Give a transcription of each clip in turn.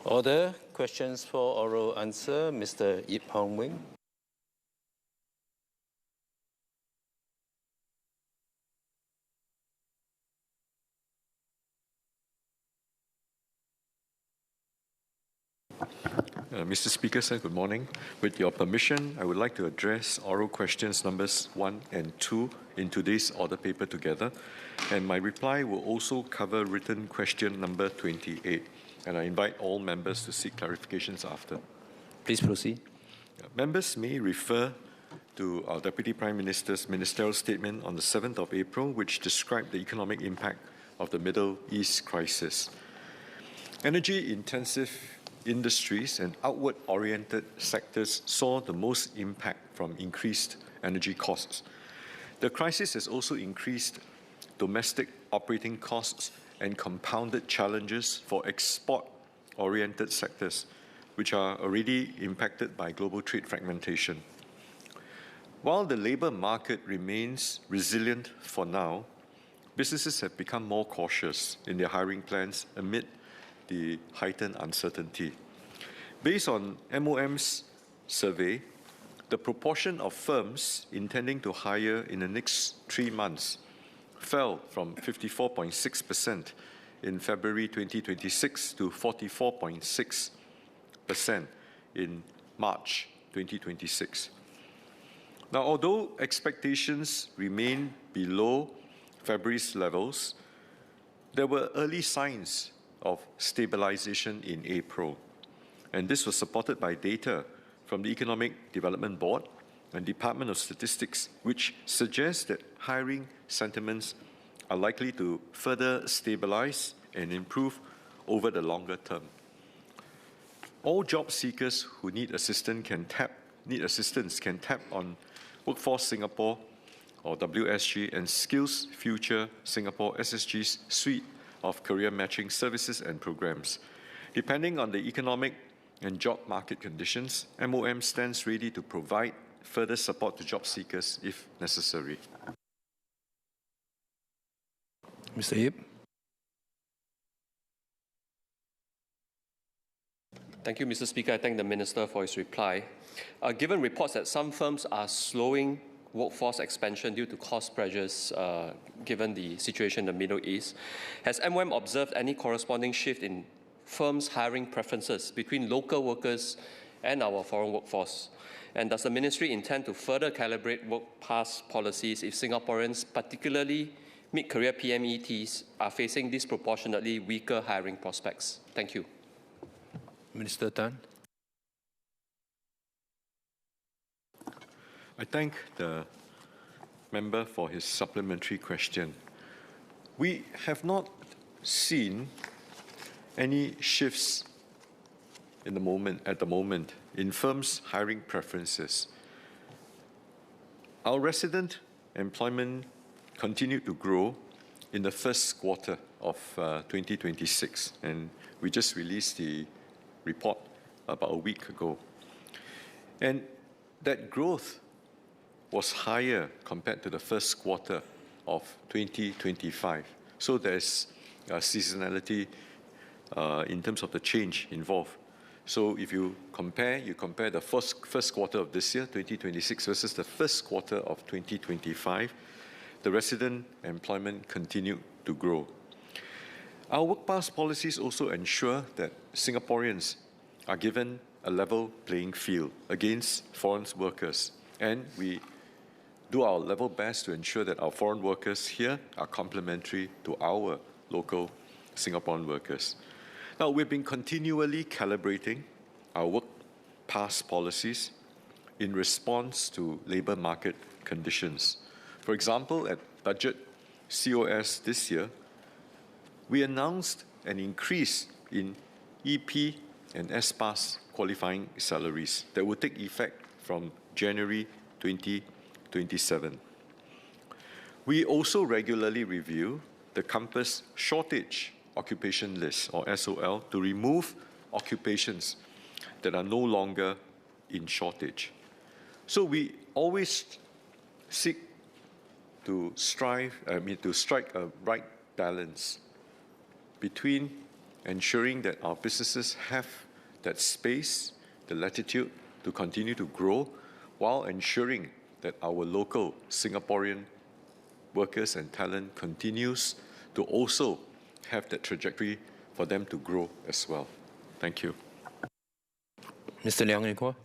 Order. Questions for oral answer. Mr. Yip Hong Wing. Mr. Speaker, sir, good morning. With your permission, I would like to address oral questions numbers 1 and 2 in today's order paper together. And my reply will also cover written question number 28. And I invite all members to seek clarifications after. Please proceed. Members may refer to our Deputy Prime Minister's ministerial statement on the 7th of April, which described the economic impact of the Middle East crisis. Energy-intensive industries and outward-oriented sectors saw the most impact from increased energy costs. The crisis has also increased domestic operating costs and compounded challenges for export-oriented sectors, which are already impacted by global trade fragmentation. While the labour market remains resilient for now, businesses have become more cautious in their hiring plans amid the heightened uncertainty. Based on MOM's survey, the proportion of firms intending to hire in the next 3 months fell from 54.6% in February 2026 to 44.6% in March 2026. Now, although expectations remain below February's levels, there were early signs of stabilization in April, and this was supported by data from the Economic Development Board and Department of Statistics, which suggests that hiring sentiments are likely to further stabilize and improve over the longer term. All job seekers who need assistance can tap on Workforce Singapore or WSG and Skills Future Singapore SSG's suite of career matching services and programs. Depending on the economic and job market conditions, MOM stands ready to provide further support to job seekers if necessary. Mr. Yip. Thank you, Mr. Speaker. I thank the Minister for his reply. Given reports that some firms are slowing workforce expansion due to cost pressures given the situation in the Middle East, has MOM observed any corresponding shift in firms' hiring preferences between local workers and our foreign workforce? And does the Ministry intend to further calibrate work pass policies if Singaporeans, particularly mid-career PMETs, are facing disproportionately weaker hiring prospects? Thank you. Minister Tan. I thank the member for his supplementary question. We have not seen any shifts at the moment in firms' hiring preferences. Our resident employment continued to grow in the first quarter of 2026, and we just released the report about a week ago. And that growth was higher compared to the first quarter of 2025. So there's a seasonality in terms of the change involved. So if you compare the first quarter of this year, 2026, versus the first quarter of 2025, the resident employment continued to grow. Our work pass policies also ensure that Singaporeans are given a level playing field against foreign workers, and we do our level best to ensure that our foreign workers here are complementary to our local Singaporean workers. Now, we've been continually calibrating our work pass policies in response to labour market conditions. For example, at Budget COS this year, we announced an increase in EP and S-Pass qualifying salaries that will take effect from January 2027. We also regularly review the campus shortage occupation list, or SOL, to remove occupations that are no longer in shortage. So we always seek to strike a right balance between ensuring that our businesses have that space, the latitude to continue to grow, while ensuring that our local Singaporean workers and talent continues to also have that trajectory for them to grow as well. Thank you. Mr. Liang Eng Hwa.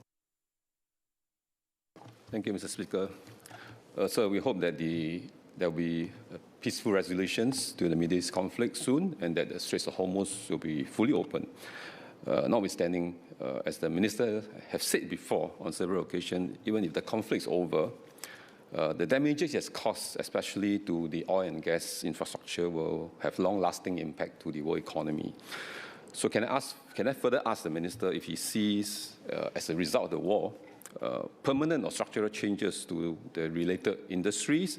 Thank you, Mr. Speaker. So we hope that there will be peaceful resolutions to the Middle East conflict soon, and that the Straits of Hormuz will be fully open. Notwithstanding, as the Minister have said before on several occasions, even if the conflict is over, the damages it has caused, especially to the oil and gas infrastructure, will have long-lasting impact to the world economy. So can I further ask the Minister if he sees, as a result of the war, permanent or structural changes to the related industries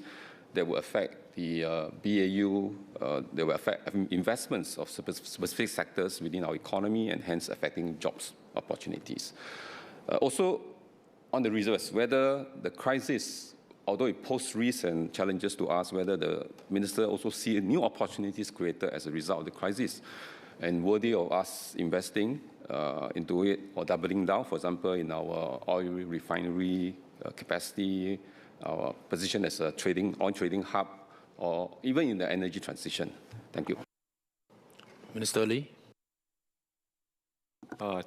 that will affect the BAU, that will affect investments of specific sectors within our economy and hence affecting jobs opportunities. Also, on the reserves, whether the crisis, although it poses risks and challenges to us, whether the Minister also sees new opportunities created as a result of the crisis and worthy of us investing into it or doubling down, for example, in our oil refinery capacity, our position as a oil trading hub, or even in the energy transition. Thank you. Minister Lee.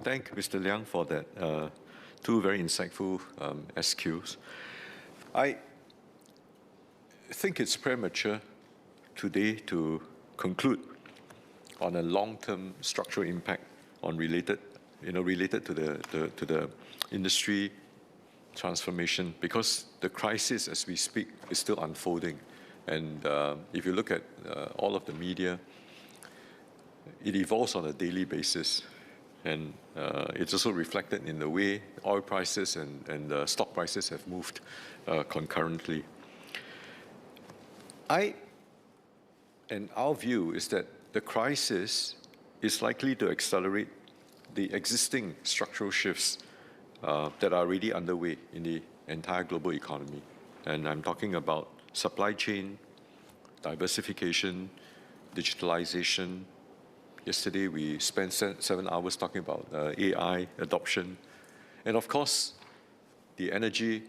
Thank Mr. Liang for that two very insightful SQs. I think it's premature today to conclude on a long-term structural impact on related to the industry transformation, because the crisis, as we speak, is still unfolding. And if you look at all of the media, it evolves on a daily basis. And it's also reflected in the way oil prices and stock prices have moved concurrently. Our view is that the crisis is likely to accelerate the existing structural shifts that are already underway in the entire global economy. And I'm talking about supply chain, diversification, digitalization. Yesterday, we spent 7 hours talking about AI adoption, and of course, the energy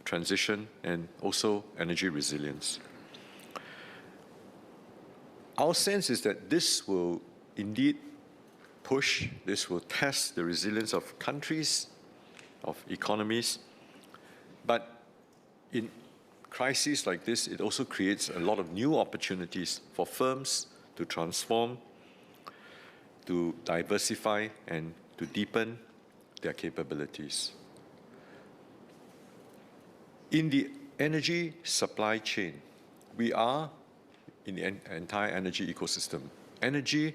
transition and also energy resilience. Our sense is that this will indeed this will test the resilience of countries, of economies, but in crises like this, it also creates a lot of new opportunities for firms to transform, to diversify, and to deepen their capabilities. In the energy supply chain, we are in the entire energy ecosystem. Energy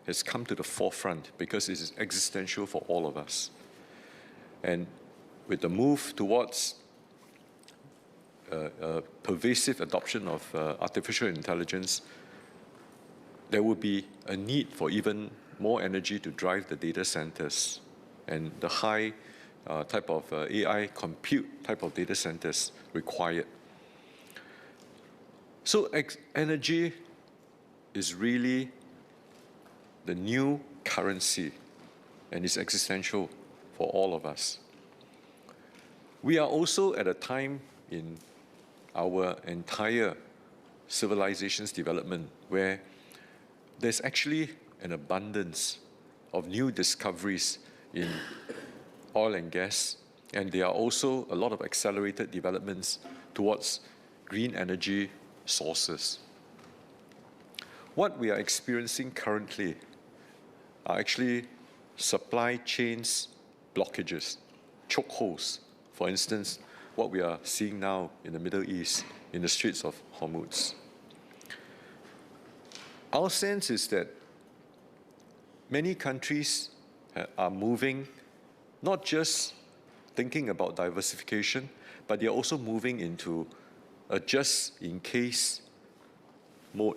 has come to the forefront because it is existential for all of us. And with the move towards pervasive adoption of artificial intelligence, there will be a need for even more energy to drive the data centers and the high type of AI compute type of data centers required. So energy is really the new currency and is existential for all of us. We are also at a time in our entire civilization's development where there's actually an abundance of new discoveries in oil and gas, and there are also a lot of accelerated developments towards green energy sources. What we are experiencing currently are actually supply chains blockages, chokeholds. For instance, what we are seeing now in the Middle East, in the Straits of Hormuz. Our sense is that many countries are moving, not just thinking about diversification, but they're also moving into a just-in-case mode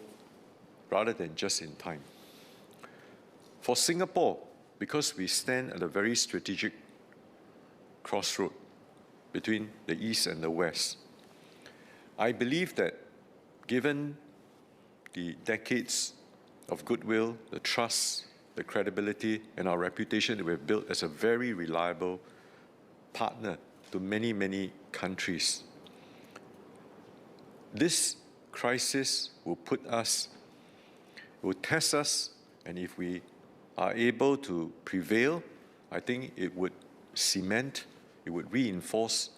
rather than just-in-time. For Singapore, because we stand at a very strategic crossroad between the East and the West, I believe that given the decades of goodwill, the trust, the credibility, and our reputation that we've built as a very reliable partner to many, many countries. This crisis will test us, and if we are able to prevail, I think it would cement, it would reinforce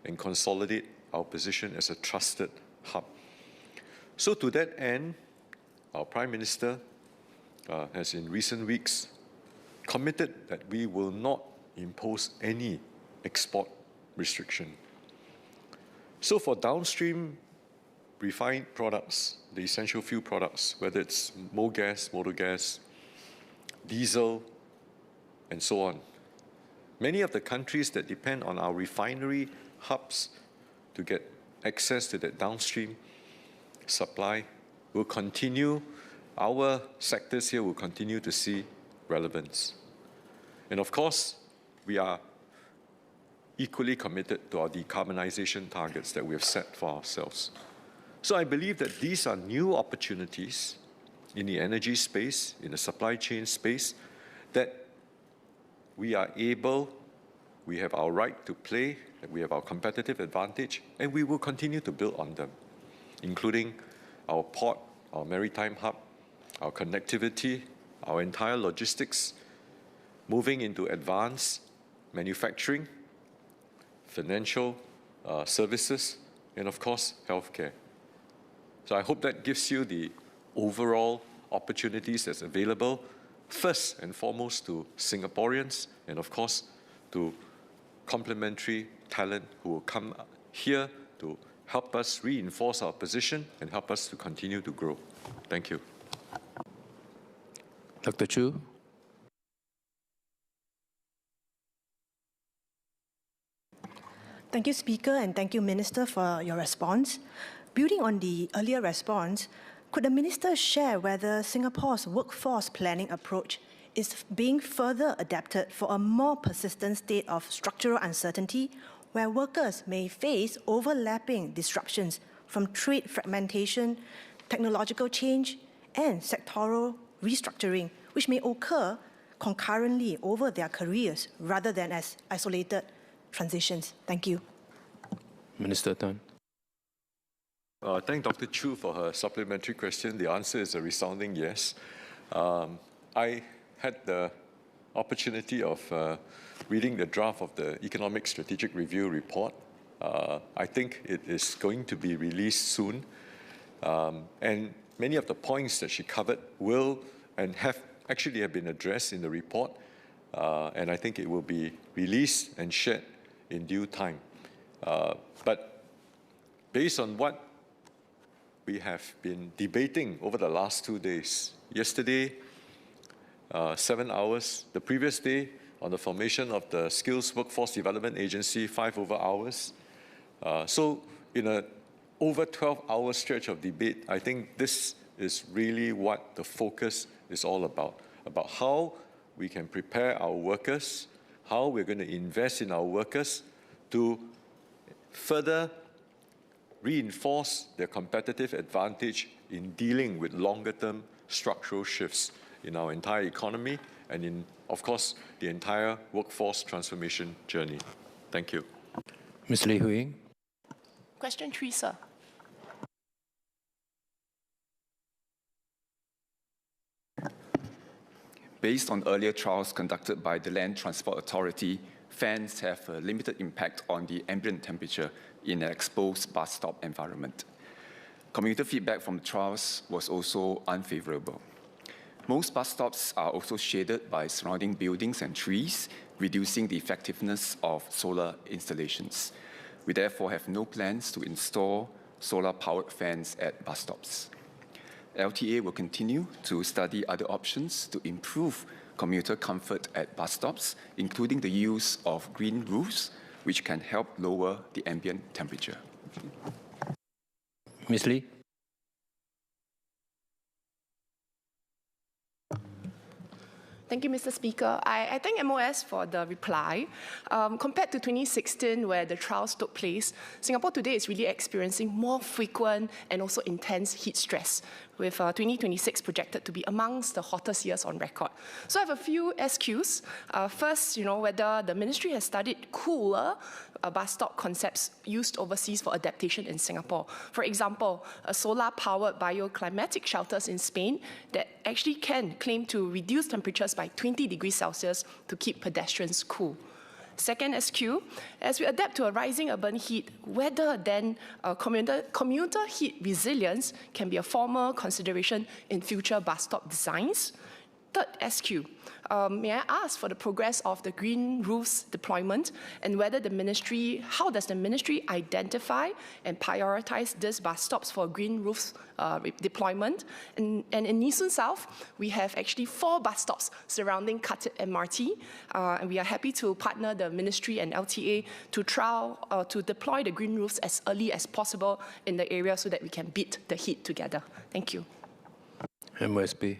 and consolidate our position as a trusted hub. So to that end, our Prime Minister has in recent weeks committed that we will not impose any export restriction. So for downstream refined products, the essential fuel products, whether it's MoGas, motor gas, diesel, and so on, many of the countries that depend on our refinery hubs to get access to that downstream supply will continue, our sectors here will continue to see relevance. And of course, we are equally committed to our decarbonization targets that we have set for ourselves. So I believe that these are new opportunities in the energy space, in the supply chain space, that we are able, we have our right to play, that we have our competitive advantage, and we will continue to build on them, including our port, our maritime hub, our connectivity, our entire logistics, moving into advanced manufacturing, financial services, and of course, healthcare. So I hope that gives you the overall opportunities that's available, first and foremost to Singaporeans, and of course, to complementary talent who will come here to help us reinforce our position and help us to continue to grow. Thank you. Dr. Chu. Thank you, Speaker, and thank you, Minister, for your response. Building on the earlier response, could the Minister share whether Singapore's workforce planning approach is being further adapted for a more persistent state of structural uncertainty where workers may face overlapping disruptions from trade fragmentation, technological change, and sectoral restructuring, which may occur concurrently over their careers rather than as isolated transitions? Thank you. Minister Tan. Thank Dr. Chu for her supplementary question. The answer is a resounding yes. I had the opportunity of reading the draft of the Economic Strategic Review report. I think it is going to be released soon. And many of the points that she covered will and have been addressed in the report. And I think it will be released and shared in due time. But based on what we have been debating over the last 2 days, yesterday, 7 hours, the previous day on the formation of the Skills Workforce Development Agency, 5 over hours. So in a over 12-hour stretch of debate, I think this is really what the focus is all about how we can prepare our workers, how we're going to invest in our workers to further reinforce their competitive advantage in dealing with longer-term structural shifts in our entire economy and in, of course, the entire workforce transformation journey. Thank you. Ms. Lee Hui. Question 3, sir. Based on earlier trials conducted by the Land Transport Authority, fans have a limited impact on the ambient temperature in an exposed bus stop environment. Commuter feedback from the trials was also unfavorable. Most bus stops are also shaded by surrounding buildings and trees, reducing the effectiveness of solar installations. We therefore have no plans to install solar-powered fans at bus stops. LTA will continue to study other options to improve commuter comfort at bus stops, including the use of green roofs, which can help lower the ambient temperature. Ms. Lee. Thank you, Mr. Speaker. I thank MOS for the reply. Compared to 2016, where the trials took place, Singapore today is really experiencing more frequent and also intense heat stress. with 2026 projected to be amongst the hottest years on record. So I have a few SQs. First, whether the ministry has studied cooler bus stop concepts used overseas for adaptation in Singapore. For example, solar-powered bioclimatic shelters in Spain that actually can claim to reduce temperatures by 20 degrees Celsius to keep pedestrians cool. Second SQ, as we adapt to a rising urban heat, whether then commuter heat resilience can be a formal consideration in future bus stop designs. Third SQ, may I ask for the progress of the green roofs deployment and how does the ministry identify and prioritize these bus stops for green roofs deployment? And in Nee Soon South, we have actually 4 bus stops surrounding Khatib MRT, and we are happy to partner the ministry and LTA to deploy the green roofs as early as possible in the area so that we can beat the heat together. Thank you. MSP.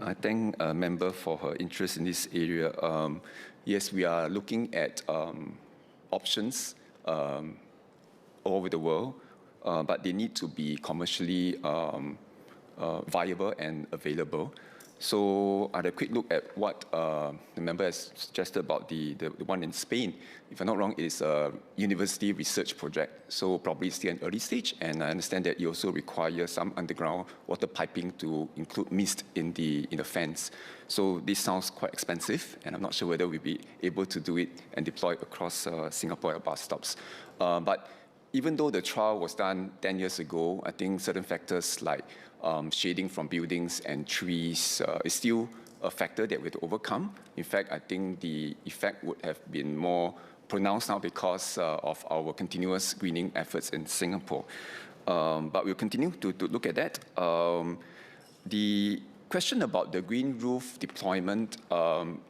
I thank a member for her interest in this area. Yes, we are looking at options all over the world, but they need to be commercially viable and available. So I had a quick look at what the member has suggested about the one in Spain. If I'm not wrong, it's a university research project, so probably still an early stage, and I understand that you also require some underground water piping to include mist in the fence. So this sounds quite expensive, and I'm not sure whether we'll be able to do it and deploy across Singapore bus stops. But even though the trial was done 10 years ago, I think certain factors like shading from buildings and trees is still a factor that we have to overcome. In fact, I think the effect would have been more pronounced now because of our continuous greening efforts in Singapore. But we'll continue to look at that. The question about the green roof deployment,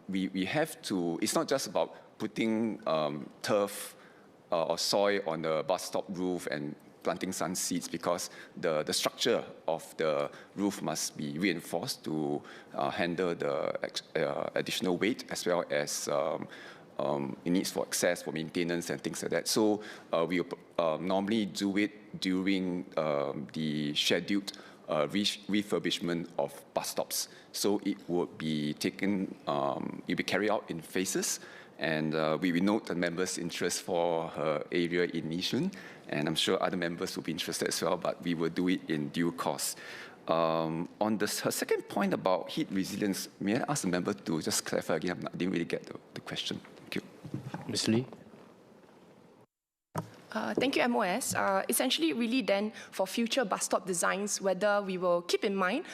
we have to, it's not just about putting turf or soil on the bus stop roof and planting sun seeds, because the structure of the roof must be reinforced to handle the additional weight, as well as it needs for access, for maintenance and things like that. So we normally do it during the scheduled refurbishment of bus stops. So it would be taken, it will be carried out in phases. And we note the members' interest for her area in Nee Soon, and I'm sure other members will be interested as well, but we will do it in due course. On her second point about heat resilience, may I ask the member to just clarify again? I didn't really get the question. Thank you. Ms. Lee. Thank you, MOS. Essentially, really then, for future bus stop designs, whether we will keep in mind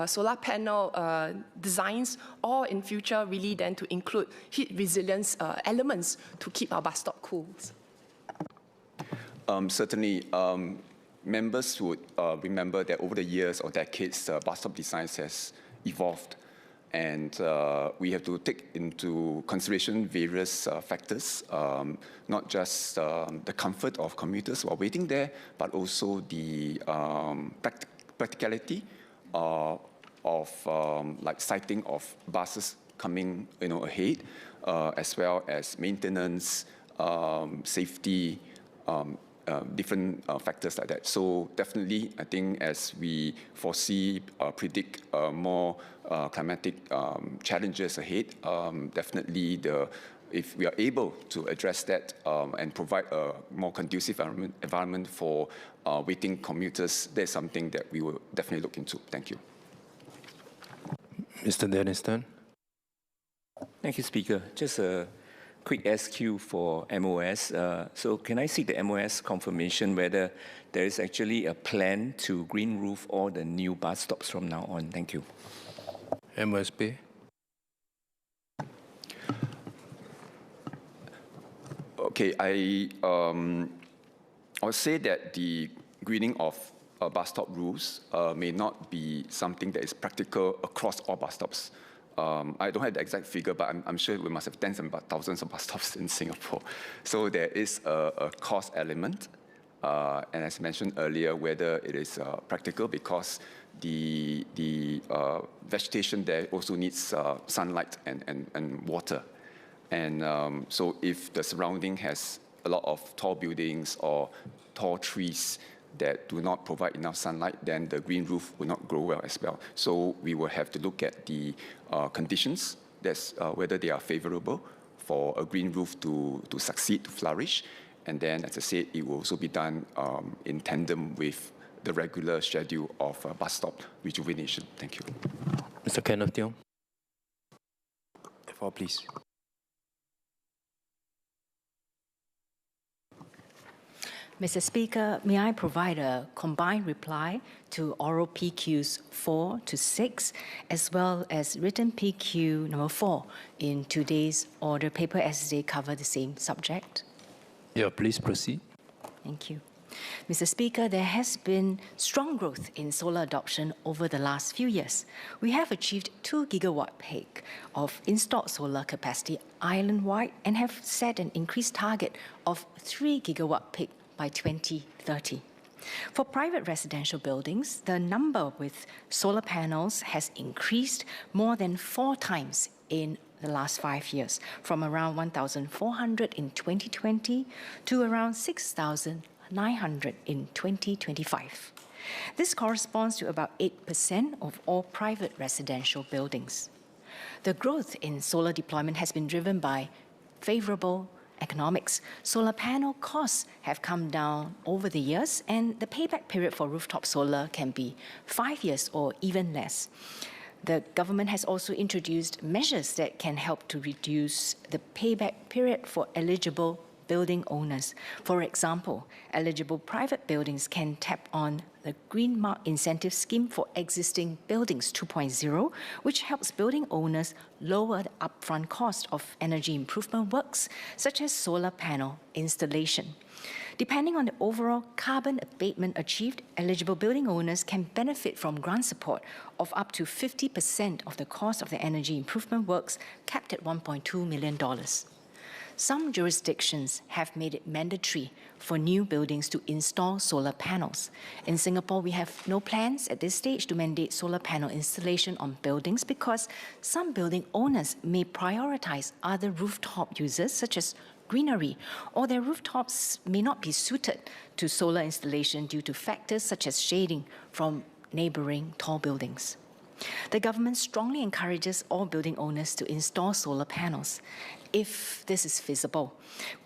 solar panel designs, or in future, really then to include heat resilience elements to keep our bus stop cool. Certainly, members would remember that over the years or decades, bus stop designs has evolved. And we have to take into consideration various factors, not just the comfort of commuters who are waiting there, but also the practicality of like sighting of buses coming ahead, as well as maintenance, safety, different factors like that. So definitely, I think as we foresee, predict more climatic challenges ahead, definitely if we are able to address that and provide a more conducive environment for waiting commuters, that's something that we will definitely look into. Thank you. Mr. Dennis Tan. Thank you, Speaker. Just a quick SQ for MOS. So can I seek the MOS confirmation whether there is actually a plan to green roof all the new bus stops from now on? Thank you. MSP. Okay, I would say that the greening of bus stop roofs may not be something that is practical across all bus stops. I don't have the exact figure, but I'm sure we must have tens and thousands of bus stops in Singapore. So there is a cost element. And as mentioned earlier, whether it is practical, because the vegetation there also needs sunlight and water. And so if the surrounding has a lot of tall buildings or tall trees, that do not provide enough sunlight, then the green roof will not grow well as well. So we will have to look at the conditions, that's whether they are favorable for a green roof to succeed, to flourish. And then, as I said, it will also be done in tandem with the regular schedule of bus stop rejuvenation. Thank you. Mr. Kenneth Tiong. F4, please. Mr. Speaker, may I provide a combined reply to oral PQs 4 to 6, as well as written PQ number 4 in today's order paper as they cover the same subject? Yeah, please proceed. Thank you. Mr. Speaker, there has been strong growth in solar adoption over the last few years. We have achieved 2 gigawatt peak of installed solar capacity island-wide and have set an increased target of 3 gigawatt peak by 2030. For private residential buildings, the number with solar panels has increased more than 4 times in the last 5 years, from around 1,400 in 2020 to around 6,900 in 2025. This corresponds to about 8% of all private residential buildings. The growth in solar deployment has been driven by favorable economics. Solar panel costs have come down over the years, and the payback period for rooftop solar can be 5 years or even less. The government has also introduced measures that can help to reduce the payback period for eligible building owners. For example, eligible private buildings can tap on the Green Mark Incentive Scheme for Existing Buildings 2.0, which helps building owners lower the upfront cost of energy improvement works, such as solar panel installation. Depending on the overall carbon abatement achieved, eligible building owners can benefit from grant support of up to 50% of the cost of the energy improvement works, capped at $1.2 million. Some jurisdictions have made it mandatory for new buildings to install solar panels. In Singapore, we have no plans at this stage to mandate solar panel installation on buildings because some building owners may prioritize other rooftop uses, such as greenery, or their rooftops may not be suited to solar installation due to factors such as shading from neighboring tall buildings. The government strongly encourages all building owners to install solar panels, if this is feasible.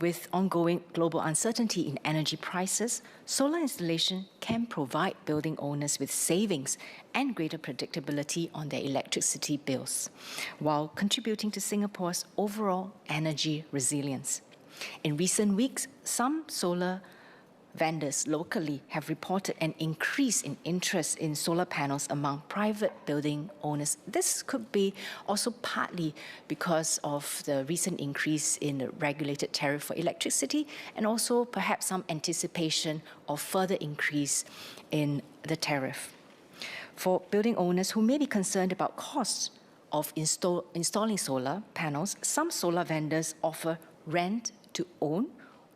With ongoing global uncertainty in energy prices, solar installation can provide building owners with savings and greater predictability on their electricity bills, while contributing to Singapore's overall energy resilience. In recent weeks, some solar vendors locally have reported an increase in interest in solar panels among private building owners. This could be also partly because of the recent increase in the regulated tariff for electricity, and also perhaps some anticipation of further increase in the tariff. For building owners who may be concerned about costs of installing solar panels, some solar vendors offer rent to own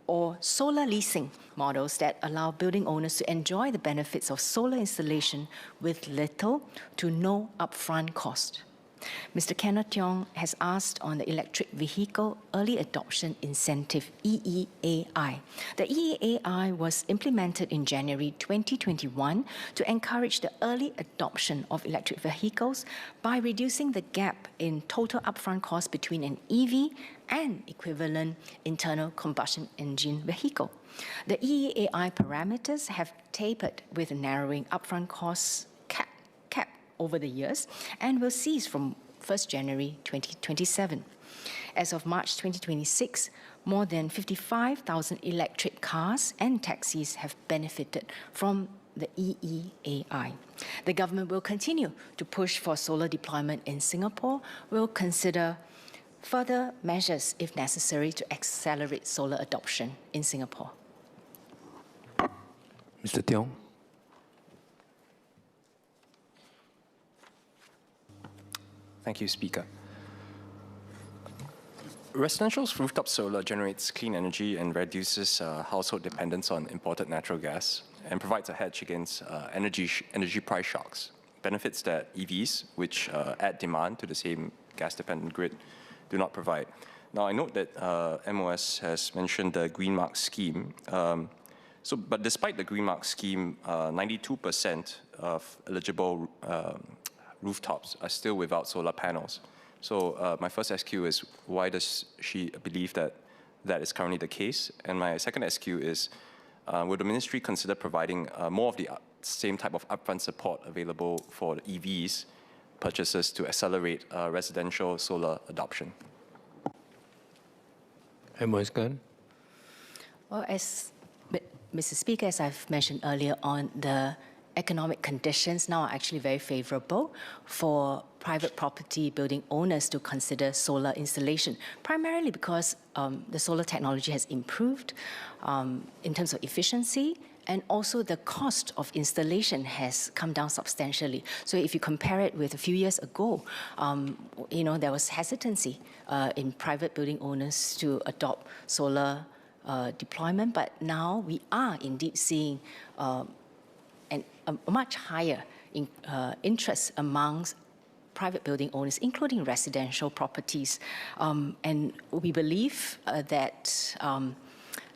or solar leasing models that allow building owners to enjoy the benefits of solar installation with little to no upfront cost. Mr. Kenneth Tiong has asked on the Electric Vehicle Early Adoption Incentive, EEAI. The EEAI was implemented in January 2021 to encourage the early adoption of electric vehicles by reducing the gap in total upfront cost between an EV and equivalent internal combustion engine vehicle. The EEAI parameters have tapered with narrowing upfront costs cap over the years and will cease from 1st January 2027. As of March 2026, more than 55,000 electric cars and taxis have benefited from the EEAI. The government will continue to push for solar deployment in Singapore. We'll consider further measures if necessary to accelerate solar adoption in Singapore. Mr. Tiong. Thank you, Speaker. Residential rooftop solar generates clean energy and reduces household dependence on imported natural gas and provides a hedge against energy price shocks, benefits that EVs, which add demand to the same gas-dependent grid, do not provide. Now, I note that MOS has mentioned the Green Mark scheme. So, but despite the Green Mark scheme, 92% of eligible rooftops are still without solar panels. So my first SQ is, why does she believe that that is currently the case? And my second SQ is, would the ministry consider providing more of the same type of upfront support available for the EVs purchases to accelerate residential solar adoption? MOS Gun. Well, Mr. Speaker, as I've mentioned earlier on, the economic conditions now are actually very favorable for private property building owners to consider solar installation, primarily because the solar technology has improved in terms of efficiency, and also the cost of installation has come down substantially. So if you compare it with a few years ago, there was hesitancy in private building owners to adopt solar deployment, but now we are indeed seeing a much higher interest amongst private building owners, including residential properties. And we believe that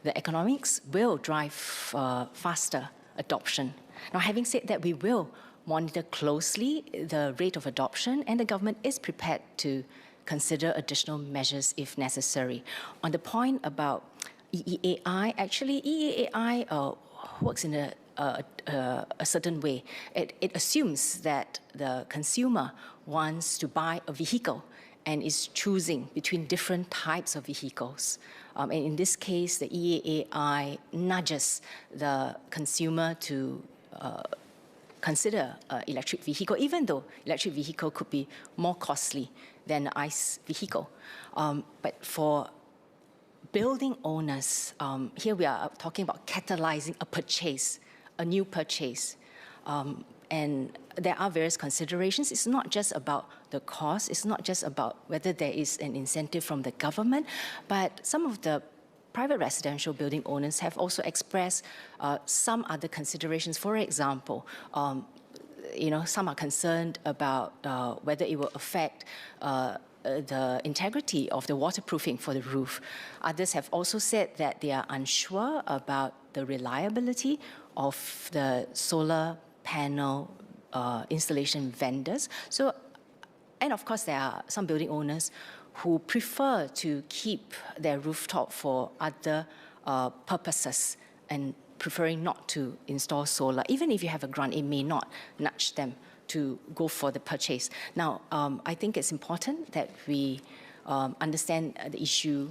the economics will drive faster adoption. Now, having said that, we will monitor closely the rate of adoption, and the government is prepared to consider additional measures if necessary. On the point about EEAI, actually, EEAI works in a certain way. It assumes that the consumer wants to buy a vehicle and is choosing between different types of vehicles. And in this case, the EEAI nudges the consumer to consider electric vehicle, even though electric vehicle could be more costly than an ICE vehicle. But for building owners, here we are talking about catalyzing a purchase, a new purchase. And there are various considerations. It's not just about the cost. It's not just about whether there is an incentive from the government, but some of the private residential building owners have also expressed some other considerations. For example, some are concerned about whether it will affect the integrity of the waterproofing for the roof. Others have also said that they are unsure about the reliability of the solar panel installation vendors. So, and of course, there are some building owners who prefer to keep their rooftop for other purposes and preferring not to install solar. Even if you have a grant, it may not nudge them to go for the purchase. Now, I think it's important that we understand the issue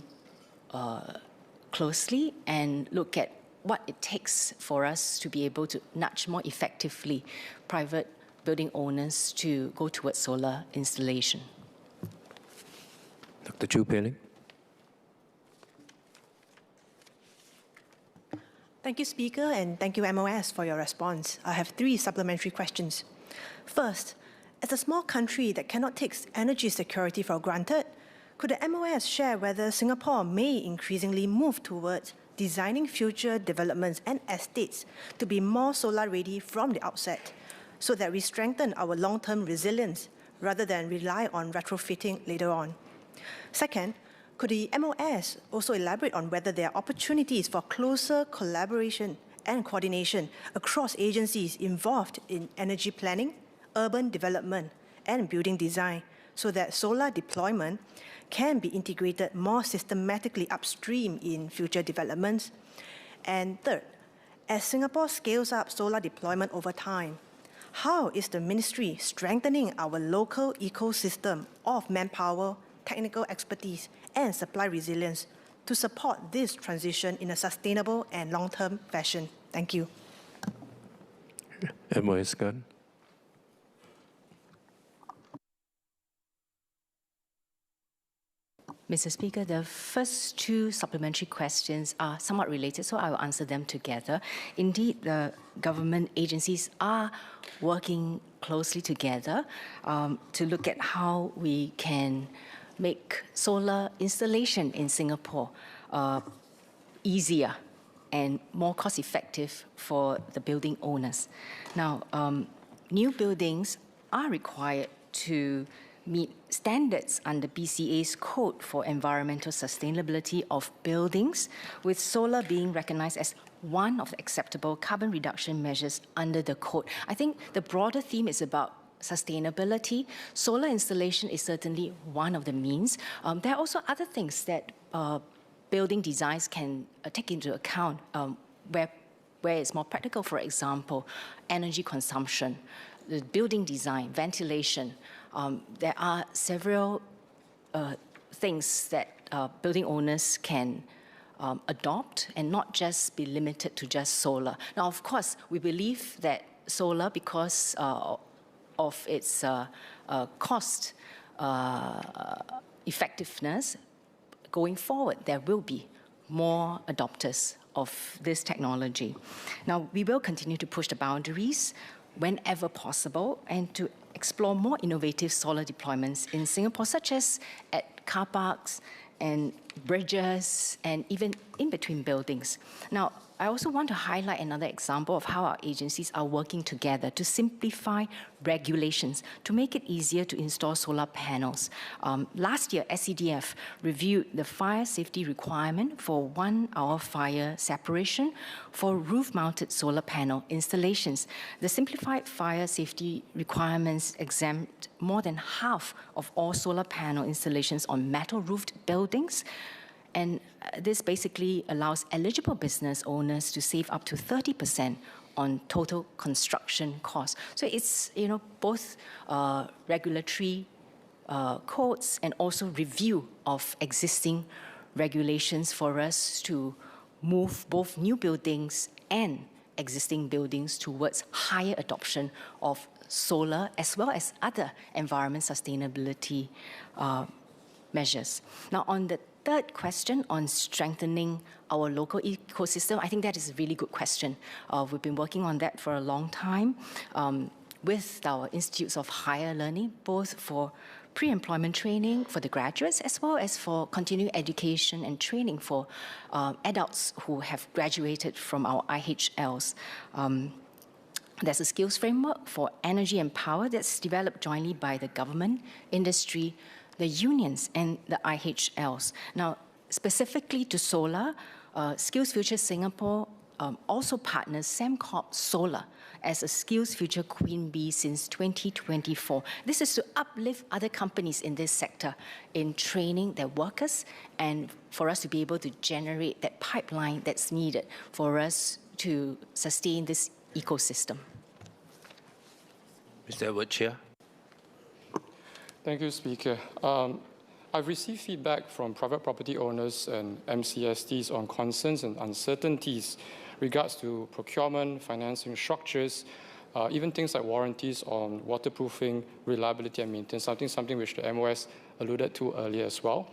closely and look at what it takes for us to be able to nudge more effectively private building owners to go towards solar installation. Dr. Chu Pei-Ling. Thank you, Speaker, and thank you, MOS, for your response. I have 3 supplementary questions. First, as a small country that cannot take energy security for granted, could the MOS share whether Singapore may increasingly move towards designing future developments and estates to be more solar-ready from the outset, so that we strengthen our long-term resilience rather than rely on retrofitting later on? Second, could the MOS also elaborate on whether there are opportunities for closer collaboration and coordination across agencies involved in energy planning, urban development, and building design, so that solar deployment can be integrated more systematically upstream in future developments? And third, as Singapore scales up solar deployment over time, how is the ministry strengthening our local ecosystem of manpower, technical expertise, and supply resilience to support this transition in a sustainable and long-term fashion? Thank you. MOS Gun. Mr. Speaker, the first 2 supplementary questions are somewhat related, so I will answer them together. Indeed, the government agencies are working closely together to look at how we can make solar installation in Singapore easier and more cost-effective for the building owners. Now, new buildings are required to meet standards under BCA's Code for Environmental Sustainability of Buildings, with solar being recognized as one of the acceptable carbon reduction measures under the code. I think the broader theme is about sustainability. Solar installation is certainly one of the means. There are also other things that building designs can take into account where it's more practical. For example, energy consumption, the building design, ventilation. There are several things that building owners can adopt and not just be limited to just solar. Now, of course, we believe that solar, because of its cost effectiveness, going forward, there will be more adopters of this technology. Now, we will continue to push the boundaries whenever possible and to explore more innovative solar deployments in Singapore, such as at car parks and bridges and even in between buildings. Now, I also want to highlight another example of how our agencies are working together to simplify regulations to make it easier to install solar panels. Last year, SCDF reviewed the fire safety requirement for 1 hour fire separation for roof-mounted solar panel installations. The simplified fire safety requirements exempt more than half of all solar panel installations on metal-roofed buildings. And this basically allows eligible business owners to save up to 30% on total construction costs. So it's, both regulatory codes and also review of existing regulations for us to move both new buildings and existing buildings towards higher adoption of solar as well as other environment sustainability measures. Now, on the third question on strengthening our local ecosystem, I think that is a really good question. We've been working on that for a long time with our institutes of higher learning, both for pre-employment training for the graduates as well as for continuing education and training for adults who have graduated from our IHLs. There's a skills framework for energy and power that's developed jointly by the government, industry, the unions and the IHLs. Now, specifically to solar, Skills Future Singapore also partners Sembcorp Solar as a Skills Future Queen Bee since 2024. This is to uplift other companies in this sector in training their workers and for us to be able to generate that pipeline that's needed for us to sustain this ecosystem. Mr. Edward Chia. Thank you, Speaker. I've received feedback from private property owners and MCSTs on concerns and uncertainties regards to procurement, financing structures, even things like warranties on waterproofing, reliability and maintenance, something which the MOS alluded to earlier as well.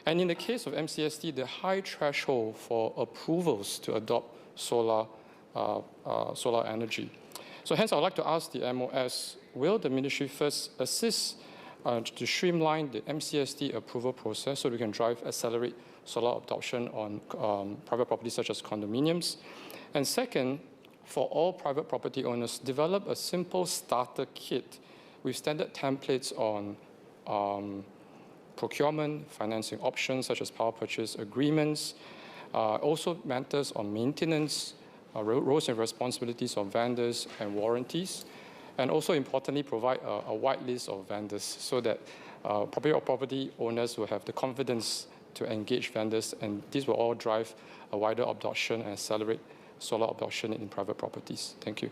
And in the case of MCST, the high threshold for approvals to adopt solar energy. So hence, I'd like to ask the MOS, will the ministry first assist to streamline the MCST approval process so we can accelerate solar adoption on private properties such as condominiums? And second, for all private property owners, develop a simple starter kit with standard templates on procurement, financing options such as power purchase agreements, also matters on maintenance, roles and responsibilities of vendors and warranties, and also importantly provide a wide list of vendors so that property owners will have the confidence to engage vendors, and this will all drive a wider adoption and accelerate solar adoption in private properties. Thank you.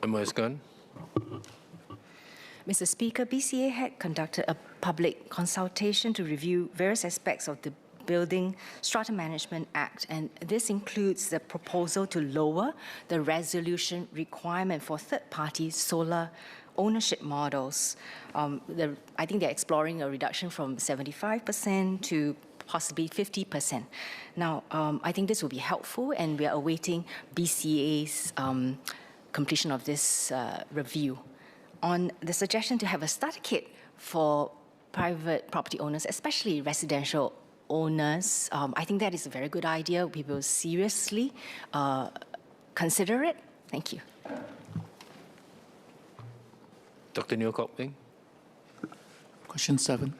MOS Gunn. Mr. Speaker, BCA had conducted a public consultation to review various aspects of the Building Strata Management Act, and this includes the proposal to lower the resolution requirement for third-party solar ownership models. I think they're exploring a reduction from 75% to possibly 50%. Now, I think this will be helpful, and we are awaiting BCA's completion of this review. On the suggestion to have a starter kit for private property owners, especially residential owners, I think that is a very good idea. We will seriously consider it. Thank you. Dr. Neo Kok Peng. Question 7.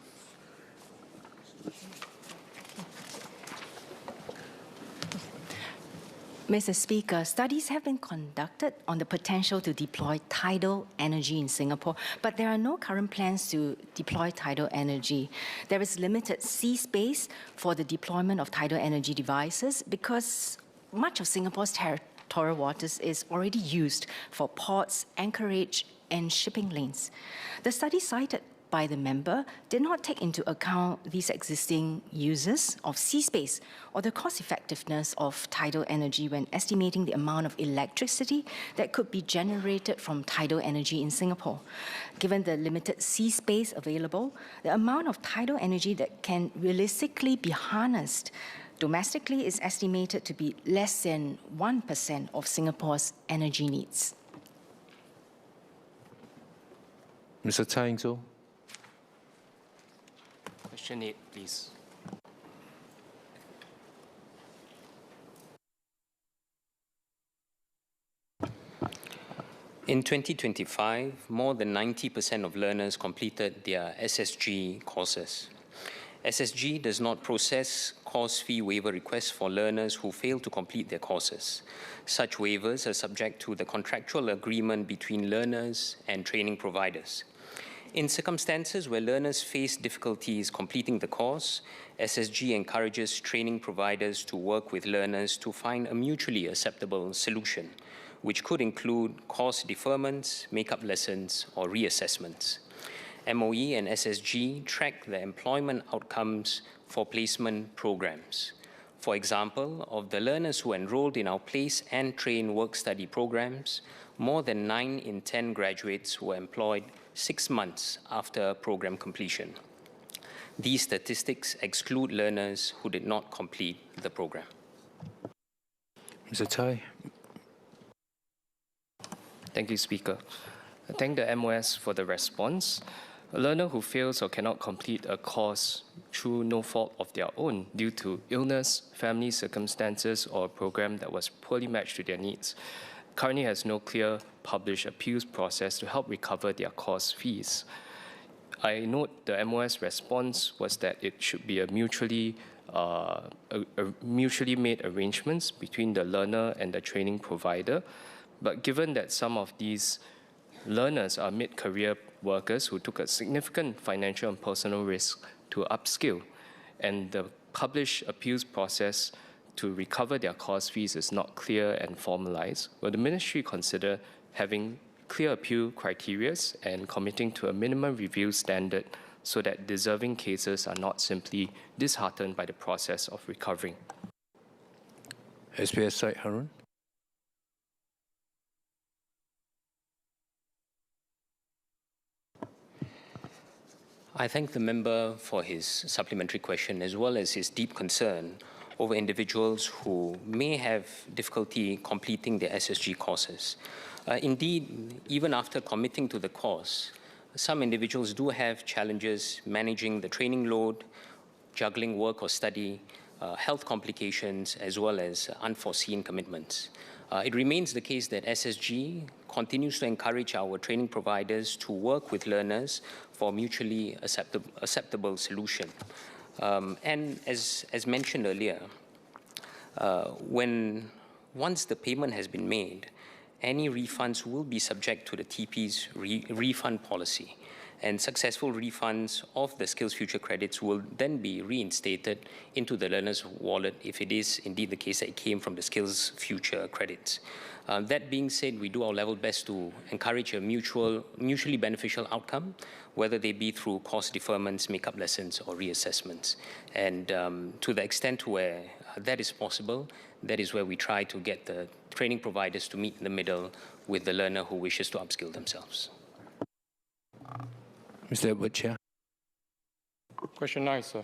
Mr. Speaker, studies have been conducted on the potential to deploy tidal energy in Singapore, but there are no current plans to deploy tidal energy. There is limited sea space for the deployment of tidal energy devices because much of Singapore's territorial waters is already used for ports, anchorage, and shipping lanes. The study cited by the member did not take into account these existing uses of sea space or the cost effectiveness of tidal energy when estimating the amount of electricity that could be generated from tidal energy in Singapore. Given the limited sea space available, the amount of tidal energy that can realistically be harnessed domestically is estimated to be less than 1% of Singapore's energy needs. Mr. Tsai Ing-sul. Question 8, please. In 2025, more than 90% of learners completed their SSG courses. SSG does not process course fee waiver requests for learners who fail to complete their courses. Such waivers are subject to the contractual agreement between learners and training providers. In circumstances where learners face difficulties completing the course, SSG encourages training providers to work with learners to find a mutually acceptable solution, which could include course deferments, make-up lessons, or reassessments. MOE and SSG track the employment outcomes for placement programs. For example, of the learners who enrolled in our Place and Train work-study programs, more than 9 in 10 graduates were employed 6 months after program completion. These statistics exclude learners who did not complete the program. Mr. Tsai. Thank you, Speaker. I thank the MOS for the response. A learner who fails or cannot complete a course through no fault of their own due to illness, family circumstances, or a program that was poorly matched to their needs currently has no clear published appeals process to help recover their course fees. I note the MOS response was that it should be a mutually made arrangements between the learner and the training provider. But given that some of these learners are mid-career workers who took a significant financial and personal risk to upskill, and the published appeals process to recover their course fees is not clear and formalized, will the Ministry consider having clear appeal criteria and committing to a minimum review standard so that deserving cases are not simply disheartened by the process of recovering? SPS Syed Harun. I thank the member for his supplementary question as well as his deep concern over individuals who may have difficulty completing their SSG courses. Indeed, even after committing to the course, some individuals do have challenges managing the training load, juggling work or study, health complications, as well as unforeseen commitments. It remains the case that SSG continues to encourage our training providers to work with learners for mutually acceptable solution. And as mentioned earlier, once the payment has been made, any refunds will be subject to the TP's refund policy, and successful refunds of the SkillsFuture credits will then be reinstated into the learner's wallet if it is indeed the case that it came from the SkillsFuture credits. That being said, we do our level best to encourage a mutually beneficial outcome, whether they be through course deferments, make-up lessons, or reassessments. And to the extent where that is possible, that is where we try to get the training providers to meet in the middle with the learner who wishes to upskill themselves. Mr. Edward Chia. Question 9, sir.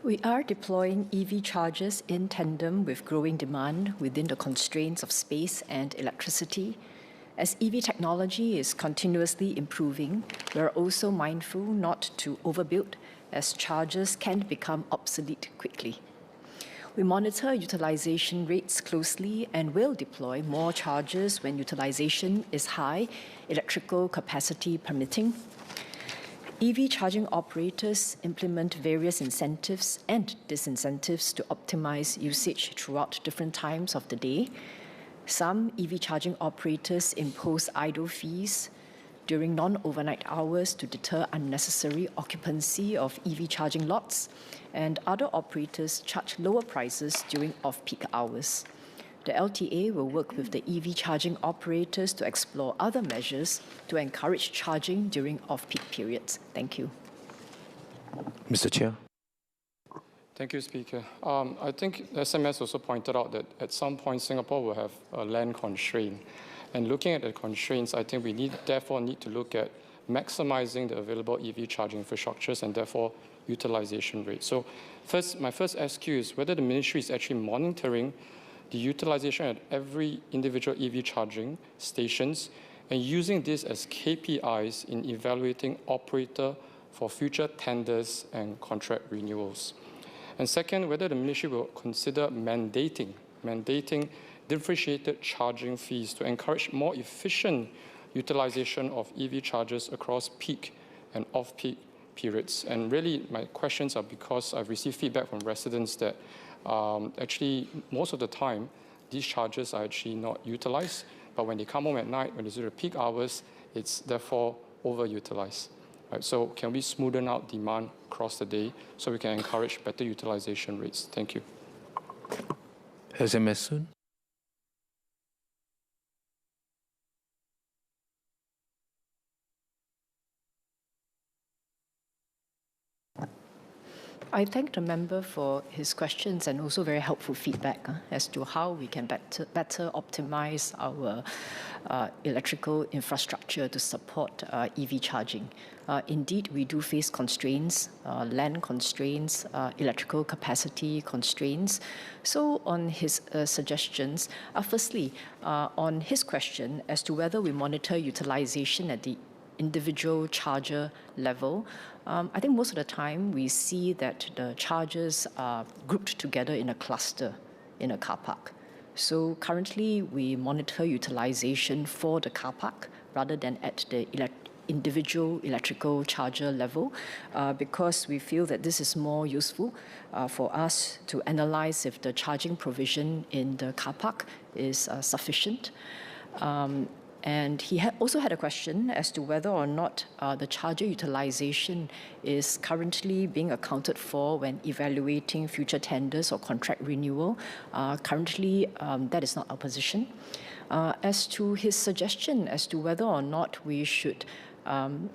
We are deploying EV chargers in tandem with growing demand within the constraints of space and electricity. As EV technology is continuously improving, we are also mindful not to overbuild as chargers can become obsolete quickly. We monitor utilization rates closely and will deploy more chargers when utilization is high, electrical capacity permitting. EV charging operators implement various incentives and disincentives to optimize usage throughout different times of the day. Some EV charging operators impose idle fees during non-overnight hours to deter unnecessary occupancy of EV charging lots, and other operators charge lower prices during off-peak hours. The LTA will work with the EV charging operators to explore other measures to encourage charging during off-peak periods. Thank you. Mr. Chair. Thank you, Speaker. I think the SMS also pointed out that at some point Singapore will have a land constraint. And looking at the constraints, I think we therefore need to look at maximizing the available EV charging infrastructures and therefore utilization rates. So my first SQ is whether the ministry is actually monitoring the utilization at every individual EV charging stations and using this as KPIs in evaluating operator for future tenders and contract renewals. And second, whether the ministry will consider mandating differentiated charging fees to encourage more efficient utilization of EV chargers across peak and off-peak periods. And really, my questions are because I've received feedback from residents that actually, most of the time, these chargers are actually not utilized, but when they come home at night, when it's the peak hours, it's therefore overutilized. Right, so can we smoothen out demand across the day so we can encourage better utilization rates? Thank you. SMS soon. I thank the member for his questions and also very helpful feedback as to how we can better optimize our electrical infrastructure to support EV charging. Indeed, we do face constraints, land constraints, electrical capacity constraints. So on his suggestions, firstly, on his question as to whether we monitor utilization at the individual charger level, I think most of the time we see that the chargers are grouped together in a cluster in a car park. So currently we monitor utilization for the car park rather than at the individual electrical charger level because we feel that this is more useful for us to analyze if the charging provision in the car park is sufficient. And he also had a question as to whether or not the charger utilization is currently being accounted for when evaluating future tenders or contract renewal. Currently, that is not our position. As to his suggestion as to whether or not we should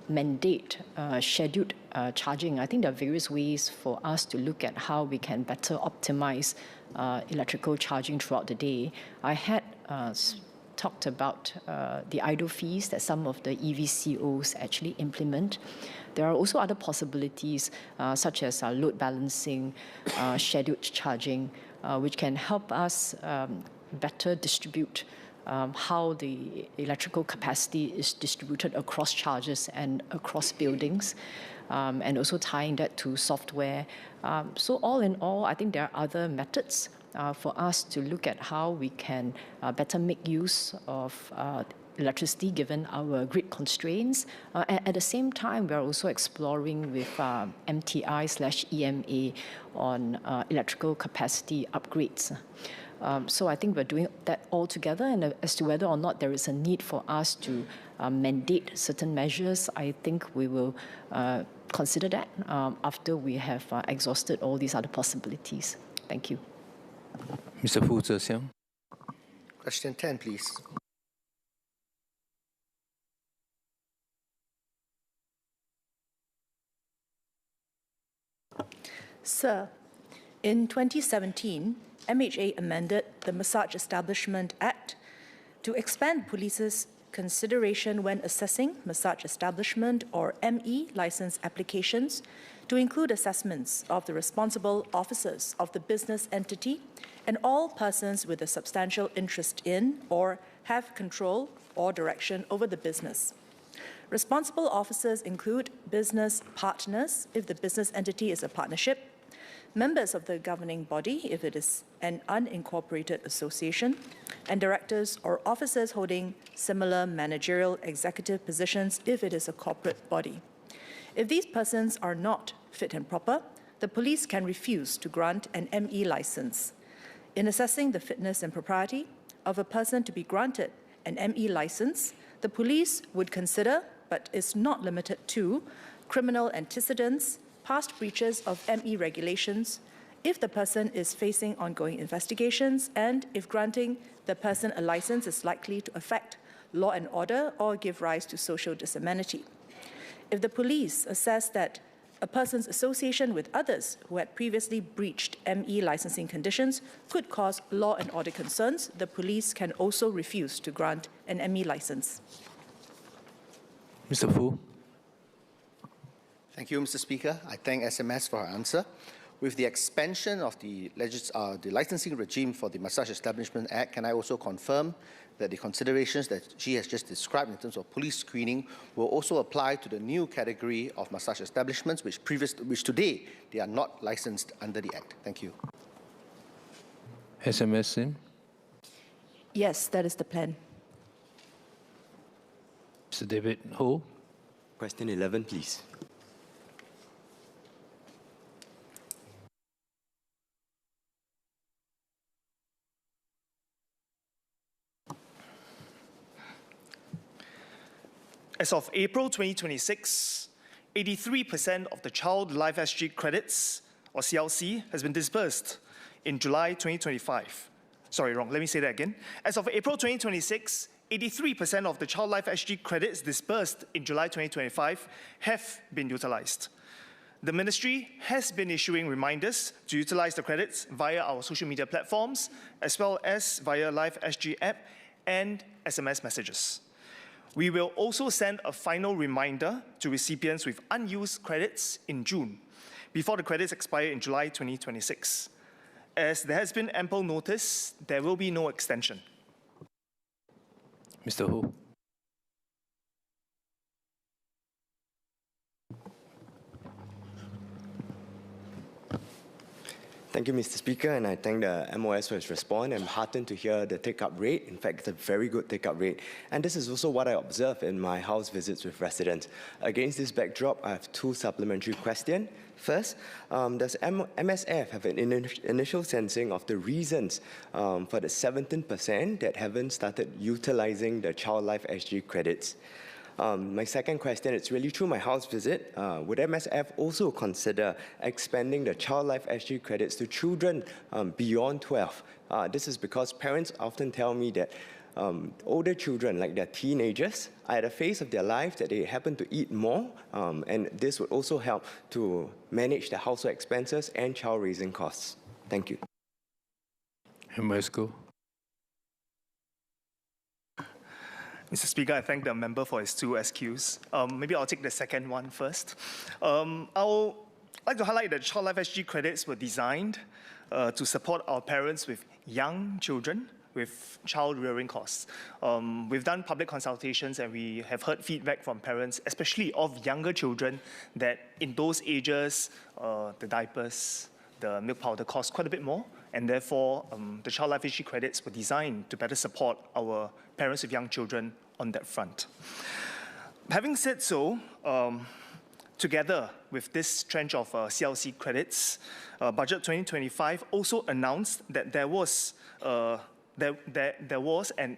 mandate scheduled charging, I think there are various ways for us to look at how we can better optimize electrical charging throughout the day. I had talked about the idle fees that some of the EVCOs actually implement. There are also other possibilities such as load balancing, scheduled charging, which can help us better distribute how the electrical capacity is distributed across chargers and across buildings, and also tying that to software. So all in all, I think there are other methods for us to look at how we can better make use of electricity given our grid constraints. At the same time, we're also exploring with MTI/EMA on electrical capacity upgrades. So I think we're doing that all together, and as to whether or not there is a need for us to mandate certain measures, I think we will consider that after we have exhausted all these other possibilities. Thank you. Mr. Fu Zhexiang. Question 10, please. Sir, in 2017, MHA amended the Massage Establishment Act to expand police's consideration when assessing massage establishment or ME license applications to include assessments of the responsible officers of the business entity and all persons with a substantial interest in or have control or direction over the business. Responsible officers include business partners, if the business entity is a partnership, members of the governing body, if it is an unincorporated association, and directors or officers holding similar managerial executive positions, if it is a corporate body. If these persons are not fit and proper, the police can refuse to grant an ME license. In assessing the fitness and propriety of a person to be granted an ME license, the police would consider, but is not limited to, criminal antecedents, past breaches of ME regulations, if the person is facing ongoing investigations, and if granting the person a license is likely to affect law and order or give rise to social disamenity. If the police assess that a person's association with others who had previously breached ME licensing conditions could cause law and order concerns, the police can also refuse to grant an ME license. Mr. Fu. Thank you, Mr. Speaker. I thank SMS for her answer. With the expansion of the licensing regime for the Massage Establishment Act, can I also confirm that the considerations that she has just described in terms of police screening will also apply to the new category of massage establishments, which today they are not licensed under the Act? Thank you. SMS Sim. Yes, that is the plan. Mr. David Ho. Question 11, please. As of April 2026, 83% of the Child Life SG credits, or CLC, has been disbursed in July 2025. Sorry, wrong. Let me say that again. As of April 2026, 83% of the Child Life SG credits disbursed in July 2025 have been utilized. The Ministry has been issuing reminders to utilize the credits via our social media platforms, as well as via Life SG app and SMS messages. We will also send a final reminder to recipients with unused credits in June, before the credits expire in July 2026. As there has been ample notice, there will be no extension. Mr. Ho. Thank you, Mr. Speaker, and I thank the MOS for its response. I'm heartened to hear the take-up rate. In fact, it's a very good take-up rate. And this is also what I observe in my house visits with residents. Against this backdrop, I have two supplementary questions. First, does MSF have an initial sensing of the reasons for the 17% that haven't started utilizing the Child Life SG credits? My second question, it's really through my house visit, would MSF also consider expanding the Child Life SG credits to children beyond 12? This is because parents often tell me that older children, like their teenagers, are at a phase of their life that they happen to eat more, and this would also help to manage the household expenses and child raising costs. Thank you. MSCO. Mr. Speaker, I thank the member for his two SQs. Maybe I'll take the second one first. I'll like to highlight that Child Life SG credits were designed to support our parents with young children with child rearing costs. We've done public consultations and we have heard feedback from parents, especially of younger children, that in those ages, the diapers, the milk powder cost quite a bit more, and therefore the Child Life SG credits were designed to better support our parents with young children on that front. Having said so, together with this tranche of CLC credits, Budget 2025 also announced that there was, and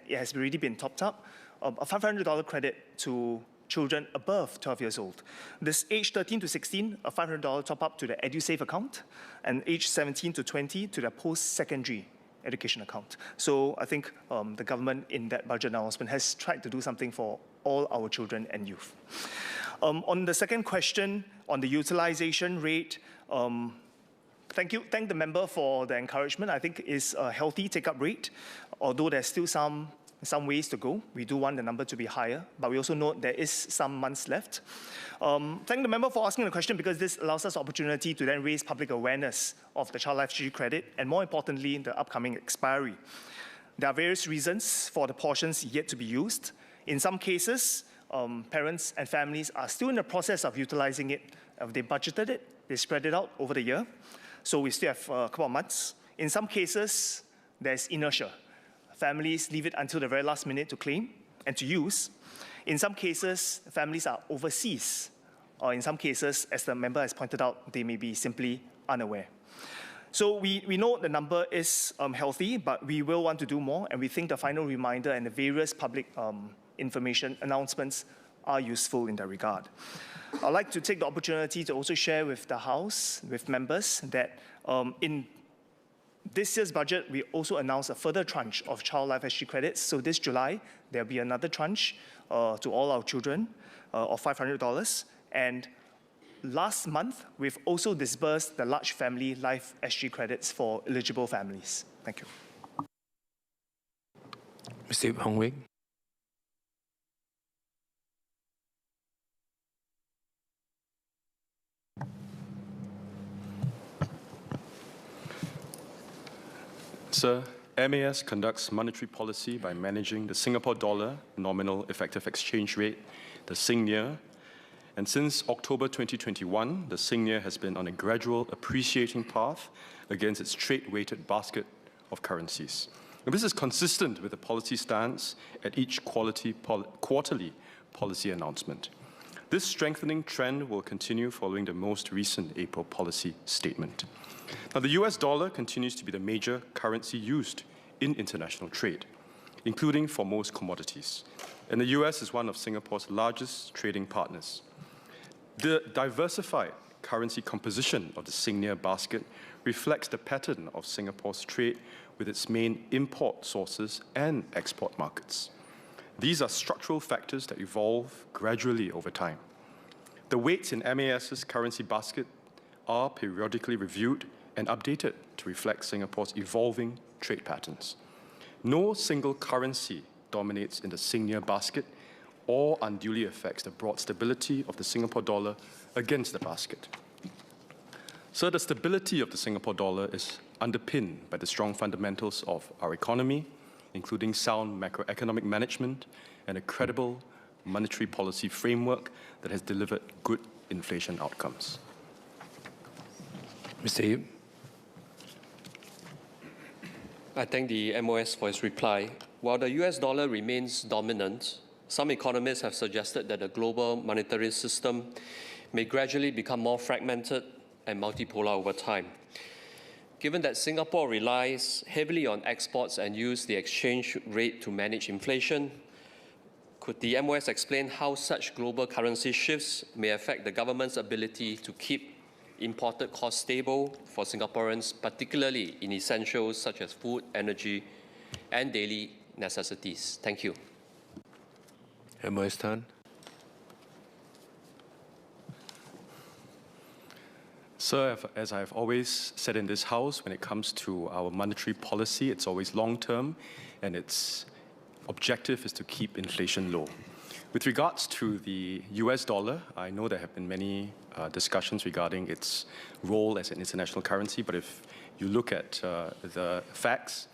it has already been topped up, a $500 credit to children above 12 years old. This age 13 to 16, a $500 top up to the EduSave account, and age 17 to 20 to the post-secondary education account. So I think the government in that budget announcement has tried to do something for all our children and youth. On the second question on the utilization rate, thank the member for the encouragement. I think it's a healthy take-up rate, although there's still some ways to go. We do want the number to be higher, but we also note there is some months left. Thank the member for asking the question, because this allows us opportunity to then raise public awareness of the Child Life SG credit, and more importantly, the upcoming expiry. There are various reasons for the portions yet to be used. In some cases, parents and families are still in the process of utilizing it. They budgeted it, they spread it out over the year. So we still have a couple of months. In some cases, there's inertia. Families leave it until the very last minute to claim and to use. In some cases, families are overseas. Or in some cases, as the member has pointed out, they may be simply unaware. So we know the number is healthy, but we will want to do more, and we think the final reminder and the various public information announcements are useful in that regard. I'd like to take the opportunity to also share with the House, with members, that in this year's budget, we also announced a further tranche of Child Life SG credits. So this July, there'll be another tranche to all our children of $500. And last month, we've also disbursed the large family Life SG credits for eligible families. Thank you. Mr. Ip Hong Wing. Sir, MAS conducts monetary policy by managing the Singapore dollar nominal effective exchange rate, the SGNIR, and since October 2021, the SGNIR has been on a gradual appreciating path against its trade-weighted basket of currencies. And this is consistent with the policy stance at each quarterly policy announcement. This strengthening trend will continue following the most recent April policy statement. Now, the US dollar continues to be the major currency used in international trade, including for most commodities. And the US is one of Singapore's largest trading partners. The diversified currency composition of the SGNIR basket reflects the pattern of Singapore's trade with its main import sources and export markets. These are structural factors that evolve gradually over time. The weights in MAS's currency basket are periodically reviewed and updated to reflect Singapore's evolving trade patterns. No single currency dominates in the SGNIR basket or unduly affects the broad stability of the Singapore dollar against the basket. So the stability of the Singapore dollar is underpinned by the strong fundamentals of our economy, including sound macroeconomic management and a credible monetary policy framework that has delivered good inflation outcomes. Mr. Yip. I thank the MOS for its reply. While the US dollar remains dominant, some economists have suggested that the global monetary system may gradually become more fragmented and multipolar over time. Given that Singapore relies heavily on exports and uses the exchange rate to manage inflation, could the MOS explain how such global currency shifts may affect the government's ability to keep imported costs stable for Singaporeans, particularly in essentials such as food, energy, and daily necessities? Thank you. MOS Tan. Sir, as I've always said in this House, when it comes to our monetary policy, it's always long-term, and its objective is to keep inflation low. With regards to the US dollar, I know there have been many discussions regarding its role as an international currency, but if you look at the facts,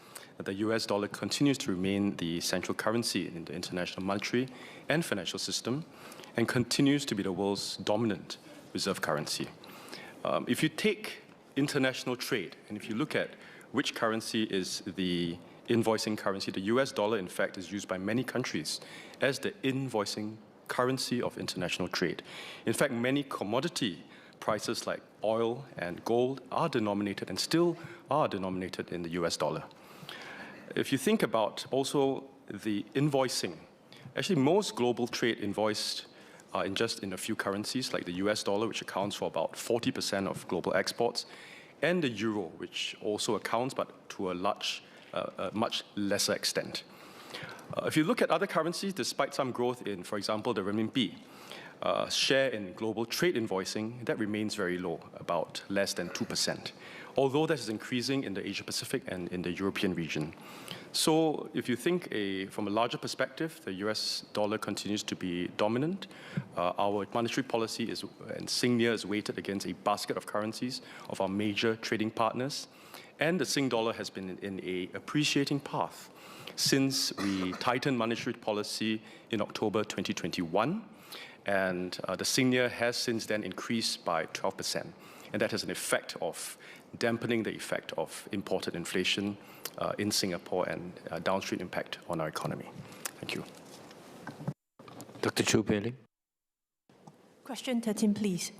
the US dollar continues to remain the central currency in the international monetary and financial system and continues to be the world's dominant reserve currency. If you take international trade, and if you look at which currency is the invoicing currency, the US dollar, in fact, is used by many countries as the invoicing currency of international trade. In fact, many commodity prices like oil and gold are denominated and still are denominated in the US dollar. If you think about also the invoicing, actually most global trade invoiced in a few currencies like the US dollar, which accounts for about 40% of global exports, and the euro, which also accounts, but to a much lesser extent. If you look at other currencies, despite some growth in, for example, the renminbi, share in global trade invoicing, that remains very low, about less than 2%, although that is increasing in the Asia-Pacific and in the European region. So if you think from a larger perspective, the US dollar continues to be dominant. Our monetary policy and SGNIR is weighted against a basket of currencies of our major trading partners, and the Sing dollar has been in an appreciating path since we tightened monetary policy in October 2021, and the senior has since then increased by 12%. And that has an effect of dampening the effect of imported inflation in Singapore and downstream impact on our economy. Thank you. Dr. Chu Pei-Ling. Question 13, please.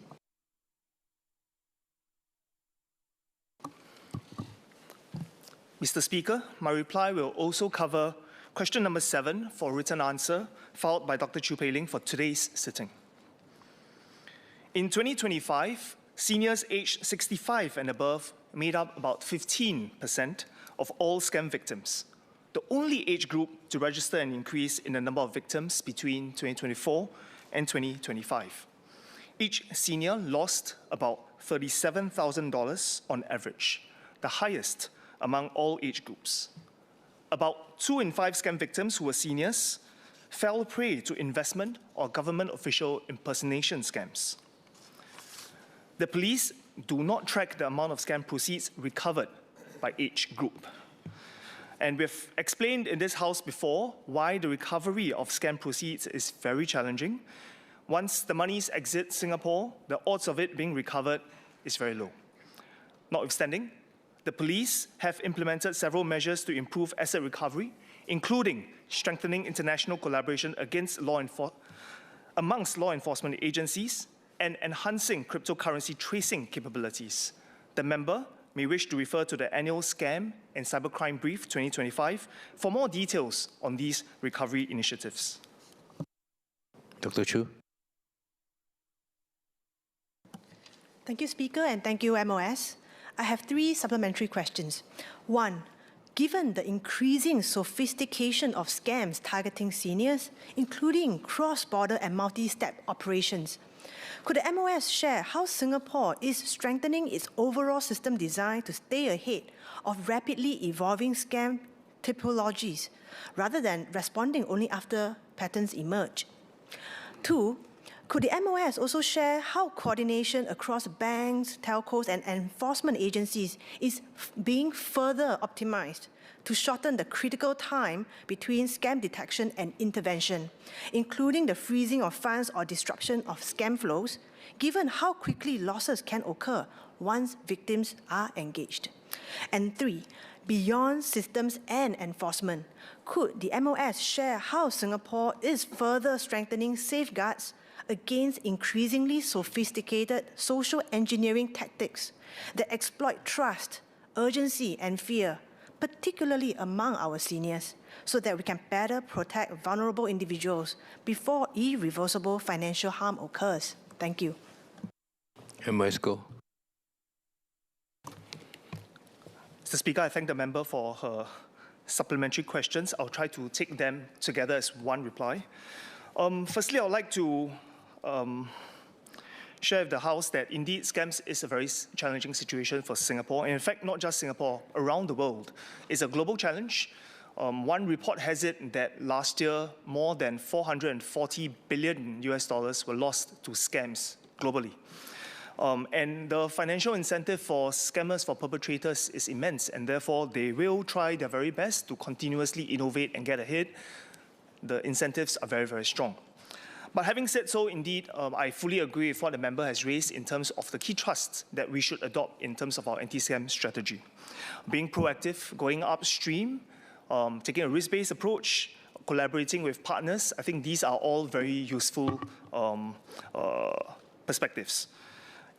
Mr. Speaker, my reply will also cover question number 7 for written answer, filed by Dr. Chu Pei-Ling for today's sitting. In 2025, seniors aged 65 and above made up about 15% of all scam victims, the only age group to register an increase in the number of victims between 2024 and 2025. Each senior lost about $37,000 on average, the highest among all age groups. About 2 in 5 scam victims who were seniors fell prey to investment or government official impersonation scams. The police do not track the amount of scam proceeds recovered by age group. And we've explained in this House before why the recovery of scam proceeds is very challenging. Once the monies exit Singapore, the odds of it being recovered is very low. Notwithstanding, the police have implemented several measures to improve asset recovery, including strengthening international collaboration amongst law enforcement agencies and enhancing cryptocurrency tracing capabilities. The member may wish to refer to the annual Scam and Cybercrime Brief 2025 for more details on these recovery initiatives. Dr. Chu. Thank you, Speaker, and thank you, MOS. I have 3 supplementary questions. 1, given the increasing sophistication of scams targeting seniors, including cross-border and multi-step operations, could the MOS share how Singapore is strengthening its overall system design to stay ahead of rapidly evolving scam typologies, rather than responding only after patterns emerge? 2, could the MOS also share how coordination across banks, telcos, and enforcement agencies is being further optimized to shorten the critical time between scam detection and intervention, including the freezing of funds or disruption of scam flows, given how quickly losses can occur once victims are engaged? And 3, beyond systems and enforcement, could the MOS share how Singapore is further strengthening safeguards against increasingly sophisticated social engineering tactics that exploit trust, urgency, and fear, particularly among our seniors, so that we can better protect vulnerable individuals before irreversible financial harm occurs? Thank you. MOS Go. Mr. Speaker, I thank the member for her supplementary questions. I'll try to take them together as one reply. Firstly, I would like to share with the House that indeed scams is a very challenging situation for Singapore. And in fact, not just Singapore, around the world. It's a global challenge. One report has it that last year, more than $440 billion were lost to scams globally. And the financial incentive for scammers, for perpetrators, is immense, and therefore they will try their very best to continuously innovate and get ahead. The incentives are very, very strong. But having said so, indeed, I fully agree with what the member has raised in terms of the key trusts that we should adopt in terms of our anti-scam strategy. Being proactive, going upstream, taking a risk-based approach, collaborating with partners, I think these are all very useful perspectives.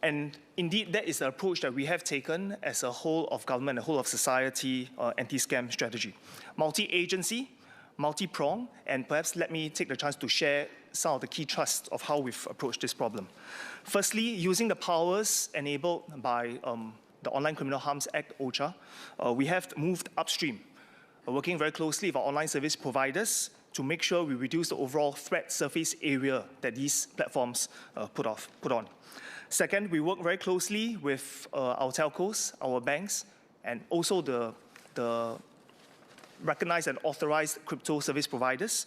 And indeed, that is the approach that we have taken as a whole of government, a whole of society anti-scam strategy. Multi-agency, multi-prong, and perhaps let me take the chance to share some of the key trusts of how we've approached this problem. Firstly, using the powers enabled by the Online Criminal Harms Act, OCHA, we have moved upstream, working very closely with our online service providers to make sure we reduce the overall threat surface area that these platforms put on. Second, we work very closely with our telcos, our banks, and also the recognized and authorized crypto service providers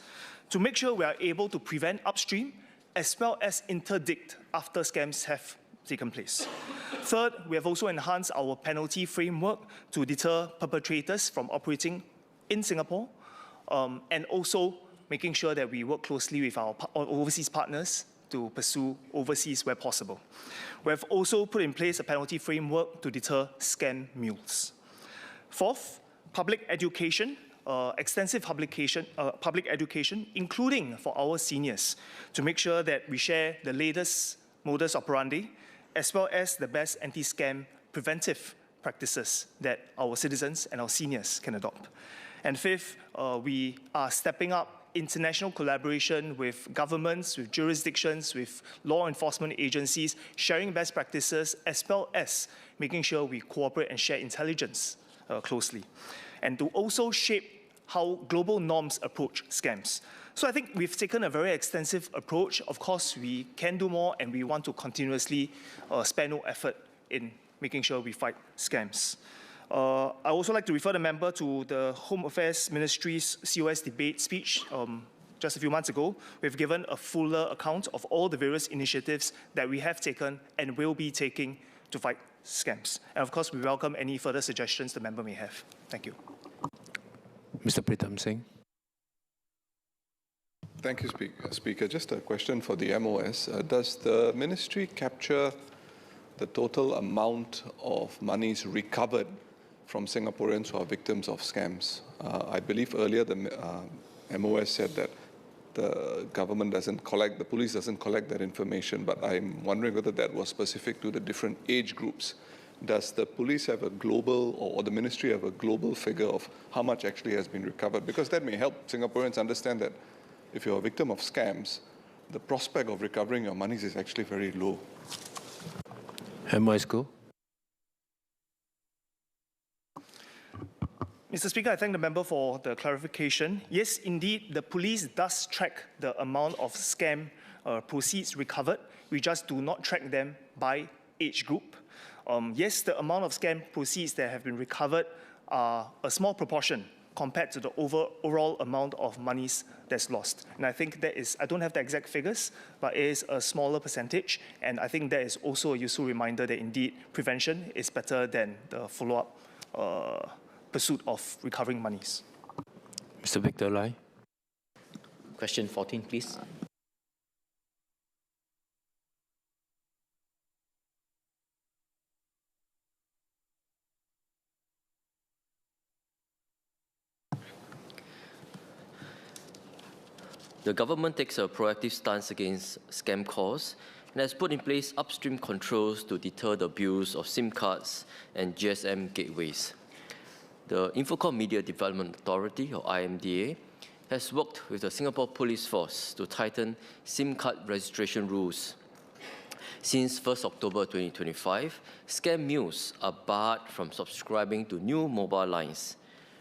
to make sure we are able to prevent upstream as well as interdict after scams have taken place. Third, we have also enhanced our penalty framework to deter perpetrators from operating in Singapore. and also making sure that we work closely with our overseas partners to pursue overseas where possible. We have also put in place a penalty framework to deter scam mules. Fourth, public education, extensive public education, including for our seniors, to make sure that we share the latest modus operandi, as well as the best anti-scam preventive practices that our citizens and our seniors can adopt. And fifth, we are stepping up international collaboration with governments, with jurisdictions, with law enforcement agencies, sharing best practices, as well as making sure we cooperate and share intelligence closely, and to also shape how global norms approach scams. So I think we've taken a very extensive approach. Of course, we can do more, and we want to continuously spare no effort in making sure we fight scams. I also like to refer the member to the Home Affairs Ministry's COS debate speech just a few months ago. We've given a fuller account of all the various initiatives that we have taken and will be taking to fight scams. And of course, we welcome any further suggestions the member may have. Thank you. Mr. Pritam Singh. Thank you, Speaker. Just a question for the MOS. Does the ministry capture the total amount of monies recovered from Singaporeans who are victims of scams? I believe earlier the MOS said that the government doesn't collect, the police doesn't collect that information, but I'm wondering whether that was specific to the different age groups. Does the police have a global, or the ministry have a global figure of how much actually has been recovered? Because that may help Singaporeans understand that if you're a victim of scams, the prospect of recovering your monies is actually very low. MOS Go. Mr. Speaker, I thank the member for the clarification. Yes, indeed, the police does track the amount of scam proceeds recovered. We just do not track them by age group. Yes, the amount of scam proceeds that have been recovered are a small proportion compared to the overall amount of monies that's lost. And I think that is, I don't have the exact figures, but it is a smaller percentage. And I think that is also a useful reminder that indeed prevention is better than the follow-up pursuit of recovering monies. Mr. Victor Lai. Question 14, please. The government takes a proactive stance against scam calls and has put in place upstream controls to deter the abuse of SIM cards and GSM gateways. The Infocom Media Development Authority, or IMDA, has worked with the Singapore Police Force to tighten SIM card registration rules. Since 1st October 2025, scam mules are barred from subscribing to new mobile lines.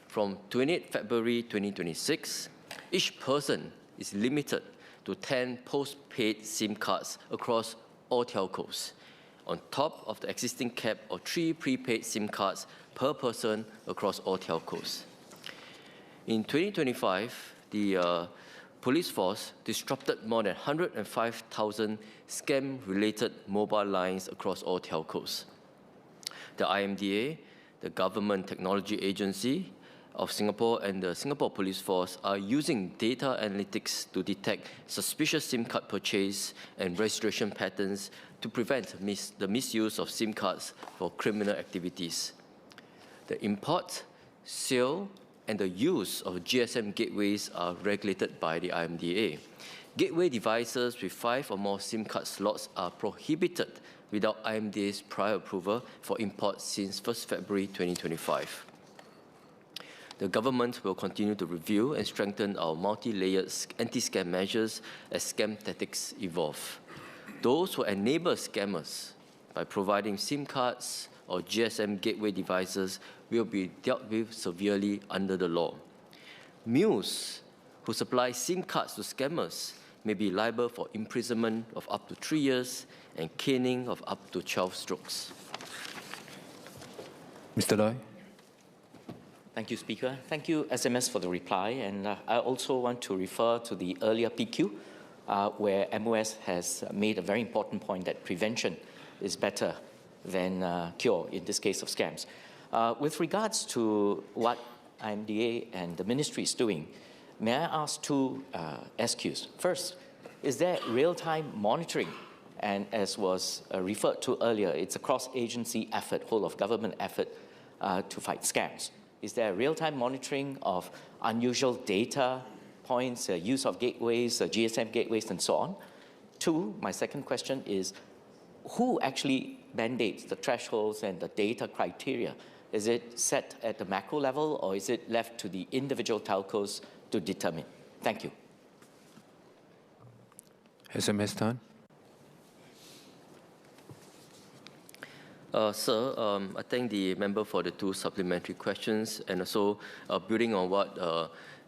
From 28 February 2026, each person is limited to 10 post-paid SIM cards across all telcos, on top of the existing cap of 3 prepaid SIM cards per person across all telcos. In 2025, the police force disrupted more than 105,000 scam-related mobile lines across all telcos. The IMDA, the Government Technology Agency of Singapore, and the Singapore Police Force are using data analytics to detect suspicious SIM card purchase and registration patterns to prevent the misuse of SIM cards for criminal activities. The import, sale, and the use of GSM gateways are regulated by the IMDA. Gateway devices with 5 or more SIM card slots are prohibited without IMDA's prior approval for import since 1st February 2025. The government will continue to review and strengthen our multi-layered anti-scam measures as scam tactics evolve. Those who enable scammers by providing SIM cards or GSM gateway devices will be dealt with severely under the law. Mules who supply SIM cards to scammers may be liable for imprisonment of up to 3 years and caning of up to 12 strokes. Mr. Loy. Thank you, Speaker. Thank you, SMS, for the reply. And I also want to refer to the earlier PQ, where MOS has made a very important point that prevention is better than cure in this case of scams. With regards to what IMDA and the ministry is doing, May I ask two SQs? First, is there real-time monitoring? And as was referred to earlier, it's a cross-agency effort, whole-of-government effort to fight scams. Is there real-time monitoring of unusual data points, use of gateways, GSM gateways, and so on? Two, my second question is, who actually mandates the thresholds and the data criteria? Is it set at the macro level, or is it left to the individual telcos to determine? Thank you. SMS Tan. Sir, I thank the member for the two supplementary questions, and also building on what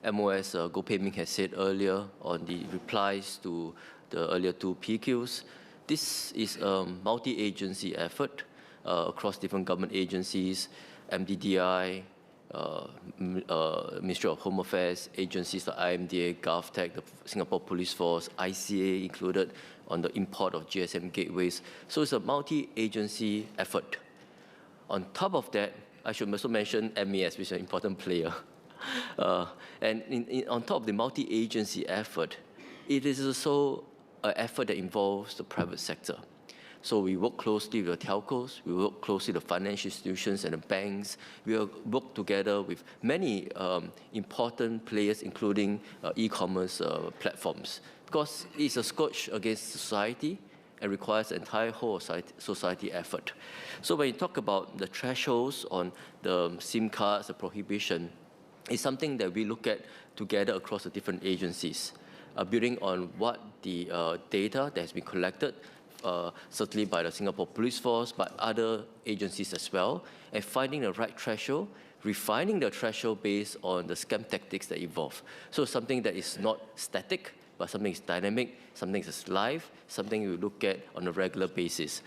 MOS Goh Pei Ming has said earlier on the replies to the earlier two PQs. This is a multi-agency effort across different government agencies, MDDI, Ministry of Home Affairs, agencies like IMDA, GovTech, the Singapore Police Force, ICA included on the import of GSM gateways. So it's a multi-agency effort. On top of that, I should also mention MES, which is an important player. And on top of the multi-agency effort, it is also an effort that involves the private sector. So we work closely with the telcos, we work closely with the financial institutions and the banks. We work together with many important players, including e-commerce platforms, because it's a scourge against society and requires an entire whole society effort. So when you talk about the thresholds on the SIM cards, the prohibition, it's something that we look at together across the different agencies, building on what the data that has been collected, certainly by the Singapore Police Force, but other agencies as well, and finding the right threshold, refining the threshold based on the scam tactics that evolve. So something that is not static, but something is dynamic, something is live, something we look at on a regular basis.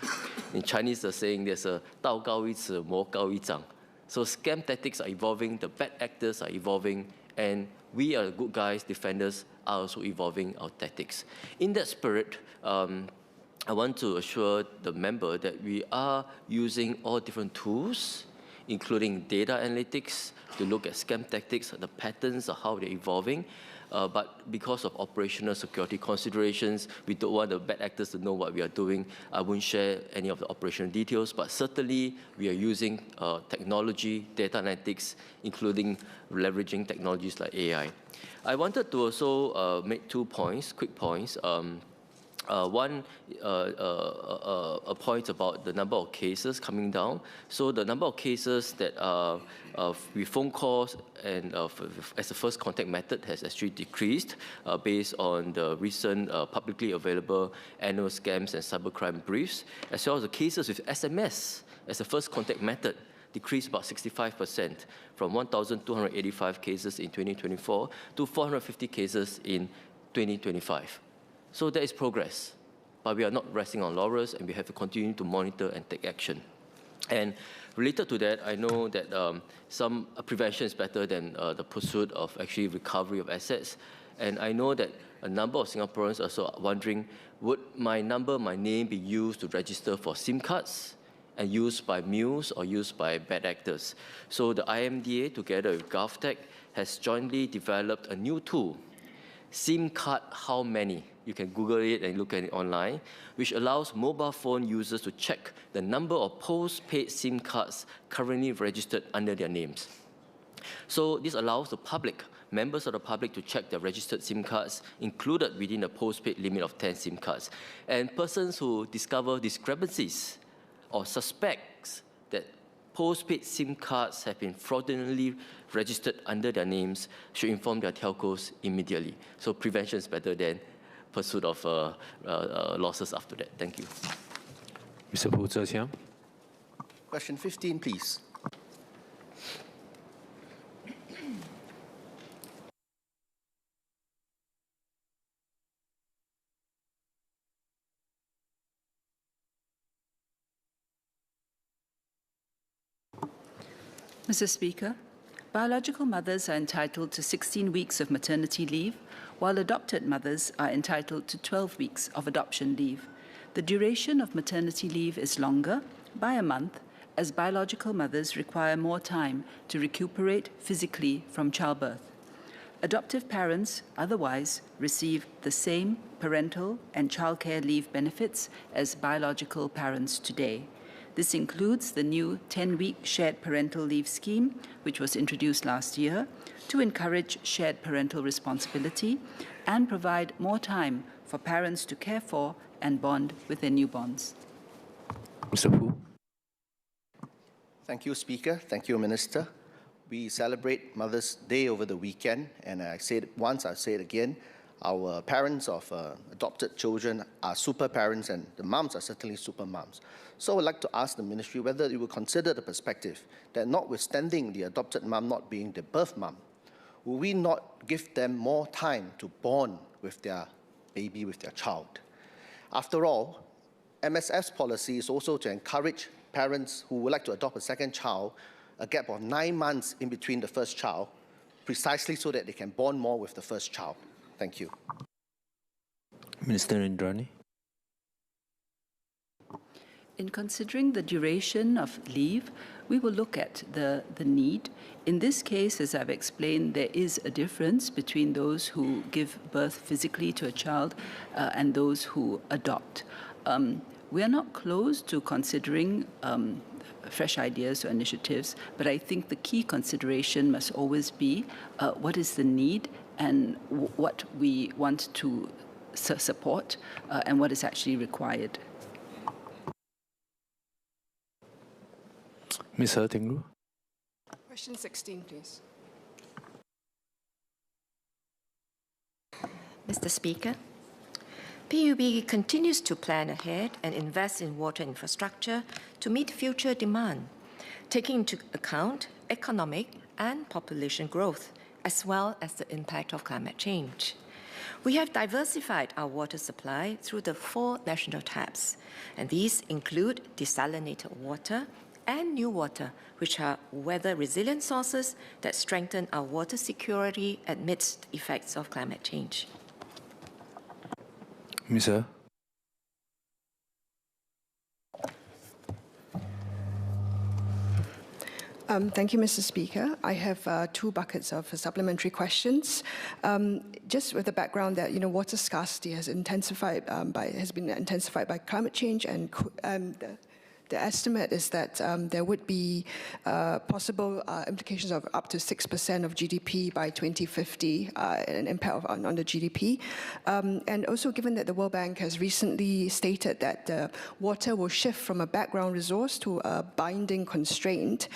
In Chinese, the saying there's a 道高一尺，魔高一丈. So scam tactics are evolving, the bad actors are evolving, and we are the good guys, defenders, are also evolving our tactics. In that spirit, I want to assure the member that we are using all different tools, including data analytics, to look at scam tactics, the patterns of how they're evolving. But because of operational security considerations, we don't want the bad actors to know what we are doing. I won't share any of the operational details, but certainly we are using technology, data analytics, including leveraging technologies like AI. I wanted to also make 2 points, quick points. One, a point about the number of cases coming down. So the number of cases that with phone calls and as a first contact method has actually decreased based on the recent publicly available annual scams and cybercrime briefs, as well as the cases with SMS as a first contact method decreased about 65% from 1,285 cases in 2024 to 450 cases in 2025. So there is progress, but we are not resting on laurels, and we have to continue to monitor and take action. And related to that, I know that some prevention is better than the pursuit of actually recovery of assets. And I know that a number of Singaporeans are also wondering, would my number, my name be used to register for SIM cards and used by mules or used by bad actors? So the IMDA, together with GovTech, has jointly developed a new tool, SIM card how many? You can Google it and look at it online, which allows mobile phone users to check the number of postpaid SIM cards currently registered under their names. So this allows the public, members of the public, to check their registered SIM cards included within the postpaid limit of 10 SIM cards. And persons who discover discrepancies or suspects that postpaid SIM cards have been fraudulently registered under their names should inform their telcos immediately. So prevention is better than pursuit of losses after that. Thank you. Mr. Pu Zheqiang. Question 15, please. Mr. Speaker, biological mothers are entitled to 16 weeks of maternity leave, while adopted mothers are entitled to 12 weeks of adoption leave. The duration of maternity leave is longer, by a month, as biological mothers require more time to recuperate physically from childbirth. Adoptive parents otherwise receive the same parental and childcare leave benefits as biological parents today. This includes the new 10-week shared parental leave scheme, which was introduced last year, to encourage shared parental responsibility and provide more time for parents to care for and bond with their newborns. Mr. Pu. Thank you, Speaker. Thank you, Minister. We celebrate Mother's Day over the weekend, and I said it once, I'll say it again. Our parents of adopted children are super parents, and the mums are certainly super mums. So I'd like to ask the Ministry whether it will consider the perspective that notwithstanding the adopted mum not being the birth mum, will we not give them more time to bond with their baby, with their child? After all, MSF's policy is also to encourage parents who would like to adopt a second child a gap of 9 months in between the first child, precisely so that they can bond more with the first child. Thank you. Minister Indrani. In considering the duration of leave, we will look at the need. In this case, as I've explained, there is a difference between those who give birth physically to a child and those who adopt. We are not close to considering fresh ideas or initiatives, but I think the key consideration must always be what is the need and what we want to support and what is actually required. Ms. Tingru. Question 16, please. Mr. Speaker, PUB continues to plan ahead and invest in water infrastructure to meet future demand, taking into account economic and population growth, as well as the impact of climate change. We have diversified our water supply through the 4 national taps, and these include desalinated water and new water, which are weather-resilient sources that strengthen our water security amidst the effects of climate change. Ms. Thank you, Mr. Speaker. I have 2 buckets of supplementary questions. Just with the background that water scarcity has been intensified by climate change, and the estimate is that there would be possible implications of up to 6% of GDP by 2050, an impact on the GDP. And also given that the World Bank has recently stated that water will shift from a background resource to a binding constraint,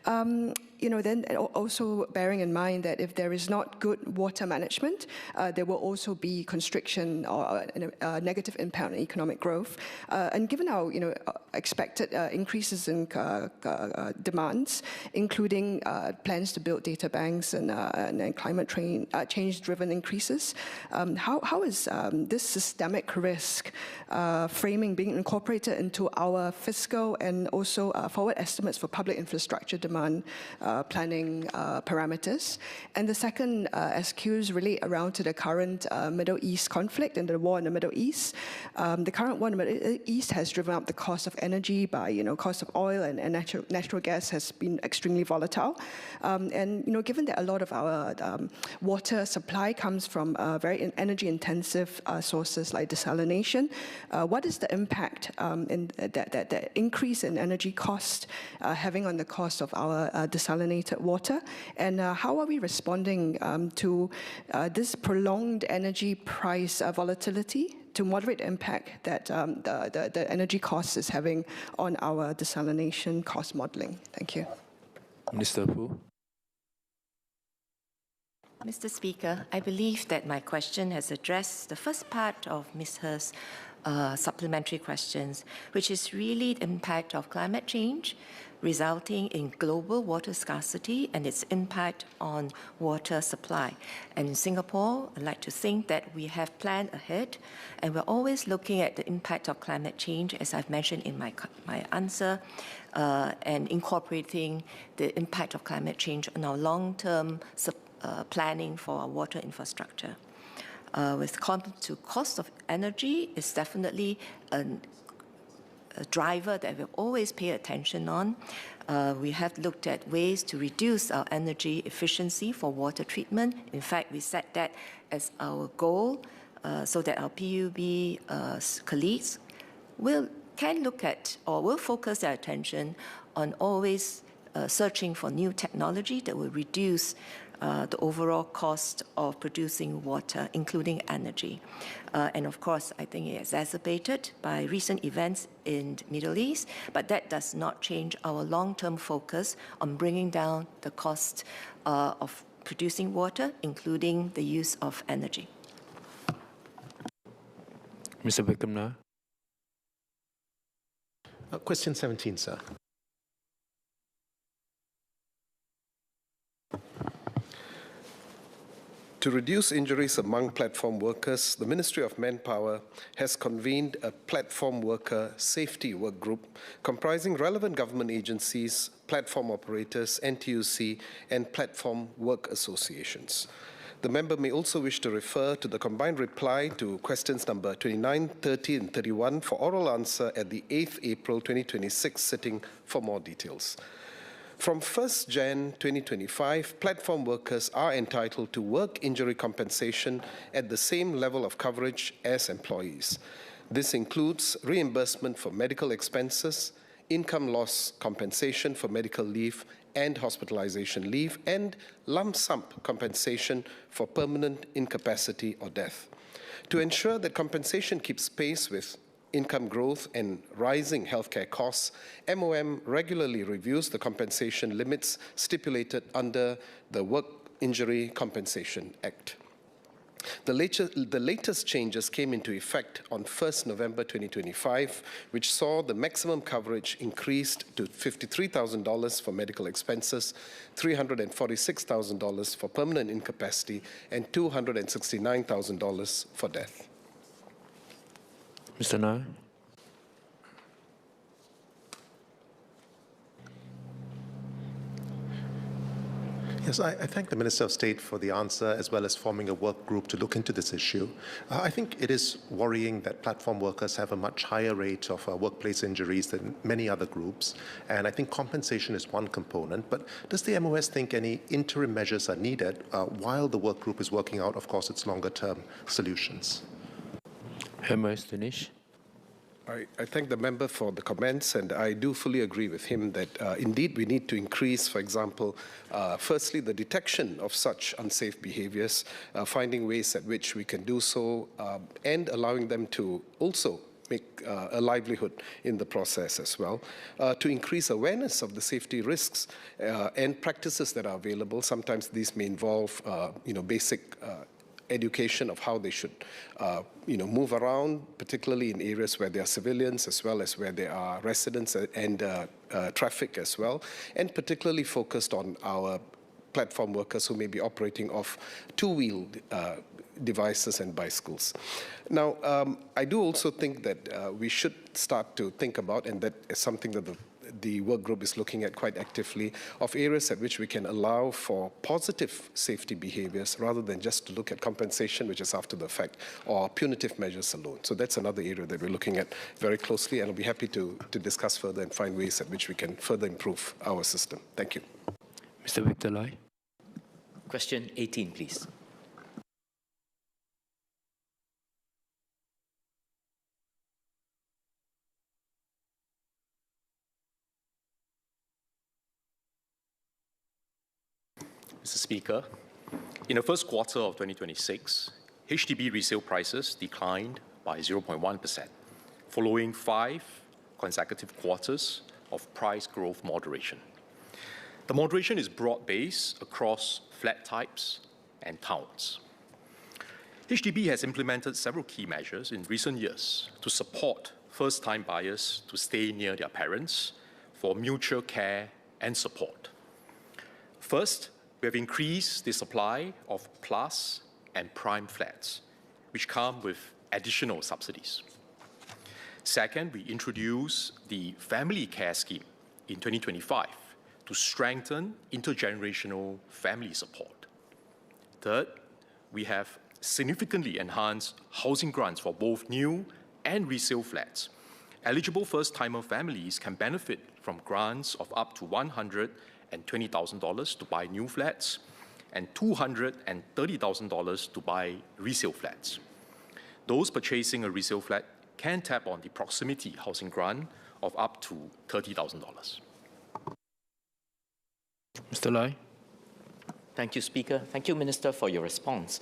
then also bearing in mind that if there is not good water management, there will also be constriction or a negative impact on economic growth. And given our expected increases in demands, including plans to build data banks and climate change-driven increases, how is this systemic risk framing being incorporated into our fiscal and also forward estimates for public infrastructure demand planning parameters? And the second SQs relate around to the current Middle East conflict and the war in the Middle East. The current war in the Middle East has driven up the cost of energy by, cost of oil and natural gas has been extremely volatile. And, given that a lot of our water supply comes from very energy-intensive sources like desalination, what is the impact in that increase in energy cost having on the cost of our desalinated water, and how are we responding to this prolonged energy price volatility to moderate the impact that the energy cost is having on our desalination cost modeling? Thank you. Minister Pu. Mr. Speaker, I believe that my question has addressed the first part of Ms. He's supplementary questions, which is really the impact of climate change resulting in global water scarcity and its impact on water supply. And in Singapore, I'd like to think that we have planned ahead, and we're always looking at the impact of climate change, as I've mentioned in my answer, and incorporating the impact of climate change on our long-term planning for our water infrastructure. With to cost of energy is definitely a driver that we'll always pay attention on. We have looked at ways to reduce our energy efficiency for water treatment. In fact, we set that as our goal so that our PUB colleagues can look at or will focus their attention on always searching for new technology that will reduce the overall cost of producing water, including energy. And of course, I think it's exacerbated by recent events in the Middle East, but that does not change our long-term focus on bringing down the cost of producing water, including the use of energy. Mr. Wickham. Question 17, sir. To reduce injuries among platform workers, the Ministry of Manpower has convened a platform worker safety work group comprising relevant government agencies, platform operators, NTUC, and platform work associations. The member may also wish to refer to the combined reply to questions number 29, 30, and 31 for oral answer at the 8th April 2026 sitting for more details. From 1st Jan 2025, platform workers are entitled to work injury compensation at the same level of coverage as employees. This includes reimbursement for medical expenses, income loss compensation for medical leave and hospitalization leave, and lump sum compensation for permanent incapacity or death. To ensure that compensation keeps pace with income growth and rising healthcare costs, MOM regularly reviews the compensation limits stipulated under the Work Injury Compensation Act. The latest changes came into effect on 1st November 2025, which saw the maximum coverage increased to $53,000 for medical expenses, $346,000 for permanent incapacity, and $269,000 for death. Mr. Nair. Yes, I thank the Minister of State for the answer, as well as forming a work group to look into this issue. I think it is worrying that platform workers have a much higher rate of workplace injuries than many other groups, and I think compensation is one component. But does the MOS think any interim measures are needed while the work group is working out, of course, its longer-term solutions? MOS Dinesh. I thank the member for the comments, and I do fully agree with him that indeed we need to increase, for example, firstly, the detection of such unsafe behaviors, finding ways at which we can do so, and allowing them to also make a livelihood in the process as well, to increase awareness of the safety risks and practices that are available. Sometimes these may involve, basic education of how they should, move around, particularly in areas where there are civilians as well as where there are residents and traffic as well, and particularly focused on our platform workers who may be operating off two-wheeled devices and bicycles. Now, I do also think that we should start to think about, and that is something that the work group is looking at quite actively, of areas at which we can allow for positive safety behaviors rather than just to look at compensation, which is after the fact, or punitive measures alone. So that's another area that we're looking at very closely, and I'll be happy to discuss further and find ways at which we can further improve our system. Thank you. Mr. Victor Lai. Question 18, please. Mr. Speaker, in the first quarter of 2026, HDB resale prices declined by 0.1%, following 5 consecutive quarters of price growth moderation. The moderation is broad-based across flat types and towns. HDB has implemented several key measures in recent years to support first-time buyers to stay near their parents for mutual care and support. First, we have increased the supply of plus and prime flats, which come with additional subsidies. Second, we introduced the Family Care Scheme in 2025 to strengthen intergenerational family support. Third, we have significantly enhanced housing grants for both new and resale flats. Eligible first-timer families can benefit from grants of up to $120,000 to buy new flats and $230,000 to buy resale flats. Those purchasing a resale flat can tap on the proximity housing grant of up to $30,000. Mr. Lai. Thank you, Speaker. Thank you, Minister, for your response.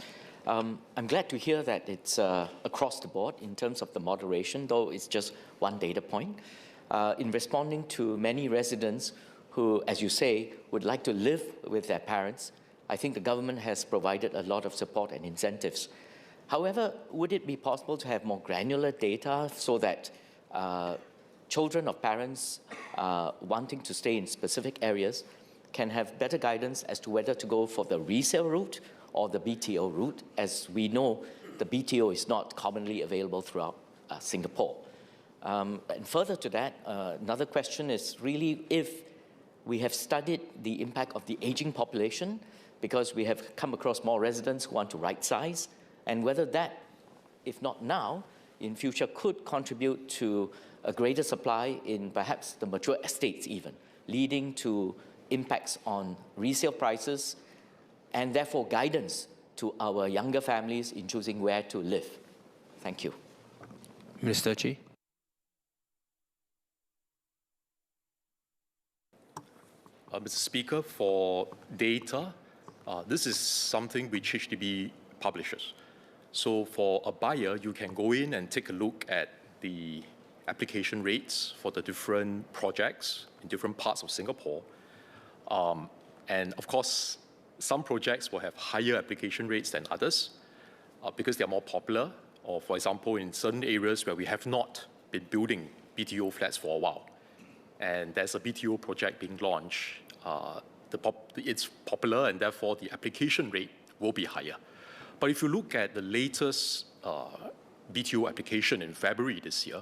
I'm glad to hear that it's across the board in terms of the moderation, though it's just one data point. In responding to many residents who, as you say, would like to live with their parents, I think the government has provided a lot of support and incentives. However, would it be possible to have more granular data so that children of parents wanting to stay in specific areas can have better guidance as to whether to go for the resale route or the BTO route? As we know, the BTO is not commonly available throughout Singapore. And further to that, another question is really if we have studied the impact of the aging population, because we have come across more residents who want to right-size, and whether that, if not now, in future could contribute to a greater supply in perhaps the mature estates even, leading to impacts on resale prices and therefore guidance to our younger families in choosing where to live. Thank you. Minister Chi. Mr. Speaker, for data, this is something which HDB publishes. So for a buyer, you can go in and take a look at the application rates for the different projects in different parts of Singapore. And of course, some projects will have higher application rates than others because they are more popular, or for example, in certain areas where we have not been building BTO flats for a while. And there's a BTO project being launched. It's popular, and therefore the application rate will be higher. But if you look at the latest BTO application in February this year,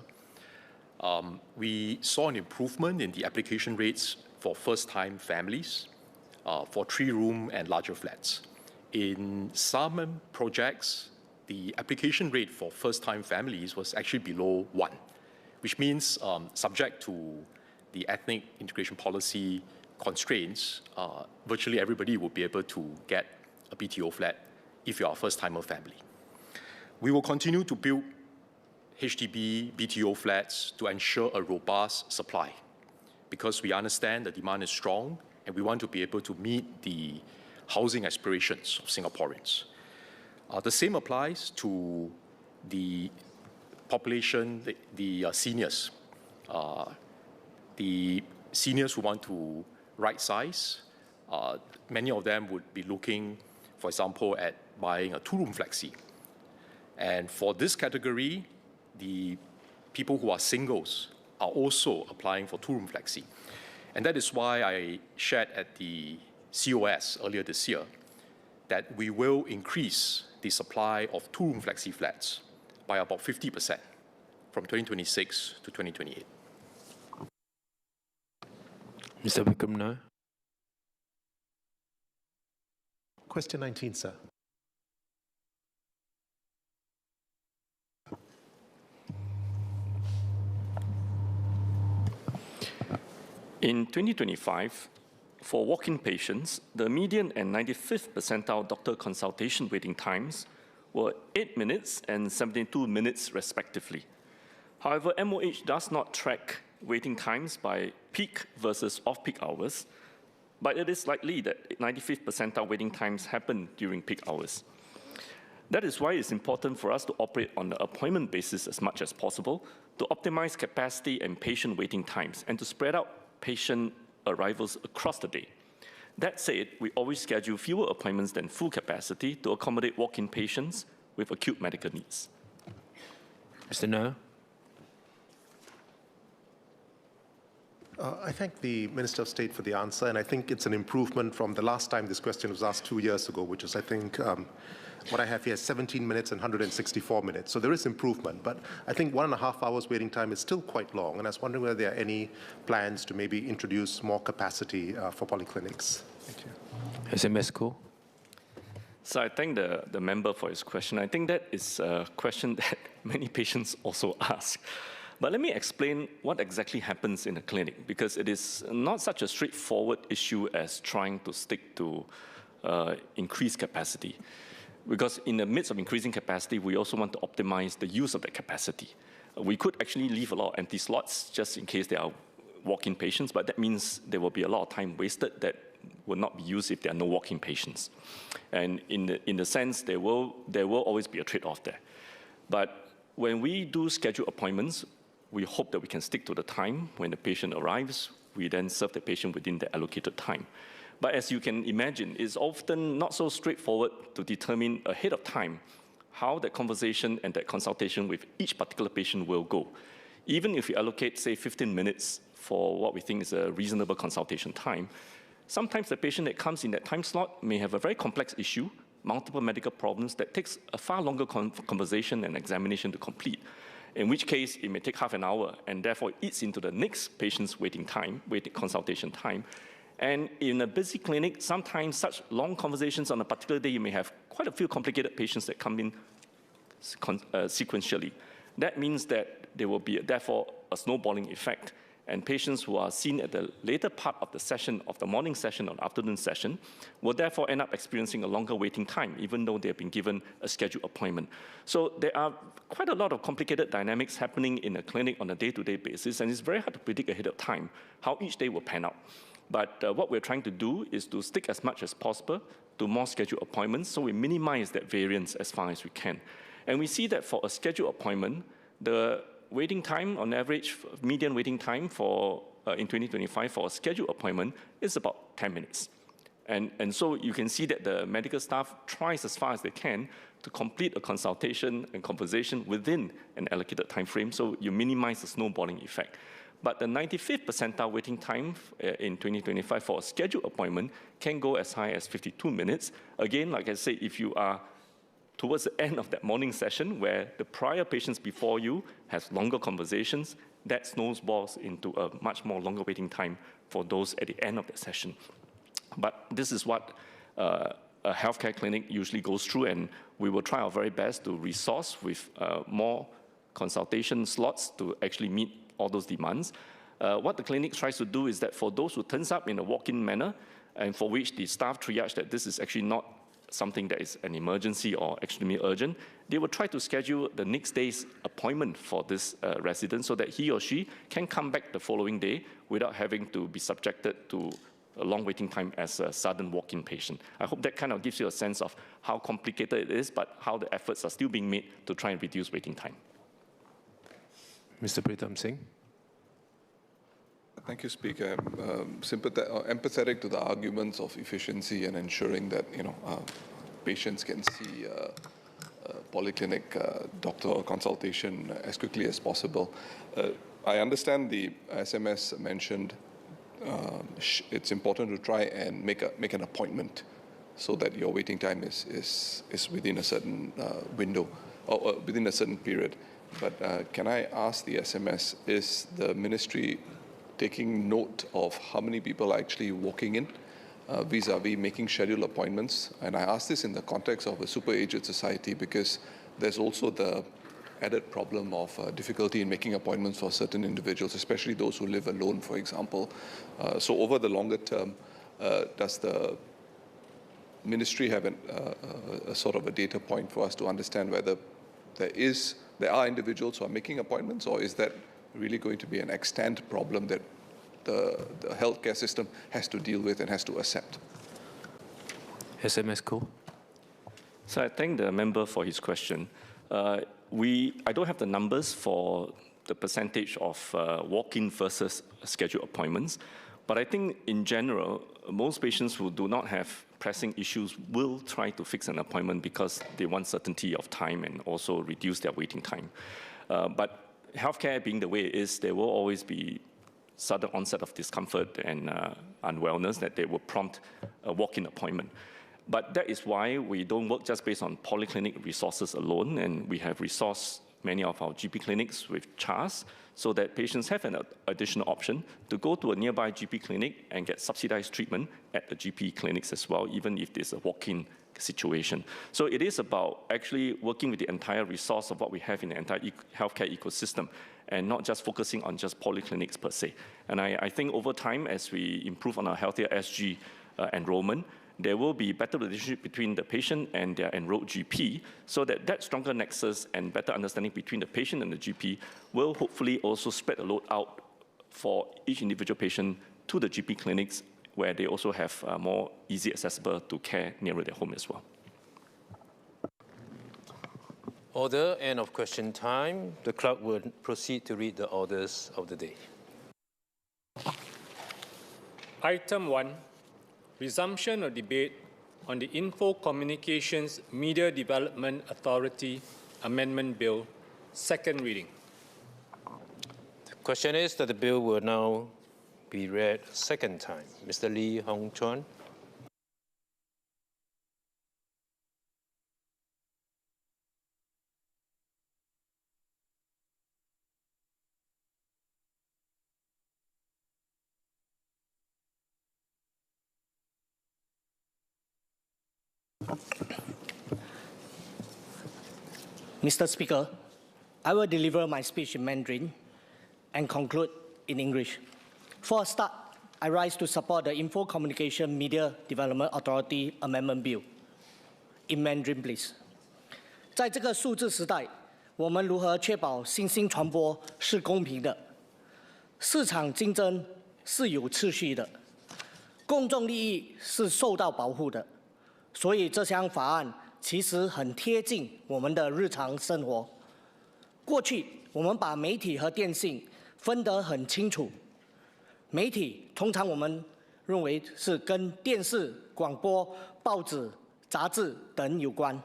we saw an improvement in the application rates for first-time families, for 3-room and larger flats. In some projects, the application rate for first-time families was actually below 1, which means subject to the ethnic integration policy constraints, virtually everybody will be able to get a BTO flat if you are a first-timer family. We will continue to build HDB BTO flats to ensure a robust supply because we understand the demand is strong and we want to be able to meet the housing aspirations of Singaporeans. The same applies to the population, the seniors. The seniors who want to right-size, many of them would be looking, for example, at buying a 2-room flexi. And for this category, the people who are singles are also applying for 2-room flexi. And that is why I shared at the COS earlier this year that we will increase the supply of 2-room flexi flats by about 50% from 2026 to 2028. Mr. Vikram Nair. Question 19, sir. In 2025, for walk-in patients, the median and 95th percentile doctor consultation waiting times were 8 minutes and 72 minutes respectively. However, MOH does not track waiting times by peak versus off-peak hours, but it is likely that 95th percentile waiting times happen during peak hours. That is why it's important for us to operate on an appointment basis as much as possible to optimize capacity and patient waiting times and to spread out patient arrivals across the day. That said, we always schedule fewer appointments than full capacity to accommodate walk-in patients with acute medical needs. Mr. Nair. I thank the Minister of State for the answer, and I think it's an improvement from the last time this question was asked 2 years ago, which is, I think, what I have here is 17 minutes and 164 minutes. So there is improvement, but I think 1.5 hours waiting time is still quite long, and I was wondering whether there are any plans to maybe introduce more capacity for polyclinics. Thank you. SMS Co. So I thank the member for his question. I think that is a question that many patients also ask. But let me explain what exactly happens in a clinic, because it is not such a straightforward issue as trying to stick to increased capacity. Because in the midst of increasing capacity, we also want to optimize the use of that capacity. We could actually leave a lot of empty slots just in case there are walk-in patients, but that means there will be a lot of time wasted that will not be used if there are no walk-in patients. And in the sense, there will always be a trade-off there. But when we do schedule appointments, we hope that we can stick to the time. When the patient arrives, we then serve the patient within the allocated time. But as you can imagine, it's often not so straightforward to determine ahead of time how that conversation and that consultation with each particular patient will go. Even if we allocate, say, 15 minutes for what we think is a reasonable consultation time, sometimes the patient that comes in that time slot may have a very complex issue, multiple medical problems that takes a far longer conversation and examination to complete, in which case it may take half an hour and therefore eats into the next patient's waiting consultation time. And in a busy clinic, sometimes such long conversations on a particular day, you may have quite a few complicated patients that come in sequentially. That means that there will be, therefore, a snowballing effect. And patients who are seen at the later part of the session, of the morning session or afternoon session, will therefore end up experiencing a longer waiting time, even though they've been given a scheduled appointment. So there are quite a lot of complicated dynamics happening in a clinic on a day-to-day basis, and it's very hard to predict ahead of time how each day will pan out. But what we're trying to do is to stick as much as possible to more scheduled appointments, so we minimize that variance as far as we can. And we see that for a scheduled appointment, the waiting time, on average, median waiting time for in 2025 for a scheduled appointment is about 10 minutes. And so you can see that the medical staff tries as far as they can to complete a consultation and conversation within an allocated time frame, so you minimize the snowballing effect. But the 95th percentile waiting time in 2025 for a scheduled appointment can go as high as 52 minutes. Again, like I say, if you are towards the end of that morning session where the prior patients before you have longer conversations, that snowballs into a much more longer waiting time for those at the end of the session. But this is what a healthcare clinic usually goes through, and we will try our very best to resource with more consultation slots to actually meet all those demands. What the clinic tries to do is that for those who turns up in a walk-in manner and for which the staff triage that this is actually not something that is an emergency or extremely urgent, they will try to schedule the next day's appointment for this resident so that he or she can come back the following day without having to be subjected to a long waiting time as a sudden walk-in patient. I hope that kind of gives you a sense of how complicated it is, but how the efforts are still being made to try and reduce waiting time. Mr. Pritam Singh. Thank you, Speaker. Empathetic to the arguments of efficiency and ensuring that patients can see a polyclinic doctor consultation as quickly as possible. I understand the SMS mentioned it's important to try and make an appointment so that your waiting time is within a certain window or within a certain period. But can I ask the SMS, is the ministry taking note of how many people are actually walking in vis-a-vis making scheduled appointments? And I ask this in the context of a super-aged society because there's also the added problem of difficulty in making appointments for certain individuals, especially those who live alone, for example. So over the longer term, does the ministry have a sort of a data point for us to understand whether there are individuals who are making appointments, or is that really going to be an extant problem that the healthcare system has to deal with and has to accept? SMS Co. So I thank the member for his question. I don't have the numbers for the percentage of walk-in versus scheduled appointments, but I think in general, most patients who do not have pressing issues will try to fix an appointment because they want certainty of time and also reduce their waiting time. But healthcare being the way it is, there will always be sudden onset of discomfort and unwellness that they will prompt a walk-in appointment. But that is why we don't work just based on polyclinic resources alone, and we have resourced many of our GP clinics with CHARS so that patients have an additional option to go to a nearby GP clinic and get subsidized treatment at the GP clinics as well, even if there's a walk-in situation. So it is about actually working with the entire resource of what we have in the entire healthcare ecosystem and not just focusing on just polyclinics per se. And I think over time, as we improve on our Healthier SG enrollment, there will be better relationship between the patient and their enrolled GP, so that that stronger nexus and better understanding between the patient and the GP will hopefully also spread the load out for each individual patient to the GP clinics, where they also have more easy accessible to care nearer their home as well. Order, end of question time. The clerk will proceed to read the orders of the day. Item 1, resumption of debate on the Info Communications Media Development Authority Amendment Bill, second reading. The question is that the bill will now be read a second time. Mr. Lee Hong Chuan. Mr. Speaker, I will deliver my speech in Mandarin and conclude in English. For a start, I rise to support the Info Communication Media Development Authority Amendment Bill. In Mandarin, please. 在这个数字时代，我们如何确保信息传播是公平的，市场竞争是有秩序的，公众利益是受到保护的？所以这项法案其实很贴近我们的日常生活。过去我们把媒体和电信分得很清楚，媒体通常我们认为是跟电视、广播、报纸、杂志等有关，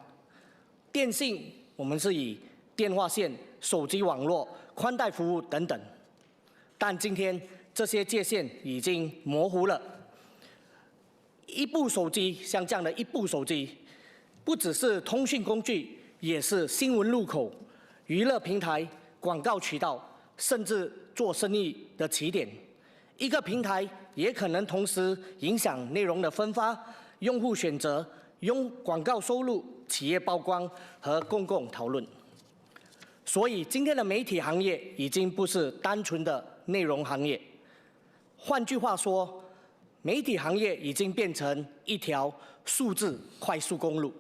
电信我们是以电话线、手机网络、宽带服务等等。但今天这些界限已经模糊了。一部手机，像这样的一部手机，不只是通讯工具，也是新闻入口、娱乐平台、广告渠道，甚至做生意的起点。一个平台也可能同时影响内容的分发、用户选择、广告收入、企业曝光和公共讨论。所以，今天的媒体行业已经不是单纯的内容行业。换句话说，媒体行业已经变成一条数字快速公路，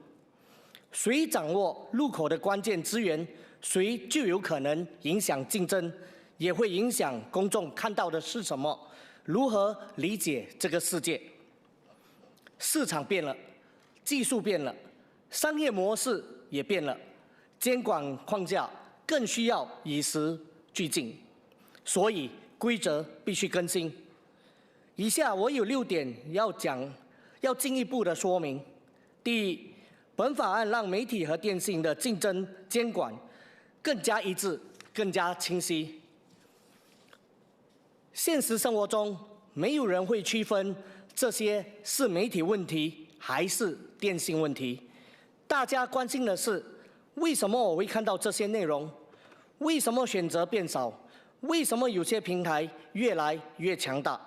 谁掌握入口的关键资源，谁就有可能影响竞争，也会影响公众看到的是什么，如何理解这个世界。市场变了，技术变了，商业模式也变了，监管框架更需要与时俱进，所以规则必须更新。以下我有6点要进一步的说明。第一，本法案让媒体和电信的竞争监管更加一致、更加清晰。现实生活中，没有人会区分这些是媒体问题还是电信问题。大家关心的是，为什么我会看到这些内容？为什么选择变少？为什么有些平台越来越强大？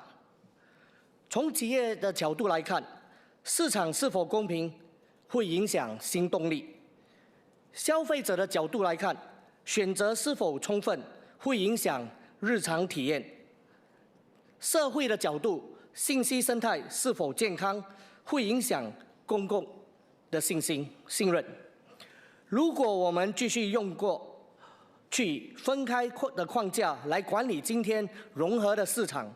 从企业的角度来看，市场是否公平会影响新动力；消费者的角度来看，选择是否充分会影响日常体验；社会的角度，信息生态是否健康会影响公共的信任。如果我们继续用去分开的框架来管理今天融合的市场，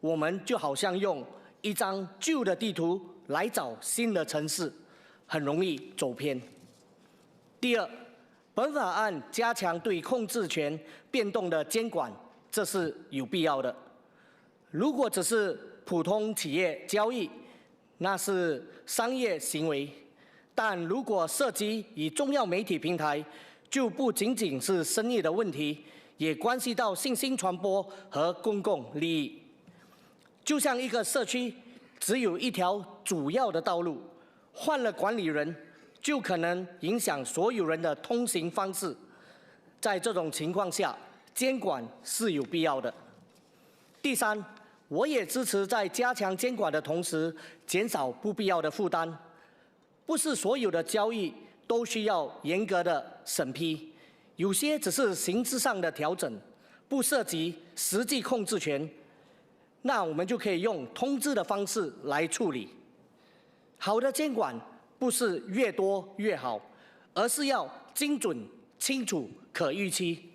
我们就好像用一张旧的地图来找新的城市，很容易走偏。第二，本法案加强对控制权变动的监管，这是有必要的。如果只是普通企业交易，那是商业行为；但如果涉及以重要媒体平台，就不仅仅是生意的问题，也关系到信息传播和公共利益。就像一个社区只有一条主要的道路，换了管理人，就可能影响所有人的通行方式。在这种情况下，监管是有必要的。第三，我也支持在加强监管的同时，减少不必要的负担。不是所有的交易都需要严格的审批，有些只是形式上的调整，不涉及实际控制权，那我们就可以用通知的方式来处理。好的监管不是越多越好，而是要精准、清楚、可预期。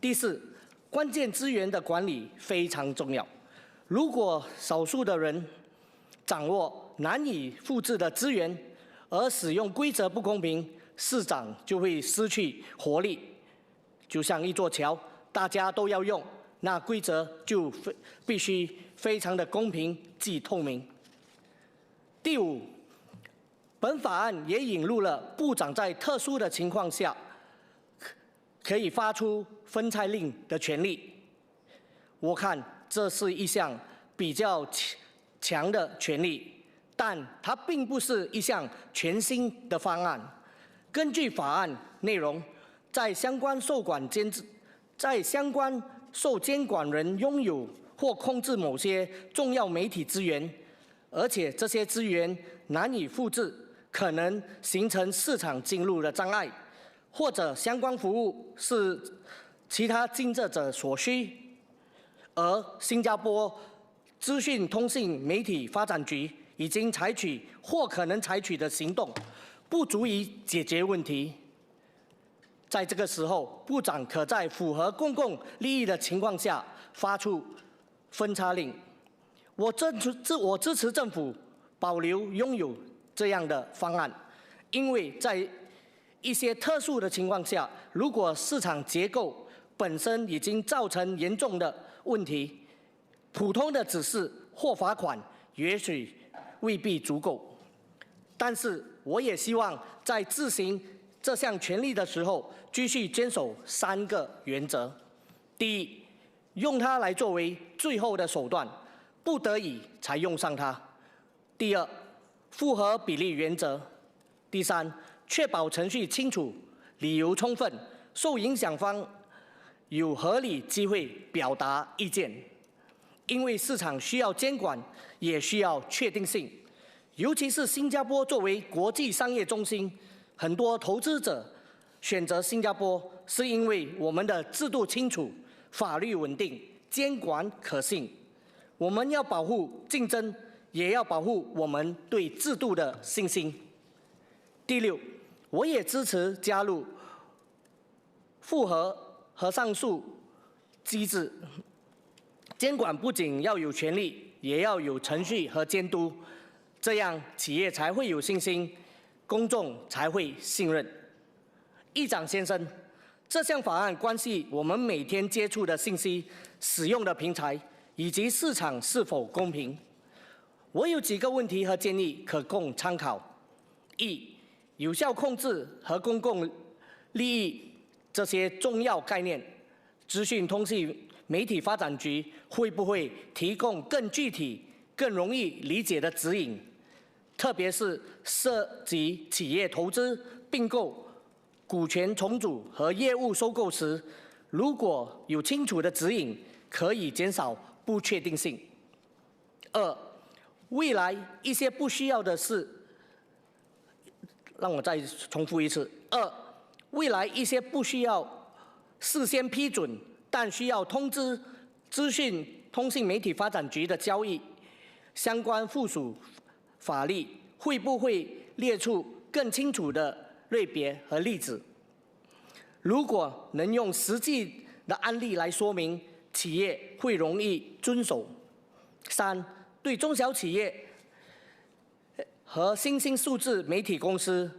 第四，关键资源的管理非常重要。如果少数的人掌握难以复制的资源，而使用规则不公平，市场就会失去活力。就像一座桥，大家都要用，那规则就必须非常的公平既透明。第五，本法案也引入了部长在特殊的情况下可以发出分拆令的权利。我看这是一项比较强的权利，但它并不是一项全新的方案。根据法案内容，在相关受监管人拥有或控制某些重要媒体资源，而且这些资源难以复制，可能形成市场进入的障碍，或者相关服务是其他竞争者所需，而新加坡资讯通信媒体发展局已经采取或可能采取的行动，不足以解决问题。在这个时候，部长可在符合公共利益的情况下发出分拆令。我支持政府保留拥有这样的方案，因为在一些特殊的情况下，如果市场结构本身已经造成严重的问题，普通的指示或罚款也许未必足够。但是我也希望在执行这项权利的时候，继续坚守3个原则：第一，用它来作为最后的手段，不得已才用上它；第二，符合比例原则；第三，确保程序清楚、理由充分，受影响方有合理机会表达意见。因为市场需要监管，也需要确定性，尤其是新加坡作为国际商业中心，很多投资者选择新加坡，是因为我们的制度清楚、法律稳定、监管可信。我们要保护竞争，也要保护我们对制度的信心。第六，我也支持加入复核和上诉机制。监管不仅要有权利，也要有程序和监督，这样企业才会有信心，公众才会信任。议长先生，这项法案关系我们每天接触的信息、使用的平台以及市场是否公平。我有几个问题和建议可供参考：一、有效控制和公共利益这些重要概念，资讯通信媒体发展局会不会提供更具体、更容易理解的指引？特别是涉及企业投资、并购、股权重组和业务收购时，如果有清楚的指引，可以减少不确定性。二、未来一些不需要的事，让我再重复一次。二、未来一些不需要事先批准，但需要通知资讯通信媒体发展局的交易，相关附属法律会不会列出更清楚的类别和例子？如果能用实际的案例来说明，企业会容易遵守。三、对中小企业和新兴数字媒体公司，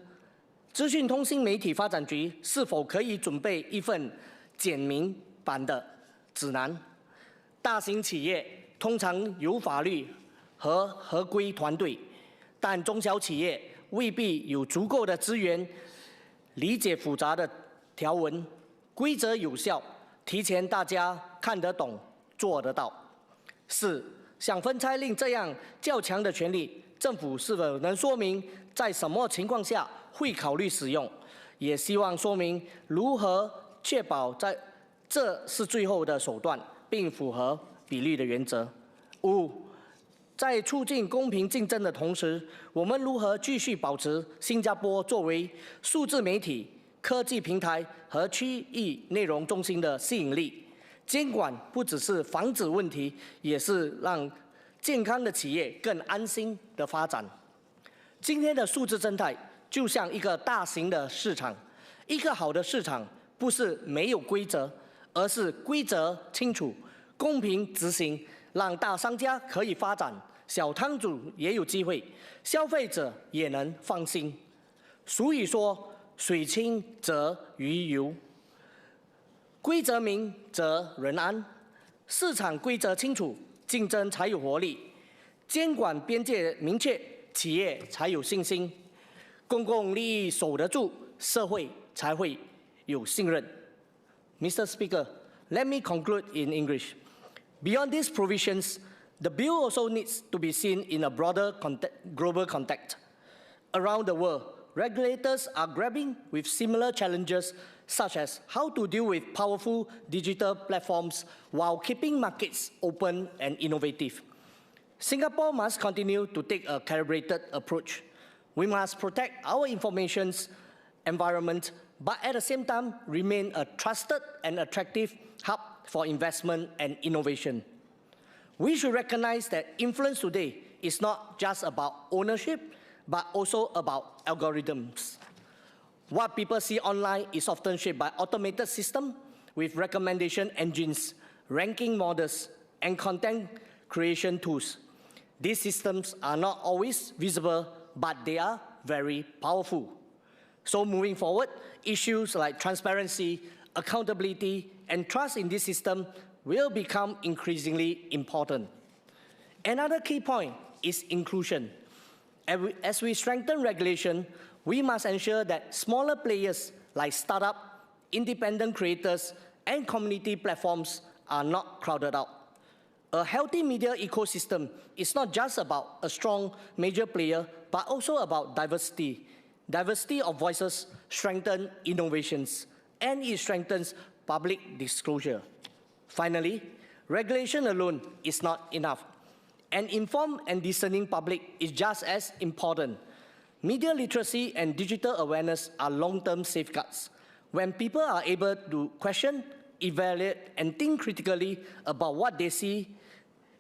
资讯通信媒体发展局是否可以准备一份简明版的指南？大型企业通常有法律和合规团队，但中小企业未必有足够的资源理解复杂的条文，规则有效，提前大家看得懂、做得到。四、像分拆令这样较强的权利，政府是否能说明在什么情况下会考虑使用？也希望说明如何确保这是最后的手段，并符合比例的原则。五、在促进公平竞争的同时，我们如何继续保持新加坡作为数字媒体科技平台和区域内容中心的吸引力。监管不只是防止问题，也是让健康的企业更安心的发展。今天的数字生态就像一个大型的市场，一个好的市场不是没有规则，而是规则清楚、公平执行，让大商家可以发展，小摊主也有机会，消费者也能放心。俗语说：“水清则鱼游。”规则明则人安，市场规则清楚，竞争才有活力；监管边界明确，企业才有信心。公共利益守得住，社会才会有信任。Mr. Speaker, let me conclude in English. Beyond these provisions, the bill also needs to be seen in a broader global context. Around the world, regulators are grappling with similar challenges, such as how to deal with powerful digital platforms while keeping markets open and innovative. Singapore must continue to take a calibrated approach. We must protect our information environment, but at the same time remain a trusted and attractive hub for investment and innovation. We should recognize that influence today is not just about ownership, but also about algorithms. What people see online is often shaped by automated systems with recommendation engines, ranking models, and content creation tools. These systems are not always visible, but they are very powerful. So moving forward, issues like transparency, accountability, and trust in this system will become increasingly important. Another key point is inclusion. As we strengthen regulation, we must ensure that smaller players like startups, independent creators, and community platforms are not crowded out. A healthy media ecosystem is not just about a strong major player, but also about diversity. Diversity of voices strengthens innovations, and it strengthens public disclosure. Finally, regulation alone is not enough. An informed and discerning public is just as important. Media literacy and digital awareness are long-term safeguards. When people are able to question, evaluate, and think critically about what they see,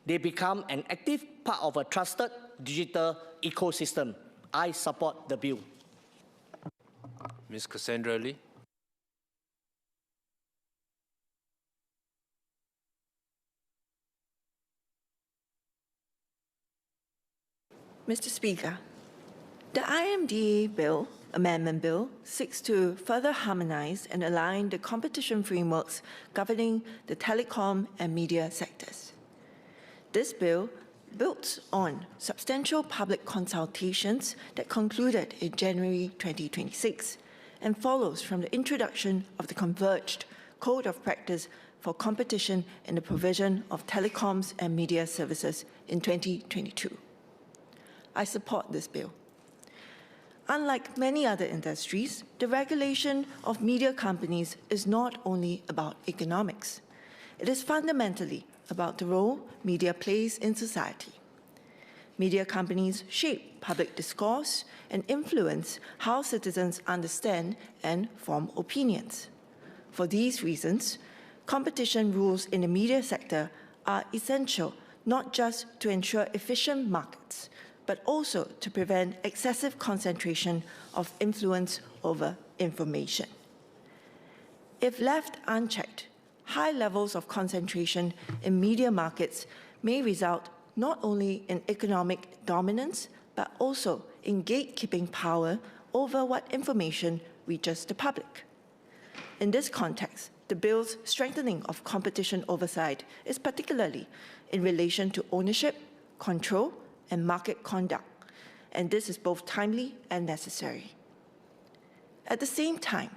they become an active part of a trusted digital ecosystem. I support the bill. Ms. Cassandra Lee. Mr. Speaker, the IMDA Bill, Amendment Bill, seeks to further harmonize and align the competition frameworks governing the telecom and media sectors. This bill builds on substantial public consultations that concluded in January 2026 and follows from the introduction of the Converged Code of Practice for Competition in the Provision of Telecoms and Media Services in 2022. I support this bill. Unlike many other industries, the regulation of media companies is not only about economics. It is fundamentally about the role media plays in society. Media companies shape public discourse and influence how citizens understand and form opinions. For these reasons, competition rules in the media sector are essential not just to ensure efficient markets, but also to prevent excessive concentration of influence over information. If left unchecked, high levels of concentration in media markets may result not only in economic dominance, but also in gatekeeping power over what information reaches the public. In this context, the bill's strengthening of competition oversight is particularly in relation to ownership, control, and market conduct, and this is both timely and necessary. At the same time,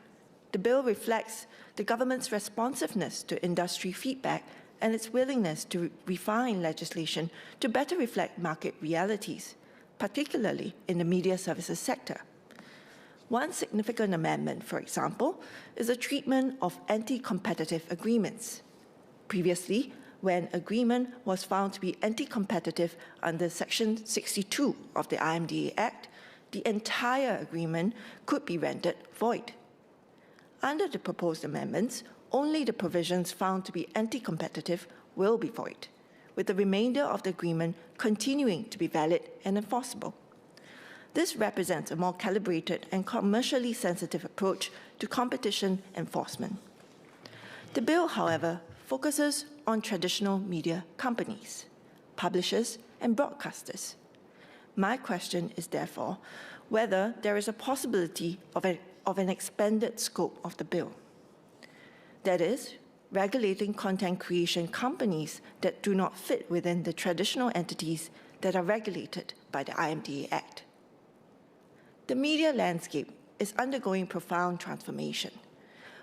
the bill reflects the government's responsiveness to industry feedback and its willingness to refine legislation to better reflect market realities, particularly in the media services sector. One significant amendment, for example, is the treatment of anti-competitive agreements. Previously, when agreement was found to be anti-competitive under Section 62 of the IMDA Act, the entire agreement could be rendered void. Under the proposed amendments, only the provisions found to be anti-competitive will be void, with the remainder of the agreement continuing to be valid and enforceable. This represents a more calibrated and commercially sensitive approach to competition enforcement. The bill, however, focuses on traditional media companies, publishers, and broadcasters. My question is therefore whether there is a possibility of an expanded scope of the bill. That is, regulating content creation companies that do not fit within the traditional entities that are regulated by the IMDA Act. The media landscape is undergoing profound transformation.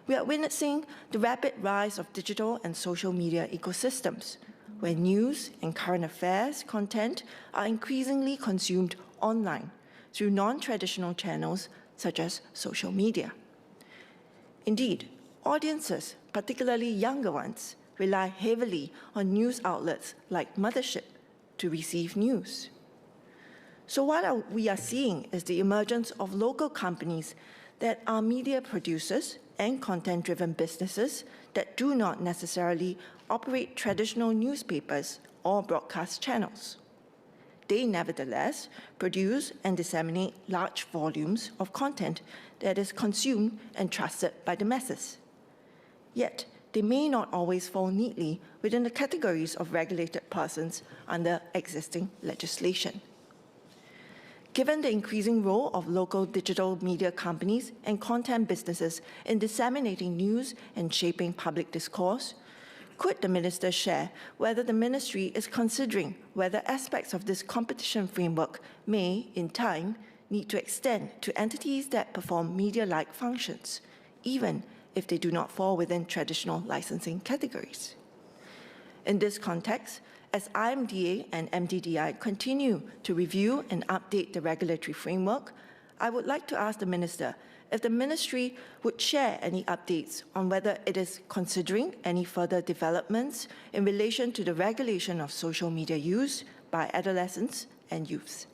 We are witnessing the rapid rise of digital and social media ecosystems, where news and current affairs content are increasingly consumed online through non-traditional channels such as social media. Indeed, audiences, particularly younger ones, rely heavily on news outlets like Mothership to receive news. So what we are seeing is the emergence of local companies that are media producers and content-driven businesses that do not necessarily operate traditional newspapers or broadcast channels. They nevertheless produce and disseminate large volumes of content that is consumed and trusted by the masses. Yet, they may not always fall neatly within the categories of regulated persons under existing legislation. Given the increasing role of local digital media companies and content businesses in disseminating news and shaping public discourse, could the Minister share whether the Ministry is considering whether aspects of this competition framework may, in time, need to extend to entities that perform media-like functions, even if they do not fall within traditional licensing categories? In this context, as IMDA and MDDI continue to review and update the regulatory framework, I would like to ask the Minister if the Ministry would share any updates on whether it is considering any further developments in relation to the regulation of social media use by adolescents and youths.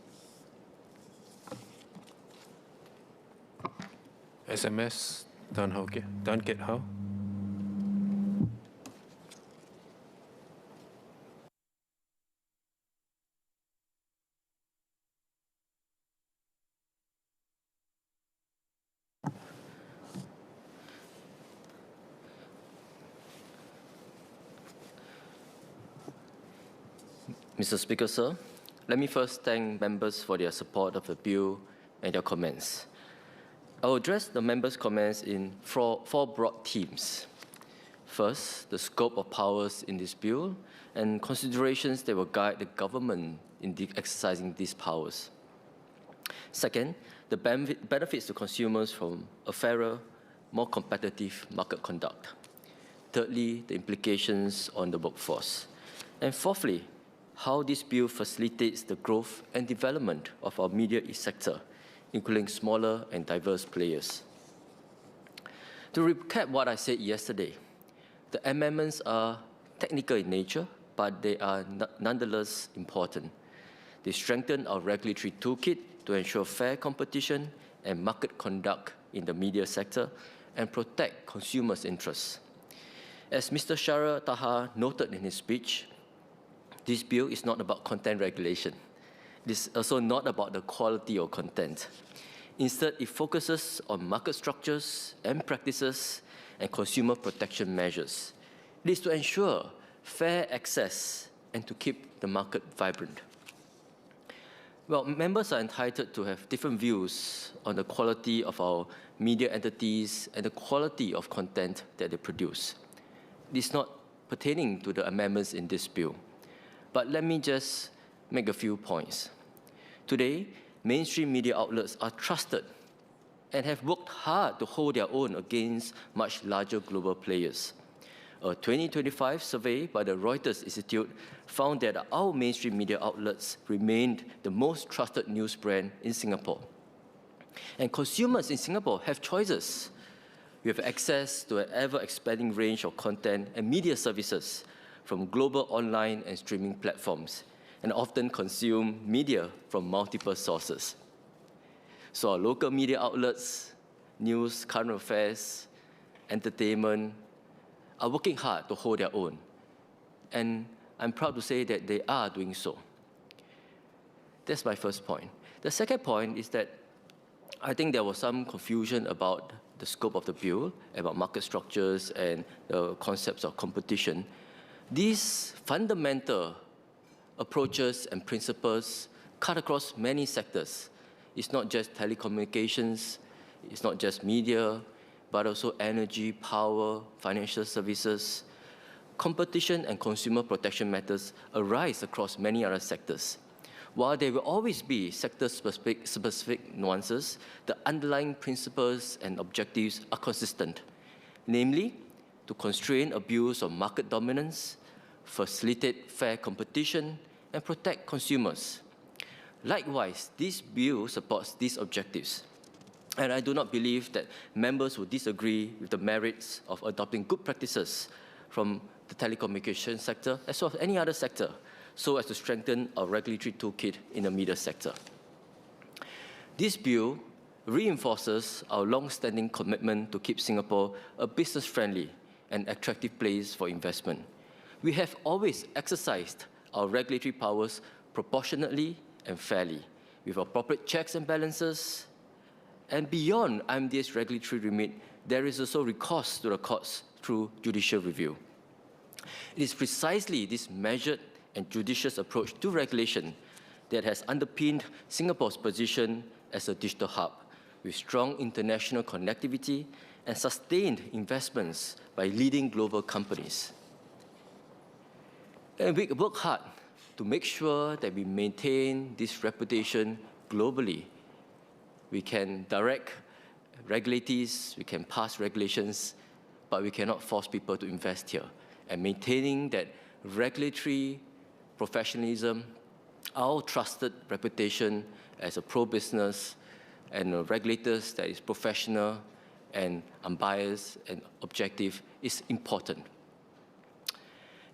SMS, Tan Kiat Hao. Mr. Speaker, sir, let me first thank members for their support of the bill and their comments. I will address the members' comments in four broad themes. First, the scope of powers in this bill and considerations that will guide the government in exercising these powers. Second, the benefits to consumers from a fairer, more competitive market conduct. Thirdly, the implications on the workforce. And fourthly, how this bill facilitates the growth and development of our media sector, including smaller and diverse players. To recap what I said yesterday, the amendments are technical in nature, but they are nonetheless important. They strengthen our regulatory toolkit to ensure fair competition and market conduct in the media sector and protect consumers' interests. As Mr. Shara Taha noted in his speech, this bill is not about content regulation. It is also not about the quality of content. Instead, it focuses on market structures and practices and consumer protection measures. It is to ensure fair access and to keep the market vibrant. Well, members are entitled to have different views on the quality of our media entities and the quality of content that they produce. It is not pertaining to the amendments in this bill. But let me just make a few points. Today, mainstream media outlets are trusted and have worked hard to hold their own against much larger global players. A 2025 survey by the Reuters Institute found that our mainstream media outlets remained the most trusted news brand in Singapore. And consumers in Singapore have choices. We have access to an ever-expanding range of content and media services from global online and streaming platforms, and often consume media from multiple sources. So our local media outlets, news, current affairs, entertainment are working hard to hold their own. And I'm proud to say that they are doing so. That's my first point. The second point is that I think there was some confusion about the scope of the bill, about market structures and the concepts of competition. These fundamental approaches and principles cut across many sectors. It's not just telecommunications, it's not just media, but also energy, power, financial services. Competition and consumer protection matters arise across many other sectors. While there will always be sector-specific nuances, the underlying principles and objectives are consistent, namely, to constrain abuse of market dominance, facilitate fair competition, and protect consumers. Likewise, this bill supports these objectives. And I do not believe that members who disagree with the merits of adopting good practices from the telecommunications sector, as well as any other sector, so as to strengthen our regulatory toolkit in the media sector. This bill reinforces our long-standing commitment to keep Singapore a business-friendly and attractive place for investment. We have always exercised our regulatory powers proportionately and fairly, with appropriate checks and balances. And beyond IMDA's regulatory remit, there is also recourse to the courts through judicial review. It is precisely this measured and judicious approach to regulation that has underpinned Singapore's position as a digital hub, with strong international connectivity and sustained investments by leading global companies. And we work hard to make sure that we maintain this reputation globally. We can direct regulators, we can pass regulations, but we cannot force people to invest here. And maintaining that regulatory professionalism, our trusted reputation as a pro-business and regulators that is professional and unbiased and objective is important.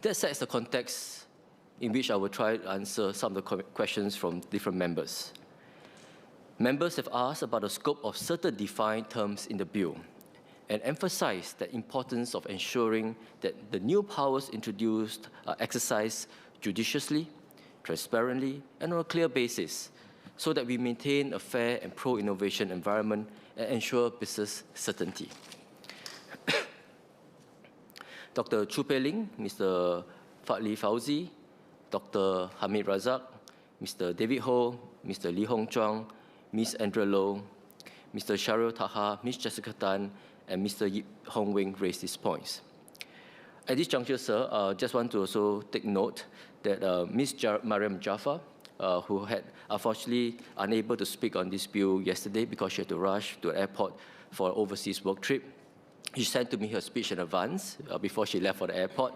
That sets the context in which I will try to answer some of the questions from different members. Members have asked about the scope of certain defined terms in the bill and emphasized the importance of ensuring that the new powers introduced are exercised judiciously, transparently, and on a clear basis, so that we maintain a fair and pro-innovation environment and ensure business certainty. Dr. Chu Pei Ling, Mr. Fadli Fauzi, Dr. Hamid Razak, Mr. David Ho, Mr. Lee Hong Chuang, Ms. Andrea Low, Mr. Sharil Taha, Ms. Jessica Tan, and Mr. Yip Hong Wing raised these points. At this juncture, sir, I just want to also take note that Ms. Mariam Jaffa, who had unfortunately unable to speak on this bill yesterday because she had to rush to the airport for an overseas work trip, she sent to me her speech in advance before she left for the airport,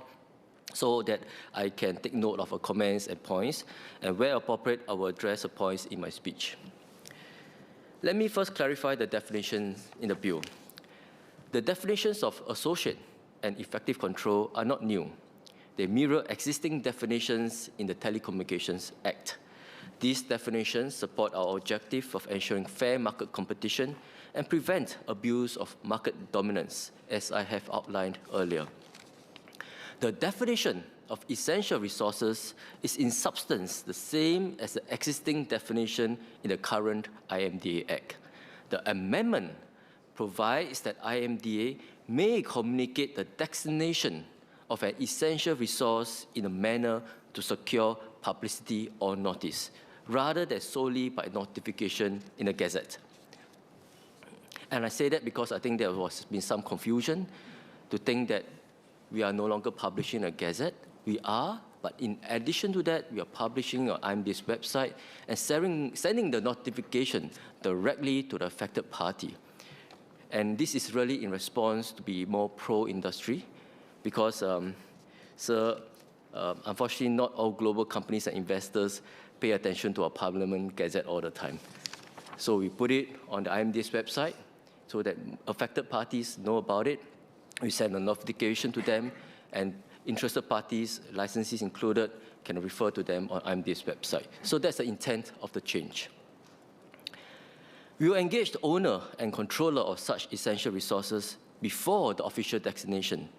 so that I can take note of her comments and points, and where appropriate, I will address the points in my speech. Let me first clarify the definitions in the bill. The definitions of associate and effective control are not new. They mirror existing definitions in the Telecommunications Act. These definitions support our objective of ensuring fair market competition and prevent abuse of market dominance, as I have outlined earlier. The definition of essential resources is in substance the same as the existing definition in the current IMDA Act. The amendment provides that IMDA may communicate the designation of an essential resource in a manner to secure publicity or notice, rather than solely by notification in a gazette. And I say that because I think there has been some confusion to think that we are no longer publishing a gazette. We are, but in addition to that, we are publishing on IMD's website and sending the notification directly to the affected party. And this is really in response to be more pro-industry, because, unfortunately, not all global companies and investors pay attention to our Parliament Gazette all the time. So we put it on the IMD's website so that affected parties know about it. We send a notification to them, and interested parties, licensees included, can refer to them on IMD's website. So that's the intent of the change. We will engage the owner and controller of such essential resources before the official designation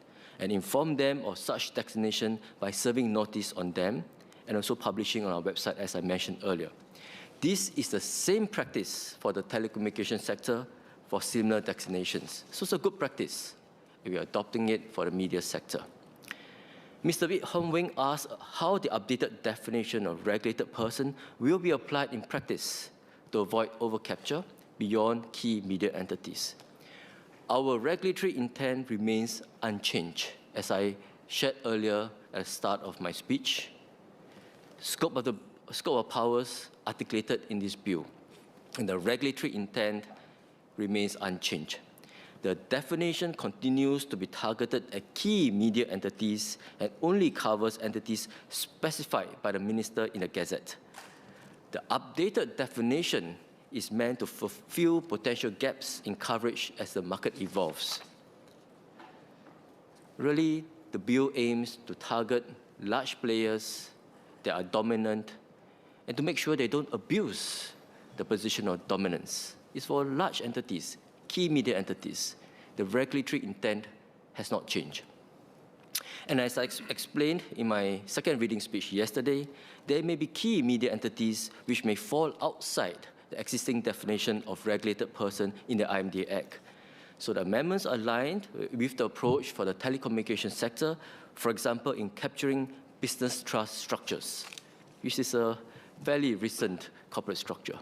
and inform them of such designation by serving notice on them and also publishing on our website, as I mentioned earlier. This is the same practice for the telecommunication sector for similar designations. So it's a good practice. We are adopting it for the media sector. Mr. Wee Hong Wing asked how the updated definition of regulated person will be applied in practice to avoid overcapture beyond key media entities. Our regulatory intent remains unchanged. As I shared earlier at the start of my speech, scope of powers articulated in this bill and the regulatory intent remains unchanged. The definition continues to be targeted at key media entities and only covers entities specified by the Minister in the Gazette. The updated definition is meant to fulfill potential gaps in coverage as the market evolves. Really, the bill aims to target large players that are dominant and to make sure they don't abuse the position of dominance. It's for large entities, key media entities. The regulatory intent has not changed. And as I explained in my second reading speech yesterday, there may be key media entities which may fall outside the existing definition of regulated person in the IMDA Act. So the amendments are aligned with the approach for the telecommunication sector, for example, in capturing business trust structures, which is a fairly recent corporate structure.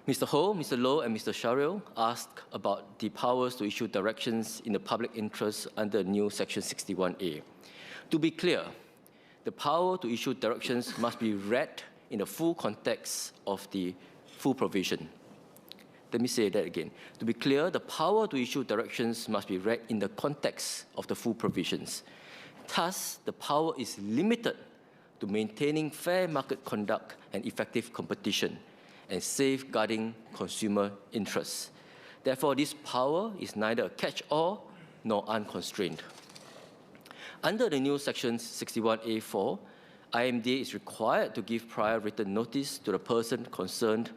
Mr. Ho, Mr. Loh, and Mr. Shahril asked about the powers to issue directions in the public interest under new Section 61A. To be clear, the power to issue directions must be read in the full context of the full provision. Let me say that again. To be clear, the power to issue directions must be read in the context of the full provisions. Thus, the power is limited to maintaining fair market conduct and effective competition and safeguarding consumer interests. Therefore, this power is neither a catch-all nor unconstrained. Under the new Section 61A4, IMDA is required to give prior written notice to the person concerned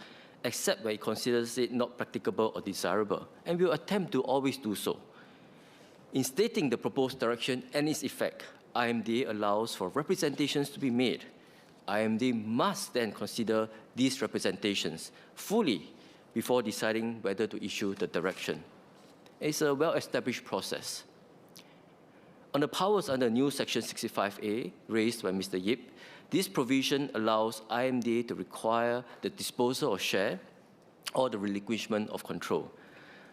except where it considers it not practicable or desirable, and will attempt to always do so. In stating the proposed direction and its effect, IMDA allows for representations to be made. IMDA must then consider these representations fully before deciding whether to issue the direction. It's a well-established process. On the powers under new Section 65A, raised by Mr. Yip, this provision allows IMDA to require the disposal of share or the relinquishment of control.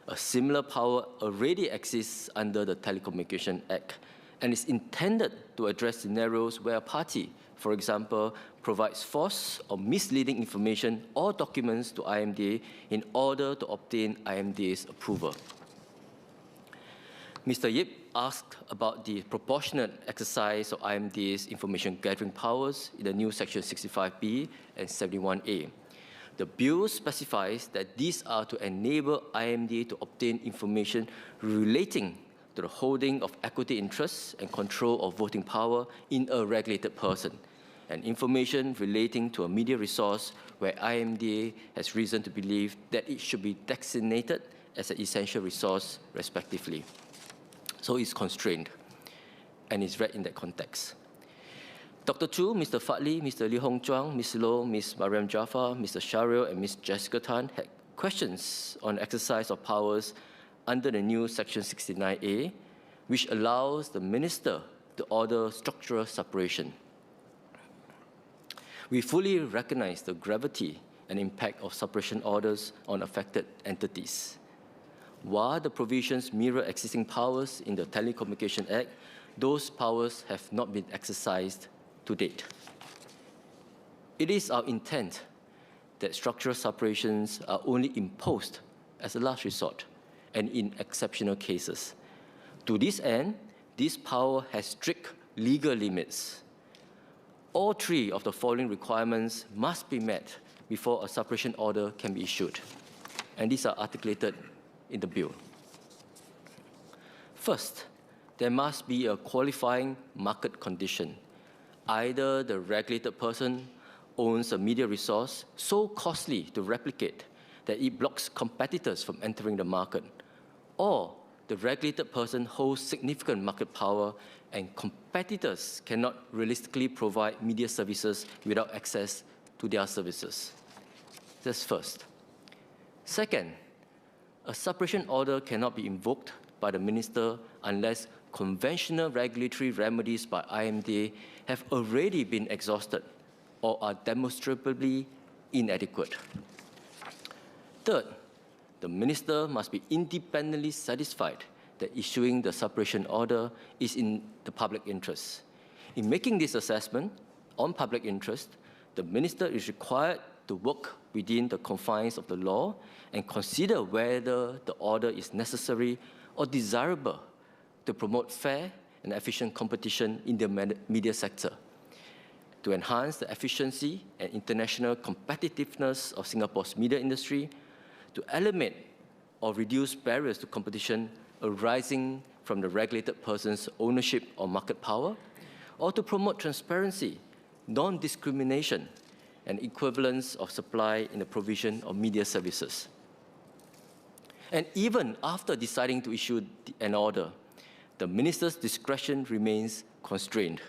A similar power already exists under the Telecommunication Act and is intended to address scenarios where a party, for example, provides false or misleading information or documents to IMDA in order to obtain IMDA's approval. Mr. Yip asked about the proportionate exercise of IMDA's information gathering powers in the new Section 65B and 71A. The bill specifies that these are to enable IMDA to obtain information relating to the holding of equity interests and control of voting power in a regulated person, and information relating to a media resource where IMDA has reason to believe that it should be designated as an essential resource, respectively. So it's constrained, and it's read in that context. Dr. Chu, Mr. Fadli, Mr. Lee Hong Chuang, Ms. Loh, Ms. Mariam Jaafar, Mr. Shahril, and Ms. Jessica Tan had questions on exercise of powers under the new Section 69A, which allows the Minister to order structural separation. We fully recognize the gravity and impact of separation orders on affected entities. While the provisions mirror existing powers in the Telecommunication Act, those powers have not been exercised to date. It is our intent that structural separations are only imposed as a last resort and in exceptional cases. To this end, this power has strict legal limits. All three of the following requirements must be met before a separation order can be issued, and these are articulated in the bill. First, there must be a qualifying market condition. Either the regulated person owns a media resource so costly to replicate that it blocks competitors from entering the market, or the regulated person holds significant market power and competitors cannot realistically provide media services without access to their services. That's first. Second, a separation order cannot be invoked by the minister unless conventional regulatory remedies by IMDA have already been exhausted or are demonstrably inadequate. Third, the minister must be independently satisfied that issuing the separation order is in the public interest. In making this assessment on public interest, the minister is required to work within the confines of the law and consider whether the order is necessary or desirable to promote fair and efficient competition in the media sector, to enhance the efficiency and international competitiveness of Singapore's media industry, to eliminate or reduce barriers to competition arising from the regulated person's ownership or market power, or to promote transparency, non-discrimination, and equivalence of supply in the provision of media services. And even after deciding to issue an order, the minister's discretion remains constrained.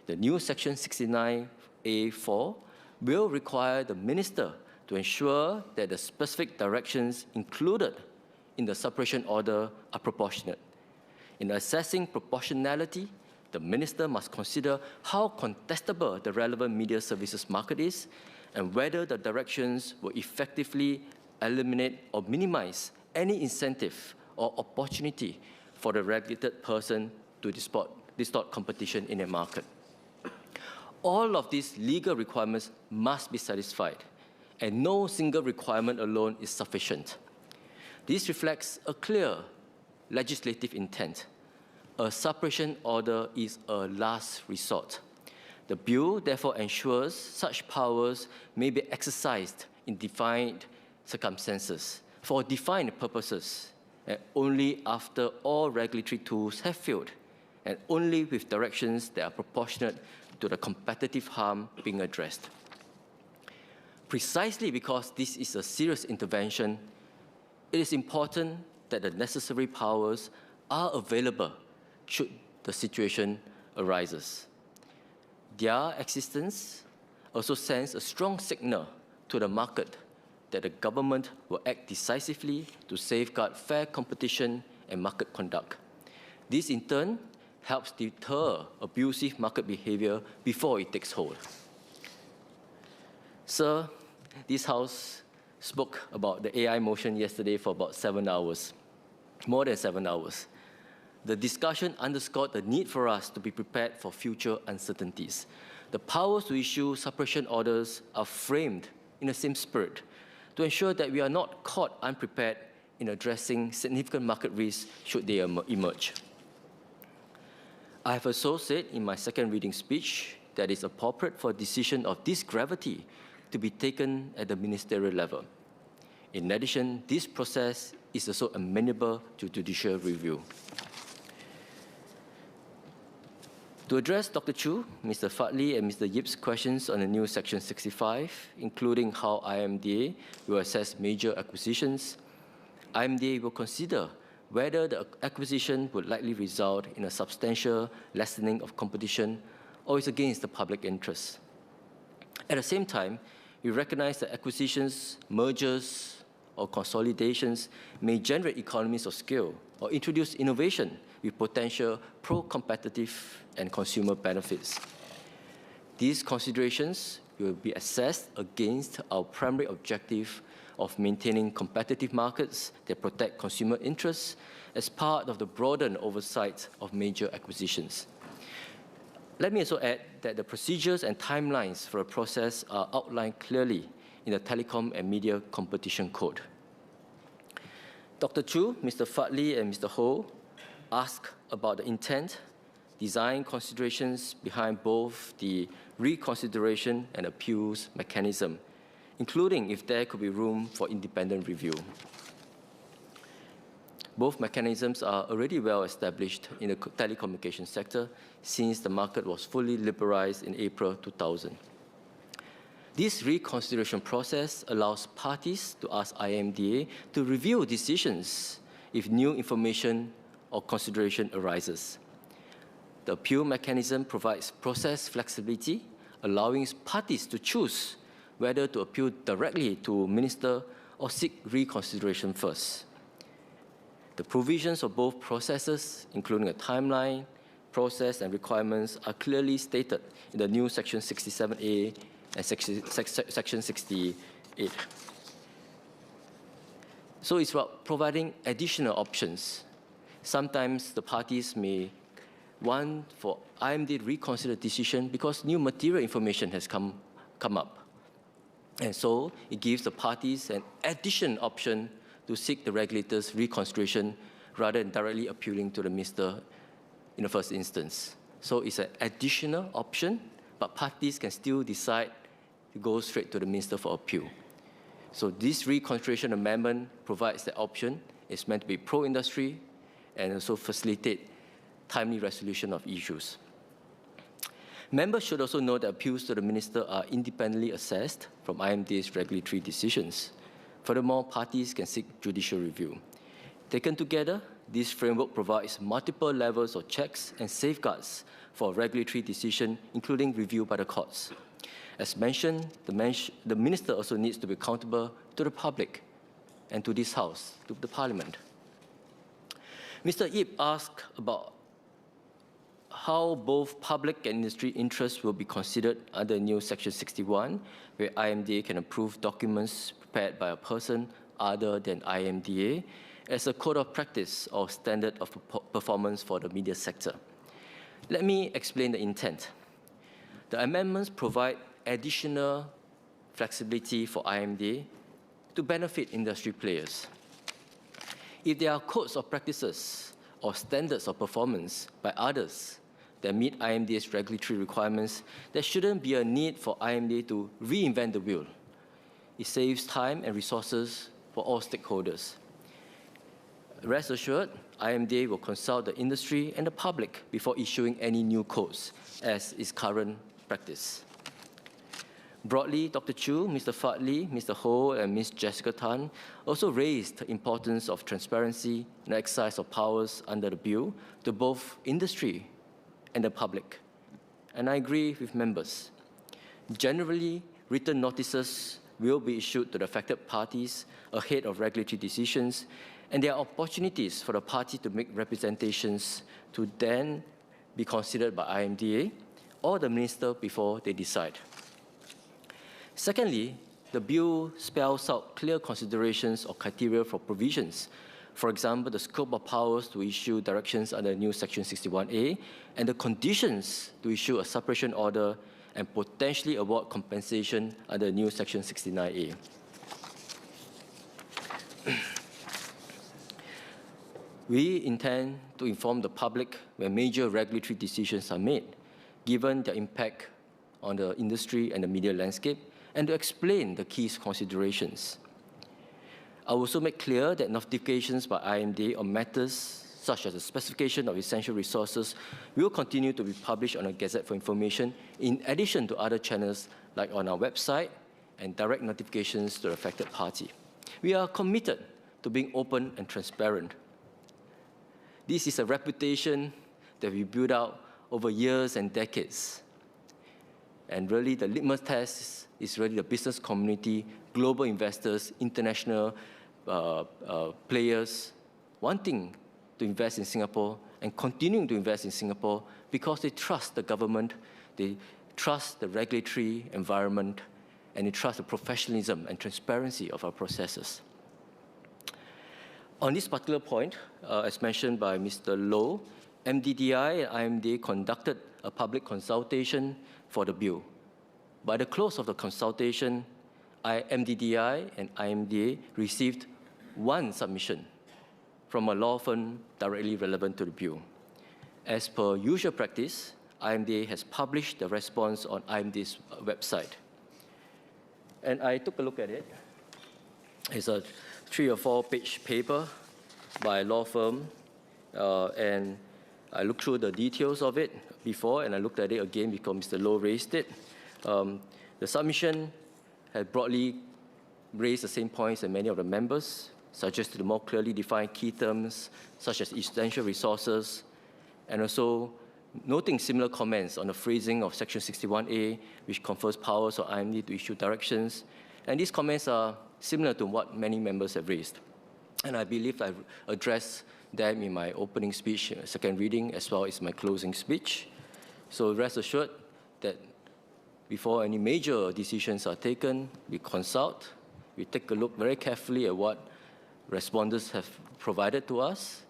The new Section 69A(4) will require the minister to ensure that the specific directions included in the separation order are proportionate. In assessing proportionality, the minister must consider how contestable the relevant media services market is and whether the directions will effectively eliminate or minimize any incentive or opportunity for the regulated person to distort competition in a market. All of these legal requirements must be satisfied, and no single requirement alone is sufficient. This reflects a clear legislative intent. A separation order is a last resort. The bill therefore ensures such powers may be exercised in defined circumstances, for defined purposes, and only after all regulatory tools have failed, and only with directions that are proportionate to the competitive harm being addressed. Precisely because this is a serious intervention, it is important that the necessary powers are available should the situation arises. Their existence also sends a strong signal to the market that the government will act decisively to safeguard fair competition and market conduct. This, in turn, helps deter abusive market behavior before it takes hold. Sir, this House spoke about the AI motion yesterday for about 7 hours, more than 7 hours. The discussion underscored the need for us to be prepared for future uncertainties. The powers to issue separation orders are framed in the same spirit to ensure that we are not caught unprepared in addressing significant market risks should they emerge. I have also said in my second reading speech that it is appropriate for a decision of this gravity to be taken at the ministerial level. In addition, this process is also amenable to judicial review. To address Dr. Chu, Mr. Fadli and Mr. Yip's questions on the new Section 65, including how IMDA will assess major acquisitions, IMDA will consider whether the acquisition would likely result in a substantial lessening of competition or is against the public interest. At the same time, we recognize that acquisitions, mergers, or consolidations may generate economies of scale or introduce innovation with potential pro-competitive and consumer benefits. These considerations will be assessed against our primary objective of maintaining competitive markets that protect consumer interests as part of the broadened oversight of major acquisitions. Let me also add that the procedures and timelines for the process are outlined clearly in the Telecom and Media Competition Code. Dr. Chu, Mr. Fadli, and Mr. Ho asked about the intent, design considerations behind both the reconsideration and appeals mechanism, including if there could be room for independent review. Both mechanisms are already well established in the telecommunications sector since the market was fully liberalized in April 2000. This reconsideration process allows parties to ask IMDA to review decisions if new information or consideration arises. The appeal mechanism provides process flexibility, allowing parties to choose whether to appeal directly to minister or seek reconsideration first. The provisions of both processes, including a timeline, process, and requirements, are clearly stated in the new Section 67A and Section 68. So it's about providing additional options. Sometimes the parties may want for IMD to reconsider decision because new material information has come up. And so it gives the parties an additional option to seek the regulator's reconsideration rather than directly appealing to the minister in the first instance. So it's an additional option, but parties can still decide to go straight to the minister for appeal. So this reconsideration amendment provides that option. It's meant to be pro-industry and also facilitate timely resolution of issues. Members should also note that appeals to the minister are independently assessed from IMDA's regulatory decisions. Furthermore, parties can seek judicial review. Taken together, this framework provides multiple levels of checks and safeguards for regulatory decision, including review by the courts. As mentioned, the minister also needs to be accountable to the public and to this House, to the Parliament. Mr. Yip asked about how both public and industry interests will be considered under new Section 61, where IMDA can approve documents prepared by a person other than IMDA as a code of practice or standard of performance for the media sector. Let me explain the intent. The amendments provide additional flexibility for IMDA to benefit industry players. If there are codes of practices or standards of performance by others that meet IMDA's regulatory requirements, there shouldn't be a need for IMDA to reinvent the wheel. It saves time and resources for all stakeholders. Rest assured, IMDA will consult the industry and the public before issuing any new codes, as is current practice. Broadly, Dr. Chu, Mr. Fadli, Mr. Ho, and Ms. Jessica Tan also raised the importance of transparency and exercise of powers under the bill to both industry and the public. And I agree with members. Generally, written notices will be issued to the affected parties ahead of regulatory decisions, and there are opportunities for the party to make representations to then be considered by IMDA or the minister before they decide. Secondly, the bill spells out clear considerations or criteria for provisions. For example, the scope of powers to issue directions under new Section 61A and the conditions to issue a separation order and potentially award compensation under new Section 69A. We intend to inform the public when major regulatory decisions are made, given their impact on the industry and the media landscape, and to explain the key considerations. I will also make clear that notifications by IMDA on matters such as the specification of essential resources will continue to be published on a Gazette for information, in addition to other channels like on our website and direct notifications to the affected party. We are committed to being open and transparent. This is a reputation that we built out over years and decades. And really, the litmus test is really the business community, global investors, international players wanting to invest in Singapore and continuing to invest in Singapore because they trust the government, they trust the regulatory environment, and they trust the professionalism and transparency of our processes. On this particular point, as mentioned by Mr. Loh, MDDI and IMDA conducted a public consultation for the bill. By the close of the consultation, MDDI and IMDA received one submission from a law firm directly relevant to the bill. As per usual practice, IMDA has published the response on IMDA's website. And I took a look at it. It's a 3 or 4 page paper by a law firm, and I looked through the details of it before, and I looked at it again because Mr. Loh raised it. The submission had broadly raised the same points as many of the members, suggested more clearly defined key terms such as essential resources, and also noting similar comments on the phrasing of Section 61A, which confers powers on IMD to issue directions. And these comments are similar to what many members have raised. And I believe I've addressed them in my opening speech, second reading, as well as my closing speech. So rest assured that before any major decisions are taken, we consult, we take a look very carefully at what respondents have provided to us,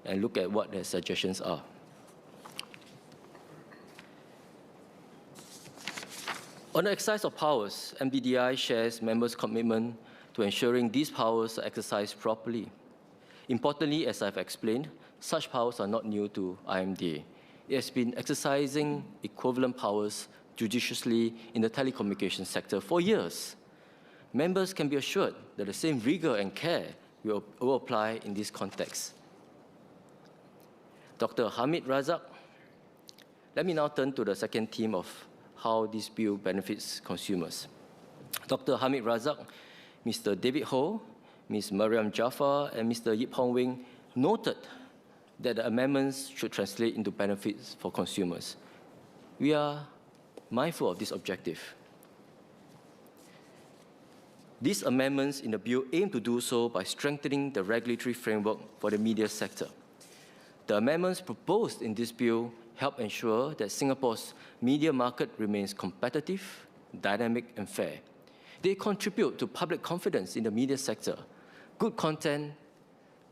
and look at what their suggestions are. On the exercise of powers, MDDI shares members' commitment to ensuring these powers are exercised properly. Importantly, as I've explained, such powers are not new to IMDA. It has been exercising equivalent powers judiciously in the telecommunications sector for years. Members can be assured that the same rigor and care will apply in this context. Dr. Hamid Razak, let me now turn to the second theme of how this bill benefits consumers. Dr. Hamid Razak, Mr. David Ho, Ms. Mariam Jafar, and Mr. Yip Hong Wing noted that the amendments should translate into benefits for consumers. We are mindful of this objective. These amendments in the bill aim to do so by strengthening the regulatory framework for the media sector. The amendments proposed in this bill help ensure that Singapore's media market remains competitive, dynamic, and fair. They contribute to public confidence in the media sector, good content,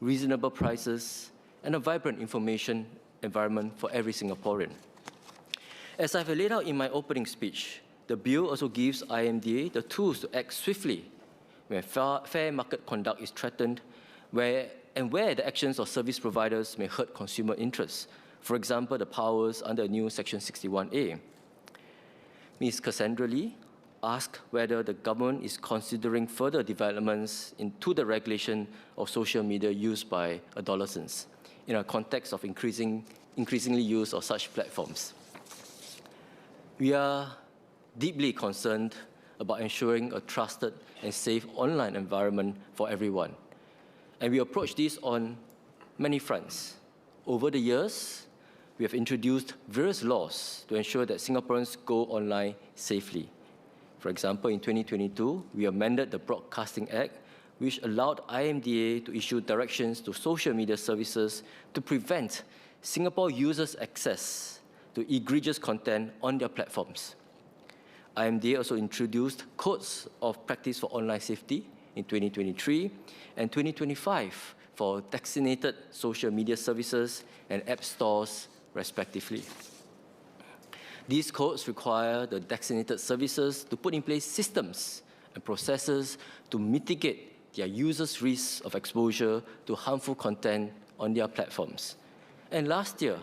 reasonable prices, and a vibrant information environment for every Singaporean. As I've laid out in my opening speech, the bill also gives IMDA the tools to act swiftly when fair market conduct is threatened, where the actions of service providers may hurt consumer interests. For example, the powers under new Section 61A. Ms. Cassandra Lee asked whether the government is considering further developments into the regulation of social media used by adolescents in a context of increasingly use of such platforms. We are deeply concerned about ensuring a trusted and safe online environment for everyone. And we approach this on many fronts. Over the years, we have introduced various laws to ensure that Singaporeans go online safely. For example, in 2022, we amended the Broadcasting Act, which allowed IMDA to issue directions to social media services to prevent Singapore users' access to egregious content on their platforms. IMDA also introduced codes of practice for online safety in 2023 and 2025 for designated social media services and app stores, respectively. These codes require the designated services to put in place systems and processes to mitigate their users' risks of exposure to harmful content on their platforms. And last year,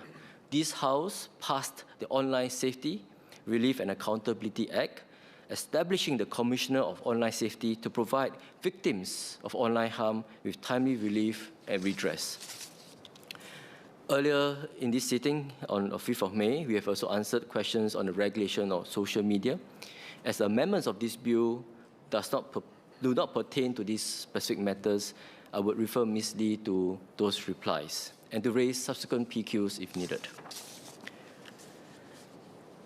this House passed the Online Safety, Relief and Accountability Act, establishing the Commissioner of Online Safety to provide victims of online harm with timely relief and redress. Earlier in this sitting, on the 5th of May, we have also answered questions on the regulation of social media. As the amendments of this bill do not pertain to these specific matters, I would refer Ms. Lee to those replies and to raise subsequent PQs if needed.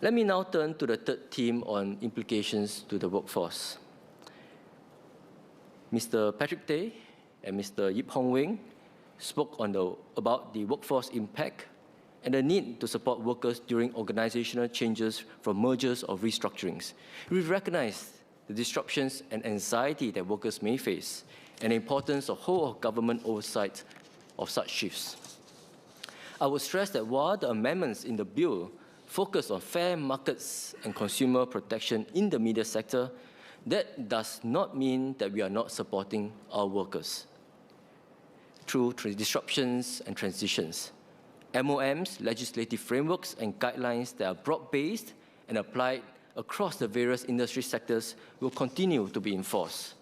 Let me now turn to the third theme on implications to the workforce. Mr. Patrick Tay and Mr. Yip Hong Wing spoke about the workforce impact and the need to support workers during organizational changes from mergers or restructurings. We recognize the disruptions and anxiety that workers may face and the importance of whole of government oversight of such shifts. I would stress that while the amendments in the bill focus on fair markets and consumer protection in the media sector, that does not mean that we are not supporting our workers. Through disruptions and transitions, MOM's legislative frameworks and guidelines that are broad-based and applied across the various industry sectors will continue to be enforced.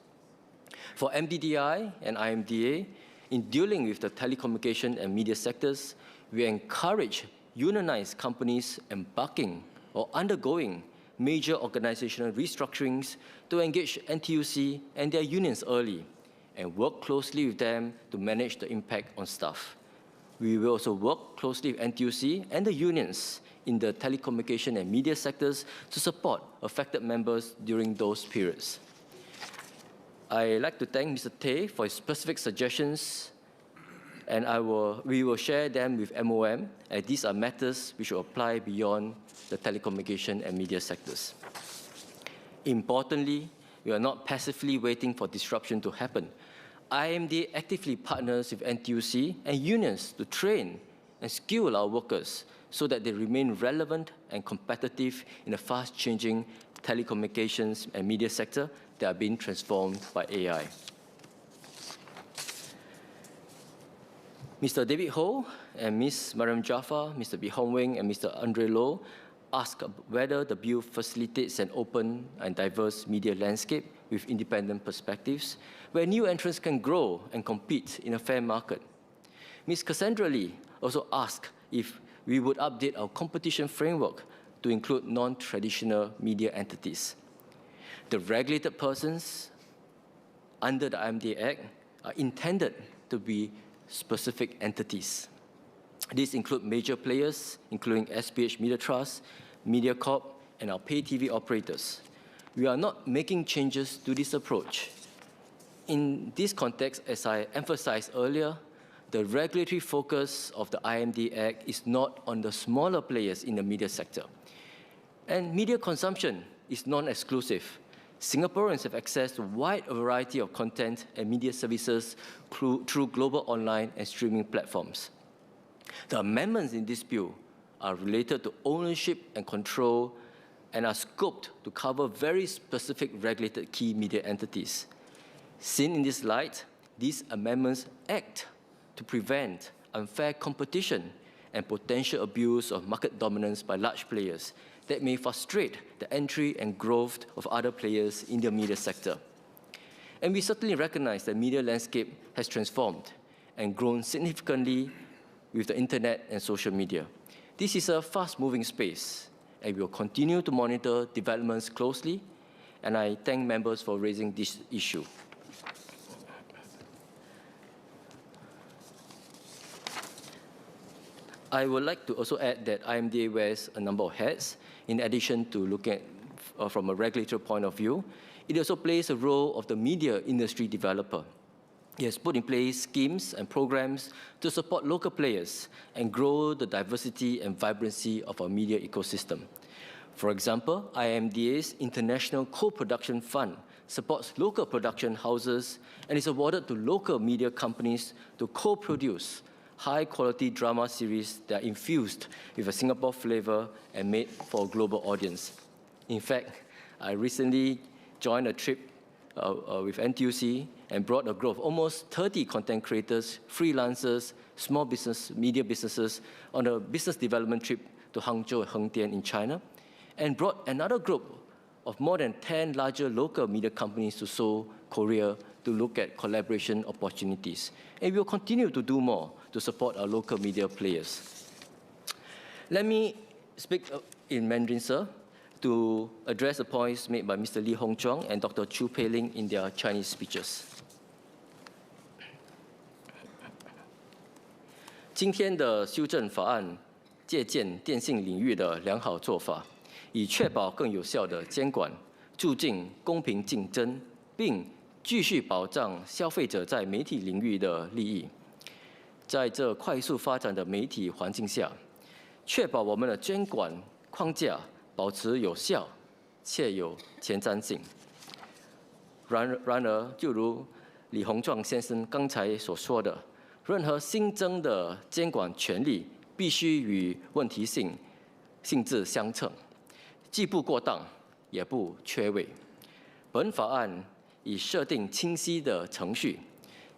For MDDI and IMDA, in dealing with the telecommunication and media sectors, we encourage unionized companies embarking or undergoing major organizational restructurings to engage NTUC and their unions early and work closely with them to manage the impact on staff. We will also work closely with NTUC and the unions in the telecommunication and media sectors to support affected members during those periods. I'd like to thank Mr. Tay for his specific suggestions, and we will share them with MOM, as these are matters which will apply beyond the telecommunication and media sectors. Importantly, we are not passively waiting for disruption to happen. IMDA actively partners with NTUC and unions to train and skill our workers so that they remain relevant and competitive in the fast-changing telecommunications and media sector that are being transformed by AI. Mr. David Ho and Ms. Mariam Jaffa, Mr. Bee Hong Wing and Mr. Andre Loh ask whether the bill facilitates an open and diverse media landscape with independent perspectives, where new entrants can grow and compete in a fair market. Ms. Cassandra Lee also asked if we would update our competition framework to include non-traditional media entities. The regulated persons under the IMDA Act are intended to be specific entities. These include major players, including SPH Media Trust, MediaCorp, and our pay TV operators. We are not making changes to this approach. In this context, as I emphasized earlier, the regulatory focus of the IMDA Act is not on the smaller players in the media sector. And media consumption is non-exclusive. Singaporeans have access to a wide variety of content and media services through global online and streaming platforms. The amendments in this bill are related to ownership and control and are scoped to cover very specific regulated key media entities. Seen in this light, these amendments act to prevent unfair competition and potential abuse of market dominance by large players that may frustrate the entry and growth of other players in the media sector. And we certainly recognize that the media landscape has transformed and grown significantly with the internet and social media. This is a fast-moving space, and we will continue to monitor developments closely, and I thank members for raising this issue. I would like to also add that IMDA wears a number of hats. In addition to looking at from a regulatory point of view, it also plays a role of the media industry developer. It has put in place schemes and programs to support local players and grow the diversity and vibrancy of our media ecosystem. For example, IMDA's International Co-Production Fund supports local production houses and is awarded to local media companies to co-produce high-quality drama series that are infused with a Singapore flavor and made for a global audience. In fact, I recently joined a trip with NTUC and brought a group of almost 30 content creators, freelancers, small business, media businesses on a business development trip to Hangzhou and Hengdian in China, and brought another group of more than 10 larger local media companies to Seoul, Korea, to look at collaboration opportunities. And we will continue to do more to support our local media players. Let me speak in Mandarin, sir, to address the points made by Mr. Lee Hong Chuang and Dr. Chu Pei-ling in their Chinese speeches. 今天的修正法案借鉴电信领域的良好做法，以确保更有效的监管，促进公平竞争，并继续保障消费者在媒体领域的利益。在这快速发展的媒体环境下，确保我们的监管框架保持有效且有前瞻性。然而，就如李鸿壮先生刚才所说的，任何新增的监管权力必须与问题性质相称，既不过当，也不缺位。本法案已设定清晰的程序，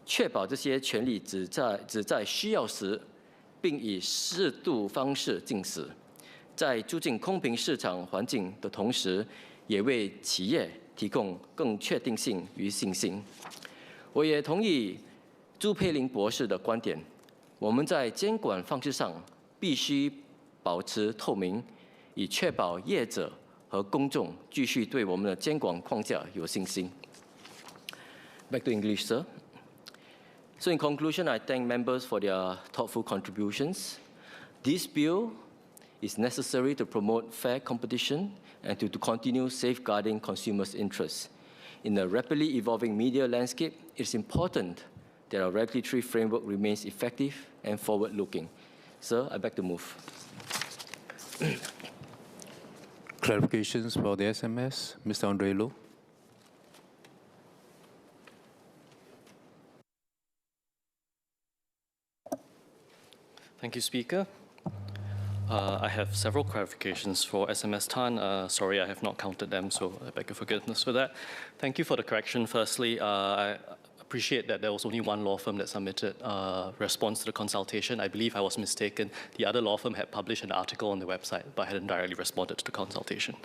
确保这些权利只在需要时，并以适度方式行使。在促进公平市场环境的同时，也为企业提供更确定性与信心。我也同意朱佩玲博士的观点，我们在监管方式上必须保持透明，以确保业者和公众继续对我们的监管框架有信心。Back to English, sir. So in conclusion, I thank members for their thoughtful contributions. This bill is necessary to promote fair competition and to continue safeguarding consumers' interests. In a rapidly evolving media landscape, it is important that our regulatory framework remains effective and forward-looking. Sir, I beg to move. Clarifications for the SMS, Mr. Andre Loh. Thank you, Speaker. I have several clarifications for SMS Tan. Sorry, I have not counted them, so I beg your forgiveness for that. Thank you for the correction. Firstly, I appreciate that there was only one law firm that submitted a response to the consultation. I believe I was mistaken. The other law firm had published an article on the website, but hadn't directly responded to the consultation.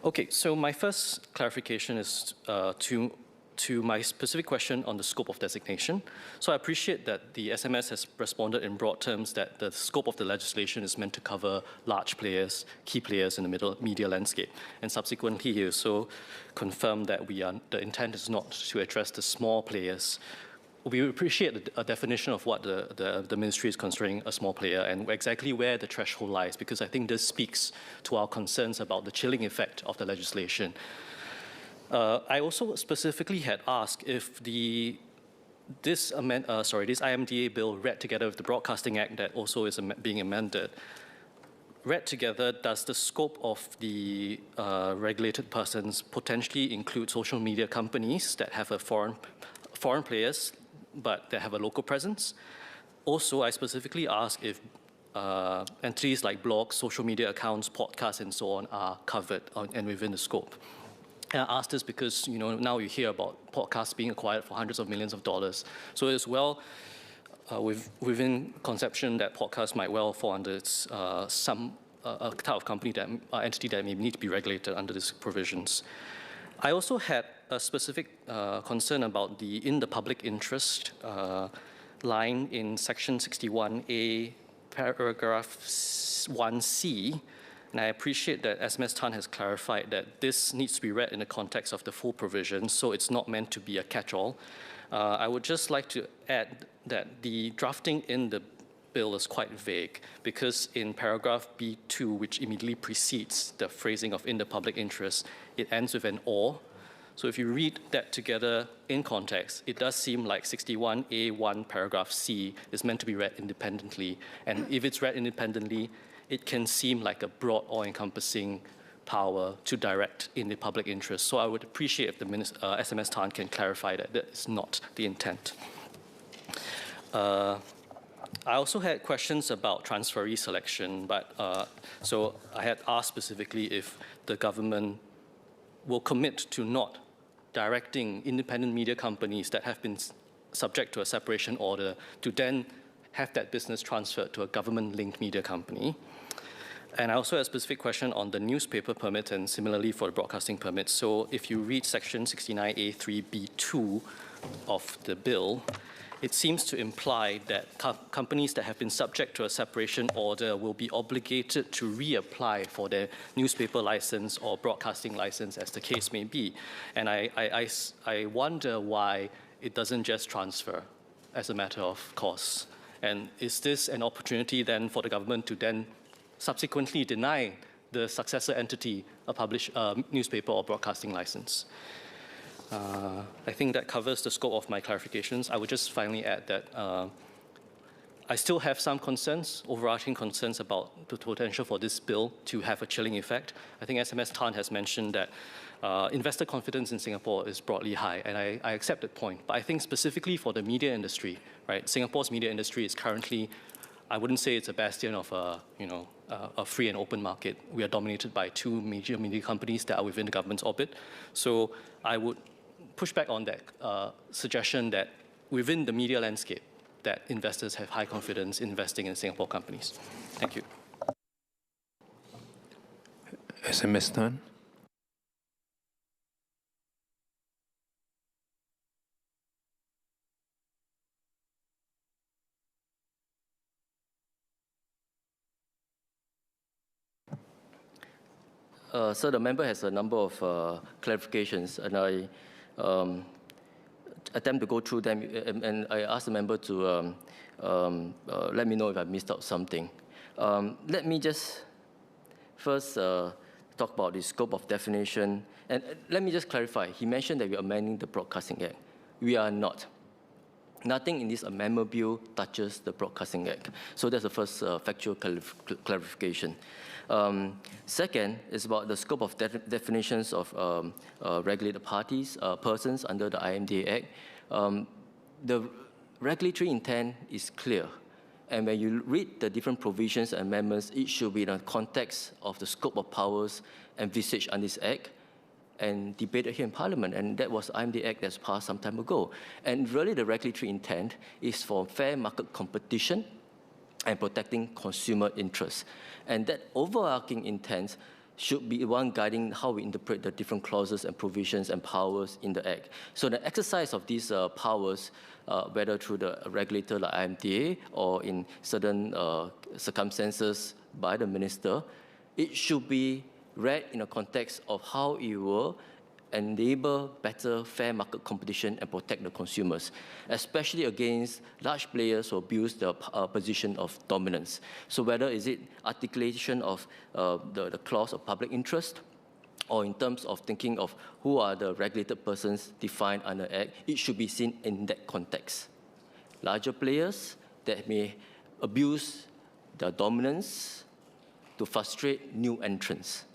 Okay, so my first clarification is to my specific question on the scope of designation. So I appreciate that the SMS has responded in broad terms that the scope of the legislation is meant to cover large players, key players in the media landscape. And subsequently, he also confirmed that the intent is not to address the small players. We appreciate a definition of what the ministry is considering a small player and exactly where the threshold lies, because I think this speaks to our concerns about the chilling effect of the legislation. I also specifically had asked if this IMDA bill read together with the Broadcasting Act that also is being amended, read together, does the scope of the regulated persons potentially include social media companies that have a foreign players but that have a local presence? Also, I specifically asked if entities like blogs, social media accounts, podcasts, and so on are covered and within the scope. And I asked this because now you hear about podcasts being acquired for hundreds of millions of dollars. So as well, within conception that podcasts might well fall under a type of company entity that may need to be regulated under these provisions. I also had a specific concern about the in the public interest line in Section 61A, paragraph 1C. And I appreciate that SMS Tan has clarified that this needs to be read in the context of the full provision, so it's not meant to be a catch-all. I would just like to add that the drafting in the bill is quite vague, because in paragraph B2, which immediately precedes the phrasing of in the public interest, it ends with an or. So if you read that together in context, it does seem like 61A1 paragraph C is meant to be read independently. And if it's read independently, it can seem like a broad all-encompassing power to direct in the public interest. So I would appreciate if the SMS Tan can clarify that that is not the intent. I also had questions about transferee selection, but so I had asked specifically if the government will commit to not directing independent media companies that have been subject to a separation order to then have that business transferred to a government-linked media company. And I also had a specific question on the newspaper permit and similarly for the broadcasting permit. So if you read Section 69A3B2 of the bill, it seems to imply that companies that have been subject to a separation order will be obligated to reapply for their newspaper license or broadcasting license, as the case may be. And I wonder why it doesn't just transfer as a matter of course. And is this an opportunity then for the government to then subsequently deny the successor entity a newspaper or broadcasting license? I think that covers the scope of my clarifications. I would just finally add that I still have some concerns, overarching concerns about the potential for this bill to have a chilling effect. I think SMS Tan has mentioned that investor confidence in Singapore is broadly high, and I accept that point. But I think specifically for the media industry, right? Singapore's media industry is currently, I wouldn't say it's a bastion of a free and open market. We are dominated by two major media companies that are within the government's orbit. So I would push back on that suggestion that within the media landscape, that investors have high confidence investing in Singapore companies. Thank you. SMS Tan. So the member has a number of clarifications, and attempt to go through them, and I asked the member to let me know if I missed out something. Let me just first talk about the scope of definition. And let me just clarify. He mentioned that we are amending the Broadcasting Act. We are not. Nothing in this amendment bill touches the Broadcasting Act. So that's the first factual clarification. Second is about the scope of definitions of regulated parties, persons under the IMDA Act. The regulatory intent is clear. And when you read the different provisions and amendments, it should be in the context of the scope of powers envisaged on this Act and debated here in Parliament. And that was IMDA Act that's passed some time ago. And really the regulatory intent is for fair market competition and protecting consumer interests. And that overarching intent should be one guiding how we interpret the different clauses and provisions and powers in the Act. So the exercise of these powers, whether through the regulator like IMDA or in certain circumstances by the minister, it should be read in a context of how it will enable better fair market competition and protect the consumers, especially against large players who abuse their position of dominance. So whether is it articulation of the clause of public interest, or in terms of thinking of who are the regulated persons defined under Act, it should be seen in that context. Larger players that may abuse their dominance to frustrate new entrants.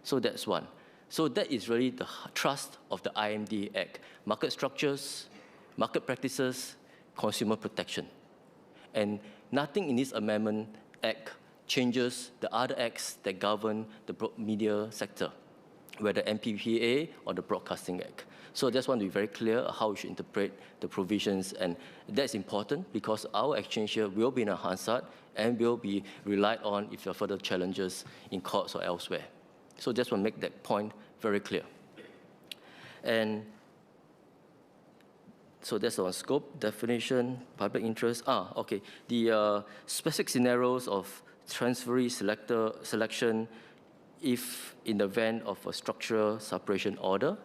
So that's one. So that is really the thrust of the IMDA Act. Market structures, market practices, consumer protection. And nothing in this Amendment Act changes the other acts that govern the media sector, whether MPPA or the Broadcasting Act. So I just want to be very clear how we should interpret the provisions, and that's important because our exchange here will be in a Hansard and will be relied on if there are further challenges in courts or elsewhere. So just want to make that point very clear. And so that's on scope, definition, public interest. Okay. The specific scenarios of transferee selection if in the event of a structural separation order,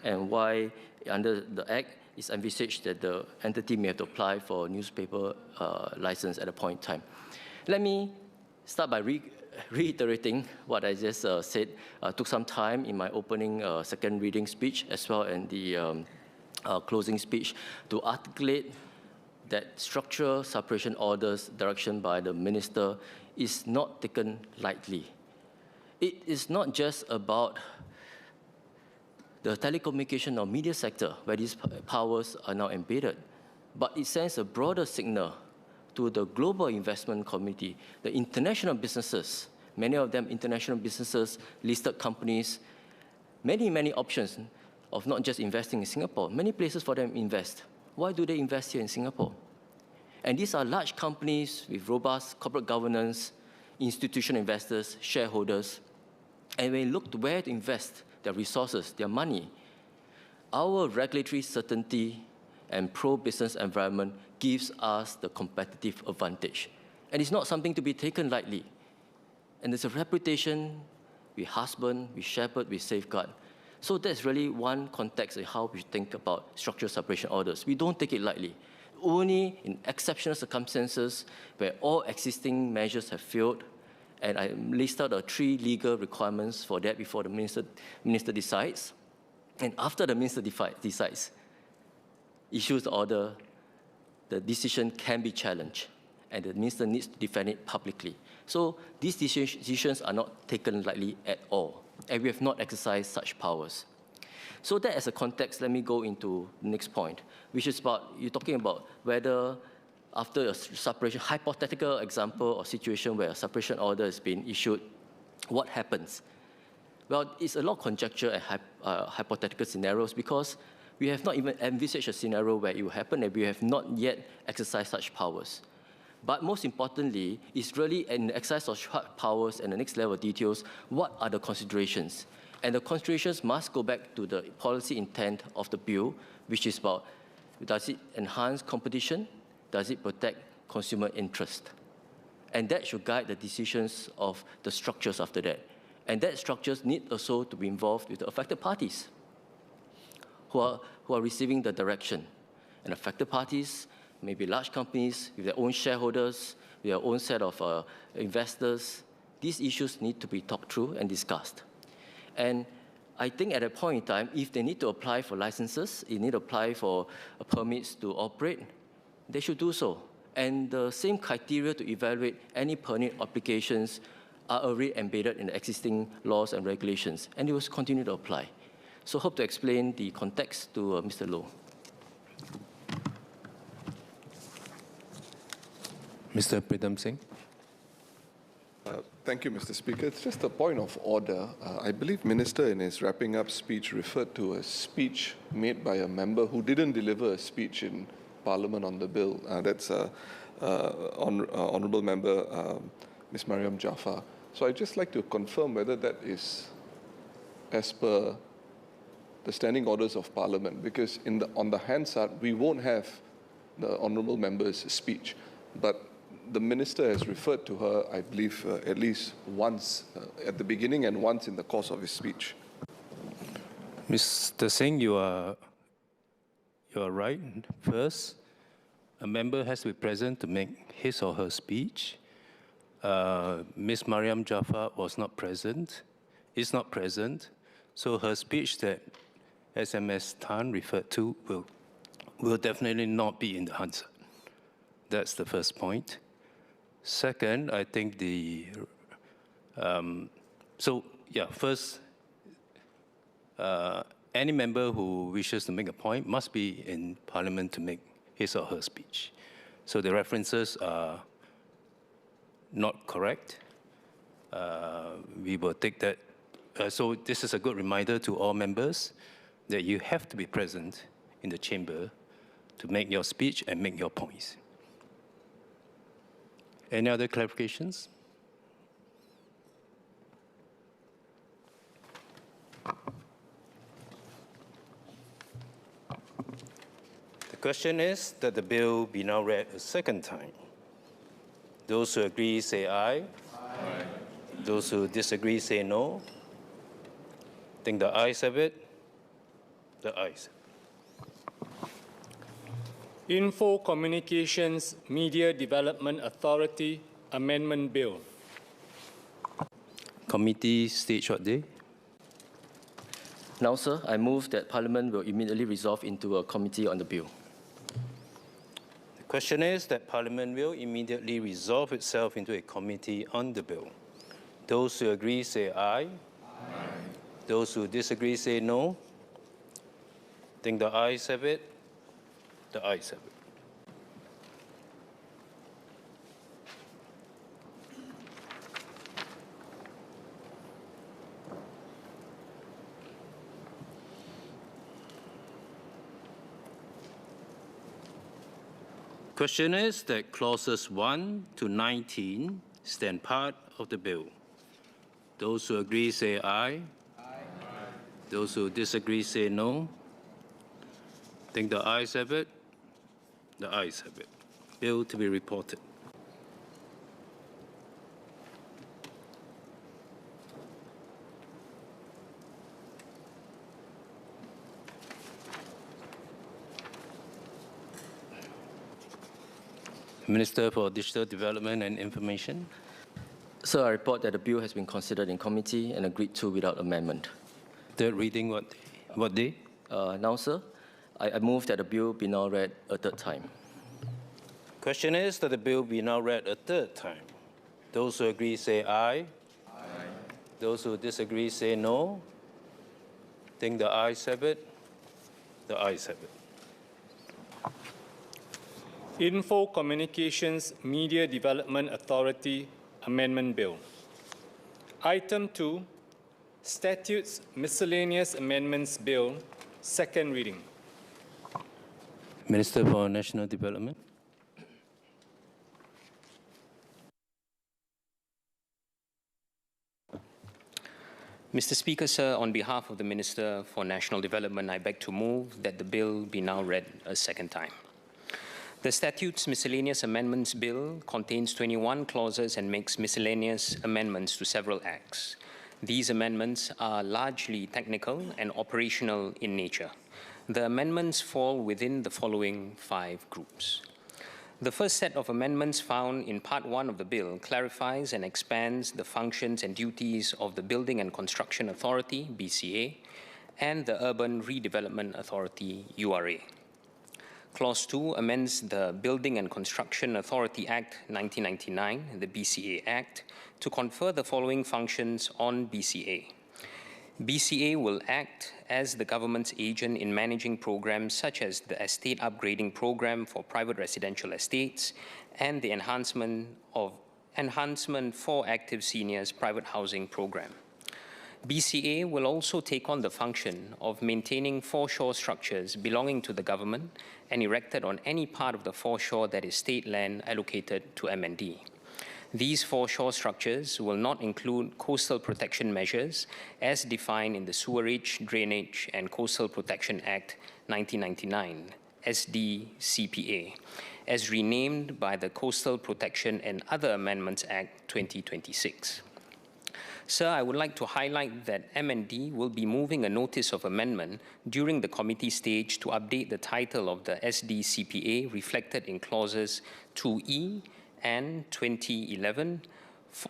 and why under the Act it's envisaged that the entity may have to apply for a newspaper license at a point in time. Let me start by reiterating what I just said. Took some time in my opening second reading speech as well and the closing speech to articulate that structural separation orders direction by the minister is not taken lightly. It is not just about the telecommunication or media sector where these powers are now embedded, but it sends a broader signal to the global investment community, the international businesses, many of them international businesses, listed companies, many options of not just investing in Singapore, many places for them invest. Why do they invest here in Singapore? And these are large companies with robust corporate governance, institutional investors, shareholders, and when you look to where to invest their resources, their money, our regulatory certainty and pro-business environment gives us the competitive advantage. And it's not something to be taken lightly. And there's a reputation we husband, we shepherd, we safeguard. So that's really one context in how we think about structural separation orders. We don't take it lightly. Only in exceptional circumstances where all existing measures have failed, and I listed the 3 legal requirements for that before the minister decides. And after the minister decides, issues the order, the decision can be challenged, and the minister needs to defend it publicly. So these decisions are not taken lightly at all, and we have not exercised such powers. So that as a context, let me go into the next point, which is about, you're talking about whether after a separation, hypothetical example or situation where a separation order has been issued, what happens? Well, it's a lot of conjecture and hypothetical scenarios because we have not even envisaged a scenario where it will happen and we have not yet exercised such powers. But most importantly, it's really an exercise of powers and the next level of details, what are the considerations? And the considerations must go back to the policy intent of the bill, which is about, does it enhance competition? Does it protect consumer interest? And that should guide the decisions of the structures after that. And that structures need also to be involved with the affected parties who are receiving the direction. and affected parties, maybe large companies with their own shareholders, with their own set of investors. These issues need to be talked through and discussed. And I think at a point in time, if they need to apply for licenses, they need to apply for permits to operate, they should do so. And the same criteria to evaluate any permit applications are already embedded in the existing laws and regulations, and they will continue to apply. So I hope to explain the context to Mr. Loh. Mr. Pritam Singh. Thank you, Mr. Speaker. It's just a point of order. I believe Minister in his wrapping up speech referred to a speech made by a member who didn't deliver a speech in Parliament on the bill. That's Honourable Member Ms. Mariam Jaafar. So I'd just like to confirm whether that is as per the standing orders of Parliament, because on the Hansard, we won't have the Honourable Member's speech, but the Minister has referred to her, I believe, at least once at the beginning and once in the course of his speech. Mr. Singh, you are right. First, a member has to be present to make his or her speech. Ms. Mariam Jaafar was not present, is not present, so her speech that SMS Tan referred to will definitely not be in the Hansard. That's the first point. Second, I think first, any member who wishes to make a point must be in Parliament to make his or her speech. So the references are not correct. We will take that. So this is a good reminder to all members that you have to be present in the chamber to make your speech and make your points. Any other clarifications? The question is that the bill be now read a second time. Those who agree say aye. Aye. Those who disagree say no. I think the ayes have it. The ayes. Info Communications Media Development Authority Amendment Bill. Committee stage what day? Now, sir, I move that Parliament will immediately resolve into a committee on the bill. The question is that Parliament will immediately resolve itself into a committee on the bill. Those who agree say aye. Aye. Those who disagree say no. I think the ayes have it. The ayes have it. Question is that clauses 1 to 19 stand part of the bill. Those who agree say aye. Aye. Those who disagree say no. I think the ayes have it. The ayes have it. Bill to be reported. Minister for Digital Development and Information. Sir, I report that the bill has been considered in committee and agreed to without amendment. Third reading what day? Now, sir, I move that the bill be now read a third time. Question is that the bill be now read a third time. Those who agree say aye. Aye. Those who disagree say no. I think the ayes have it. The ayes have it. Info Communications Media Development Authority Amendment Bill. Item 2, Statutes Miscellaneous Amendments Bill, second reading. Minister for National Development. Mr. Speaker, sir, on behalf of the Minister for National Development, I beg to move that the bill be now read a second time. The Statutes Miscellaneous Amendments Bill contains 21 clauses and makes miscellaneous amendments to several acts. These amendments are largely technical and operational in nature. The amendments fall within the following 5 groups. The first set of amendments found in Part 1 of the bill clarifies and expands the functions and duties of the Building and Construction Authority, BCA, and the Urban Redevelopment Authority, URA. Clause 2 amends the Building and Construction Authority Act 1999, the BCA Act, to confer the following functions on BCA. BCA will act as the government's agent in managing programs such as the Estate Upgrading Program for private residential estates and the Enhancement for Active Seniors Private Housing Program. BCA will also take on the function of maintaining foreshore structures belonging to the government and erected on any part of the foreshore that is state land allocated to MND. These foreshore structures will not include coastal protection measures as defined in the Sewerage, Drainage and Coastal Protection Act 1999, SDCPA, as renamed by the Coastal Protection and Other Amendments Act 2026. Sir, I would like to highlight that MND will be moving a notice of amendment during the committee stage to update the title of the SDCPA reflected in clauses 2E and 2011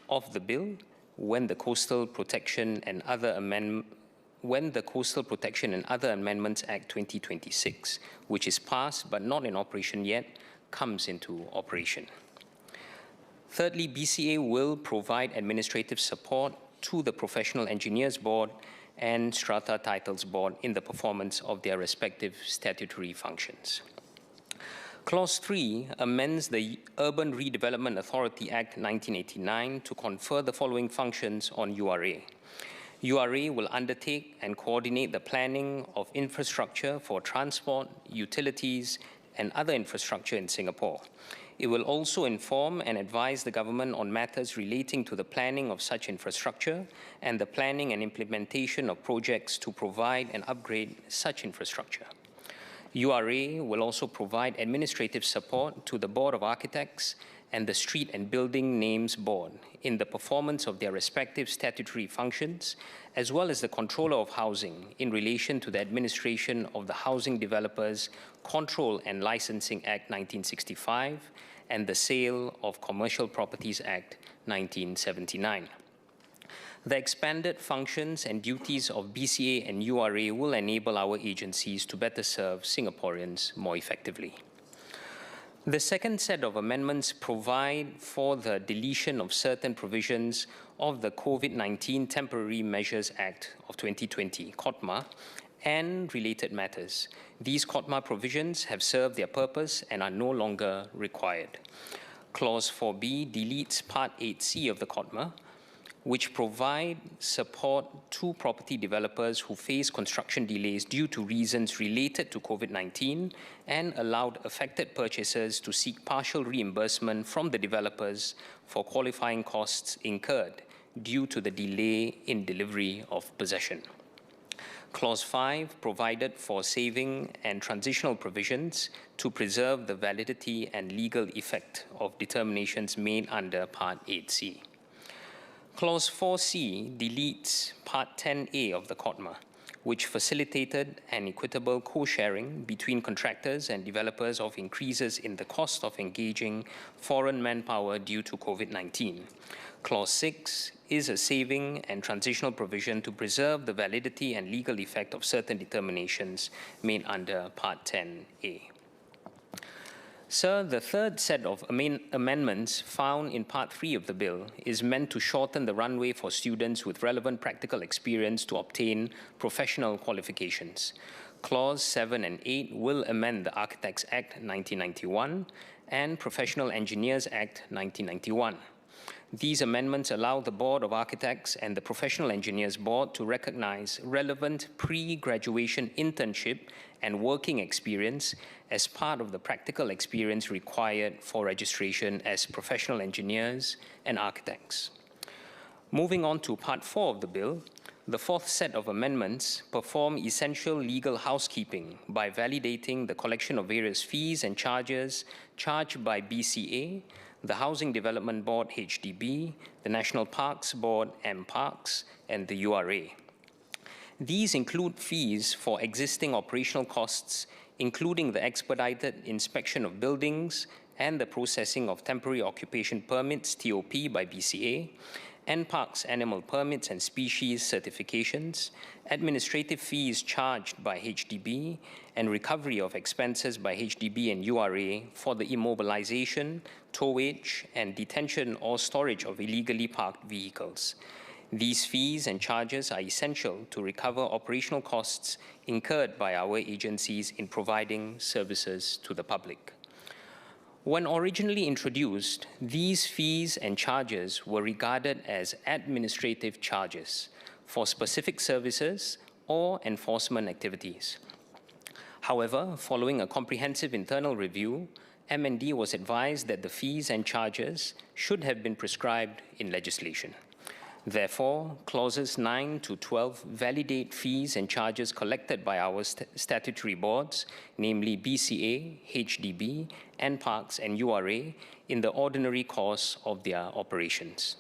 of the bill when the Coastal Protection and Other Amendments Act 2026, which is passed but not in operation yet, comes into operation. Thirdly, BCA will provide administrative support to the Professional Engineers Board and Strata Titles Board in the performance of their respective statutory functions. Clause 3 amends the Urban Redevelopment Authority Act 1989 to confer the following functions on URA. URA will undertake and coordinate the planning of infrastructure for transport, utilities, and other infrastructure in Singapore. It will also inform and advise the government on matters relating to the planning of such infrastructure and the planning and implementation of projects to provide and upgrade such infrastructure. URA will also provide administrative support to the Board of Architects and the Street and Building Names Board in the performance of their respective statutory functions, as well as the Controller of Housing in relation to the administration of the Housing Developers Control and Licensing Act 1965 and the Sale of Commercial Properties Act 1979. The expanded functions and duties of BCA and URA will enable our agencies to better serve Singaporeans more effectively. The second set of amendments provide for the deletion of certain provisions of the COVID-19 Temporary Measures Act of 2020, COTMA, and related matters. These COTMA provisions have served their purpose and are no longer required. Clause 4B deletes Part 8C of the COTMA, which provide support to property developers who face construction delays due to reasons related to COVID-19 and allowed affected purchasers to seek partial reimbursement from the developers for qualifying costs incurred due to the delay in delivery of possession. Clause 5 provided for saving and transitional provisions to preserve the validity and legal effect of determinations made under Part 8C. Clause 4C deletes Part 10A of the COTMA, which facilitated an equitable co-sharing between contractors and developers of increases in the cost of engaging foreign manpower due to COVID-19. Clause 6 is a saving and transitional provision to preserve the validity and legal effect of certain determinations made under Part 10A. Sir, the third set of amendments found in Part 3 of the bill is meant to shorten the runway for students with relevant practical experience to obtain professional qualifications. Clause 7 and 8 will amend the Architects Act 1991 and Professional Engineers Act 1991. These amendments allow the Board of Architects and the Professional Engineers Board to recognize relevant pre-graduation internship and working experience as part of the practical experience required for registration as professional engineers and architects. Moving on to Part 4 of the bill, the fourth set of amendments perform essential legal housekeeping by validating the collection of various fees and charges charged by BCA, the Housing Development Board HDB, the National Parks Board MParks, and the URA. These include fees for existing operational costs, including the expedited inspection of buildings and the processing of temporary occupation permits, TOP, by BCA, NParks animal permits and species certifications, administrative fees charged by HDB, and recovery of expenses by HDB and URA for the immobilization, towage, and detention or storage of illegally parked vehicles. These fees and charges are essential to recover operational costs incurred by our agencies in providing services to the public. When originally introduced, these fees and charges were regarded as administrative charges for specific services or enforcement activities. However, following a comprehensive internal review, MND was advised that the fees and charges should have been prescribed in legislation. Therefore, clauses 9 to 12 validate fees and charges collected by our statutory boards, namely BCA, HDB, NParks, and URA, in the ordinary course of their operations.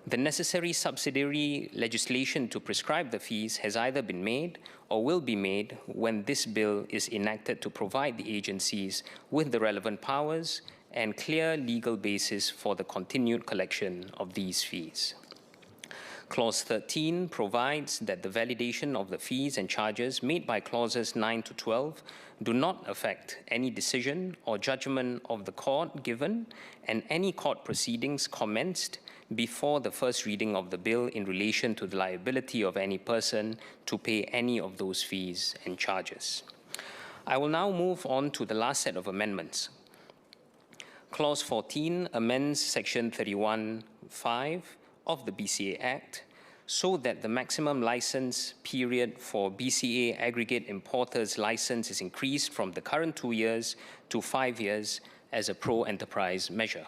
The necessary subsidiary legislation to prescribe the fees has either been made or will be made when this bill is enacted to provide the agencies with the relevant powers and clear legal basis for the continued collection of these fees. Clause 13 provides that the validation of the fees and charges made by clauses 9 to 12 do not affect any decision or judgment of the court given and any court proceedings commenced before the first reading of the bill in relation to the liability of any person to pay any of those fees and charges. I will now move on to the last set of amendments. Clause 14 amends Section 31(5) of the BCA Act so that the maximum license period for BCA aggregate importers license is increased from the current 2 years to 5 years as a pro-enterprise measure.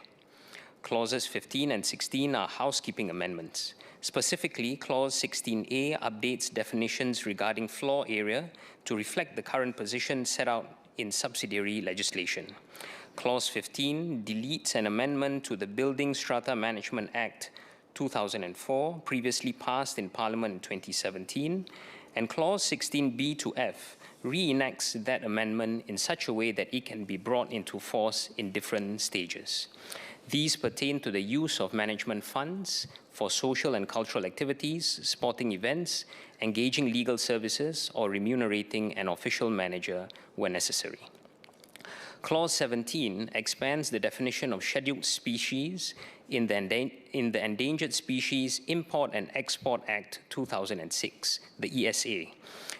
Clauses 15 and 16 are housekeeping amendments. Specifically, Clause 16A updates definitions regarding floor area to reflect the current position set out in subsidiary legislation. Clause 15 deletes an amendment to the Building Strata Management Act 2004, previously passed in Parliament in 2017, and Clause 16B to F reenacts that amendment in such a way that it can be brought into force in different stages. These pertain to the use of management funds for social and cultural activities, sporting events, engaging legal services, or remunerating an official manager when necessary. Clause 17 expands the definition of scheduled species in the Endangered Species Import and Export Act 2006, the ESA,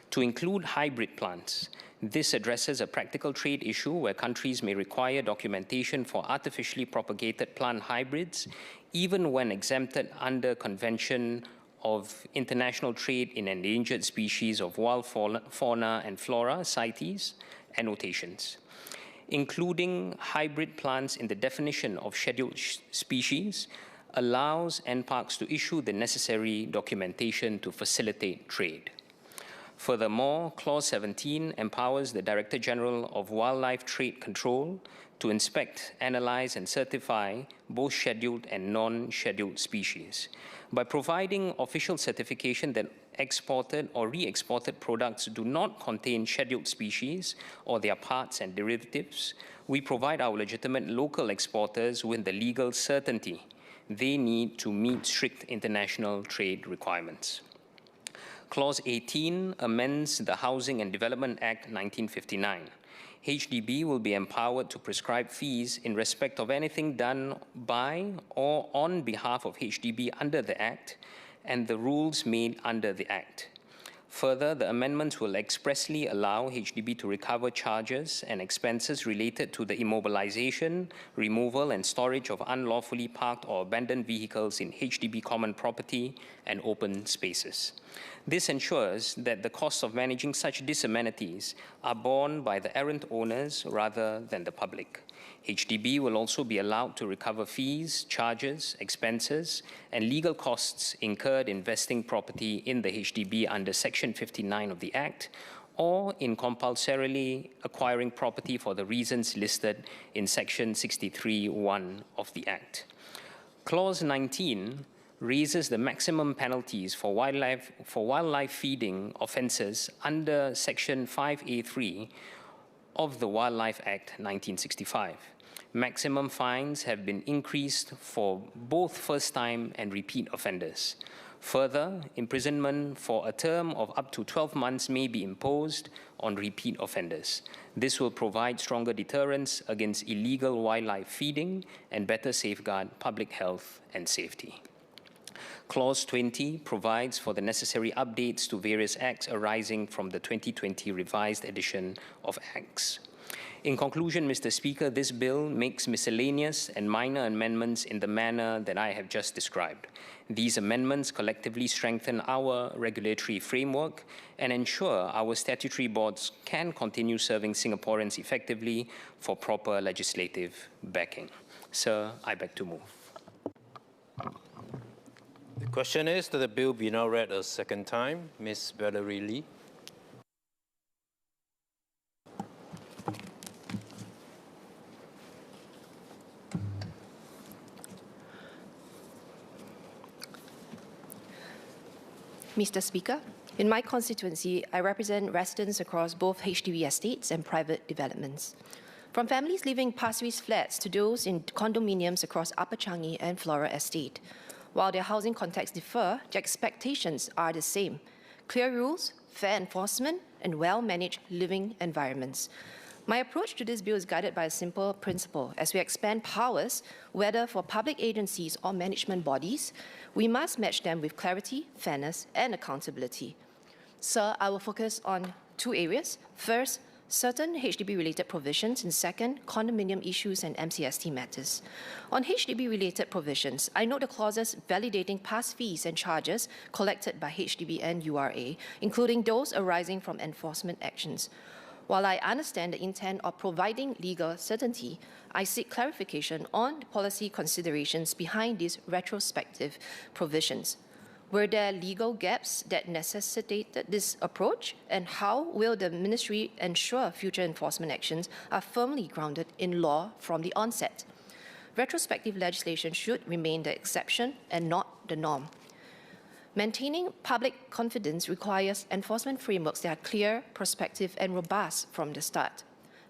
to include hybrid plants. This addresses a practical trade issue where countries may require documentation for artificially propagated plant hybrids, even when exempted under Convention of International Trade in Endangered Species of Wild Fauna and Flora, CITES, annotations. Including hybrid plants in the definition of scheduled species allows NParks to issue the necessary documentation to facilitate trade. Furthermore, Clause 17 empowers the Director General of Wildlife Trade Control to inspect, analyze, and certify both scheduled and non-scheduled species. By providing official certification that exported or re-exported products do not contain scheduled species or their parts and derivatives, we provide our legitimate local exporters with the legal certainty they need to meet strict international trade requirements. Clause 18 amends the Housing and Development Act 1959. HDB will be empowered to prescribe fees in respect of anything done by or on behalf of HDB under the Act and the rules made under the Act. Further, the amendments will expressly allow HDB to recover charges and expenses related to the immobilization, removal, and storage of unlawfully parked or abandoned vehicles in HDB common property and open spaces. This ensures that the costs of managing such disamenities are borne by the errant owners rather than the public. HDB will also be allowed to recover fees, charges, expenses, and legal costs incurred investing property in the HDB under Section 59 of the Act, or in compulsorily acquiring property for the reasons listed in Section 63(1) of the Act. Clause 19 raises the maximum penalties for wildlife feeding offences under Section 5A3 of the Wildlife Act 1965. Maximum fines have been increased for both first-time and repeat offenders. Further, imprisonment for a term of up to 12 months may be imposed on repeat offenders. This will provide stronger deterrence against illegal wildlife feeding and better safeguard public health and safety. Clause 20 provides for the necessary updates to various acts arising from the 2020 revised edition of Acts. In conclusion, Mr. Speaker, this bill makes miscellaneous and minor amendments in the manner that I have just described. These amendments collectively strengthen our regulatory framework and ensure our statutory boards can continue serving Singaporeans effectively for proper legislative backing. Sir, I beg to move. The question is that the bill be now read a second time. Ms. Valerie Lee. Mr. Speaker, in my constituency, I represent residents across both HDB estates and private developments. From families living Pasir Ris flats to those in condominiums across Upper Changi and Flora Estate. While their housing contexts differ, their expectations are the same: clear rules, fair enforcement, and well-managed living environments. My approach to this bill is guided by a simple principle. As we expand powers, whether for public agencies or management bodies, we must match them with clarity, fairness, and accountability. Sir, I will focus on two areas. First, certain HDB-related provisions, and second, condominium issues and MCST matters. On HDB-related provisions, I note the clauses validating past fees and charges collected by HDB and URA, including those arising from enforcement actions. While I understand the intent of providing legal certainty, I seek clarification on the policy considerations behind these retrospective provisions. Were there legal gaps that necessitated this approach? And how will the Ministry ensure future enforcement actions are firmly grounded in law from the onset? Retrospective legislation should remain the exception and not the norm. Maintaining public confidence requires enforcement frameworks that are clear, prospective, and robust from the start.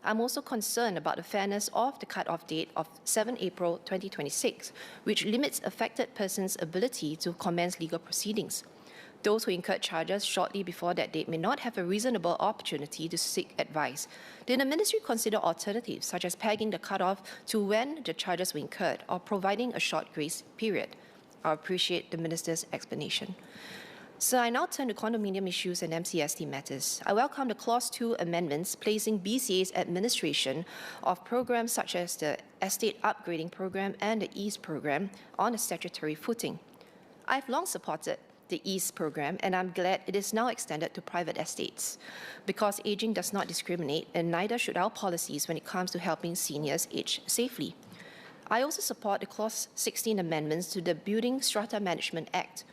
I'm also concerned about the fairness of the cut-off date of 7 April 2026, which limits affected persons' ability to commence legal proceedings. Those who incurred charges shortly before that date may not have a reasonable opportunity to seek advice. Did the Ministry consider alternatives, such as pegging the cut-off to when the charges were incurred, or providing a short grace period? I appreciate the Minister's explanation. So I now turn to condominium issues and MCST matters. I welcome the Clause 2 amendments placing BCA's administration of programs such as the Estate Upgrading Program and the EASE Program on a statutory footing. I've long supported the EASE Program, and I'm glad it is now extended to private estates, because aging does not discriminate, and neither should our policies when it comes to helping seniors age safely. I also support the Clause 16 amendments to the Building Strata Management Act,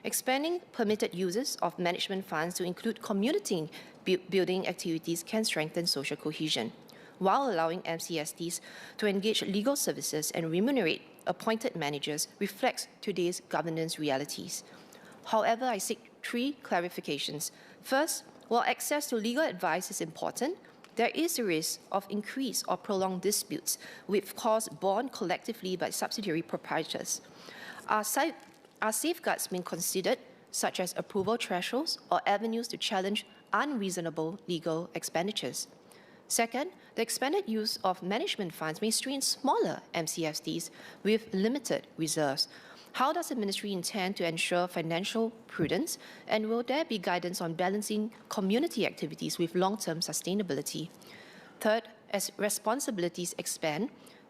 expanding permitted uses of management funds to include community building activities can strengthen social cohesion, while allowing MCSTs to engage legal services and remunerate appointed managers reflects today's governance realities. However, I seek three clarifications. First, while access to legal advice is important, there is a risk of increased or prolonged disputes with costs borne collectively by subsidiary proprietors. Are safeguards being considered, such as approval thresholds or avenues to challenge unreasonable legal expenditures? Second, the expanded use of management funds may strain smaller MCSTs with limited reserves. How does the Ministry intend to ensure financial prudence, and will there be guidance on balancing community activities with long-term sustainability? Third, as responsibilities expand,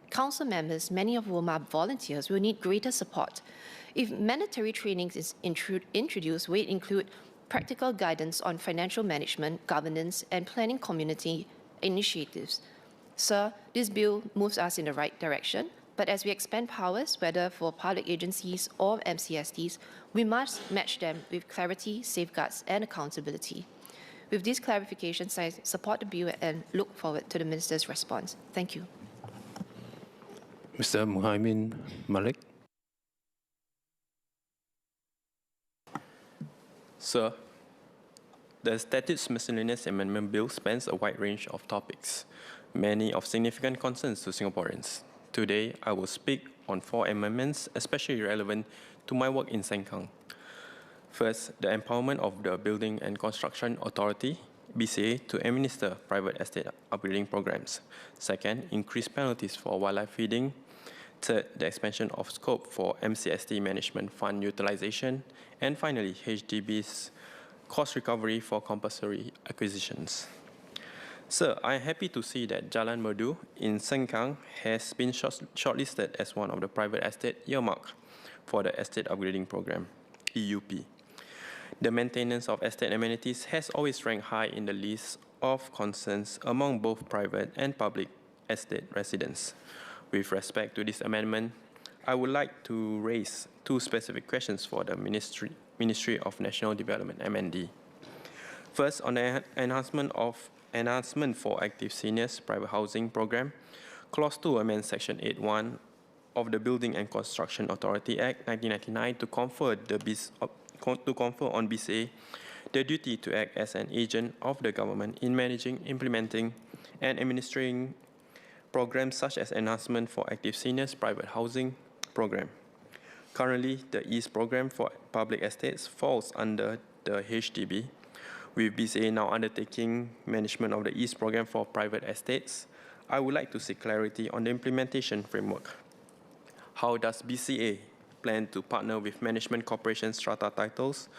Council members, many of whom are volunteers, will need greater support. If mandatory training is introduced, will it include practical guidance on financial management, governance, and planning community initiatives? Sir, this bill moves us in the right direction. But as we expand powers, whether for public agencies or MCSTs, we must match them with clarity, safeguards, and accountability. With these clarifications, I support the bill and look forward to the Minister's response. Thank you. Mr. Muhaimin Malik. Sir, the Statutes Miscellaneous Amendment Bill spans a wide range of topics, many of significant concerns to Singaporeans. Today, I will speak on 4 amendments especially relevant to my work in Sengkang. First, the empowerment of the Building and Construction Authority, BCA, to administer private estate upgrading programs. Second, increased penalties for wildlife feeding. Third, the expansion of scope for MCST management fund utilization. And finally, HDB's cost recovery for compulsory acquisitions. Sir, I am happy to see that Jalan Merdu in Sengkang has been shortlisted as one of the private estate earmarked for the Estate Upgrading Program, EUP. The maintenance of estate amenities has always ranked high in the list of concerns among both private and public estate residents. With respect to this amendment, I would like to raise 2 specific questions for the Ministry of National Development, MND. First, on the enhancement for active seniors private housing program, Clause 2 amends Section 8.1 of the Building and Construction Authority Act 1999 to confer on BCA the duty to act as an agent of the government in managing, implementing, and administering programs such as enhancement for active seniors private housing program. Currently, the EAST program for public estates falls under the HDB, with BCA now undertaking management of the EAST program for private estates. I would like to seek clarity on the implementation framework. How does BCA plan to partner with management corporation strata titles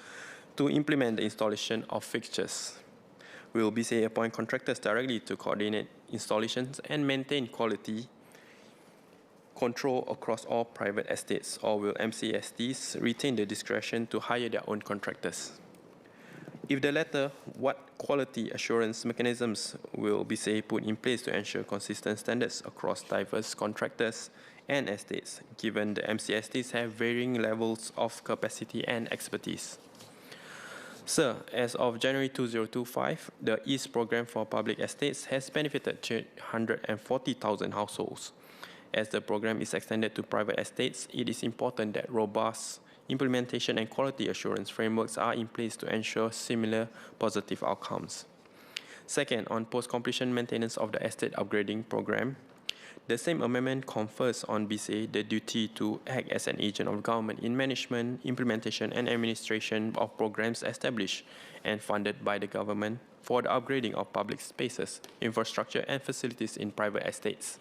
to implement the installation of fixtures? Will BCA appoint contractors directly to coordinate installations and maintain quality control across all private estates, or will MCSTs retain the discretion to hire their own contractors? If the latter, what quality assurance mechanisms will BCA put in place to ensure consistent standards across diverse contractors and estates, given the MCSTs have varying levels of capacity and expertise? Sir, as of January 2025, the EAST program for public estates has benefited 140,000 households. As the program is extended to private estates, it is important that robust implementation and quality assurance frameworks are in place to ensure similar positive outcomes. Second, on post-completion maintenance of the estate upgrading program, the same amendment confers on BCA the duty to act as an agent of government in management, implementation, and administration of programs established and funded by the government for the upgrading of public spaces, infrastructure, and facilities in private estates.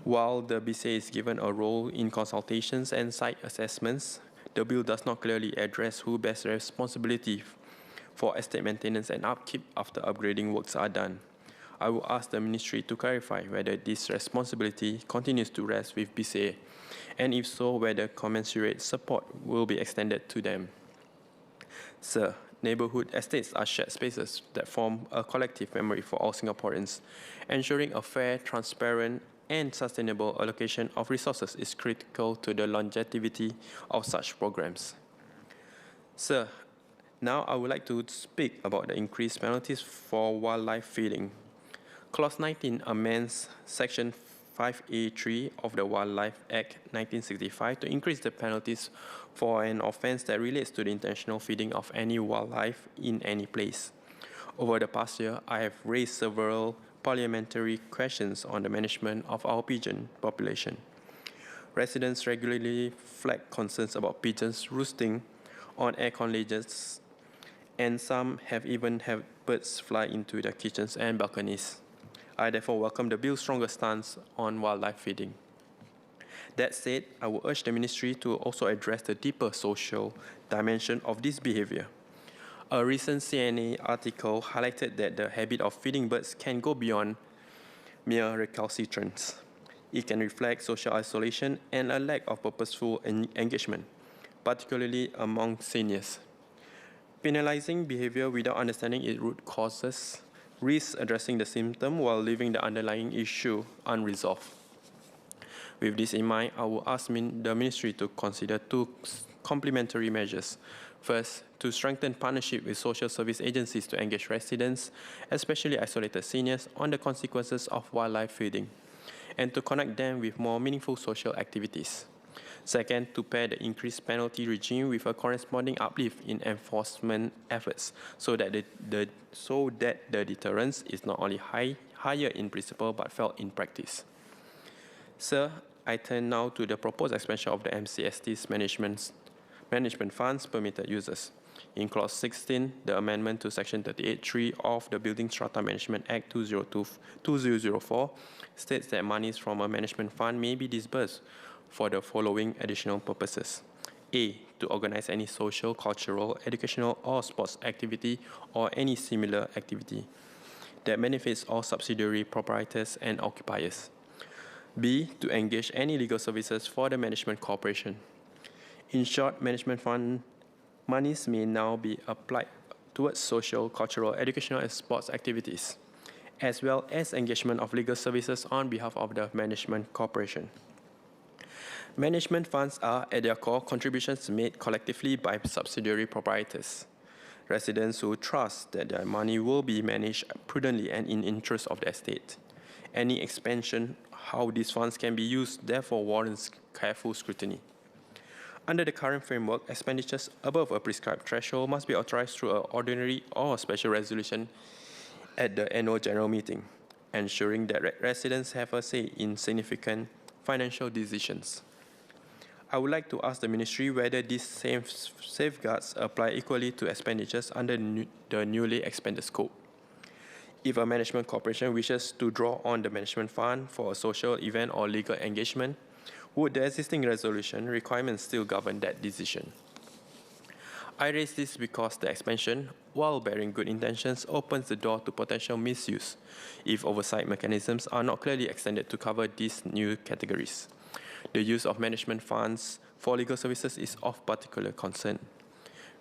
While the BCA is given a role in consultations and site assessments, the bill does not clearly address who bears responsibility for estate maintenance and upkeep after upgrading works are done. I will ask the Ministry to clarify whether this responsibility continues to rest with BCA, and if so, whether commensurate support will be extended to them. Sir, neighbourhood estates are shared spaces that form a collective memory for all Singaporeans. Ensuring a fair, transparent, and sustainable allocation of resources is critical to the longevity of such programs. Sir, now I would like to speak about the increased penalties for wildlife feeding. Clause 19 amends Section 5A3 of the Wildlife Act 1965 to increase the penalties for an offence that relates to the intentional feeding of any wildlife in any place. Over the past year, I have raised several parliamentary questions on the management of our pigeon population. Residents regularly flag concerns about pigeons roosting on aircon ledges, and some have even had birds fly into their kitchens and balconies. I therefore welcome the bill's stronger stance on wildlife feeding. That said, I will urge the Ministry to also address the deeper social dimension of this behavior. A recent CNA article highlighted that the habit of feeding birds can go beyond mere recalcitrance. It can reflect social isolation and a lack of purposeful engagement, particularly among seniors. Penalizing behavior without understanding its root causes risks addressing the symptom while leaving the underlying issue unresolved. With this in mind, I will ask the Ministry to consider 2 complementary measures. First, to strengthen partnership with social service agencies to engage residents, especially isolated seniors, on the consequences of wildlife feeding, and to connect them with more meaningful social activities. Second, to pair the increased penalty regime with a corresponding uplift in enforcement efforts so that the deterrence is not only higher in principle but felt in practice. Sir, I turn now to the proposed expansion of the MCST's management funds permitted users. In Clause 16, the amendment to Section 38(3) of the Building Strata Management Act 2004 states that monies from a management fund may be disbursed for the following additional purposes. A. To organize any social, cultural, educational, or sports activity or any similar activity that benefits all subsidiary proprietors and occupiers. B. To engage any legal services for the management corporation. In short, management fund monies may now be applied towards social, cultural, educational, and sports activities, as well as engagement of legal services on behalf of the management corporation. Management funds are, at their core, contributions made collectively by subsidiary proprietors, residents who trust that their money will be managed prudently and in interest of the estate. Any expansion how these funds can be used therefore warrants careful scrutiny. Under the current framework, expenditures above a prescribed threshold must be authorized through an ordinary or special resolution at the annual general meeting, ensuring that residents have a say in significant financial decisions. I would like to ask the Ministry whether these same safeguards apply equally to expenditures under the newly expanded scope. If a management corporation wishes to draw on the management fund for a social event or legal engagement, would the existing resolution requirements still govern that decision? I raise this because the expansion, while bearing good intentions, opens the door to potential misuse if oversight mechanisms are not clearly extended to cover these new categories. The use of management funds for legal services is of particular concern.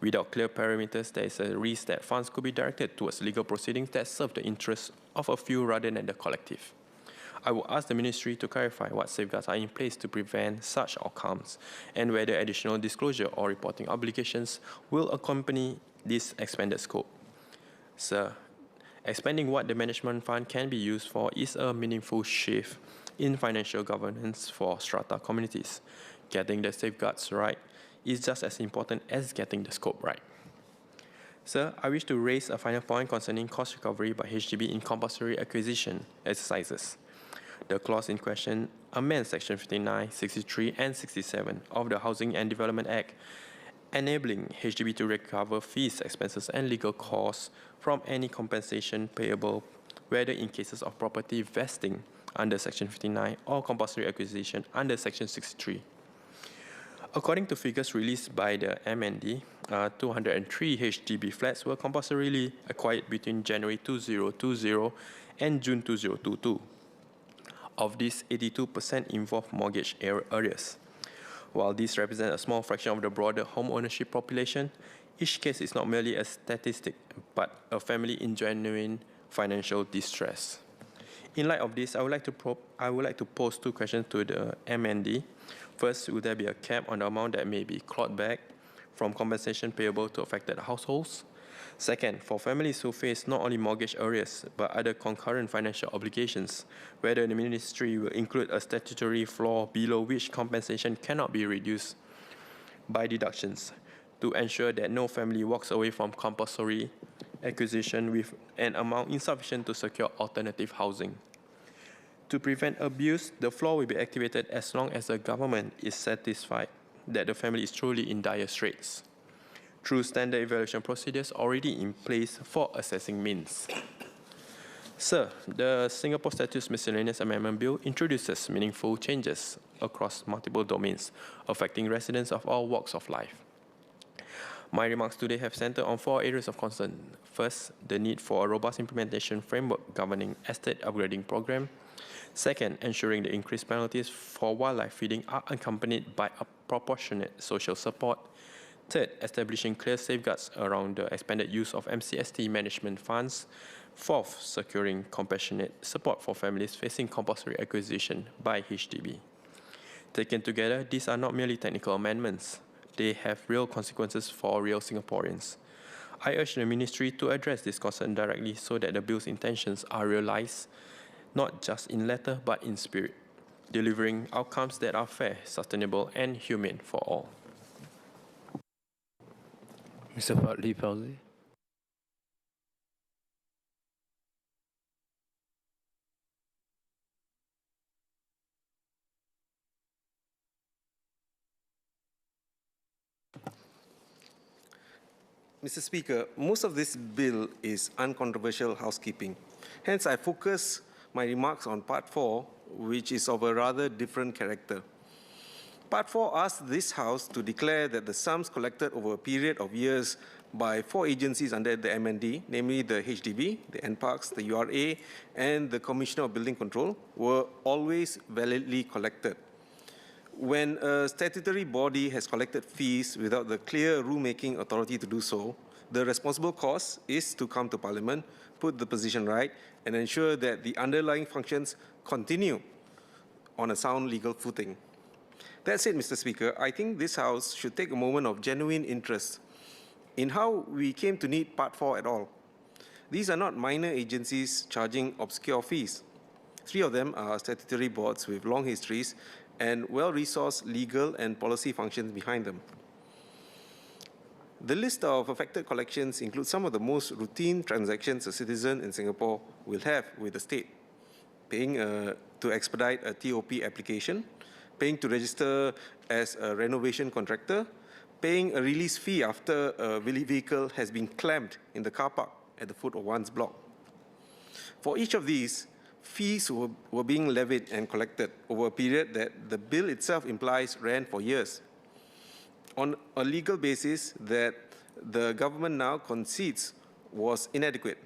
Without clear parameters, there is a risk that funds could be directed towards legal proceedings that serve the interests of a few rather than the collective. I will ask the Ministry to clarify what safeguards are in place to prevent such outcomes and whether additional disclosure or reporting obligations will accompany this expanded scope. Sir, expanding what the management fund can be used for is a meaningful shift in financial governance for strata communities. Getting the safeguards right is just as important as getting the scope right. Sir, I wish to raise a final point concerning cost recovery by HDB in compulsory acquisition exercises. The clause in question amends Section 59, 63, and 67 of the Housing and Development Act, enabling HDB to recover fees, expenses, and legal costs from any compensation payable, whether in cases of property vesting under Section 59 or compulsory acquisition under Section 63. According to figures released by the MND, 203 HDB flats were compulsorily acquired between January 2020 and June 2022. Of this, 82% involve mortgage arrears. While this represents a small fraction of the broader home ownership population, each case is not merely a statistic, but a family in genuine financial distress. In light of this, I would like to pose two questions to the MND. First, will there be a cap on the amount that may be clawed back from compensation payable to affected households? Second, for families who face not only mortgage arrears but other concurrent financial obligations, whether the Ministry will include a statutory floor below which compensation cannot be reduced by deductions to ensure that no family walks away from compulsory acquisition with an amount insufficient to secure alternative housing. To prevent abuse, the floor will be activated as long as the government is satisfied that the family is truly in dire straits, through standard evaluation procedures already in place for assessing means. Sir, the Singapore Statutes Miscellaneous Amendment Bill introduces meaningful changes across multiple domains, affecting residents of all walks of life. My remarks today have centered on four areas of concern. First, the need for a robust implementation framework governing estate upgrading program. Second, ensuring the increased penalties for wildlife feeding are accompanied by a proportionate social support. Third, establishing clear safeguards around the expanded use of MCST management funds. Fourth, securing compassionate support for families facing compulsory acquisition by HDB. Taken together, these are not merely technical amendments. They have real consequences for real Singaporeans. I urge the Ministry to address this concern directly so that the bill's intentions are realized, not just in letter but in spirit. delivering outcomes that are fair, sustainable, and humane for all. Mr. Fadli Fauzi. Mr. Speaker, most of this bill is uncontroversial housekeeping. Hence, I focus my remarks on Part 4, which is of a rather different character. Part 4 asks this House to declare that the sums collected over a period of years by 4 agencies under the MND, namely the HDB, the NParks, the URA, and the Commissioner of Building Control, were always validly collected. When a statutory body has collected fees without the clear rulemaking authority to do so, the responsible course is to come to Parliament, put the position right, and ensure that the underlying functions continue on a sound legal footing. That said, Mr. Speaker, I think this House should take a moment of genuine interest in how we came to need Part 4 at all. These are not minor agencies charging obscure fees. 3 of them are statutory boards with long histories and well-resourced legal and policy functions behind them. The list of affected collections includes some of the most routine transactions a citizen in Singapore will have with the state: paying to expedite a TOP application, paying to register as a renovation contractor, paying a release fee after a vehicle has been clamped in the car park at the foot of one's block. For each of these, fees were being levied and collected over a period that the bill itself implies ran for years, on a legal basis that the government now concedes was inadequate.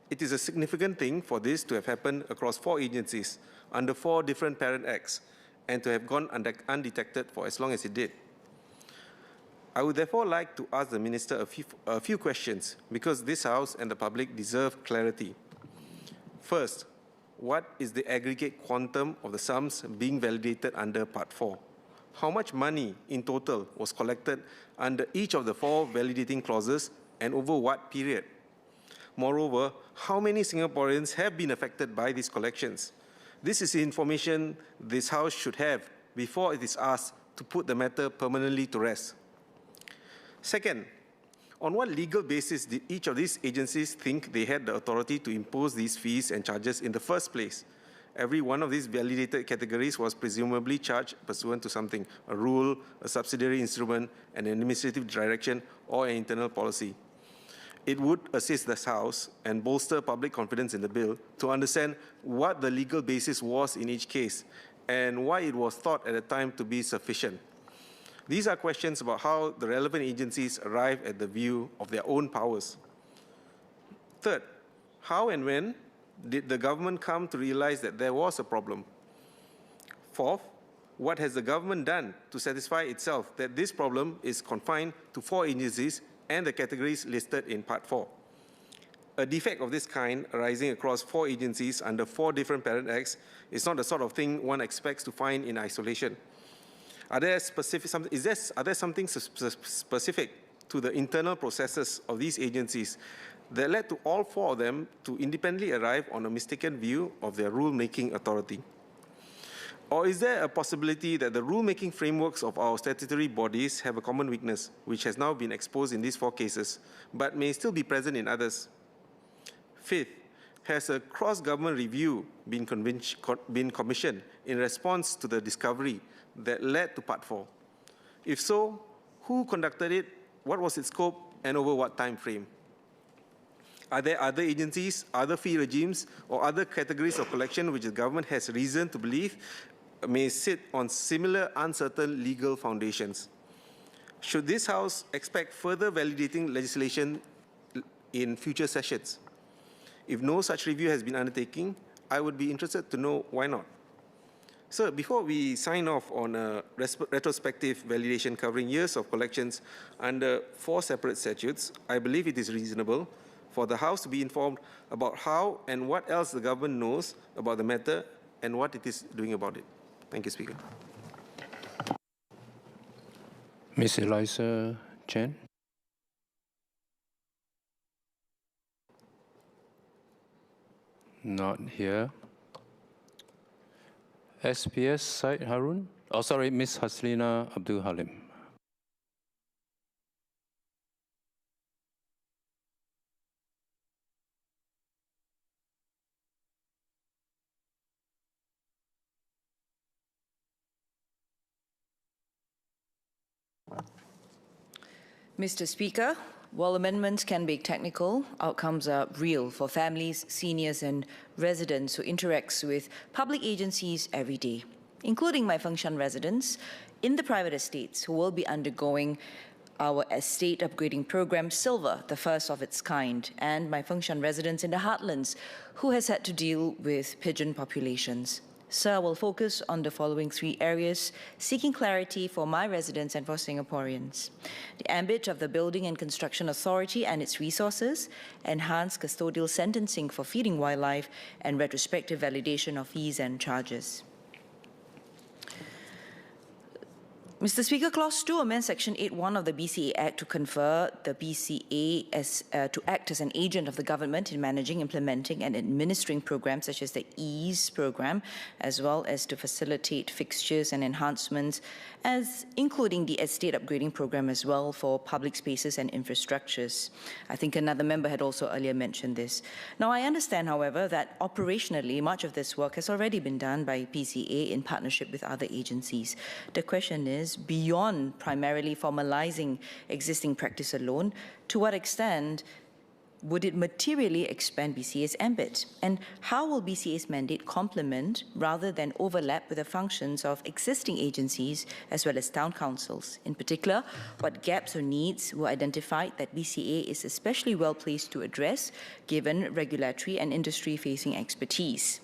It is a significant thing for this to have happened across 4 agencies under 4 different parent acts and to have gone undetected for as long as it did. I would therefore like to ask the Minister a few questions, because this House and the public deserve clarity. First, what is the aggregate quantum of the sums being validated under Part 4? How much money in total was collected under each of the 4 validating clauses and over what period? Moreover, how many Singaporeans have been affected by these collections? This is information this House should have before it is asked to put the matter permanently to rest. Second, on what legal basis did each of these agencies think they had the authority to impose these fees and charges in the first place? Every one of these validated categories was presumably charged pursuant to something: a rule, a subsidiary instrument, an administrative direction, or an internal policy. It would assist this House and bolster public confidence in the bill to understand what the legal basis was in each case and why it was thought at the time to be sufficient. These are questions about how the relevant agencies arrive at the view of their own powers. Third, how and when did the government come to realize that there was a problem? Fourth, what has the government done to satisfy itself that this problem is confined to 4 agencies and the categories listed in Part 4? A defect of this kind arising across 4 agencies under 4 different parent acts is not the sort of thing one expects to find in isolation. Are there something specific to the internal processes of these agencies that led to all 4 of them to independently arrive on a mistaken view of their rule-making authority? Or is there a possibility that the rule-making frameworks of our statutory bodies have a common weakness, which has now been exposed in these 4 cases, but may still be present in others? Fifth, has a cross-government review been commissioned in response to the discovery that led to Part 4? If so, who conducted it, what was its scope, and over what time frame? Are there other agencies, other fee regimes, or other categories of collection which the government has reason to believe may sit on similar uncertain legal foundations? Should this House expect further validating legislation in future sessions? If no such review has been undertaken, I would be interested to know why not. Sir, before we sign off on a retrospective validation covering years of collections under 4 separate statutes, I believe it is reasonable for the House to be informed about how and what else the government knows about the matter and what it is doing about it. Thank you, Speaker. Ms. Eliza Chen. Not here. SPS Said Harun. Oh, sorry, Ms. Haslina Abdul Halim. Mr. Speaker, while amendments can be technical, outcomes are real for families, seniors, and residents who interact with public agencies every day, including my Fengshan residents in the private estates who will be undergoing our estate upgrading program Silver, the first of its kind, and my Fengshan residents in the heartlands who has had to deal with pigeon populations. Sir, I will focus on the following 3 areas, seeking clarity for my residents and for Singaporeans. The ambit of the Building and Construction Authority and its resources, enhanced custodial sentencing for feeding wildlife, and retrospective validation of fees and charges. Mr. Speaker, Clause 2 amends Section 8.1 of the BCA Act to confer the BCA as, to act as an agent of the government in managing, implementing and administering programs such as the EASE program, as well as to facilitate fixtures and enhancements, as including the estate upgrading program as well for public spaces and infrastructures. I think another member had also earlier mentioned this. Now, I understand, however, that operationally much of this work has already been done by BCA in partnership with other agencies. The question is, beyond primarily formalizing existing practice alone, to what extent would it materially expand BCA's ambit? And how will BCA's mandate complement rather than overlap with the functions of existing agencies as well as town councils? In particular, what gaps or needs were identified that BCA is especially well placed to address given regulatory and industry-facing expertise?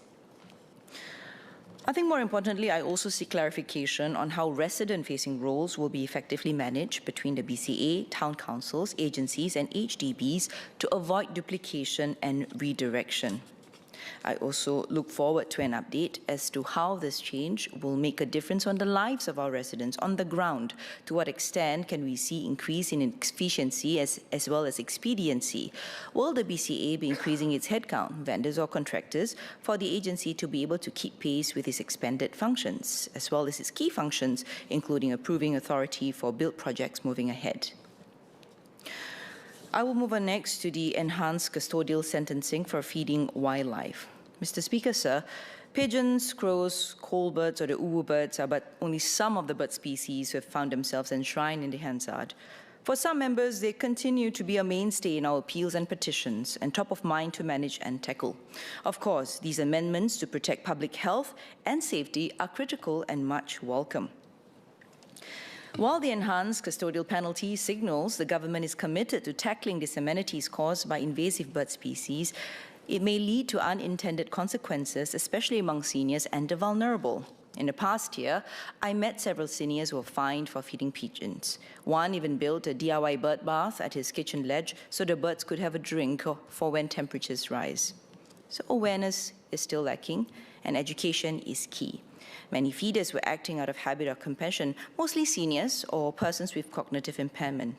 I think more importantly, I also seek clarification on how resident-facing roles will be effectively managed between the BCA, town councils, agencies, and HDBs to avoid duplication and redirection. I also look forward to an update as to how this change will make a difference on the lives of our residents on the ground. To what extent can we see increase in efficiency as well as expediency? Will the BCA be increasing its headcount, vendors or contractors, for the agency to be able to keep pace with its expanded functions, as well as its key functions, including approving authority for build projects moving ahead? I will move on next to the enhanced custodial sentencing for feeding wildlife. Mr. Speaker, sir, pigeons, crows, coal birds, or the uwu birds are but only some of the bird species who have found themselves enshrined in the Hansard. For some members, they continue to be a mainstay in our appeals and petitions and top of mind to manage and tackle. Of course, these amendments to protect public health and safety are critical and much welcome. While the enhanced custodial penalty signals the government is committed to tackling disamenities caused by invasive bird species, it may lead to unintended consequences, especially among seniors and the vulnerable. In the past year, I met several seniors who were fined for feeding pigeons. One even built a DIY bird bath at his kitchen ledge so the birds could have a drink for when temperatures rise. So awareness is still lacking, and education is key. Many feeders were acting out of habit or compassion, mostly seniors or persons with cognitive impairment.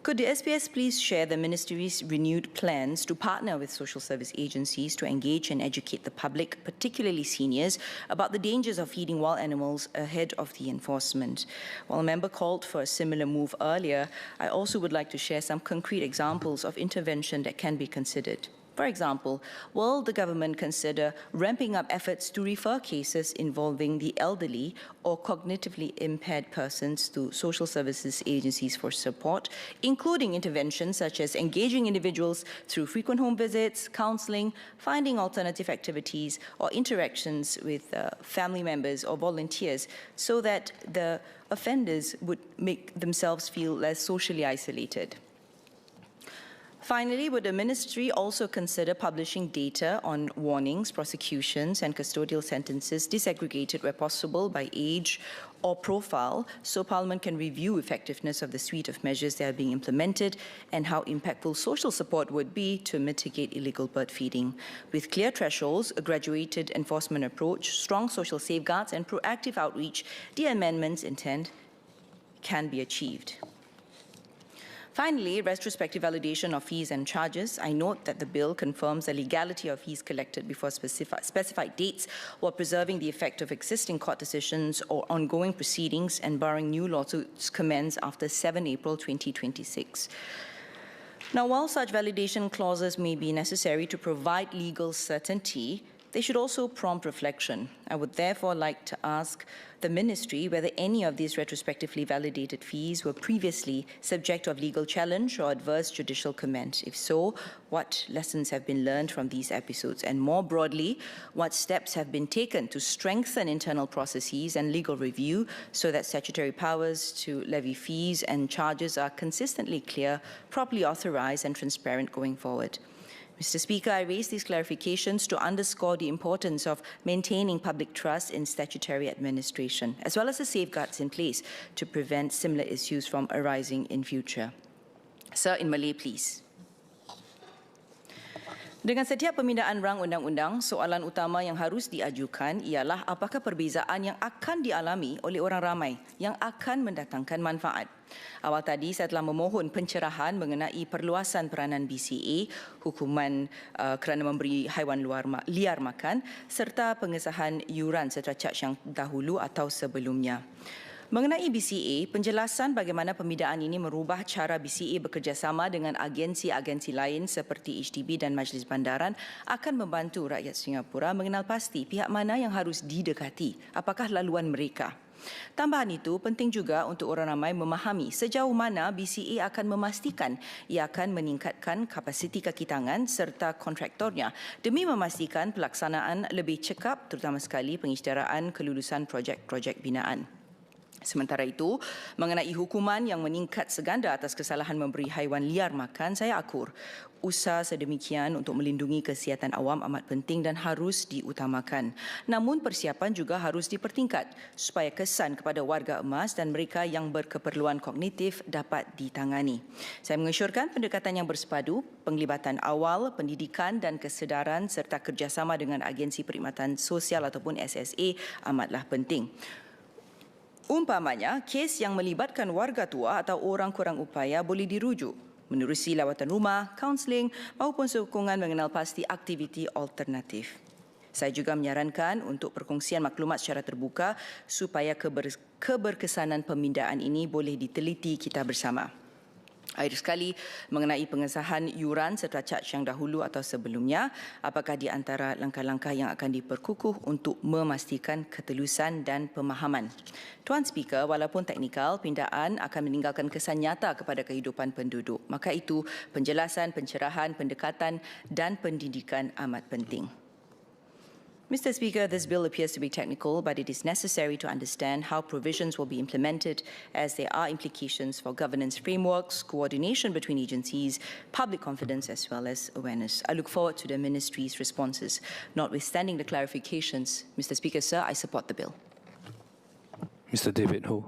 Could the SPS please share the Ministry's renewed plans to partner with social service agencies to engage and educate the public, particularly seniors, about the dangers of feeding wild animals ahead of the enforcement? While a member called for a similar move earlier, I also would like to share some concrete examples of intervention that can be considered. For example, will the government consider ramping up efforts to refer cases involving the elderly or cognitively impaired persons to social services agencies for support, including interventions such as engaging individuals through frequent home visits, counseling, finding alternative activities, or interactions with family members or volunteers so that the offenders would make themselves feel less socially isolated? Finally, would the Ministry also consider publishing data on warnings, prosecutions, and custodial sentences disaggregated where possible by age or profile, so Parliament can review effectiveness of the suite of measures that are being implemented and how impactful social support would be to mitigate illegal bird feeding? With clear thresholds, a graduated enforcement approach, strong social safeguards, and proactive outreach, the amendment's intent can be achieved. Finally, retrospective validation of fees and charges. I note that the bill confirms the legality of fees collected before specified dates while preserving the effect of existing court decisions or ongoing proceedings and barring new lawsuits commence after 7 April 2026. Now, while such validation clauses may be necessary to provide legal certainty, they should also prompt reflection. I would therefore like to ask the Ministry whether any of these retrospectively validated fees were previously subject of legal challenge or adverse judicial comment. If so, what lessons have been learned from these episodes? And more broadly, what steps have been taken to strengthen internal processes and legal review so that statutory powers to levy fees and charges are consistently clear, properly authorized and transparent going forward? Mr. Speaker, I raise these clarifications to underscore the importance of maintaining public trust in statutory administration, as well as the safeguards in place to prevent similar issues from arising in future. Sir, in Malay, please. Dengan setiap pemindahan rang undang-undang, soalan utama yang harus diajukan ialah apakah perbezaan yang akan dialami oleh orang ramai yang akan mendatangkan manfaat. Awal tadi saya telah memohon pencerahan mengenai perluasan peranan BCA, hukuman kerana memberi haiwan liar makan, serta pengesahan yuran secara caj yang dahulu atau sebelumnya. Mengenai BCA, penjelasan bagaimana pemindahan ini merubah cara BCA bekerjasama dengan agensi-agensi lain seperti HDB dan Majlis Bandaran akan membantu rakyat Singapura mengenal pasti pihak mana yang harus didekati, apakah laluan mereka. Tambahan itu, penting juga untuk orang ramai memahami sejauh mana BCA akan memastikan ia akan meningkatkan kapasiti kaki tangan serta kontraktornya demi memastikan pelaksanaan lebih cekap, terutama sekali pengisytiharaan kelulusan projek-projek binaan. Sementara itu, mengenai hukuman yang meningkat seganda atas kesalahan memberi haiwan liar makan, saya akur. Usaha sedemikian untuk melindungi kesihatan awam amat penting dan harus diutamakan. Namun persiapan juga harus dipertingkat supaya kesan kepada warga emas dan mereka yang berkeperluan kognitif dapat ditangani. Saya mengesyorkan pendekatan yang bersepadu, penglibatan awal, pendidikan dan kesedaran serta kerjasama dengan agensi perkhidmatan sosial ataupun SSA amatlah penting. Umpamanya, kes yang melibatkan warga tua atau orang kurang upaya boleh dirujuk menerusi lawatan rumah, kaunseling maupun sokongan mengenal pasti aktiviti alternatif. Saya juga menyarankan untuk perkongsian maklumat secara terbuka supaya keberkesanan pemindahan ini boleh diteliti kita bersama. Akhir sekali, mengenai pengesahan yuran serta caj yang dahulu atau sebelumnya, apakah di antara langkah-langkah yang akan diperkukuh untuk memastikan ketelusan dan pemahaman? Tuan Speaker, walaupun teknikal, pindaan akan meninggalkan kesan nyata kepada kehidupan penduduk. Maka itu, penjelasan, pencerahan, pendekatan dan pendidikan amat penting. Mr. Speaker, this bill appears to be technical, but it is necessary to understand how provisions will be implemented as there are implications for governance frameworks, coordination between agencies, public confidence as well as awareness. I look forward to the Ministry's responses. Notwithstanding the clarifications, Mr. Speaker, sir, I support the bill. Mr. David Ho.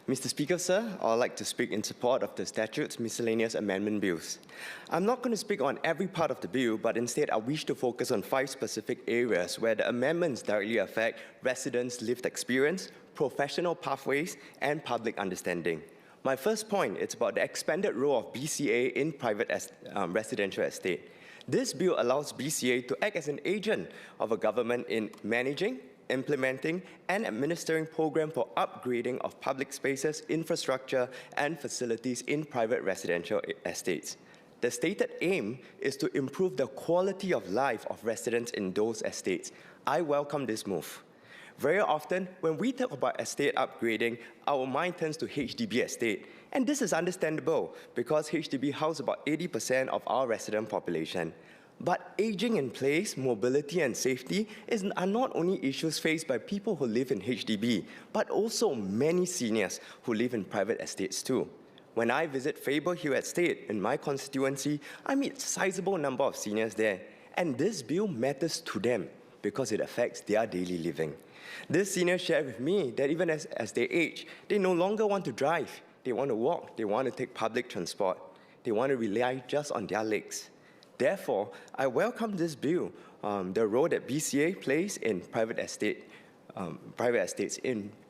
Mr. Speaker, sir, I would like to speak in support of the statute's miscellaneous amendment bills. I'm not going to speak on every part of the bill, but instead I wish to focus on 5 specific areas where the amendments directly affect residents' lived experience, professional pathways, and public understanding. My first point is about the expanded role of BCA in private residential estate. This bill allows BCA to act as an agent of a government in managing, implementing and administering programs for upgrading of public spaces, infrastructure and facilities in private residential estates. The stated aim is to improve the quality of life of residents in those estates. I welcome this move. Very often, when we talk about estate upgrading, our mind turns to HDB estate. And this is understandable because HDB houses about 80% of our resident population. But aging in place, mobility and safety are not only issues faced by people who live in HDB, but also many seniors who live in private estates too. When I visit Faber Hill Estate in my constituency, I meet a sizable number of seniors there, and this bill matters to them. because it affects their daily living. This senior shared with me that even as they age, they no longer want to drive. They want to walk. They want to take public transport. They want to rely just on their legs. Therefore, I welcome this bill, the role that BCA plays in private estates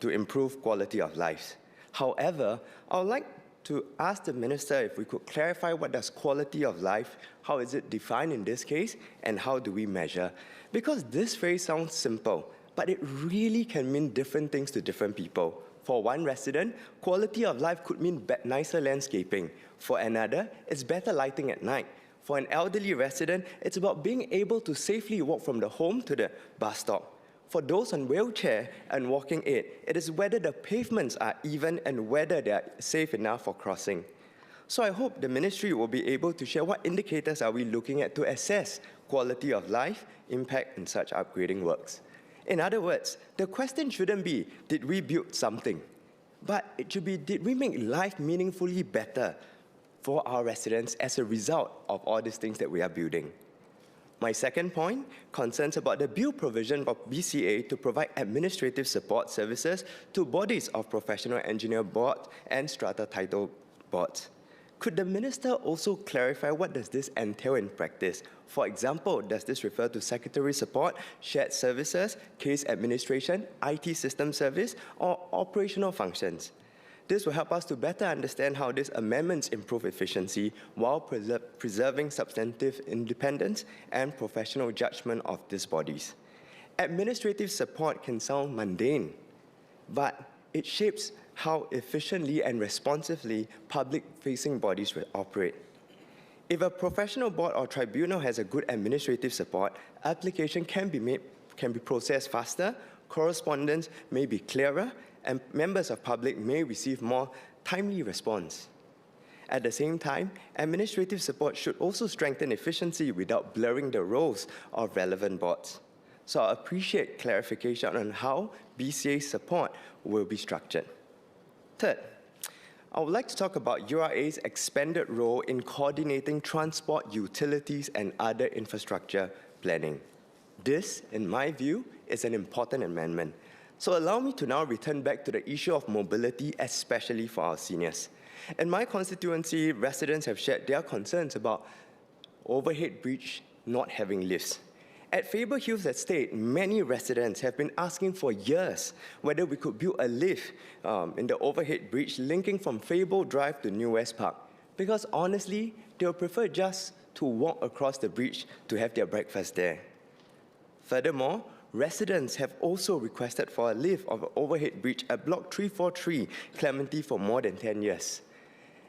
to improve quality of life. However, I would like to ask the minister if we could clarify what does quality of life, how is it defined in this case, and how do we measure? Because this phrase sounds simple, but it really can mean different things to different people. For one resident, quality of life could mean nicer landscaping. For another, it's better lighting at night. For an elderly resident, it's about being able to safely walk from the home to the bus stop. For those on wheelchair and walking aid, it is whether the pavements are even and whether they are safe enough for crossing. So I hope the ministry will be able to share what indicators are we looking at to assess quality of life, impact, and such upgrading works. In other words, the question shouldn't be, did we build something? But it should be, did we make life meaningfully better for our residents as a result of all these things that we are building? My second point concerns about the bill provision of BCA to provide administrative support services to bodies of professional engineer board and strata title boards. Could the minister also clarify what does this entail in practice? For example, does this refer to secretary support, shared services, case administration, IT system service, or operational functions? This will help us to better understand how these amendments improve efficiency while preserving substantive independence and professional judgment of these bodies. Administrative support can sound mundane, but it shapes how efficiently and responsively public-facing bodies will operate. If a professional board or tribunal has a good administrative support, application can be processed faster, correspondence may be clearer, and members of public may receive more timely response. At the same time, administrative support should also strengthen efficiency without blurring the roles of relevant boards. So I appreciate clarification on how BCA support will be structured. Third, I would like to talk about URA's expanded role in coordinating transport, utilities, and other infrastructure planning. This, in my view, is an important amendment. So allow me to now return back to the issue of mobility, especially for our seniors. In my constituency, residents have shared their concerns about overhead bridge not having lifts. At Faber Hills Estate, many residents have been asking for years whether we could build a lift in the overhead bridge linking from Faber Drive to New West Park, because honestly, they would prefer just to walk across the bridge to have their breakfast there. Furthermore, residents have also requested for a lift of an overhead bridge at Block 343, Clementi, for more than 10 years.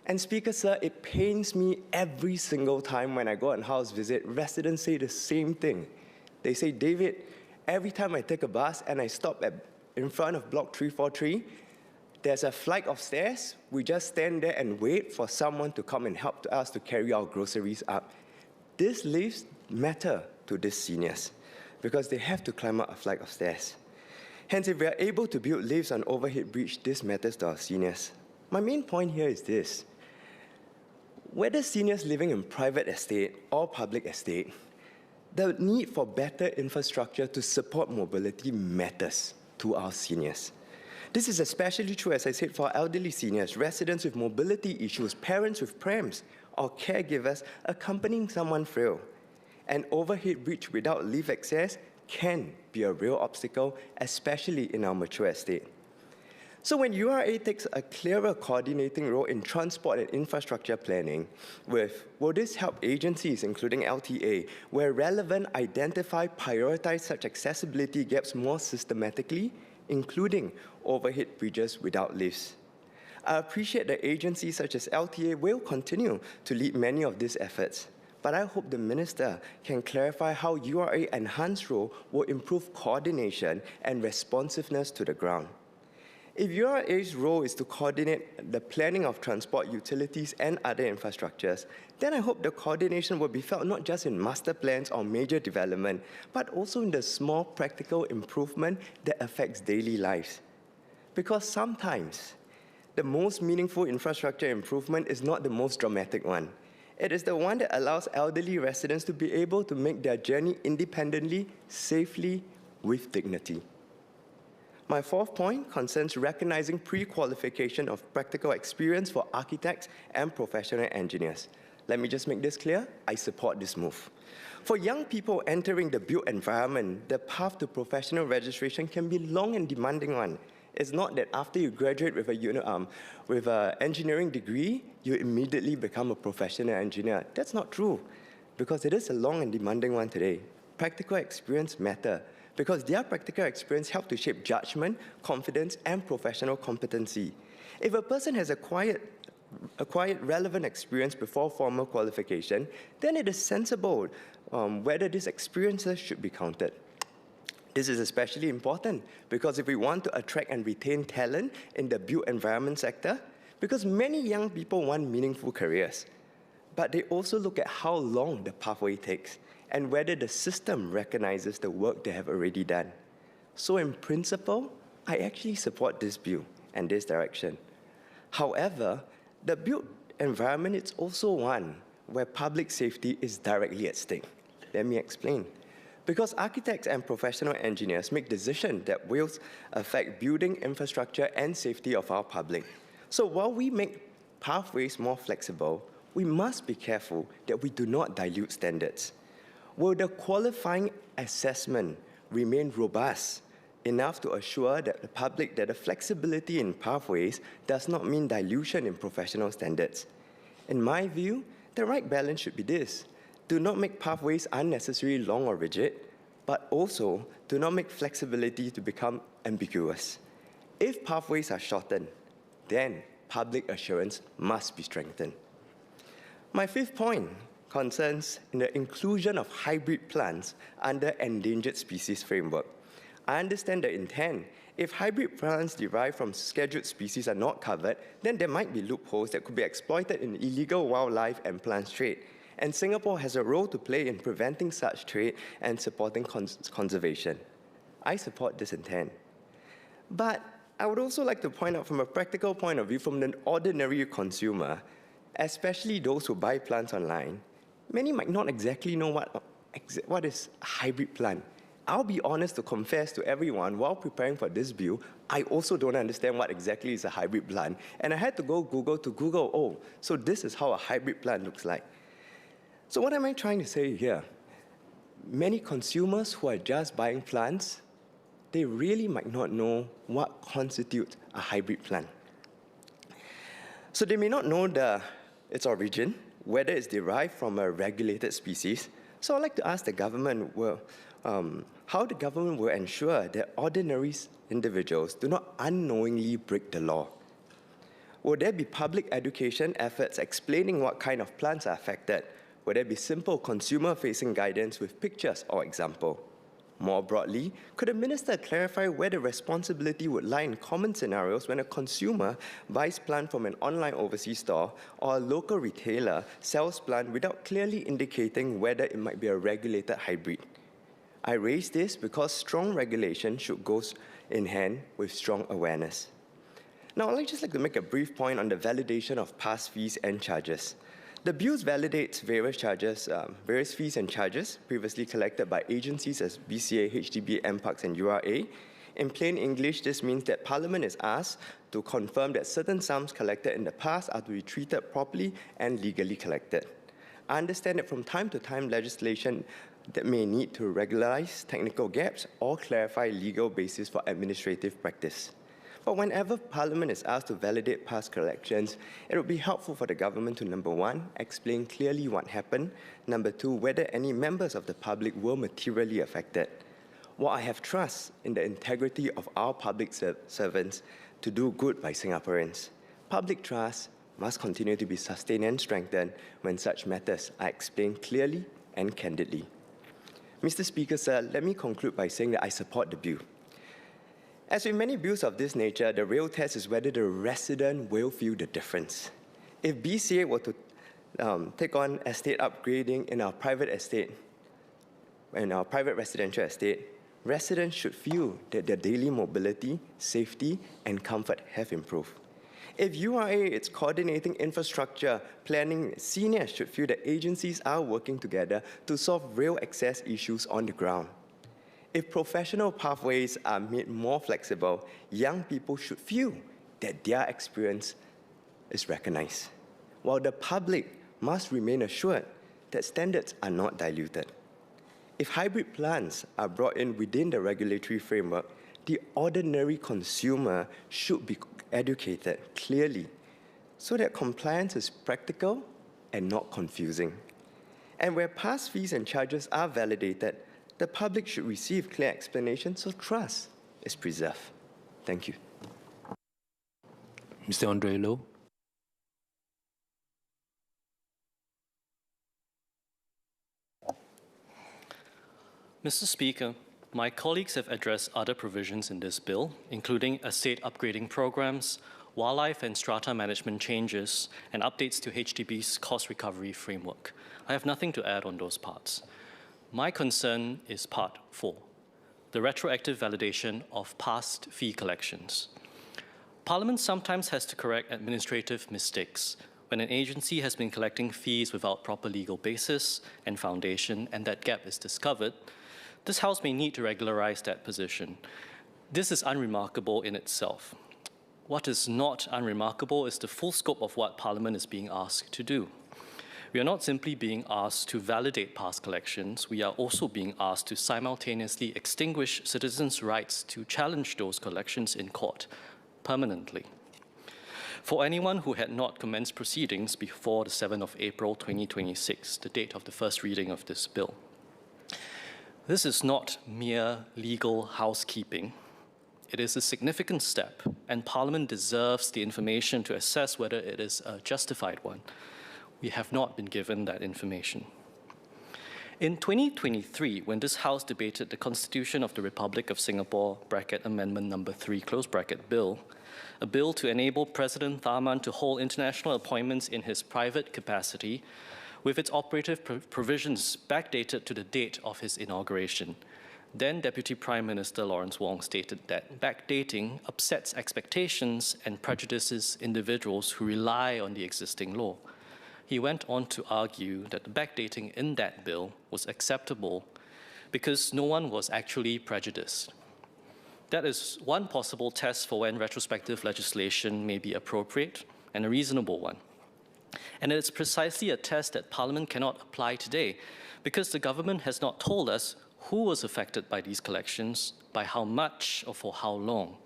And Speaker, sir, it pains me every single time when I go on house visit, residents say the same thing. They say, David, every time I take a bus and I stop in front of Block 343, there's a flight of stairs. We just stand there and wait for someone to come and help us to carry our groceries up. These lifts matter to these seniors, because they have to climb up a flight of stairs. Hence, if we are able to build lifts on overhead bridge, this matters to our seniors. My main point here is this. Whether seniors living in private estate or public estate, the need for better infrastructure to support mobility matters to our seniors. This is especially true, as I said, for elderly seniors, residents with mobility issues, parents with prams, or caregivers accompanying someone frail. An overhead bridge without lift access can be a real obstacle, especially in our mature estate. So when URA takes a clearer coordinating role in transport and infrastructure planning, will this help agencies, including LTA, where relevant, identify, prioritize such accessibility gaps more systematically, including overhead bridges without lifts? I appreciate that agencies such as LTA will continue to lead many of these efforts, but I hope the minister can clarify how URA enhanced role will improve coordination and responsiveness to the ground. If URA's role is to coordinate the planning of transport, utilities, and other infrastructures, then I hope the coordination will be felt not just in master plans or major development, but also in the small practical improvement that affects daily lives. Because sometimes, the most meaningful infrastructure improvement is not the most dramatic one. It is the one that allows elderly residents to be able to make their journey independently, safely, with dignity. My fourth point concerns recognizing pre-qualification of practical experience for architects and professional engineers. Let me just make this clear, I support this move. For young people entering the built environment, the path to professional registration can be long and demanding one. It's not that after you graduate with an engineering degree, you immediately become a professional engineer. That's not true, because it is a long and demanding one today. Practical experience matter, because their practical experience helps to shape judgment, confidence, and professional competency. If a person has acquired relevant experience before formal qualification, then it is sensible whether these experiences should be counted. This is especially important because if we want to attract and retain talent in the built environment sector, because many young people want meaningful careers, but they also look at how long the pathway takes and whether the system recognizes the work they have already done. So in principle, I actually support this bill and this direction. However, the built environment is also one where public safety is directly at stake. Let me explain. Because architects and professional engineers make decisions that will affect building infrastructure and safety of our public. So while we make pathways more flexible, we must be careful that we do not dilute standards. Will the qualifying assessment remain robust enough to assure that the public that the flexibility in pathways does not mean dilution in professional standards? In my view, the right balance should be this. Do not make pathways unnecessarily long or rigid, but also do not make flexibility to become ambiguous. If pathways are shortened, then public assurance must be strengthened. My fifth point concerns the inclusion of hybrid plants under endangered species framework. I understand the intent. If hybrid plants derived from scheduled species are not covered, then there might be loopholes that could be exploited in illegal wildlife and plants trade. And Singapore has a role to play in preventing such trade and supporting conservation. I support this intent. But I would also like to point out from a practical point of view, from an ordinary consumer, especially those who buy plants online, many might not exactly know what is a hybrid plant. I'll be honest to confess to everyone, while preparing for this bill, I also don't understand what exactly is a hybrid plant. And I had to go Google, oh, so this is how a hybrid plant looks like. So what am I trying to say here? Many consumers who are just buying plants, they really might not know what constitutes a hybrid plant. So they may not know its origin, whether it's derived from a regulated species. So I'd like to ask the government how the government will ensure that ordinary individuals do not unknowingly break the law. Will there be public education efforts explaining what kind of plants are affected? Will there be simple consumer-facing guidance with pictures or example? More broadly, could the minister clarify where the responsibility would lie in common scenarios when a consumer buys plant from an online overseas store or a local retailer sells plant without clearly indicating whether it might be a regulated hybrid? I raise this because strong regulation should go in hand with strong awareness. Now, I'd just like to make a brief point on the validation of past fees and charges. The bill validates various fees and charges previously collected by agencies as BCA, HDB, MParks, and URA. In plain English, this means that Parliament is asked to confirm that certain sums collected in the past are to be treated properly and legally collected. I understand that from time to time, legislation that may need to regularize technical gaps or clarify legal basis for administrative practice. But whenever Parliament is asked to validate past collections, it would be helpful for the government to, number one, explain clearly what happened, number two, whether any members of the public were materially affected. While I have trust in the integrity of our public servants to do good by Singaporeans, public trust must continue to be sustained and strengthened when such matters are explained clearly and candidly. Mr. Speaker, sir, let me conclude by saying that I support the bill. As with many bills of this nature, the real test is whether the resident will feel the difference. If BCA were to take on estate upgrading in our private residential estate, residents should feel that their daily mobility, safety, and comfort have improved. If URA is coordinating infrastructure planning, seniors should feel that agencies are working together to solve real access issues on the ground. If professional pathways are made more flexible, young people should feel that their experience is recognized, while the public must remain assured that standards are not diluted. If hybrid plants are brought in within the regulatory framework, the ordinary consumer should be educated clearly so that compliance is practical and not confusing. And where past fees and charges are validated, the public should receive clear explanations so trust is preserved. Thank you. Mr. Andre Loh. Mr. Speaker, my colleagues have addressed other provisions in this bill, including estate upgrading programs, wildlife and strata management changes, and updates to HDB's cost recovery framework. I have nothing to add on those parts. My concern is Part 4, the retroactive validation of past fee collections. Parliament sometimes has to correct administrative mistakes when an agency has been collecting fees without proper legal basis and foundation, and that gap is discovered. This House may need to regularize that position. This is unremarkable in itself. What is not unremarkable is the full scope of what Parliament is being asked to do. We are not simply being asked to validate past collections, we are also being asked to simultaneously extinguish citizens' rights to challenge those collections in court permanently. For anyone who had not commenced proceedings before the 7th of April 2026, the date of the first reading of this bill, this is not mere legal housekeeping. It is a significant step, and Parliament deserves the information to assess whether it is a justified one. We have not been given that information. In 2023, when this House debated the Constitution of the Republic of Singapore, bracket Amendment number 3, close bracket bill, a bill to enable President Tharman to hold international appointments in his private capacity, with its operative provisions backdated to the date of his inauguration. Then Deputy Prime Minister Lawrence Wong stated that backdating upsets expectations and prejudices individuals who rely on the existing law. He went on to argue that the backdating in that bill was acceptable because no one was actually prejudiced. That is one possible test for when retrospective legislation may be appropriate and a reasonable one. And it is precisely a test that Parliament cannot apply today because the government has not told us who was affected by these collections, by how much, or for how long.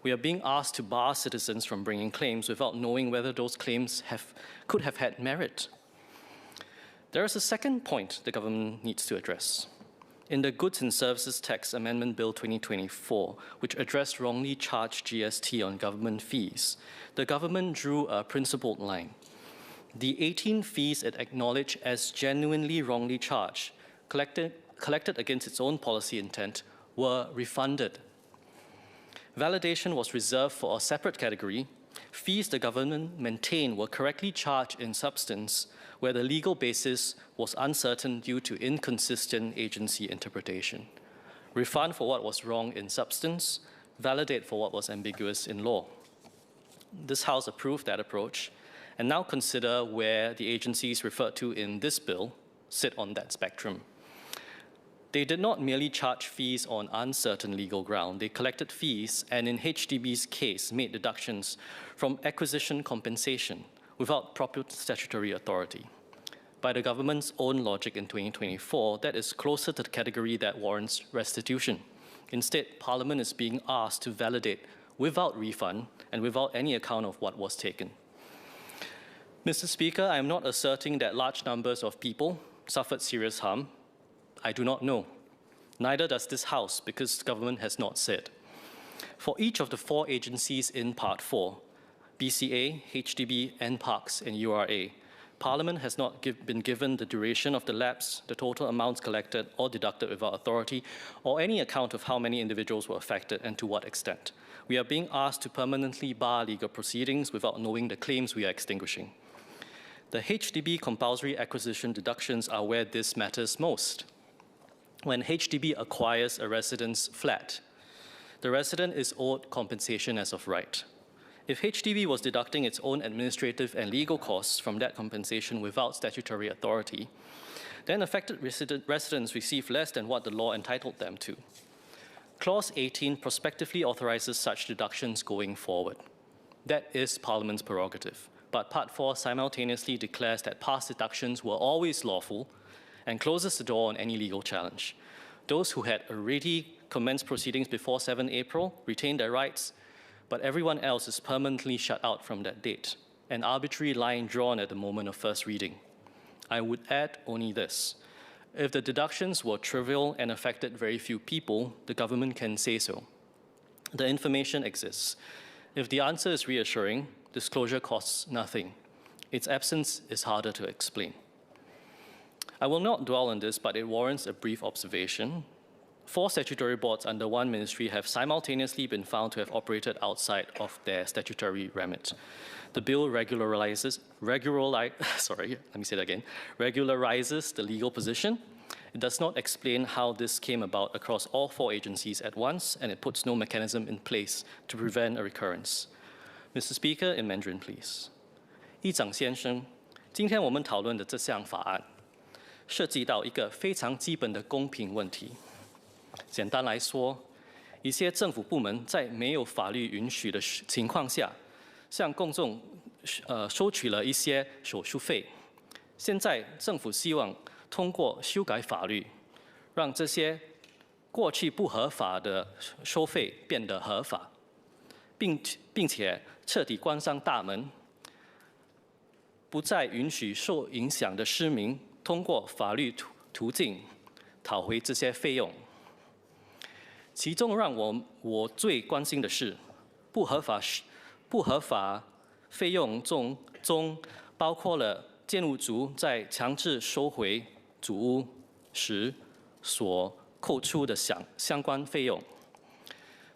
We are being asked to bar citizens from bringing claims without knowing whether those claims could have had merit. There is a second point the government needs to address. In the Goods and Services Tax Amendment Bill 2024, which addressed wrongly charged GST on government fees, the government drew a principled line. The 18 fees it acknowledged as genuinely wrongly charged, collected against its own policy intent, were refunded. Validation was reserved for a separate category. Fees the government maintained were correctly charged in substance, where the legal basis was uncertain due to inconsistent agency interpretation. Refund for what was wrong in substance, validate for what was ambiguous in law. This House approved that approach, and now consider where the agencies referred to in this bill sit on that spectrum. They did not merely charge fees on uncertain legal ground. They collected fees and, in HDB's case, made deductions from acquisition compensation without proper statutory authority. By the government's own logic in 2024, that is closer to the category that warrants restitution. Instead, Parliament is being asked to validate without refund and without any account of what was taken. Mr. Speaker, I am not asserting that large numbers of people suffered serious harm. I do not know. Neither does this House, because the government has not said. For each of the 4 agencies in Part 4, BCA, HDB, NParks, and URA, Parliament has not been given the duration of the lapse, the total amounts collected or deducted without authority, or any account of how many individuals were affected and to what extent. We are being asked to permanently bar legal proceedings without knowing the claims we are extinguishing. The HDB compulsory acquisition deductions are where this matters most. When HDB acquires a resident's flat, the resident is owed compensation as of right. If HDB was deducting its own administrative and legal costs from that compensation without statutory authority, then affected residents receive less than what the law entitled them to. Clause 18 prospectively authorizes such deductions going forward. That is Parliament's prerogative. But Part 4 simultaneously declares that past deductions were always lawful and closes the door on any legal challenge. Those who had already commenced proceedings before 7 April retain their rights, but everyone else is permanently shut out from that date, an arbitrary line drawn at the moment of first reading. I would add only this. If the deductions were trivial and affected very few people, the government can say so. The information exists. If the answer is reassuring, disclosure costs nothing. Its absence is harder to explain. I will not dwell on this, but it warrants a brief observation. 4 statutory boards under one ministry have simultaneously been found to have operated outside of their statutory remit. The bill regularizes the legal position. It does not explain how this came about across all 4 agencies at once, and it puts no mechanism in place to prevent a recurrence. Mr. Speaker, in Mandarin, please. 议长先生，今天我们讨论的这项法案涉及到一个非常基本的公平问题。简单来说，一些政府部门在没有法律允许的情况下，向公众收取了一些手续费。现在政府希望通过修改法律，让这些过去不合法的收费变得合法，并且彻底关上大门，不再允许受影响的市民通过法律途径讨回这些费用。其中让我最关心的是，不合法费用中包括了建筑族在强制收回祖屋时所扣除的相关费用。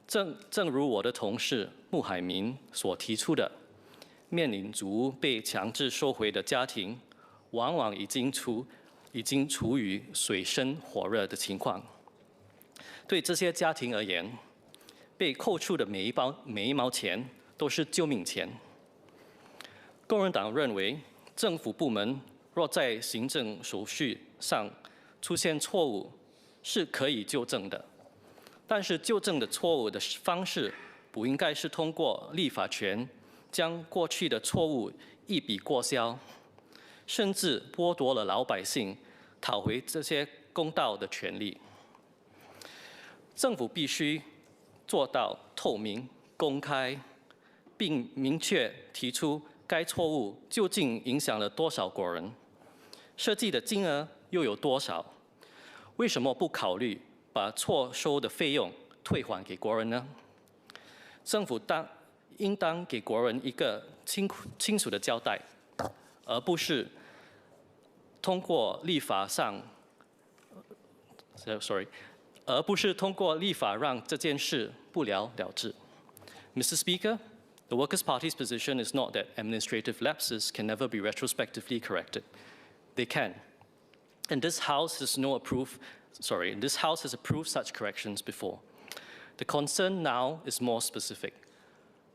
正如我的同事穆海明所提出的，面临祖屋被强制收回的家庭，往往已经处于水深火热的情况。对这些家庭而言，被扣除的每一毛钱都是救命钱。工人党认为，政府部门若在行政手续上出现错误，是可以纠正的。但是纠正的错误的方式不应该是通过立法权将过去的错误一笔勾销，甚至剥夺了老百姓讨回这些公道的权利。政府必须做到透明、公开，并明确提出该错误究竟影响了多少国人，涉及的金额又有多少？为什么不考虑把错收的费用退还给国人呢？政府应当给国人一个清楚的交代，而不是通过立法让这件事不了了之。Mr. Speaker, the Workers' Party's position is not that administrative lapses can never be retrospectively corrected. They can. And this House has approved such corrections before. The concern now is more specific.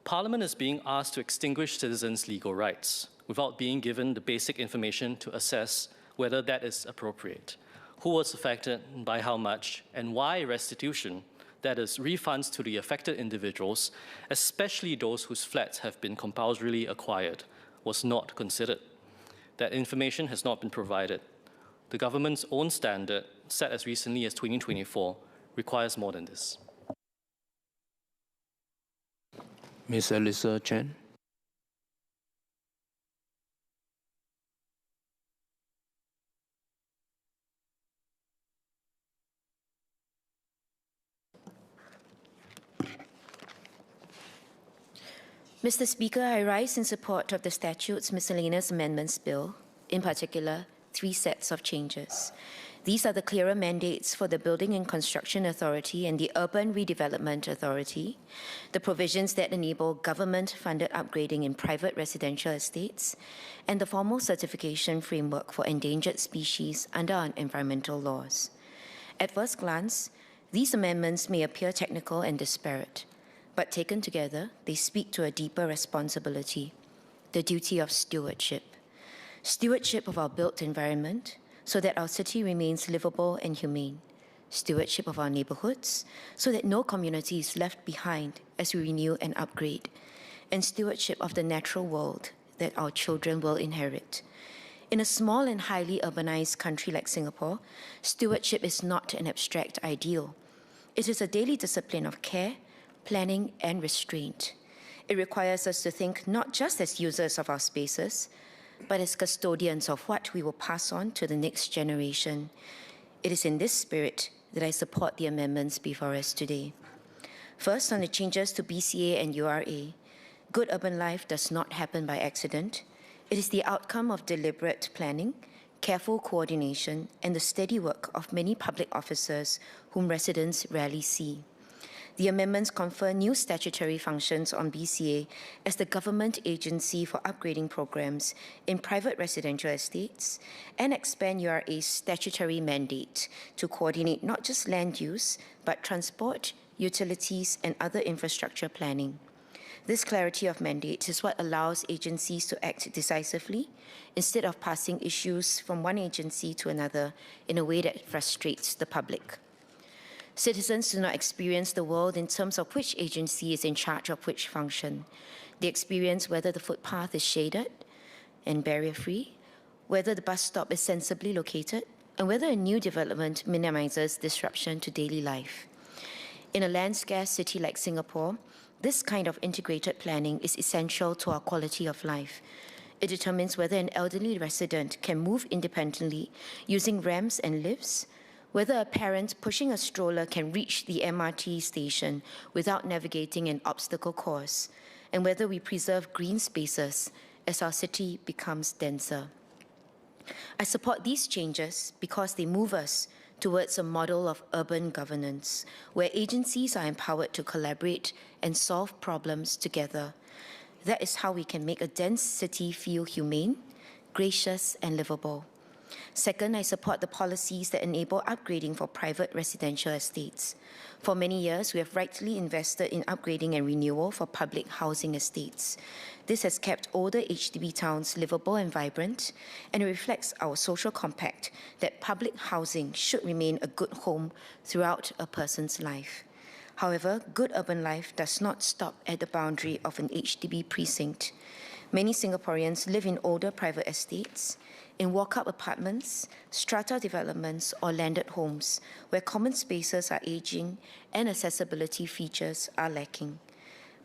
Parliament is being asked to extinguish citizens' legal rights without being given the basic information to assess whether that is appropriate. Who was affected, by how much, and why restitution, that is, refunds to the affected individuals, especially those whose flats have been compulsorily acquired, was not considered. That information has not been provided. The government's own standard, set as recently as 2024, requires more than this. Ms. Elisa Chen. Mr. Speaker, I rise in support of the Statutes Miscellaneous Amendments Bill, in particular, 3 sets of changes. These are the clearer mandates for the Building and Construction Authority and the Urban Redevelopment Authority, the provisions that enable government-funded upgrading in private residential estates, and the formal certification framework for endangered species under our environmental laws. At first glance, these amendments may appear technical and disparate, but taken together, they speak to a deeper responsibility, the duty of stewardship. Stewardship of our built environment so that our city remains livable and humane. Stewardship of our neighborhoods so that no community is left behind as we renew and upgrade. And stewardship of the natural world that our children will inherit. In a small and highly urbanized country like Singapore, stewardship is not an abstract ideal. It is a daily discipline of care, planning, and restraint. It requires us to think not just as users of our spaces, but as custodians of what we will pass on to the next generation. It is in this spirit that I support the amendments before us today. First, on the changes to BCA and URA, good urban life does not happen by accident. It is the outcome of deliberate planning, careful coordination, and the steady work of many public officers whom residents rarely see. The amendments confer new statutory functions on BCA as the government agency for upgrading programs in private residential estates and expand URA's statutory mandate to coordinate not just land use, but transport, utilities, and other infrastructure planning. This clarity of mandate is what allows agencies to act decisively instead of passing issues from one agency to another in a way that frustrates the public. Citizens do not experience the world in terms of which agency is in charge of which function. They experience whether the footpath is shaded and barrier-free, whether the bus stop is sensibly located, and whether a new development minimizes disruption to daily life. In a land-scarce city like Singapore, this kind of integrated planning is essential to our quality of life. It determines whether an elderly resident can move independently using ramps and lifts, whether a parent pushing a stroller can reach the MRT station without navigating an obstacle course, and whether we preserve green spaces as our city becomes denser. I support these changes because they move us towards a model of urban governance, where agencies are empowered to collaborate and solve problems together. That is how we can make a dense city feel humane, gracious, and livable. Second, I support the policies that enable upgrading for private residential estates. For many years, we have rightly invested in upgrading and renewal for public housing estates. This has kept older HDB towns livable and vibrant, and it reflects our social compact that public housing should remain a good home throughout a person's life. However, good urban life does not stop at the boundary of an HDB precinct. Many Singaporeans live in older private estates, in walk-up apartments, strata developments, or landed homes, where common spaces are aging and accessibility features are lacking.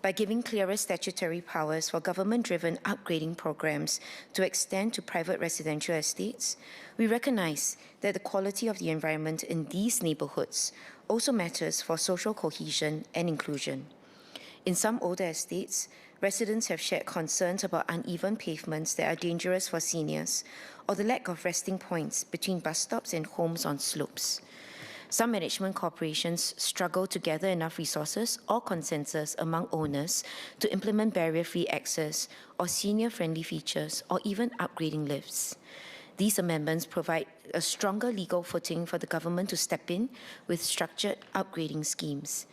By giving clearer statutory powers for government-driven upgrading programs to extend to private residential estates, we recognize that the quality of the environment in these neighborhoods also matters for social cohesion and inclusion. In some older estates, residents have shared concerns about uneven pavements that are dangerous for seniors, or the lack of resting points between bus stops and homes on slopes. Some management corporations struggle to gather enough resources or consensus among owners to implement barrier-free access or senior-friendly features or even upgrading lifts. These amendments provide a stronger legal footing for the government to step in with structured upgrading schemes.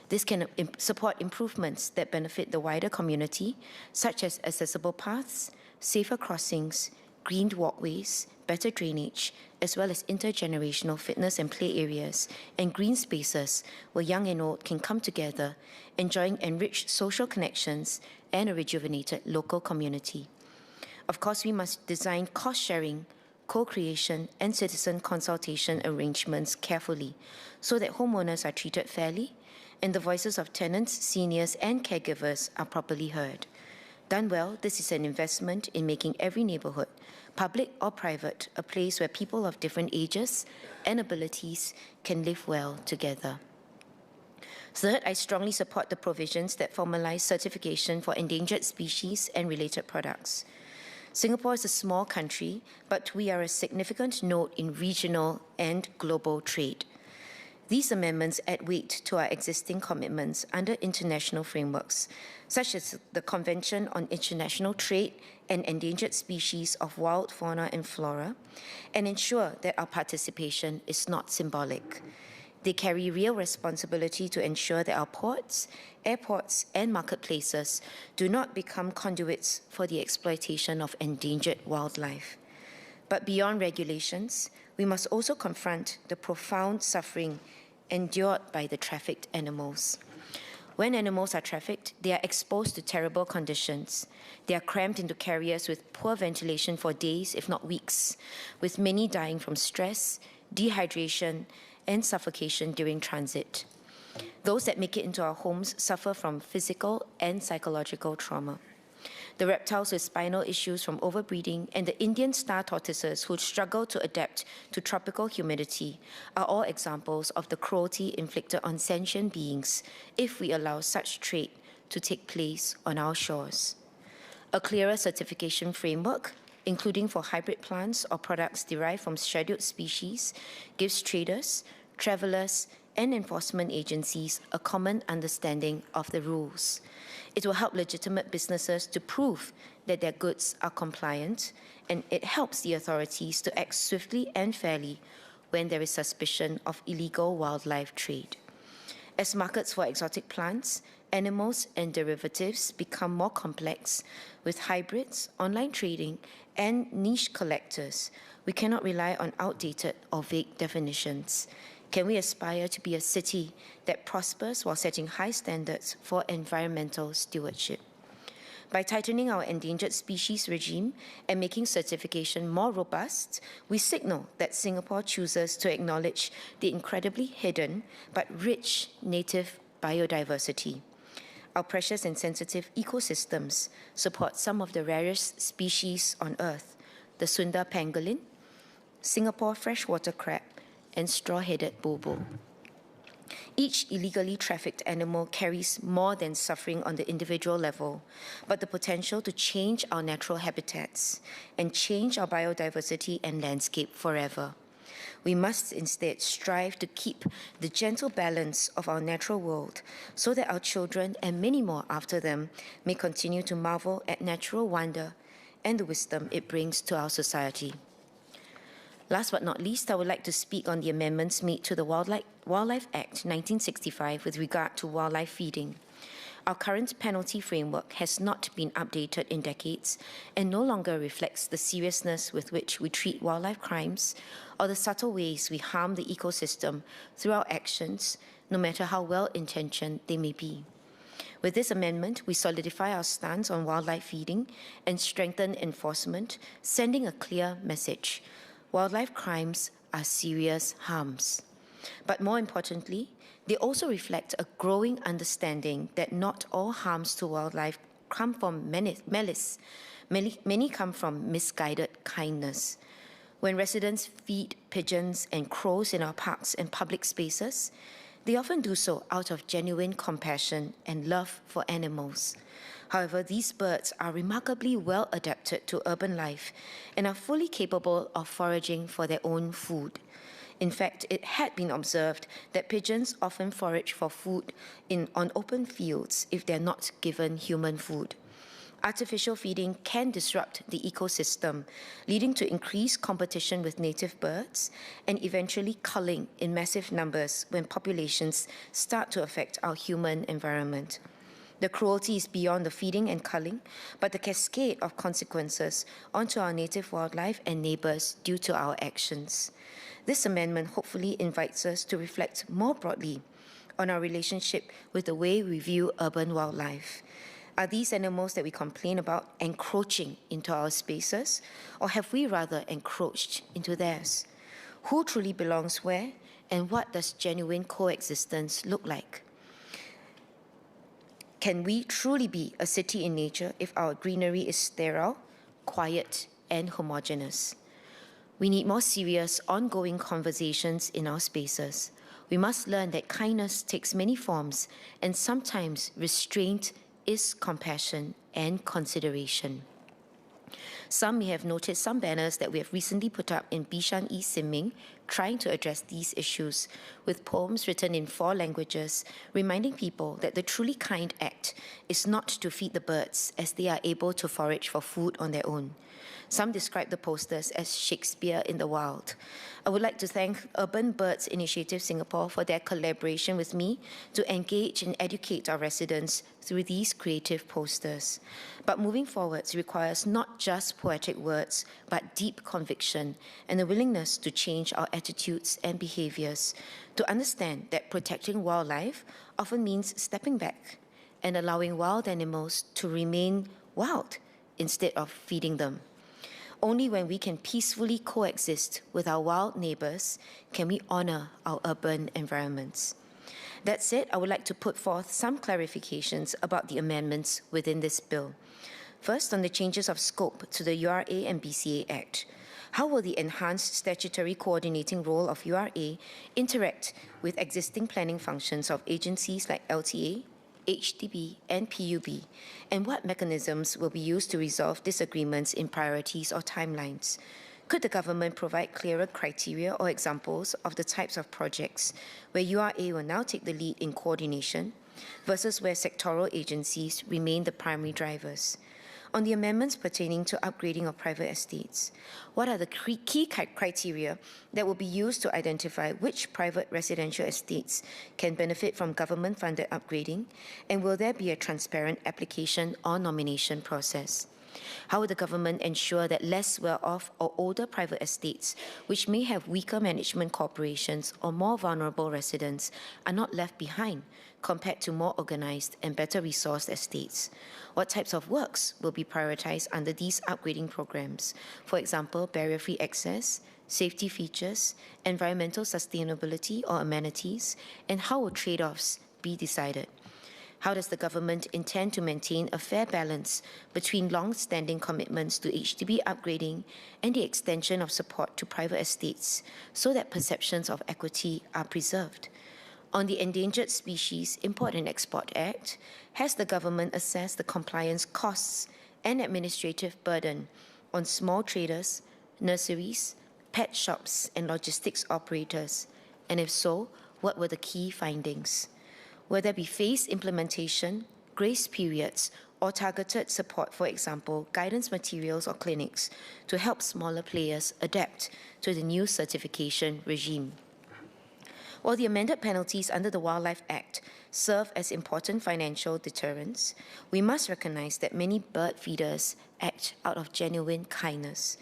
This can support improvements that benefit the wider community, such as accessible paths, safer crossings, greened walkways, better drainage, as well as intergenerational fitness and play areas and green spaces where young and old can come together, enjoying enriched social connections and a rejuvenated local community. Of course, we must design cost-sharing, co-creation, and citizen consultation arrangements carefully so that homeowners are treated fairly and the voices of tenants, seniors, and caregivers are properly heard. Done well, this is an investment in making every neighborhood, public or private, a place where people of different ages and abilities can live well together. Third, I strongly support the provisions that formalize certification for endangered species and related products. Singapore is a small country, but we are a significant node in regional and global trade. These amendments add weight to our existing commitments under international frameworks, such as the Convention on International Trade and Endangered Species of Wild Fauna and Flora, and ensure that our participation is not symbolic. They carry real responsibility to ensure that our ports, airports, and marketplaces do not become conduits for the exploitation of endangered wildlife. But beyond regulations, we must also confront the profound suffering endured by the trafficked animals. When animals are trafficked, they are exposed to terrible conditions. They are crammed into carriers with poor ventilation for days, if not weeks, with many dying from stress, dehydration, and suffocation during transit. Those that make it into our homes suffer from physical and psychological trauma. The reptiles with spinal issues from overbreeding and the Indian star tortoises who struggle to adapt to tropical humidity are all examples of the cruelty inflicted on sentient beings if we allow such trade to take place on our shores. A clearer certification framework, including for hybrid plants or products derived from scheduled species, gives traders, travelers, and enforcement agencies a common understanding of the rules. It will help legitimate businesses to prove that their goods are compliant, and it helps the authorities to act swiftly and fairly when there is suspicion of illegal wildlife trade. As markets for exotic plants, animals, and derivatives become more complex with hybrids, online trading, and niche collectors, we cannot rely on outdated or vague definitions. Can we aspire to be a city that prospers while setting high standards for environmental stewardship? By tightening our endangered species regime and making certification more robust, we signal that Singapore chooses to acknowledge the incredibly hidden but rich native biodiversity. Our precious and sensitive ecosystems support some of the rarest species on Earth, the Sunda pangolin, Singapore freshwater crab, and straw-headed bobo. Each illegally trafficked animal carries more than suffering on the individual level, but the potential to change our natural habitats and change our biodiversity and landscape forever. We must instead strive to keep the gentle balance of our natural world so that our children and many more after them may continue to marvel at natural wonder and the wisdom it brings to our society. Last but not least, I would like to speak on the amendments made to the Wildlife Act 1965 with regard to wildlife feeding. Our current penalty framework has not been updated in decades and no longer reflects the seriousness with which we treat wildlife crimes or the subtle ways we harm the ecosystem through our actions, no matter how well-intentioned they may be. With this amendment, we solidify our stance on wildlife feeding and strengthen enforcement, sending a clear message. Wildlife crimes are serious harms. But more importantly, they also reflect a growing understanding that not all harms to wildlife come from malice. Many come from misguided kindness. When residents feed pigeons and crows in our parks and public spaces, they often do so out of genuine compassion and love for animals. However, these birds are remarkably well adapted to urban life and are fully capable of foraging for their own food. In fact, it had been observed that pigeons often forage for food on open fields if they're not given human food. Artificial feeding can disrupt the ecosystem, leading to increased competition with native birds and eventually culling in massive numbers when populations start to affect our human environment. The cruelty is beyond the feeding and culling, but the cascade of consequences onto our native wildlife and neighbours due to our actions. This amendment hopefully invites us to reflect more broadly on our relationship with the way we view urban wildlife. Are these animals that we complain about encroaching into our spaces, or have we rather encroached into theirs? Who truly belongs where, and what does genuine coexistence look like? Can we truly be a city in nature if our greenery is sterile, quiet, and homogeneous? We need more serious, ongoing conversations in our spaces. We must learn that kindness takes many forms, and sometimes restraint is compassion and consideration. Some may have noticed some banners that we have recently put up in Bishan East Sin Ming, trying to address these issues with poems written in 4 languages, reminding people that the truly kind act is not to feed the birds as they are able to forage for food on their own. Some describe the posters as Shakespeare in the wild. I would like to thank Urban Birds Initiative Singapore for their collaboration with me to engage and educate our residents through these creative posters. But moving forwards requires not just poetic words, but deep conviction and a willingness to change our attitudes and behaviors, to understand that protecting wildlife often means stepping back and allowing wild animals to remain wild instead of feeding them. Only when we can peacefully coexist with our wild neighbors can we honor our urban environments. That said, I would like to put forth some clarifications about the amendments within this bill. First, on the changes of scope to the URA and BCA Act. How will the enhanced statutory coordinating role of URA interact with existing planning functions of agencies like LTA, HDB, and PUB, and what mechanisms will be used to resolve disagreements in priorities or timelines? Could the government provide clearer criteria or examples of the types of projects where URA will now take the lead in coordination versus where sectoral agencies remain the primary drivers? On the amendments pertaining to upgrading of private estates, what are the key criteria that will be used to identify which private residential estates can benefit from government-funded upgrading, and will there be a transparent application or nomination process? How will the government ensure that less well-off or older private estates, which may have weaker management corporations or more vulnerable residents, are not left behind compared to more organized and better resourced estates? What types of works will be prioritized under these upgrading programs? For example, barrier-free access, safety features, environmental sustainability or amenities, and how will trade-offs be decided? How does the government intend to maintain a fair balance between long-standing commitments to HDB upgrading and the extension of support to private estates so that perceptions of equity are preserved? On the Endangered Species Import and Export Act, has the government assessed the compliance costs and administrative burden on small traders, nurseries, pet shops, and logistics operators? And if so, what were the key findings? Will there be phased implementation, grace periods, or targeted support, for example, guidance materials or clinics, to help smaller players adapt to the new certification regime? While the amended penalties under the Wildlife Act serve as important financial deterrents, we must recognize that many bird feeders act out of genuine kindness.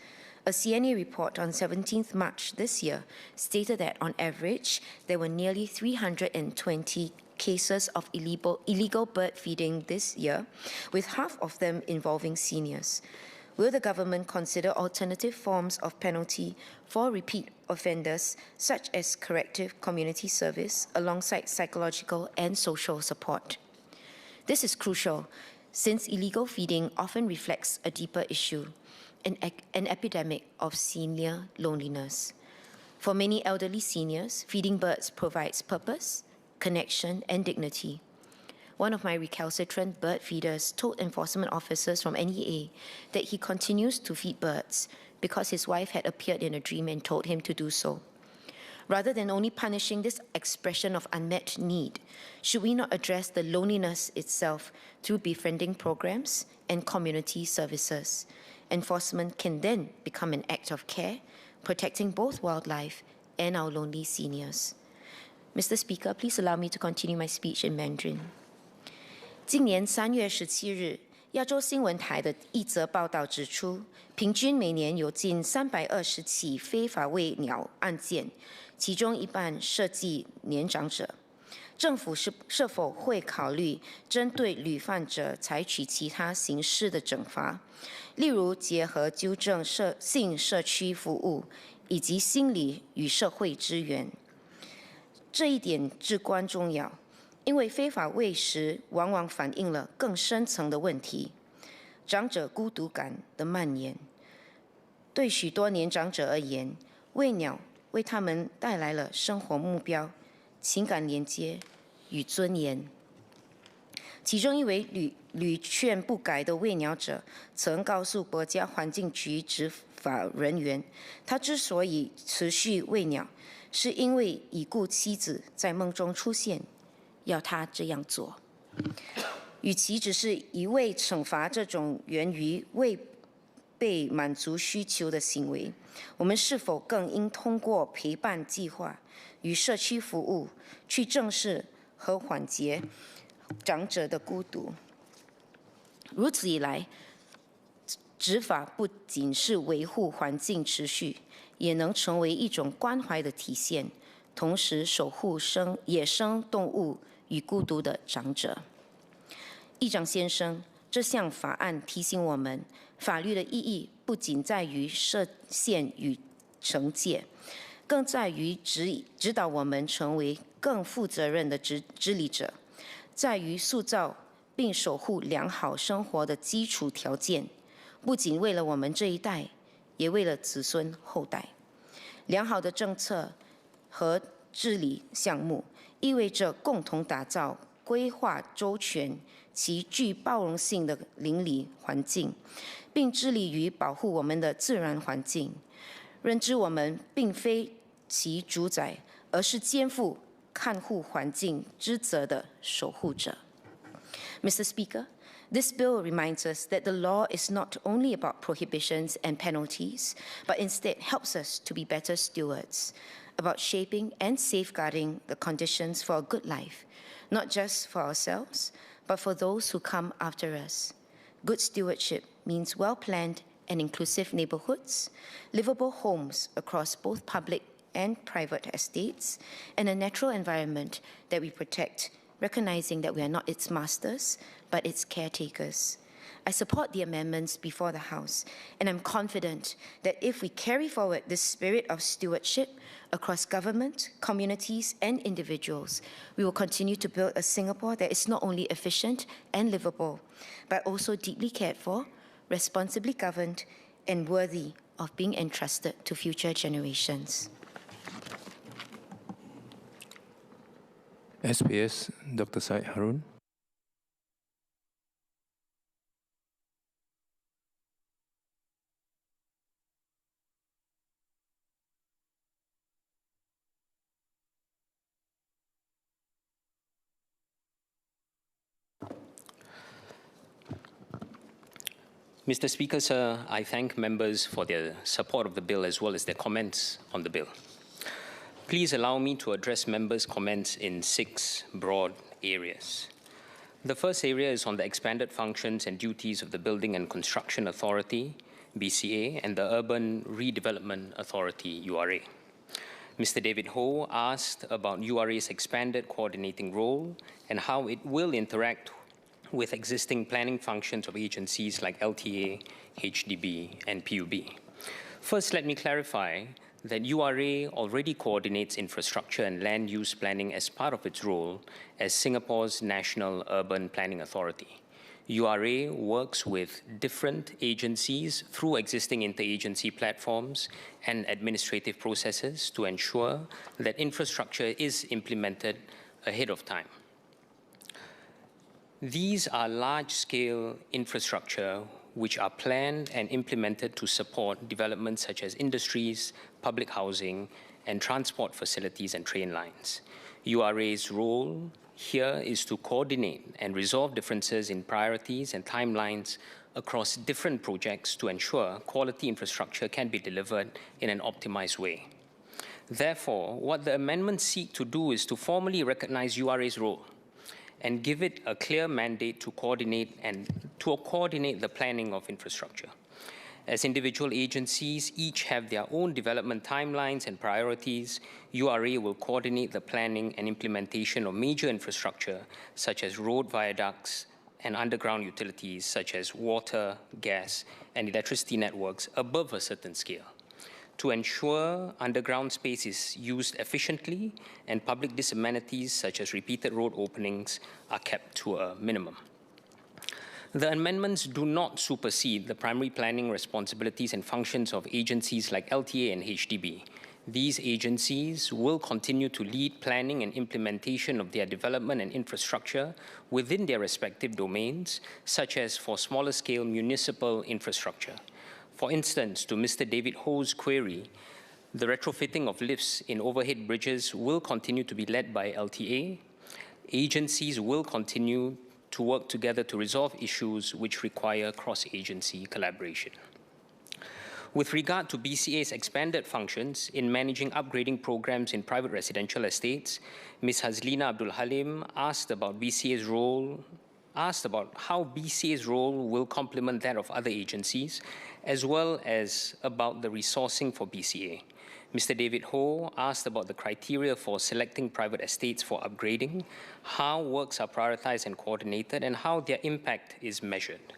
A CNA report on 17th March this year stated that, on average, there were nearly 320 cases of illegal bird feeding this year, with half of them involving seniors. Will the government consider alternative forms of penalty for repeat offenders, such as corrective community service, alongside psychological and social support? This is crucial, since illegal feeding often reflects a deeper issue, an epidemic of senior loneliness. For many elderly seniors, feeding birds provides purpose, connection, and dignity. One of my recalcitrant bird feeders told enforcement officers from NEA that he continues to feed birds because his wife had appeared in a dream and told him to do so. Rather than only punishing this expression of unmet need, should we not address the loneliness itself through befriending programs and community services? Enforcement can then become an act of care, protecting both wildlife and our lonely seniors. Mr. Speaker, please allow me to continue my speech in Mandarin. 今年3月17日，亚洲新闻台的一则报道指出，平均每年有近320起非法喂鸟案件，其中一半涉及年长者。政府是否会考虑针对屡犯者采取其他形式的惩罚，例如结合纠正性社区服务以及心理与社会支援？这一点至关重要。 因为非法喂食往往反映了更深层的问题，长者孤独感的蔓延。对许多年长者而言，喂鸟为他们带来了生活目标、情感连接与尊严。其中一位屡劝不改的喂鸟者，曾告诉国家环境局法人员，他之所以持续喂鸟，是因为已故妻子在梦中出现，要他这样做。与其只是一味惩罚这种源于未被满足需求的行为，我们是否更应通过陪伴计划与社区服务，去正视和缓解长者的孤独？如此一来，执法不仅是维护环境秩序，也能成为一种关怀的体现，同时守护野生动物与孤独的长者。议长先生，这项法案提醒我们，法律的意义不仅在于设限与惩戒，更在于指导我们成为更负责任的治理者，在于塑造并守护良好生活的基础条件，不仅为了我们这一代，也为了子孙后代。良好的政策和治理项目意味着共同打造规划周全、其具包容性的邻里环境，并致力于保护我们的自然环境。认知我们并非其主宰，而是肩负看护环境之责的守护者。Mr. Speaker, this bill reminds us that the law is not only about prohibitions and penalties, but instead helps us to be better stewards, about shaping and safeguarding the conditions for a good life, not just for ourselves, but for those who come after us. Good stewardship means well-planned and inclusive neighborhoods, livable homes across both public and private estates, and a natural environment that we protect, recognizing that we are not its masters, but its caretakers. I support the amendments before the House, and I'm confident that if we carry forward this spirit of stewardship across government, communities, and individuals, we will continue to build a Singapore that is not only efficient and livable, but also deeply cared for, responsibly governed, and worthy of being entrusted to future generations. SPS, Dr. Syed Harun. Mr. Speaker, sir, I thank members for their support of the bill as well as their comments on the bill. Please allow me to address members' comments in 6 broad areas. The first area is on the expanded functions and duties of the Building and Construction Authority, BCA, and the Urban Redevelopment Authority, URA. Mr. David Ho asked about URA's expanded coordinating role and how it will interact with existing planning functions of agencies like LTA, HDB, and PUB. First, let me clarify that URA already coordinates infrastructure and land use planning as part of its role as Singapore's National Urban Planning Authority. URA works with different agencies through existing interagency platforms and administrative processes to ensure that infrastructure is implemented ahead of time. These are large-scale infrastructure which are planned and implemented to support developments such as industries, public housing, and transport facilities and train lines. URA's role here is to coordinate and resolve differences in priorities and timelines across different projects to ensure quality infrastructure can be delivered in an optimized way. Therefore, what the amendments seek to do is to formally recognize URA's role and give it a clear mandate to coordinate the planning of infrastructure. As individual agencies each have their own development timelines and priorities, URA will coordinate the planning and implementation of major infrastructure such as road viaducts and underground utilities such as water, gas, and electricity networks above a certain scale, to ensure underground space is used efficiently and public disamenities such as repeated road openings are kept to a minimum. The amendments do not supersede the primary planning responsibilities and functions of agencies like LTA and HDB. These agencies will continue to lead planning and implementation of their development and infrastructure within their respective domains, such as for smaller scale municipal infrastructure. For instance, to Mr. David Ho's query, the retrofitting of lifts in overhead bridges will continue to be led by LTA. Agencies will continue to work together to resolve issues which require cross-agency collaboration. With regard to BCA's expanded functions in managing upgrading programs in private residential estates, Ms. Hazlina Abdul Halim asked about how BCA's role will complement that of other agencies, as well as about the resourcing for BCA. Mr. David Ho asked about the criteria for selecting private estates for upgrading, how works are prioritized and coordinated, and how their impact is measured.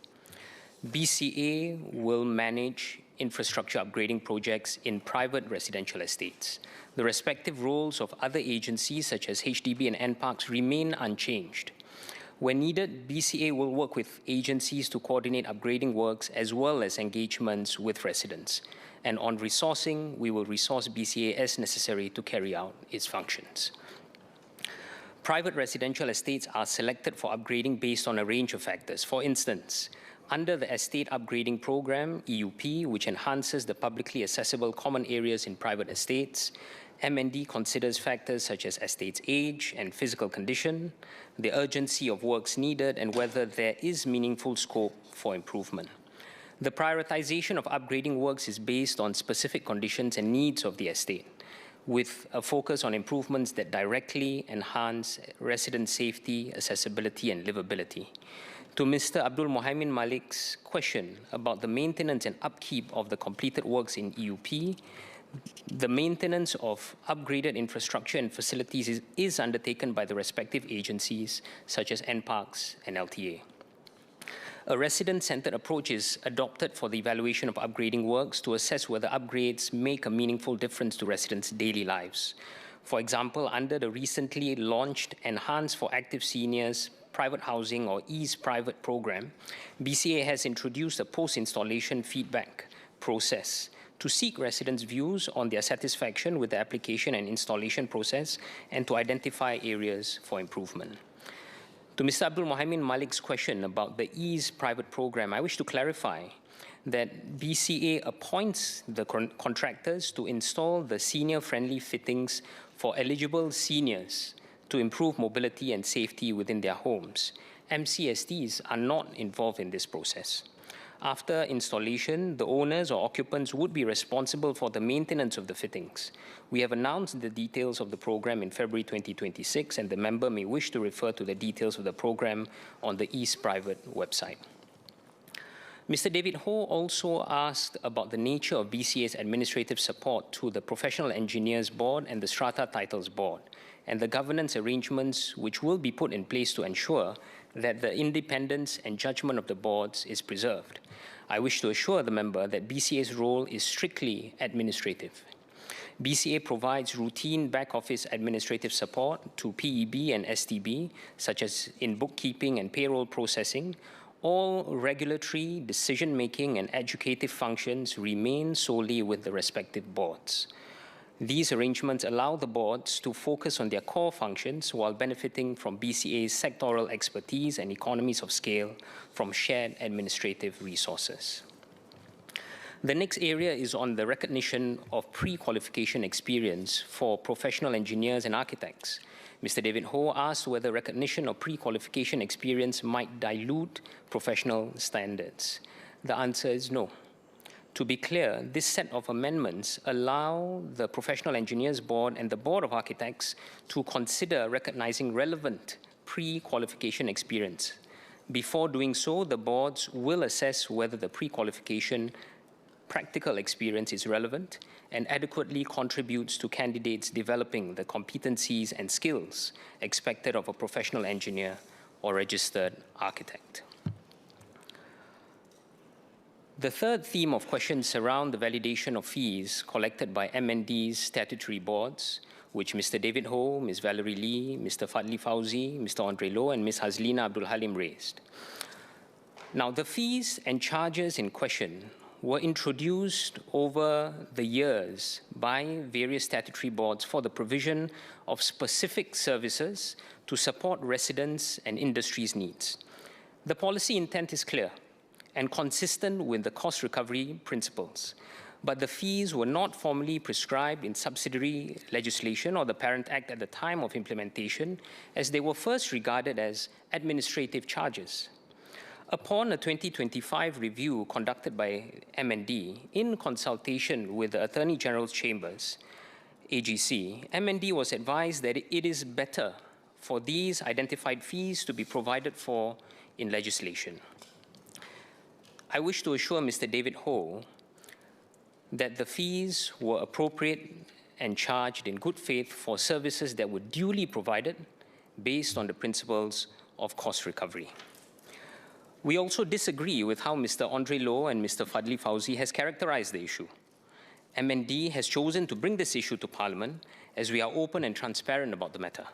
BCA will manage infrastructure upgrading projects in private residential estates. The respective roles of other agencies such as HDB and NParks remain unchanged. When needed, BCA will work with agencies to coordinate upgrading works as well as engagements with residents. And on resourcing, we will resource BCA as necessary to carry out its functions. Private residential estates are selected for upgrading based on a range of factors. For instance, under the Estate Upgrading Program, EUP, which enhances the publicly accessible common areas in private estates, MND considers factors such as estate's age and physical condition, the urgency of works needed, and whether there is meaningful scope for improvement. The prioritization of upgrading works is based on specific conditions and needs of the estate, with a focus on improvements that directly enhance resident safety, accessibility, and livability. To Mr. Abdul Mohaimin Malik's question about the maintenance and upkeep of the completed works in EUP, the maintenance of upgraded infrastructure and facilities is undertaken by the respective agencies, such as NParks and LTA. A resident-centered approach is adopted for the evaluation of upgrading works to assess whether upgrades make a meaningful difference to residents' daily lives. For example, under the recently launched Enhance for Active Seniors Private Housing or EASE Private program, BCA has introduced a post-installation feedback process to seek residents' views on their satisfaction with the application and installation process and to identify areas for improvement. To Mr. Abdul Mohaimin Malik's question about the EASE Private program, I wish to clarify that BCA appoints the contractors to install the senior-friendly fittings for eligible seniors to improve mobility and safety within their homes. MCSTs are not involved in this process. After installation, the owners or occupants would be responsible for the maintenance of the fittings. We have announced the details of the program in February 2026, and the member may wish to refer to the details of the program on the EASE Private website. Mr. David Ho also asked about the nature of BCA's administrative support to the Professional Engineers Board and the Strata Titles Board, and the governance arrangements which will be put in place to ensure that the independence and judgment of the boards is preserved. I wish to assure the member that BCA's role is strictly administrative. BCA provides routine back-office administrative support to PEB and STB, such as in bookkeeping and payroll processing. All regulatory, decision-making, and educative functions remain solely with the respective boards. These arrangements allow the boards to focus on their core functions while benefiting from BCA's sectoral expertise and economies of scale from shared administrative resources. The next area is on the recognition of pre-qualification experience for professional engineers and architects. Mr. David Ho asked whether recognition of pre-qualification experience might dilute professional standards. The answer is no. To be clear, this set of amendments allow the Professional Engineers Board and the Board of Architects to consider recognizing relevant pre-qualification experience. Before doing so, the boards will assess whether the pre-qualification practical experience is relevant and adequately contributes to candidates developing the competencies and skills expected of a professional engineer or registered architect. The third theme of questions surround the validation of fees collected by MND's statutory boards, which Mr. David Ho, Ms. Valerie Lee, Mr. Fadli Fauzi, Mr. Andre Loh, and Ms. Hazlina Abdul Halim raised. Now, the fees and charges in question were introduced over the years by various statutory boards for the provision of specific services to support residents and industry's needs. The policy intent is clear. and consistent with the cost recovery principles, but the fees were not formally prescribed in subsidiary legislation or the Parent Act at the time of implementation, as they were first regarded as administrative charges. Upon a 2025 review conducted by MND in consultation with the Attorney General's Chambers, AGC, MND was advised that it is better for these identified fees to be provided for in legislation. I wish to assure Mr. David Ho that the fees were appropriate and charged in good faith for services that were duly provided based on the principles of cost recovery. We also disagree with how Mr. Andre Loh and Mr. Fadli Fauzi has characterized the issue. MND has chosen to bring this issue to Parliament as we are open and transparent about the matter.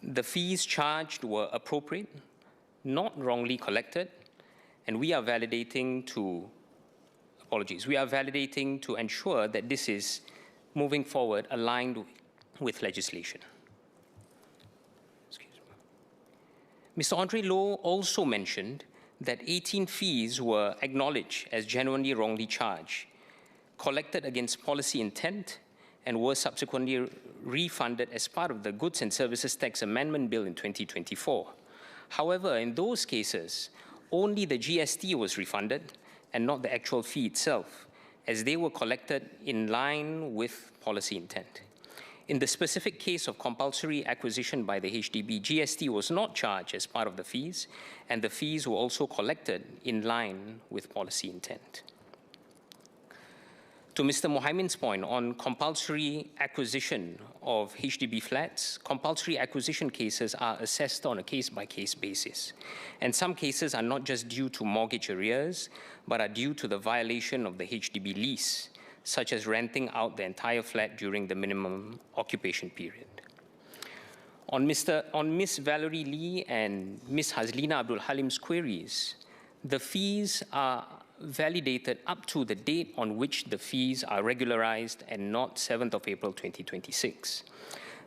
The fees charged were appropriate, not wrongly collected, and we are validating to ensure that this is moving forward aligned with legislation. Mr. Andre Loh also mentioned that 18 fees were acknowledged as genuinely wrongly charged, collected against policy intent, and were subsequently refunded as part of the Goods and Services Tax Amendment Bill in 2024. However, in those cases, only the GST was refunded and not the actual fee itself, as they were collected in line with policy intent. In the specific case of compulsory acquisition by the HDB, GST was not charged as part of the fees, and the fees were also collected in line with policy intent. To Mr. Mohaimin's point on compulsory acquisition of HDB flats, compulsory acquisition cases are assessed on a case-by-case basis. And some cases are not just due to mortgage arrears, but are due to the violation of the HDB lease, such as renting out the entire flat during the minimum occupation period. On Ms. Valerie Lee and Ms. Hazlina Abdul Halim's queries, the fees are validated up to the date on which the fees are regularized and not 7th of April 2026.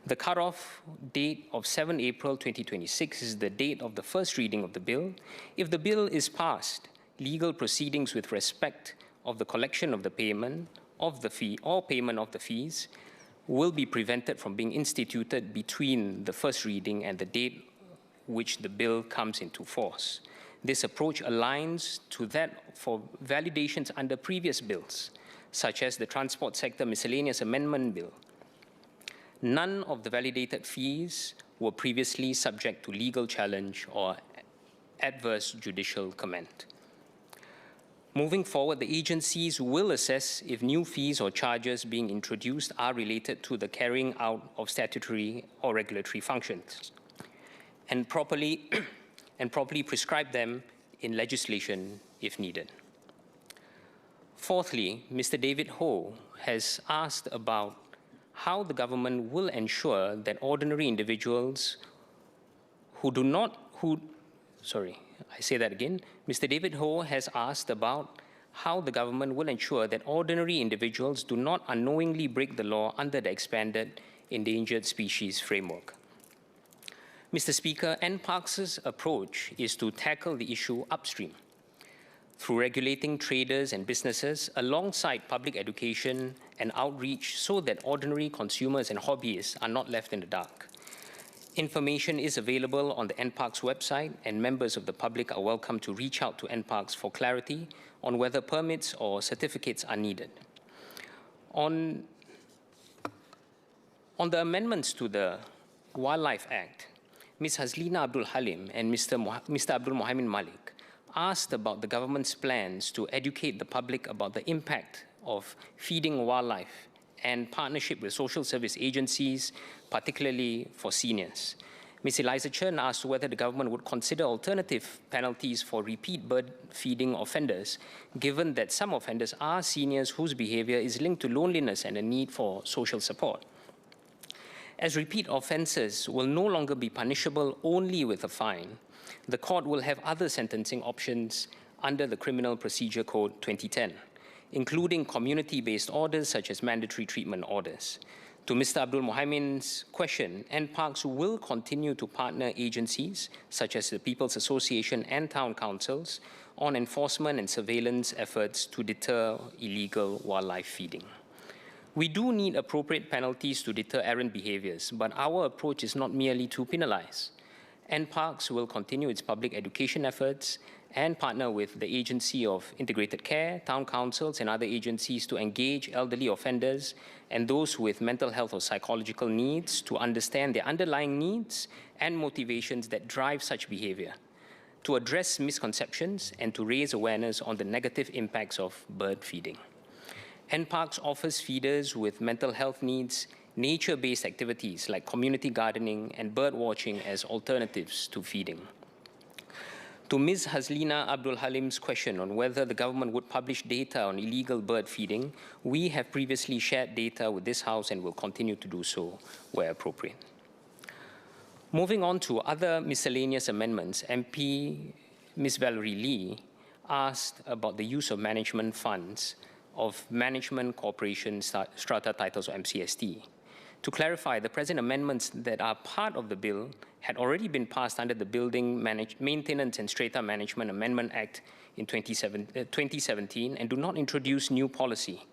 The cutoff date of 7 April 2026 is the date of the first reading of the bill. If the bill is passed, legal proceedings with respect of the collection of the payment of the fee or payment of the fees will be prevented from being instituted between the first reading and the date which the bill comes into force. This approach aligns to that for validations under previous bills, such as the Transport Sector Miscellaneous Amendment Bill. None of the validated fees were previously subject to legal challenge or adverse judicial comment. Moving forward, the agencies will assess if new fees or charges being introduced are related to the carrying out of statutory or regulatory functions and properly prescribe them in legislation if needed. Fourthly, Mr. David Ho has asked about how the government will ensure that ordinary individuals Mr. David Ho has asked about how the government will ensure that ordinary individuals do not unknowingly break the law under the expanded endangered species framework. Mr. Speaker, NParks' approach is to tackle the issue upstream through regulating traders and businesses alongside public education and outreach so that ordinary consumers and hobbyists are not left in the dark. Information is available on the NParks website, and members of the public are welcome to reach out to NParks for clarity on whether permits or certificates are needed. On the amendments to the Wildlife Act, Ms. Hazlina Abdul Halim and Mr. Abdul Mohaimin Malik asked about the government's plans to educate the public about the impact of feeding wildlife and partnership with social service agencies, particularly for seniors. Ms. Eliza Chen asked whether the government would consider alternative penalties for repeat bird feeding offenders, given that some offenders are seniors whose behavior is linked to loneliness and a need for social support. As repeat offenses will no longer be punishable only with a fine, the court will have other sentencing options under the Criminal Procedure Code 2010, including community-based orders such as mandatory treatment orders. To Mr. Abdul Mohaim's question, NParks will continue to partner agencies such as the People's Association and town councils on enforcement and surveillance efforts to deter illegal wildlife feeding. We do need appropriate penalties to deter errant behaviors, but our approach is not merely to penalize. NParks will continue its public education efforts and partner with the Agency of Integrated Care, town councils, and other agencies to engage elderly offenders and those with mental health or psychological needs to understand their underlying needs and motivations that drive such behavior, to address misconceptions and to raise awareness on the negative impacts of bird feeding. NParks offers feeders with mental health needs nature-based activities like community gardening and bird watching as alternatives to feeding. To Ms. Hazlina Abdul Halim's question on whether the government would publish data on illegal bird feeding, we have previously shared data with this House and will continue to do so where appropriate. Moving on to other miscellaneous amendments, MP Ms. Valerie Lee asked about the use of management funds of Management Corporation Strata Titles, or MCST. To clarify, the present amendments that are part of the bill had already been passed under the Building Maintenance and Strata Management Amendment Act in 2017 and do not introduce new policy.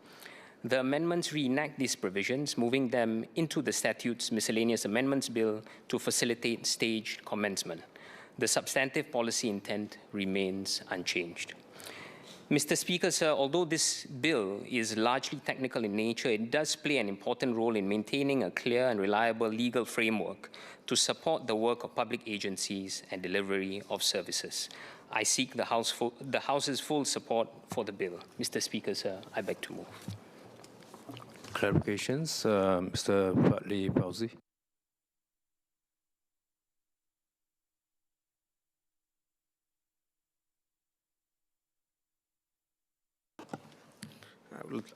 The amendments reenact these provisions, moving them into the statute's miscellaneous amendments bill to facilitate staged commencement. The substantive policy intent remains unchanged. Mr. Speaker, sir, although this bill is largely technical in nature, it does play an important role in maintaining a clear and reliable legal framework to support the work of public agencies and delivery of services. I seek the House's full support for the bill. Mr. Speaker, sir, I beg to move. Clarifications, Mr. Fadli Fauzi.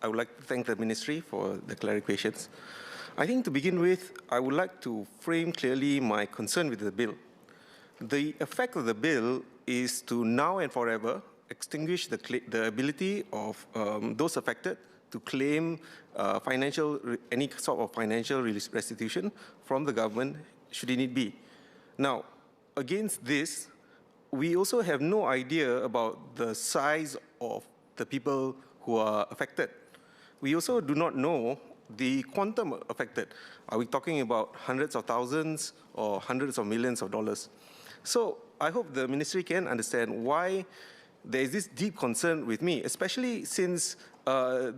I would like to thank the Ministry for the clarifications. I think to begin with, I would like to frame clearly my concern with the bill. The effect of the bill is to now and forever extinguish the ability of those affected to claim any sort of financial restitution from the government, should it need be. Now, against this, we also have no idea about the size of the people who are affected. We also do not know the quantum affected. Are we talking about hundreds of thousands or hundreds of millions of dollars? So I hope the Ministry can understand why there is this deep concern with me, especially since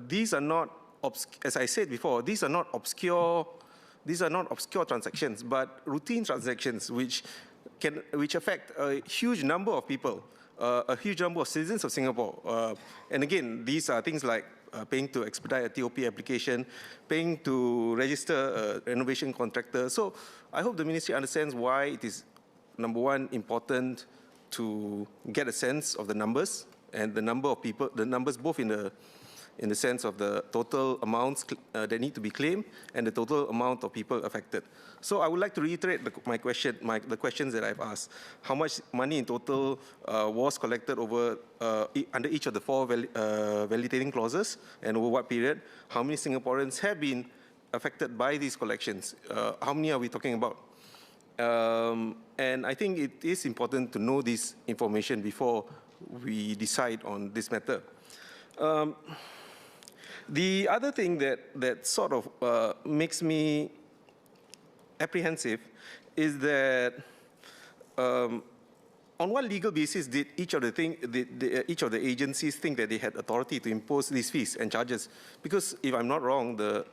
these are not, as I said before, these are not obscure transactions, but routine transactions which affect a huge number of people. A huge number of citizens of Singapore. And again, these are things like paying to expedite a TOP application, paying to register a renovation contractor. So I hope the Ministry understands why it is, number one, important to get a sense of the numbers and the number of people, the numbers both in the sense of the total amounts that need to be claimed and the total amount of people affected. So I would like to reiterate the questions that I've asked. How much money in total was collected over under each of the 4 validating clauses, and over what period? How many Singaporeans have been affected by these collections? How many are we talking about? And I think it is important to know this information before we decide on this matter. The other thing that sort of makes me apprehensive is that on what legal basis did each of the agencies think that they had authority to impose these fees and charges? Because if I'm not wrong, the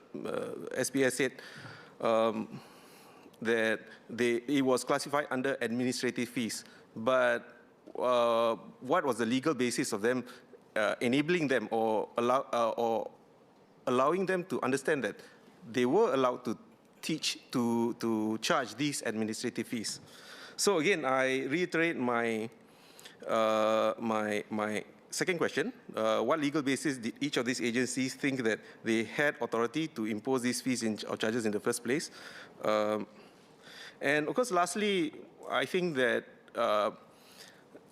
SPS said that it was classified under administrative fees. But what was the legal basis of them enabling them or allowing them to understand that they were allowed to charge these administrative fees? So again, I reiterate my second question. What legal basis did each of these agencies think that they had authority to impose these fees or charges in the first place? And of course, lastly, I think that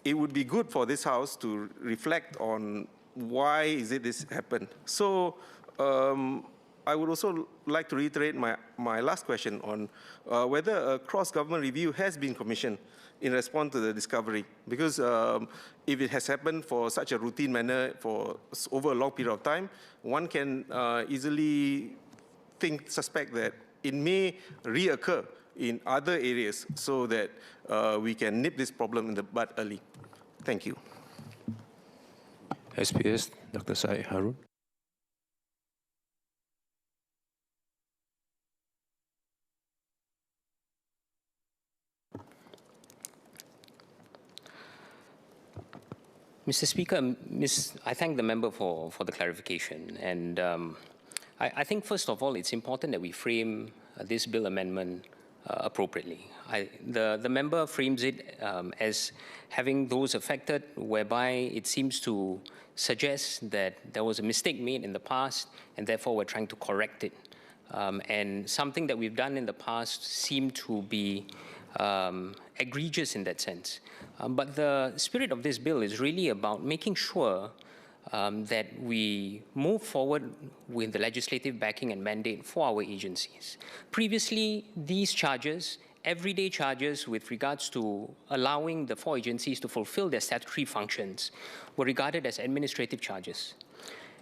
it would be good for this House to reflect on why is it this happened. So I would also like to reiterate my last question on whether a cross-government review has been commissioned in response to the discovery. Because if it has happened for such a routine manner for over a long period of time, one can easily suspect that it may reoccur in other areas so that we can nip this problem in the bud early. Thank you. SPS, Dr. Syed Harun. Mr. Speaker, I thank the member for the clarification. And I think, first of all, it's important that we frame this bill amendment appropriately. The member frames it as having those affected, whereby it seems to suggest that there was a mistake made in the past, and therefore we're trying to correct it. And something that we've done in the past seemed to be egregious in that sense. But the spirit of this bill is really about making sure that we move forward with the legislative backing and mandate for our agencies. Previously, these charges, everyday charges with regards to allowing the 4 agencies to fulfill their statutory functions, were regarded as administrative charges.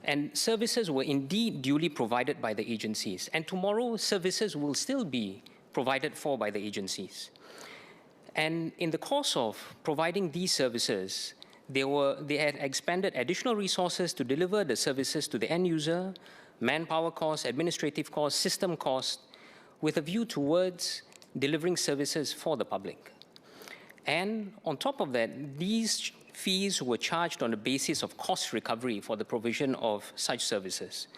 And services were indeed duly provided by the agencies. And tomorrow, services will still be provided for by the agencies. And in the course of providing these services, they had expended additional resources to deliver the services to the end user, manpower costs, administrative costs, system costs, with a view towards delivering services for the public. And on top of that, these fees were charged on the basis of cost recovery for the provision of such services.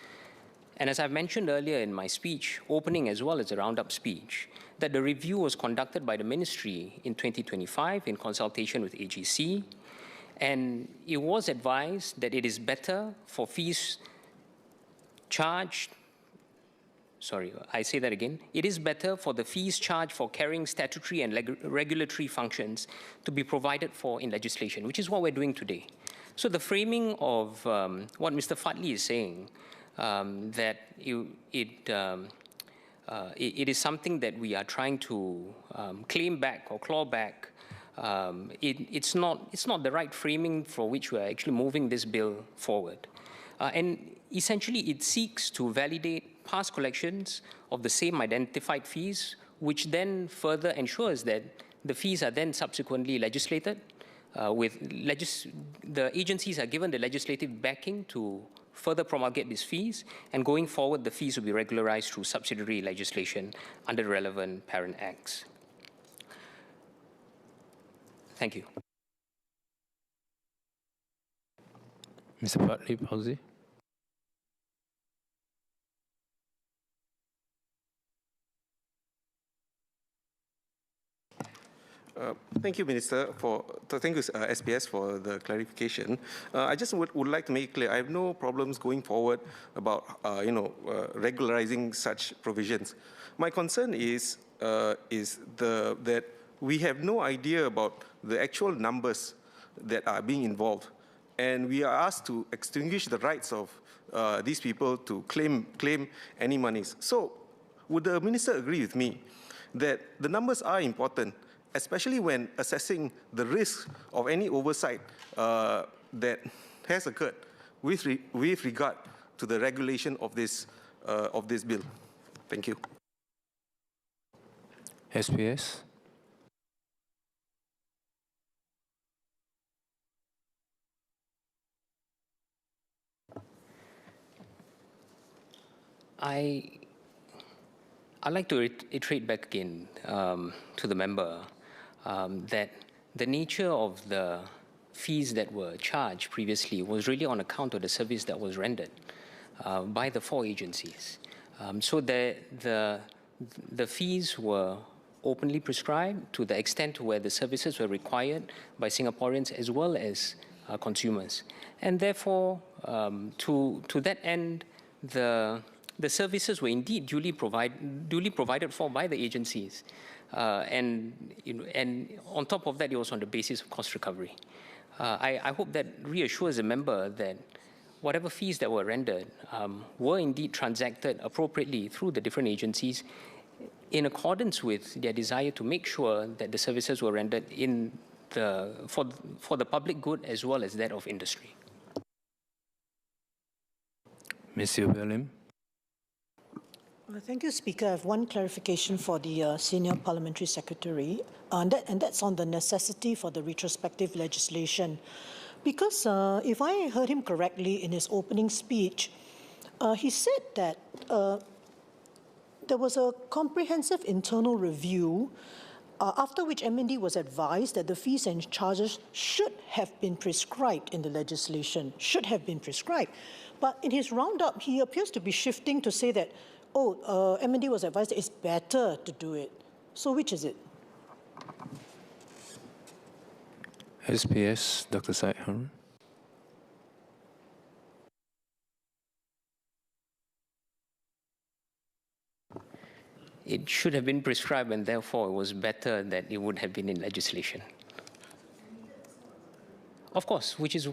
And as I've mentioned earlier in my speech, opening as well as a roundup speech, that the review was conducted by the ministry in 2025 in consultation with AGC, and it was advised that it is better for fees charged, it is better for the fees charged for carrying statutory and regulatory functions to be provided for in legislation, which is what we're doing today. So the framing of what Mr. Fadli is saying, that it is something that we are trying to claim back or claw back. It's not the right framing for which we are actually moving this bill forward. And essentially, it seeks to validate past collections of the same identified fees, which then further ensures that the fees are then subsequently legislated. The agencies are given the legislative backing to further promulgate these fees, and going forward, the fees will be regularized through subsidiary legislation under the relevant parent acts. Thank you. Mr. Fadli Fauzi. Thank you, Minister, thank you, SPS, for the clarification. I just would like to make it clear, I have no problems going forward about, regularizing such provisions. My concern is that we have no idea about the actual numbers that are being involved, and we are asked to extinguish the rights of these people to claim any monies. So, would the Minister agree with me that the numbers are important, especially when assessing the risk of any oversight that has occurred with regard to the regulation of this bill? Thank you. SPS. I'd like to reiterate back again to the member that the nature of the fees that were charged previously was really on account of the service that was rendered by the 4 agencies. So the fees were openly prescribed to the extent where the services were required by Singaporeans as well as consumers. And therefore, to that end, the services were indeed duly provided for by the agencies. And on top of that, it was on the basis of cost recovery. I hope that reassures the member that whatever fees that were rendered were indeed transacted appropriately through the different agencies in accordance with their desire to make sure that the services were rendered for the public good as well as that of industry. Monsieur William. Thank you, Speaker. I have one clarification for the Senior Parliamentary Secretary, and that's on the necessity for the retrospective legislation. Because if I heard him correctly in his opening speech, he said that there was a comprehensive internal review after which MND was advised that the fees and charges should have been prescribed in the legislation, should have been prescribed. But in his roundup, he appears to be shifting to say that, MND was advised that it's better to do it. So which is it? SPS, Dr. Syed Harun. It should have been prescribed, and therefore it was better that it would have been in legislation. Of course, which is...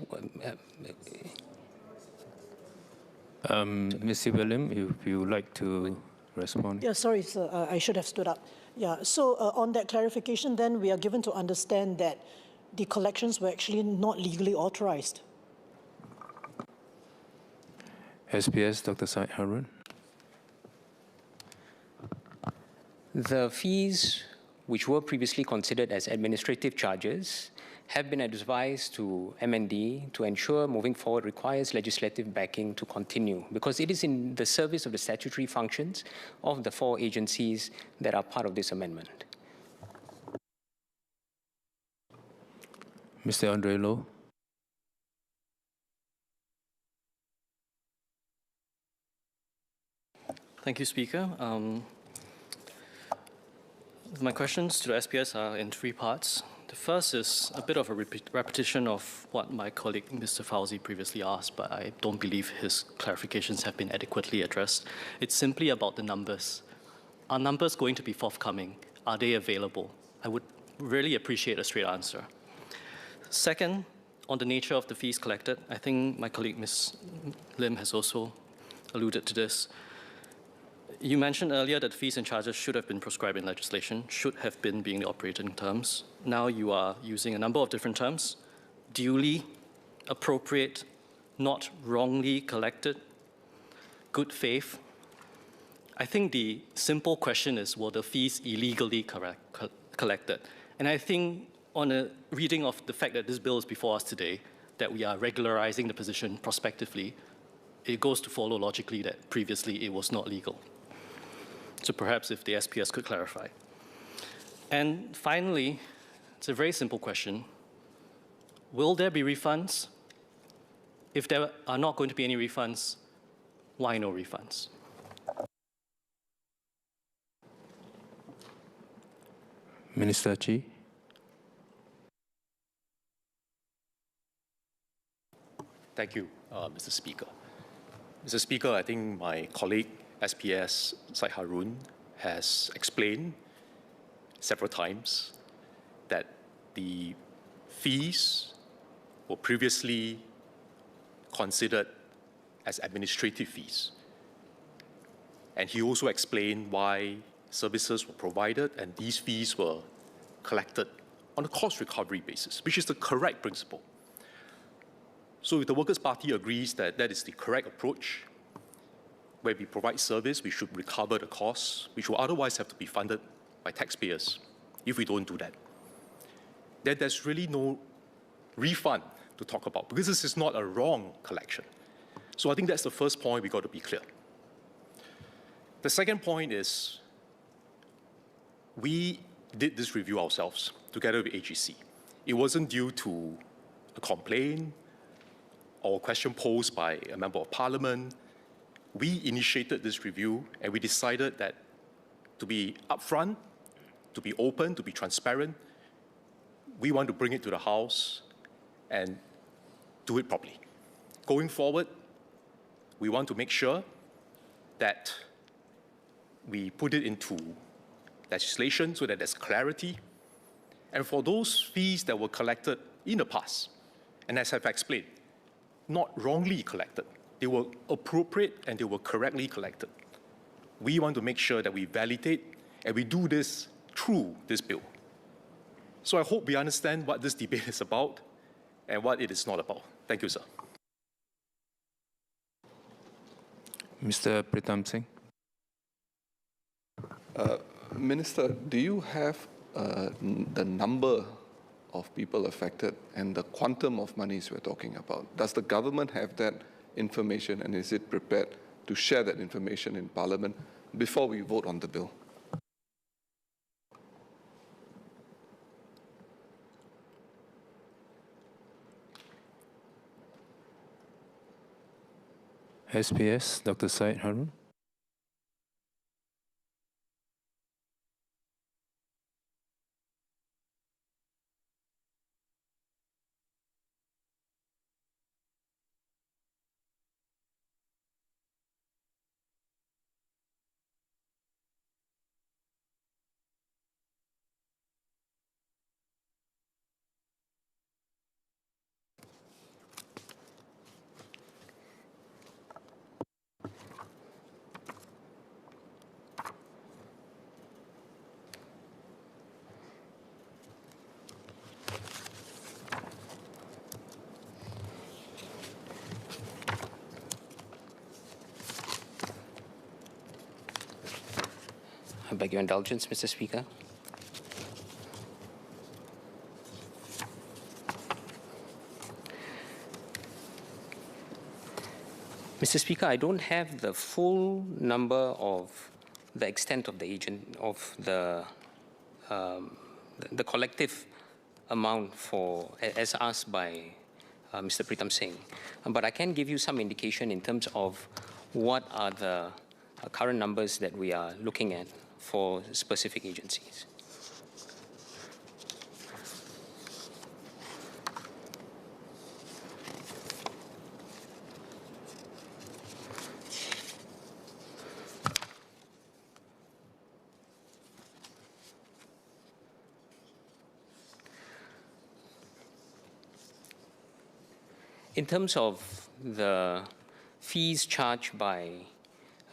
Mr. William, if you would like to respond. Yeah, sorry, sir, I should have stood up. Yeah, so on that clarification, then we are given to understand that the collections were actually not legally authorized. SPS, Dr. Syed Harun. The fees, which were previously considered as administrative charges, have been advised to MND to ensure moving forward requires legislative backing to continue, because it is in the service of the statutory functions of the 4 agencies that are part of this amendment. Mr. Andre Loh. Thank you, Speaker. My questions to the SPS are in 3 parts. The first is a bit of a repetition of what my colleague Mr. Fauzi previously asked, but I don't believe his clarifications have been adequately addressed. It's simply about the numbers. Are numbers going to be forthcoming? Are they available? I would really appreciate a straight answer. Second, on the nature of the fees collected, I think my colleague Ms. Lim has also alluded to this. You mentioned earlier that fees and charges should have been prescribed in legislation, should have been being the operating terms. Now you are using a number of different terms: duly, appropriate, not wrongly collected, good faith. I think the simple question is, were the fees illegally collected? And I think on a reading of the fact that this bill is before us today, that we are regularizing the position prospectively, it goes to follow logically that previously it was not legal. So perhaps if the SPS could clarify. And finally, it's a very simple question. Will there be refunds? If there are not going to be any refunds, why no refunds? Minister Chi. Thank you, Mr. Speaker. Mr. Speaker, I think my colleague, SPS Syed Harun, has explained several times that the fees were previously considered as administrative fees. And he also explained why services were provided and these fees were collected on a cost recovery basis, which is the correct principle. So if the Workers' Party agrees that that is the correct approach, where we provide service, we should recover the costs, which will otherwise have to be funded by taxpayers if we don't do that, then there's really no refund to talk about, because this is not a wrong collection. So I think that's the first point we got to be clear. The second point is, we did this review ourselves together with AGC. It wasn't due to a complaint or a question posed by a member of parliament. We initiated this review and we decided that to be upfront, to be open, to be transparent, we want to bring it to the House and do it properly. Going forward, we want to make sure that we put it into legislation so that there's clarity. And for those fees that were collected in the past, and as I've explained, not wrongly collected. They were appropriate and they were correctly collected. We want to make sure that we validate and we do this through this bill. So I hope we understand what this debate is about and what it is not about. Thank you, sir. Mr. Pritam Singh. Minister, do you have the number of people affected and the quantum of monies we're talking about? Does the government have that information, and is it prepared to share that information in Parliament before we vote on the bill? SPS, Dr. Syed Harun. I beg your indulgence, Mr. Speaker. Mr. Speaker, I don't have the full number of the extent of the agent of the collective amount for as asked by Mr. Pritam Singh, but I can give you some indication in terms of what are the current numbers that we are looking at for specific agencies. In terms of the fees charged by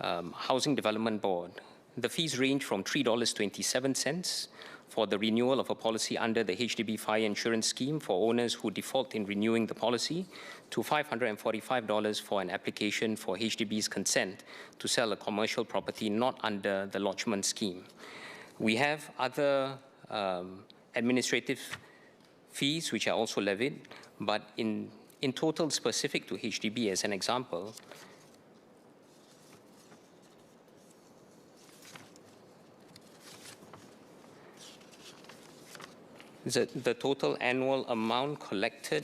Housing Development Board, the fees range from $3.27 for the renewal of a policy under the HDB Fire Insurance Scheme for owners who default in renewing the policy to $545 for an application for HDB's consent to sell a commercial property not under the lodgement scheme. We have other administrative fees which are also levied, but in total specific to HDB, as an example, the total annual amount collected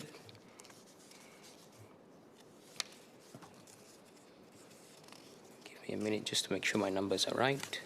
give me a minute just to make sure my numbers are right.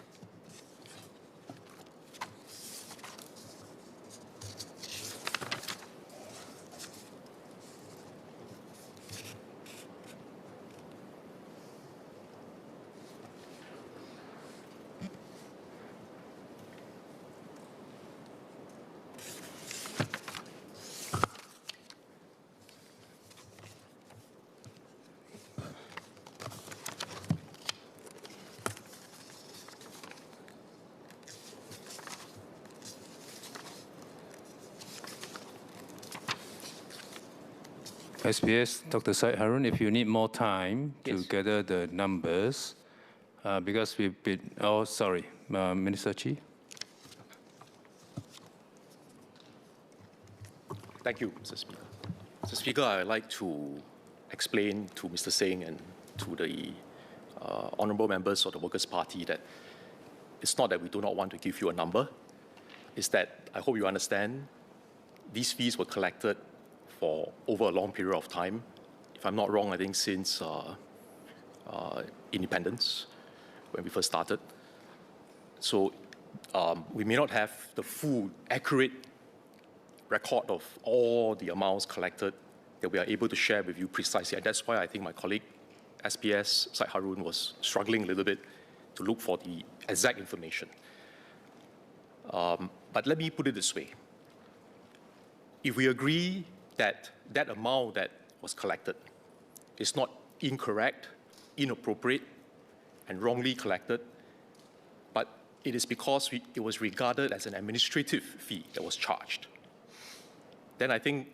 SPS, Dr. Syed Harun, if you need more time to gather the numbers, because we've been, Minister Chi. Thank you, Mr. Speaker. Mr. Speaker, I'd like to explain to Mr. Singh and to the honourable members of the Workers' Party that it's not that we do not want to give you a number, it's that I hope you understand these fees were collected for over a long period of time. If I'm not wrong, I think since independence, when we first started. So we may not have the full, accurate record of all the amounts collected that we are able to share with you precisely. And that's why I think my colleague, SPS Syed Harun, was struggling a little bit to look for the exact information. But let me put it this way. If we agree that that amount that was collected is not incorrect, inappropriate, and wrongly collected, but it is because it was regarded as an administrative fee that was charged. Then I think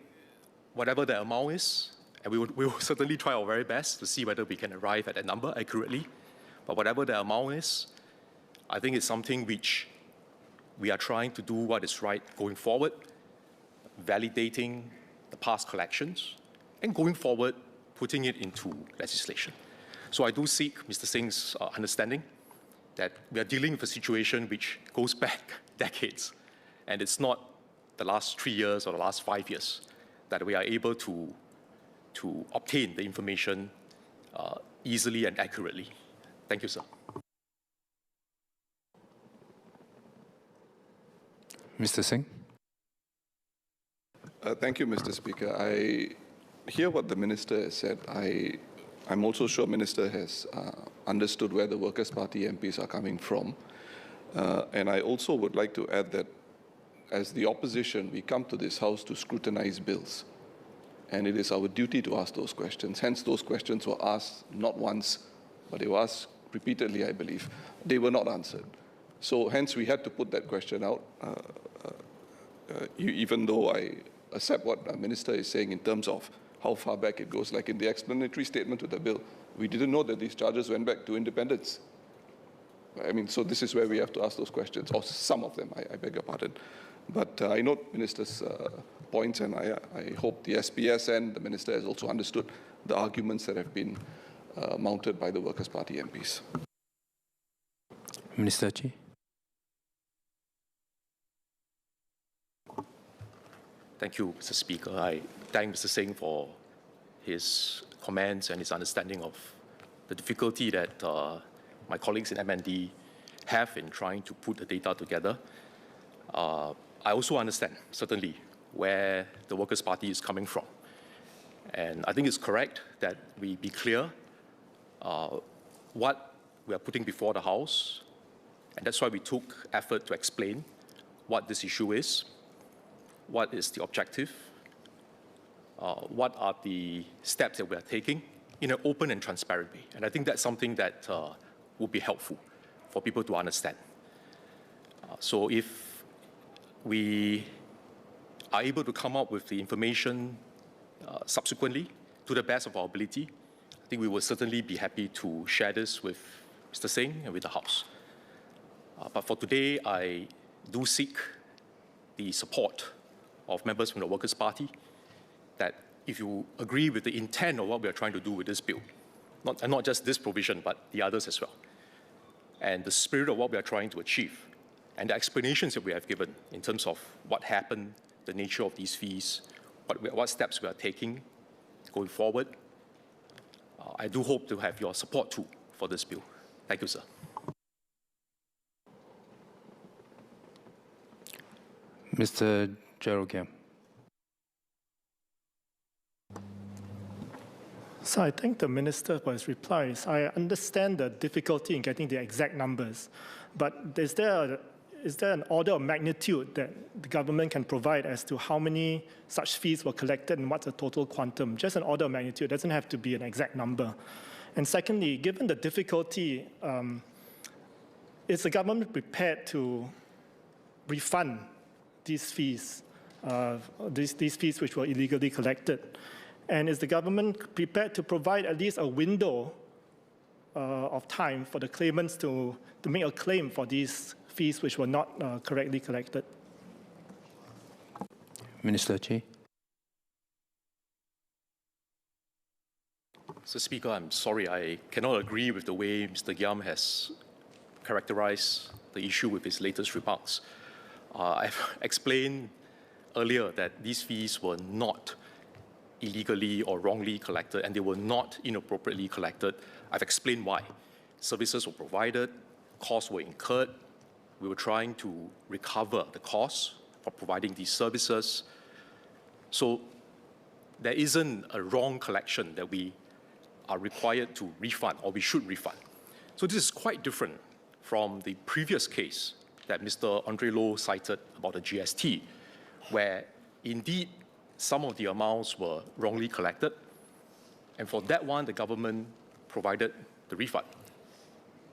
whatever the amount is, and we will certainly try our very best to see whether we can arrive at that number accurately, but whatever the amount is, I think it's something which we are trying to do what is right going forward, validating the past collections, and going forward, putting it into legislation. So I do seek Mr. Singh's understanding that we are dealing with a situation which goes back decades, and it's not the last 3 years or the last 5 years that we are able to obtain the information easily and accurately. Thank you, sir. Mr. Singh. Thank you, Mr. Speaker. I hear what the Minister has said. I'm also sure Minister has understood where the Workers' Party MPs are coming from. And I also would like to add that as the opposition, we come to this House to scrutinize bills. And it is our duty to ask those questions. Hence, those questions were asked not once, but they were asked repeatedly, I believe. They were not answered. So hence, we had to put that question out, even though I accept what the Minister is saying in terms of how far back it goes. Like in the explanatory statement to the bill, we didn't know that these charges went back to independence. I mean, so this is where we have to ask those questions, or some of them, I beg your pardon. But I note Minister's points, and I hope the SPS and the Minister has also understood the arguments that have been mounted by the Workers' Party MPs. Minister Chi. Thank you, Mr. Speaker. I thank Mr. Singh for his comments and his understanding of the difficulty that my colleagues in MND have in trying to put the data together. I also understand, certainly, where the Workers' Party is coming from. And I think it's correct that we be clear what we are putting before the House, and that's why we took effort to explain what this issue is, what is the objective, what are the steps that we are taking in an open and transparent way. And I think that's something that would be helpful for people to understand. So if we are able to come up with the information subsequently to the best of our ability, I think we will certainly be happy to share this with Mr. Singh and with the House. But for today, I do seek the support of members from the Workers' Party that if you agree with the intent of what we are trying to do with this bill, and not just this provision, but the others as well, and the spirit of what we are trying to achieve, and the explanations that we have given in terms of what happened, the nature of these fees, what steps we are taking going forward, I do hope to have your support too for this bill. Thank you, sir. Mr. Gerald Giam. So I thank the Minister for his replies. I understand the difficulty in getting the exact numbers, but is there an order of magnitude that the government can provide as to how many such fees were collected and what's the total quantum? Just an order of magnitude. It doesn't have to be an exact number. And secondly, given the difficulty, is the government prepared to refund these fees, these fees which were illegally collected? And is the government prepared to provide at least a window of time for the claimants to make a claim for these fees which were not correctly collected? Minister Chi. So, Speaker, I'm sorry, I cannot agree with the way Mr. Giam has characterized the issue with his latest remarks. I've explained earlier that these fees were not illegally or wrongly collected, and they were not inappropriately collected. I've explained why. Services were provided, costs were incurred. We were trying to recover the costs for providing these services. So there isn't a wrong collection that we are required to refund, or we should refund. So this is quite different from the previous case that Mr. Andre Loh cited about the GST, where indeed some of the amounts were wrongly collected, And for that one, the government provided the refund.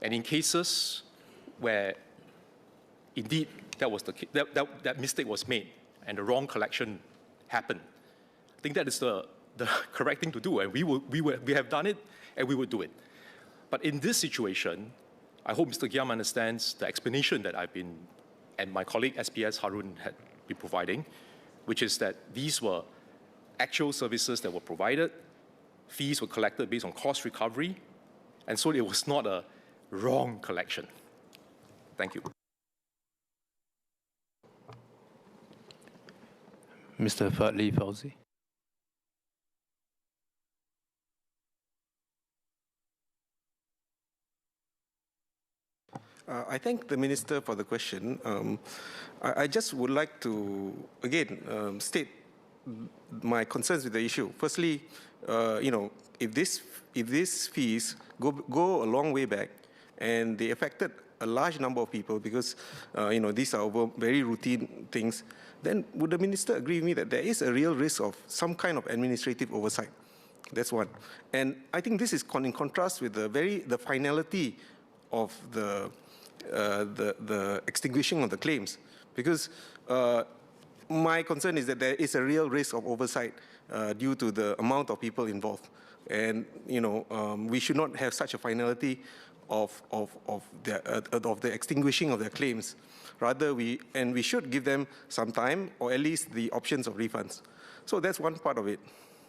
And in cases where indeed that mistake was made and the wrong collection happened, I think that is the correct thing to do, and we have done it, and we would do it. But in this situation, I hope Mr. Giam understands the explanation that I've been, and my colleague SPS Harun had been providing, which is that these were actual services that were provided, fees were collected based on cost recovery, and so it was not a wrong collection. Thank you. Mr. Fadli Fauzi. I thank the Minister for the question. I just would like to, again, state my concerns with the issue. Firstly, if these fees go a long way back and they affected a large number of people because, these are very routine things, then would the Minister agree with me that there is a real risk of some kind of administrative oversight? That's one. And I think this is in contrast with the finality of the extinguishing of the claims, because my concern is that there is a real risk of oversight due to the amount of people involved, and we should not have such a finality of the extinguishing of their claims. Rather, we should give them some time, or at least the options of refunds. So that's one part of it.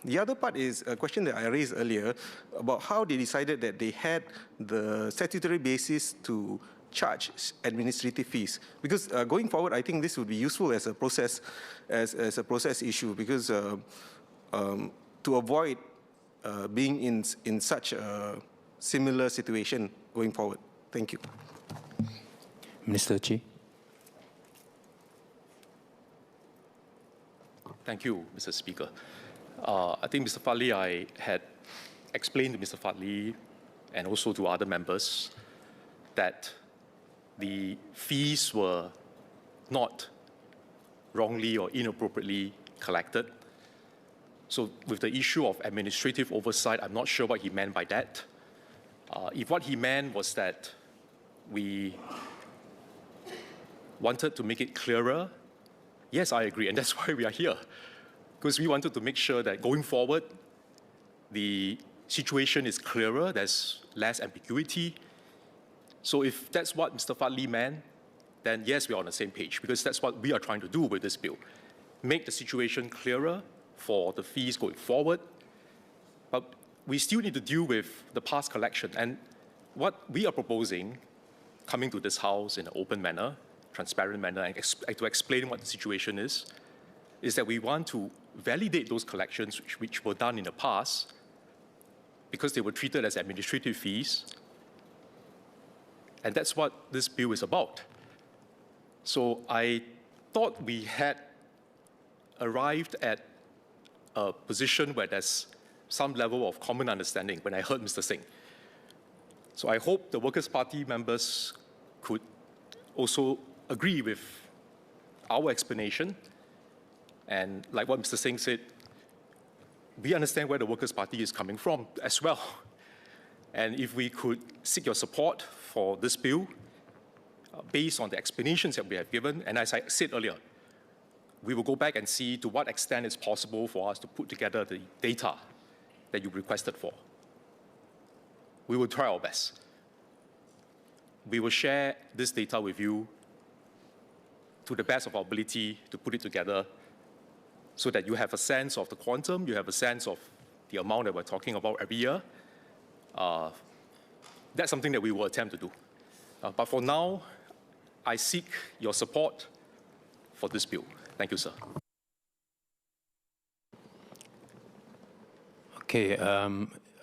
The other part is a question that I raised earlier about how they decided that they had the statutory basis to charge administrative fees. Because going forward, I think this would be useful as a process, as a process issue, because to avoid being in such a similar situation going forward. Thank you. Minister Chi. Thank you, Mr. Speaker. I think, Mr. Fadli, I had explained to Mr. Fadli and also to other members that the fees were not wrongly or inappropriately collected. So with the issue of administrative oversight, I'm not sure what he meant by that. If what he meant was that we wanted to make it clearer, yes, I agree, and that's why we are here. Because we wanted to make sure that going forward, the situation is clearer, there's less ambiguity. So if that's what Mr. Fadli meant, then yes, we're on the same page, because that's what we are trying to do with this bill. Make the situation clearer for the fees going forward, but we still need to deal with the past collection. And what we are proposing, coming to this House in an open manner, transparent manner, and to explain what the situation is that we want to validate those collections which were done in the past because they were treated as administrative fees. And that's what this bill is about. So I thought we had arrived at a position where there's some level of common understanding when I heard Mr. Singh. So I hope the Workers' Party members could also agree with our explanation. And like what Mr. Singh said, we understand where the Workers' Party is coming from as well. And if we could seek your support for this bill, based on the explanations that we have given, and as I said earlier, we will go back and see to what extent it's possible for us to put together the data that you requested for. We will try our best. We will share this data with you to the best of our ability to put it together so that you have a sense of the quantum, you have a sense of the amount that we're talking about every year. That's something that we will attempt to do. But for now, I seek your support for this bill. Thank you, sir. Okay,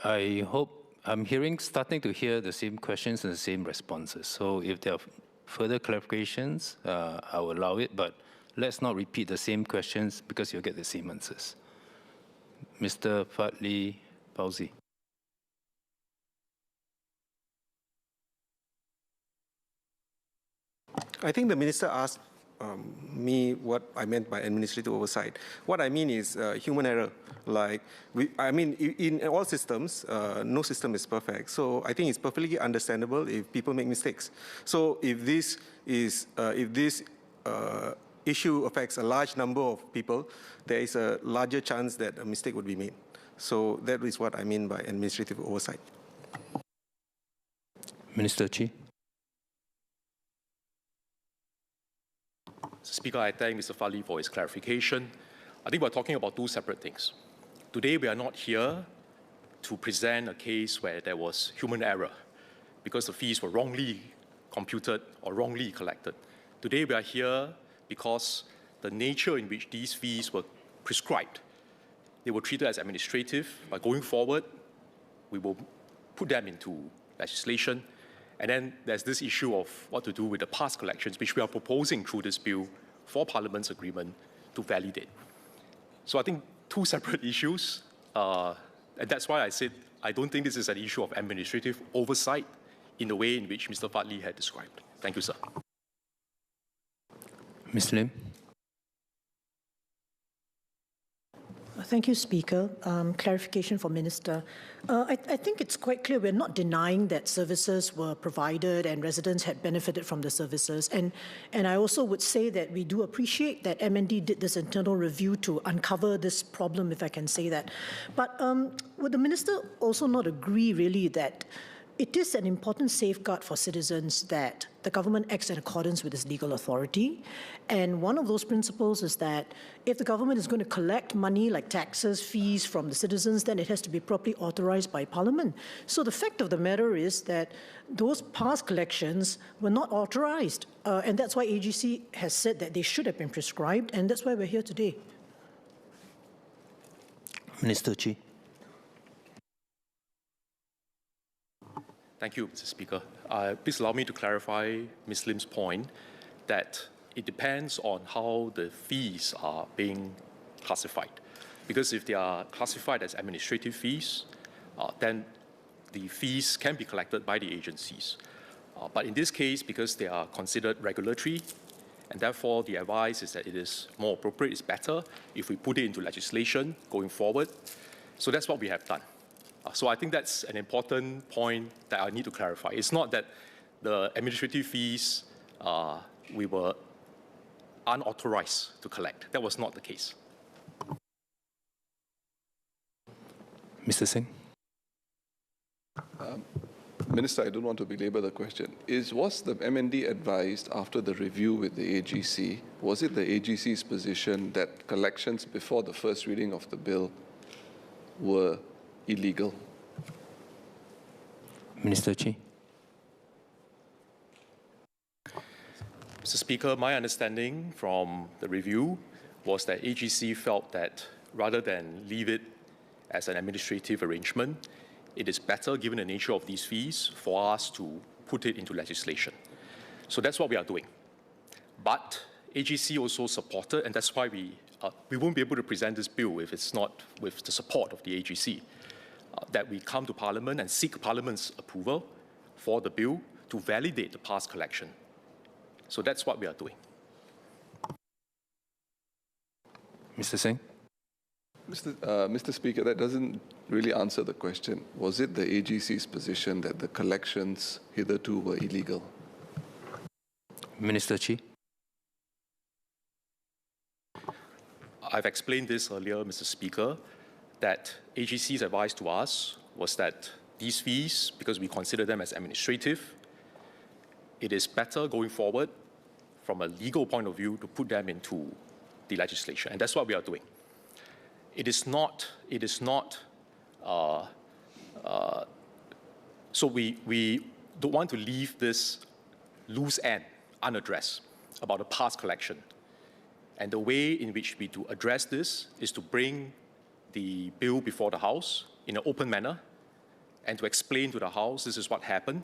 I hope I'm starting to hear the same questions and the same responses. So if there are further clarifications, I will allow it, but let's not repeat the same questions because you'll get the same answers. Mr. Fadli Fauzi. I think the Minister asked what I meant by administrative oversight. What I mean is human error. Like, in all systems, no system is perfect. So I think it's perfectly understandable if people make mistakes. So if this issue affects a large number of people, there is a larger chance that a mistake would be made. So that is what I mean by administrative oversight. Minister Chi. Speaker, I thank Mr. Fali for his clarification. I think we're talking about two separate things. Today, we are not here to present a case where there was human error because the fees were wrongly computed or wrongly collected. Today, we are here because the nature in which these fees were prescribed, they were treated as administrative. But going forward, we will put them into legislation. And then there's this issue of what to do with the past collections, which we are proposing through this bill for Parliament's agreement to validate. So I think two separate issues, and that's why I said I don't think this is an issue of administrative oversight in the way in which Mr. Fadli had described. Thank you, sir. Ms. Lim. Thank you, Speaker. Clarification for Minister. I think it's quite clear we're not denying that services were provided and residents had benefited from the services. And I also would say that we do appreciate that MND did this internal review to uncover this problem, if I can say that. But would the Minister also not agree, really, that it is an important safeguard for citizens that the government acts in accordance with its legal authority? And one of those principles is that if the government is going to collect money like taxes, fees from the citizens, then it has to be properly authorized by Parliament. So the fact of the matter is that those past collections were not authorized. And that's why AGC has said that they should have been prescribed, and that's why we're here today. Minister Chi. Thank you, Mr. Speaker. Please allow me to clarify Ms. Lim's point that it depends on how the fees are being classified. Because if they are classified as administrative fees, then the fees can be collected by the agencies. But in this case, because they are considered regulatory, and therefore the advice is that it is more appropriate, it's better if we put it into legislation going forward. So that's what we have done. So I think that's an important point that I need to clarify. It's not that the administrative fees we were unauthorized to collect. That was not the case. Mr. Singh. Minister, I don't want to belabor the question. Was the MND advised after the review with the AGC, was it the AGC's position that collections before the first reading of the bill were illegal? Minister Chi. Mr. Speaker, my understanding from the review was that AGC felt that rather than leave it as an administrative arrangement, it is better, given the nature of these fees, for us to put it into legislation. So that's what we are doing. But AGC also supported, and that's why we won't be able to present this bill if it's not with the support of the AGC, that we come to Parliament and seek Parliament's approval for the bill to validate the past collection. So that's what we are doing. Mr. Singh. Mr. Speaker, that doesn't really answer the question. Was it the AGC's position that the collections hitherto were illegal? Minister Chi. I've explained this earlier, Mr. Speaker, that AGC's advice to us was that these fees, because we consider them as administrative, it is better going forward from a legal point of view to put them into the legislation. And that's what we are doing. It is not, so we don't want to leave this loose end unaddressed about the past collection. And the way in which we do address this is to bring the bill before the House in an open manner and to explain to the House this is what happened,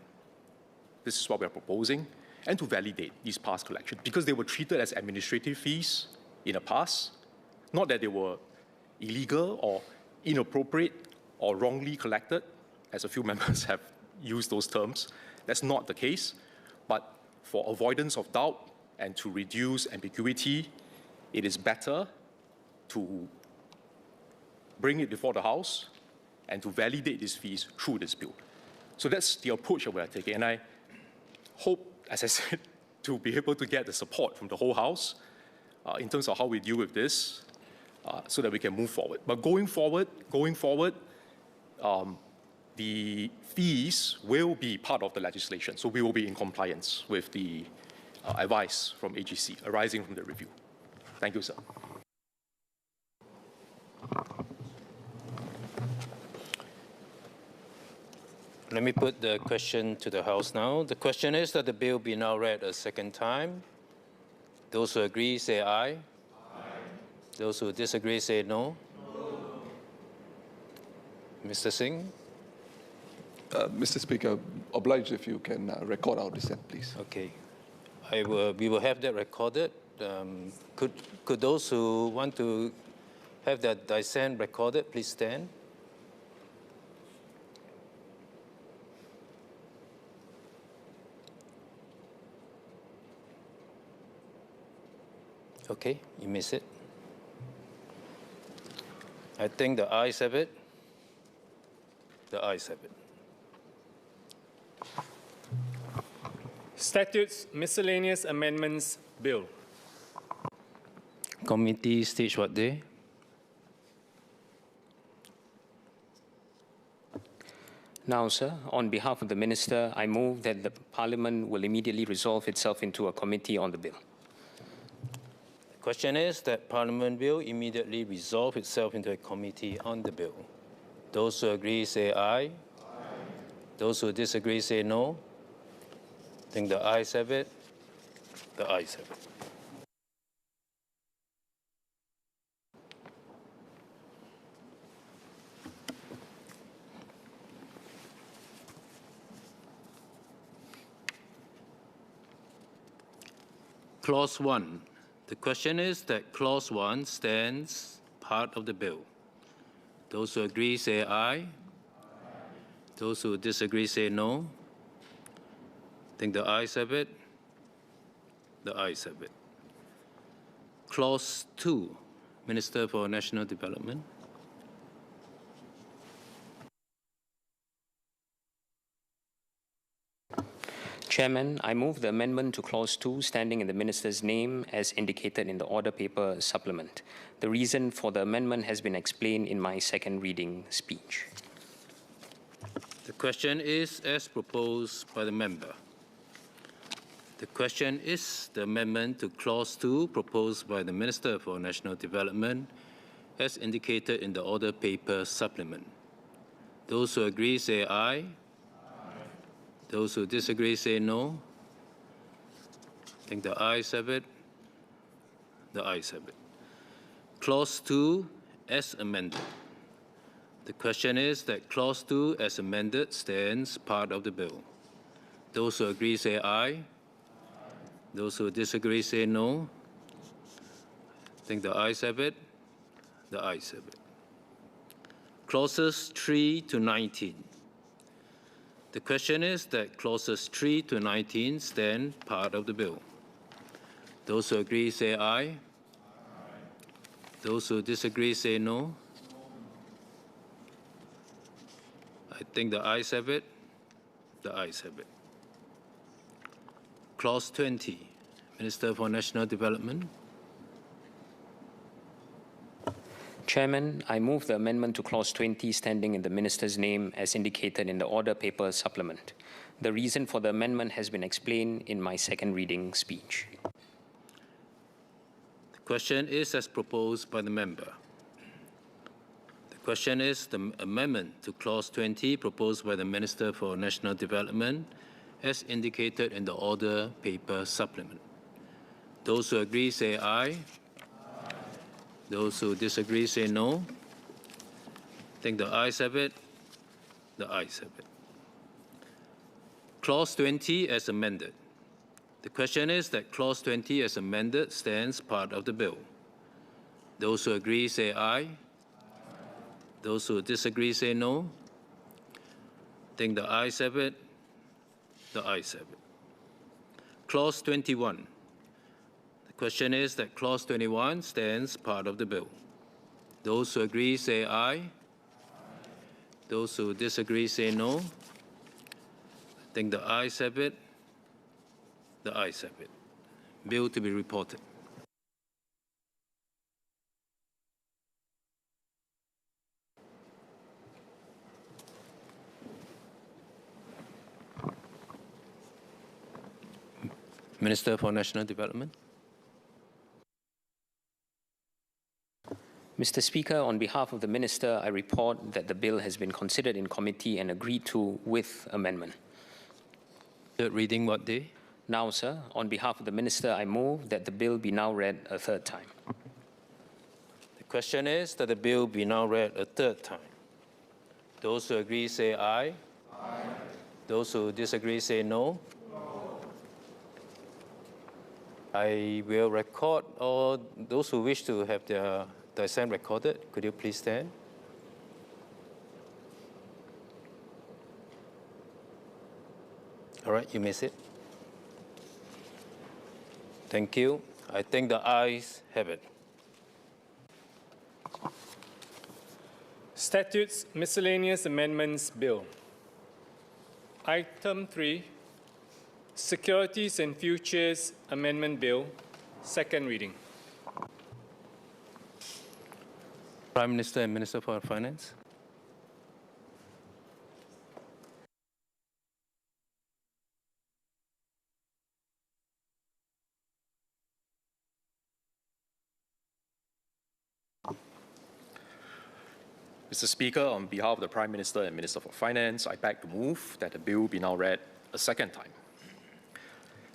this is what we are proposing, and to validate these past collections because they were treated as administrative fees in the past, not that they were illegal or inappropriate or wrongly collected, as a few members have used those terms. That's not the case, but for avoidance of doubt and to reduce ambiguity, it is better to bring it before the House and to validate these fees through this bill. So that's the approach that we are taking. And I hope, as I said, to be able to get the support from the whole House in terms of how we deal with this so that we can move forward. But going forward, the fees will be part of the legislation. So we will be in compliance with the advice from AGC arising from the review. Thank you, sir. Let me put the question to the House now. The question is that the bill be now read a second time. Those who agree say aye. Aye. Those who disagree say no. No. Mr. Singh? Mr. Speaker, obliged if you can record our dissent, please. Okay. We will have that recorded. Could those who want to have that dissent recorded, please stand? Okay, you miss it. I think the ayes have it. The ayes have it. Statutes Miscellaneous Amendments Bill. Committee stage what day? Now, sir, on behalf of the Minister, I move that the Parliament will immediately resolve itself into a committee on the bill. The question is that Parliament will immediately resolve itself into a committee on the bill. Those who agree say aye. Aye. Those who disagree say no. I think the ayes have it. The ayes have it. Clause 1. The question is that Clause 1 stands part of the bill. Those who agree say aye. Aye. Those who disagree say no. I think the ayes have it. The ayes have it. Clause 2. Minister for National Development. Chairman, I move the amendment to Clause 2 standing in the Minister's name as indicated in the order paper supplement. The reason for the amendment has been explained in my second reading speech. The question is as proposed by the member. The question is the amendment to Clause 2 proposed by the Minister for National Development as indicated in the order paper supplement. Those who agree say aye. Those who disagree say no. I think the ayes have it. The ayes have it. Clause 2 as amended. The question is that Clause 2 as amended stands part of the bill. Those who agree say aye. Those who disagree say no. I think the ayes have it. The ayes have it. Clauses 3 to 19. The question is that clauses 3 to 19 stand part of the bill. Those who agree say aye. Aye. Those who disagree say no. I think the ayes have it. The ayes have it. Clause 20, Minister for National Development. Chairman, I move the amendment to Clause 20 standing in the Minister's name as indicated in the order paper supplement. The reason for the amendment has been explained in my second reading speech. The question is as proposed by the member. The question is the amendment to Clause 20 proposed by the Minister for National Development as indicated in the order paper supplement. Those who agree say aye. Those who disagree say no. I think the ayes have it. The ayes have it. Clause 20 as amended. The question is that Clause 20 as amended stands part of the bill. Those who agree say aye. Those who disagree say no. I think the ayes have it. The ayes have it. Clause 21. The question is that Clause 21 stands part of the bill. Those who agree say aye. Those who disagree say no. I think the ayes have it. The ayes have it. Bill to be reported. Minister for National Development. Mr. Speaker, on behalf of the Minister, I report that the bill has been considered in committee and agreed to with amendment. Third reading what day? Now, sir, on behalf of the Minister, I move that the bill be now read a third time. The question is that the bill be now read a third time. Those who agree say aye. Aye. Those who disagree say no. I will record all those who wish to have their dissent recorded. Could you please stand? All right, you may sit. Thank you. I think the ayes have it. Statutes Miscellaneous Amendments Bill. Item 3, Securities and Futures Amendment Bill, second reading. Prime Minister and Minister for Finance. Mr. Speaker, on behalf of the Prime Minister and Minister for Finance, I beg to move that the bill be now read a second time.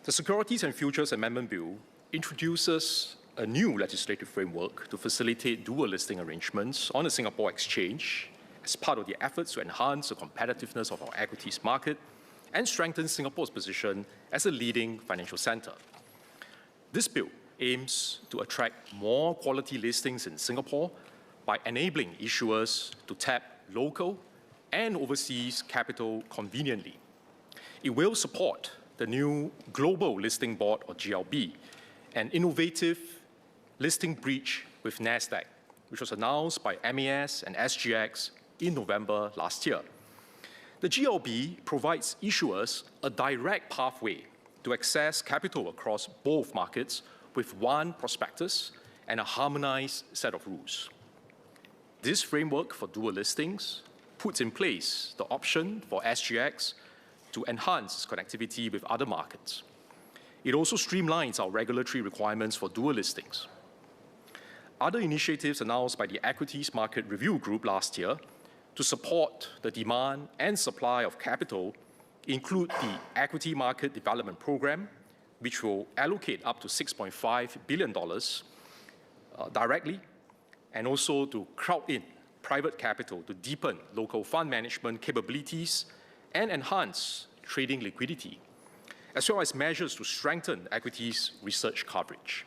The Securities and Futures Amendment Bill introduces a new legislative framework to facilitate dual listing arrangements on the Singapore Exchange as part of the efforts to enhance the competitiveness of our equities market and strengthen Singapore's position as a leading financial center. This bill aims to attract more quality listings in Singapore by enabling issuers to tap local and overseas capital conveniently. It will support the new Global Listing Board, or GLB, an innovative listing breach with NASDAQ, which was announced by MAS and SGX in November last year. The GLB provides issuers a direct pathway to access capital across both markets with one prospectus and a harmonized set of rules. This framework for dual listings puts in place the option for SGX to enhance its connectivity with other markets. It also streamlines our regulatory requirements for dual listings. Other initiatives announced by the Equities Market Review Group last year to support the demand and supply of capital include the Equity Market Development Program, which will allocate up to $6.5 billion directly, and also to crowd in private capital to deepen local fund management capabilities and enhance trading liquidity, as well as measures to strengthen equities research coverage.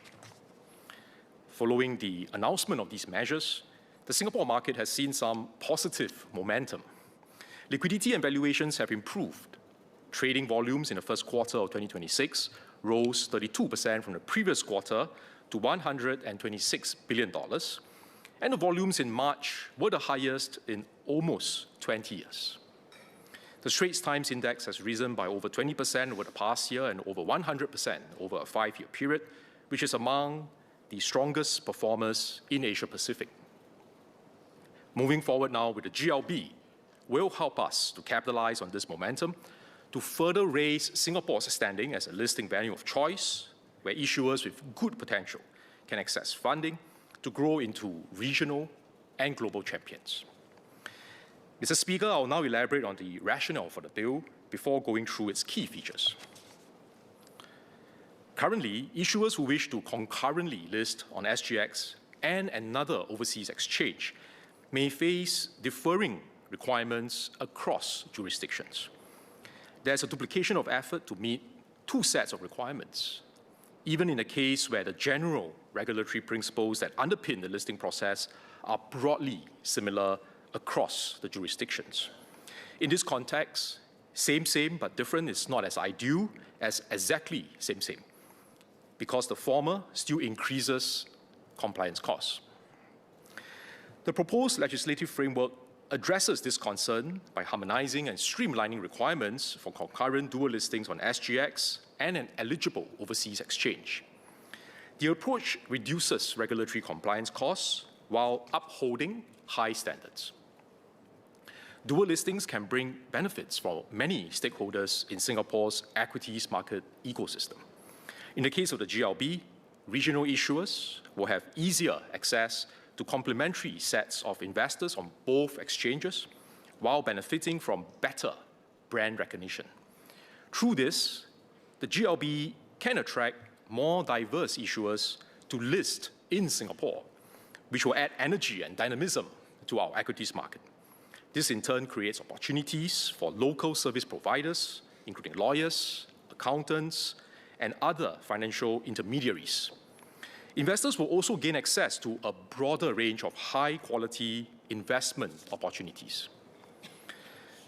Following the announcement of these measures, the Singapore market has seen some positive momentum. Liquidity and valuations have improved. Trading volumes in the first quarter of 2026 rose 32% from the previous quarter to $126 billion, and the volumes in March were the highest in almost 20 years. The Straits Times Index has risen by over 20% over the past year and over 100% over a 5-year period, which is among the strongest performers in Asia Pacific. Moving forward now with the GLB will help us to capitalize on this momentum to further raise Singapore's standing as a listing venue of choice, where issuers with good potential can access funding to grow into regional and global champions. Mr. Speaker, I will now elaborate on the rationale for the bill before going through its key features. Currently, issuers who wish to concurrently list on SGX and another overseas exchange may face differing requirements across jurisdictions. There's a duplication of effort to meet two sets of requirements, even in a case where the general regulatory principles that underpin the listing process are broadly similar across the jurisdictions. In this context, same but different is not as ideal as exactly same. because the former still increases compliance costs. The proposed legislative framework addresses this concern by harmonizing and streamlining requirements for concurrent dual listings on SGX and an eligible overseas exchange. The approach reduces regulatory compliance costs while upholding high standards. Dual listings can bring benefits for many stakeholders in Singapore's equities market ecosystem. In the case of the GLB, regional issuers will have easier access to complementary sets of investors on both exchanges while benefiting from better brand recognition. Through this, the GLB can attract more diverse issuers to list in Singapore, which will add energy and dynamism to our equities market. This in turn creates opportunities for local service providers, including lawyers, accountants, and other financial intermediaries. Investors will also gain access to a broader range of high-quality investment opportunities.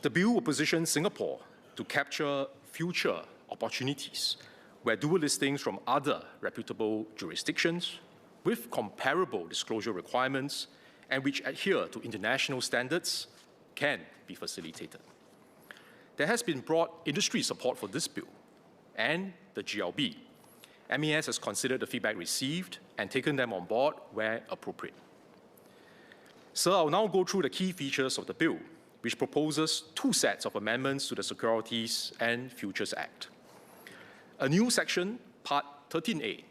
The bill will position Singapore to capture future opportunities where dual listings from other reputable jurisdictions with comparable disclosure requirements and which adhere to international standards can be facilitated. There has been broad industry support for this bill and the GLB. MES has considered the feedback received and taken them on board where appropriate. So I'll now go through the key features of the bill, which proposes two sets of amendments to the Securities and Futures Act. A new section, Part 13A,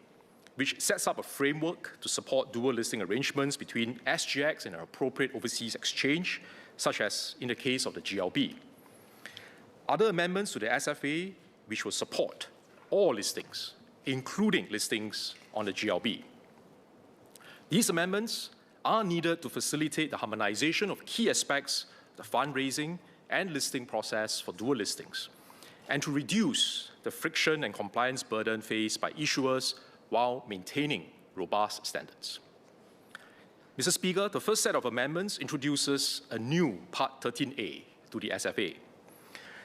which sets up a framework to support dual listing arrangements between SGX and an appropriate overseas exchange, such as in the case of the GLB. Other amendments to the SFA, which will support all listings, including listings on the GLB. These amendments are needed to facilitate the harmonization of key aspects of the fundraising and listing process for dual listings, and to reduce the friction and compliance burden faced by issuers while maintaining robust standards. Mr. Speaker, the first set of amendments introduces a new Part 13A to the SFA.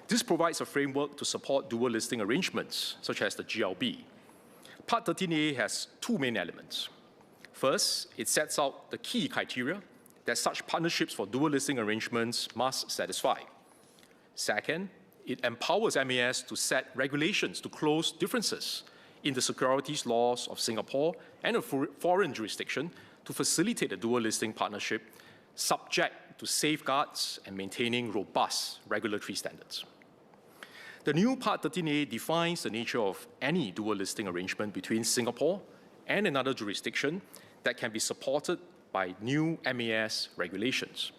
This provides a framework to support dual listing arrangements, such as the GLB. Part 13A has two main elements. First, it sets out the key criteria that such partnerships for dual listing arrangements must satisfy. Second, it empowers MES to set regulations to close differences in the securities laws of Singapore and a foreign jurisdiction to facilitate a dual listing partnership subject to safeguards and maintaining robust regulatory standards. The new Part 13A defines the nature of any dual listing arrangement between Singapore and another jurisdiction that can be supported by new MES regulations.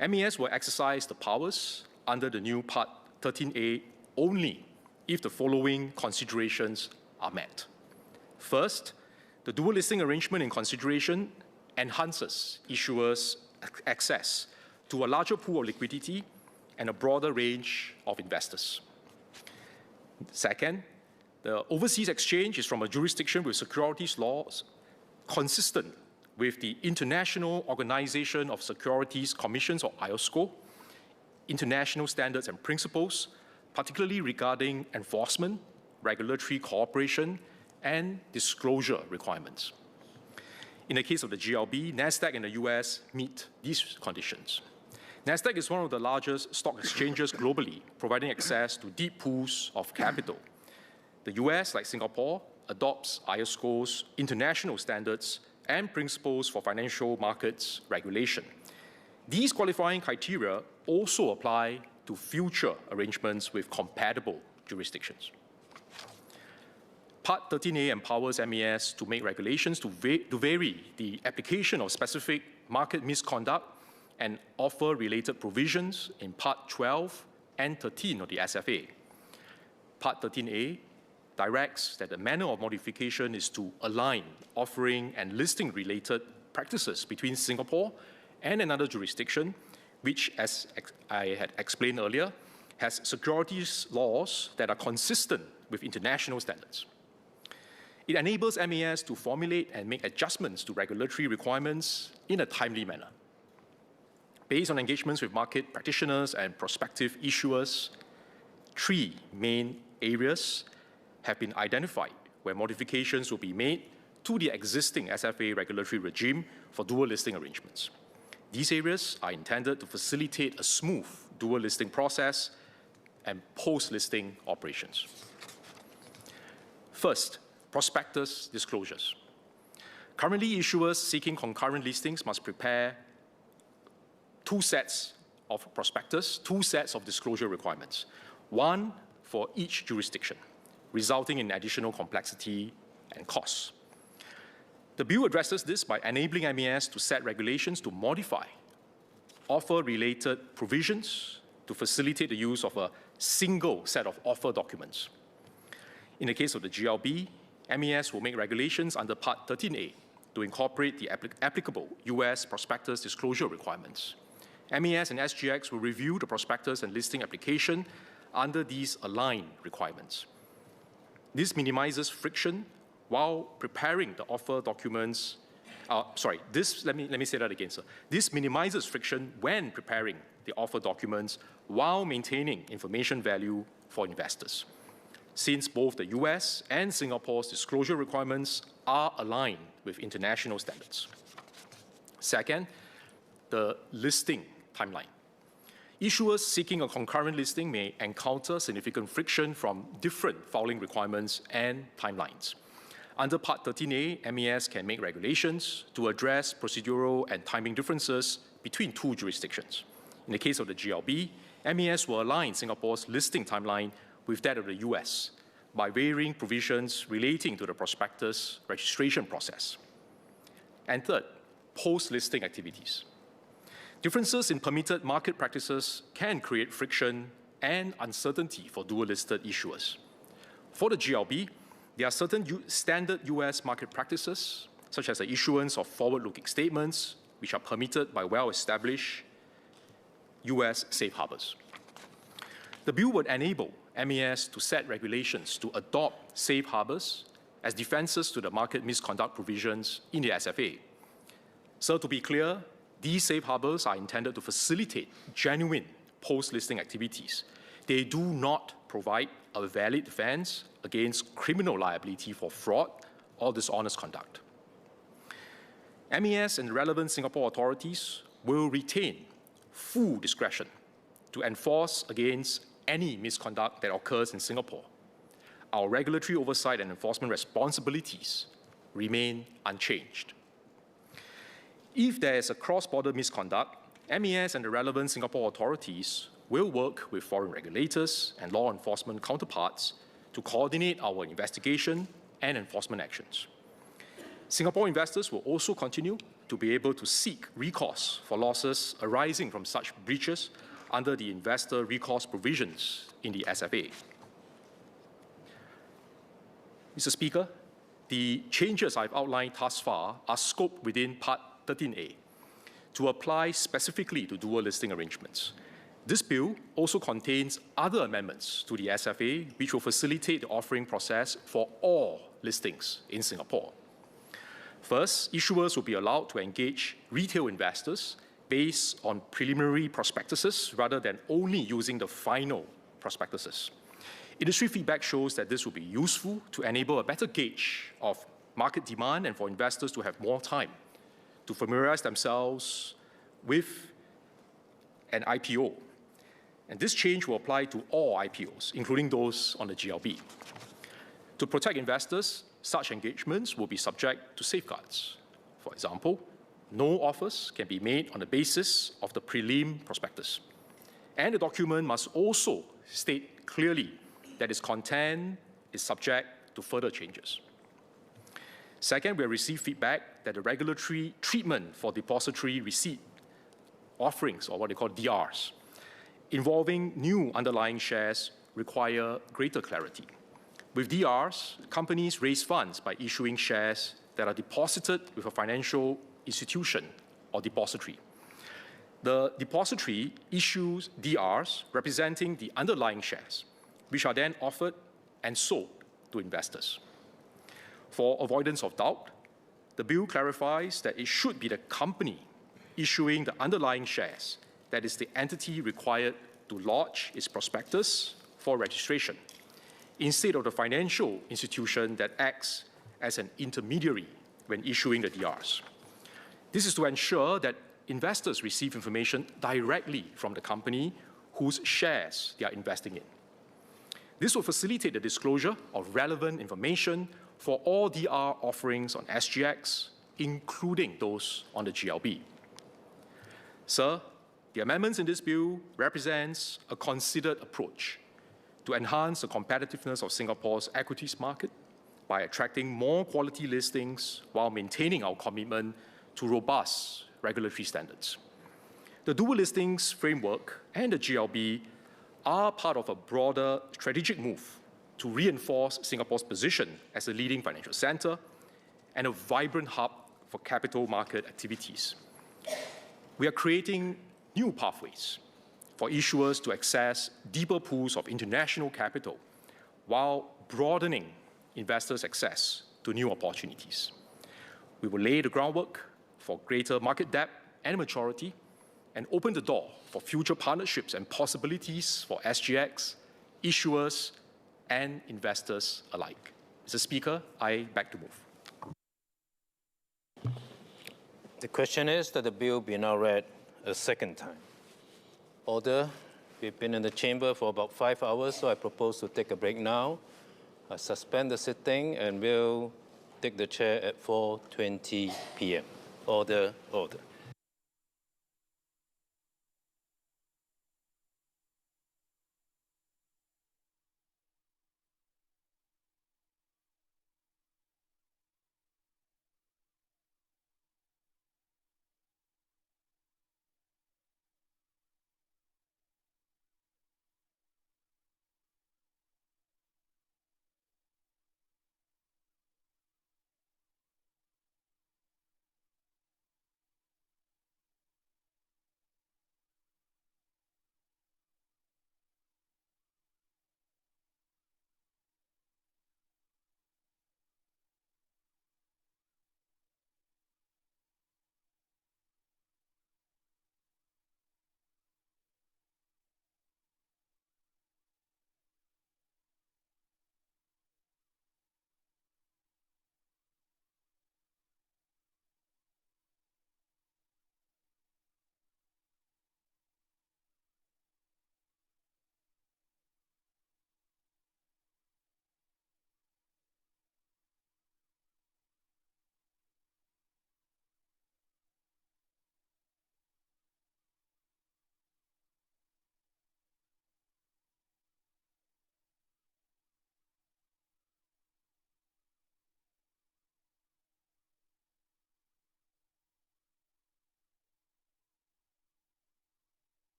MES will exercise the powers under the new Part 13A only if the following considerations are met. First, the dual listing arrangement in consideration enhances issuers' access to a larger pool of liquidity and a broader range of investors. Second, the overseas exchange is from a jurisdiction with securities laws consistent with the International Organization of Securities Commissions, or IOSCO, international standards and principles, particularly regarding enforcement, regulatory cooperation, and disclosure requirements. In the case of the GLB, NASDAQ and the US meet these conditions. NASDAQ is one of the largest stock exchanges globally, providing access to deep pools of capital. The US, like Singapore, adopts IOSCO's international standards and principles for financial markets regulation. These qualifying criteria also apply to future arrangements with compatible jurisdictions. Part 13A empowers MES to make regulations to vary the application of specific market misconduct and offer related provisions in Part 12 and 13 of the SFA. Part 13A directs that the manner of modification is to align offering and listing related practices between Singapore and another jurisdiction, which, as I had explained earlier, has securities laws that are consistent with international standards. It enables MES to formulate and make adjustments to regulatory requirements in a timely manner. Based on engagements with market practitioners and prospective issuers, three main areas have been identified where modifications will be made to the existing SFA regulatory regime for dual listing arrangements. These areas are intended to facilitate a smooth dual listing process and post-listing operations. First, prospectus disclosures. Currently, issuers seeking concurrent listings must prepare 2 sets of prospectus, 2 sets of disclosure requirements, one for each jurisdiction, resulting in additional complexity and costs. The bill addresses this by enabling MAS to set regulations to modify offer-related provisions to facilitate the use of a single set of offer documents. In the case of the GLB, MAS will make regulations under Part 13A to incorporate the applicable US prospectus disclosure requirements. MAS and SGX will review the prospectus and listing application under these aligned requirements. This minimizes friction while preparing the offer documents. Let me say that again, sir. This minimizes friction when preparing the offer documents while maintaining information value for investors, since both the US and Singapore's disclosure requirements are aligned with international standards. Second, the listing timeline. Issuers seeking a concurrent listing may encounter significant friction from different filing requirements and timelines. Under Part 13A, MAS can make regulations to address procedural and timing differences between 2 jurisdictions. In the case of the GLB, MAS will align Singapore's listing timeline with that of the US by varying provisions relating to the prospectus registration process. And third, post-listing activities. Differences in permitted market practices can create friction and uncertainty for dual-listed issuers. For the GLB, there are certain standard US market practices, such as the issuance of forward-looking statements, which are permitted by well-established US safe harbors. The bill would enable MAS to set regulations to adopt safe harbors as defenses to the market misconduct provisions in the SFA. So to be clear, these safe harbors are intended to facilitate genuine post-listing activities. They do not provide a valid defense against criminal liability for fraud or dishonest conduct. MAS and relevant Singapore authorities will retain full discretion to enforce against any misconduct that occurs in Singapore. Our regulatory oversight and enforcement responsibilities remain unchanged. If there is a cross-border misconduct, MAS and the relevant Singapore authorities will work with foreign regulators and law enforcement counterparts to coordinate our investigation and enforcement actions. Singapore investors will also continue to be able to seek recourse for losses arising from such breaches under the investor recourse provisions in the SFA. Mr. Speaker, the changes I've outlined thus far are scoped within Part 13A to apply specifically to dual listing arrangements. This bill also contains other amendments to the SFA which will facilitate the offering process for all listings in Singapore. First, issuers will be allowed to engage retail investors based on preliminary prospectuses rather than only using the final prospectuses. Industry feedback shows that this will be useful to enable a better gauge of market demand and for investors to have more time to familiarize themselves with an IPO. And this change will apply to all IPOs, including those on the GLB. To protect investors, such engagements will be subject to safeguards. For example, no offers can be made on the basis of the prelim prospectus. And the document must also state clearly that its content is subject to further changes. Second, we have received feedback that the regulatory treatment for depository receipt offerings, or what they call DRs, involving new underlying shares require greater clarity. With DRs, companies raise funds by issuing shares that are deposited with a financial institution or depository. The depository issues DRs representing the underlying shares, which are then offered and sold to investors. For avoidance of doubt, the bill clarifies that it should be the company issuing the underlying shares that is the entity required to lodge its prospectus for registration. instead of the financial institution that acts as an intermediary when issuing the DRs. This is to ensure that investors receive information directly from the company whose shares they are investing in. This will facilitate the disclosure of relevant information for all DR offerings on SGX, including those on the GLB. Sir, the amendments in this bill represents a considered approach to enhance the competitiveness of Singapore's equities market by attracting more quality listings while maintaining our commitment to robust regulatory standards. The dual listings framework and the GLB are part of a broader strategic move to reinforce Singapore's position as a leading financial center and a vibrant hub for capital market activities. We are creating new pathways for issuers to access deeper pools of international capital while broadening investors' access to new opportunities. We will lay the groundwork for greater market depth and maturity and open the door for future partnerships and possibilities for SGX, issuers, and investors alike. Mr. Speaker, I beg to move. The question is that the bill be now read a second time. Order. We've been in the chamber for about 5 hours, so I propose to take a break now. I suspend the sitting and we'll take the chair at 4:20 p.m. Order, order.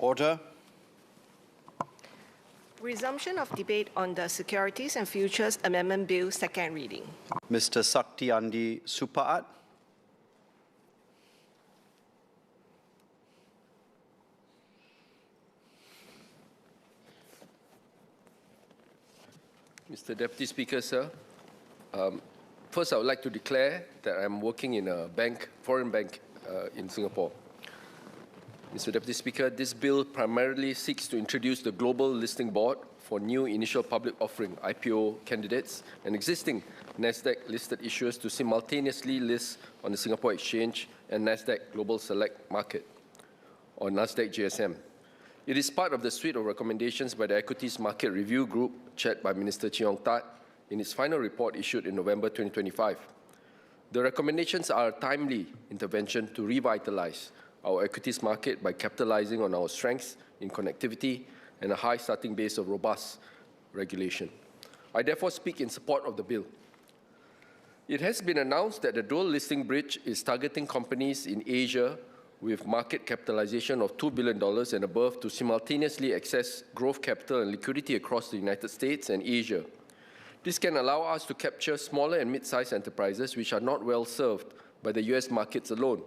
Order. Resumption of debate on the Securities and Futures Amendment Bill, second reading. Mr. Saktiandi Supaat. Mr. Deputy Speaker, sir, first I would like to declare that I'm working in a bank, foreign bank in Singapore. Mr. Deputy Speaker, this bill primarily seeks to introduce the Global Listing Board for new initial public offering IPO candidates and existing NASDAQ-listed issuers to simultaneously list on the Singapore Exchange and NASDAQ Global Select Market, or NASDAQ GSM. It is part of the suite of recommendations by the Equities Market Review Group, chaired by Minister Chee Hong Tat, in its final report issued in November 2025. The recommendations are a timely intervention to revitalize our equities market by capitalizing on our strengths in connectivity and a high starting base of robust regulation. I therefore speak in support of the bill. It has been announced that the dual listing bridge is targeting companies in Asia with market capitalization of $2 billion and above to simultaneously access growth capital and liquidity across the United States and Asia. This can allow us to capture smaller and mid-sized enterprises which are not well served by the US markets alone,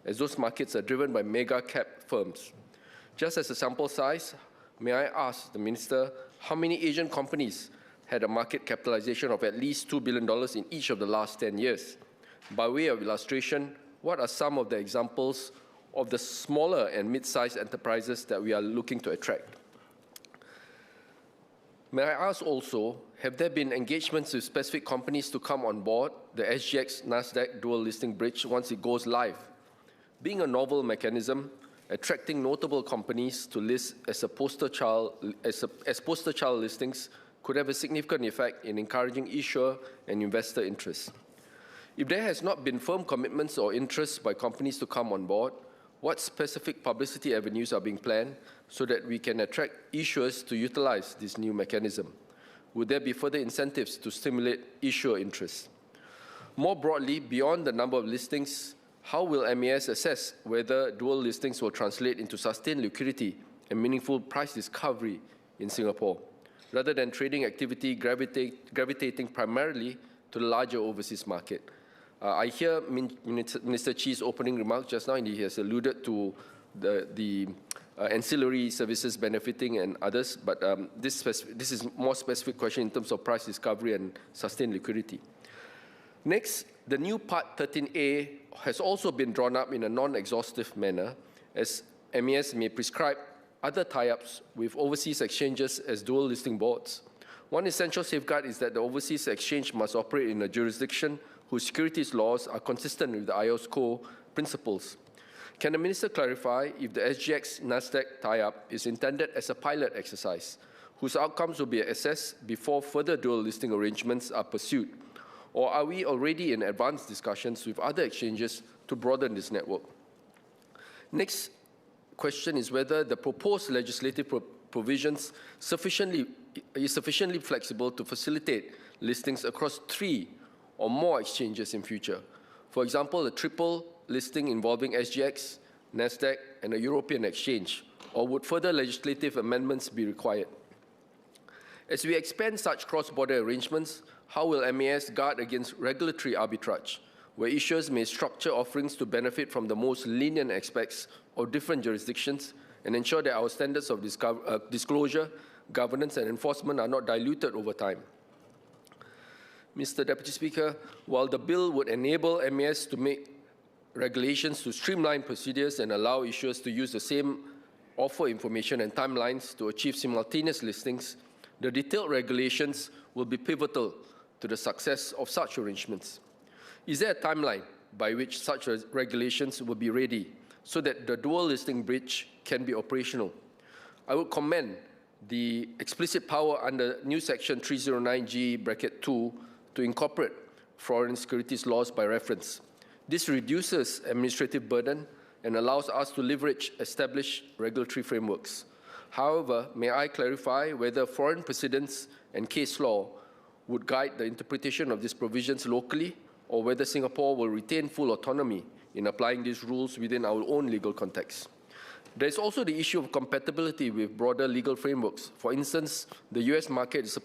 as those markets are driven by mega-cap firms. Just as a sample size, may I ask the Minister how many Asian companies had a market capitalization of at least $2 billion in each of the last 10 years? By way of illustration, what are some of the examples of the smaller and mid-sized enterprises that we are looking to attract? May I ask also, have there been engagements with specific companies to come on board the SGX NASDAQ dual listing bridge once it goes live? Being a novel mechanism, attracting notable companies to list as poster child listings could have a significant effect in encouraging issuer and investor interest. If there has not been firm commitments or interest by companies to come on board, what specific publicity avenues are being planned so that we can attract issuers to utilize this new mechanism? Would there be further incentives to stimulate issuer interest? More broadly, beyond the number of listings, how will MAS assess whether dual listings will translate into sustained liquidity and meaningful price discovery in Singapore, rather than trading activity gravitating primarily to the larger overseas market? I hear Minister Chee's opening remarks just now, and he has alluded to the ancillary services benefiting and others, but this is a more specific question in terms of price discovery and sustained liquidity. Next, the new Part 13A has also been drawn up in a non-exhaustive manner, as MAS may prescribe other tie-ups with overseas exchanges as dual listing boards. One essential safeguard is that the overseas exchange must operate in a jurisdiction whose securities laws are consistent with the IOSCO principles. Can the Minister clarify if the SGX NASDAQ tie-up is intended as a pilot exercise, whose outcomes will be assessed before further dual listing arrangements are pursued? Or are we already in advanced discussions with other exchanges to broaden this network? Next question is whether the proposed legislative provisions is sufficiently flexible to facilitate listings across 3 or more exchanges in future. For example, a triple listing involving SGX, NASDAQ, and a European exchange, or would further legislative amendments be required? As we expand such cross-border arrangements, how will MAS guard against regulatory arbitrage, where issuers may structure offerings to benefit from the most lenient aspects of different jurisdictions and ensure that our standards of disclosure, governance, and enforcement are not diluted over time? Mr. Deputy Speaker, while the bill would enable MAS to make regulations to streamline procedures and allow issuers to use the same offer information and timelines to achieve simultaneous listings, the detailed regulations will be pivotal to the success of such arrangements. Is there a timeline by which such regulations will be ready so that the dual listing bridge can be operational? I would commend the explicit power under new section 309G(2) to incorporate foreign securities laws by reference. This reduces administrative burden and allows us to leverage established regulatory frameworks. However, may I clarify whether foreign precedents and case law would guide the interpretation of these provisions locally, or whether Singapore will retain full autonomy in applying these rules within our own legal context? There's also the issue of compatibility with broader legal frameworks. For instance, the US market is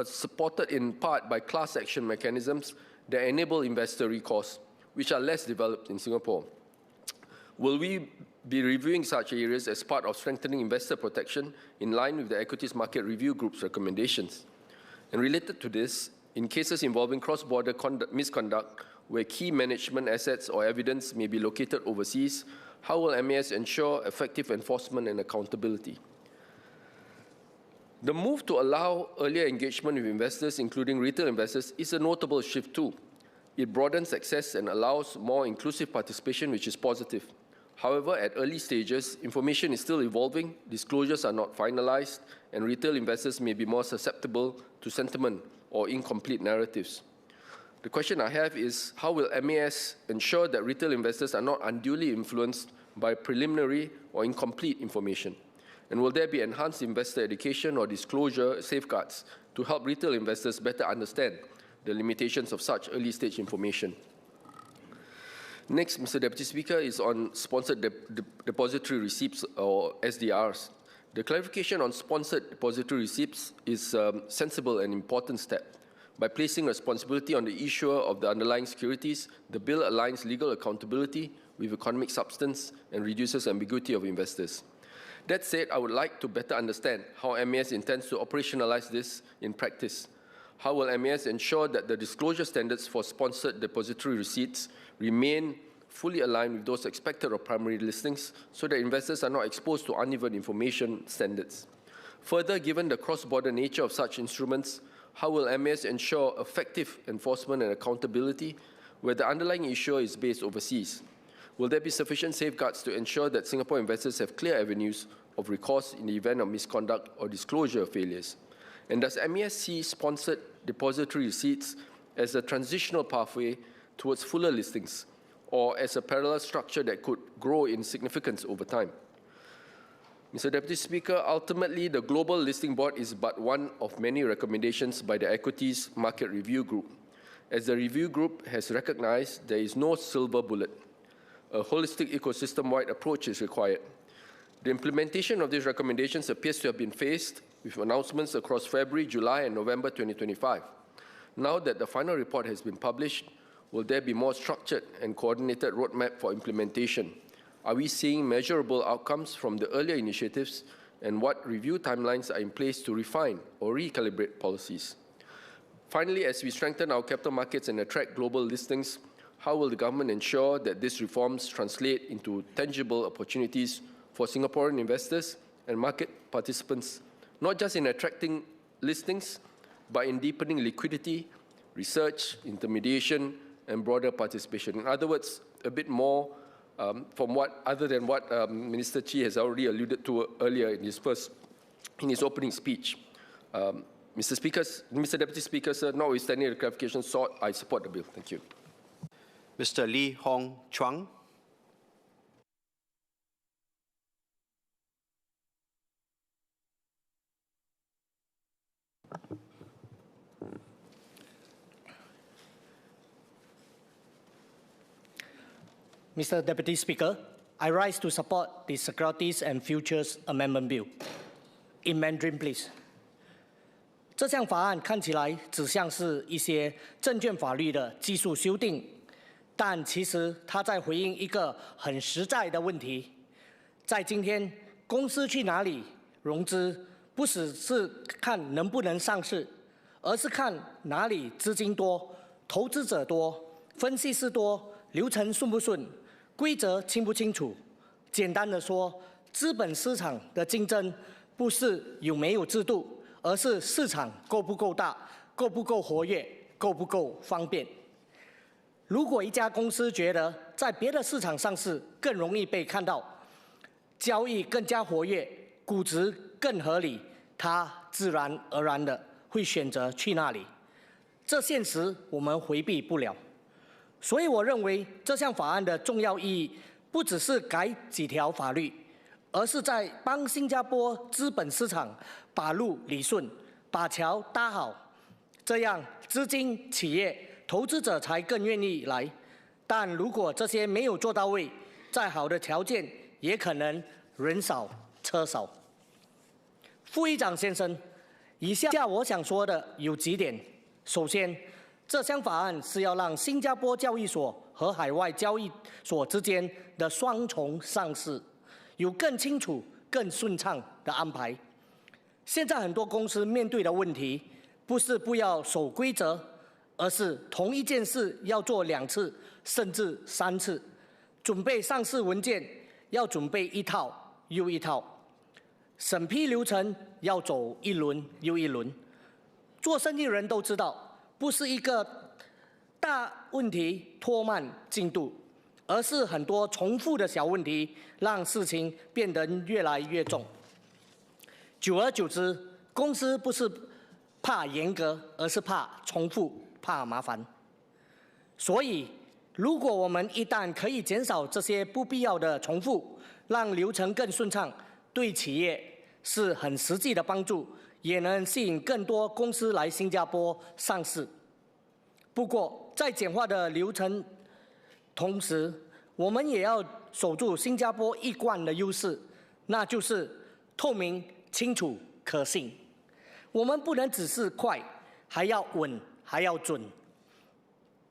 supported in part by class action mechanisms that enable investor recourse, which are less developed in Singapore. Will we be reviewing such areas as part of strengthening investor protection in line with the Equities Market Review Group's recommendations? And related to this, in cases involving cross-border misconduct where key management assets or evidence may be located overseas, how will MAS ensure effective enforcement and accountability? The move to allow earlier engagement with investors, including retail investors, is a notable shift too. It broadens access and allows more inclusive participation, which is positive. However, at early stages, information is still evolving, disclosures are not finalized, and retail investors may be more susceptible to sentiment or incomplete narratives. The question I have is, how will MAS ensure that retail investors are not unduly influenced by preliminary or incomplete information? And will there be enhanced investor education or disclosure safeguards to help retail investors better understand the limitations of such early-stage information? Next, Mr. Deputy Speaker, is on sponsored depository receipts, or SDRs. The clarification on sponsored depository receipts is a sensible and important step. By placing responsibility on the issuer of the underlying securities, the bill aligns legal accountability with economic substance and reduces ambiguity of investors. That said, I would like to better understand how MAS intends to operationalize this in practice. How will MAS ensure that the disclosure standards for sponsored depository receipts remain fully aligned with those expected of primary listings so that investors are not exposed to uneven information standards? Further, given the cross-border nature of such instruments, how will MAS ensure effective enforcement and accountability where the underlying issuer is based overseas? Will there be sufficient safeguards to ensure that Singapore investors have clear avenues of recourse in the event of misconduct or disclosure failures? And does MAS see sponsored depository receipts as a transitional pathway towards fuller listings or as a parallel structure that could grow in significance over time? Mr. Deputy Speaker, ultimately, the Global Listing Board is but one of many recommendations by the Equities Market Review Group. As the review group has recognized, there is no silver bullet. A holistic ecosystem-wide approach is required. The implementation of these recommendations appears to have been phased, with announcements across February, July, and November 2025. Now that the final report has been published, will there be more structured and coordinated roadmap for implementation? Are we seeing measurable outcomes from the earlier initiatives, and what review timelines are in place to refine or recalibrate policies? Finally, as we strengthen our capital markets and attract global listings, how will the government ensure that these reforms translate into tangible opportunities for Singaporean investors and market participants, not just in attracting listings, but in deepening liquidity, research, intermediation, and broader participation? In other words, a bit more other than what Minister Chi has already alluded to earlier in his opening speech. Mr. Deputy Speaker, sir, notwithstanding the clarification sought, I support the bill. Thank you. Mr. Lee Hong Chuang. Mr. Deputy Speaker, I rise to support the Securities and Futures Amendment Bill. In Mandarin, please. 这项法案看起来只像是一些证券法律的技术修订，但其实它在回应一个很实在的问题。在今天，公司去哪里融资，不只是看能不能上市，而是看哪里资金多、投资者多、分析师多、流程顺不顺、规则清不清楚。简单的说，资本市场的竞争不是有没有制度，而是市场够不够大、够不够活跃、够不够方便。如果一家公司觉得在别的市场上市更容易被看到，交易更加活跃，估值更合理，它自然而然的会选择去那里。这现实我们回避不了。所以我认为这项法案的重要意义不只是改几条法律，而是在帮新加坡资本市场把路理顺，把桥搭好，这样资金、企业、投资者才更愿意来。但如果这些没有做到位，再好的条件也可能人少车少。副议长先生，以下我想说的有几点。首先，这项法案是要让新加坡交易所和海外交易所之间的双重上市有更清楚、更顺畅的安排。现在很多公司面对的问题，不是不要守规则，而是同一件事要做2次甚至3次，准备上市文件要准备一套又一套，审批流程要走一轮又一轮。做生意人都知道，不是一个大问题拖慢进度，而是很多重复的小问题让事情变得越来越重。久而久之，公司不是怕严格，而是怕重复、怕麻烦。所以，如果我们一旦可以减少这些不必要的重复，让流程更顺畅，对企业是很实际的帮助，也能吸引更多公司来新加坡上市。不过，在简化的流程同时，我们也要守住新加坡一贯的优势，那就是透明、清楚、可信。我们不能只是快，还要稳，还要准。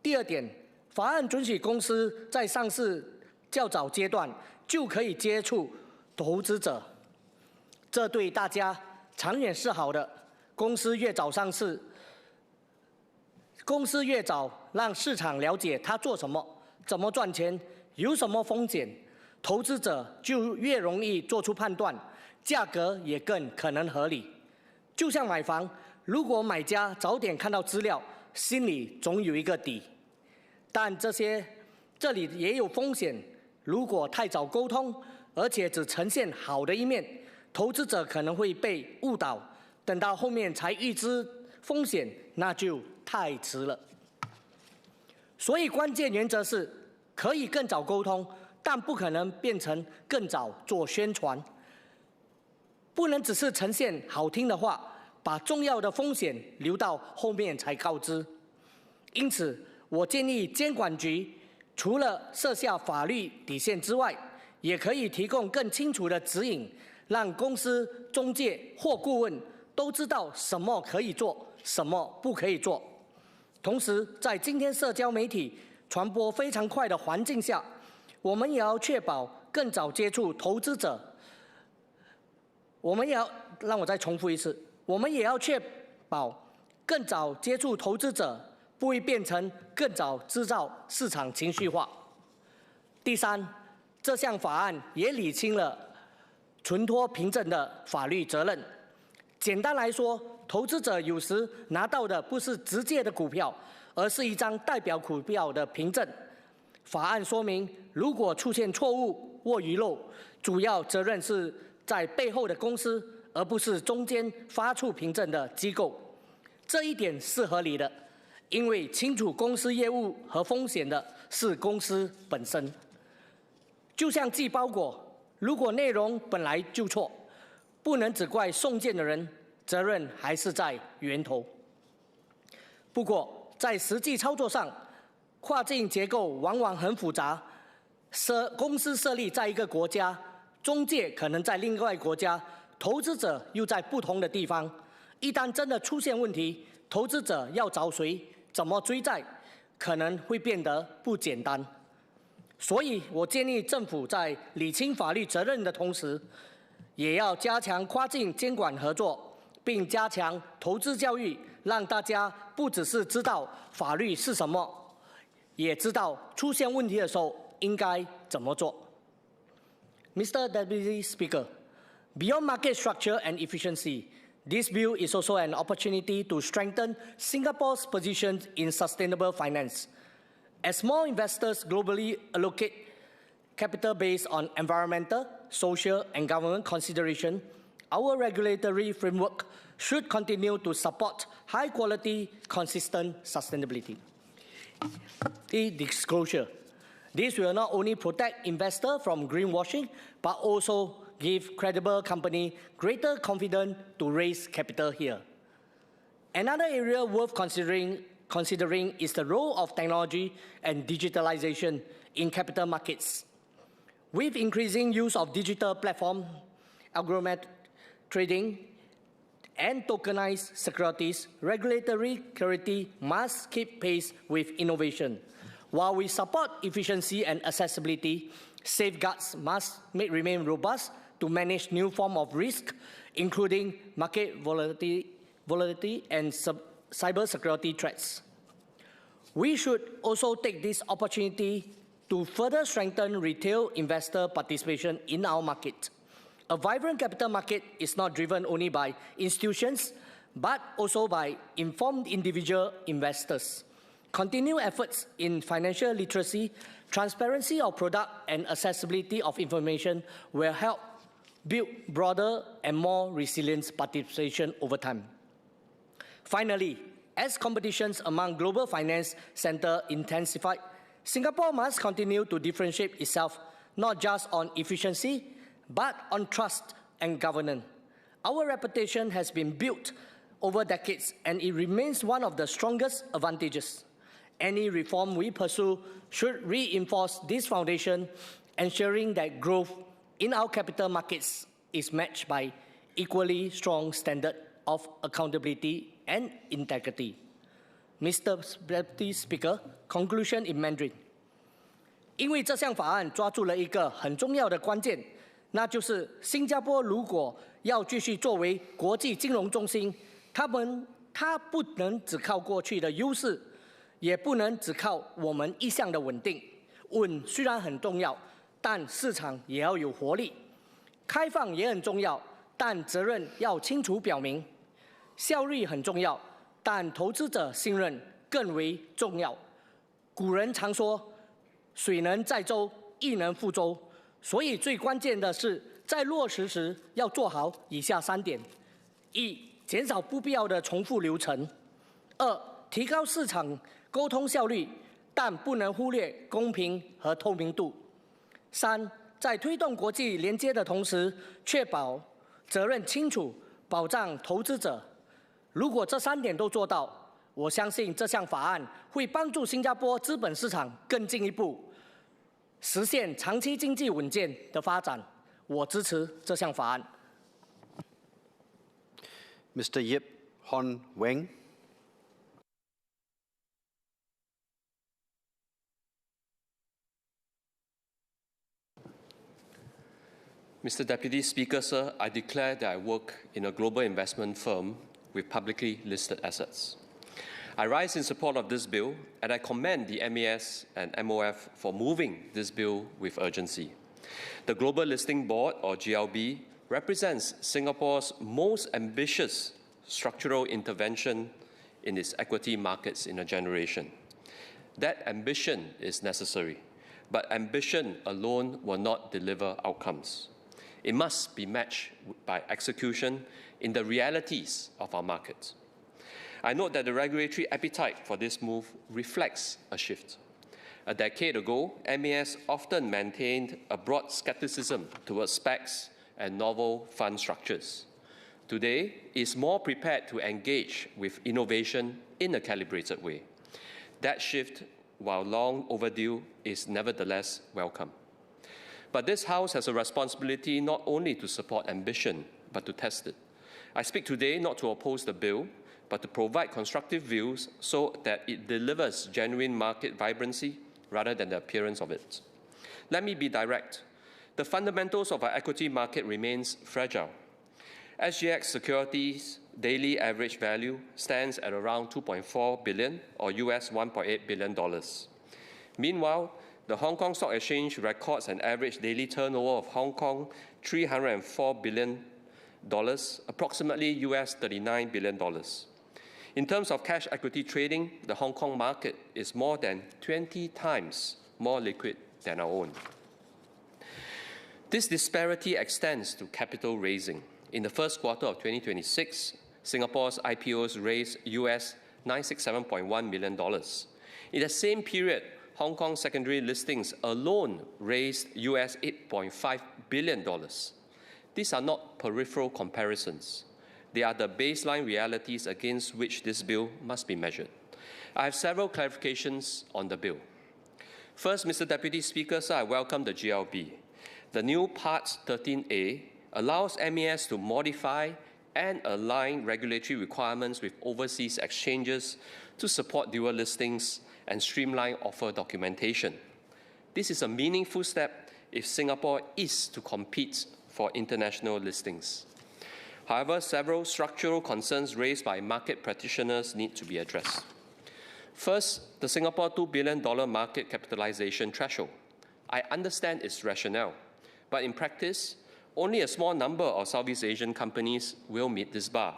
第二点，法案准许公司在上市较早阶段就可以接触投资者，这对大家长远是好的。公司越早上市，公司越早让市场了解它做什么、怎么赚钱、有什么风险，投资者就越容易做出判断，价格也更可能合理。就像买房，如果买家早点看到资料，心里总有一个底。但这里也有风险，如果太早沟通，而且只呈现好的一面，投资者可能会被误导，等到后面才预知风险，那就太迟了。所以关键原则是可以更早沟通，但不可能变成更早做宣传。不能只是呈现好听的话，把重要的风险留到后面才告知。因此，我建议监管局除了设下法律底线之外，也可以提供更清楚的指引，让公司、中介或顾问都知道什么可以做，什么不可以做。同时，在今天社交媒体传播非常快的环境下，我们也要确保更早接触投资者。让我再重复一次，我们也要确保更早接触投资者，不会变成更早制造市场情绪化。第三，这项法案也理清了存托凭证的法律责任。简单来说，投资者有时拿到的不是直接的股票，而是一张代表股票的凭证。法案说明，如果出现错误或遗漏，主要责任是在背后的公司，而不是中间发出凭证的机构。这一点是合理的，因为清楚公司业务和风险的是公司本身。就像寄包裹，如果内容本来就错，不能只怪送件的人，责任还是在源头。不过，在实际操作上，跨境结构往往很复杂，公司设立在一个国家，中介可能在另外一个国家，投资者又在不同的地方。一旦真的出现问题，投资者要找谁、怎么追债，可能会变得不简单。所以我建议政府在理清法律责任的同时，也要加强跨境监管合作，并加强投资教育，让大家不只是知道法律是什么，也知道出现问题的时候应该怎么做。Mr. Deputy Speaker, beyond market structure and efficiency, this bill is also an opportunity to strengthen Singapore's position in sustainable finance. As more investors globally allocate capital based on environmental, social, and government consideration, our regulatory framework should continue to support high-quality, consistent sustainability. The disclosure. This will not only protect investors from greenwashing, but also give credible companies greater confidence to raise capital here. Another area worth considering is the role of technology and digitalization in capital markets. With increasing use of digital platform, algorithmic trading, and tokenized securities, regulatory clarity must keep pace with innovation. While we support efficiency and accessibility, safeguards must remain robust to manage new forms of risk, including market volatility and cybersecurity threats. We should also take this opportunity to further strengthen retail investor participation in our market. A vibrant capital market is not driven only by institutions, but also by informed individual investors. Continued efforts in financial literacy, transparency of product, and accessibility of information will help build broader and more resilient participation over time. Finally, as competitions among global finance centers intensify, Singapore must continue to differentiate itself not just on efficiency, but on trust and governance. Our reputation has been built over decades, and it remains one of the strongest advantages. Any reform we pursue should reinforce this foundation, ensuring that growth in our capital markets is matched by equally strong standards of accountability and integrity. Mr. Deputy Speaker, conclusion in Mandarin. 因为这项法案抓住了一个很重要的关键，那就是新加坡如果要继续作为国际金融中心，它不能只靠过去的优势，也不能只靠我们一向的稳定。稳虽然很重要，但市场也要有活力；开放也很重要，但责任要清楚表明；效率很重要，但投资者信任更为重要。古人常说：“水能载舟，亦能覆舟。”所以最关键的是，在落实时要做好以下3点：一、减少不必要的重复流程；二、提高市场沟通效率，但不能忽略公平和透明度；三、在推动国际连接的同时，确保责任清楚，保障投资者。如果这3点都做到，我相信这项法案会帮助新加坡资本市场更进一步，实现长期经济稳健的发展。我支持这项法案。Mr. Yip Hon Weng. Mr. Deputy Speaker, sir, I declare that I work in a global investment firm with publicly listed assets. I rise in support of this bill, and I commend the MAS and MOF for moving this bill with urgency. The Global Listing Board, or GLB, represents Singapore's most ambitious structural intervention in its equity markets in a generation. That ambition is necessary, but ambition alone will not deliver outcomes. It must be matched by execution in the realities of our markets. I note that the regulatory appetite for this move reflects a shift. A decade ago, MAS often maintained a broad skepticism towards SPACs and novel fund structures. Today, it is more prepared to engage with innovation in a calibrated way. That shift, while long overdue, is nevertheless welcome. But this House has a responsibility not only to support ambition, but to test it. I speak today not to oppose the bill, but to provide constructive views so that it delivers genuine market vibrancy rather than the appearance of it. Let me be direct. The fundamentals of our equity market remains fragile. SGX securities daily average value stands at around $2.4 billion or US $1.8 billion. Meanwhile, the Hong Kong Stock Exchange records an average daily turnover of Hong Kong $304 billion, approximately US $39 billion. In terms of cash equity trading, the Hong Kong market is more than 20 times more liquid than our own. This disparity extends to capital raising. In the first quarter of 2026, Singapore's IPOs raised US $967.1 million. In the same period, Hong Kong secondary listings alone raised US $8.5 billion. These are not peripheral comparisons. They are the baseline realities against which this bill must be measured. I have several clarifications on the bill. First, Mr. Deputy Speaker, sir, I welcome the GLB. The new Part 13A allows MAS to modify and align regulatory requirements with overseas exchanges to support dual listings and streamline offer documentation. This is a meaningful step if Singapore is to compete for international listings. However, several structural concerns raised by market practitioners need to be addressed. First, the Singapore $2 billion market capitalization threshold. I understand its rationale, but in practice, only a small number of Southeast Asian companies will meet this bar.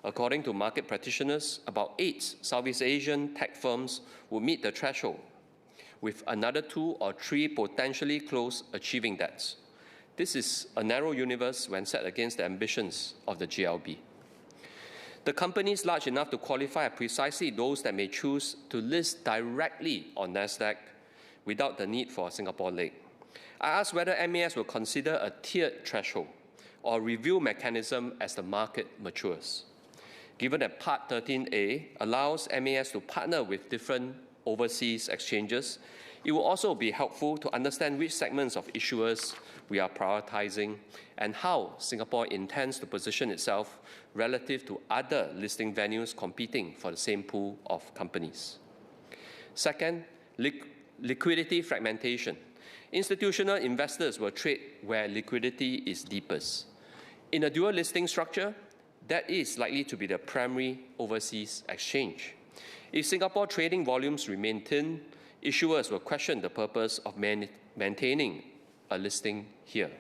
According to market practitioners, about 8 Southeast Asian tech firms will meet the threshold, with another 2 or 3 potentially close achieving that. This is a narrow universe when set against the ambitions of the GLB. The companies large enough to qualify are precisely those that may choose to list directly on NASDAQ without the need for a Singapore leg. I asked whether MAS will consider a tiered threshold or review mechanism as the market matures. Given that Part 13A allows MAS to partner with different overseas exchanges, it will also be helpful to understand which segments of issuers we are prioritizing and how Singapore intends to position itself relative to other listing venues competing for the same pool of companies. Second, liquidity fragmentation. Institutional investors will trade where liquidity is deepest. In a dual listing structure, that is likely to be the primary overseas exchange. If Singapore trading volumes remain thin, issuers will question the purpose of maintaining a listing here.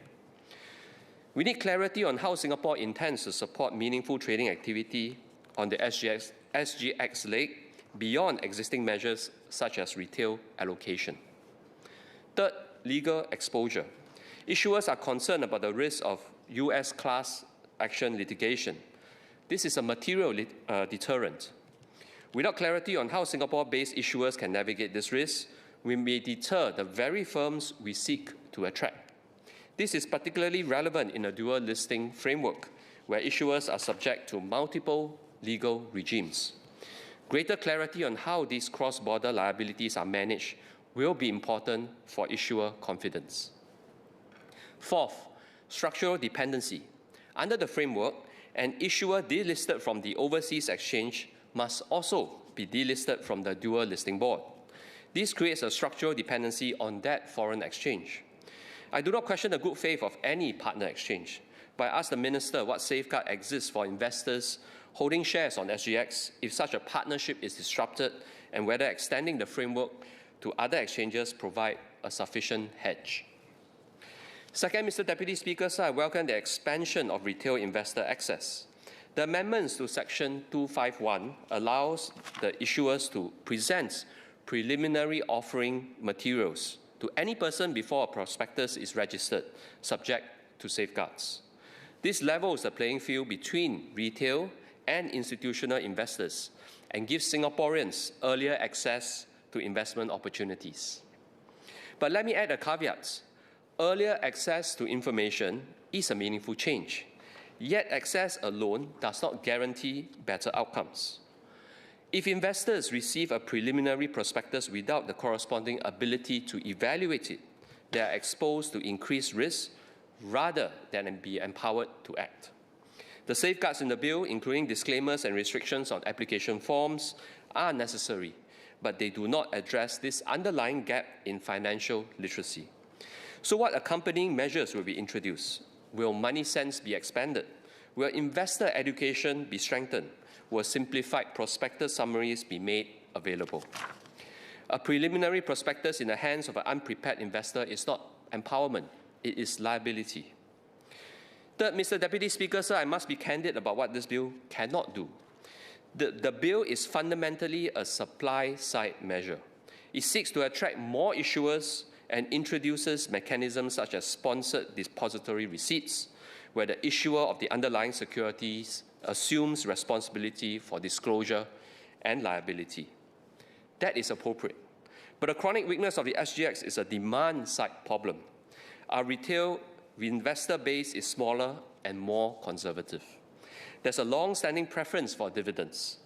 We need clarity on how Singapore intends to support meaningful trading activity on the SGX leg beyond existing measures such as retail allocation. Third, legal exposure. Issuers are concerned about the risk of US class action litigation. This is a material deterrent. Without clarity on how Singapore-based issuers can navigate this risk, we may deter the very firms we seek to attract. This is particularly relevant in a dual listing framework, where issuers are subject to multiple legal regimes. Greater clarity on how these cross-border liabilities are managed will be important for issuer confidence. Fourth, structural dependency. Under the framework, an issuer delisted from the overseas exchange must also be delisted from the dual listing board. This creates a structural dependency on that foreign exchange. I do not question the good faith of any partner exchange, but I ask the Minister what safeguard exists for investors holding shares on SGX if such a partnership is disrupted, and whether extending the framework to other exchanges provide a sufficient hedge. Second, Mr. Deputy Speaker, sir, I welcome the expansion of retail investor access. The amendments to Section 251 allows the issuers to present preliminary offering materials to any person before a prospectus is registered, subject to safeguards. This levels the playing field between retail and institutional investors and gives Singaporeans earlier access to investment opportunities. But let me add a caveat. Earlier access to information is a meaningful change, yet access alone does not guarantee better outcomes. If investors receive a preliminary prospectus without the corresponding ability to evaluate it, they are exposed to increased risk rather than be empowered to act. The safeguards in the bill, including disclaimers and restrictions on application forms, are necessary, but they do not address this underlying gap in financial literacy. So what accompanying measures will be introduced? Will money sense be expanded? Will investor education be strengthened? Will simplified prospectus summaries be made available? A preliminary prospectus in the hands of an unprepared investor is not empowerment, it is liability. Third, Mr. Deputy Speaker, sir, I must be candid about what this bill cannot do. The bill is fundamentally a supply-side measure. It seeks to attract more issuers and introduces mechanisms such as sponsored depository receipts, where the issuer of the underlying securities assumes responsibility for disclosure and liability. That is appropriate. But the chronic weakness of the SGX is a demand-side problem. Our retail investor base is smaller and more conservative. There's a long-standing preference for dividends,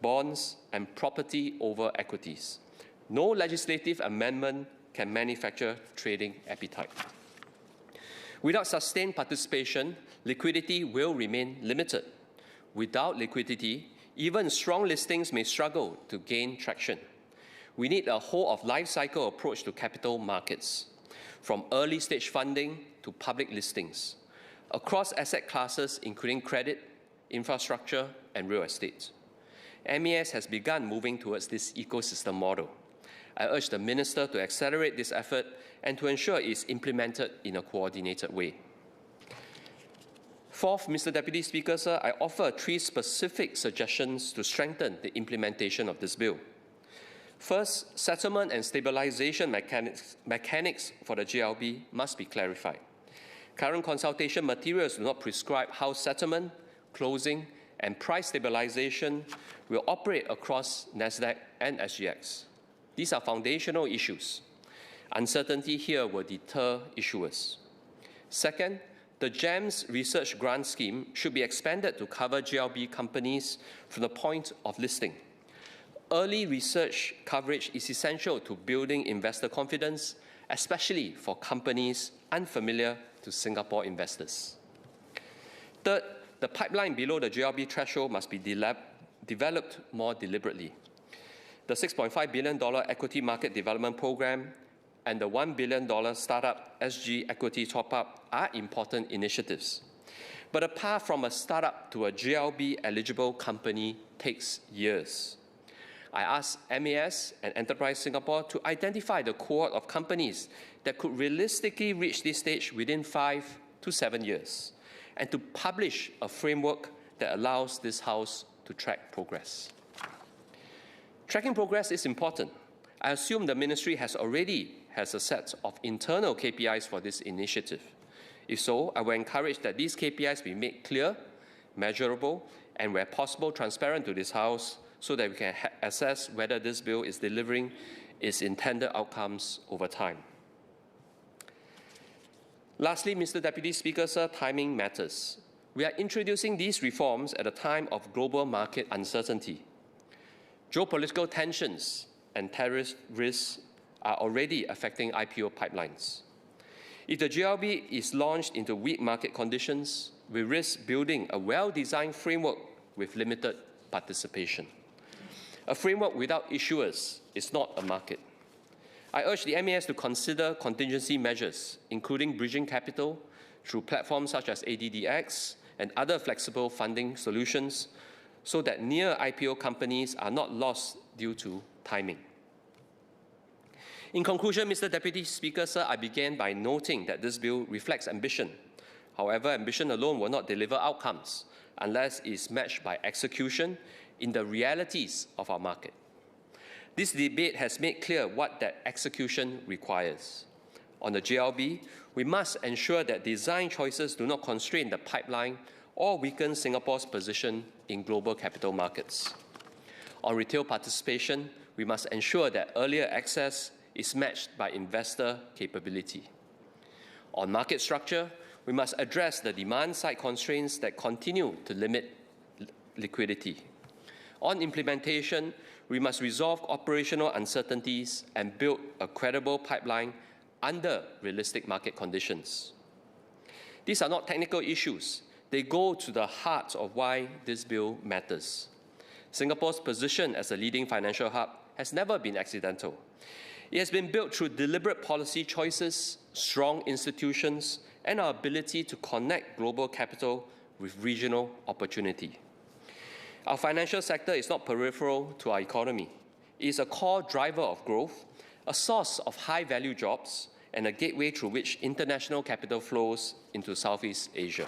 bonds, and property over equities. No legislative amendment can manufacture trading appetite. Without sustained participation, liquidity will remain limited. Without liquidity, even strong listings may struggle to gain traction. We need a whole-of-life cycle approach to capital markets, from early-stage funding to public listings, across asset classes including credit, infrastructure, and real estate. MES has begun moving towards this ecosystem model. I urge the Minister to accelerate this effort and to ensure it is implemented in a coordinated way. Fourth, Mr. Deputy Speaker, sir, I offer 3 specific suggestions to strengthen the implementation of this bill. First, settlement and stabilization mechanics for the GLB must be clarified. Current consultation materials do not prescribe how settlement, closing, and price stabilization will operate across NASDAQ and SGX. These are foundational issues. Uncertainty here will deter issuers. Second, the GEMS research grant scheme should be expanded to cover GLB companies from the point of listing. Early research coverage is essential to building investor confidence, especially for companies unfamiliar to Singapore investors. Third, the pipeline below the GLB threshold must be developed more deliberately. The $6.5 billion Equity Market Development Program and the $1 billion Startup SG Equity Top-Up are important initiatives. But a path from a startup to a GLB-eligible company takes years. I ask MAS and Enterprise Singapore to identify the cohort of companies that could realistically reach this stage within 5 to 7 years, and to publish a framework that allows this House to track progress. Tracking progress is important. I assume the Ministry already has a set of internal KPIs for this initiative. If so, I will encourage that these KPIs be made clear, measurable, and where possible, transparent to this House, so that we can assess whether this bill is delivering its intended outcomes over time. Lastly, Mr. Deputy Speaker, sir, timing matters. We are introducing these reforms at a time of global market uncertainty. Geopolitical tensions and terrorist risks are already affecting IPO pipelines. If the GLB is launched into weak market conditions, we risk building a well-designed framework with limited participation. A framework without issuers is not a market. I urge the MAS to consider contingency measures, including bridging capital through platforms such as ADDX and other flexible funding solutions, so that near IPO companies are not lost due to timing. In conclusion, Mr. Deputy Speaker, sir, I began by noting that this bill reflects ambition. However, ambition alone will not deliver outcomes unless it is matched by execution in the realities of our market. This debate has made clear what that execution requires. On the GLB, we must ensure that design choices do not constrain the pipeline or weaken Singapore's position in global capital markets. On retail participation, we must ensure that earlier access is matched by investor capability. On market structure, we must address the demand-side constraints that continue to limit liquidity. On implementation, we must resolve operational uncertainties and build a credible pipeline under realistic market conditions. These are not technical issues. They go to the heart of why this bill matters. Singapore's position as a leading financial hub has never been accidental. It has been built through deliberate policy choices, strong institutions, and our ability to connect global capital with regional opportunity. Our financial sector is not peripheral to our economy. It is a core driver of growth, a source of high-value jobs, and a gateway through which international capital flows into Southeast Asia.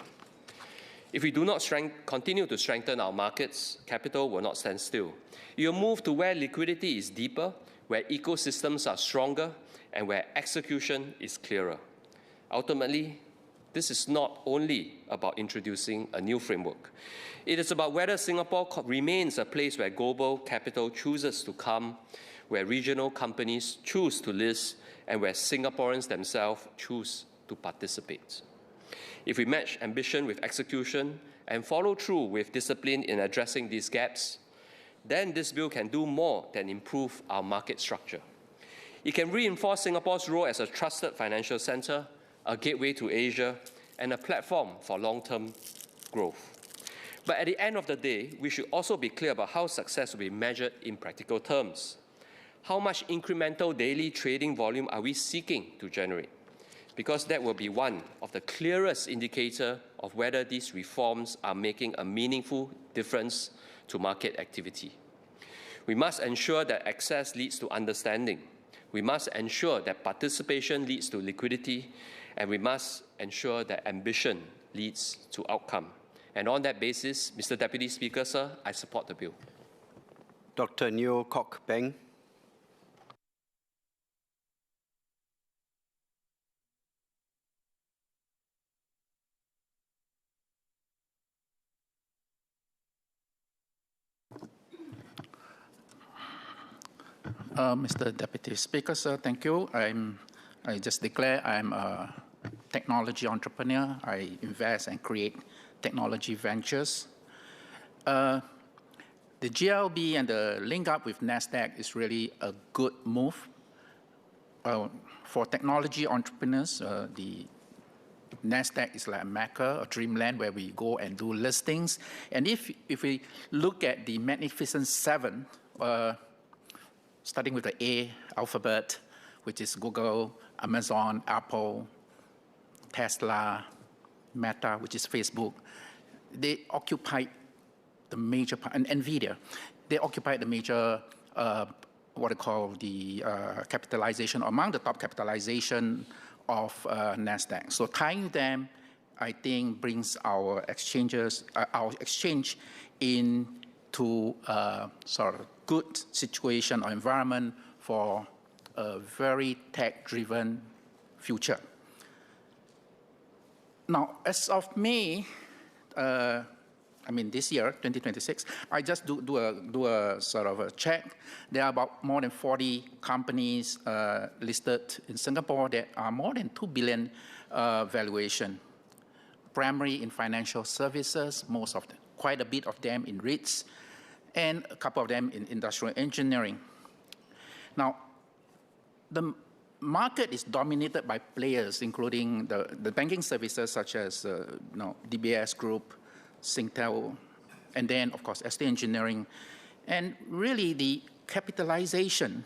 If we do not continue to strengthen our markets, capital will not stand still. It will move to where liquidity is deeper, where ecosystems are stronger, and where execution is clearer. Ultimately, this is not only about introducing a new framework. It is about whether Singapore remains a place where global capital chooses to come, where regional companies choose to list, and where Singaporeans themselves choose to participate. If we match ambition with execution and follow through with discipline in addressing these gaps, then this bill can do more than improve our market structure. It can reinforce Singapore's role as a trusted financial centre, a gateway to Asia, and a platform for long-term growth. But at the end of the day, we should also be clear about how success will be measured in practical terms. How much incremental daily trading volume are we seeking to generate? Because that will be one of the clearest indicators of whether these reforms are making a meaningful difference to market activity. We must ensure that access leads to understanding. We must ensure that participation leads to liquidity, and we must ensure that ambition leads to outcome. And on that basis, Mr. Deputy Speaker, sir, I support the bill. Dr. Neo Kok Peng. Mr. Deputy Speaker, sir, thank you. I just declare I'm a technology entrepreneur. I invest and create technology ventures. The GLB and the link up with NASDAQ is really a good move. For technology entrepreneurs, the NASDAQ is like a Mecca, a dreamland where we go and do listings. And if we look at the Magnificent Seven, starting with the A alphabet, which is Google, Amazon, Apple, Tesla, Meta, which is Facebook, they occupy the major part, and NVIDIA, they occupy the major, what I call the capitalization, among the top capitalization of NASDAQ. So tying them, I think, brings our exchanges, our exchange into sort of good situation or environment for a very tech-driven future. Now, as of May, this year, 2026, I just do a sort of a check. There are about more than 40 companies listed in Singapore that are more than 2 billion valuation, primarily in financial services, most of them, quite a bit of them in REITs, and a couple of them in industrial engineering. Now, the market is dominated by players, including the banking services such as DBS Group, Singtel, and then, of course, ST Engineering. And really, the capitalization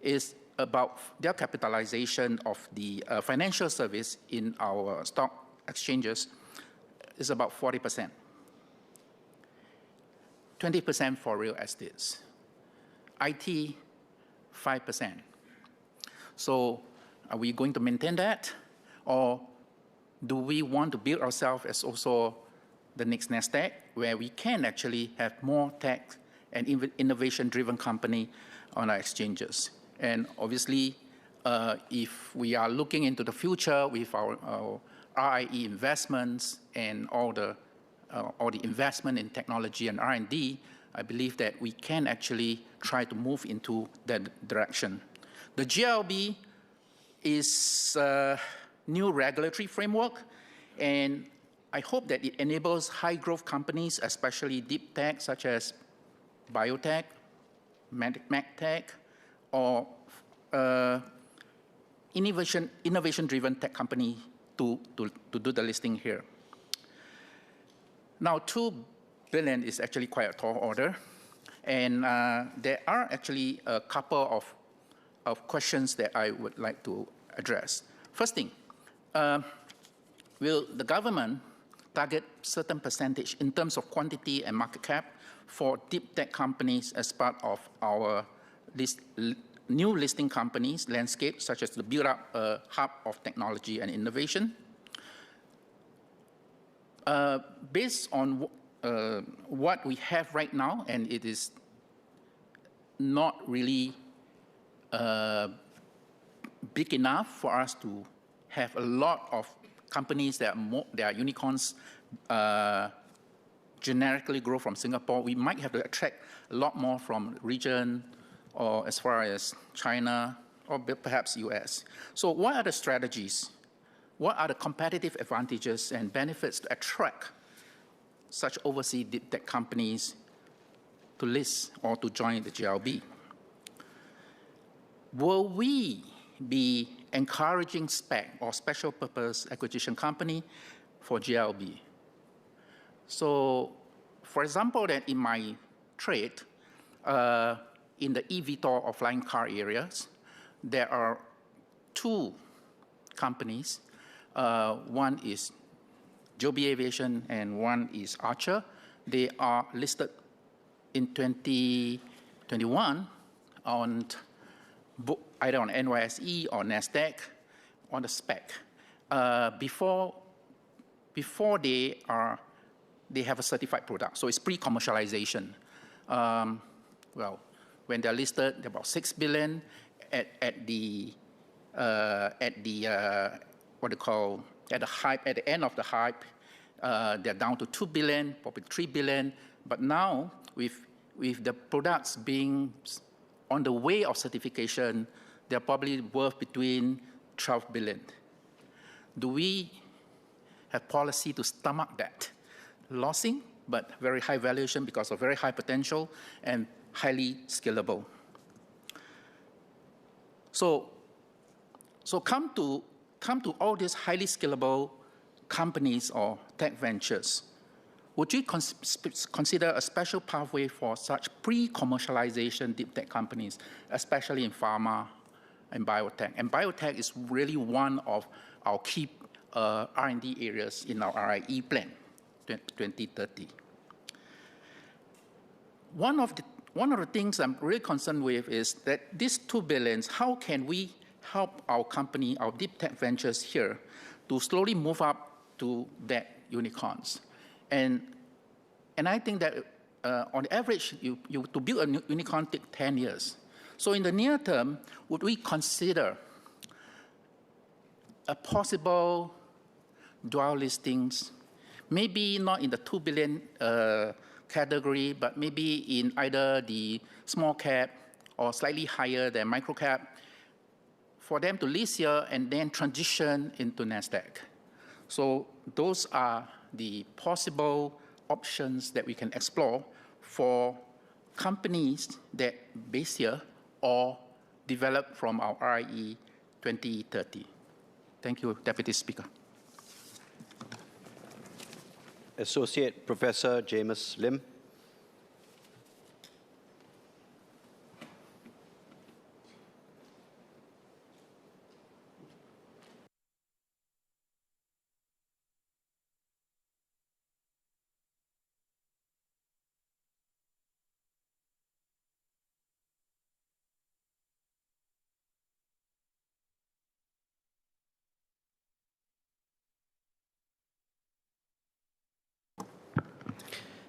is about their capitalization of the financial service in our stock exchanges is about 40%. 20% for real estates. IT, 5%. So are we going to maintain that? Or do we want to build ourselves as also the next NASDAQ, where we can actually have more tech and innovation-driven company on our exchanges? And obviously, if we are looking into the future with our RIE investments and all the investment in technology and R&D, I believe that we can actually try to move into that direction. The GLB is a new regulatory framework, and I hope that it enables high-growth companies, especially deep tech, such as biotech, medtech, or innovation-driven tech company to do the listing here. Now, 2 billion is actually quite a tall order, and there are actually a couple of questions that I would like to address. First thing, will the government target certain percentage in terms of quantity and market cap for deep tech companies as part of our new listing companies landscape, such as to build up a hub of technology and innovation? Based on what we have right now, and it is not really big enough for us to have a lot of companies that are unicorns generically grow from Singapore. We might have to attract a lot more from region or as far as China or perhaps US. So what are the strategies? What are the competitive advantages and benefits to attract such overseas deep tech companies to list or to join the GLB? Will we be encouraging SPAC or special purpose acquisition company for GLB. So, for example, that in my trade, in the eVTOL or flying car areas, there are two companies. One is Joby Aviation and one is Archer. They are listed in 2021 on either on NYSE or NASDAQ on the SPAC. Before they have a certified product, so it's pre-commercialization. Well, when they're listed, they're about $6 billion. At the hype, at the end of the hype, they're down to $2 billion, probably $3 billion. But now, with the products being on the way of certification, they're probably worth between $12 billion. Do we have policy to stomach that? Losing, but very high valuation because of very high potential and highly scalable. So come to all these highly scalable companies or tech ventures. Would you consider a special pathway for such pre-commercialization deep tech companies, especially in pharma and biotech? And biotech is really one of our key R&D areas in our RIE plan, 2030. One of the things I'm really concerned with is that these $2 billion, how can we help our company, our deep tech ventures here, to slowly move up to that unicorns? And I think that on average, to build a unicorn takes 10 years. So in the near term, would we consider a possible dual listings, maybe not in the $2 billion category, but maybe in either the small cap or slightly higher than micro cap, for them to list here and then transition into NASDAQ? So those are the possible options that we can explore for companies that base here or develop from our RIE 2030. Thank you, Deputy Speaker. Associate Professor James Lim.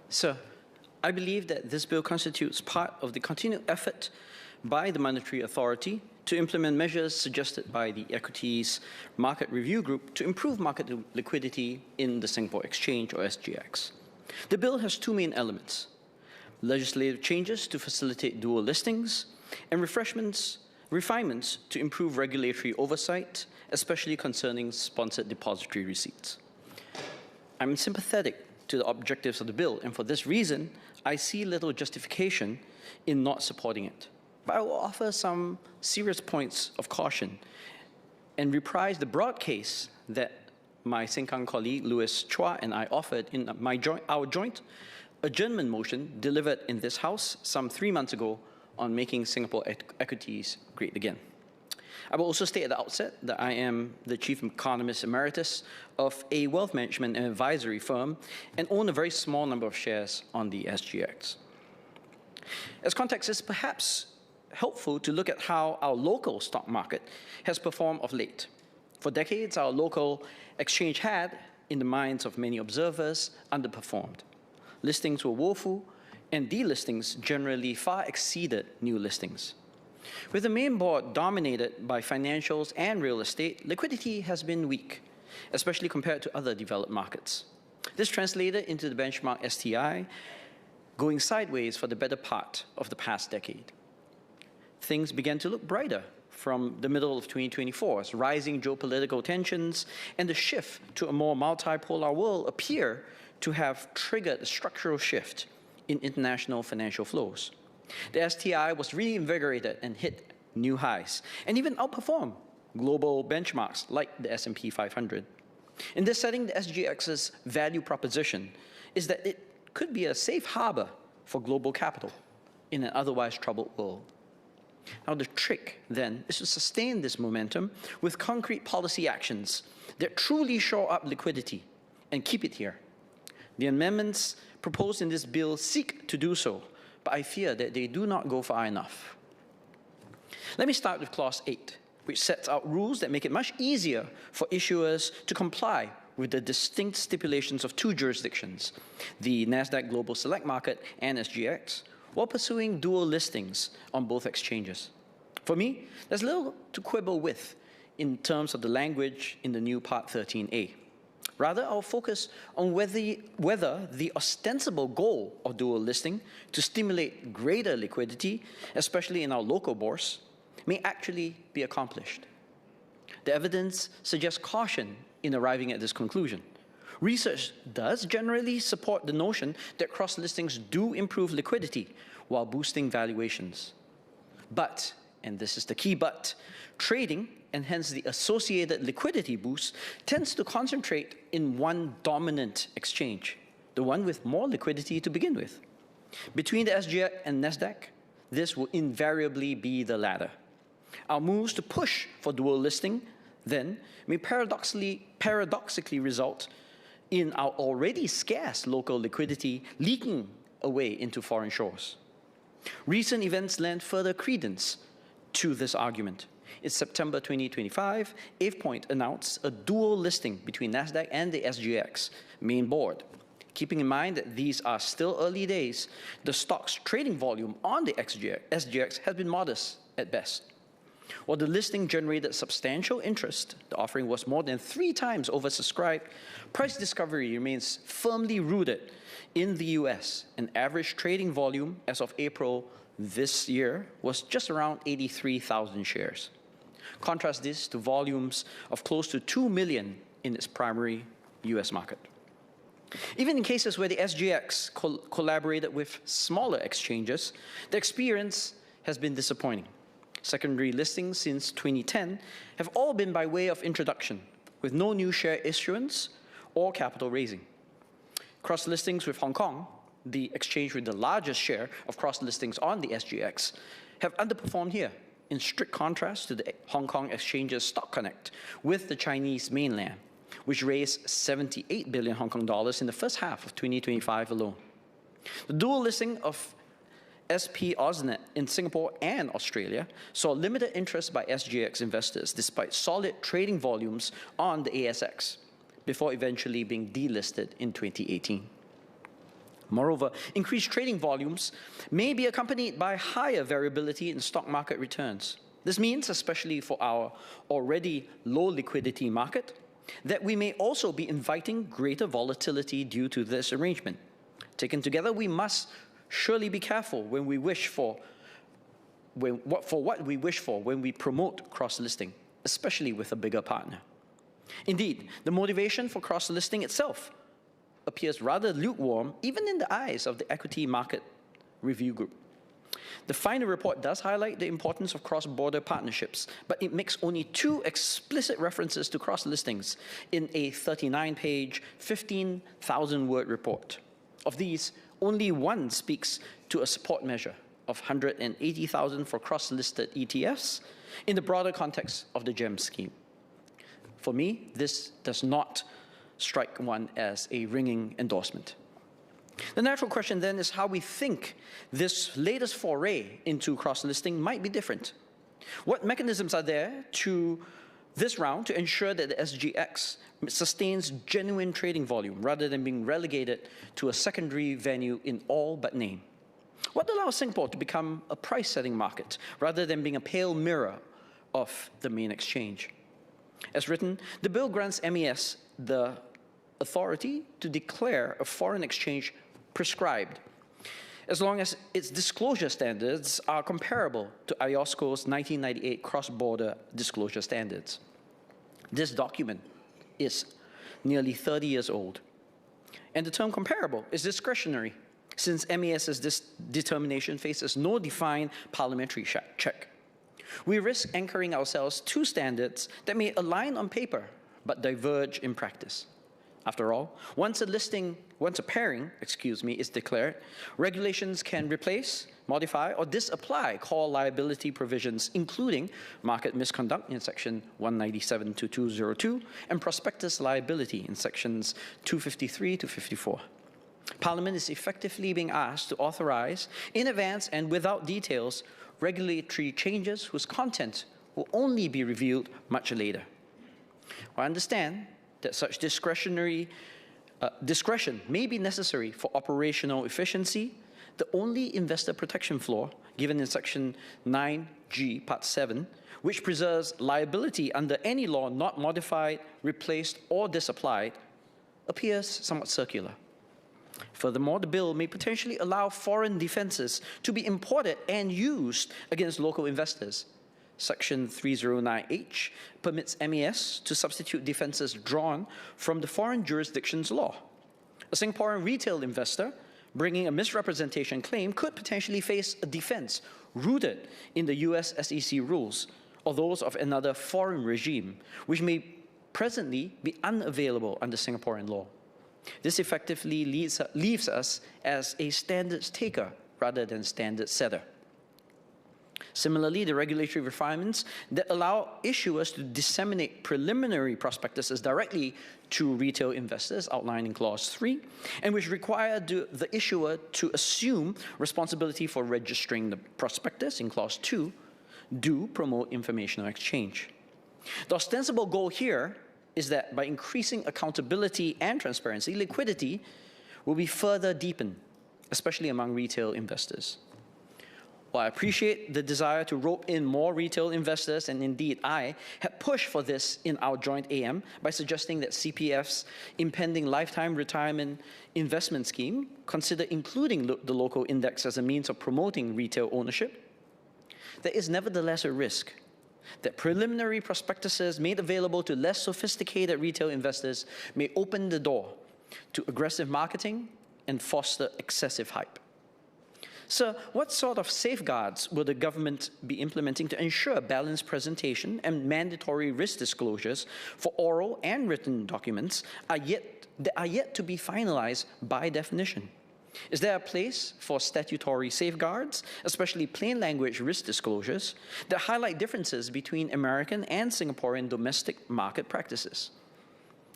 Sir, I believe that this bill constitutes part of the continued effort by the Monetary Authority to implement measures suggested by the Equities Market Review Group to improve market liquidity in the Singapore Exchange, or SGX. The bill has two main elements: legislative changes to facilitate dual listings and refinements to improve regulatory oversight, especially concerning sponsored depository receipts. I'm sympathetic to the objectives of the bill, and for this reason, I see little justification in not supporting it. But I will offer some serious points of caution and reprise the broad case that my Sengkang colleague Louis Chua and I offered in our joint adjournment motion delivered in this House some 3 months ago on making Singapore equities great again. I will also state at the outset that I am the Chief Economist Emeritus of a wealth management and advisory firm and own a very small number of shares on the SGX. As context, it's perhaps helpful to look at how our local stock market has performed of late. For decades, our local exchange had, in the minds of many observers, underperformed. Listings were woeful, and delistings generally far exceeded new listings. With the main board dominated by financials and real estate, liquidity has been weak, especially compared to other developed markets. This translated into the benchmark STI going sideways for the better part of the past decade. Things began to look brighter from the middle of 2024 as rising geopolitical tensions and the shift to a more multipolar world appear to have triggered a structural shift in international financial flows. The STI was reinvigorated and hit new highs, and even outperformed global benchmarks like the S&P 500. In this setting, the SGX's value proposition is that it could be a safe harbor for global capital in an otherwise troubled world. Now, the trick, then, is to sustain this momentum with concrete policy actions that truly shore up liquidity and keep it here. The amendments proposed in this bill seek to do so, but I fear that they do not go far enough. Let me start with Clause 8, which sets out rules that make it much easier for issuers to comply with the distinct stipulations of two jurisdictions, the NASDAQ Global Select Market and SGX, while pursuing dual listings on both exchanges. For me, there's little to quibble with in terms of the language in the new Part 13A. Rather, I'll focus on whether the ostensible goal of dual listing to stimulate greater liquidity, especially in our local bourse, may actually be accomplished. The evidence suggests caution in arriving at this conclusion. Research does generally support the notion that cross-listings do improve liquidity while boosting valuations. But, and this is the key but, trading, and hence the associated liquidity boost, tends to concentrate in one dominant exchange, the one with more liquidity to begin with. Between the SGX and NASDAQ, this will invariably be the latter. Our moves to push for dual listing, then, may paradoxically result in our already scarce local liquidity leaking away into foreign shores. Recent events lend further credence to this argument. In September 2025, AvePoint announced a dual listing between NASDAQ and the SGX main board. Keeping in mind that these are still early days, the stock's trading volume on the SGX has been modest at best. While the listing generated substantial interest, the offering was more than 3 times oversubscribed, price discovery remains firmly rooted in the US. An average trading volume as of April this year was just around 83,000 shares. Contrast this to volumes of close to 2 million in its primary US market. Even in cases where the SGX collaborated with smaller exchanges, the experience has been disappointing. Secondary listings since 2010 have all been by way of introduction, with no new share issuance or capital raising. Cross-listings with Hong Kong, the exchange with the largest share of cross-listings on the SGX, have underperformed here, in strict contrast to the Hong Kong exchange's Stock Connect with the Chinese mainland, which raised 78 billion Hong Kong dollars in the first half of 2025 alone. The dual listing of SP AusNet in Singapore and Australia saw limited interest by SGX investors despite solid trading volumes on the ASX, before eventually being delisted in 2018. Moreover, increased trading volumes may be accompanied by higher variability in stock market returns. This means, especially for our already low liquidity market, that we may also be inviting greater volatility due to this arrangement. Taken together, we must surely be careful when we wish for what we wish for when we promote cross-listing, especially with a bigger partner. Indeed, the motivation for cross-listing itself appears rather lukewarm even in the eyes of the Equity Market Review Group. The final report does highlight the importance of cross-border partnerships, but it makes only 2 explicit references to cross-listings in a 39-page, 15,000-word report. Of these, only one speaks to a support measure of 180,000 for cross-listed ETFs in the broader context of the GEM scheme. For me, this does not strike one as a ringing endorsement. The natural question then is how we think this latest foray into cross-listing might be different. What mechanisms are there to this round to ensure that the SGX sustains genuine trading volume rather than being relegated to a secondary venue in all but name? What allows Singapore to become a price-setting market rather than being a pale mirror of the main exchange? As written, the bill grants MES the authority to declare a foreign exchange prescribed, as long as its disclosure standards are comparable to IOSCO's 1998 cross-border disclosure standards. This document is nearly 30 years old, and the term comparable is discretionary, since MES's determination faces no defined parliamentary check. We risk anchoring ourselves to standards that may align on paper but diverge in practice. After all, once a pairing, is declared, regulations can replace, modify, or disapply call liability provisions, including market misconduct in section 197 to 202 and prospectus liability in sections 253 to 54. Parliament is effectively being asked to authorize, in advance and without details, regulatory changes whose content will only be revealed much later. I understand that such discretion may be necessary for operational efficiency. The only investor protection floor given in section 9G, part 7, which preserves liability under any law not modified, replaced, or disapplied, appears somewhat circular. Furthermore, the bill may potentially allow foreign defenses to be imported and used against local investors. Section 309H permits MES to substitute defenses drawn from the foreign jurisdiction's law. A Singaporean retail investor bringing a misrepresentation claim could potentially face a defense rooted in the US SEC rules or those of another foreign regime, which may presently be unavailable under Singaporean law. This effectively leaves us as a standards taker rather than standards setter. Similarly, the regulatory requirements that allow issuers to disseminate preliminary prospectuses directly to retail investors outlined in Clause 3, and which require the issuer to assume responsibility for registering the prospectus in Clause 2, do promote informational exchange. The ostensible goal here is that by increasing accountability and transparency, liquidity will be further deepened, especially among retail investors. While I appreciate the desire to rope in more retail investors, and indeed I had pushed for this in our joint AM by suggesting that CPF's impending lifetime retirement investment scheme consider including the local index as a means of promoting retail ownership, there is nevertheless a risk that preliminary prospectuses made available to less sophisticated retail investors may open the door to aggressive marketing and foster excessive hype. So, what sort of safeguards will the government be implementing to ensure balanced presentation and mandatory risk disclosures for oral and written documents that are yet to be finalized by definition? Is there a place for statutory safeguards, especially plain language risk disclosures, that highlight differences between American and Singaporean domestic market practices?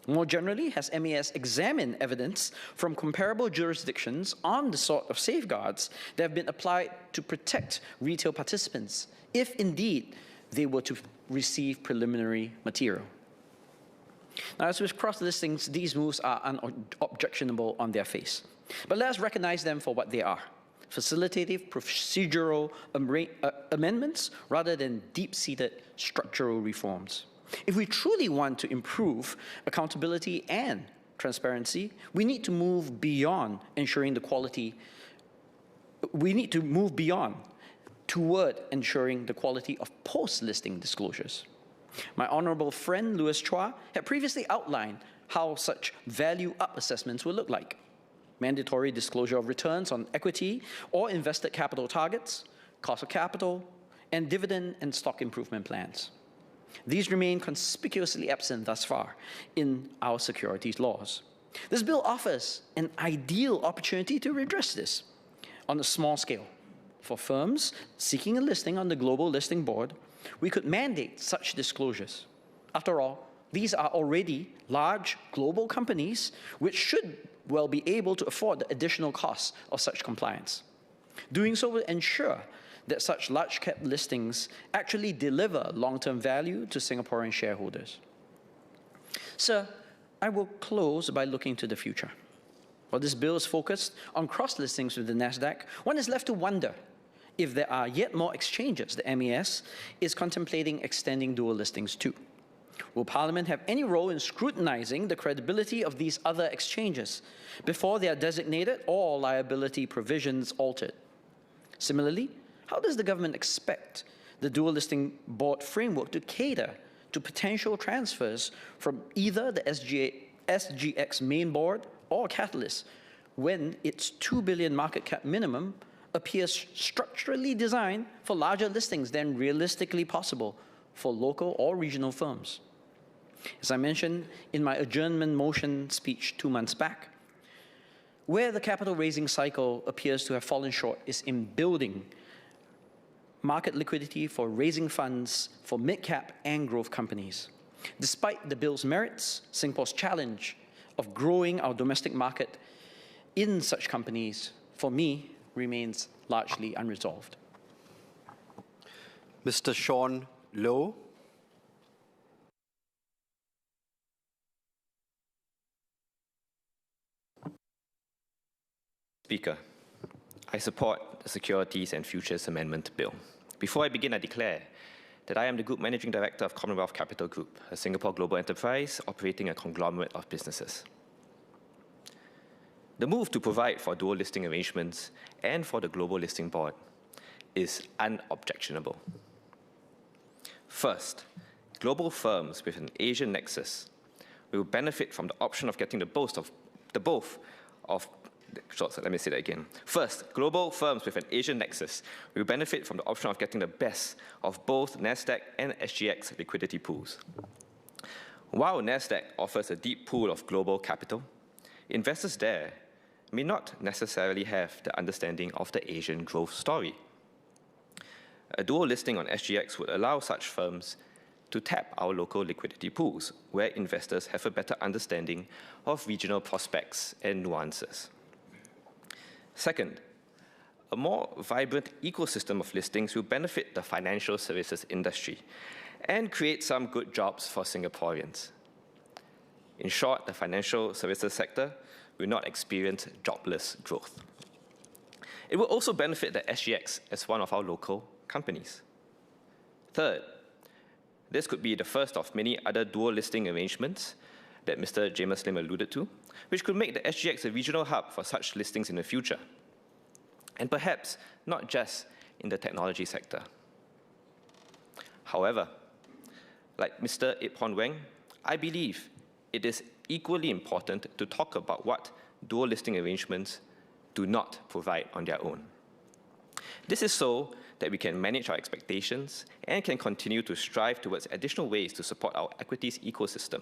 More generally, has MES examined evidence from comparable jurisdictions on the sort of safeguards that have been applied to protect retail participants, if indeed they were to receive preliminary material? Now, as with cross-listings, these moves are unobjectionable on their face. But let us recognize them for what they are: facilitative procedural amendments rather than deep-seated structural reforms. If we truly want to improve accountability and transparency, we need to move beyond ensuring the quality. We need to move beyond toward ensuring the quality of post-listing disclosures. My honorable friend Louis Chua had previously outlined how such value-up assessments would look like: mandatory disclosure of returns on equity or invested capital targets, cost of capital, and dividend and stock improvement plans. These remain conspicuously absent thus far in our securities laws. This bill offers an ideal opportunity to redress this on a small scale. For firms seeking a listing on the Global Listing Board, we could mandate such disclosures. After all, these are already large global companies which should well be able to afford the additional costs of such compliance. Doing so will ensure that such large-cap listings actually deliver long-term value to Singaporean shareholders. Sir, I will close by looking to the future. While this bill is focused on cross-listings with the NASDAQ, one is left to wonder if there are yet more exchanges the MES is contemplating extending dual listings to. Will Parliament have any role in scrutinizing the credibility of these other exchanges before they are designated or liability provisions altered? Similarly, how does the government expect the dual listing board framework to cater to potential transfers from either the SGX main board or Catalyst when its $2 billion market cap minimum appears structurally designed for larger listings than realistically possible for local or regional firms. As I mentioned in my adjournment motion speech 2 months back, where the capital raising cycle appears to have fallen short is in building market liquidity for raising funds for mid-cap and growth companies. Despite the bill's merits, Singapore's challenge of growing our domestic market in such companies, for me, remains largely unresolved. Mr. Sean Low. Speaker, I support the Securities and Futures Amendment Bill. Before I begin, I declare that I am the Group Managing Director of Commonwealth Capital Group, a Singapore global enterprise operating a conglomerate of businesses. The move to provide for dual listing arrangements and for the Global Listing Board is unobjectionable. First, global firms with an Asian nexus will benefit from the option of getting First, global firms with an Asian nexus will benefit from the option of getting the best of both NASDAQ and SGX liquidity pools. While NASDAQ offers a deep pool of global capital, investors there may not necessarily have the understanding of the Asian growth story. A dual listing on SGX would allow such firms to tap our local liquidity pools, where investors have a better understanding of regional prospects and nuances. Second, a more vibrant ecosystem of listings will benefit the financial services industry and create some good jobs for Singaporeans. In short, the financial services sector will not experience jobless growth. It will also benefit the SGX as one of our local companies. Third, this could be the first of many other dual listing arrangements that Mr. James Lim alluded to, which could make the SGX a regional hub for such listings in the future, and perhaps not just in the technology sector. However, like Mr. Ip Hon Weng, I believe it is equally important to talk about what dual listing arrangements do not provide on their own. This is so that we can manage our expectations and can continue to strive towards additional ways to support our equities ecosystem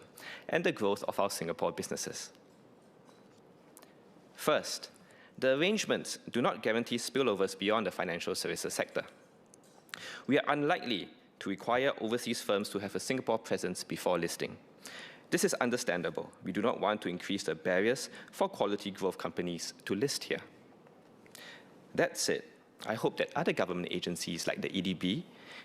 and the growth of our Singapore businesses. First, the arrangements do not guarantee spillovers beyond the financial services sector. We are unlikely to require overseas firms to have a Singapore presence before listing. This is understandable. We do not want to increase the barriers for quality growth companies to list here. That said, I hope that other government agencies like the EDB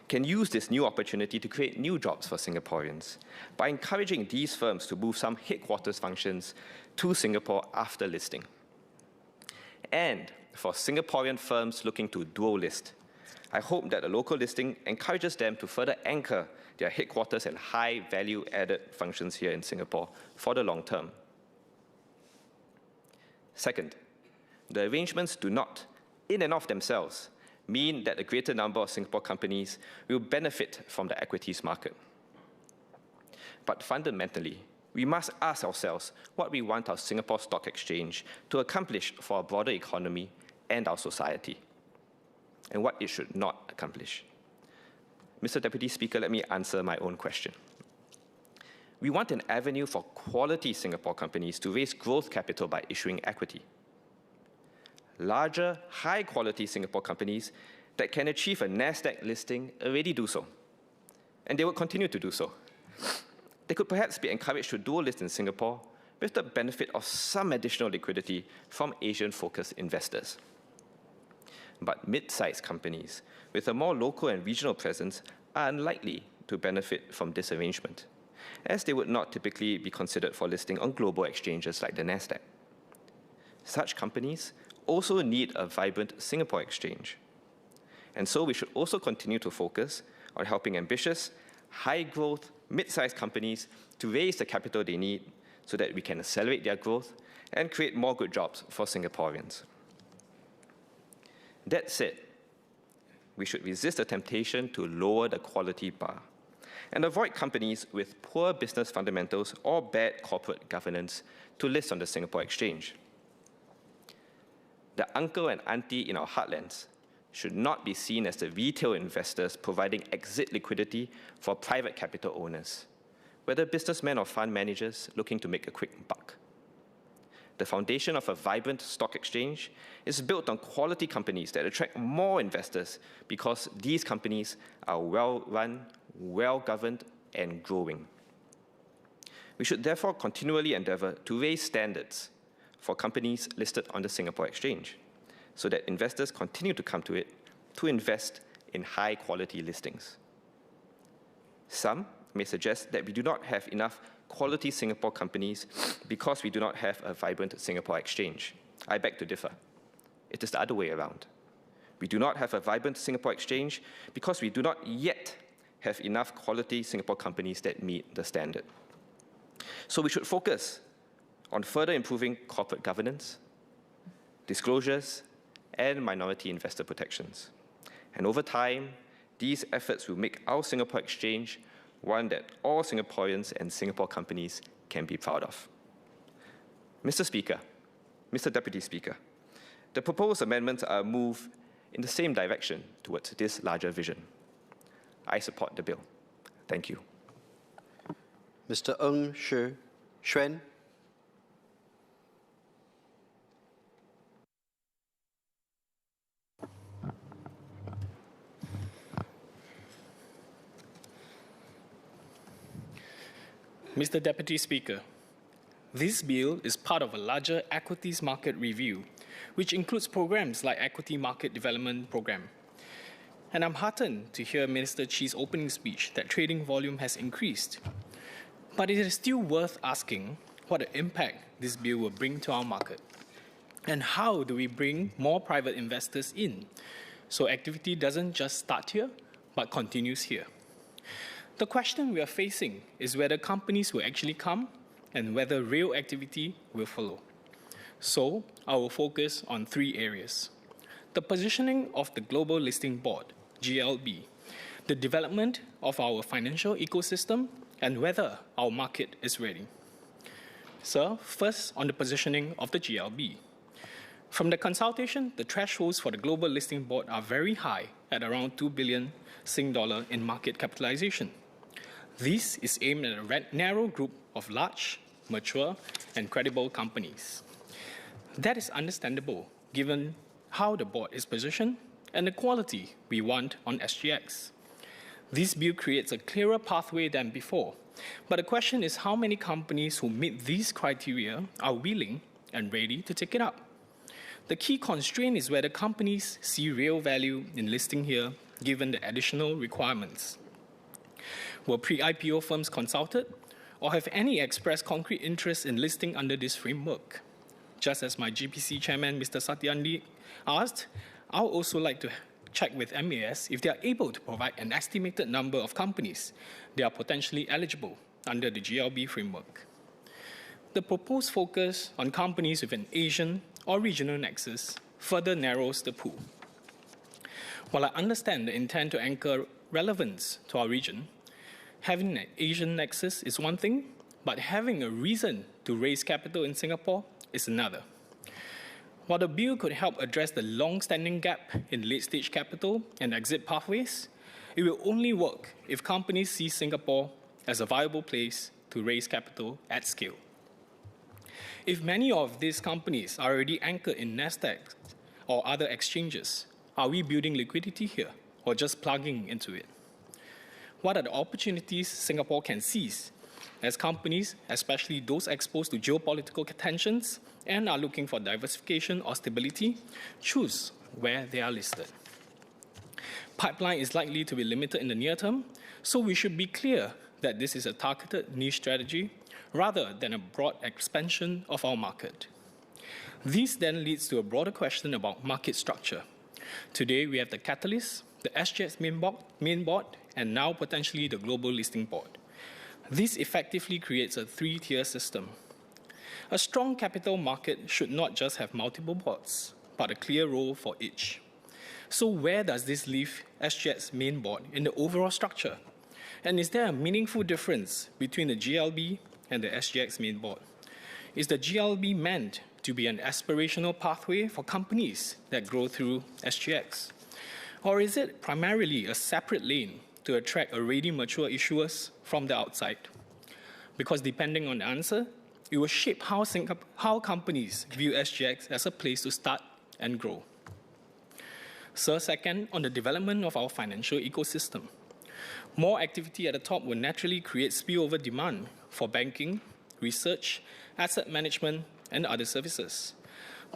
can use this new opportunity to create new jobs for Singaporeans by encouraging these firms to move some headquarters functions to Singapore after listing. And for Singaporean firms looking to dual list, I hope that a local listing encourages them to further anchor their headquarters and high value-added functions here in Singapore for the long term. Second, the arrangements do not, in and of themselves, mean that a greater number of Singapore companies will benefit from the equities market. But fundamentally, we must ask ourselves what we want our Singapore Stock Exchange to accomplish for our broader economy and our society, and what it should not accomplish. Mr. Deputy Speaker, let me answer my own question. We want an avenue for quality Singapore companies to raise growth capital by issuing equity. Larger, high-quality Singapore companies that can achieve a NASDAQ listing already do so, and they will continue to do so. They could perhaps be encouraged to dual list in Singapore with the benefit of some additional liquidity from Asian-focused investors. But mid-sized companies with a more local and regional presence are unlikely to benefit from this arrangement, as they would not typically be considered for listing on global exchanges like the NASDAQ. Such companies also need a vibrant Singapore exchange. And so we should also continue to focus on helping ambitious, high-growth, mid-sized companies to raise the capital they need so that we can accelerate their growth and create more good jobs for Singaporeans. That said, we should resist the temptation to lower the quality bar and avoid companies with poor business fundamentals or bad corporate governance to list on the Singapore Exchange. the uncle and auntie in our heartlands should not be seen as the retail investors providing exit liquidity for private capital owners, whether businessmen or fund managers looking to make a quick buck. The foundation of a vibrant stock exchange is built on quality companies that attract more investors because these companies are well-run, well-governed, and growing. We should therefore continually endeavor to raise standards for companies listed on the Singapore Exchange so that investors continue to come to it to invest in high-quality listings. Some may suggest that we do not have enough quality Singapore companies because we do not have a vibrant Singapore exchange. I beg to differ. It is the other way around. We do not have a vibrant Singapore exchange because we do not yet have enough quality Singapore companies that meet the standard. So we should focus on further improving corporate governance, disclosures, and minority investor protections. And over time, these efforts will make our Singapore exchange one that all Singaporeans and Singapore companies can be proud of. Mr. Speaker, Mr. Deputy Speaker, the proposed amendments are a move in the same direction towards this larger vision. I support the bill. Thank you. Mr. Ng Xuan. Mr. Deputy Speaker, this bill is part of a larger equities market review, which includes programs like Equity Market Development Program. And I'm heartened to hear Minister Chee's opening speech that trading volume has increased. But it is still worth asking what impact this bill will bring to our market. And how do we bring more private investors in so activity doesn't just start here, but continues here? The question we are facing is whether companies will actually come and whether real activity will follow. So, I will focus on three areas: the positioning of the Global Listing Board, GLB, the development of our financial ecosystem, and whether our market is ready. Sir, first on the positioning of the GLB. From the consultation, the thresholds for the Global Listing Board are very high at around 2 billion Sing dollar in market capitalization. This is aimed at a narrow group of large, mature, and credible companies. That is understandable given how the board is positioned and the quality we want on SGX. This bill creates a clearer pathway than before, but the question is how many companies who meet these criteria are willing and ready to take it up. The key constraint is whether companies see real value in listing here given the additional requirements. Were pre-IPO firms consulted, or have any expressed concrete interest in listing under this framework? Just as my GPC chairman, Mr. Satyandi, asked, I would also like to check with MAS if they are able to provide an estimated number of companies that are potentially eligible under the GLB framework. The proposed focus on companies with an Asian or regional nexus further narrows the pool. While I understand the intent to anchor relevance to our region, having an Asian nexus is one thing, but having a reason to raise capital in Singapore is another. While the bill could help address the long-standing gap in late-stage capital and exit pathways, it will only work if companies see Singapore as a viable place to raise capital at scale. If many of these companies are already anchored in NASDAQ or other exchanges, are we building liquidity here or just plugging into it? What are the opportunities Singapore can seize as companies, especially those exposed to geopolitical tensions and are looking for diversification or stability, choose where they are listed? Pipeline is likely to be limited in the near term, so we should be clear that this is a targeted niche strategy rather than a broad expansion of our market. This then leads to a broader question about market structure. Today, we have the catalyst, the SGX main board, and now potentially the Global Listing Board. This effectively creates a three-tier system. A strong capital market should not just have multiple boards, but a clear role for each. So where does this leave SGX main board in the overall structure? And is there a meaningful difference between the GLB and the SGX main board? Is the GLB meant to be an aspirational pathway for companies that grow through SGX? Or is it primarily a separate lane to attract already mature issuers from the outside? Because depending on the answer, it will shape how companies view SGX as a place to start and grow. So second, on the development of our financial ecosystem. More activity at the top will naturally create spillover demand for banking, research, asset management, and other services.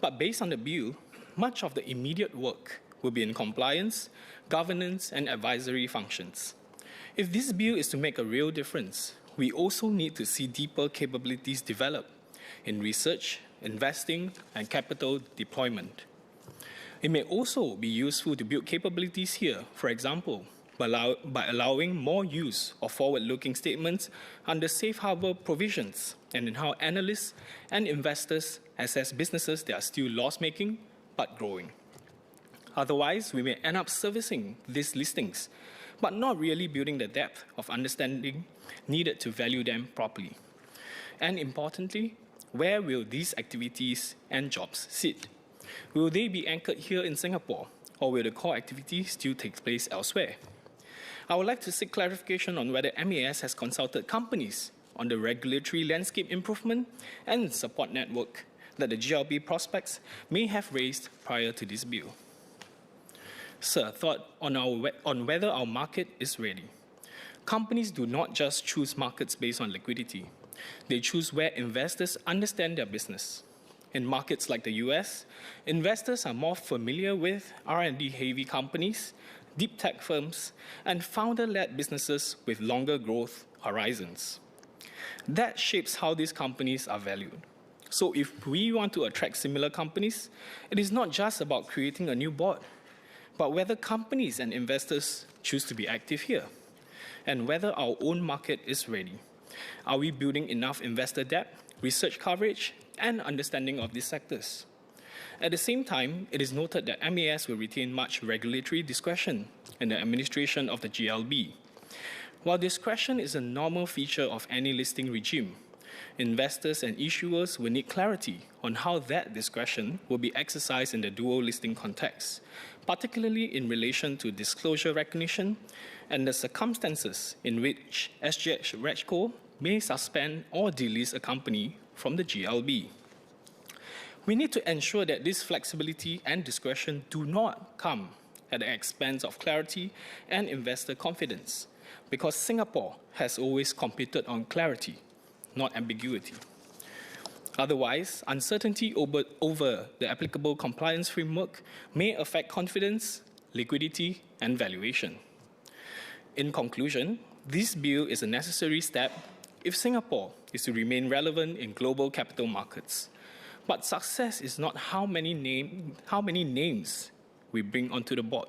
But based on the bill, much of the immediate work will be in compliance, governance, and advisory functions. If this bill is to make a real difference, we also need to see deeper capabilities develop in research, investing, and capital deployment. It may also be useful to build capabilities here, for example, by allowing more use of forward-looking statements under safe harbor provisions and in how analysts and investors assess businesses that are still loss-making but growing. Otherwise, we may end up servicing these listings, but not really building the depth of understanding needed to value them properly. And importantly, where will these activities and jobs sit? Will they be anchored here in Singapore, or will the core activity still take place elsewhere? I would like to seek clarification on whether MAS has consulted companies on the regulatory landscape improvement and support network that the GLB prospects may have raised prior to this bill. Sir, thought on whether our market is ready. Companies do not just choose markets based on liquidity. They choose where investors understand their business. In markets like the US, investors are more familiar with R&D-heavy companies, deep tech firms, and founder-led businesses with longer growth horizons. That shapes how these companies are valued. So if we want to attract similar companies, it is not just about creating a new board, but whether companies and investors choose to be active here, and whether our own market is ready. Are we building enough investor depth, research coverage, and understanding of these sectors? At the same time, it is noted that MAS will retain much regulatory discretion in the administration of the GLB. While discretion is a normal feature of any listing regime, investors and issuers will need clarity on how that discretion will be exercised in the dual listing context, particularly in relation to disclosure recognition and the circumstances in which SGX RegCo may suspend or delist a company from the GLB. We need to ensure that this flexibility and discretion do not come at the expense of clarity and investor confidence, because Singapore has always competed on clarity, not ambiguity. Otherwise, uncertainty over the applicable compliance framework may affect confidence, liquidity, and valuation. In conclusion, this bill is a necessary step if Singapore is to remain relevant in global capital markets. But success is not how many names we bring onto the board.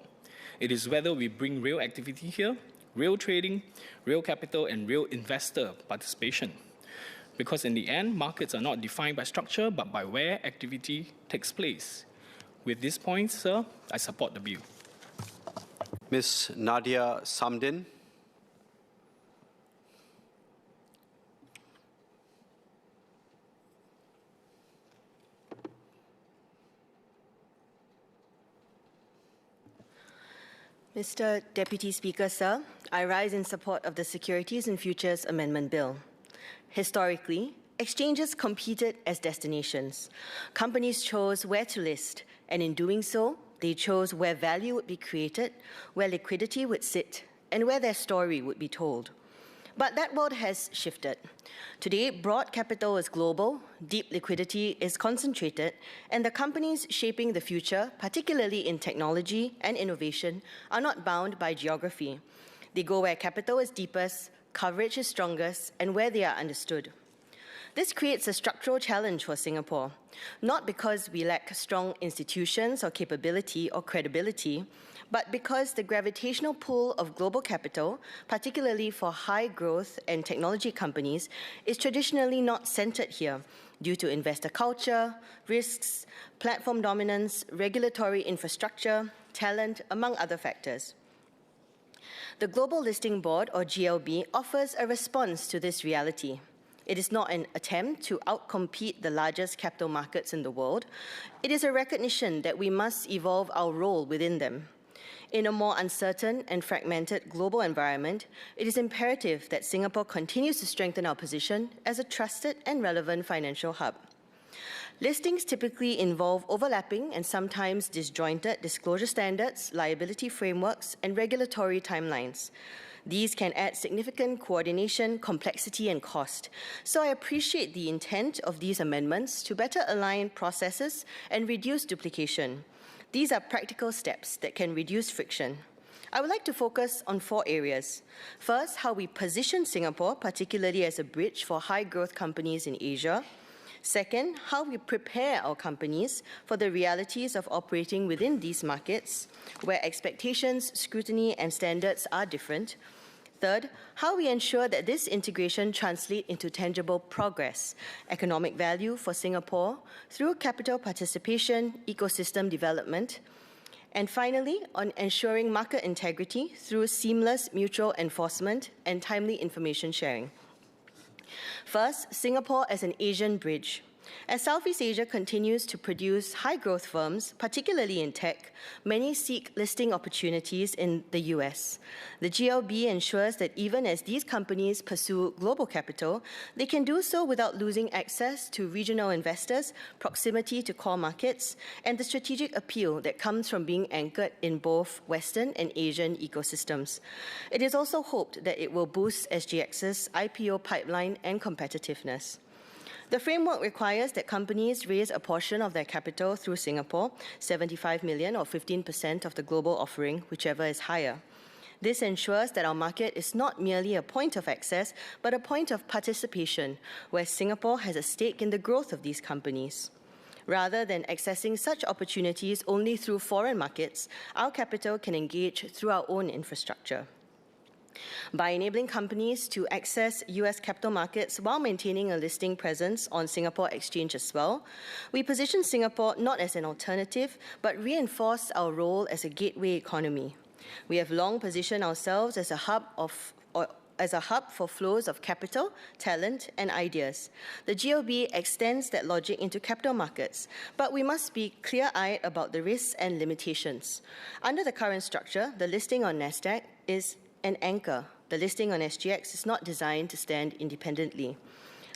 It is whether we bring real activity here, real trading, real capital, and real investor participation. Because in the end, markets are not defined by structure, but by where activity takes place. With these points, sir, I support the bill. Ms. Nadia Samdin. Mr. Deputy Speaker, sir, I rise in support of the Securities and Futures Amendment Bill. Historically, exchanges competed as destinations. Companies chose where to list, and in doing so, they chose where value would be created, where liquidity would sit, and where their story would be told. But that world has shifted. Today, broad capital is global, deep liquidity is concentrated, and the companies shaping the future, particularly in technology and innovation, are not bound by geography. They go where capital is deepest, coverage is strongest, and where they are understood. This creates a structural challenge for Singapore, not because we lack strong institutions or capability or credibility, but because the gravitational pull of global capital, particularly for high growth and technology companies, is traditionally not centered here due to investor culture, risks, platform dominance, regulatory infrastructure, talent, among other factors. The Global Listing Board, or GLB, offers a response to this reality. It is not an attempt to outcompete the largest capital markets in the world. It is a recognition that we must evolve our role within them. In a more uncertain and fragmented global environment, it is imperative that Singapore continues to strengthen our position as a trusted and relevant financial hub. Listings typically involve overlapping and sometimes disjointed disclosure standards, liability frameworks, and regulatory timelines. These can add significant coordination, complexity, and cost. So I appreciate the intent of these amendments to better align processes and reduce duplication. These are practical steps that can reduce friction. I would like to focus on 4 areas. First, how we position Singapore, particularly as a bridge for high-growth companies in Asia. Second, how we prepare our companies for the realities of operating within these markets, where expectations, scrutiny, and standards are different. Third, how we ensure that this integration translates into tangible progress, economic value for Singapore through capital participation, ecosystem development. And finally, on ensuring market integrity through seamless mutual enforcement and timely information sharing. First, Singapore as an Asian bridge. As Southeast Asia continues to produce high-growth firms, particularly in tech, many seek listing opportunities in the US. The GLB ensures that even as these companies pursue global capital, they can do so without losing access to regional investors, proximity to core markets, and the strategic appeal that comes from being anchored in both Western and Asian ecosystems. It is also hoped that it will boost SGX's IPO pipeline and competitiveness. The framework requires that companies raise a portion of their capital through Singapore, 75 million or 15% of the global offering, whichever is higher. This ensures that our market is not merely a point of access, but a point of participation, where Singapore has a stake in the growth of these companies. Rather than accessing such opportunities only through foreign markets, our capital can engage through our own infrastructure. By enabling companies to access US capital markets while maintaining a listing presence on Singapore Exchange as well, we position Singapore not as an alternative, but reinforce our role as a gateway economy. We have long positioned ourselves as a hub for flows of capital, talent, and ideas. The GLB extends that logic into capital markets, but we must be clear-eyed about the risks and limitations. Under the current structure, the listing on NASDAQ is an anchor. The listing on SGX is not designed to stand independently.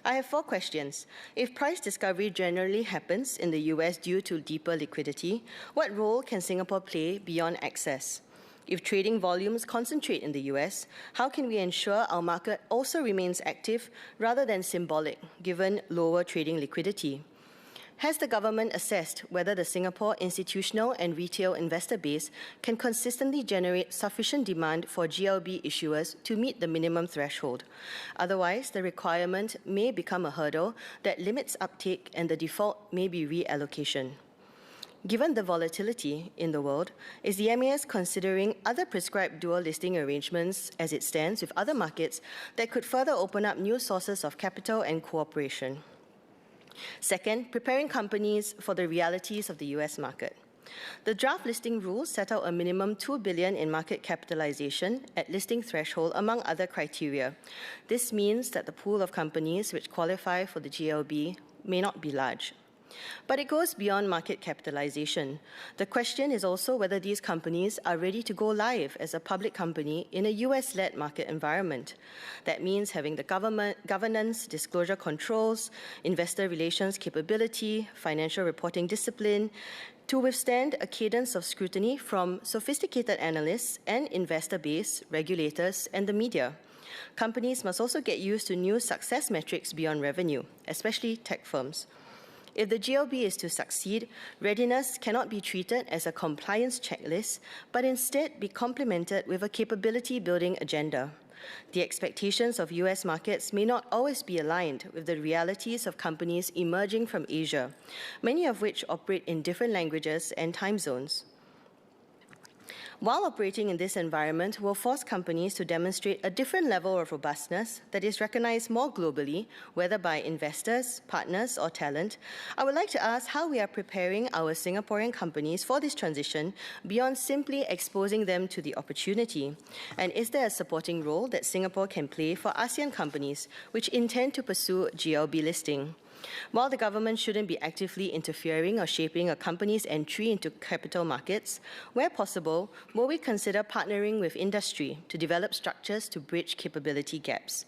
I have 4 questions. If price discovery generally happens in the US due to deeper liquidity, what role can Singapore play beyond access? If trading volumes concentrate in the US, how can we ensure our market also remains active rather than symbolic, given lower trading liquidity? Has the government assessed whether the Singapore institutional and retail investor base can consistently generate sufficient demand for GLB issuers to meet the minimum threshold? Otherwise, the requirement may become a hurdle that limits uptake and the default may be reallocation. Given the volatility in the world, is the MAS considering other prescribed dual listing arrangements as it stands with other markets that could further open up new sources of capital and cooperation? Second, preparing companies for the realities of the US market. The draft listing rules set out a minimum $2 billion in market capitalization at listing threshold, among other criteria. This means that the pool of companies which qualify for the GLB may not be large. But it goes beyond market capitalization. The question is also whether these companies are ready to go live as a public company in a US-led market environment. That means having the governance, disclosure controls, investor relations capability, financial reporting discipline, to withstand a cadence of scrutiny from sophisticated analysts and investor base, regulators, and the media. Companies must also get used to new success metrics beyond revenue, especially tech firms. If the GLB is to succeed, readiness cannot be treated as a compliance checklist, but instead be complemented with a capability-building agenda. The expectations of US markets may not always be aligned with the realities of companies emerging from Asia, many of which operate in different languages and time zones. While operating in this environment will force companies to demonstrate a different level of robustness that is recognized more globally, whether by investors, partners, or talent, I would like to ask how we are preparing our Singaporean companies for this transition beyond simply exposing them to the opportunity. And is there a supporting role that Singapore can play for ASEAN companies which intend to pursue GLB listing? While the government shouldn't be actively interfering or shaping a company's entry into capital markets, where possible, will we consider partnering with industry to develop structures to bridge capability gaps?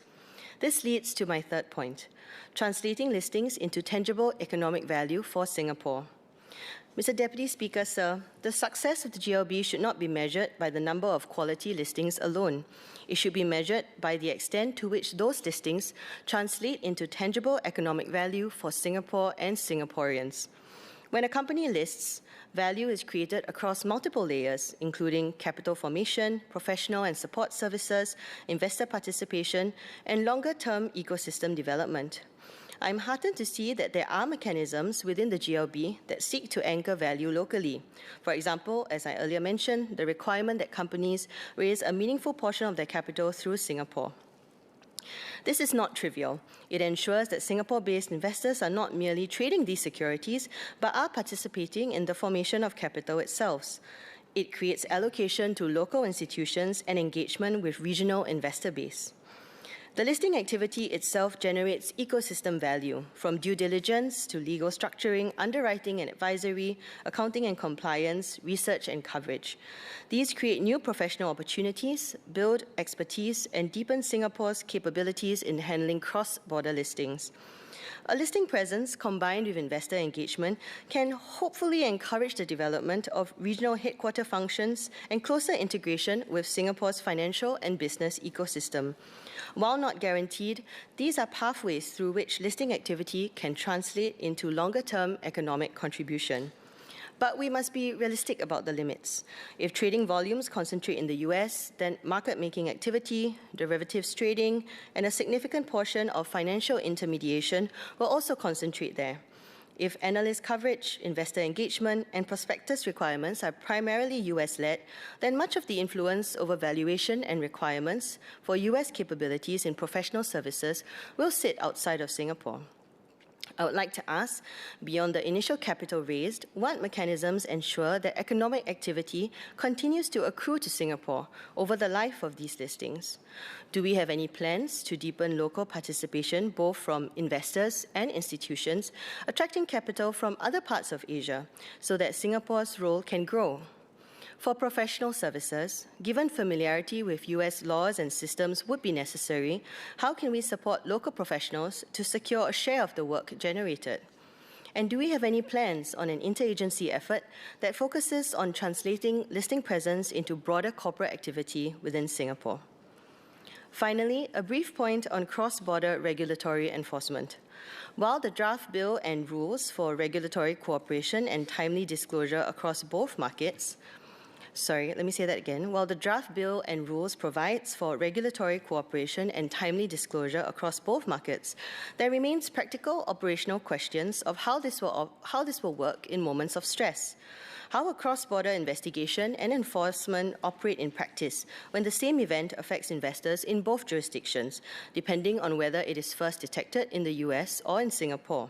This leads to my third point, translating listings into tangible economic value for Singapore. Mr. Deputy Speaker, sir, the success of the GLB should not be measured by the number of quality listings alone. It should be measured by the extent to which those listings translate into tangible economic value for Singapore and Singaporeans. When a company lists, value is created across multiple layers, including capital formation, professional and support services, investor participation, and longer-term ecosystem development. I'm heartened to see that there are mechanisms within the GLB that seek to anchor value locally. For example, as I earlier mentioned, the requirement that companies raise a meaningful portion of their capital through Singapore. This is not trivial. It ensures that Singapore-based investors are not merely trading these securities, but are participating in the formation of capital itself. It creates allocation to local institutions and engagement with regional investor base. The listing activity itself generates ecosystem value, from due diligence to legal structuring, underwriting and advisory, accounting and compliance, research and coverage. These create new professional opportunities, build expertise, and deepen Singapore's capabilities in handling cross-border listings. A listing presence combined with investor engagement can hopefully encourage the development of regional headquarter functions and closer integration with Singapore's financial and business ecosystem. While not guaranteed, these are pathways through which listing activity can translate into longer-term economic contribution. But we must be realistic about the limits. If trading volumes concentrate in the US, then market-making activity, derivatives trading, and a significant portion of financial intermediation will also concentrate there. If analyst coverage, investor engagement, and prospectus requirements are primarily US-led, then much of the influence over valuation and requirements for US capabilities in professional services will sit outside of Singapore. I would like to ask, beyond the initial capital raised, what mechanisms ensure that economic activity continues to accrue to Singapore over the life of these listings? Do we have any plans to deepen local participation both from investors and institutions, attracting capital from other parts of Asia so that Singapore's role can grow? For professional services, given familiarity with US laws and systems would be necessary, how can we support local professionals to secure a share of the work generated? And do we have any plans on an interagency effort that focuses on translating listing presence into broader corporate activity within Singapore? Finally, a brief point on cross-border regulatory enforcement. While the draft bill and rules for regulatory cooperation and timely disclosure across both markets While the draft bill and rules provides for regulatory cooperation and timely disclosure across both markets, there remains practical operational questions of how this will work in moments of stress. How will cross-border investigation and enforcement operate in practice when the same event affects investors in both jurisdictions, depending on whether it is first detected in the US or in Singapore?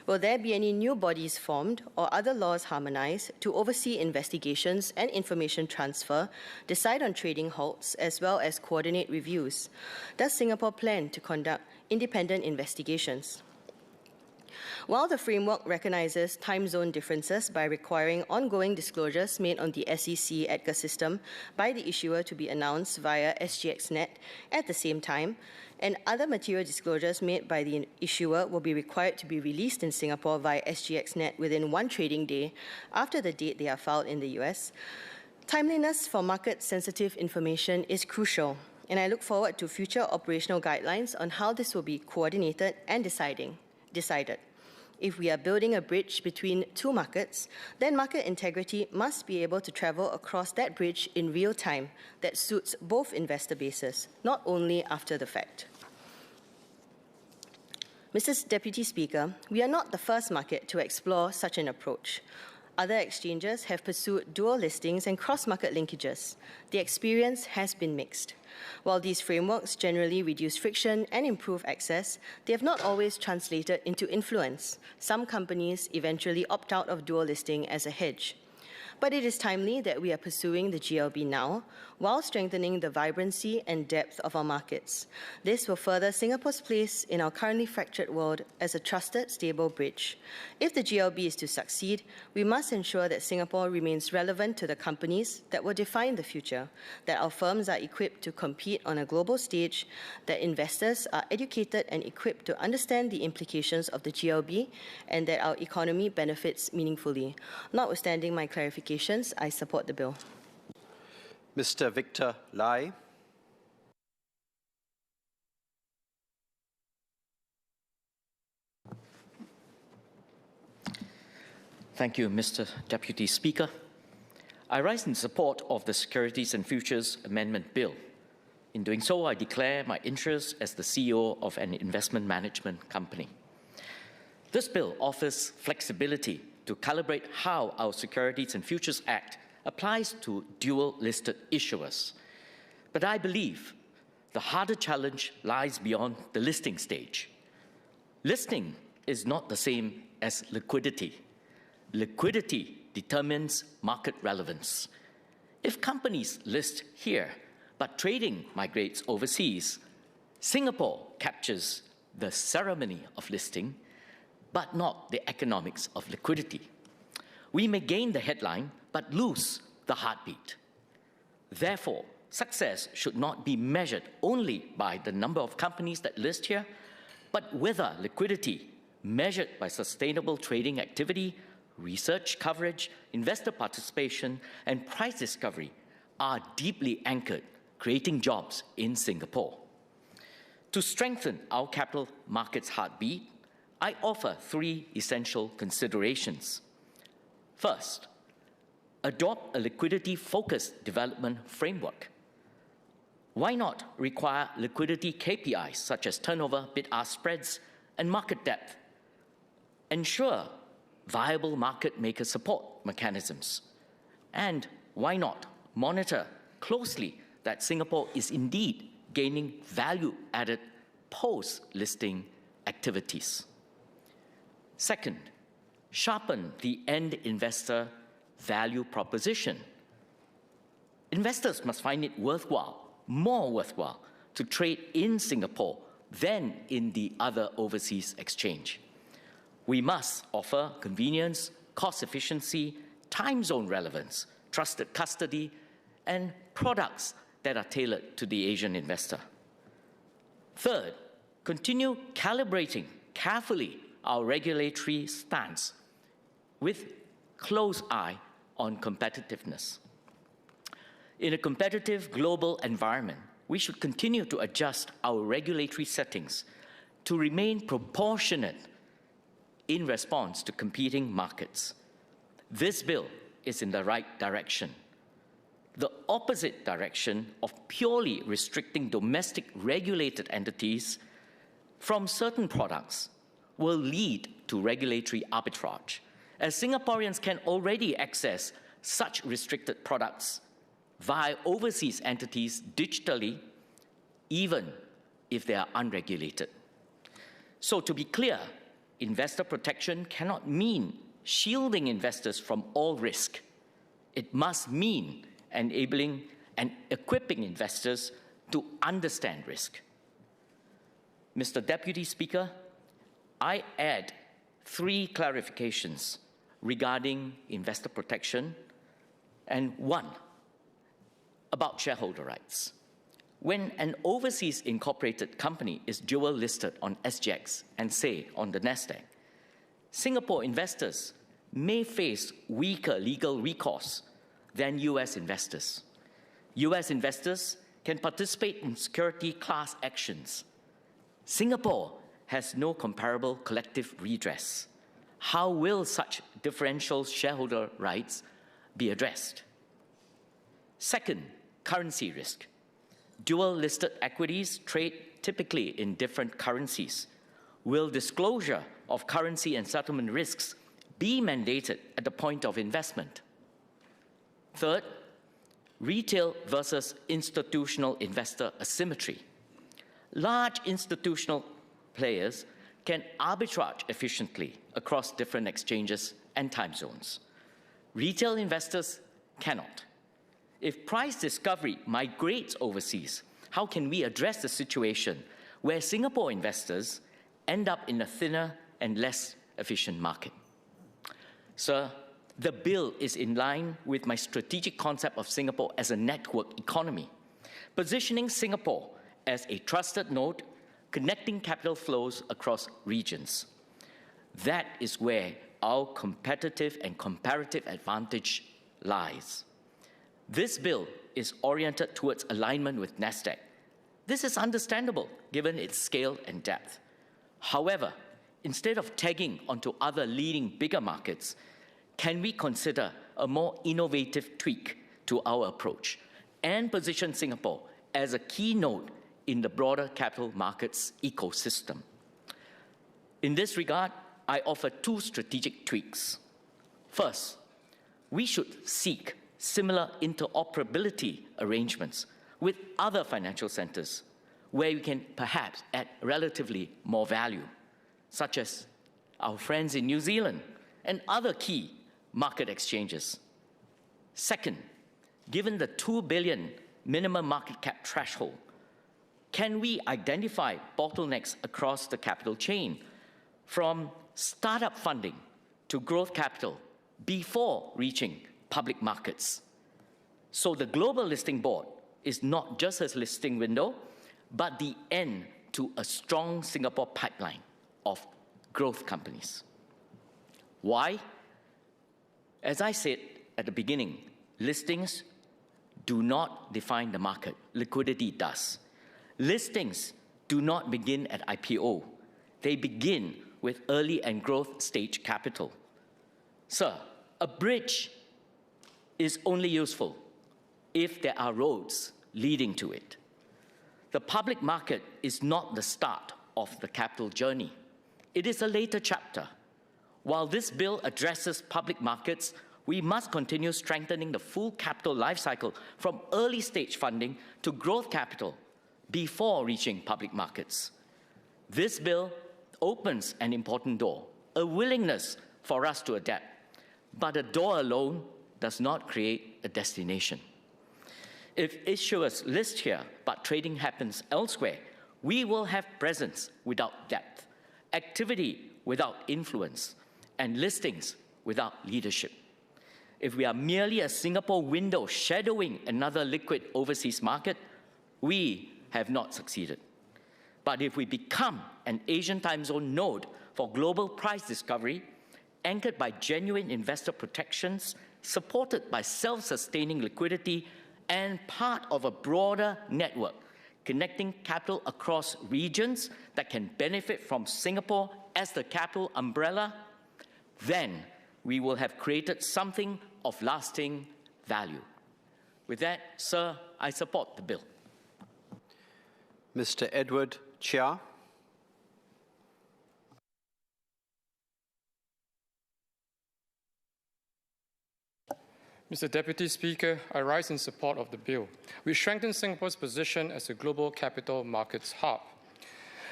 Will there be any new bodies formed or other laws harmonized to oversee investigations and information transfer, decide on trading halts, as well as coordinate reviews? Does Singapore plan to conduct independent investigations? While the framework recognizes time zone differences by requiring ongoing disclosures made on the SEC EDGAR system by the issuer to be announced via SGXNet at the same time, and other material disclosures made by the issuer will be required to be released in Singapore via SGXNet within one trading day after the date they are filed in the US, timeliness for market-sensitive information is crucial, and I look forward to future operational guidelines on how this will be coordinated and decided. If we are building a bridge between two markets, then market integrity must be able to travel across that bridge in real time that suits both investor bases, not only after the fact. Mr. Deputy Speaker, we are not the first market to explore such an approach. Other exchanges have pursued dual listings and cross-market linkages. The experience has been mixed. While these frameworks generally reduce friction and improve access, they have not always translated into influence. Some companies eventually opt out of dual listing as a hedge. But it is timely that we are pursuing the GLB now, while strengthening the vibrancy and depth of our markets. This will further Singapore's place in our currently fractured world as a trusted, stable bridge. If the GLB is to succeed, we must ensure that Singapore remains relevant to the companies that will define the future, that our firms are equipped to compete on a global stage, that investors are educated and equipped to understand the implications of the GLB, and that our economy benefits meaningfully. Notwithstanding my clarifications, I support the bill. Mr. Victor Lai. Thank you, Mr. Deputy Speaker. I rise in support of the Securities and Futures Amendment Bill. In doing so, I declare my interest as the CEO of an investment management company. This bill offers flexibility to calibrate how our Securities and Futures Act applies to dual-listed issuers. But I believe the harder challenge lies beyond the listing stage. Listing is not the same as liquidity. Liquidity determines market relevance. If companies list here, but trading migrates overseas, Singapore captures the ceremony of listing, but not the economics of liquidity. We may gain the headline, but lose the heartbeat. Therefore, success should not be measured only by the number of companies that list here, but whether liquidity, measured by sustainable trading activity, research coverage, investor participation, and price discovery, are deeply anchored, creating jobs in Singapore. To strengthen our capital markets heartbeat, I offer 3 essential considerations. First, adopt a liquidity-focused development framework. Why not require liquidity KPIs such as turnover, bid-ask spreads, and market depth? Ensure viable market maker support mechanisms. And why not monitor closely that Singapore is indeed gaining value-added post-listing activities? Second, sharpen the end investor value proposition. Investors must find it worthwhile, more worthwhile, to trade in Singapore than in the other overseas exchange. We must offer convenience, cost efficiency, time zone relevance, trusted custody, and products that are tailored to the Asian investor. Third, continue calibrating carefully our regulatory stance with close eye on competitiveness. In a competitive global environment, we should continue to adjust our regulatory settings to remain proportionate in response to competing markets. This bill is in the right direction. The opposite direction of purely restricting domestic regulated entities from certain products will lead to regulatory arbitrage, as Singaporeans can already access such restricted products via overseas entities digitally, even if they are unregulated. So to be clear, investor protection cannot mean shielding investors from all risk. It must mean enabling and equipping investors to understand risk. Mr. Deputy Speaker, I add 3 clarifications regarding investor protection and 1 about shareholder rights. When an overseas incorporated company is dual listed on SGX and say on the Nasdaq, Singapore investors may face weaker legal recourse than US investors. US investors can participate in security class actions. Singapore has no comparable collective redress. How will such differential shareholder rights be addressed? Second, currency risk. Dual-listed equities trade typically in different currencies. Will disclosure of currency and settlement risks be mandated at the point of investment. Third, retail versus institutional investor asymmetry. Large institutional players can arbitrage efficiently across different exchanges and time zones. Retail investors cannot. If price discovery migrates overseas, how can we address the situation where Singapore investors end up in a thinner and less efficient market? Sir, the bill is in line with my strategic concept of Singapore as a network economy, positioning Singapore as a trusted node connecting capital flows across regions. That is where our competitive and comparative advantage lies. This bill is oriented towards alignment with NASDAQ. This is understandable given its scale and depth. However, instead of tagging onto other leading bigger markets, can we consider a more innovative tweak to our approach and position Singapore as a key node in the broader capital markets ecosystem? In this regard, I offer two strategic tweaks. First, we should seek similar interoperability arrangements with other financial centers where we can perhaps add relatively more value, such as our friends in New Zealand and other key market exchanges. Second, given the 2 billion minimum market cap threshold, can we identify bottlenecks across the capital chain from startup funding to growth capital before reaching public markets? So the Global Listing Board is not just a listing window, but the end to a strong Singapore pipeline of growth companies. Why? As I said at the beginning, listings do not define the market. Liquidity does. Listings do not begin at IPO. They begin with early and growth stage capital. Sir, a bridge is only useful if there are roads leading to it. The public market is not the start of the capital journey. It is a later chapter. While this bill addresses public markets, we must continue strengthening the full capital life cycle from early stage funding to growth capital before reaching public markets. This bill opens an important door, a willingness for us to adapt. But a door alone does not create a destination. If issuers list here, but trading happens elsewhere, we will have presence without depth, activity without influence, and listings without leadership. If we are merely a Singapore window shadowing another liquid overseas market, we have not succeeded. But if we become an Asian time zone node for global price discovery, anchored by genuine investor protections, supported by self-sustaining liquidity, and part of a broader network connecting capital across regions that can benefit from Singapore as the capital umbrella, then we will have created something of lasting value. With that, sir, I support the bill. Mr. Edward Chia. Mr. Deputy Speaker, I rise in support of the bill, which strengthens Singapore's position as a global capital markets hub.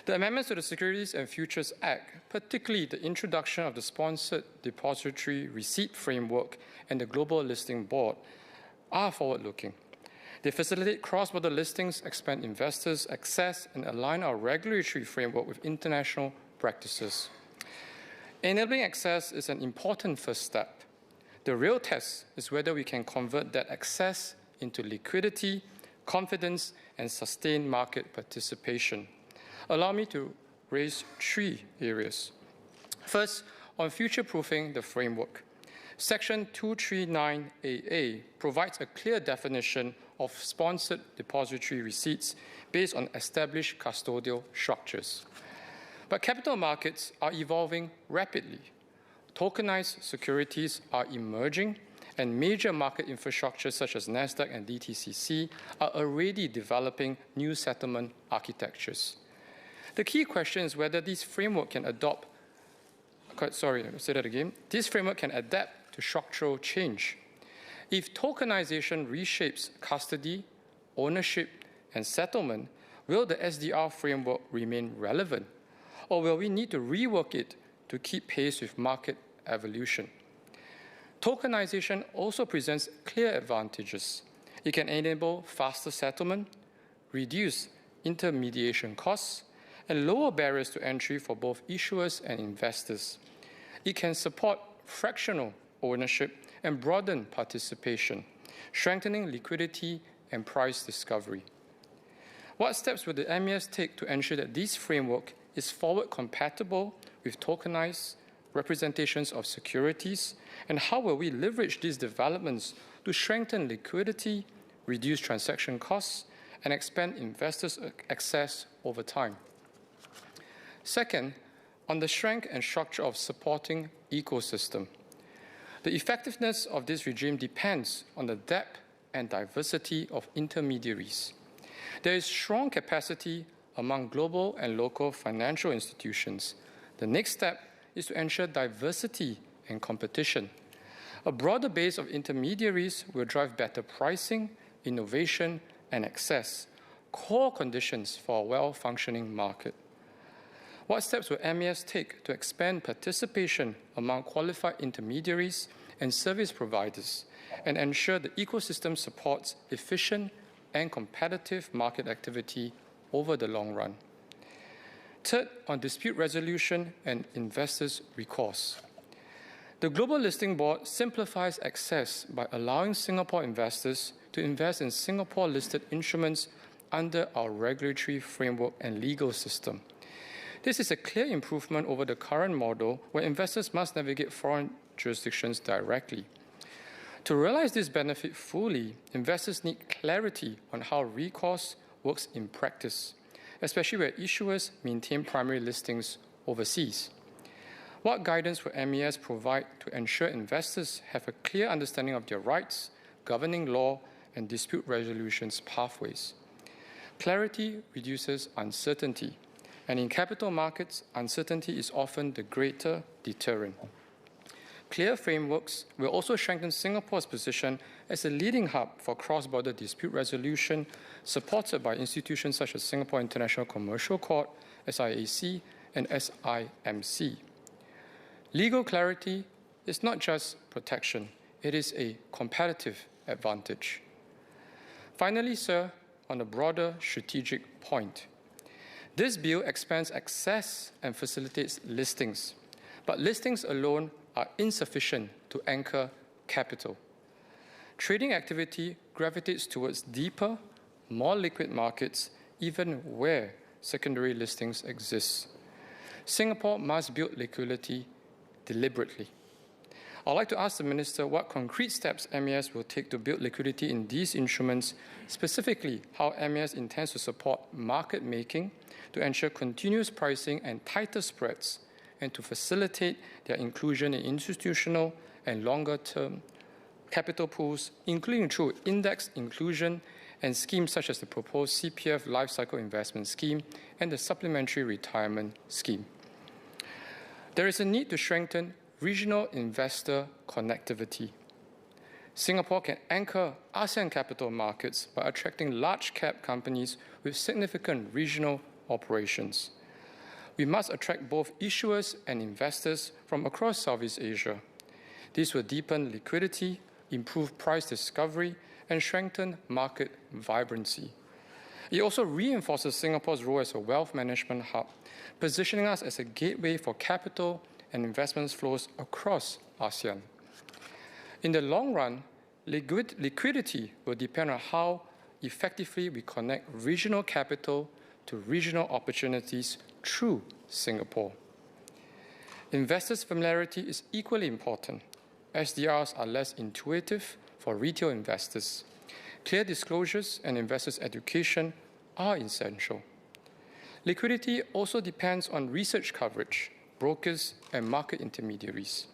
The amendments to the Securities and Futures Act, particularly the introduction of the Sponsored Depository Receipt Framework and the Global Listing Board, are forward-looking. They facilitate cross-border listings, expand investors' access, and align our regulatory framework with international practices. Enabling access is an important first step. The real test is whether we can convert that access into liquidity, confidence, and sustained market participation. Allow me to raise 3 areas. First, on future-proofing the framework. Section 239AA provides a clear definition of sponsored depository receipts based on established custodial structures. But capital markets are evolving rapidly. Tokenized securities are emerging, and major market infrastructures such as NASDAQ and DTCC are already developing new settlement architectures. The key question is whether this framework can adopt sorry, I'll say that again. This framework can adapt to structural change. If tokenization reshapes custody, ownership, and settlement, will the SDR framework remain relevant? Or will we need to rework it to keep pace with market evolution? Tokenization also presents clear advantages. It can enable faster settlement, reduce intermediation costs, and lower barriers to entry for both issuers and investors. It can support fractional ownership and broaden participation, strengthening liquidity and price discovery. What steps will the MES take to ensure that this framework is forward compatible with tokenized representations of securities, and how will we leverage these developments to strengthen liquidity, reduce transaction costs, and expand investors' access over time? Second, on the strength and structure of supporting ecosystem. The effectiveness of this regime depends on the depth and diversity of intermediaries. There is strong capacity among global and local financial institutions. The next step is to ensure diversity and competition. A broader base of intermediaries will drive better pricing, innovation, and access, core conditions for a well-functioning market. What steps will MES take to expand participation among qualified intermediaries and service providers and ensure the ecosystem supports efficient and competitive market activity over the long run? Third, on dispute resolution and investors' recourse. The Global Listing Board simplifies access by allowing Singapore investors to invest in Singapore-listed instruments under our regulatory framework and legal system. This is a clear improvement over the current model where investors must navigate foreign jurisdictions directly. To realize this benefit fully, investors need clarity on how recourse works in practice, especially where issuers maintain primary listings overseas. What guidance will MES provide to ensure investors have a clear understanding of their rights, governing law, and dispute resolutions pathways? Clarity reduces uncertainty, and in capital markets, uncertainty is often the greater deterrent. Clear frameworks will also strengthen Singapore's position as a leading hub for cross-border dispute resolution, supported by institutions such as Singapore International Commercial Court, SIAC, and SIMC. Legal clarity is not just protection, it is a competitive advantage. Finally, sir, on a broader strategic point, this bill expands access and facilitates listings, but listings alone are insufficient to anchor capital. Trading activity gravitates towards deeper, more liquid markets, even where secondary listings exist. Singapore must build liquidity deliberately. I'd like to ask the Minister what concrete steps MES will take to build liquidity in these instruments, specifically how MES intends to support market making to ensure continuous pricing and tighter spreads, and to facilitate their inclusion in institutional and longer-term capital pools, including through index inclusion and schemes such as the proposed CPF Lifecycle Investment Scheme and the Supplementary Retirement Scheme. There is a need to strengthen regional investor connectivity. Singapore can anchor ASEAN capital markets by attracting large-cap companies with significant regional operations. We must attract both issuers and investors from across Southeast Asia. This will deepen liquidity, improve price discovery, and strengthen market vibrancy. It also reinforces Singapore's role as a wealth management hub, positioning us as a gateway for capital and investment flows across ASEAN. In the long run, liquidity will depend on how effectively we connect regional capital to regional opportunities through Singapore. Investors' familiarity is equally important. SDRs are less intuitive for retail investors. Clear disclosures and investors' education are essential. Liquidity also depends on research coverage, brokers, and market intermediaries.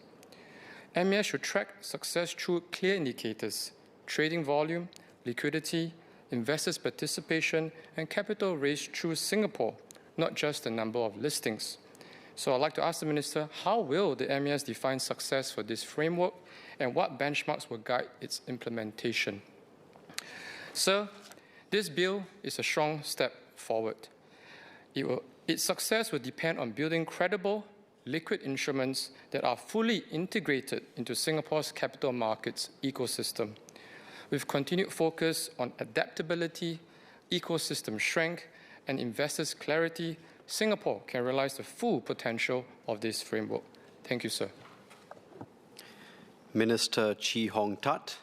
MES should track success through clear indicators: trading volume, liquidity, investors' participation, and capital raised through Singapore, not just the number of listings. So I'd like to ask the Minister, how will the MES define success for this framework and what benchmarks will guide its implementation? Sir, this bill is a strong step forward. Its success will depend on building credible, liquid instruments that are fully integrated into Singapore's capital markets ecosystem. With continued focus on adaptability, ecosystem strength, and investors' clarity, Singapore can realize the full potential of this framework. Thank you, sir. Minister Chee Hong Tat.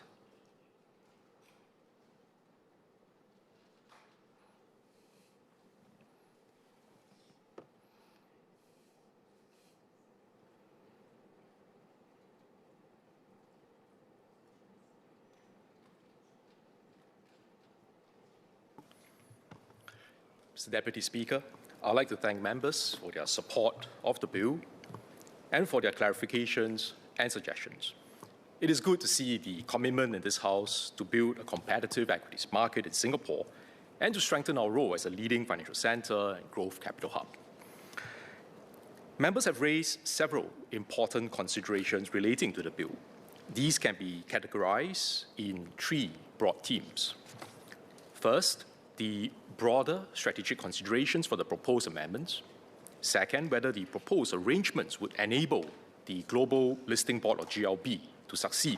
Mr. Deputy Speaker, I'd like to thank members for their support of the bill and for their clarifications and suggestions. It is good to see the commitment in this House to build a competitive equities market in Singapore and to strengthen our role as a leading financial centre and growth capital hub. Members have raised several important considerations relating to the bill. These can be categorized in three broad themes. First, the broader strategic considerations for the proposed amendments. Second, whether the proposed arrangements would enable the Global Listing Board, or GLB, to succeed.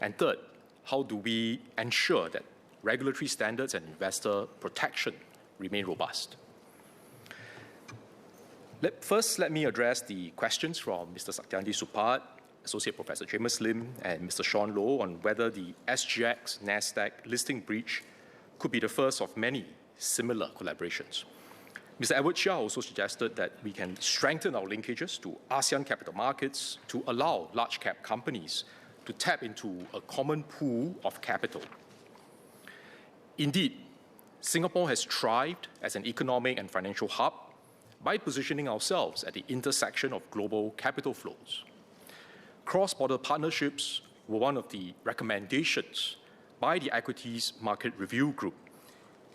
And third, how do we ensure that regulatory standards and investor protection remain robust? First, let me address the questions from Mr. Satyandi Supat, Associate Professor James Lim, and Mr. Sean Low on whether the SGX NASDAQ listing breach could be the first of many similar collaborations. Mr. Edward Chia also suggested that we can strengthen our linkages to ASEAN capital markets to allow large-cap companies to tap into a common pool of capital. Indeed, Singapore has thrived as an economic and financial hub by positioning ourselves at the intersection of global capital flows. Cross-border partnerships were one of the recommendations by the Equities Market Review Group,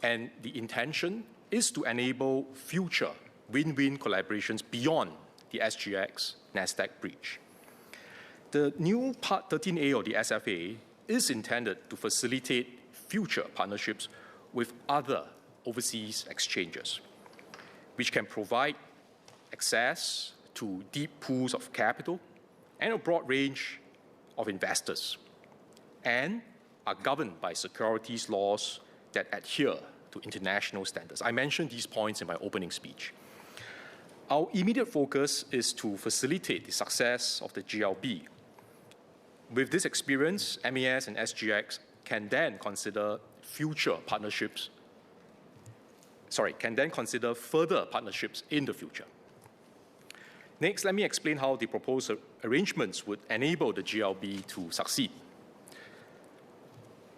and the intention is to enable future win-win collaborations beyond the SGX NASDAQ breach. The new Part 13A of the SFA is intended to facilitate future partnerships with other overseas exchanges, which can provide access to deep pools of capital and a broad range of investors, and are governed by securities laws that adhere to international standards. I mentioned these points in my opening speech. Our immediate focus is to facilitate the success of the GLB. With this experience, MES and SGX can then consider further partnerships in the future. Next, let me explain how the proposed arrangements would enable the GLB to succeed.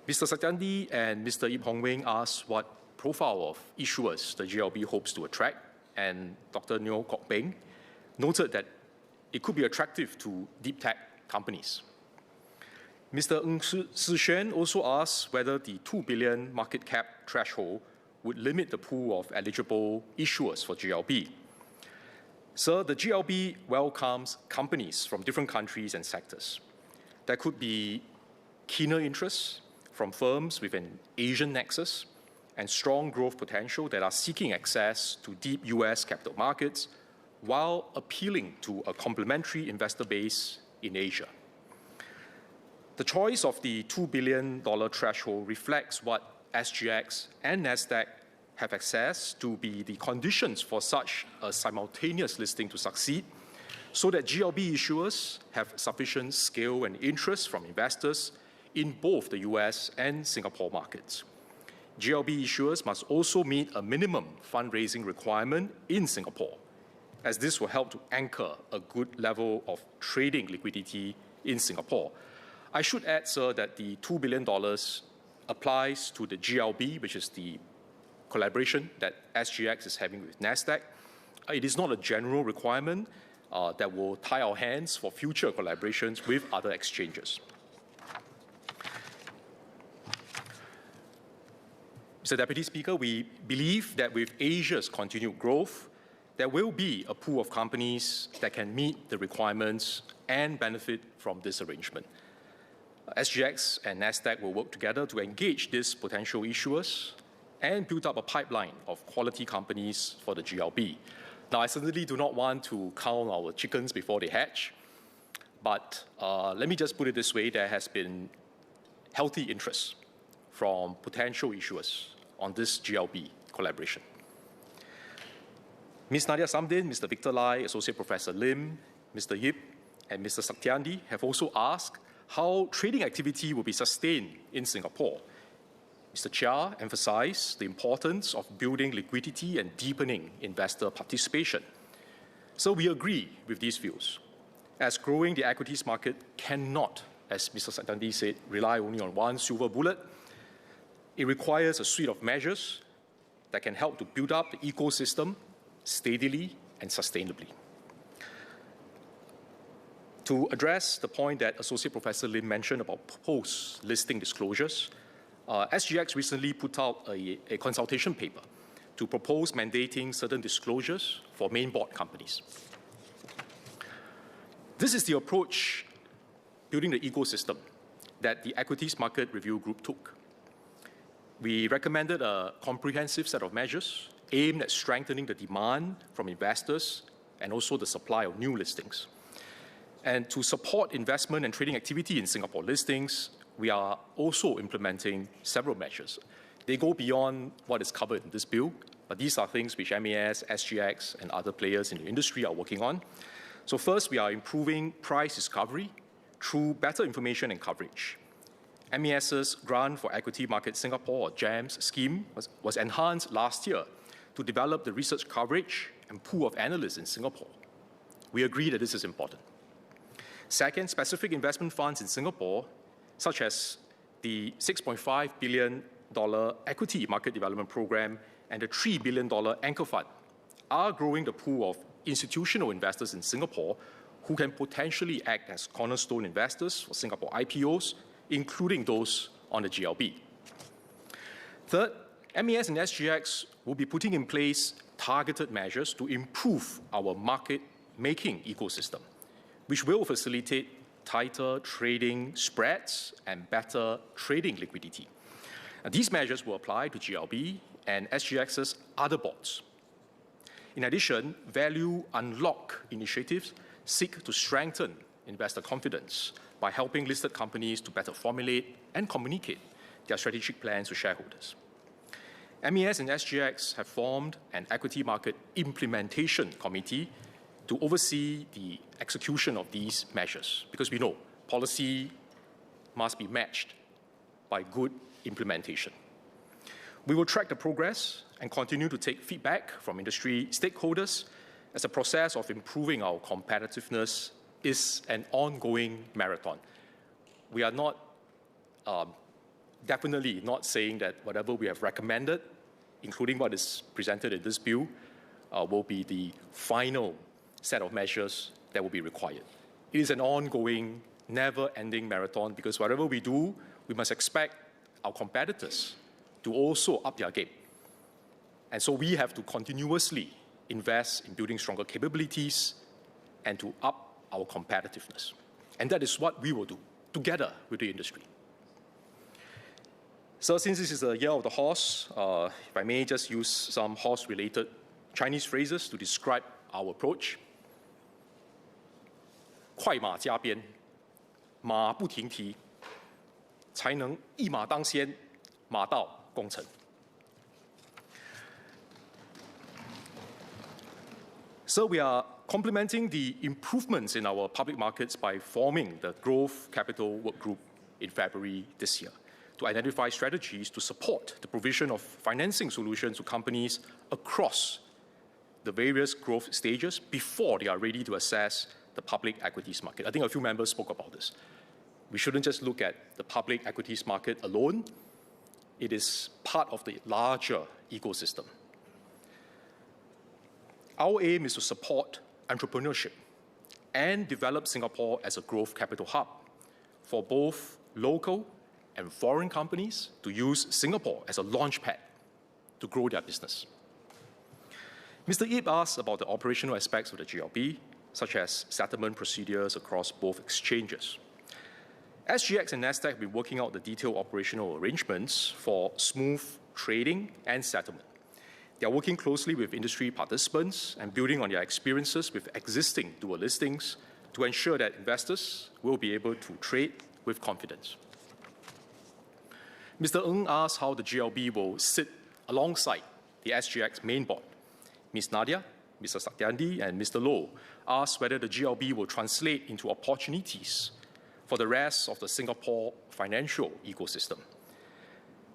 Mr. Satyandi and Mr. Ip Hong Wing asked what profile of issuers the GLB hopes to attract, and Dr. Neo Kok Peng noted that it could be attractive to deep tech companies. Mr. Ng Si Xuan also asked whether the 2 billion market cap threshold would limit the pool of eligible issuers for GLB. Sir, the GLB welcomes companies from different countries and sectors. There could be keener interests from firms with an Asian nexus and strong growth potential that are seeking access to deep US capital markets while appealing to a complementary investor base in Asia. The choice of the $2 billion threshold reflects what SGX and NASDAQ have access to be the conditions for such a simultaneous listing to succeed, so that GLB issuers have sufficient scale and interest from investors in both the US and Singapore markets. GLB issuers must also meet a minimum fundraising requirement in Singapore, as this will help to anchor a good level of trading liquidity in Singapore. I should add, sir, that the $2 billion applies to the GLB, which is the collaboration that SGX is having with NASDAQ. It is not a general requirement that will tie our hands for future collaborations with other exchanges. Mr. Deputy Speaker, we believe that with Asia's continued growth there will be a pool of companies that can meet the requirements and benefit from this arrangement. SGX and NASDAQ will work together to engage these potential issuers and build up a pipeline of quality companies for the GLB. Now, I certainly do not want to count our chickens before they hatch, but let me just put it this way: there has been healthy interest from potential issuers on this GLB collaboration. Ms. Nadia Samdin, Mr. Victor Lai, Associate Professor Lim, Mr. Yip, and Mr. Saktiandi have also asked how trading activity will be sustained in Singapore. Mr. Chia emphasized the importance of building liquidity and deepening investor participation. So we agree with these views, as growing the equities market cannot, as Mr. Saktiandi said, rely only on one silver bullet. It requires a suite of measures that can help to build up the ecosystem steadily and sustainably. To address the point that Associate Professor Lim mentioned about post-listing disclosures, SGX recently put out a consultation paper to propose mandating certain disclosures for main board companies. This is the approach building the ecosystem that the Equities Market Review Group took. We recommended a comprehensive set of measures aimed at strengthening the demand from investors and also the supply of new listings. And to support investment and trading activity in Singapore listings, we are also implementing several measures. They go beyond what is covered in this bill, but these are things which MAS, SGX, and other players in the industry are working on. So first, we are improving price discovery through better information and coverage. MAS's Grant for Equity Market Singapore, or GEMS, scheme was enhanced last year to develop the research coverage and pool of analysts in Singapore. We agree that this is important. Second, specific investment funds in Singapore, such as the $6.5 billion Equity Market Development Program and the $3 billion Anchor Fund, are growing the pool of institutional investors in Singapore who can potentially act as cornerstone investors for Singapore IPOs, including those on the GLB. Third, MAS and SGX will be putting in place targeted measures to improve our market-making ecosystem, which will facilitate tighter trading spreads and better trading liquidity. And these measures will apply to GLB and SGX's other boards. In addition, value unlock initiatives seek to strengthen investor confidence by helping listed companies to better formulate and communicate their strategic plans to shareholders. MAS and SGX have formed an Equity Market Implementation Committee to oversee the execution of these measures, because we know policy must be matched by good implementation. We will track the progress and continue to take feedback from industry stakeholders, as the process of improving our competitiveness is an ongoing marathon. We are not, definitely not saying that whatever we have recommended, including what is presented in this bill, will be the final set of measures that will be required. It is an ongoing, never-ending marathon, because whatever we do, we must expect our competitors to also up their game. And so we have to continuously invest in building stronger capabilities and to up our competitiveness. And that is what we will do, together with the industry. So since this is the year of the horse, if I may just use some horse-related Chinese phrases to describe our approach. 快马加鞭，马不停蹄，才能一马当先，马到功成。So we are complementing the improvements in our public markets by forming the Growth Capital Work Group in February this year to identify strategies to support the provision of financing solutions to companies across the various growth stages before they are ready to access the public equities market. I think a few members spoke about this. We shouldn't just look at the public equities market alone. It is part of the larger ecosystem. Our aim is to support entrepreneurship and develop Singapore as a growth capital hub for both local and foreign companies to use Singapore as a launchpad to grow their business. Mr. Ip asked about the operational aspects of the GLB, such as settlement procedures across both exchanges. SGX and NASDAQ have been working out the detailed operational arrangements for smooth trading and settlement. They are working closely with industry participants and building on their experiences with existing dual listings to ensure that investors will be able to trade with confidence. Mr. Ng asked how the GLB will sit alongside the SGX main board. Ms. Nadia, Mr. Satyandi, and Mr. Loh asked whether the GLB will translate into opportunities for the rest of the Singapore financial ecosystem.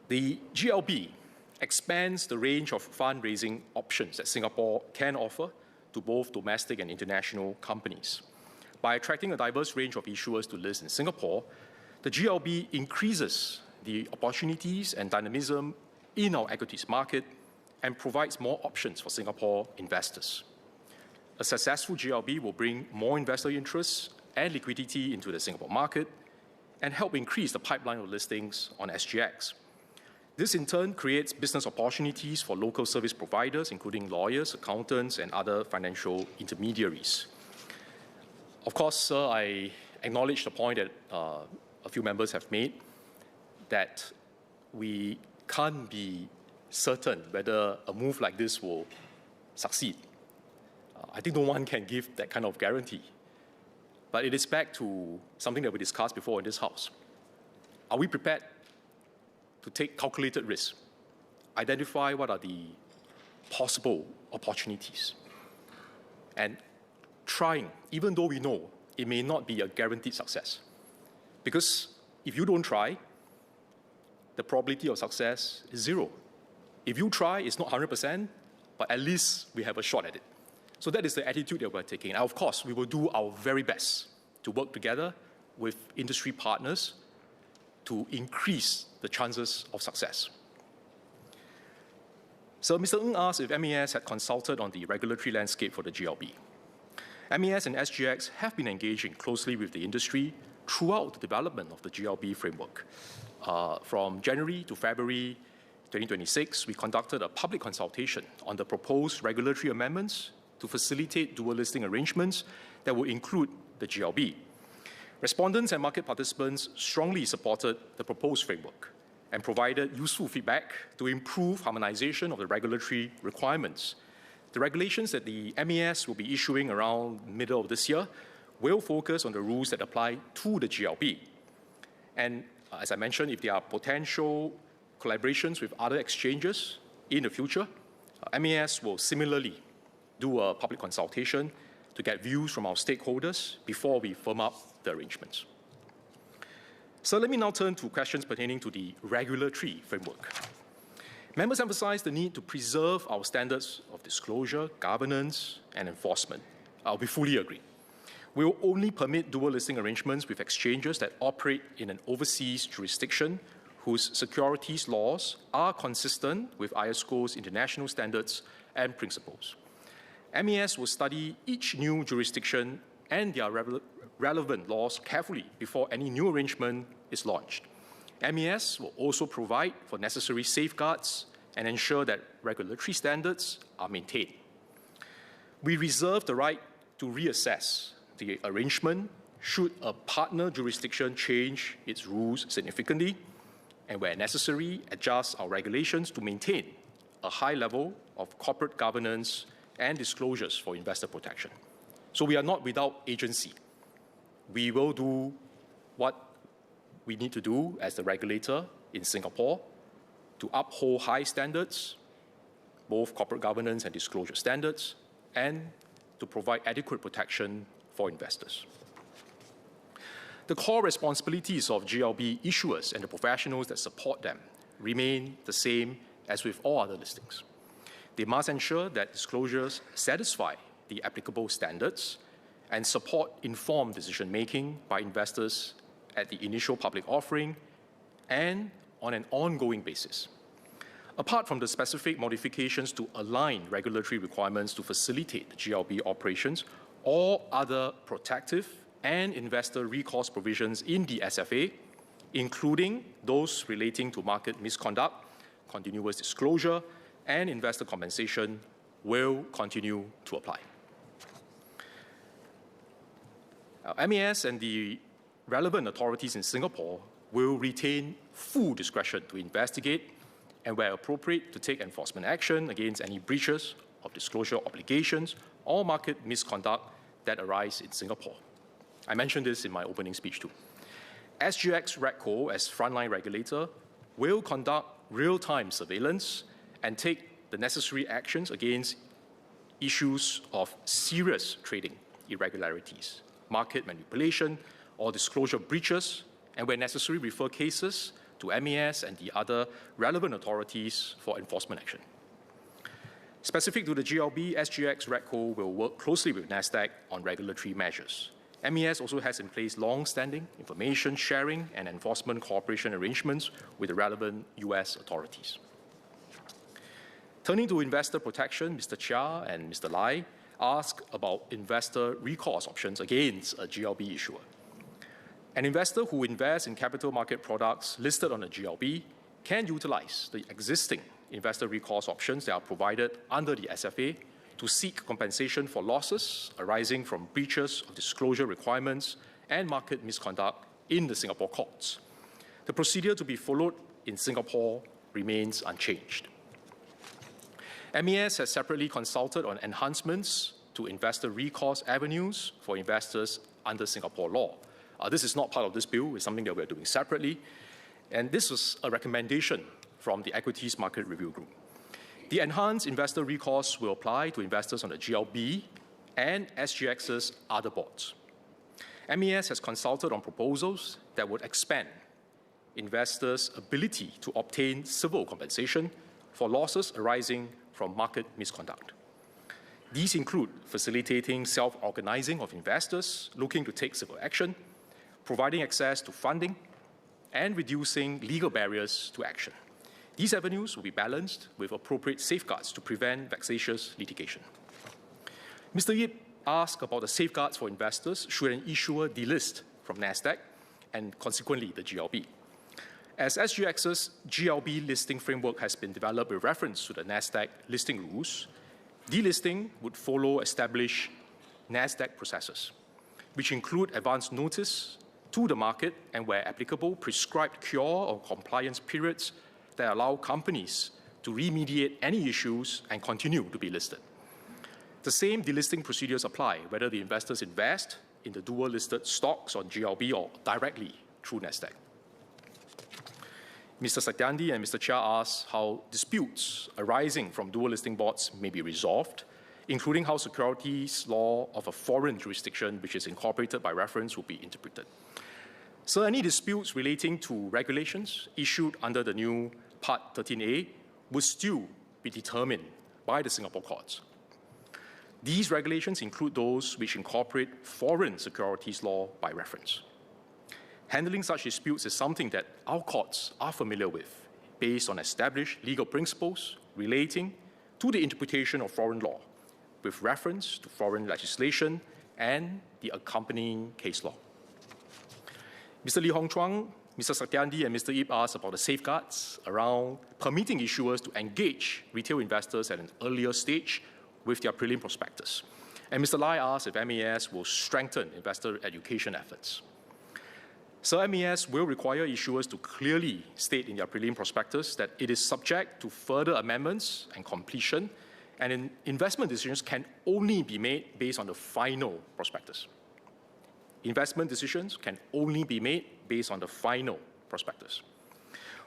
The GLB expands the range of fundraising options that Singapore can offer to both domestic and international companies. By attracting a diverse range of issuers to list in Singapore, the GLB increases the opportunities and dynamism in our equities market and provides more options for Singapore investors. A successful GLB will bring more investor interest and liquidity into the Singapore market and help increase the pipeline of listings on SGX. This in turn creates business opportunities for local service providers, including lawyers, accountants, and other financial intermediaries. Of course, sir, I acknowledge the point that a few members have made, that we can't be certain whether a move like this will succeed. I think no one can give that kind of guarantee. But it is back to something that we discussed before in this House. Are we prepared to take calculated risks, identify what are the possible opportunities, and trying, even though we know it may not be a guaranteed success? Because if you don't try, the probability of success is zero. If you try, it's not 100%, but at least we have a shot at it. So that is the attitude that we're taking. And of course, we will do our very best to work together with industry partners to increase the chances of success. So Mr. Ng asked if MAS had consulted on the regulatory landscape for the GLB. MAS and SGX have been engaging closely with the industry throughout the development of the GLB framework. From January to February 2026, we conducted a public consultation on the proposed regulatory amendments to facilitate dual listing arrangements that will include the GLB. Respondents and market participants strongly supported the proposed framework and provided useful feedback to improve harmonization of the regulatory requirements. The regulations that the MAS will be issuing around middle of this year will focus on the rules that apply to the GLB. And as I mentioned, if there are potential collaborations with other exchanges in the future, MAS will similarly do a public consultation to get views from our stakeholders before we firm up the arrangements. So let me now turn to questions pertaining to the regulatory framework. Members emphasize the need to preserve our standards of disclosure, governance, and enforcement. We fully agree. We will only permit dual listing arrangements with exchanges that operate in an overseas jurisdiction whose securities laws are consistent with ISCO's international standards and principles. MAS will study each new jurisdiction and their relevant laws carefully before any new arrangement is launched. MAS will also provide for necessary safeguards and ensure that regulatory standards are maintained. We reserve the right to reassess the arrangement should a partner jurisdiction change its rules significantly, and where necessary, adjust our regulations to maintain a high level of corporate governance and disclosures for investor protection. So we are not without agency. We will do what we need to do as the regulator in Singapore to uphold high standards, both corporate governance and disclosure standards, and to provide adequate protection for investors. The core responsibilities of GLB issuers and the professionals that support them remain the same as with all other listings. They must ensure that disclosures satisfy the applicable standards and support informed decision-making by investors at the initial public offering and on an ongoing basis. Apart from the specific modifications to align regulatory requirements to facilitate the GLB operations, all other protective and investor recourse provisions in the SFA, including those relating to market misconduct, continuous disclosure, and investor compensation, will continue to apply. MAS and the relevant authorities in Singapore will retain full discretion to investigate and, where appropriate, to take enforcement action against any breaches of disclosure obligations or market misconduct that arise in Singapore. I mentioned this in my opening speech too. SGX RegCo, as frontline regulator, will conduct real-time surveillance and take the necessary actions against issues of serious trading irregularities, market manipulation, or disclosure breaches, and where necessary, refer cases to MAS and the other relevant authorities for enforcement action. Specific to the GLB, SGX RegCo will work closely with NASDAQ on regulatory measures. MAS also has in place long-standing information sharing and enforcement cooperation arrangements with the relevant US authorities. Turning to investor protection, Mr. Chia and Mr. Lai asked about investor recourse options against a GLB issuer. An investor who invests in capital market products listed on a GLB can utilize the existing investor recourse options that are provided under the SFA to seek compensation for losses arising from breaches of disclosure requirements and market misconduct in the Singapore courts. The procedure to be followed in Singapore remains unchanged. MAS has separately consulted on enhancements to investor recourse avenues for investors under Singapore law. This is not part of this bill, it's something that we're doing separately. And this was a recommendation from the Equities Market Review Group. The enhanced investor recourse will apply to investors on the GLB and SGX's other boards. MAS has consulted on proposals that would expand investors' ability to obtain civil compensation for losses arising from market misconduct. These include facilitating self-organizing of investors looking to take civil action, providing access to funding, and reducing legal barriers to action. These avenues will be balanced with appropriate safeguards to prevent vexatious litigation. Mr. Yip asked about the safeguards for investors should an issuer delist from NASDAQ and consequently the GLB. As SGX's GLB listing framework has been developed with reference to the NASDAQ listing rules, delisting would follow established NASDAQ processes, which include advance notice to the market and, where applicable, prescribed cure or compliance periods that allow companies to remediate any issues and continue to be listed. The same delisting procedures apply whether the investors invest in the dual-listed stocks on GLB or directly through NASDAQ. Mr. Satyandi and Mr. Chia asked how disputes arising from dual listing boards may be resolved, including how securities law of a foreign jurisdiction which is incorporated by reference will be interpreted. So any disputes relating to regulations issued under the new Part 13A would still be determined by the Singapore courts. These regulations include those which incorporate foreign securities law by reference. Handling such disputes is something that our courts are familiar with, based on established legal principles relating to the interpretation of foreign law, with reference to foreign legislation and the accompanying case law. Mr. Lee Hong Chuang, Mr. Satyandi, and Mr. Ip asked about the safeguards around permitting issuers to engage retail investors at an earlier stage with their prelim prospectus. And Mr. Lai asked if MAS will strengthen investor education efforts. So MAS will require issuers to clearly state in their prelim prospectus that it is subject to further amendments and completion, and investment decisions can only be made based on the final prospectus. Investment decisions can only be made based on the final prospectus.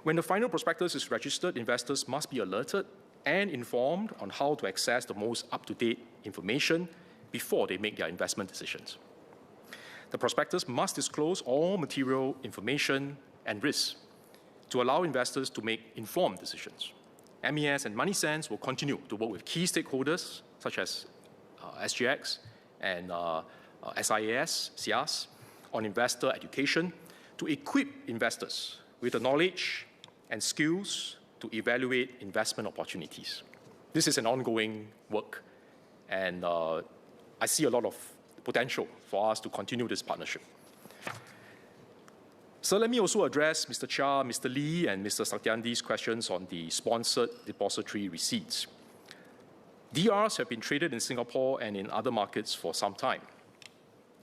When the final prospectus is registered, investors must be alerted and informed on how to access the most up-to-date information before they make their investment decisions. The prospectus must disclose all material information and risks to allow investors to make informed decisions. MAS and MoneySense will continue to work with key stakeholders such as SGX and SIAS, SIAS, on investor education to equip investors with the knowledge and skills to evaluate investment opportunities. This is an ongoing work, and I see a lot of potential for us to continue this partnership. So let me also address Mr. Chia, Mr. Lee, and Mr. Satyandi's questions on the sponsored depository receipts. DRs have been traded in Singapore and in other markets for some time,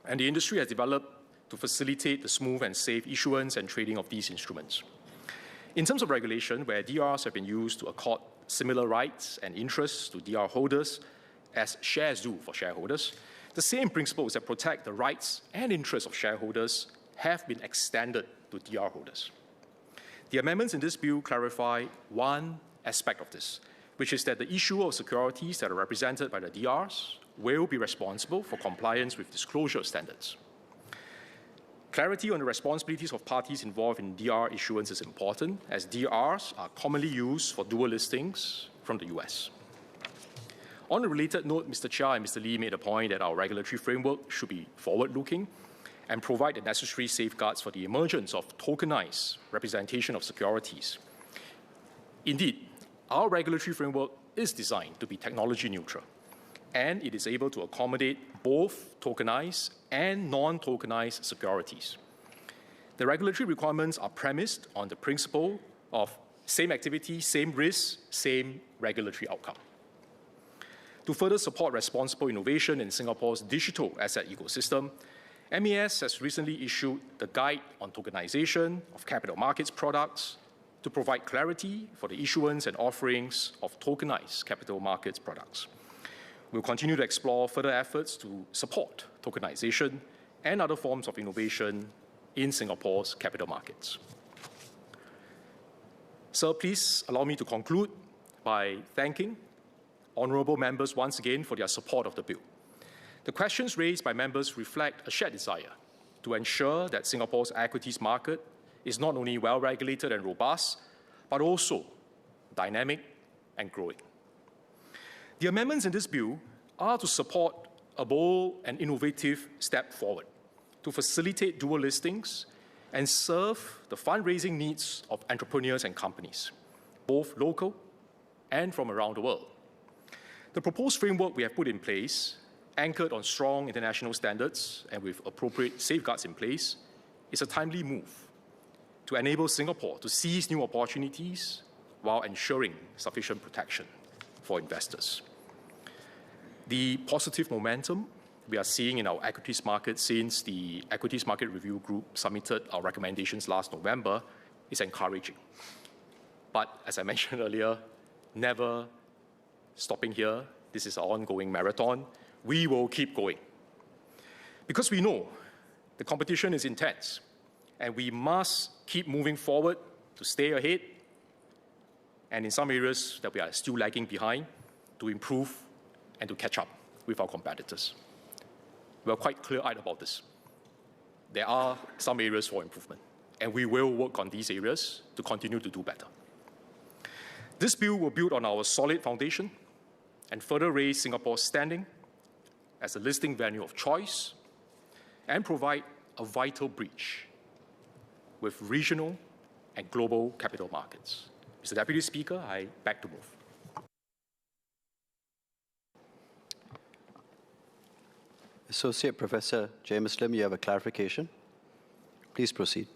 and the industry has developed to facilitate the smooth and safe issuance and trading of these instruments. In terms of regulation, where DRs have been used to accord similar rights and interests to DR holders as shares do for shareholders, the same principles that protect the rights and interests of shareholders have been extended to DR holders. The amendments in this bill clarify one aspect of this, which is that the issuer of securities that are represented by the DRs will be responsible for compliance with disclosure standards. Clarity on the responsibilities of parties involved in DR issuance is important, as DRs are commonly used for dual listings from the US. On a related note, Mr. Chia and Mr. Lee made a point that our regulatory framework should be forward-looking and provide the necessary safeguards for the emergence of tokenized representation of securities. Indeed, our regulatory framework is designed to be technology neutral, and it is able to accommodate both tokenized and non-tokenized securities. The regulatory requirements are premised on the principle of same activity, same risk, same regulatory outcome. To further support responsible innovation in Singapore's digital asset ecosystem, MAS has recently issued the Guide on Tokenization of Capital Markets Products to provide clarity for the issuance and offerings of tokenized capital markets products. We'll continue to explore further efforts to support tokenization and other forms of innovation in Singapore's capital markets. Sir, please allow me to conclude by thanking honourable members once again for their support of the bill. The questions raised by members reflect a shared desire to ensure that Singapore's equities market is not only well-regulated and robust, but also dynamic and growing. The amendments in this bill are to support a bold and innovative step forward to facilitate dual listings and serve the fundraising needs of entrepreneurs and companies, both local and from around the world. The proposed framework we have put in place, anchored on strong international standards and with appropriate safeguards in place, is a timely move to enable Singapore to seize new opportunities while ensuring sufficient protection for investors. The positive momentum we are seeing in our equities market since the Equities Market Review Group submitted our recommendations last November is encouraging. But as I mentioned earlier, never stopping here. This is an ongoing marathon. We will keep going. Because we know the competition is intense, and we must keep moving forward to stay ahead, and in some areas that we are still lagging behind, to improve and to catch up with our competitors. We are quite clear-eyed about this. There are some areas for improvement, and we will work on these areas to continue to do better. This bill will build on our solid foundation and further raise Singapore's standing as a listing venue of choice and provide a vital bridge with regional and global capital markets. Mr. Deputy Speaker, I beg to move. Associate Professor J. Muslim, you have a clarification. Please proceed.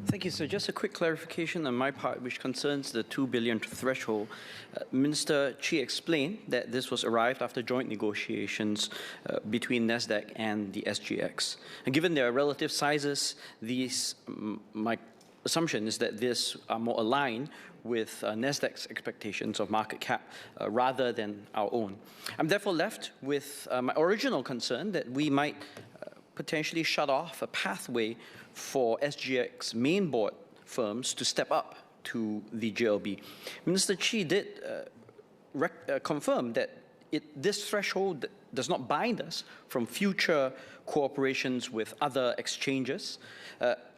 Thank you, sir. Just a quick clarification on my part, which concerns the 2 billion threshold. Minister Chi explained that this was arrived after joint negotiations between NASDAQ and the SGX. And given their relative sizes, my assumption is that this are more aligned with NASDAQ's expectations of market cap rather than our own. I'm therefore left with my original concern that we might potentially shut off a pathway for SGX main board firms to step up to the GLB. Minister Chi did confirm that this threshold does not bind us from future cooperations with other exchanges.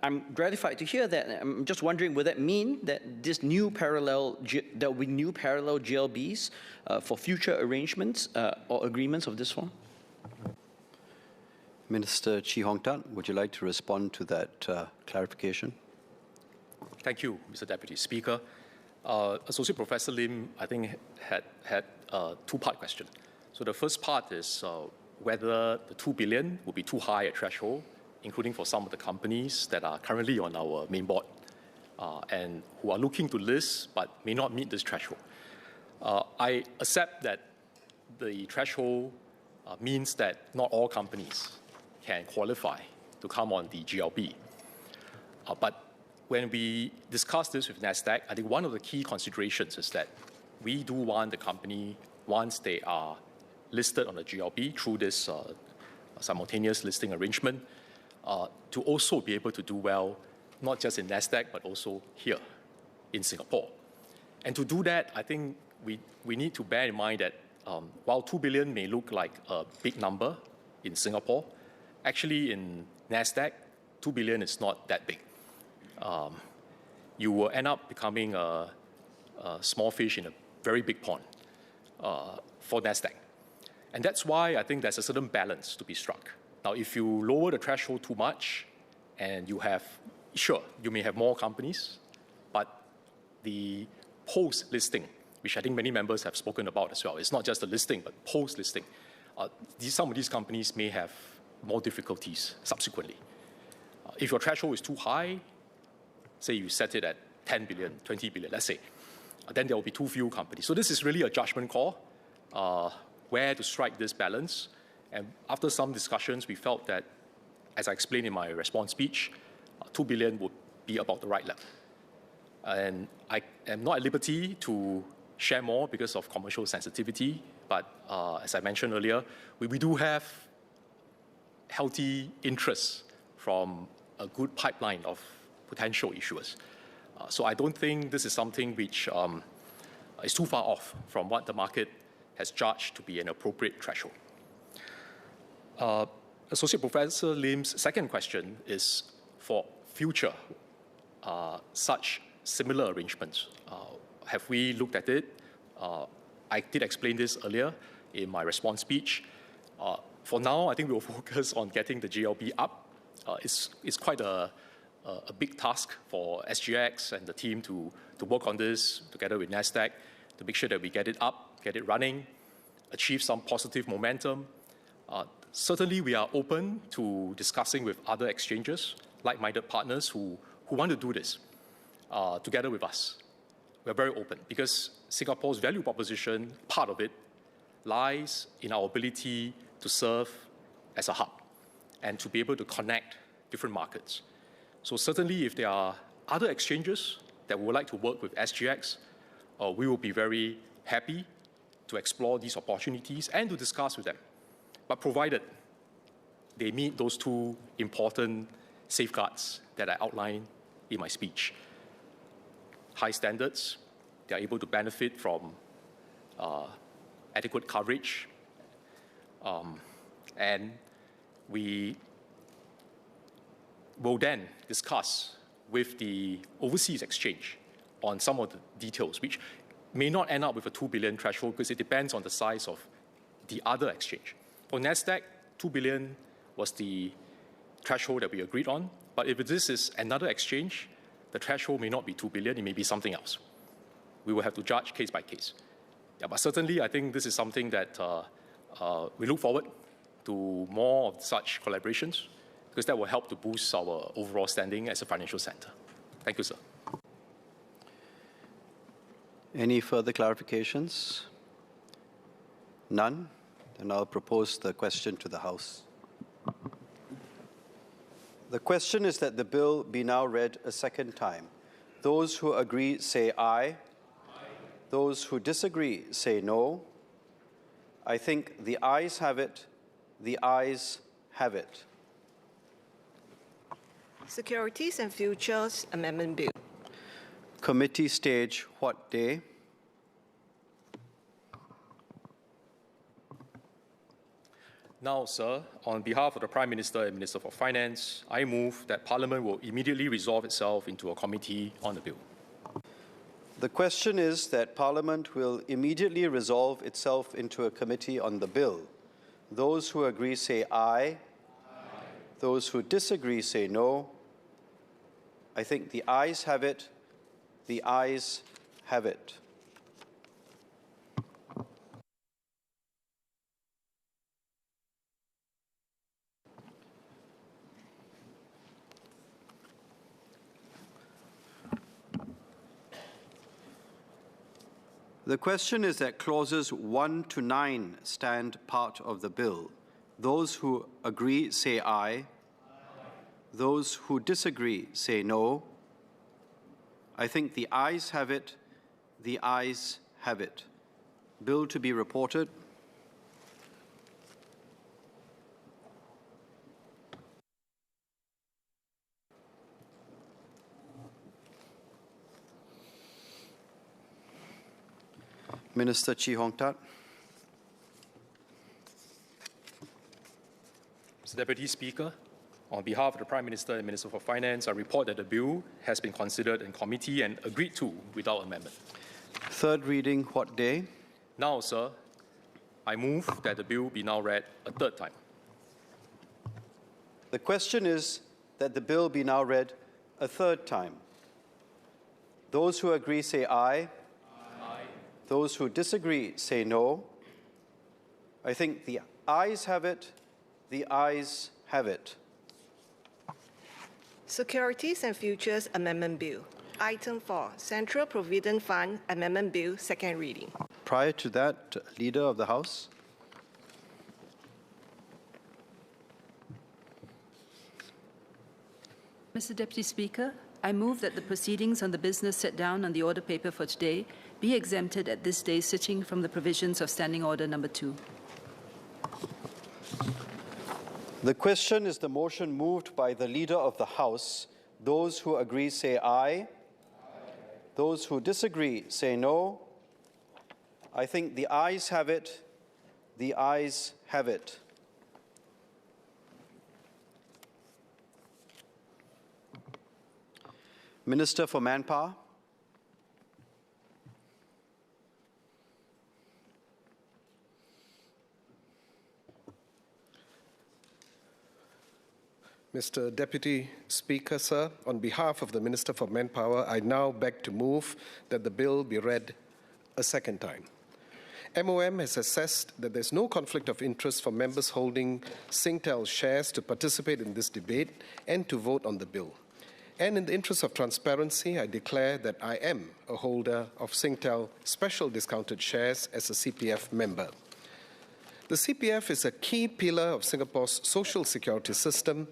I'm gratified to hear that. I'm just wondering, would that mean that there will be new parallel GLBs for future arrangements or agreements of this form? Minister Chee Hong Tat, would you like to respond to that clarification? Thank you, Mr. Deputy Speaker. Associate Professor Lim, I think, had a two-part question. So the first part is whether the 2 billion would be too high a threshold including for some of the companies that are currently on our main board and who are looking to list but may not meet this threshold. I accept that the threshold means that not all companies can qualify to come on the GLB. But when we discuss this with NASDAQ, I think one of the key considerations is that we do want the company, once they are listed on the GLB through this simultaneous listing arrangement, to also be able to do well, not just in NASDAQ, but also here in Singapore. And to do that, I think we need to bear in mind that while 2 billion may look like a big number in Singapore, actually in NASDAQ, 2 billion is not that big. You will end up becoming a small fish in a very big pond for NASDAQ. And that's why I think there's a certain balance to be struck. Now, if you lower the threshold too much and you have, sure, you may have more companies, but the post-listing, which I think many members have spoken about as well, it's not just the listing, but post-listing. Some of these companies may have more difficulties subsequently. If your threshold is too high, say you set it at 10 billion, 20 billion, let's say, then there will be too few companies. So this is really a judgment call, where to strike this balance. And after some discussions, we felt that, as I explained in my response speech, 2 billion would be about the right level. And I am not at liberty to share more because of commercial sensitivity, but as I mentioned earlier, we do have healthy interests from a good pipeline of potential issuers. So I don't think this is something which is too far off from what the market has judged to be an appropriate threshold. Associate Professor Lim's second question is for future such similar arrangements. Have we looked at it? I did explain this earlier in my response speech. For now, I think we'll focus on getting the GLB up. It's quite a big task for SGX and the team to work on this together with NASDAQ to make sure that we get it up, get it running, achieve some positive momentum. Certainly, we are open to discussing with other exchanges, like-minded partners who want to do this together with us. We're very open because Singapore's value proposition, part of it, lies in our ability to serve as a hub and to be able to connect different markets. So certainly, if there are other exchanges that would like to work with SGX, we will be very happy to explore these opportunities and to discuss with them, but provided they meet those two important safeguards that I outlined in my speech. High standards, they are able to benefit from adequate coverage, and we will then discuss with the overseas exchange on some of the details, which may not end up with a 2 billion threshold because it depends on the size of the other exchange. For NASDAQ, 2 billion was the threshold that we agreed on, but if this is another exchange, the threshold may not be 2 billion, it may be something else. We will have to judge case by case. Yeah, but certainly, I think this is something that we look forward to more of such collaborations, because that will help to boost our overall standing as a financial center. Thank you, sir. Any further clarifications? None? Then I'll propose the question to the House. The question is that the bill be now read a second time. Those who agree say aye. Aye. Those who disagree say no. I think the ayes have it. The ayes have it. Securities and Futures Amendment Bill. Committee stage what day? Now, sir, on behalf of the Prime Minister and Minister for Finance, I move that Parliament will immediately resolve itself into a committee on the bill. The question is that Parliament will immediately resolve itself into a committee on the bill. Those who agree say aye. Aye. Those who disagree say no. I think the ayes have it. The ayes have it. The question is that clauses 1 to 9 stand part of the bill. Those who agree say aye. Those who disagree say no. I think the ayes have it. The ayes have it. Bill to be reported. Minister Chee Hong Tat. Mr. Deputy Speaker, on behalf of the Prime Minister and Minister for Finance, I report that the bill has been considered in committee and agreed to without amendment. Third reading, what day? Now, sir, I move that the bill be now read a third time. The question is that the bill be now read a third time. Those who agree say aye. Aye. Those who disagree say no. I think the ayes have it. The ayes have it. Securities and Futures Amendment Bill. Item 4, Central Provident Fund Amendment Bill, second reading. Prior to that, Leader of the House. Mr. Deputy Speaker, I move that the proceedings on the business set down on the order paper for today be exempted at this day's sitting from the provisions of Standing Order Number 2. The question is the motion moved by the Leader of the House. Those who agree say aye. Aye. Those who disagree say no. I think the ayes have it. The ayes have it. Minister for Manpower. Mr. Deputy Speaker, sir, on behalf of the Minister for Manpower, I now beg to move that the bill be read a second time. MOM has assessed that there's no conflict of interest for members holding Singtel shares to participate in this debate and to vote on the bill. And in the interest of transparency, I declare that I am a holder of Singtel special discounted shares as a CPF member. The CPF is a key pillar of Singapore's social security system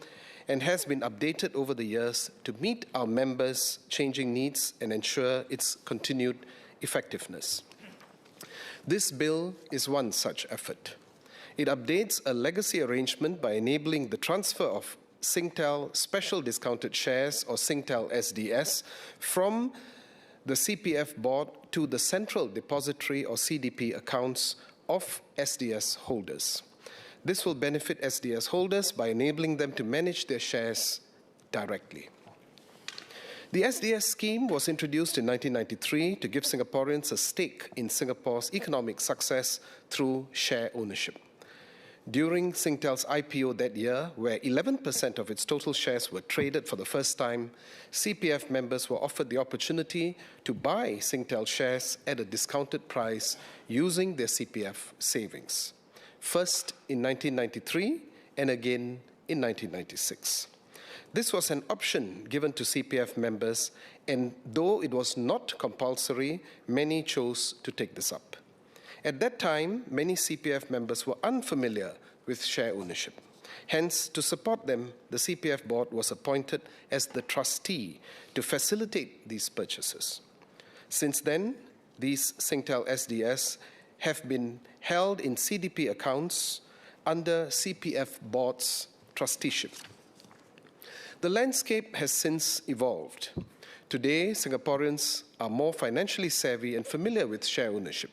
and has been updated over the years to meet our members' changing needs and ensure its continued effectiveness. This bill is one such effort. It updates a legacy arrangement by enabling the transfer of Singtel special discounted shares, or Singtel SDS, from the CPF board to the Central Depository, or CDP, accounts of SDS holders. This will benefit SDS holders by enabling them to manage their shares directly. The SDS scheme was introduced in 1993 to give Singaporeans a stake in Singapore's economic success through share ownership. During Singtel's IPO that year, where 11% of its total shares were traded for the first time, CPF members were offered the opportunity to buy Singtel shares at a discounted price using their CPF savings. First in 1993 and again in 1996. This was an option given to CPF members, and though it was not compulsory, many chose to take this up. At that time, many CPF members were unfamiliar with share ownership. Hence, to support them, the CPF board was appointed as the trustee to facilitate these purchases. Since then, these Singtel SDS have been held in CDP accounts under CPF board's trusteeship. The landscape has since evolved. Today, Singaporeans are more financially savvy and familiar with share ownership.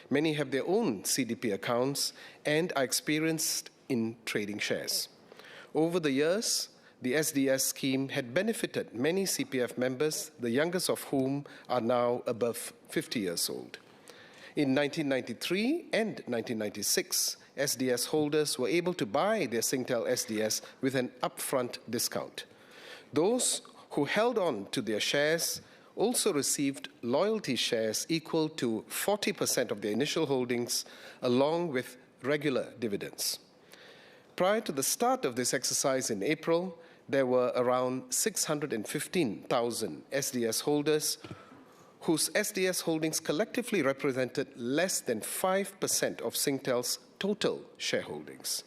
Many have their own CDP accounts and are experienced in trading shares. Over the years, the SDS scheme had benefited many CPF members, the youngest of whom are now above 50 years old. In 1993 and 1996, SDS holders were able to buy their Singtel SDS with an upfront discount. Those who held on to their shares also received loyalty shares equal to 40% of their initial holdings, along with regular dividends. Prior to the start of this exercise in April, there were around 615,000 SDS holders whose SDS holdings collectively represented less than 5% of Singtel's total shareholdings.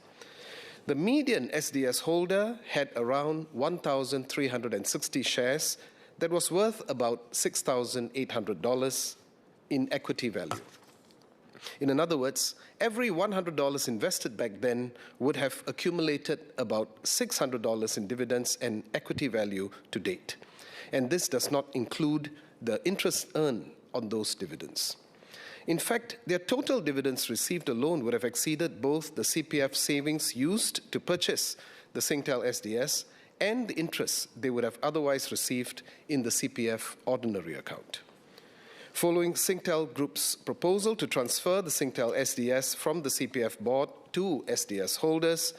The median SDS holder had around 1,360 shares that was worth about $6,800 in equity value. In other words, every $100 invested back then would have accumulated about $600 in dividends and equity value to date. And this does not include the interest earned on those dividends. In fact, their total dividends received alone would have exceeded both the CPF savings used to purchase the Singtel SDS and the interest they would have otherwise received in the CPF ordinary account. Following Singtel Group's proposal to transfer the Singtel SDS from the CPF board to SDS holders,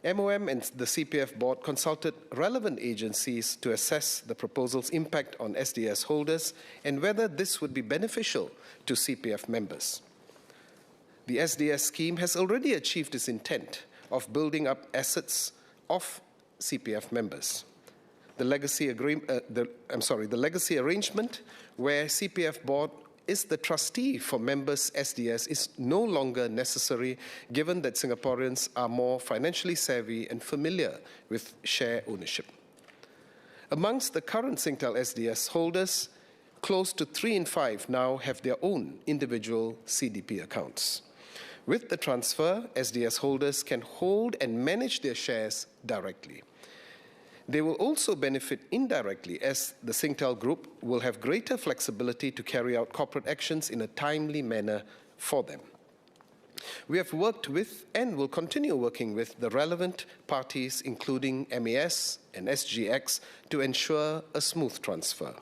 MOM and the CPF board consulted relevant agencies to assess the proposal's impact on SDS holders and whether this would be beneficial to CPF members. The SDS scheme has already achieved its intent of building up assets of CPF members. The legacy arrangement, where CPF board is the trustee for members' SDS, is no longer necessary given that Singaporeans are more financially savvy and familiar with share ownership. Amongst the current Singtel SDS holders, close to 3 in 5 now have their own individual CDP accounts. With the transfer, SDS holders can hold and manage their shares directly. They will also benefit indirectly as the Singtel Group will have greater flexibility to carry out corporate actions in a timely manner for them. We have worked with and will continue working with the relevant parties, including MAS and SGX, to ensure a smooth transfer.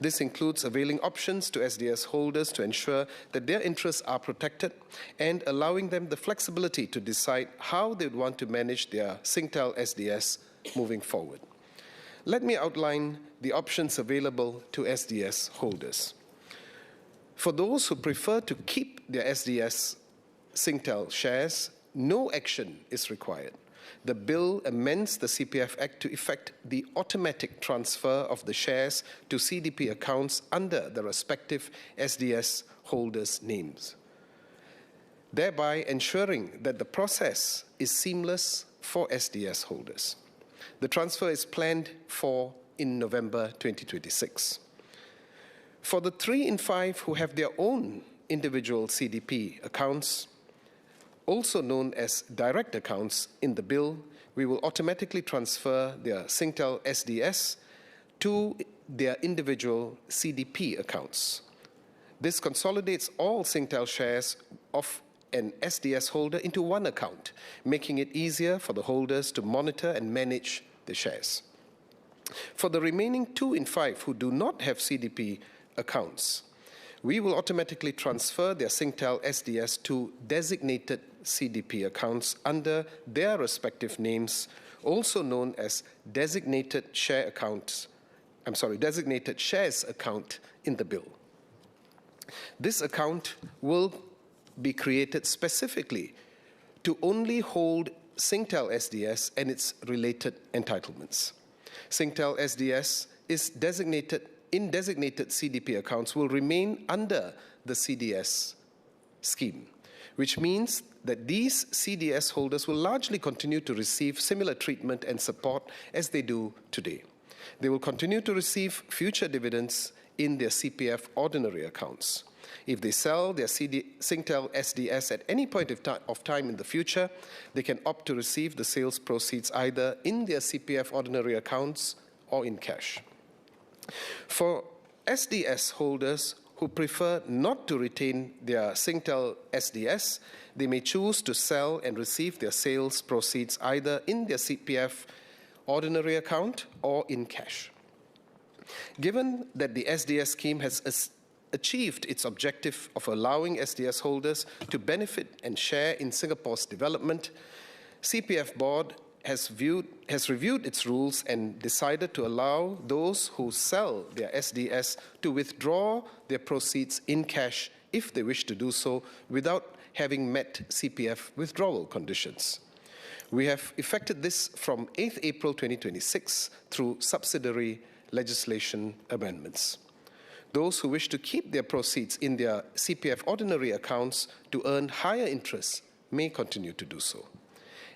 This includes availing options to SDS holders to ensure that their interests are protected and allowing them the flexibility to decide how they would want to manage their Singtel SDS moving forward. Let me outline the options available to SDS holders. For those who prefer to keep their SDS Singtel shares, no action is required. The bill amends the CPF Act to effect the automatic transfer of the shares to CDP accounts under the respective SDS holders' names, thereby ensuring that the process is seamless for SDS holders. The transfer is planned for in November 2026. For the 3 in 5 who have their own individual CDP accounts, also known as direct accounts in the bill, we will automatically transfer their Singtel SDS to their individual CDP accounts. This consolidates all Singtel shares of an SDS holder into one account, making it easier for the holders to monitor and manage the shares. For the remaining 2 in 5 who do not have CDP accounts, we will automatically transfer their Singtel SDS to designated CDP accounts under their respective names, also known as designated shares account in the bill. This account will be created specifically to only hold Singtel SDS and its related entitlements. Singtel SDS is designated CDP accounts will remain under the CDS scheme, which means that these CDS holders will largely continue to receive similar treatment and support as they do today. They will continue to receive future dividends in their CPF ordinary accounts. If they sell their Singtel SDS at any point of time in the future, they can opt to receive the sales proceeds either in their CPF ordinary accounts or in cash. For SDS holders who prefer not to retain their Singtel SDS, they may choose to sell and receive their sales proceeds either in their CPF ordinary account or in cash. Given that the SDS scheme has achieved its objective of allowing SDS holders to benefit and share in Singapore's development, CPF Board has reviewed its rules and decided to allow those who sell their SDS to withdraw their proceeds in cash if they wish to do so without having met CPF withdrawal conditions. We have effected this from 8th April 2026 through subsidiary legislation amendments. Those who wish to keep their proceeds in their CPF ordinary accounts to earn higher interest may continue to do so.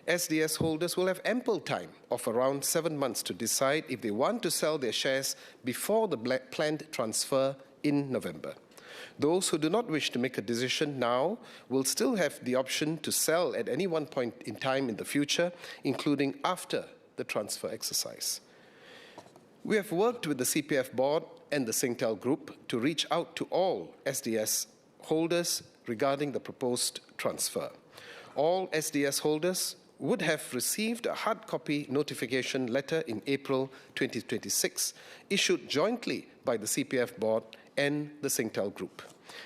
SDS holders will have ample time of around 7 months to decide if they want to sell their shares before the planned transfer in November. Those who do not wish to make a decision now will still have the option to sell at any one point in time in the future, including after the transfer exercise. We have worked with the CPF board and the Singtel Group to reach out to all SDS holders regarding the proposed transfer. All SDS holders would have received a hard copy notification letter in April 2026, issued jointly by the CPF board and the Singtel Group.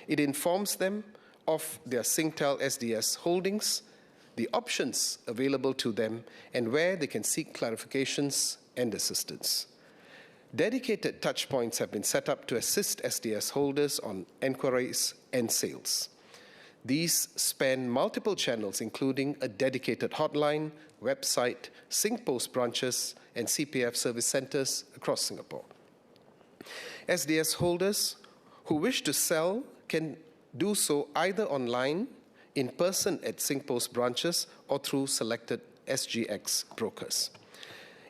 It informs them of their Singtel SDS holdings, the options available to them, and where they can seek clarifications and assistance. Dedicated touchpoints have been set up to assist SDS holders on enquiries and sales. These span multiple channels, including a dedicated hotline, website, SingPost branches, and CPF service centers across Singapore. SDS holders who wish to sell can do so either online, in person at SingPost branches, or through selected SGX brokers.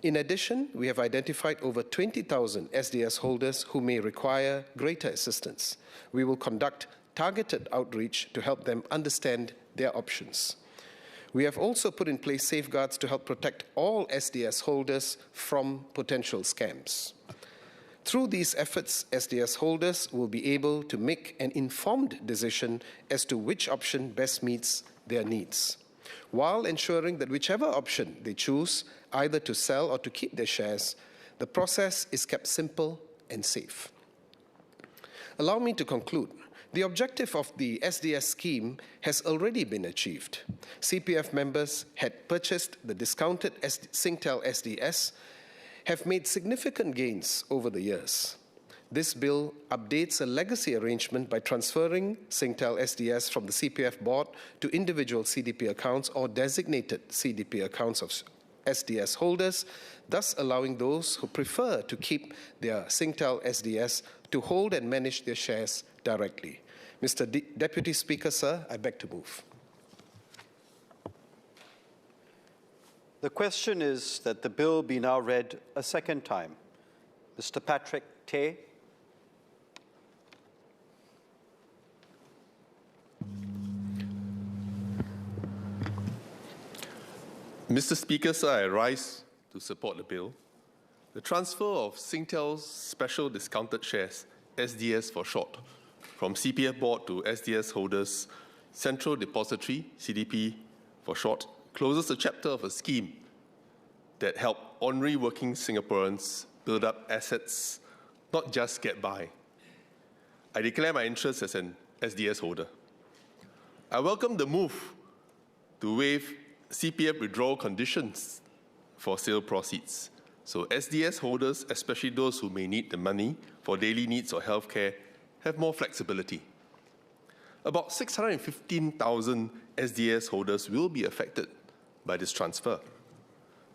In addition, we have identified over 20,000 SDS holders who may require greater assistance. We will conduct targeted outreach to help them understand their options. We have also put in place safeguards to help protect all SDS holders from potential scams. Through these efforts, SDS holders will be able to make an informed decision as to which option best meets their needs, while ensuring that whichever option they choose, either to sell or to keep their shares, the process is kept simple and safe. Allow me to conclude. The objective of the SDS scheme has already been achieved. CPF members had purchased the discounted Singtel SDS, have made significant gains over the years. This bill updates a legacy arrangement by transferring Singtel SDS from the CPF board to individual CDP accounts or designated CDP accounts of SDS holders, thus allowing those who prefer to keep their Singtel SDS to hold and manage their shares directly. Mr. Deputy Speaker, sir, I beg to move. The question is that the bill be now read a second time. Mr. Patrick Tay. Mr. Speaker, sir, I rise to support the bill. The transfer of Singtel's special discounted shares, SDS for short, from CPF board to SDS holders, Central Depository, CDP for short, closes a chapter of a scheme that helped ordinary working Singaporeans build up assets, not just get by. I declare my interest as an SDS holder. I welcome the move to waive CPF withdrawal conditions for sale proceeds, so SDS holders, especially those who may need the money for daily needs or healthcare, have more flexibility. About 615,000 SDS holders will be affected by this transfer.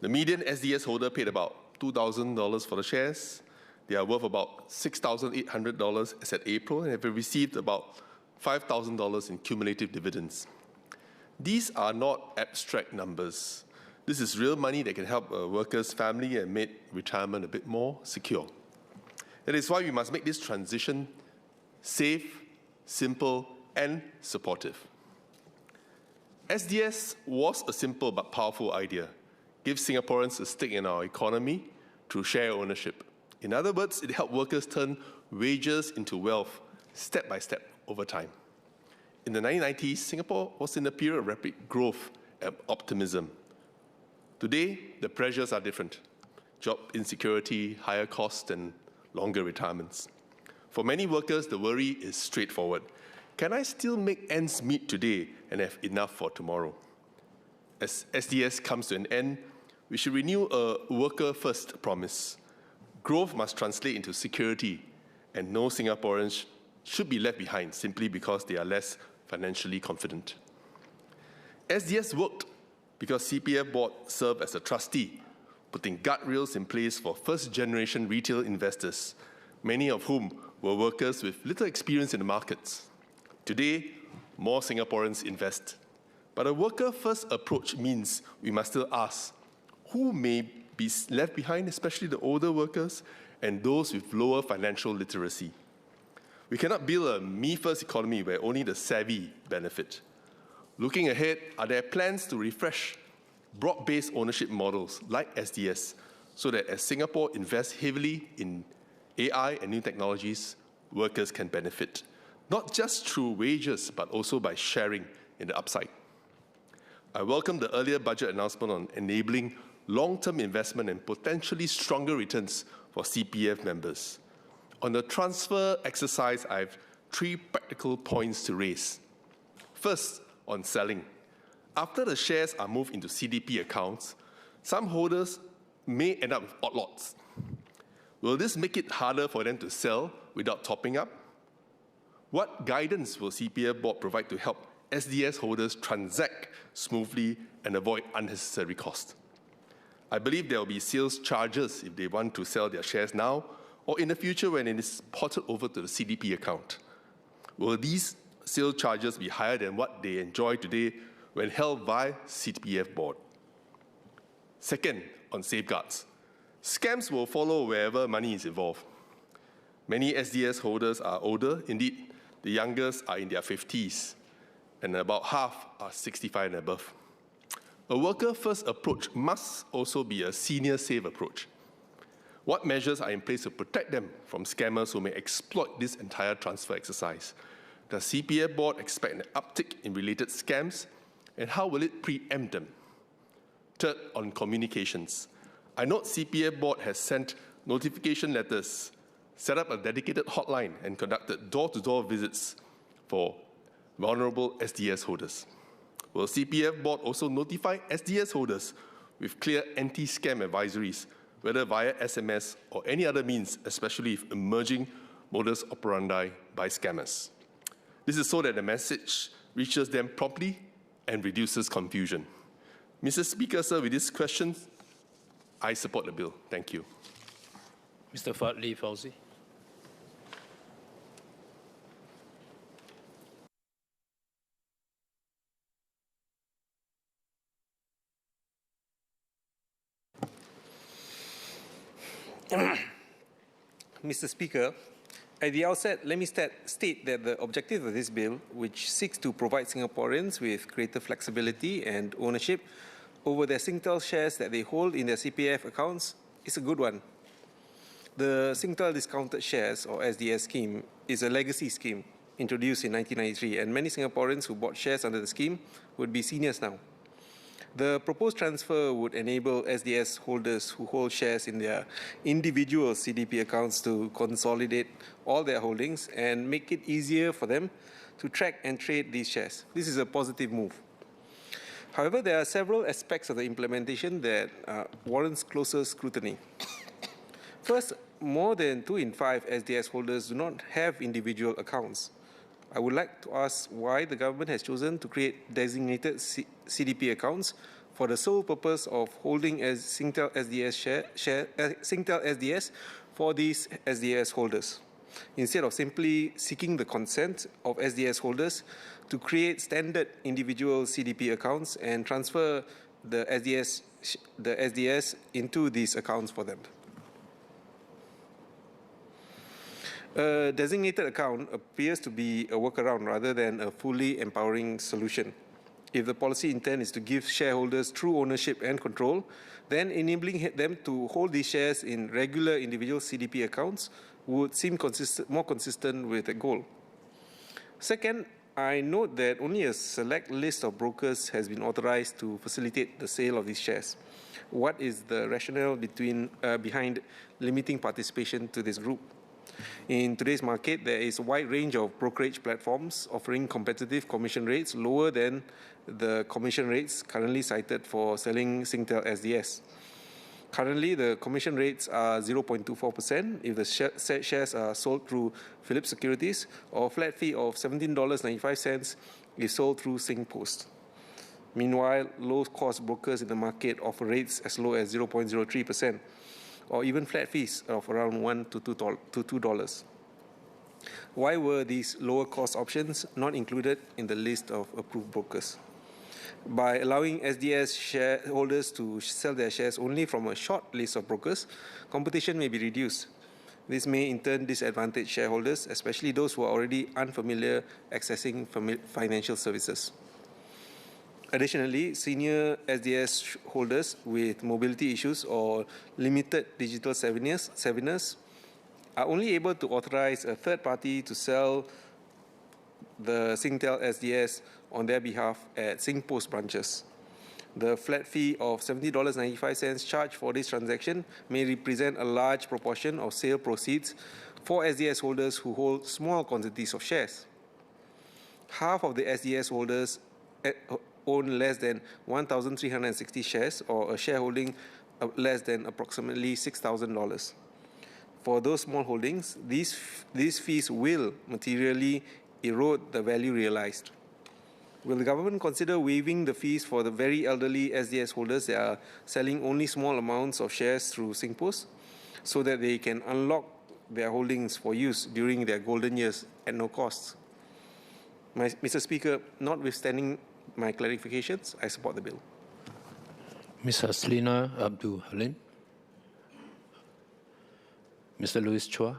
The median SDS holder paid about $2,000 for the shares. They are worth about $6,800 as at April and have received about $5,000 in cumulative dividends. These are not abstract numbers. This is real money that can help a worker's family and make retirement a bit more secure. That is why we must make this transition safe, simple, and supportive. SDS was a simple but powerful idea. Give Singaporeans a stake in our economy through share ownership. In other words, it helped workers turn wages into wealth step by step over time. In the 1990s, Singapore was in a period of rapid growth and optimism. Today, the pressures are different. Job insecurity, higher costs, and longer retirements. For many workers, the worry is straightforward. Can I still make ends meet today and have enough for tomorrow? As SDS comes to an end, we should renew a worker-first promise. Growth must translate into security, and no Singaporeans should be left behind simply because they are less financially confident. SDS worked because CPF board served as a trustee, putting guardrails in place for first-generation retail investors, many of whom were workers with little experience in the markets. Today, more Singaporeans invest. But a worker-first approach means we must still ask, who may be left behind, especially the older workers and those with lower financial literacy? We cannot build a me-first economy where only the savvy benefit. Looking ahead, are there plans to refresh broad-based ownership models like SDS so that as Singapore invests heavily in AI and new technologies, workers can benefit, not just through wages, but also by sharing in the upside? I welcome the earlier budget announcement on enabling long-term investment and potentially stronger returns for CPF members. On the transfer exercise, I have 3 practical points to raise. First, on selling. After the shares are moved into CDP accounts, some holders may end up with odd lots. Will this make it harder for them to sell without topping up? What guidance will CPF board provide to help SDS holders transact smoothly and avoid unnecessary costs? I believe there will be sales charges if they want to sell their shares now or in the future when it is ported over to the CDP account. Will these sale charges be higher than what they enjoy today when held via CPF board? Second, on safeguards. Scams will follow wherever money is involved. Many SDS holders are older. Indeed, the youngest are in their 50s, and about half are 65 and above. A worker-first approach must also be a senior-safe approach. What measures are in place to protect them from scammers who may exploit this entire transfer exercise? Does CPF board expect an uptick in related scams, and how will it preempt them? Third, on communications. I note CPF board has sent notification letters, set up a dedicated hotline, and conducted door-to-door visits for vulnerable SDS holders. Will CPF board also notify SDS holders with clear anti-scam advisories, whether via SMS or any other means, especially if emerging modus operandi by scammers? This is so that the message reaches them promptly and reduces confusion. Mr. Speaker, sir, with these questions, I support the bill. Thank you. Mr. Fadli Fauzi. Mr. Speaker, at the outset, let me state that the objective of this bill, which seeks to provide Singaporeans with greater flexibility and ownership over their Singtel shares that they hold in their CPF accounts, is a good one. The Singtel Discounted Shares, or SDS scheme, is a legacy scheme introduced in 1993, and many Singaporeans who bought shares under the scheme would be seniors now. The proposed transfer would enable SDS holders who hold shares in their individual CDP accounts to consolidate all their holdings and make it easier for them to track and trade these shares. This is a positive move. However, there are several aspects of the implementation that warrants closer scrutiny. First, more than 2 in 5 SDS holders do not have individual accounts. I would like to ask why the government has chosen to create designated CDP accounts for the sole purpose of holding Singtel SDS for these SDS holders, instead of simply seeking the consent of SDS holders to create standard individual CDP accounts and transfer the SDS into these accounts for them. A designated account appears to be a workaround rather than a fully empowering solution. If the policy intent is to give shareholders true ownership and control, then enabling them to hold these shares in regular individual CDP accounts would seem more consistent with the goal. Second, I note that only a select list of brokers has been authorized to facilitate the sale of these shares. What is the rationale behind limiting participation to this group? In today's market, there is a wide range of brokerage platforms offering competitive commission rates lower than the commission rates currently cited for selling Singtel SDS. Currently, the commission rates are 0.24% if the shares are sold through Philips Securities, or a flat fee of $17.95 if sold through SingPost. Meanwhile, low-cost brokers in the market offer rates as low as 0.03%. or even flat fees of around $1 to $2. Why were these lower cost options not included in the list of approved brokers? By allowing SDS shareholders to sell their shares only from a short list of brokers, competition may be reduced. This may in turn disadvantage shareholders, especially those who are already unfamiliar accessing financial services. Additionally, senior SDS holders with mobility issues or limited digital savviness are only able to authorize a third party to sell the Singtel SDS on their behalf at SingPost branches. The flat fee of $70.95 charged for this transaction may represent a large proportion of sale proceeds for SDS holders who hold small quantities of shares. Half of the SDS holders own less than 1,360 shares, or a shareholding of less than approximately $6,000. For those small holdings, these fees will materially erode the value realized. Will the government consider waiving the fees for the very elderly SDS holders that are selling only small amounts of shares through SingPost so that they can unlock their holdings for use during their golden years at no cost? Mr. Speaker, notwithstanding my clarifications, I support the bill. Ms. Haslina Abdul Halim. Mr. Louis Chua.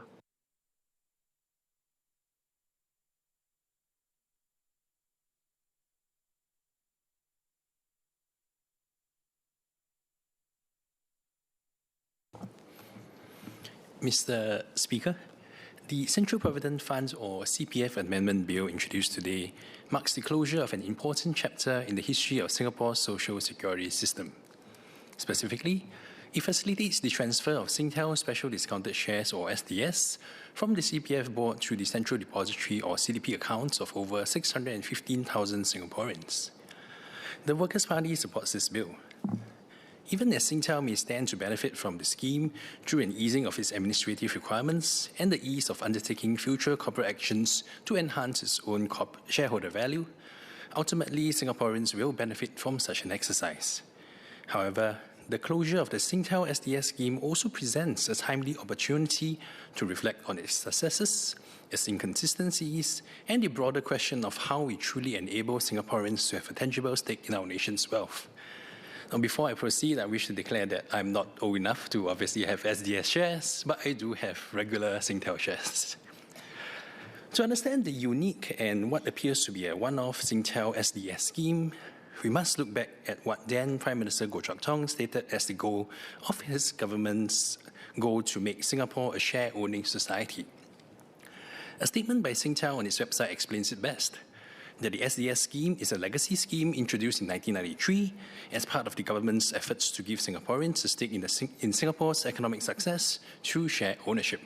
Mr. Speaker, the Central Provident Funds or CPF Amendment Bill introduced today marks the closure of an important chapter in the history of Singapore's social security system. Specifically, it facilitates the transfer of Singtel Special Discounted Shares or SDS from the CPF board to the Central Depository or CDP accounts of over 615,000 Singaporeans. The Workers' Party supports this bill. Even as Singtel may stand to benefit from the scheme through an easing of its administrative requirements and the ease of undertaking future corporate actions to enhance its own shareholder value, ultimately Singaporeans will benefit from such an exercise. However, the closure of the Singtel SDS scheme also presents a timely opportunity to reflect on its successes, its inconsistencies, and the broader question of how we truly enable Singaporeans to have a tangible stake in our nation's wealth. Now, before I proceed, I wish to declare that I'm not old enough to obviously have SDS shares, but I do have regular Singtel shares. To understand the unique and what appears to be a one-off Singtel SDS scheme, we must look back at what then Prime Minister Goh Chok Tong stated as the goal of his government's goal to make Singapore a share-owning society. A statement by Singtel on its website explains it best, that the SDS scheme is a legacy scheme introduced in 1993 as part of the government's efforts to give Singaporeans a stake in Singapore's economic success through share ownership.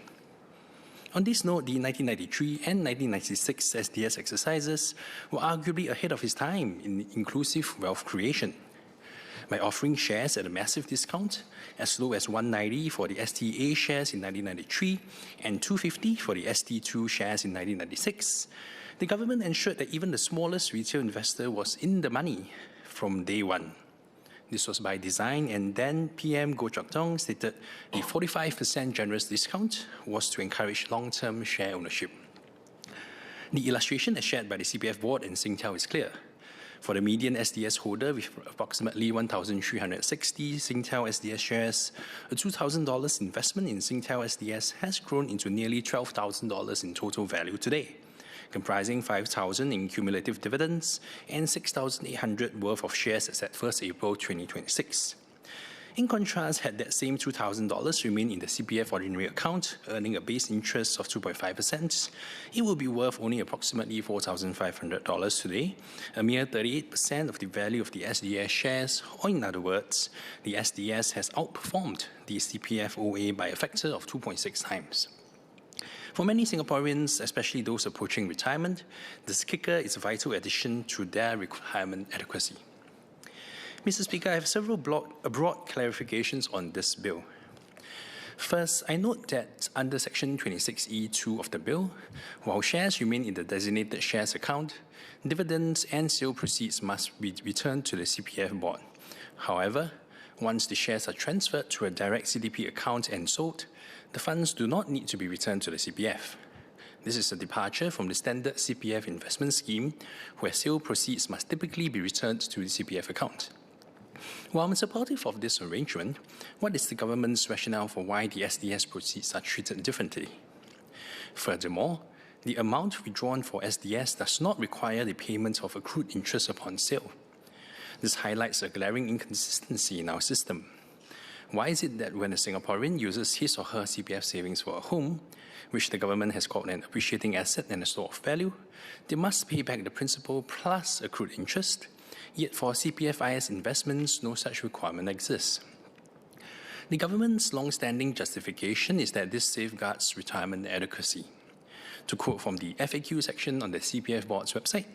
On this note, the 1993 and 1996 SDS exercises were arguably ahead of its time in inclusive wealth creation. By offering shares at a massive discount, as low as $190 for the STA shares in 1993 and $250 for the ST2 shares in 1996, the government ensured that even the smallest retail investor was in the money from day one. This was by design, and then PM Goh Chok Tong stated the 45% generous discount was to encourage long-term share ownership. The illustration as shared by the CPF board and Singtel is clear. For the median SDS holder with approximately 1,360 Singtel SDS shares, a $2,000 investment in Singtel SDS has grown into nearly $12,000 in total value today, comprising $5,000 in cumulative dividends and $6,800 worth of shares as at 1st April 2026. In contrast, had that same $2,000 remained in the CPF ordinary account, earning a base interest of 2.5%, it would be worth only approximately $4,500 today, a mere 38% of the value of the SDS shares, or in other words, the SDS has outperformed the CPF OA by a factor of 2.6 times. For many Singaporeans, especially those approaching retirement, this kicker is a vital addition to their retirement adequacy. Mr. Speaker, I have several broad clarifications on this bill. First, I note that under Section 26E2 of the bill, while shares remain in the designated shares account, dividends and sale proceeds must be returned to the CPF board. However, once the shares are transferred to a direct CDP account and sold, the funds do not need to be returned to the CPF. This is a departure from the standard CPF investment scheme, where sale proceeds must typically be returned to the CPF account. While I'm supportive of this arrangement, what is the government's rationale for why the SDS proceeds are treated differently? Furthermore, the amount withdrawn for SDS does not require the payment of accrued interest upon sale. This highlights a glaring inconsistency in our system. Why is it that when a Singaporean uses his or her CPF savings for a home, which the government has called an appreciating asset and a store of value, they must pay back the principal plus accrued interest, yet for CPF-IS investments, no such requirement exists? The government's long-standing justification is that this safeguards retirement adequacy. To quote from the FAQ section on the CPF Board's website,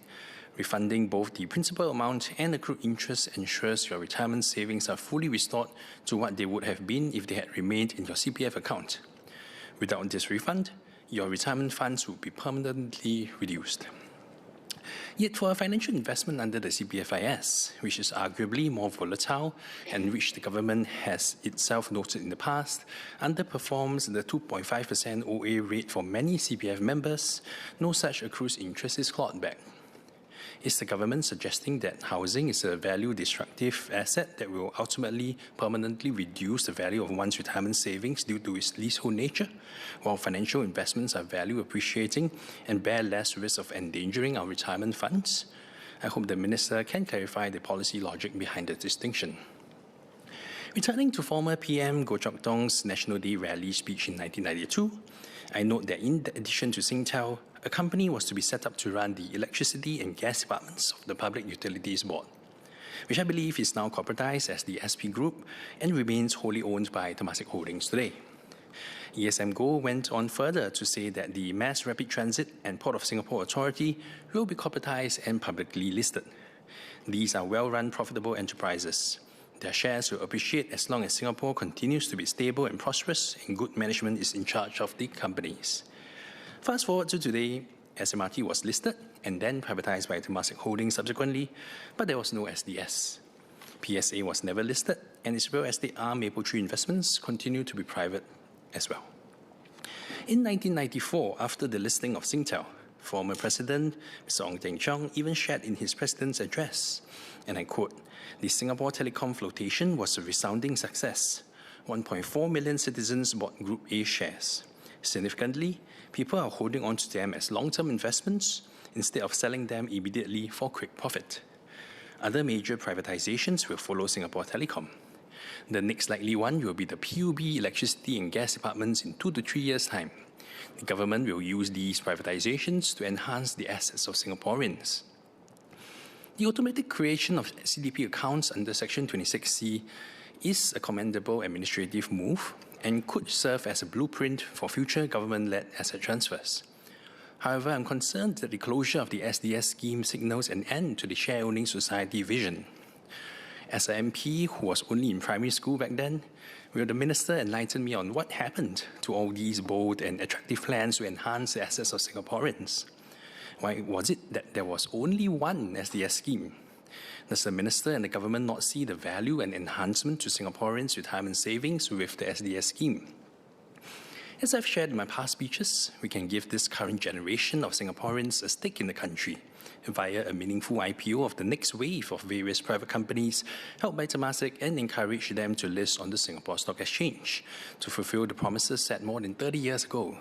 refunding both the principal amount and accrued interest ensures your retirement savings are fully restored to what they would have been if they had remained in your CPF account. Without this refund, your retirement funds would be permanently reduced. Yet for a financial investment under the CPF-IS, which is arguably more volatile and which the government has itself noted in the past, underperforms the 2.5% OA rate for many CPF members, no such accrued interest is clawed back. Is the government suggesting that housing is a value-destructive asset that will ultimately permanently reduce the value of one's retirement savings due to its leasehold nature, while financial investments are value-appreciating and bear less risk of endangering our retirement funds? I hope the Minister can clarify the policy logic behind the distinction. Returning to former PM Goh Chok Tong's National Day rally speech in 1992, I note that in addition to Singtel, a company was to be set up to run the electricity and gas departments of the Public Utilities Board, which I believe is now corporatized as the SP Group and remains wholly owned by Temasek Holdings today. ESM Go went on further to say that the Mass Rapid Transit and Port of Singapore Authority will be corporatized and publicly listed. These are well-run, profitable enterprises. Their shares will appreciate as long as Singapore continues to be stable and prosperous and good management is in charge of the companies. Fast forward to today, SMRT was listed and then privatized by Temasek Holdings subsequently, but there was no SDS. PSA was never listed, and its real estate arm Mapletree Investments continued to be private as well. In 1994, after the listing of Singtel, former President Mr. Ong Teng Cheong even shared in his President's address, and I quote, "The Singapore Telecom flotation was a resounding success. 1.4 million citizens bought Group A shares. Significantly, people are holding on to them as long-term investments instead of selling them immediately for quick profit. Other major privatizations will follow Singapore Telecom. The next likely one will be the PUB electricity and gas departments in 2 to 3 years' time. The government will use these privatizations to enhance the assets of Singaporeans." The automatic creation of CDP accounts under Section 26C is a commendable administrative move and could serve as a blueprint for future government-led asset transfers. However, I'm concerned that the closure of the SDS scheme signals an end to the share-owning society vision. As an MP who was only in primary school back then, will the Minister enlighten me on what happened to all these bold and attractive plans to enhance the assets of Singaporeans? Why was it that there was only one SDS scheme? Does the Minister and the government not see the value and enhancement to Singaporeans' retirement savings with the SDS scheme? As I've shared in my past speeches, we can give this current generation of Singaporeans a stake in the country via a meaningful IPO of the next wave of various private companies held by Temasek and encourage them to list on the Singapore Stock Exchange to fulfill the promises set more than 30 years ago.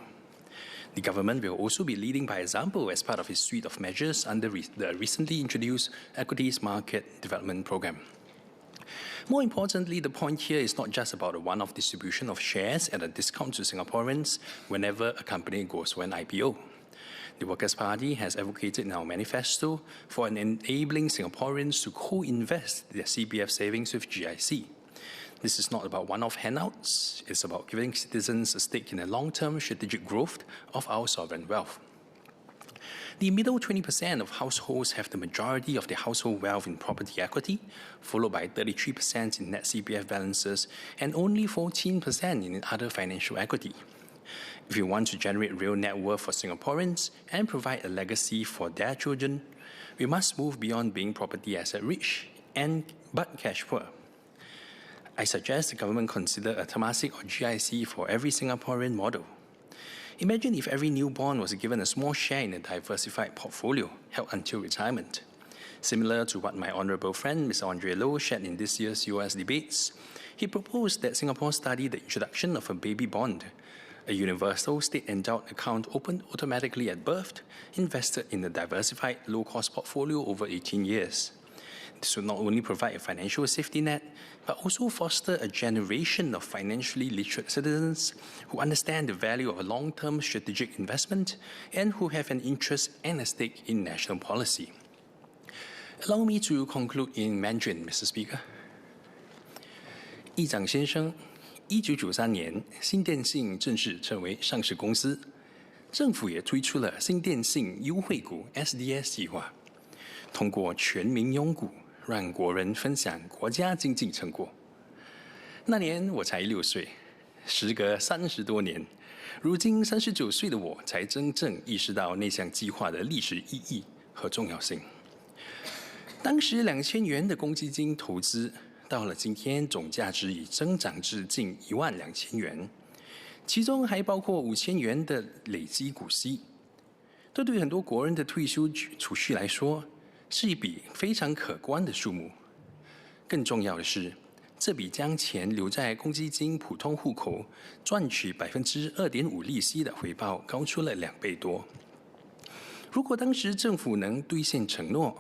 The government will also be leading by example as part of its suite of measures under the recently introduced Equities Market Development Programme. More importantly, the point here is not just about a one-off distribution of shares at a discount to Singaporeans whenever a company goes for an IPO. The Workers' Party has advocated in our manifesto for enabling Singaporeans to co-invest their CPF savings with GIC. This is not about one-off handouts, it's about giving citizens a stake in the long-term strategic growth of our sovereign wealth. The middle 20% of households have the majority of their household wealth in property equity, followed by 33% in net CPF balances and only 14% in other financial equity. If you want to generate real net worth for Singaporeans and provide a legacy for their children, we must move beyond being property asset rich but cash poor. I suggest the government consider a Temasek or GIC for every Singaporean model. Imagine if every newborn was given a small share in a diversified portfolio held until retirement. Similar to what my honourable friend, Mr. Andre Low, shared in this year's US debates, he proposed that Singapore study the introduction of a baby bond, a universal state-endowed account opened automatically at birth, invested in a diversified low-cost portfolio over 18 years. This will not only provide a financial safety net, but also foster a generation of financially literate citizens who understand the value of a long-term strategic investment and who have an interest and a stake in national policy. Allow me to conclude in Mandarin, Mr. Speaker. 议长先生，1993年，新电信正式成为上市公司，政府也推出了新电信优惠股 SDS 计划，通过全民拥股，让国人分享国家经济成果。那年我才6岁，时隔30多年，如今39岁的我才真正意识到那项计划的历史意义和重要性。当时2000元的公积金投资，到了今天总价值已增长至近12000元，其中还包括5000元的累积股息。这对很多国人的退休储蓄来说，是一笔非常可观的数目。更重要的是，这笔将钱留在公积金普通户口，赚取2.5%利息的回报，高出了2倍多。如果当时政府能兑现承诺，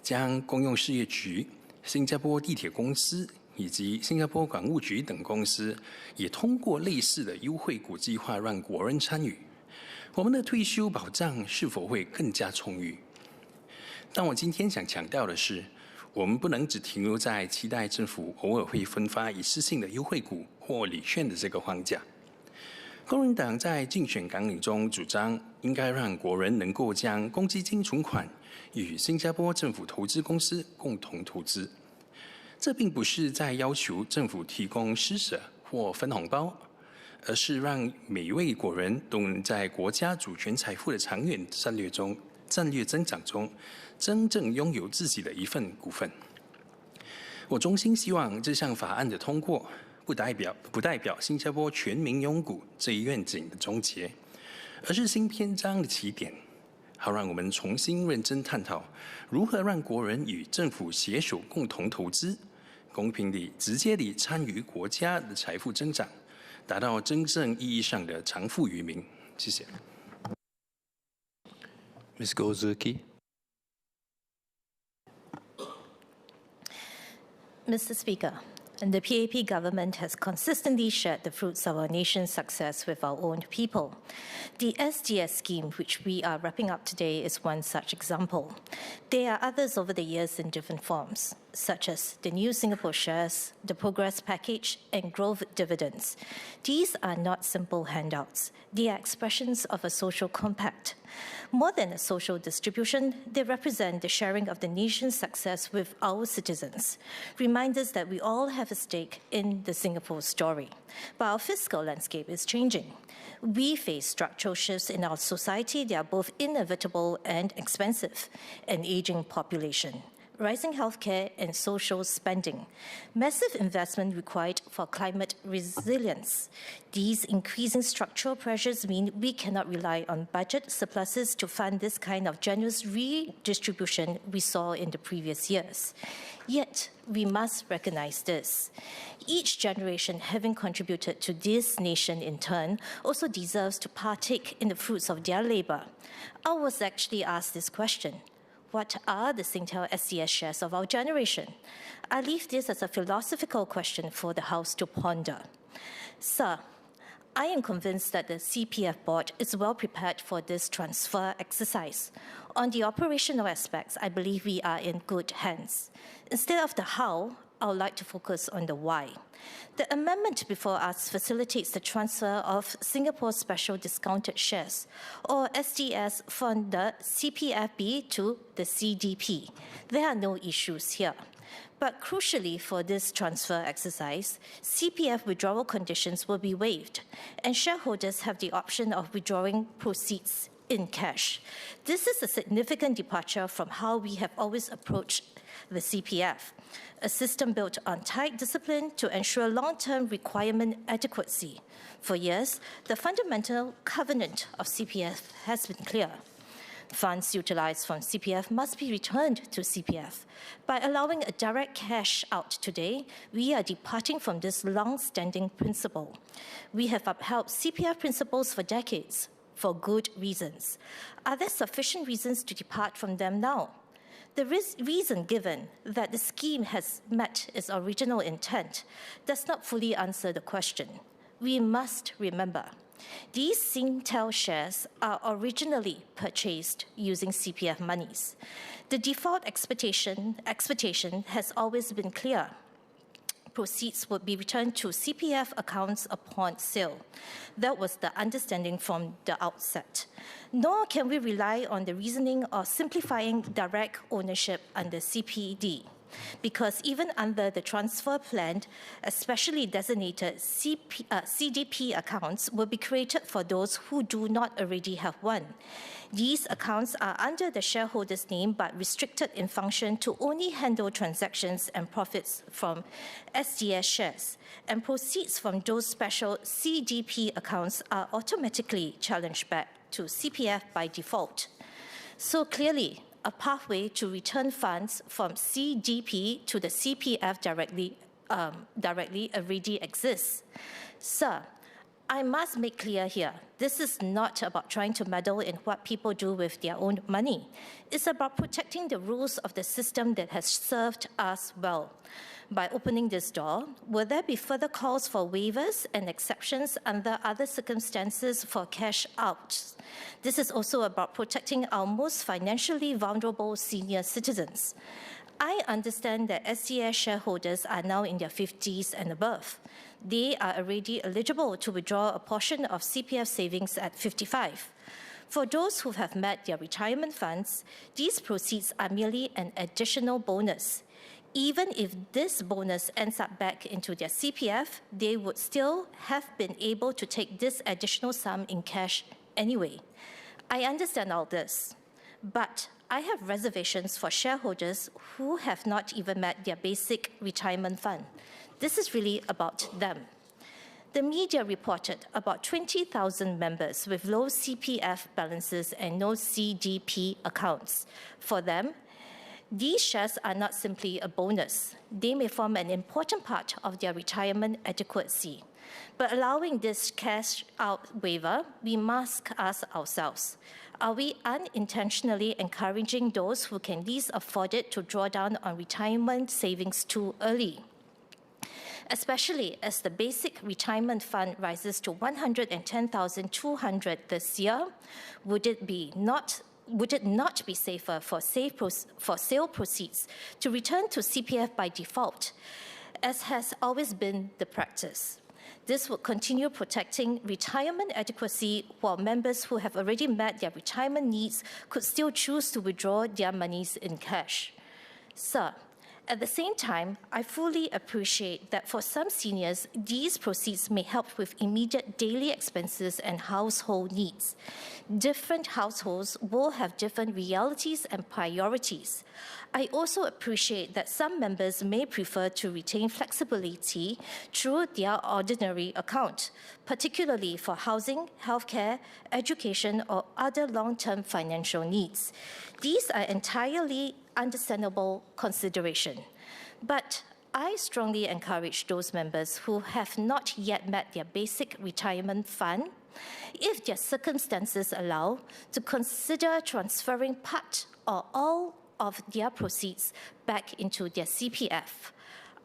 将公用事业局、新加坡地铁公司以及新加坡港务局等公司也通过类似的优惠股计划让国人参与，我们的退休保障是否会更加充裕？但我今天想强调的是，我们不能只停留在期待政府偶尔会分发一次性的优惠股或礼券的这个框架。工人党在竞选纲领中主张，应该让国人能够将公积金存款与新加坡政府投资公司共同投资。这并不是在要求政府提供施舍或分红包，而是让每一位国人都能在国家主权财富的长远战略增长中，真正拥有自己的一份股份。我衷心希望这项法案的通过，不代表新加坡全民拥股这一愿景的终结，而是新篇章的起点。好，让我们重新认真探讨如何让国人与政府携手共同投资，公平地、直接地参与国家的财富增长，达到真正意义上的长富于民。谢谢。Ms. Gozuki. Mr. Speaker, the PAP government has consistently shared the fruits of our nation's success with our own people. The SDS scheme, which we are wrapping up today, is one such example. There are others over the years in different forms, such as the new Singapore shares, the progress package, and growth dividends. These are not simple handouts. They are expressions of a social compact. More than a social distribution, they represent the sharing of the nation's success with our citizens, reminders that we all have a stake in the Singapore story. But our fiscal landscape is changing. We face structural shifts in our society that are both inevitable and expensive: an aging population, rising healthcare and social spending, massive investment required for climate resilience. These increasing structural pressures mean we cannot rely on budget surpluses to fund this kind of generous redistribution we saw in the previous years. Yet, we must recognize this. Each generation, having contributed to this nation in turn, also deserves to partake in the fruits of their labor. I was actually asked this question: what are the Singtel SDS shares of our generation? I leave this as a philosophical question for the House to ponder. Sir, I am convinced that the CPF board is well prepared for this transfer exercise. On the operational aspects, I believe we are in good hands. Instead of the how, I would like to focus on the why. The amendment before us facilitates the transfer of Singapore Special Discounted Shares, or SDS, from the CPFB to the CDP. There are no issues here. But crucially for this transfer exercise, CPF withdrawal conditions will be waived, and shareholders have the option of withdrawing proceeds in cash. This is a significant departure from how we have always approached the CPF, a system built on tight discipline to ensure long-term requirement adequacy. For years, the fundamental covenant of CPF has been clear. Funds utilized from CPF must be returned to CPF. By allowing a direct cash out today, we are departing from this long-standing principle. We have upheld CPF principles for decades, for good reasons. Are there sufficient reasons to depart from them now? The reason given that the scheme has met its original intent does not fully answer the question. We must remember, these Singtel shares are originally purchased using CPF monies. The default expectation has always been clear. Proceeds would be returned to CPF accounts upon sale. That was the understanding from the outset. Nor can we rely on the reasoning of simplifying direct ownership under CPD, because even under the transfer plan, especially designated CDP accounts will be created for those who do not already have one. These accounts are under the shareholder's name but restricted in function to only handle transactions and profits from SDS shares, and proceeds from those special CDP accounts are automatically challenged back to CPF by default. So clearly, a pathway to return funds from CDP to the CPF directly already exists. Sir, I must make clear here, this is not about trying to meddle in what people do with their own money. It's about protecting the rules of the system that has served us well. By opening this door, will there be further calls for waivers and exceptions under other circumstances for cash outs? This is also about protecting our most financially vulnerable senior citizens. I understand that SDS shareholders are now in their 50s and above. They are already eligible to withdraw a portion of CPF savings at 55. For those who have met their retirement funds, these proceeds are merely an additional bonus. Even if this bonus ends up back into their CPF, they would still have been able to take this additional sum in cash anyway. I understand all this, but I have reservations for shareholders who have not even met their basic retirement fund. This is really about them. The media reported about 20,000 members with low CPF balances and no CDP accounts. For them, these shares are not simply a bonus. They may form an important part of their retirement adequacy. But allowing this cash out waiver, we must ask ourselves, are we unintentionally encouraging those who can least afford it to draw down on retirement savings too early? Especially as the basic retirement fund rises to $110,200 this year, would it not be safer for sale proceeds to return to CPF by default, as has always been the practice? This would continue protecting retirement adequacy while members who have already met their retirement needs could still choose to withdraw their monies in cash. Sir, at the same time, I fully appreciate that for some seniors, these proceeds may help with immediate daily expenses and household needs. Different households will have different realities and priorities. I also appreciate that some members may prefer to retain flexibility through their ordinary account, particularly for housing, healthcare, education, or other long-term financial needs. These are entirely understandable consideration. But I strongly encourage those members who have not yet met their basic retirement fund, if their circumstances allow, to consider transferring part or all of their proceeds back into their CPF.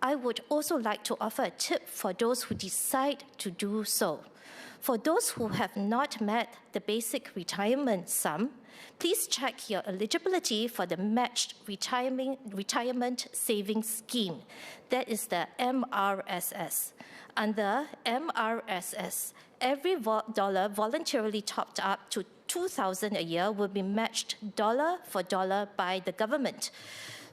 I would also like to offer a tip for those who decide to do so. For those who have not met the basic retirement sum, please check your eligibility for the matched retirement savings scheme. That is the MRSS. Under MRSS, every dollar voluntarily topped up to $2,000 a year will be matched dollar for dollar by the government.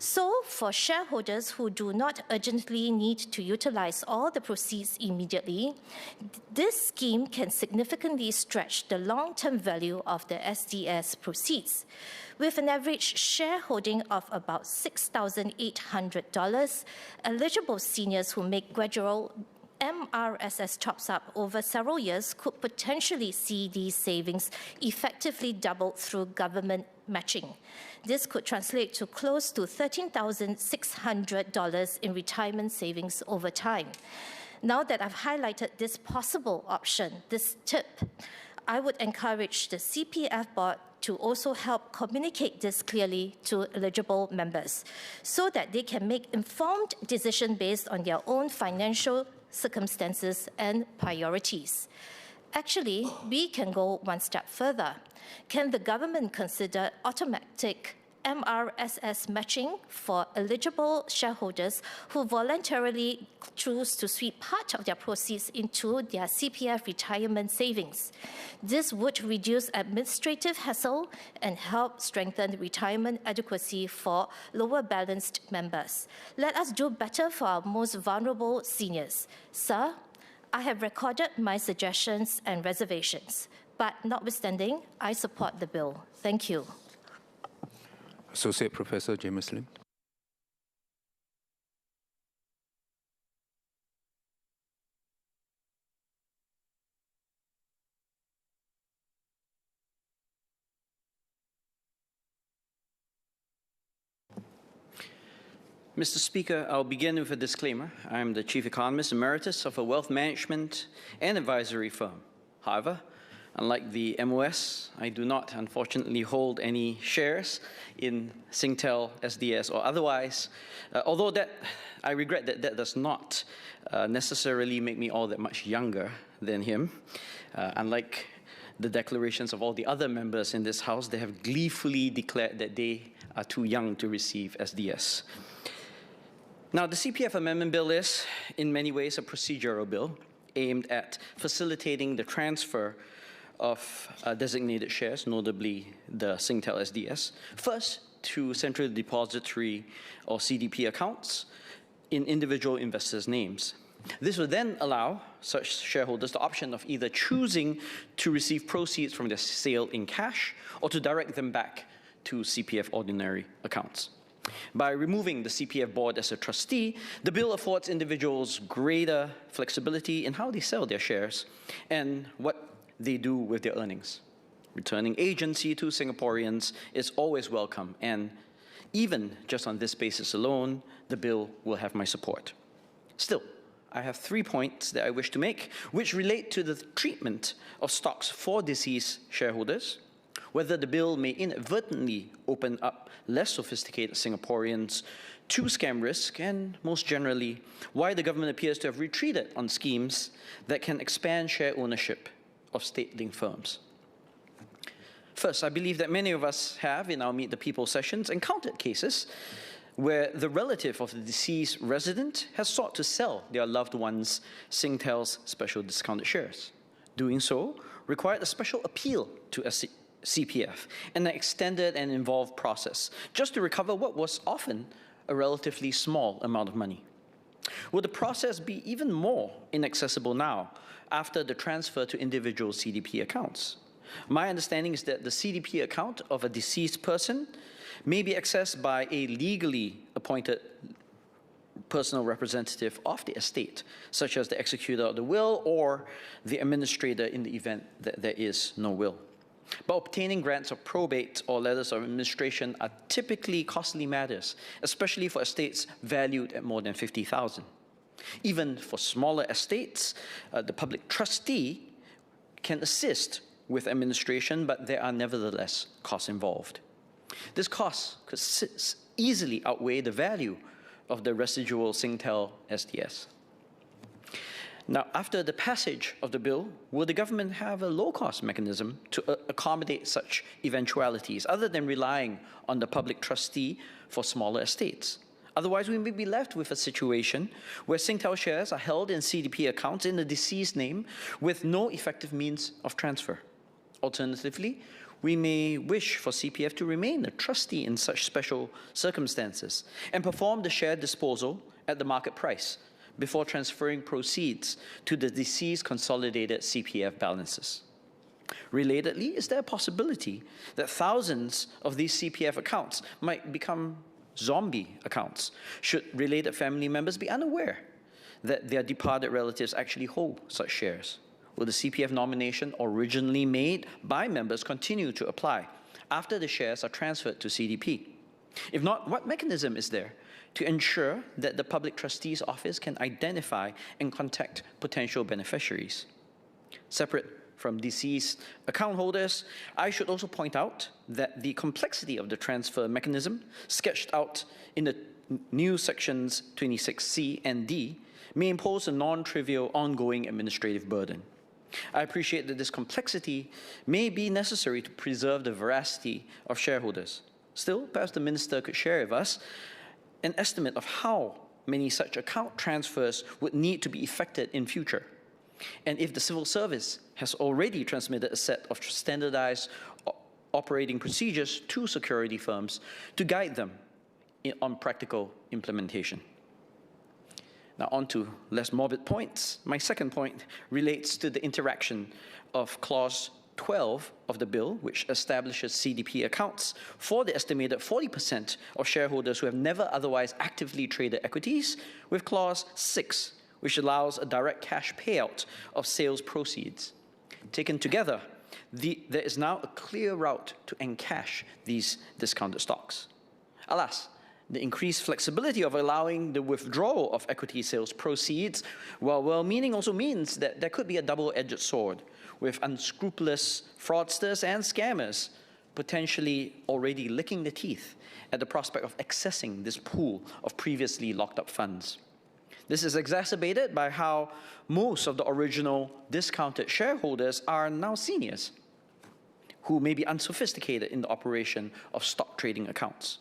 So, for shareholders who do not urgently need to utilize all the proceeds immediately, this scheme can significantly stretch the long-term value of the SDS proceeds. With an average shareholding of about $6,800, eligible seniors who make gradual MRSS tops-up over several years could potentially see these savings effectively doubled through government matching. This could translate to close to $13,600 in retirement savings over time. Now that I've highlighted this possible option, this tip, I would encourage the CPF board to also help communicate this clearly to eligible members so that they can make informed decisions based on their own financial circumstances and priorities. Actually, we can go one step further. Can the government consider automatic MRSS matching for eligible shareholders who voluntarily choose to sweep part of their proceeds into their CPF retirement savings? This would reduce administrative hassle and help strengthen retirement adequacy for lower balanced members. Let us do better for our most vulnerable seniors. Sir, I have recorded my suggestions and reservations, but notwithstanding, I support the bill. Thank you. Associate Professor James Lim. Mr. Speaker, I'll begin with a disclaimer. I'm the Chief Economist Emeritus of a wealth management and advisory firm. However, unlike the MOS, I do not, unfortunately, hold any shares in Singtel, SDS, or otherwise, although I regret that does not necessarily make me all that much younger than him. Unlike the declarations of all the other members in this House, they have gleefully declared that they are too young to receive SDS. Now, the CPF Amendment Bill is, in many ways, a procedural bill aimed at facilitating the transfer of designated shares, notably the Singtel SDS, first to Central Depository or CDP accounts in individual investors' names. This will then allow such shareholders the option of either choosing to receive proceeds from their sale in cash or to direct them back to CPF ordinary accounts. By removing the CPF board as a trustee, the bill affords individuals greater flexibility in how they sell their shares and what they do with their earnings. Returning agency to Singaporeans is always welcome, and even just on this basis alone, the bill will have my support. Still, I have 3 points that I wish to make, which relate to the treatment of stocks for deceased shareholders, whether the bill may inadvertently open up less sophisticated Singaporeans to scam risk, and most generally, why the government appears to have retreated on schemes that can expand share ownership of state-linked firms. First, I believe that many of us have, in our Meet the People sessions, encountered cases where the relative of the deceased resident has sought to sell their loved one's Singtel's special discounted shares. Doing so required a special appeal to a CPF and an extended and involved process just to recover what was often a relatively small amount of money. Will the process be even more inaccessible now after the transfer to individual CDP accounts? My understanding is that the CDP account of a deceased person may be accessed by a legally appointed personal representative of the estate, such as the executor of the will or the administrator in the event that there is no will. But obtaining grants of probate or letters of administration are typically costly matters, especially for estates valued at more than $50,000. Even for smaller estates, the public trustee can assist with administration, but there are nevertheless costs involved. This cost could easily outweigh the value of the residual Singtel SDS. Now, after the passage of the bill, will the government have a low-cost mechanism to accommodate such eventualities, other than relying on the public trustee for smaller estates? Otherwise, we may be left with a situation where Singtel shares are held in CDP accounts in the deceased name with no effective means of transfer. Alternatively, we may wish for CPF to remain a trustee in such special circumstances and perform the share disposal at the market price before transferring proceeds to the deceased consolidated CPF balances. Relatedly, is there a possibility that thousands of these CPF accounts might become zombie accounts should related family members be unaware that their departed relatives actually hold such shares? Will the CPF nomination originally made by members continue to apply after the shares are transferred to CDP? If not, what mechanism is there to ensure that the Public Trustee's Office can identify and contact potential beneficiaries? Separate from deceased account holders, I should also point out that the complexity of the transfer mechanism sketched out in the new sections 26C and D may impose a non-trivial ongoing administrative burden. I appreciate that this complexity may be necessary to preserve the veracity of shareholders. Still, perhaps the Minister could share with us an estimate of how many such account transfers would need to be effected in future, and if the civil service has already transmitted a set of standardized operating procedures to security firms to guide them on practical implementation. Now on to less morbid points. My second point relates to the interaction of Clause 12 of the bill, which establishes CDP accounts for the estimated 40% of shareholders who have never otherwise actively traded equities, with Clause 6, which allows a direct cash payout of sales proceeds. Taken together, there is now a clear route to encash these discounted stocks. Alas, the increased flexibility of allowing the withdrawal of equity sales proceeds, while well-meaning, also means that there could be a double-edged sword, with unscrupulous fraudsters and scammers potentially already licking the teeth at the prospect of accessing this pool of previously locked-up funds. This is exacerbated by how most of the original discounted shareholders are now seniors, who may be unsophisticated in the operation of stock trading accounts.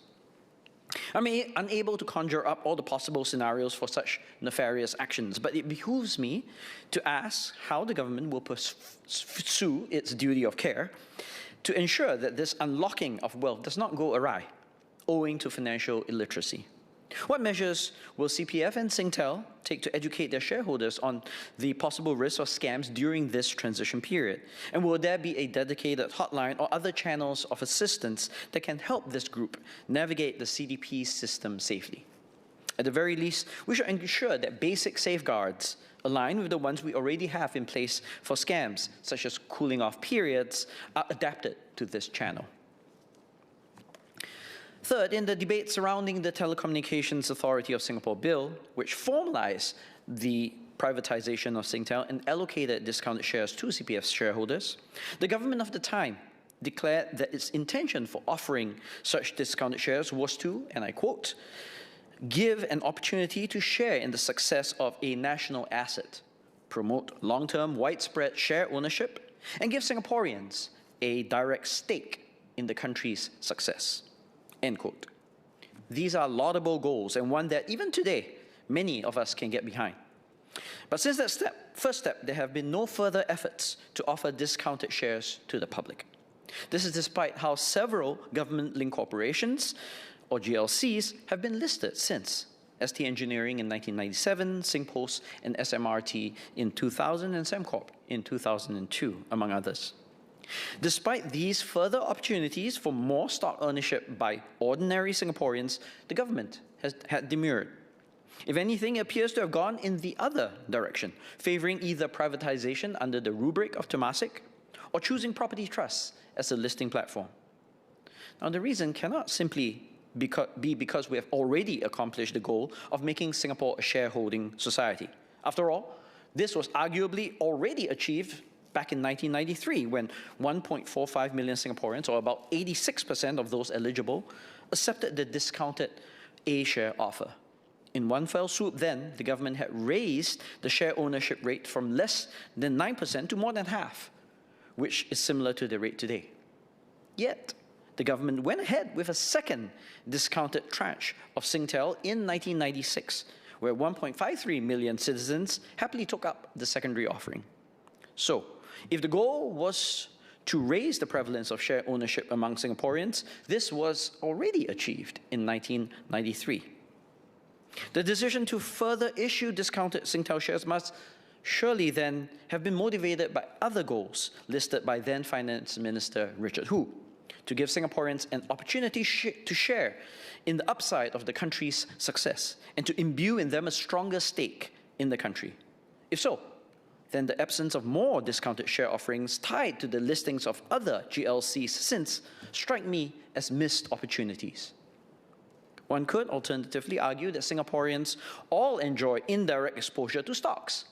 I'm unable to conjure up all the possible scenarios for such nefarious actions, but it behooves me to ask how the government will pursue its duty of care to ensure that this unlocking of wealth does not go awry, owing to financial illiteracy. What measures will CPF and Singtel take to educate their shareholders on the possible risks of scams during this transition period? And will there be a dedicated hotline or other channels of assistance that can help this group navigate the CDP system safely? At the very least, we should ensure that basic safeguards align with the ones we already have in place for scams, such as cooling off periods, are adapted to this channel. Third, in the debate surrounding the Telecommunications Authority of Singapore Bill, which formalized the privatization of Singtel and allocated discounted shares to CPF shareholders, the government of the time declared that its intention for offering such discounted shares was to, and I quote, give an opportunity to share in the success of a national asset, promote long-term widespread share ownership, and give Singaporeans a direct stake in the country's success. End quote. These are laudable goals and one that even today, many of us can get behind. But since that first step, there have been no further efforts to offer discounted shares to the public. This is despite how several government-linked corporations, or GLCs, have been listed since. ST Engineering in 1997, Singpost and SMRT in 2000, and Sembcorp in 2002, among others. Despite these further opportunities for more stock ownership by ordinary Singaporeans, the government had demurred. If anything, it appears to have gone in the other direction, favoring either privatization under the rubric of Temasek or choosing property trusts as a listing platform. Now, the reason cannot simply be because we have already accomplished the goal of making Singapore a shareholding society. After all, this was arguably already achieved back in 1993, when 1.45 million Singaporeans, or about 86% of those eligible, accepted the discounted A-share offer. In one fell swoop then, the government had raised the share ownership rate from less than 9% to more than half, which is similar to the rate today. Yet, the government went ahead with a second discounted tranche of Singtel in 1996, where 1.53 million citizens happily took up the secondary offering. So, if the goal was to raise the prevalence of share ownership among Singaporeans, this was already achieved in 1993. The decision to further issue discounted Singtel shares must surely then have been motivated by other goals listed by then Finance Minister Richard Hu, to give Singaporeans an opportunity to share in the upside of the country's success and to imbue in them a stronger stake in the country. If so, then the absence of more discounted share offerings tied to the listings of other GLCs since strike me as missed opportunities. One could alternatively argue that Singaporeans all enjoy indirect exposure to stocks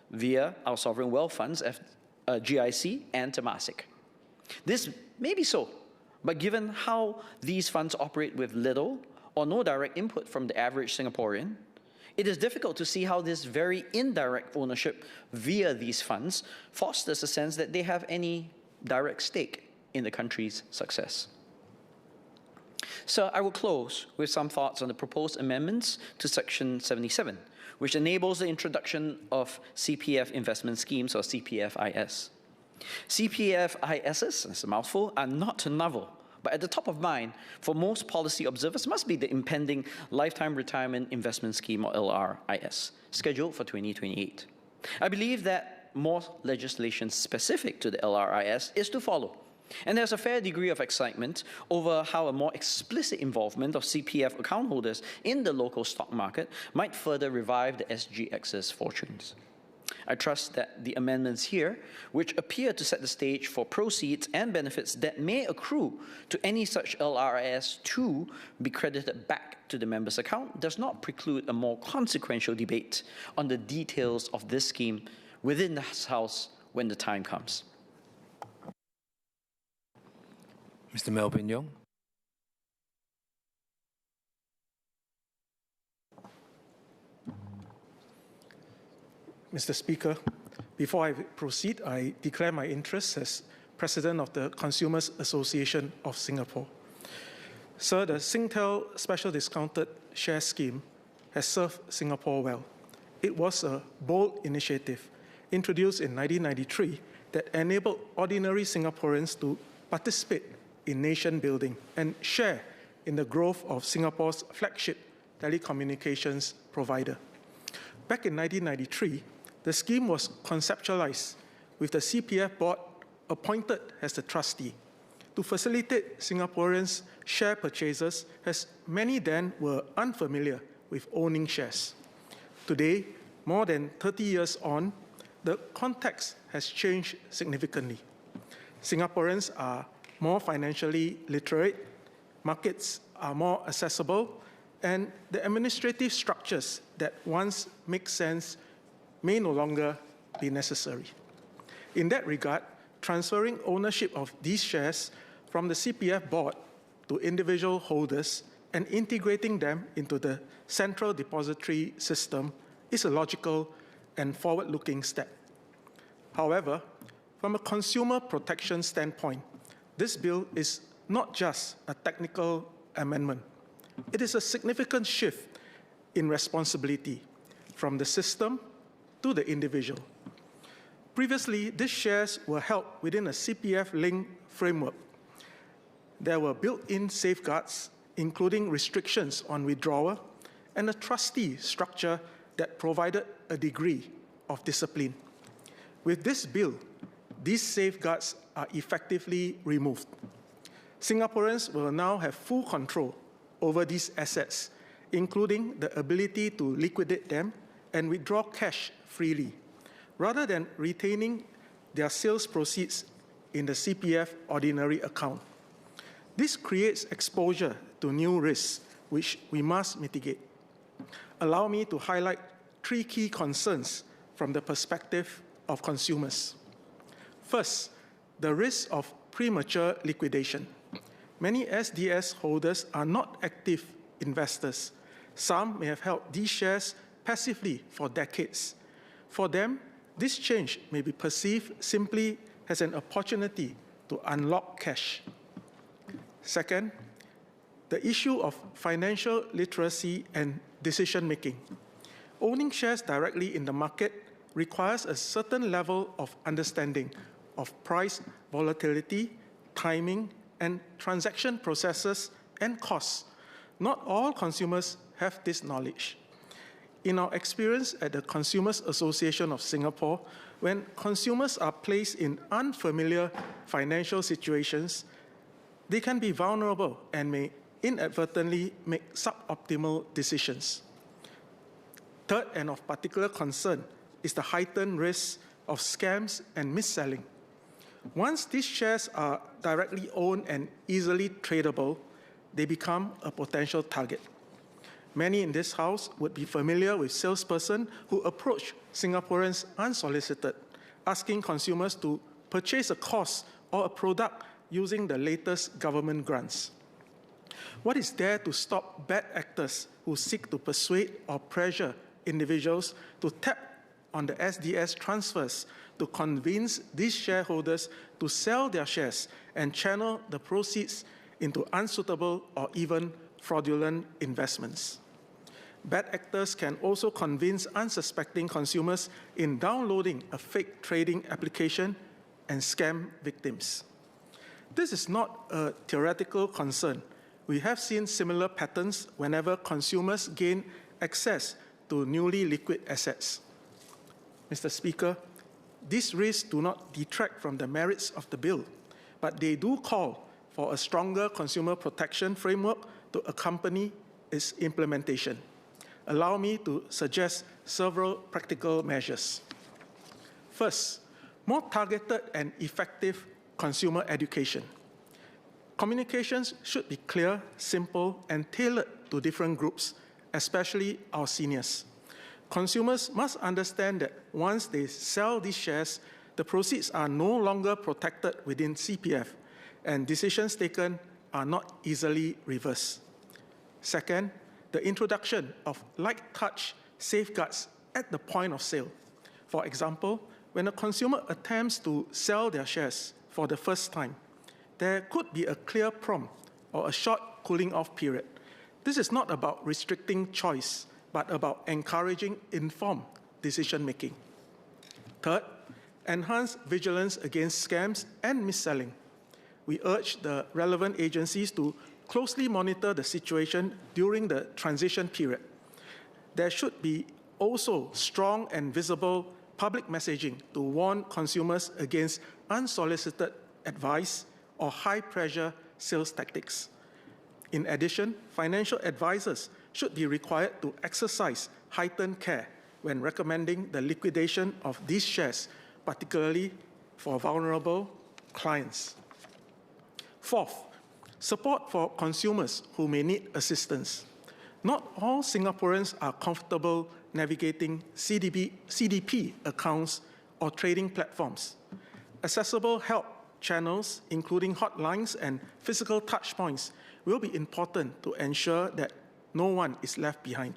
via our sovereign wealth funds, GIC and Temasek. This may be so, but given how these funds operate with little or no direct input from the average Singaporean, it is difficult to see how this very indirect ownership via these funds fosters a sense that they have any direct stake in the country's success. So I will close with some thoughts on the proposed amendments to Section 77, which enables the introduction of CPF investment schemes, or CPFIS. CPFISs, that's a mouthful, are not novel, but at the top of mind for most policy observers must be the impending Lifetime Retirement Investment Scheme, or LRIS, scheduled for 2028. I believe that more legislation specific to the LRIS is to follow, and there's a fair degree of excitement over how a more explicit involvement of CPF account holders in the local stock market might further revive the SGX's fortunes. I trust that the amendments here, which appear to set the stage for proceeds and benefits that may accrue to any such LRIS to be credited back to the member's account, does not preclude a more consequential debate on the details of this scheme within this House when the time comes. Mr. Melvin Yong. Mr. Speaker, before I proceed, I declare my interest as President of the Consumers Association of Singapore. Sir, the Singtel Special Discounted Share Scheme has served Singapore well. It was a bold initiative introduced in 1993 that enabled ordinary Singaporeans to participate in nation building and share in the growth of Singapore's flagship telecommunications provider. Back in 1993, the scheme was conceptualized with the CPF board appointed as the trustee to facilitate Singaporeans' share purchases, as many then were unfamiliar with owning shares. Today, more than 30 years on, the context has changed significantly. Singaporeans are more financially literate, markets are more accessible, and the administrative structures that once make sense may no longer be necessary. In that regard, transferring ownership of these shares from the CPF board to individual holders and integrating them into the central depository system is a logical and forward-looking step. However, from a consumer protection standpoint, this bill is not just a technical amendment. It is a significant shift in responsibility from the system to the individual. Previously, these shares were held within a CPF-linked framework. There were built-in safeguards, including restrictions on withdrawal, and a trustee structure that provided a degree of discipline. With this bill, these safeguards are effectively removed. Singaporeans will now have full control over these assets, including the ability to liquidate them and withdraw cash freely, rather than retaining their sales proceeds in the CPF ordinary account. This creates exposure to new risks, which we must mitigate. Allow me to highlight 3 key concerns from the perspective of consumers. First, the risk of premature liquidation. Many SDS holders are not active investors. Some may have held these shares passively for decades. For them, this change may be perceived simply as an opportunity to unlock cash. Second, the issue of financial literacy and decision-making. Owning shares directly in the market requires a certain level of understanding of price volatility, timing, and transaction processes and costs. Not all consumers have this knowledge. In our experience at the Consumers Association of Singapore, when consumers are placed in unfamiliar financial situations, they can be vulnerable and may inadvertently make suboptimal decisions. Third, and of particular concern, is the heightened risk of scams and mis-selling. Once these shares are directly owned and easily tradable, they become a potential target. Many in this House would be familiar with salespersons who approach Singaporeans unsolicited, asking consumers to purchase a course or a product using the latest government grants. What is there to stop bad actors who seek to persuade or pressure individuals to tap on the SDS transfers to convince these shareholders to sell their shares and channel the proceeds into unsuitable or even fraudulent investments? Bad actors can also convince unsuspecting consumers in downloading a fake trading application and scam victims. This is not a theoretical concern. We have seen similar patterns whenever consumers gain access to newly liquid assets. Mr. Speaker, these risks do not detract from the merits of the bill, but they do call for a stronger consumer protection framework to accompany its implementation. Allow me to suggest several practical measures. First, more targeted and effective consumer education. Communications should be clear, simple, and tailored to different groups, especially our seniors. Consumers must understand that once they sell these shares, the proceeds are no longer protected within CPF, and decisions taken are not easily reversed. Second, the introduction of light touch safeguards at the point of sale. For example, when a consumer attempts to sell their shares for the first time, there could be a clear prompt or a short cooling off period. This is not about restricting choice, but about encouraging informed decision-making. Third, enhance vigilance against scams and mis-selling. We urge the relevant agencies to closely monitor the situation during the transition period. There should be also strong and visible public messaging to warn consumers against unsolicited advice or high-pressure sales tactics. In addition, financial advisors should be required to exercise heightened care when recommending the liquidation of these shares, particularly for vulnerable clients. Fourth, support for consumers who may need assistance. Not all Singaporeans are comfortable navigating CDP accounts or trading platforms. Accessible help channels, including hotlines and physical touchpoints, will be important to ensure that no one is left behind.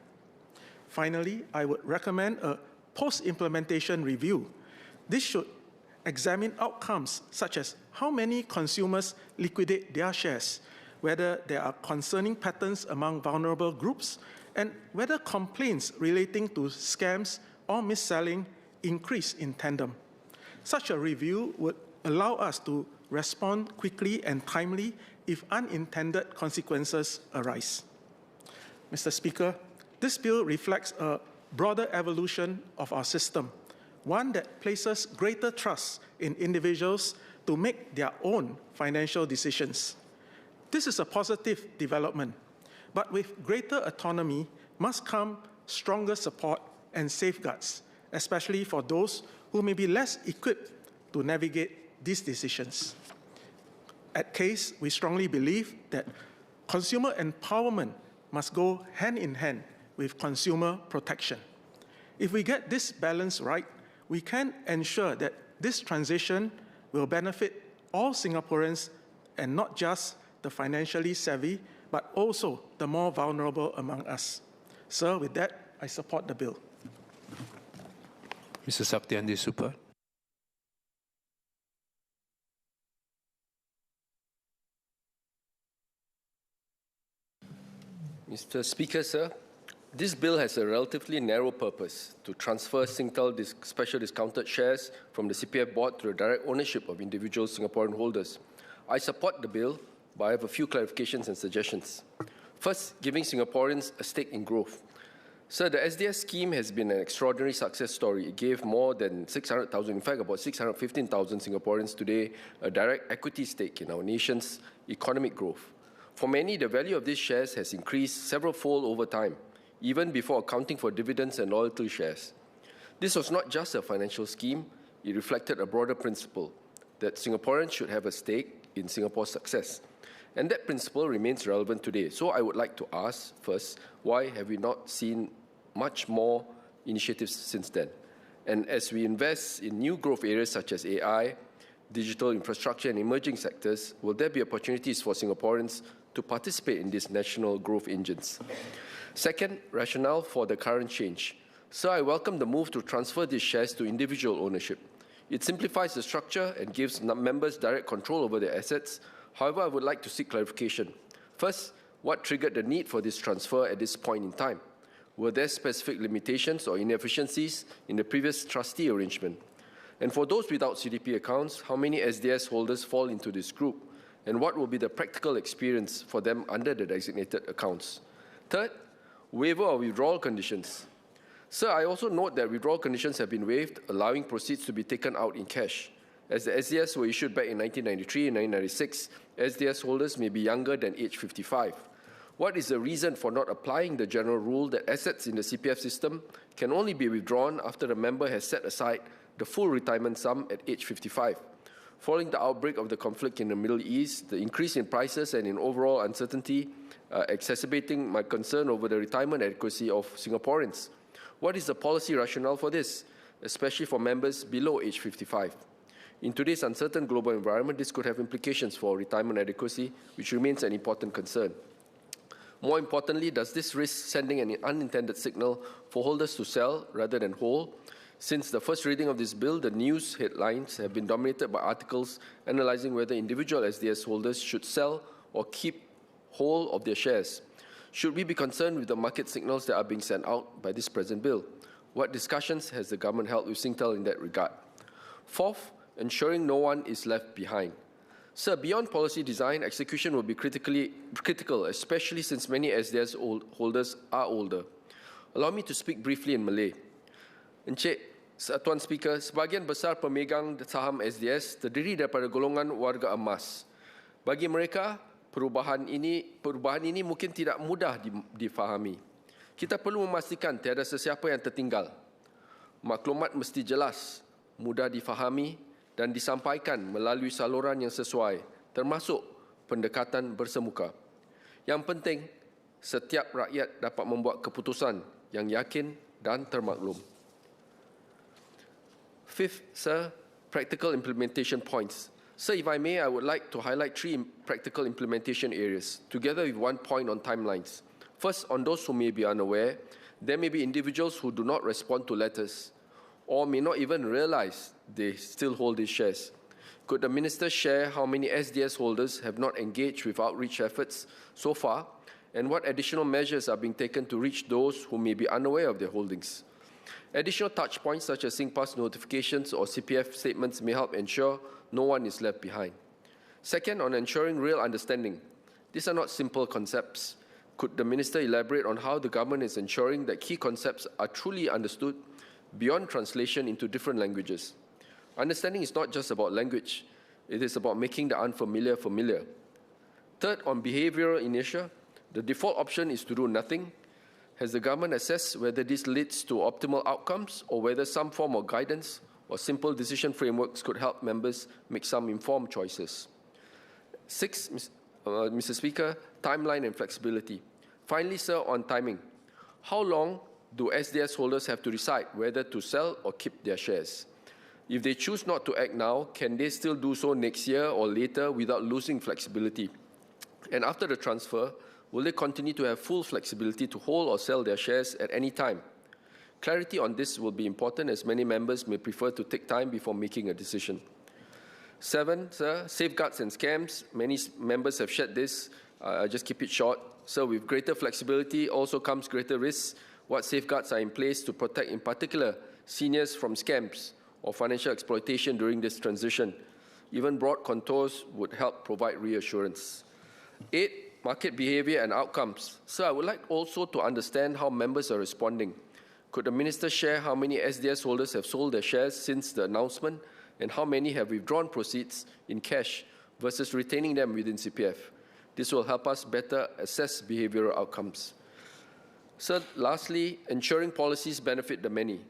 Finally, I would recommend a post-implementation review. This should examine outcomes such as how many consumers liquidate their shares, whether there are concerning patterns among vulnerable groups, and whether complaints relating to scams or mis-selling increase in tandem. Such a review would allow us to respond quickly and timely if unintended consequences arise. Mr. Speaker, this bill reflects a broader evolution of our system, one that places greater trust in individuals to make their own financial decisions. This is a positive development, but with greater autonomy must come stronger support and safeguards, especially for those who may be less equipped to navigate these decisions. At CASE, we strongly believe that consumer empowerment must go hand in hand with consumer protection. If we get this balance right, we can ensure that this transition will benefit all Singaporeans and not just the financially savvy, but also the more vulnerable among us. Sir, with that, I support the bill. Mr. Saktiandi Supa. Mr. Speaker, sir, This bill has a relatively narrow purpose to transfer Singtel special discounted shares from the CPF board to the direct ownership of individual Singaporean holders. I support the bill, but I have a few clarifications and suggestions. First, giving Singaporeans a stake in growth. Sir, the SDS scheme has been an extraordinary success story. It gave more than 600,000, in fact about 615,000 Singaporeans today a direct equity stake in our nation's economic growth. For many, the value of these shares has increased several-fold over time, even before accounting for dividends and loyalty shares. This was not just a financial scheme, it reflected a broader principle that Singaporeans should have a stake in Singapore's success. And that principle remains relevant today. So I would like to ask first, why have we not seen much more initiatives since then? And as we invest in new growth areas such as AI, digital infrastructure and emerging sectors, will there be opportunities for Singaporeans to participate in these national growth engines? Second, rationale for the current change. Sir, I welcome the move to transfer these shares to individual ownership. It simplifies the structure and gives members direct control over their assets. However, I would like to seek clarification. First, what triggered the need for this transfer at this point in time? Were there specific limitations or inefficiencies in the previous trustee arrangement? And for those without CDP accounts, how many SDS holders fall into this group? And what will be the practical experience for them under the designated accounts? Third, waiver of withdrawal conditions. Sir, I also note that withdrawal conditions have been waived, allowing proceeds to be taken out in cash. As the SDS were issued back in 1993 and 1996, SDS holders may be younger than age 55. What is the reason for not applying the general rule that assets in the CPF system can only be withdrawn after the member has set aside the full retirement sum at age 55? Following the outbreak of the conflict in the Middle East, the increase in prices and in overall uncertainty exacerbating my concern over the retirement adequacy of Singaporeans. What is the policy rationale for this, especially for members below age 55? In today's uncertain global environment, this could have implications for retirement adequacy, which remains an important concern. More importantly, does this risk sending an unintended signal for holders to sell rather than hold? Since the first reading of this bill, the news headlines have been dominated by articles analysing whether individual SDS holders should sell or keep whole of their shares. Should we be concerned with the market signals that are being sent out by this present bill? What discussions has the government held with Singtel in that regard? Fourth, ensuring no one is left behind. Sir, beyond policy design, execution will be critical, especially since many SDS holders are older. Allow me to speak briefly in Malay. Encik, Tuan Speaker, sebahagian besar pemegang saham SDS terdiri daripada golongan warga emas. Bagi mereka, perubahan ini mungkin tidak mudah difahami. Kita perlu memastikan tiada sesiapa yang tertinggal. Maklumat mesti jelas, mudah difahami dan disampaikan melalui saluran yang sesuai, termasuk pendekatan bersemuka. Yang penting, setiap rakyat dapat membuat keputusan yang yakin dan termaklum. Fifth, sir, practical implementation points. Sir, if I may, I would like to highlight 3 practical implementation areas, together with 1 point on timelines. First, on those who may be unaware, there may be individuals who do not respond to letters or may not even realize they still hold these shares. Could the Minister share how many SDS holders have not engaged with outreach efforts so far, and what additional measures are being taken to reach those who may be unaware of their holdings? Additional touch points such as SingPass notifications or CPF statements may help ensure no one is left behind. Second, on ensuring real understanding. These are not simple concepts. Could the Minister elaborate on how the government is ensuring that key concepts are truly understood beyond translation into different languages? Understanding is not just about language. It is about making the unfamiliar familiar. Third, on behavioral inertia, the default option is to do nothing. Has the government assessed whether this leads to optimal outcomes or whether some form of guidance or simple decision frameworks could help members make some informed choices? Six, Mr. Speaker, timeline and flexibility. Finally, sir, on timing. How long do SDS holders have to decide whether to sell or keep their shares? If they choose not to act now, can they still do so next year or later without losing flexibility? And after the transfer, will they continue to have full flexibility to hold or sell their shares at any time? Clarity on this will be important, as many members may prefer to take time before making a decision. 7, sir, safeguards and scams. Many members have shared this. I'll just keep it short. So with greater flexibility also comes greater risks. What safeguards are in place to protect, in particular, seniors from scams or financial exploitation during this transition? Even broad contours would help provide reassurance. 8, market behavior and outcomes. So I would like also to understand how members are responding. Could the Minister share how many SDS holders have sold their shares since the announcement and how many have withdrawn proceeds in cash versus retaining them within CPF? This will help us better assess behavioral outcomes. So lastly, ensuring policies benefit the many.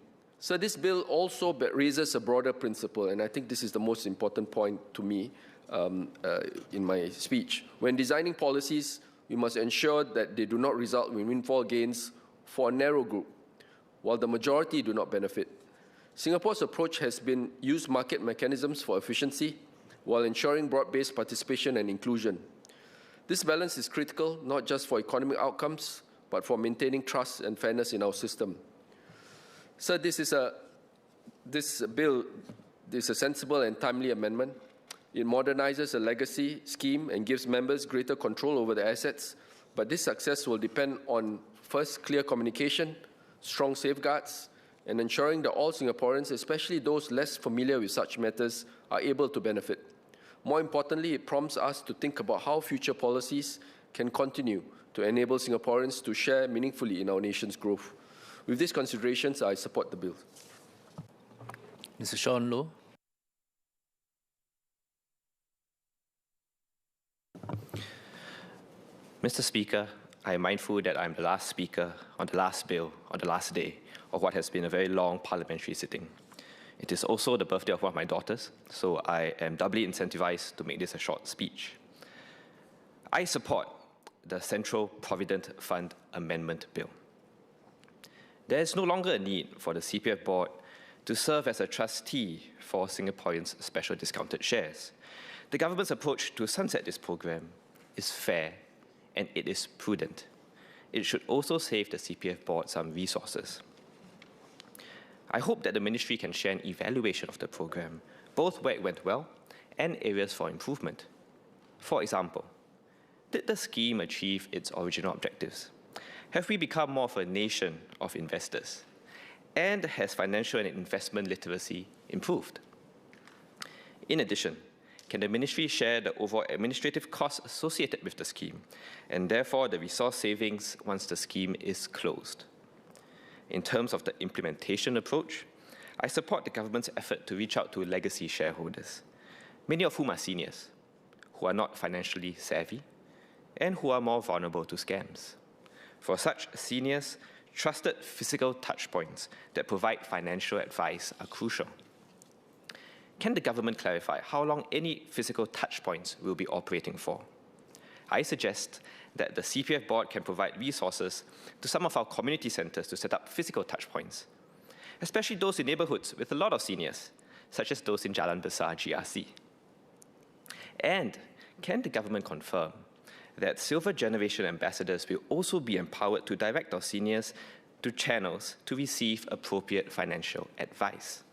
So this bill also raises a broader principle, and I think this is the most important point to me in my speech. When designing policies, we must ensure that they do not result in windfall gains for a narrow group, while the majority do not benefit. Singapore's approach has been use market mechanisms for efficiency while ensuring broad-based participation and inclusion. This balance is critical not just for economic outcomes, but for maintaining trust and fairness in our system. So this bill is a sensible and timely amendment. It modernizes a legacy scheme and gives members greater control over their assets, but this success will depend on, first, clear communication, strong safeguards, and ensuring that all Singaporeans, especially those less familiar with such matters, are able to benefit. More importantly, it prompts us to think about how future policies can continue to enable Singaporeans to share meaningfully in our nation's growth. With these considerations, I support the bill. Mr. Sean Low. Mr. Speaker, I am mindful that I am the last speaker on the last bill on the last day of what has been a very long parliamentary sitting. It is also the birthday of one of my daughters, so I am doubly incentivized to make this a short speech. I support the Central Provident Fund Amendment Bill. There is no longer a need for the CPF board to serve as a trustee for Singaporeans' special discounted shares. The government's approach to sunset this program is fair and it is prudent. It should also save the CPF board some resources. I hope that the ministry can share an evaluation of the program, both where it went well and areas for improvement. For example, did the scheme achieve its original objectives? Have we become more of a nation of investors? And has financial and investment literacy improved? In addition, can the ministry share the overall administrative costs associated with the scheme, and therefore the resource savings once the scheme is closed? In terms of the implementation approach, I support the government's effort to reach out to legacy shareholders, many of whom are seniors, who are not financially savvy, and who are more vulnerable to scams. For such seniors, trusted physical touchpoints that provide financial advice are crucial. Can the government clarify how long any physical touchpoints will be operating for? I suggest that the CPF board can provide resources to some of our community centres to set up physical touchpoints, especially those in neighbourhoods with a lot of seniors, such as those in Jalan Besar GRC. And can the government confirm that Silver Generation ambassadors will also be empowered to direct our seniors to channels to receive appropriate financial advice?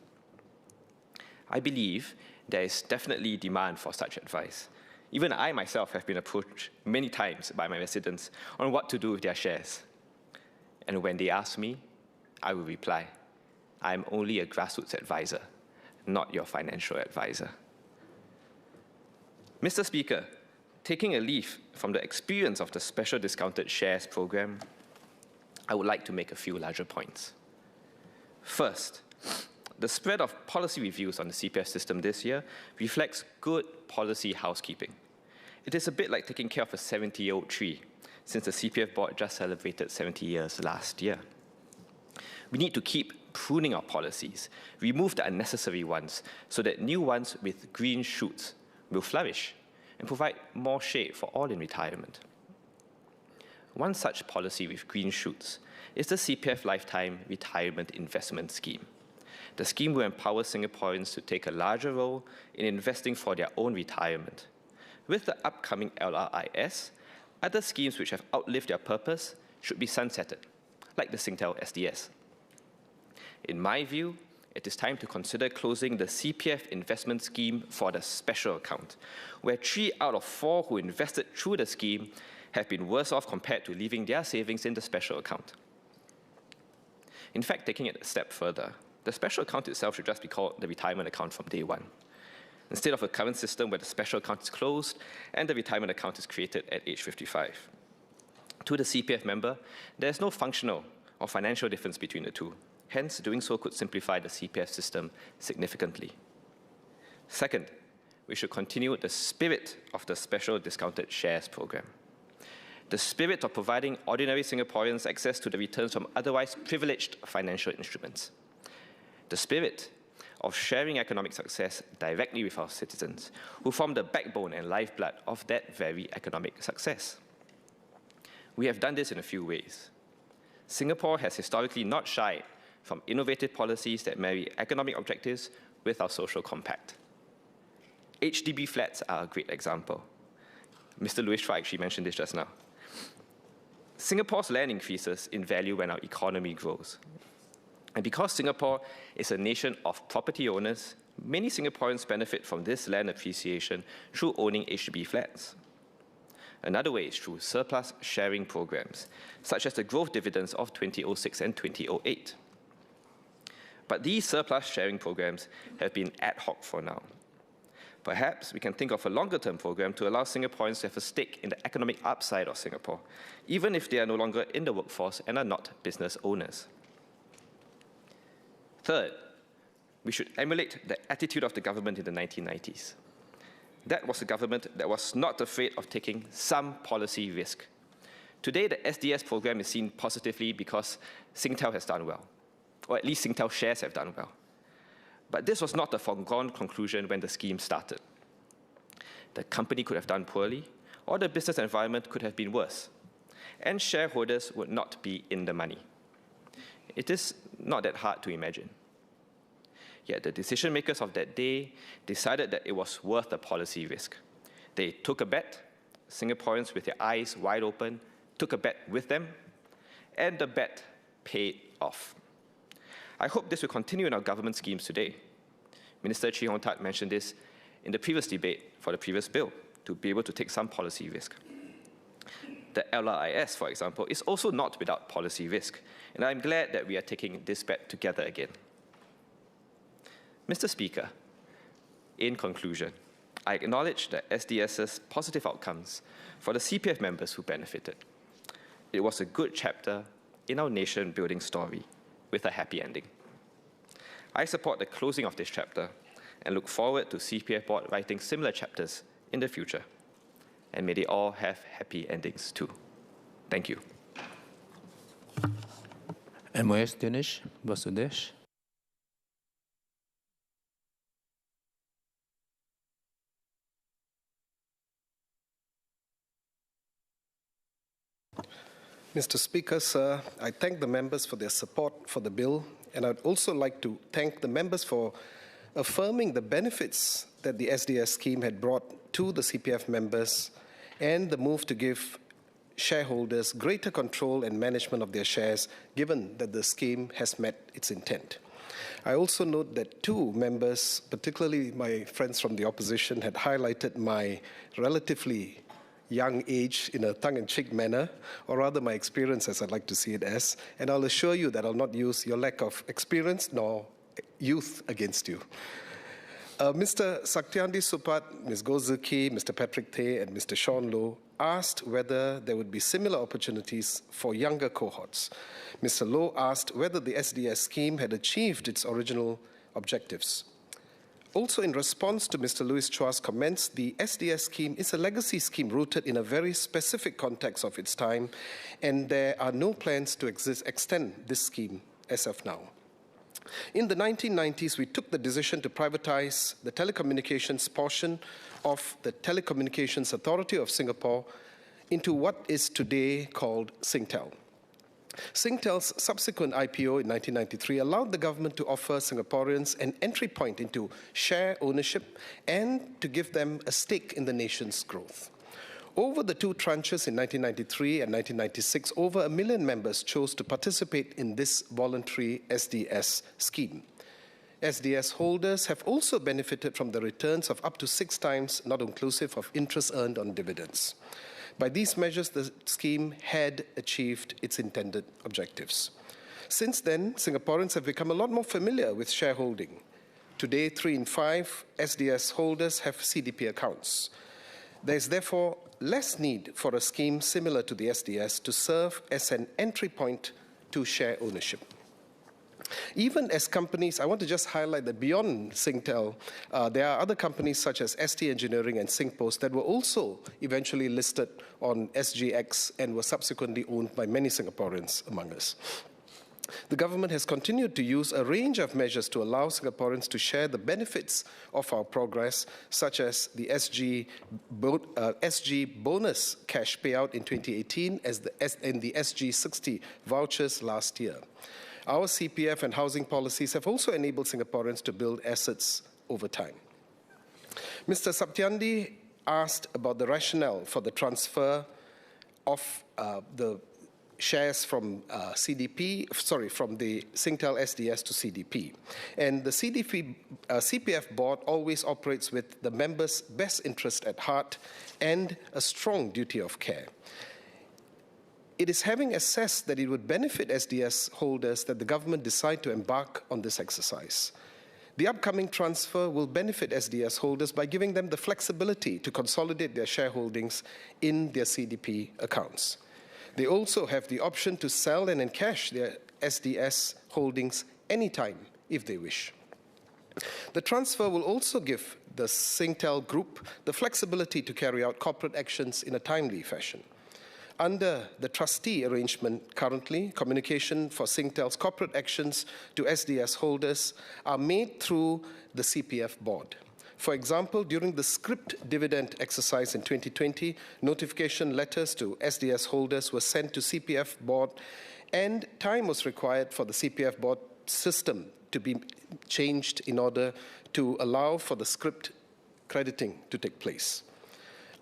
I believe there is definitely demand for such advice. Even I myself have been approached many times by my residents on what to do with their shares. And when they ask me, I will reply, I am only a grassroots advisor, not your financial advisor. Mr. Speaker, taking a leaf from the experience of the Special Discounted Shares program, I would like to make a few larger points. First, the spread of policy reviews on the CPF system this year reflects good policy housekeeping. It is a bit like taking care of a 70-year-old tree, since the CPF board just celebrated 70 years last year. We need to keep pruning our policies, remove the unnecessary ones, so that new ones with green shoots will flourish and provide more shade for all in retirement. One such policy with green shoots is the CPF Lifetime Retirement Investment Scheme. The scheme will empower Singaporeans to take a larger role in investing for their own retirement. With the upcoming LRIS, other schemes which have outlived their purpose should be sunsetted, like the Singtel SDS. In my view, it is time to consider closing the CPF investment scheme for the special account, where 3 out of 4 who invested through the scheme have been worse off compared to leaving their savings in the special account. In fact, taking it a step further, the special account itself should just be called the retirement account from day one, instead of a current system where the special account is closed and the retirement account is created at age 55. To the CPF member, there is no functional or financial difference between the two. Hence, doing so could simplify the CPF system significantly. Second, we should continue the spirit of the Special Discounted Shares Program. The spirit of providing ordinary Singaporeans access to the returns from otherwise privileged financial instruments. The spirit of sharing economic success directly with our citizens, who form the backbone and lifeblood of that very economic success. We have done this in a few ways. Singapore has historically not shied from innovative policies that marry economic objectives with our social compact. HDB flats are a great example. Mr. Louis Chua actually mentioned this just now. Singapore's land increases in value when our economy grows. And because Singapore is a nation of property owners, many Singaporeans benefit from this land appreciation through owning HDB flats. Another way is through surplus sharing programs, such as the growth dividends of 2006 and 2008. But these surplus sharing programs have been ad hoc for now. Perhaps we can think of a longer-term program to allow Singaporeans to have a stake in the economic upside of Singapore, even if they are no longer in the workforce and are not business owners. Third, we should emulate the attitude of the government in the 1990s. That was a government that was not afraid of taking some policy risk. Today, the SDS program is seen positively because Singtel has done well, or at least Singtel shares have done well. But this was not a foregone conclusion when the scheme started. The company could have done poorly, or the business environment could have been worse, and shareholders would not be in the money. It is not that hard to imagine. Yet the decision makers of that day decided that it was worth the policy risk. They took a bet, Singaporeans with their eyes wide open took a bet with them, and the bet paid off. I hope this will continue in our government schemes today. Minister Chee Hong Tat mentioned this in the previous debate for the previous bill, to be able to take some policy risk. The LRIS, for example, is also not without policy risk, and I'm glad that we are taking this bet together again. Mr. Speaker, in conclusion, I acknowledge the SDS's positive outcomes for the CPF members who benefited. It was a good chapter in our nation-building story with a happy ending. I support the closing of this chapter and look forward to CPF Board writing similar chapters in the future. And may they all have happy endings too. Thank you. MOS Dinesh Vasudesh. Mr. Speaker, sir, I thank the members for their support for the bill, and I'd also like to thank the members for affirming the benefits that the SDS scheme had brought to the CPF members and the move to give shareholders greater control and management of their shares, given that the scheme has met its intent. I also note that 2 members, particularly my friends from the opposition, had highlighted my relatively young age in a tongue-in-cheek manner, or rather my experience as I'd like to see it as, and I'll assure you that I'll not use your lack of experience nor youth against you. Mr. Saktiandi Supat, Ms. Goh Zi Ki, Mr. Patrick Tay, and Mr. Sean Low asked whether there would be similar opportunities for younger cohorts. Mr. Low asked whether the SDS scheme had achieved its original objectives. Also, in response to Mr. Louis Chua's comments, the SDS scheme is a legacy scheme rooted in a very specific context of its time, and there are no plans to extend this scheme as of now. In the 1990s, we took the decision to privatize the telecommunications portion of the Telecommunications Authority of Singapore into what is today called Singtel. Singtel's subsequent IPO in 1993 allowed the government to offer Singaporeans an entry point into share ownership and to give them a stake in the nation's growth. Over the 2 tranches in 1993 and 1996, over 1 million members chose to participate in this voluntary SDS scheme. SDS holders have also benefited from the returns of up to 6 times, not inclusive of interest earned on dividends. By these measures, the scheme had achieved its intended objectives. Since then, Singaporeans have become a lot more familiar with shareholding. Today, 3 in 5 SDS holders have CDP accounts. There is therefore less need for a scheme similar to the SDS to serve as an entry point to share ownership. Even as companies, I want to just highlight that beyond Singtel, there are other companies such as ST Engineering and SingPost that were also eventually listed on SGX and were subsequently owned by many Singaporeans among us. The government has continued to use a range of measures to allow Singaporeans to share the benefits of our progress, such as the SG bonus cash payout in 2018 and the SG 60 vouchers last year. Our CPF and housing policies have also enabled Singaporeans to build assets over time. Mr. Saptiandi asked about the rationale for the transfer of the shares from from the Singtel SDS to CDP. And the CPF board always operates with the members' best interest at heart and a strong duty of care. It is having assessed that it would benefit SDS holders that the government decide to embark on this exercise. The upcoming transfer will benefit SDS holders by giving them the flexibility to consolidate their shareholdings in their CDP accounts. They also have the option to sell and encash their SDS holdings anytime if they wish. The transfer will also give the Singtel Group the flexibility to carry out corporate actions in a timely fashion. Under the trustee arrangement currently, communication for Singtel's corporate actions to SDS holders are made through the CPF board. For example, during the scrip dividend exercise in 2020, notification letters to SDS holders were sent to CPF board, and time was required for the CPF board system to be changed in order to allow for the scrip crediting to take place.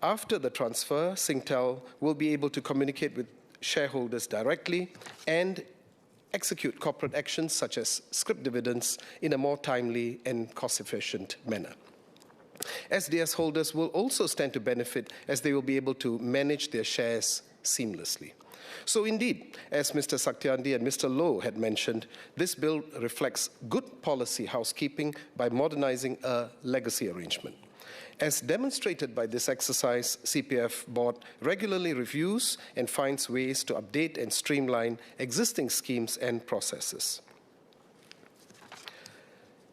After the transfer, Singtel will be able to communicate with shareholders directly and execute corporate actions such as scrip dividends in a more timely and cost-efficient manner. SDS holders will also stand to benefit as they will be able to manage their shares seamlessly. So indeed, as Mr. Saktiandi and Mr. Loh had mentioned, this bill reflects good policy housekeeping by modernizing a legacy arrangement. As demonstrated by this exercise, CPF board regularly reviews and finds ways to update and streamline existing schemes and processes.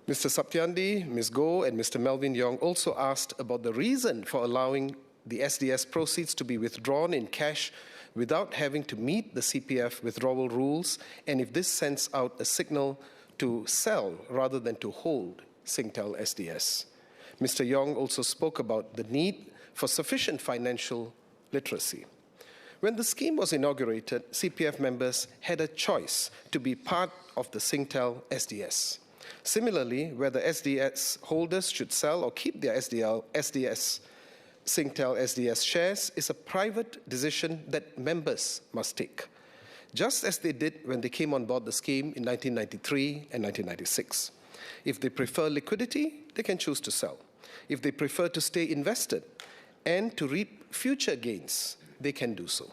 Mr. Saptiandi, Ms. Goh, and Mr. Melvin Yong also asked about the reason for allowing the SDS proceeds to be withdrawn in cash without having to meet the CPF withdrawal rules, and if this sends out a signal to sell rather than to hold Singtel SDS. Mr. Yong also spoke about the need for sufficient financial literacy. When the scheme was inaugurated, CPF members had a choice to be part of the Singtel SDS. Similarly, whether SDS holders should sell or keep their Singtel SDS shares is a private decision that members must take, just as they did when they came on board the scheme in 1993 and 1996. If they prefer liquidity, they can choose to sell. If they prefer to stay invested and to reap future gains, they can do so.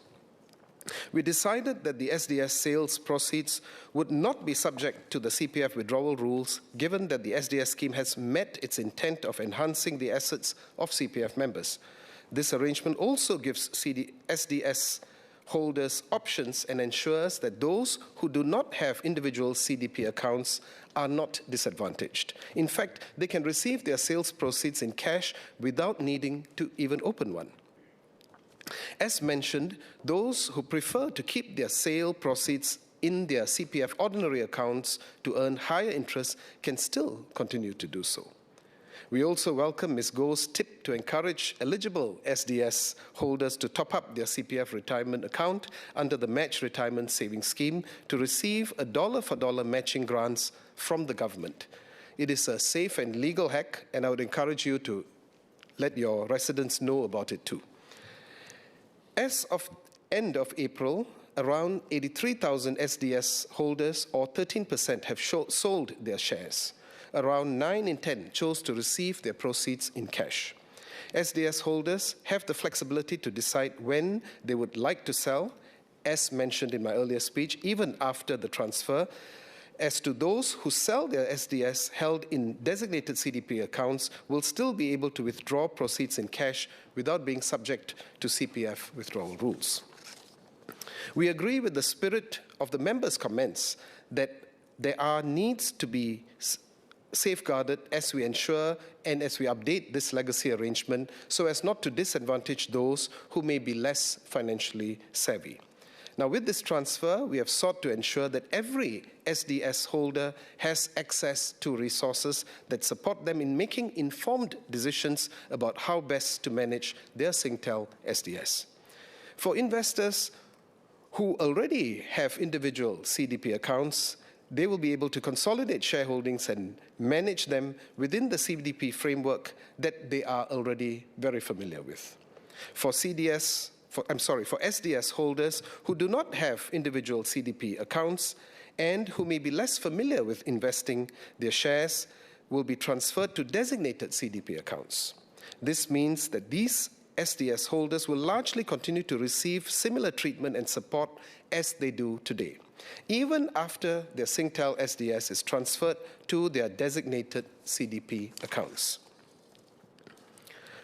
We decided that the SDS sales proceeds would not be subject to the CPF withdrawal rules, given that the SDS scheme has met its intent of enhancing the assets of CPF members. This arrangement also gives SDS holders options and ensures that those who do not have individual CDP accounts are not disadvantaged. In fact, they can receive their sales proceeds in cash without needing to even open one. As mentioned, those who prefer to keep their sale proceeds in their CPF ordinary accounts to earn higher interest can still continue to do so. We also welcome Ms. Goh's tip to encourage eligible SDS holders to top up their CPF retirement account under the Match Retirement Savings Scheme to receive a dollar-for-dollar matching grants from the government. It is a safe and legal hack, and I would encourage you to let your residents know about it too. As of end of April, around 83,000 SDS holders, or 13%, have sold their shares. around 9 in 10 chose to receive their proceeds in cash. SDS holders have the flexibility to decide when they would like to sell, as mentioned in my earlier speech, even after the transfer. As to those who sell their SDS held in designated CDP accounts will still be able to withdraw proceeds in cash without being subject to CPF withdrawal rules. We agree with the spirit of the members' comments that there are needs to be safeguarded as we ensure and as we update this legacy arrangement so as not to disadvantage those who may be less financially savvy. Now, with this transfer, we have sought to ensure that every SDS holder has access to resources that support them in making informed decisions about how best to manage their Singtel SDS. For investors who already have individual CDP accounts, they will be able to consolidate shareholdings and manage them within the CDP framework that they are already very familiar with. For SDS holders who do not have individual CDP accounts and who may be less familiar with investing, their shares will be transferred to designated CDP accounts. This means that these SDS holders will largely continue to receive similar treatment and support as they do today, even after their Singtel SDS is transferred to their designated CDP accounts.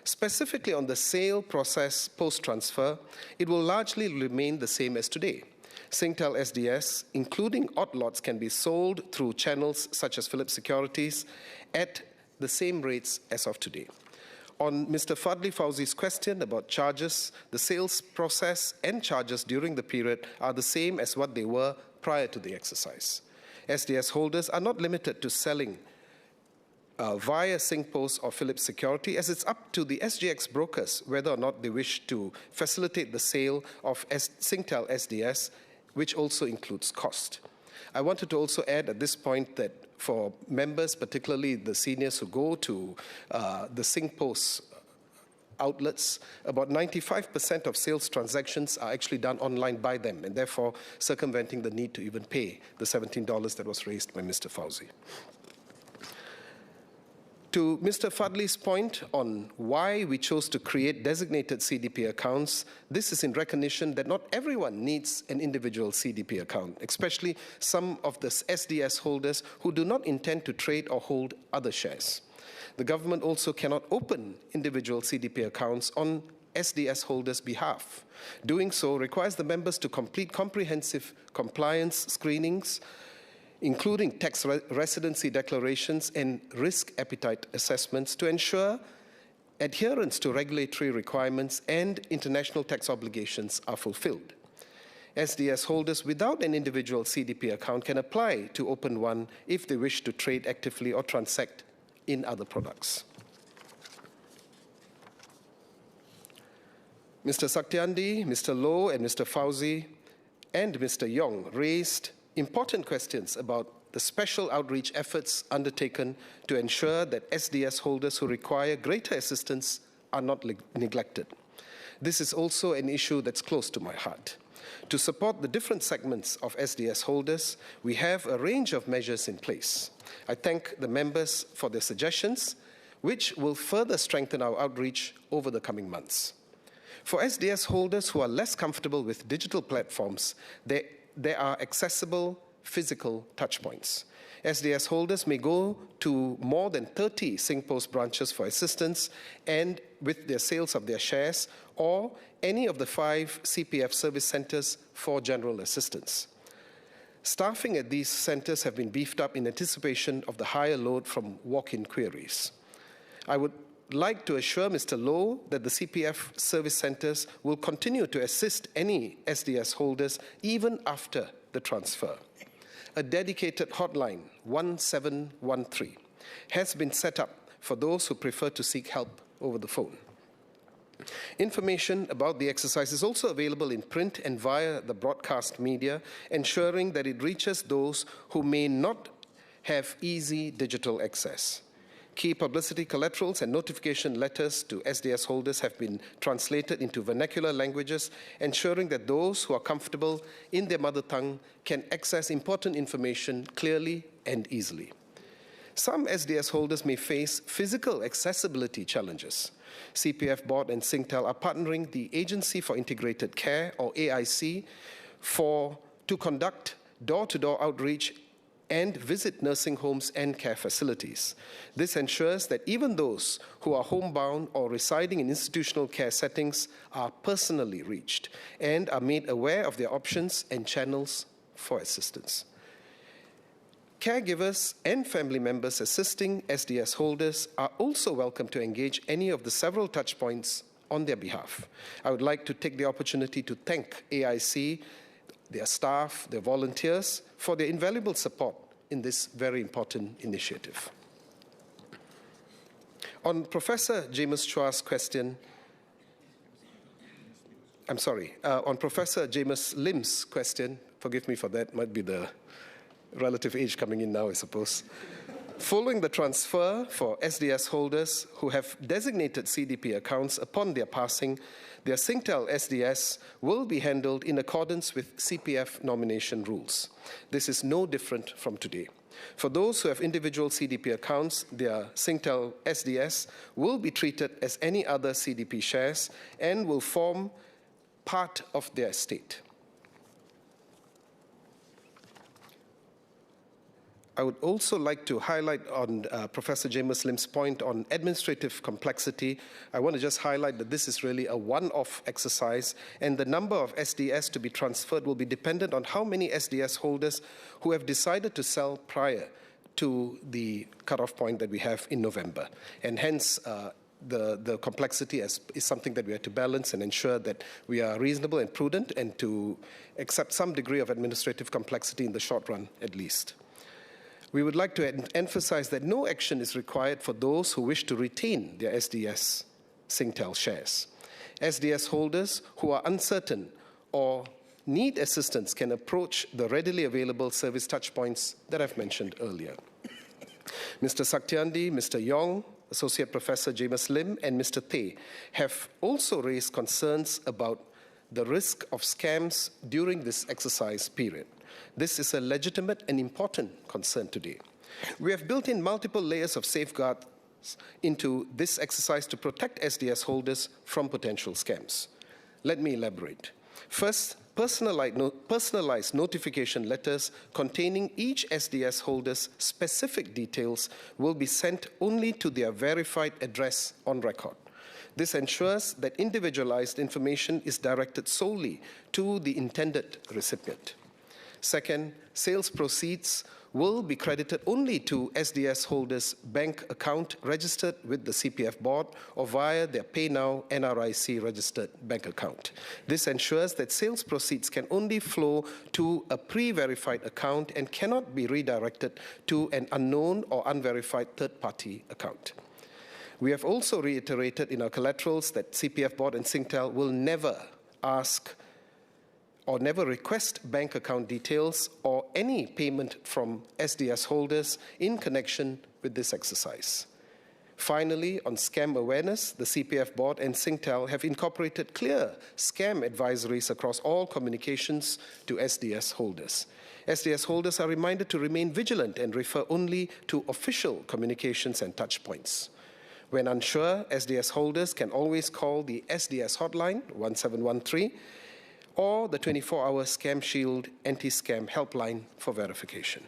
Specifically on the sale process post-transfer, it will largely remain the same as today. Singtel SDS, including odd lots, can be sold through channels such as Philips Securities at the same rates as of today. On Mr. Fadli Fauzi's question about charges, the sales process and charges during the period are the same as what they were prior to the exercise. SDS holders are not limited to selling via SingPost or Philips Security, as it's up to the SGX brokers whether or not they wish to facilitate the sale of Singtel SDS, which also includes cost. I wanted to also add at this point that for members, particularly the seniors who go to the SingPost outlets, about 95% of sales transactions are actually done online by them, and therefore circumventing the need to even pay the $17 that was raised by Mr. Fauzi. To Mr. Fadli's point on why we chose to create designated CDP accounts, this is in recognition that not everyone needs an individual CDP account, especially some of the SDS holders who do not intend to trade or hold other shares. The government also cannot open individual CDP accounts on SDS holders' behalf. Doing so requires the members to complete comprehensive compliance screenings, including tax residency declarations and risk appetite assessments to ensure adherence to regulatory requirements and international tax obligations are fulfilled. SDS holders without an individual CDP account can apply to open one if they wish to trade actively or transact in other products. Mr. Satyandi, Mr. Loh, and Mr. Fauzi, and Mr. Yong raised important questions about the special outreach efforts undertaken to ensure that SDS holders who require greater assistance are not neglected. This is also an issue that's close to my heart. To support the different segments of SDS holders, we have a range of measures in place. I thank the members for their suggestions, which will further strengthen our outreach over the coming months. For SDS holders who are less comfortable with digital platforms, there are accessible physical touchpoints. SDS holders may go to more than 30 SingPost branches for assistance and with their sales of their shares, or any of the 5 CPF service centers for general assistance. Staffing at these centers have been beefed up in anticipation of the higher load from walk-in queries. I would like to assure Mr. Loh that the CPF service centers will continue to assist any SDS holders even after the transfer. A dedicated hotline, 1713, has been set up for those who prefer to seek help over the phone. Information about the exercise is also available in print and via the broadcast media, ensuring that it reaches those who may not have easy digital access. Key publicity collaterals and notification letters to SDS holders have been translated into vernacular languages, ensuring that those who are comfortable in their mother tongue can access important information clearly and easily. Some SDS holders may face physical accessibility challenges. CPF Board and Singtel are partnering the Agency for Integrated Care, or AIC, to conduct door-to-door outreach and visit nursing homes and care facilities. This ensures that even those who are homebound or residing in institutional care settings are personally reached and are made aware of their options and channels for assistance. Caregivers and family members assisting SDS holders are also welcome to engage any of the several touchpoints on their behalf. I would like to take the opportunity to thank AIC, their staff, their volunteers, for their invaluable support in this very important initiative. On Professor James Chua's question, on Professor James Lim's question, forgive me for that, might be the relative age coming in now, I suppose. Following the transfer for SDS holders who have designated CDP accounts upon their passing, their Singtel SDS will be handled in accordance with CPF nomination rules. This is no different from today. For those who have individual CDP accounts, their Singtel SDS will be treated as any other CDP shares and will form part of their estate. I would also like to highlight on Professor James Lim's point on administrative complexity. I want to just highlight that this is really a one-off exercise, and the number of SDS to be transferred will be dependent on how many SDS holders who have decided to sell prior to the cutoff point that we have in November. And hence, the complexity is something that we have to balance and ensure that we are reasonable and prudent and to accept some degree of administrative complexity in the short run at least. We would like to emphasize that no action is required for those who wish to retain their SDS Singtel shares. SDS holders who are uncertain or need assistance can approach the readily available service touchpoints that I've mentioned earlier. Mr. Saktiandi, Mr. Yong, Associate Professor James Lim, and Mr. Teh have also raised concerns about the risk of scams during this exercise period. This is a legitimate and important concern today. We have built in multiple layers of safeguards into this exercise to protect SDS holders from potential scams. Let me elaborate. First, personalized notification letters containing each SDS holder's specific details will be sent only to their verified address on record. This ensures that individualized information is directed solely to the intended recipient. Second, sales proceeds will be credited only to SDS holders' bank account registered with the CPF board or via their PayNow NRIC registered bank account. This ensures that sales proceeds can only flow to a pre-verified account and cannot be redirected to an unknown or unverified third-party account. We have also reiterated in our collaterals that CPF board and Singtel will never ask or never request bank account details or any payment from SDS holders in connection with this exercise. Finally, on scam awareness, the CPF board and Singtel have incorporated clear scam advisories across all communications to SDS holders. SDS holders are reminded to remain vigilant and refer only to official communications and touchpoints. When unsure, SDS holders can always call the SDS hotline 1713 or the 24-hour Scam Shield anti-scam helpline for verification.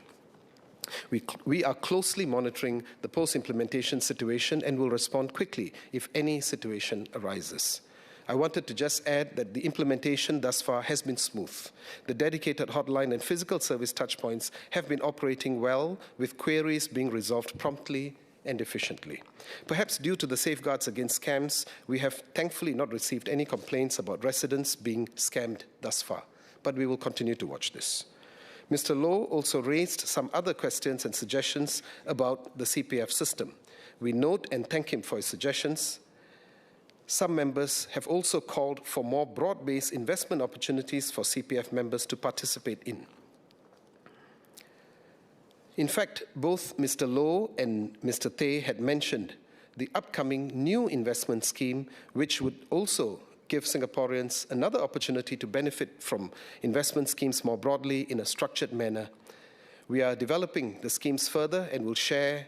We are closely monitoring the post-implementation situation and will respond quickly if any situation arises. I wanted to just add that the implementation thus far has been smooth. The dedicated hotline and physical service touchpoints have been operating well, with queries being resolved promptly and efficiently. Perhaps due to the safeguards against scams, we have thankfully not received any complaints about residents being scammed thus far, but we will continue to watch this. Mr. Loh also raised some other questions and suggestions about the CPF system. We note and thank him for his suggestions. Some members have also called for more broad-based investment opportunities for CPF members to participate in. In fact, both Mr. Loh and Mr. Teh had mentioned the upcoming new investment scheme, which would also give Singaporeans another opportunity to benefit from investment schemes more broadly in a structured manner. We are developing the schemes further and will share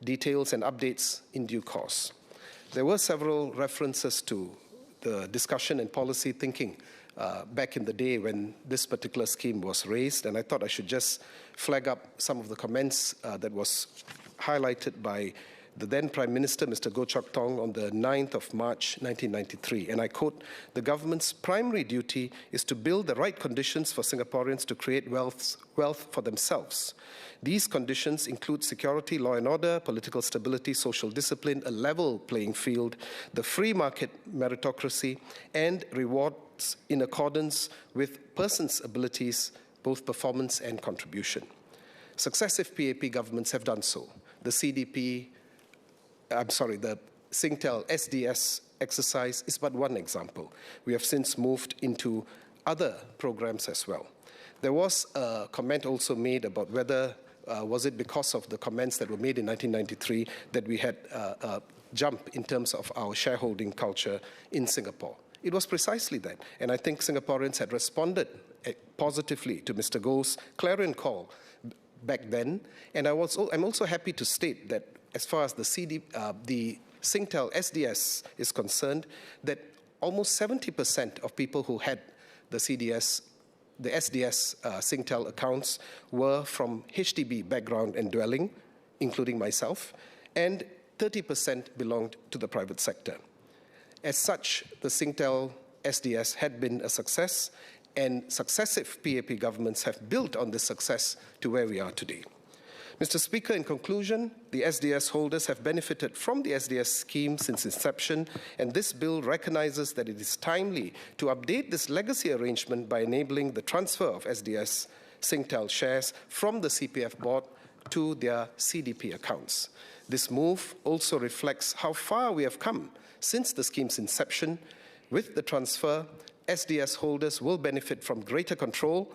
details and updates in due course. There were several references to the discussion and policy thinking back in the day when this particular scheme was raised, and I thought I should just flag up some of the comments that was highlighted by the then Prime Minister, Mr. Goh Chok Tong, on the 9th of March, 1993. And I quote, "The government's primary duty is to build the right conditions for Singaporeans to create wealth for themselves. These conditions include security, law and order, political stability, social discipline, a level playing field, the free market meritocracy, and rewards in accordance with persons' abilities, both performance and contribution." Successive PAP governments have done so. The Singtel SDS exercise is but one example. We have since moved into other programs as well. There was a comment also made about whether was it because of the comments that were made in 1993 that we had a jump in terms of our shareholding culture in Singapore. It was precisely that, and I think Singaporeans had responded positively to Mr. Goh's clarion call back then, and I'm also happy to state that as far as the Singtel SDS is concerned, that almost 70% of people who had the SDS Singtel accounts were from HDB background and dwelling, including myself, and 30% belonged to the private sector. As such, the Singtel SDS had been a success, and successive PAP governments have built on this success to where we are today. Mr. Speaker, in conclusion, the SDS holders have benefited from the SDS scheme since inception, and this bill recognizes that it is timely to update this legacy arrangement by enabling the transfer of SDS Singtel shares from the CPF board to their CDP accounts. This move also reflects how far we have come since the scheme's inception. With the transfer, SDS holders will benefit from greater control,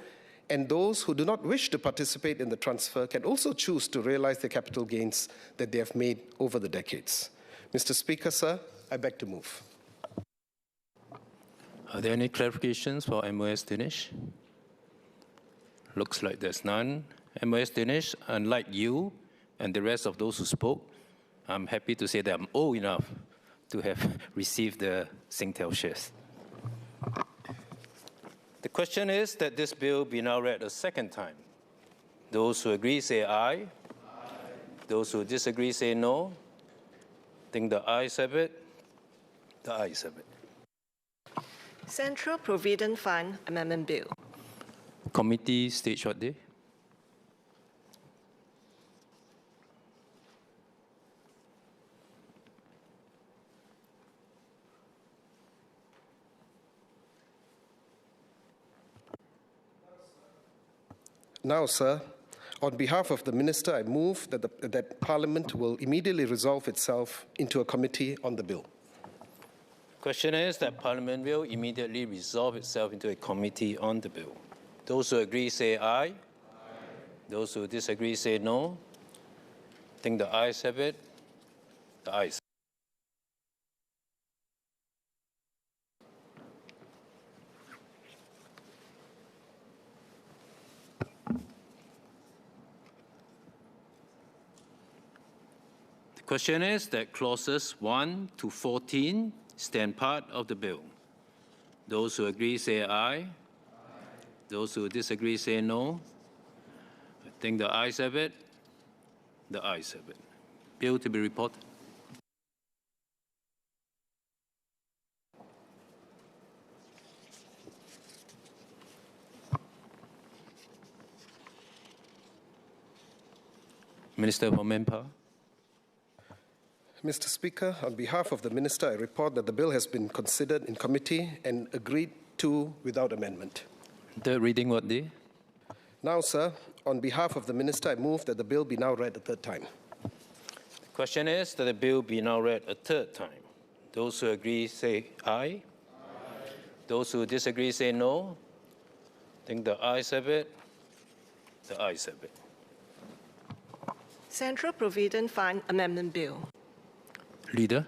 and those who do not wish to participate in the transfer can also choose to realize the capital gains that they have made over the decades. Mr. Speaker, sir, I beg to move. Are there any clarifications for MOS Dinesh? Looks like there's none. MOS Dinesh, unlike you and the rest of those who spoke, I'm happy to say that I'm old enough to have received the Singtel shares. The question is that this bill be now read a second time. Those who agree say aye. Aye. Those who disagree say no. Think the ayes have it. The ayes have it. Central Provident Fund Amendment Bill. Committee stage what day? Now, sir, on behalf of the Minister, I move that Parliament will immediately resolve itself into a committee on the bill. Question is that Parliament will immediately resolve itself into a committee on the bill. Those who agree say aye. Aye. Those who disagree say no. Think the ayes have it. The ayes. Question is that clauses 1 to 14 stand part of the bill. Those who agree say aye. Aye. Those who disagree say no. I think the ayes have it. The ayes have it. Bill to be reported. Minister for Manpower. Mr. Speaker, on behalf of the Minister, I report that the bill has been considered in committee and agreed to without amendment. Third reading what day? Now, sir, on behalf of the Minister, I move that the bill be now read a third time. The question is that the bill be now read a third time. Those who agree say aye. Aye. Those who disagree say no. I think the ayes have it. The ayes have it. Central Provident Fund Amendment Bill. Leader.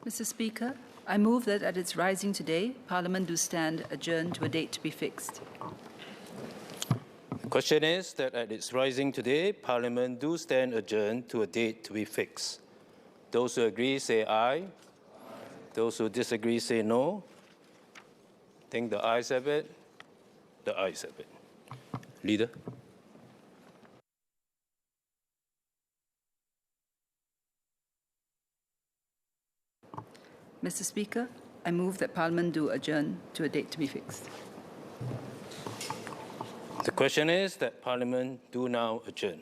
Mr. Speaker, I move that at its rising today, Parliament do stand adjourned to a date to be fixed. The question is that at its rising today, Parliament do stand adjourned to a date to be fixed. Those who agree say aye. Those who disagree say no. I think the ayes have it. The ayes have it. Leader. Mr. Speaker, I move that Parliament do adjourn to a date to be fixed. The question is that Parliament do now adjourn.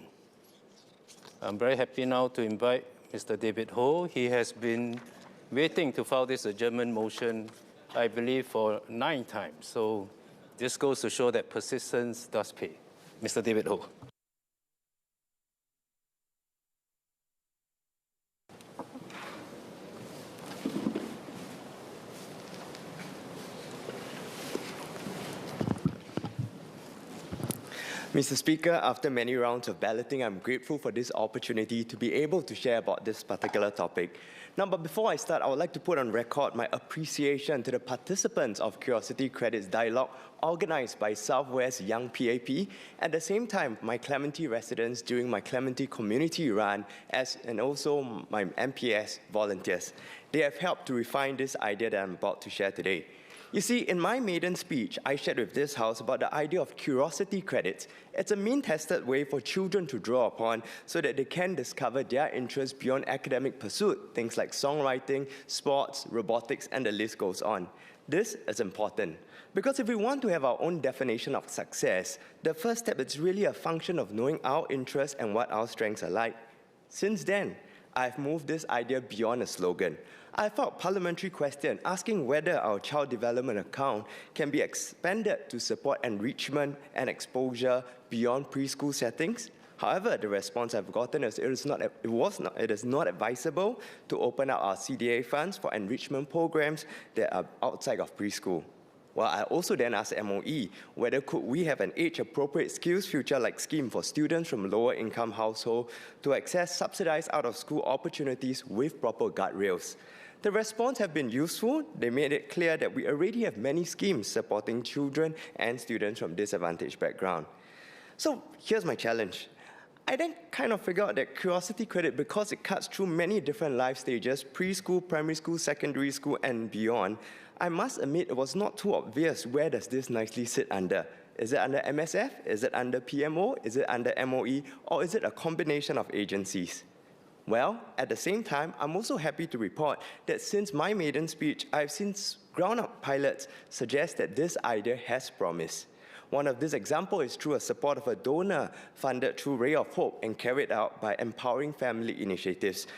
I'm very happy now to invite Mr. David Ho. He has been waiting to file this adjournment motion, I believe, for 9 times. So this goes to show that persistence does pay. Mr. David Ho. Mr. Speaker, after many rounds of balloting, I'm grateful for this opportunity to be able to share about this particular topic. Now, but before I start, I would like to put on record my appreciation to the participants of Curiosity Credits Dialogue organized by Southwest Young PAP, at the same time, my Clementi residents during my Clementi community run, and also my MPS volunteers. They have helped to refine this idea that I'm about to share today. You see, in my maiden speech, I shared with this House about the idea of curiosity credits. It's a mean-tested way for children to draw upon so that they can discover their interests beyond academic pursuit, things like songwriting, sports, robotics, and the list goes on. This is important because if we want to have our own definition of success, the first step is really a function of knowing our interests and what our strengths are like. Since then, I've moved this idea beyond a slogan. I filed a parliamentary question asking whether our child development account can be expanded to support enrichment and exposure beyond preschool settings. However, the response I've gotten is it is not advisable to open up our CDA funds for enrichment programs that are outside of preschool. Well, I also then asked MOE whether could we have an age-appropriate skills future-like scheme for students from lower-income households to access subsidized out-of-school opportunities with proper guardrails. The response have been useful. They made it clear that we already have many schemes supporting children and students from disadvantaged backgrounds. So here's my challenge. I then kind of figured out that Curiosity Credit, because it cuts through many different life stages, preschool, primary school, secondary school, and beyond, I must admit it was not too obvious where does this nicely sit under. Is it under MSF? Is it under PMO? Is it under MOE? Or is it a combination of agencies? Well, at the same time, I'm also happy to report that since my maiden speech, I've seen ground-up pilots suggest that this idea has promise. One of these examples is through a support of a donor funded through Ray of Hope and carried out by Empowering Family Initiatives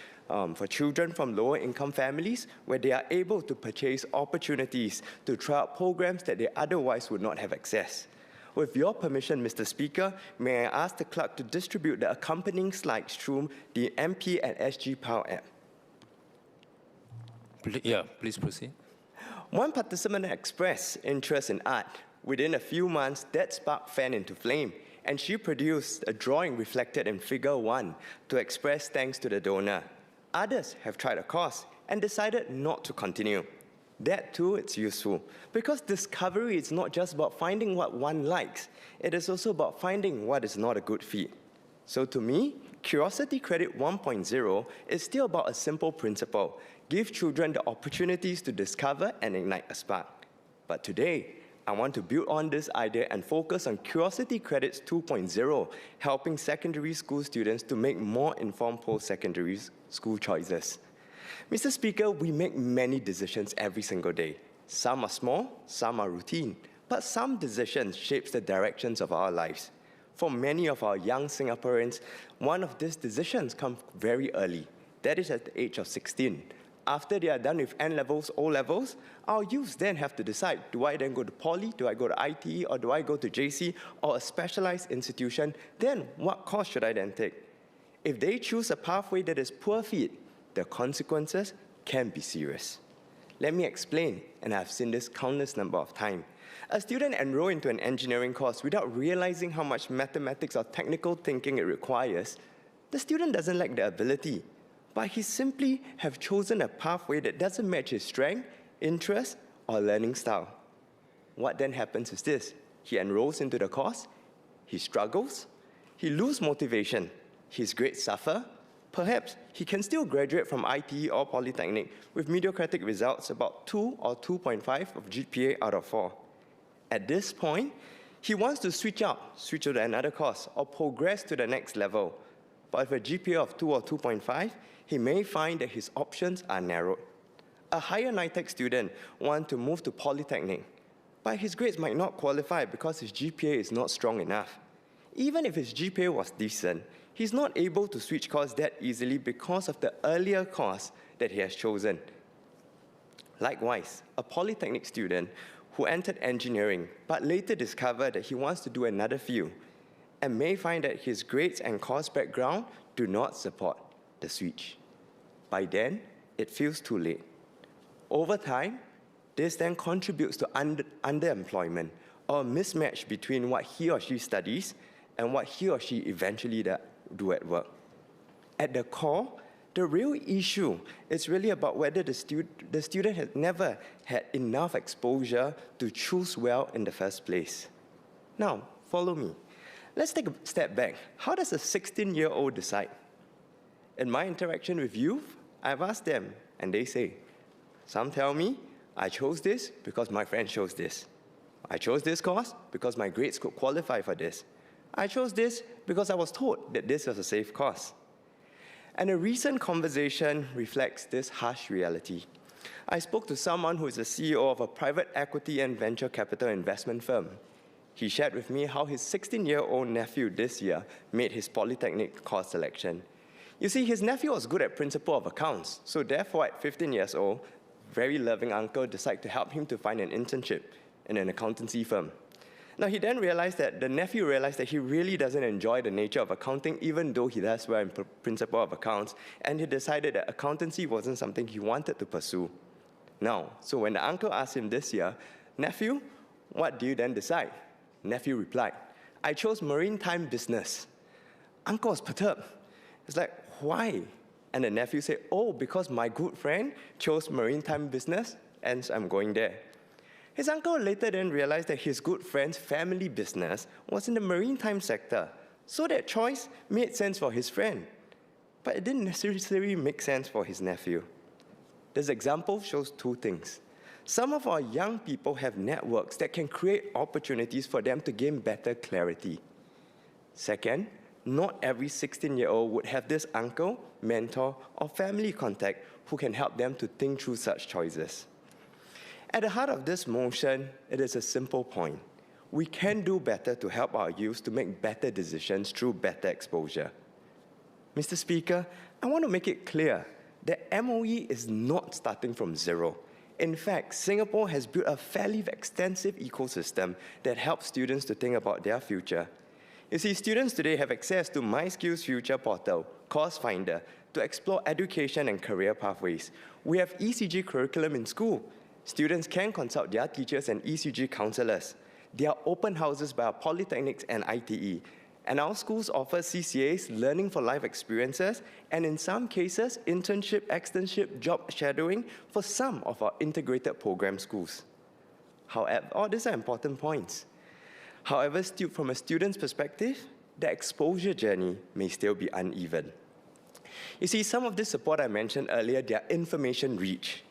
for children from lower-income families, where they are able to purchase opportunities to try out programs that they otherwise would not have access. With your permission, Mr. Speaker, may I ask the clerk to distribute the accompanying slides through the MP and SG Power app. Yeah, please proceed. One participant expressed interest in art. Within a few months, that spark fanned into flame, and she produced a drawing reflected in Figure 1 to express thanks to the donor. Others have tried a course and decided not to continue. That too is useful, because discovery is not just about finding what one likes, it is also about finding what is not a good fit. So to me, Curiosity Credit 1.0 is still about a simple principle: give children the opportunities to discover and ignite a spark. But today, I want to build on this idea and focus on Curiosity Credits 2.0, helping secondary school students to make more informed post-secondary school choices. Mr. Speaker, we make many decisions every single day. Some are small, some are routine, but some decisions shape the directions of our lives. For many of our young Singaporeans, one of these decisions comes very early. That is at the age of 16. After they are done with N-levels, O-levels, our youths then have to decide, do I then go to poly, do I go to ITE, or do I go to JC, or a specialized institution? Then what course should I then take? If they choose a pathway that is poor fit, the consequences can be serious. Let me explain, and I've seen this countless number of times. A student enrolls into an engineering course without realizing how much mathematics or technical thinking it requires. The student doesn't lack the ability, but he simply have chosen a pathway that doesn't match his strength interest, or learning style. What then happens is this. He enrolls into the course, he struggles, he loses motivation, his grades suffer. Perhaps he can still graduate from ITE or Polytechnic with mediocratic results, about 2 or 2.5 of GPA out of 4. At this point, he wants to switch to another course, or progress to the next level. But with a GPA of 2 or 2.5, he may find that his options are narrowed. A higher NITEC student wants to move to Polytechnic, but his grades might not qualify because his GPA is not strong enough. Even if his GPA was decent, he's not able to switch course that easily because of the earlier course that he has chosen. Likewise, a Polytechnic student who entered engineering but later discovered that he wants to do another field and may find that his grades and course background do not support the switch. By then, it feels too late. Over time, this then contributes to underemployment or a mismatch between what he or she studies and what he or she eventually do at work. At the core, the real issue is really about whether the student has never had enough exposure to choose well in the first place. Now, follow me. Let's take a step back. How does a 16-year-old decide? In my interaction with youth, I've asked them, and they say, some tell me, I chose this because my friend chose this. I chose this course because my grades could qualify for this. I chose this because I was told that this was a safe course. And a recent conversation reflects this harsh reality. I spoke to someone who is the CEO of a private equity and venture capital investment firm. He shared with me how his 16-year-old nephew this year made his Polytechnic course selection. You see, his nephew was good at principle of accounts, so therefore at 15 years old, very loving uncle decided to help him to find an internship in an accountancy firm. Now, he then realized that the nephew realized that he really doesn't enjoy the nature of accounting, even though he does well in principle of accounts, and he decided that accountancy wasn't something he wanted to pursue. Now, so when the uncle asked him this year, nephew, what do you then decide? Nephew replied, I chose maritime business. Uncle was perturbed. It's like, why? And the nephew said, oh, because my good friend chose maritime business, and so I'm going there. His uncle later then realized that his good friend's family business was in the maritime sector, so that choice made sense for his friend. But it didn't necessarily make sense for his nephew. This example shows two things. Some of our young people have networks that can create opportunities for them to gain better clarity. Second, not every 16-year-old would have this uncle, mentor, or family contact who can help them to think through such choices. At the heart of this motion, it is a simple point. We can do better to help our youth to make better decisions through better exposure. Mr. Speaker, I want to make it clear that MOE is not starting from zero. In fact, Singapore has built a fairly extensive ecosystem that helps students to think about their future. You see, students today have access to MySkills Future Portal, Course Finder, to explore education and career pathways. We have ECG curriculum in school. Students can consult their teachers and ECG counselors. There are open houses by our polytechnics and ITE. And our schools offer CCAs, learning for life experiences, and in some cases, internship, externship, job shadowing for some of our integrated program schools. However, all these are important points. However, from a student's perspective, the exposure journey may still be uneven. You see, some of this support I mentioned earlier, they are information rich,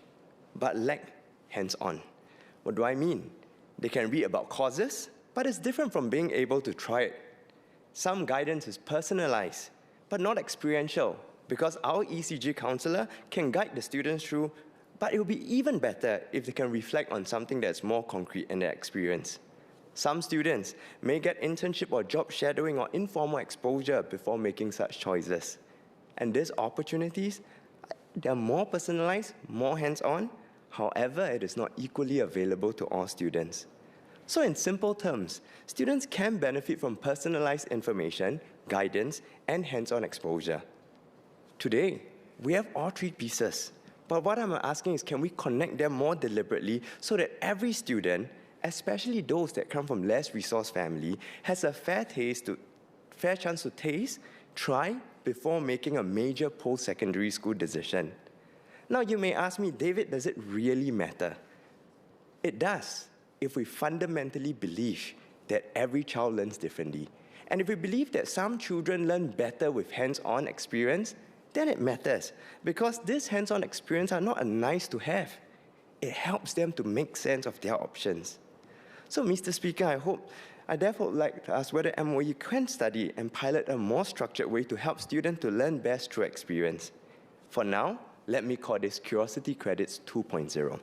but lack hands-on. What do I mean? They can read about causes, but it's different from being able to try it. Some guidance is personalized, but not experiential, because our ECG counselor can guide the students through, but it will be even better if they can reflect on something that's more concrete in their experience. Some students may get internship or job shadowing or informal exposure before making such choices. And these opportunities, they're more personalized, more hands-on. However, it is not equally available to all students. So in simple terms, students can benefit from personalized information, guidance, and hands-on exposure. Today, we have all three pieces. But what I'm asking is, can we connect them more deliberately so that every student, especially those that come from less resourced family, has a fair chance to taste, try, before making a major post-secondary school decision. Now you may ask me, David, does it really matter? It does, if we fundamentally believe that every child learns differently. And if we believe that some children learn better with hands-on experience, then it matters, because this hands-on experience are not a nice to have. It helps them to make sense of their options. So, Mr. Speaker, I therefore would like to ask whether MOE can study and pilot a more structured way to help students to learn best through experience. For now, let me call this Curiosity Credits 2.0.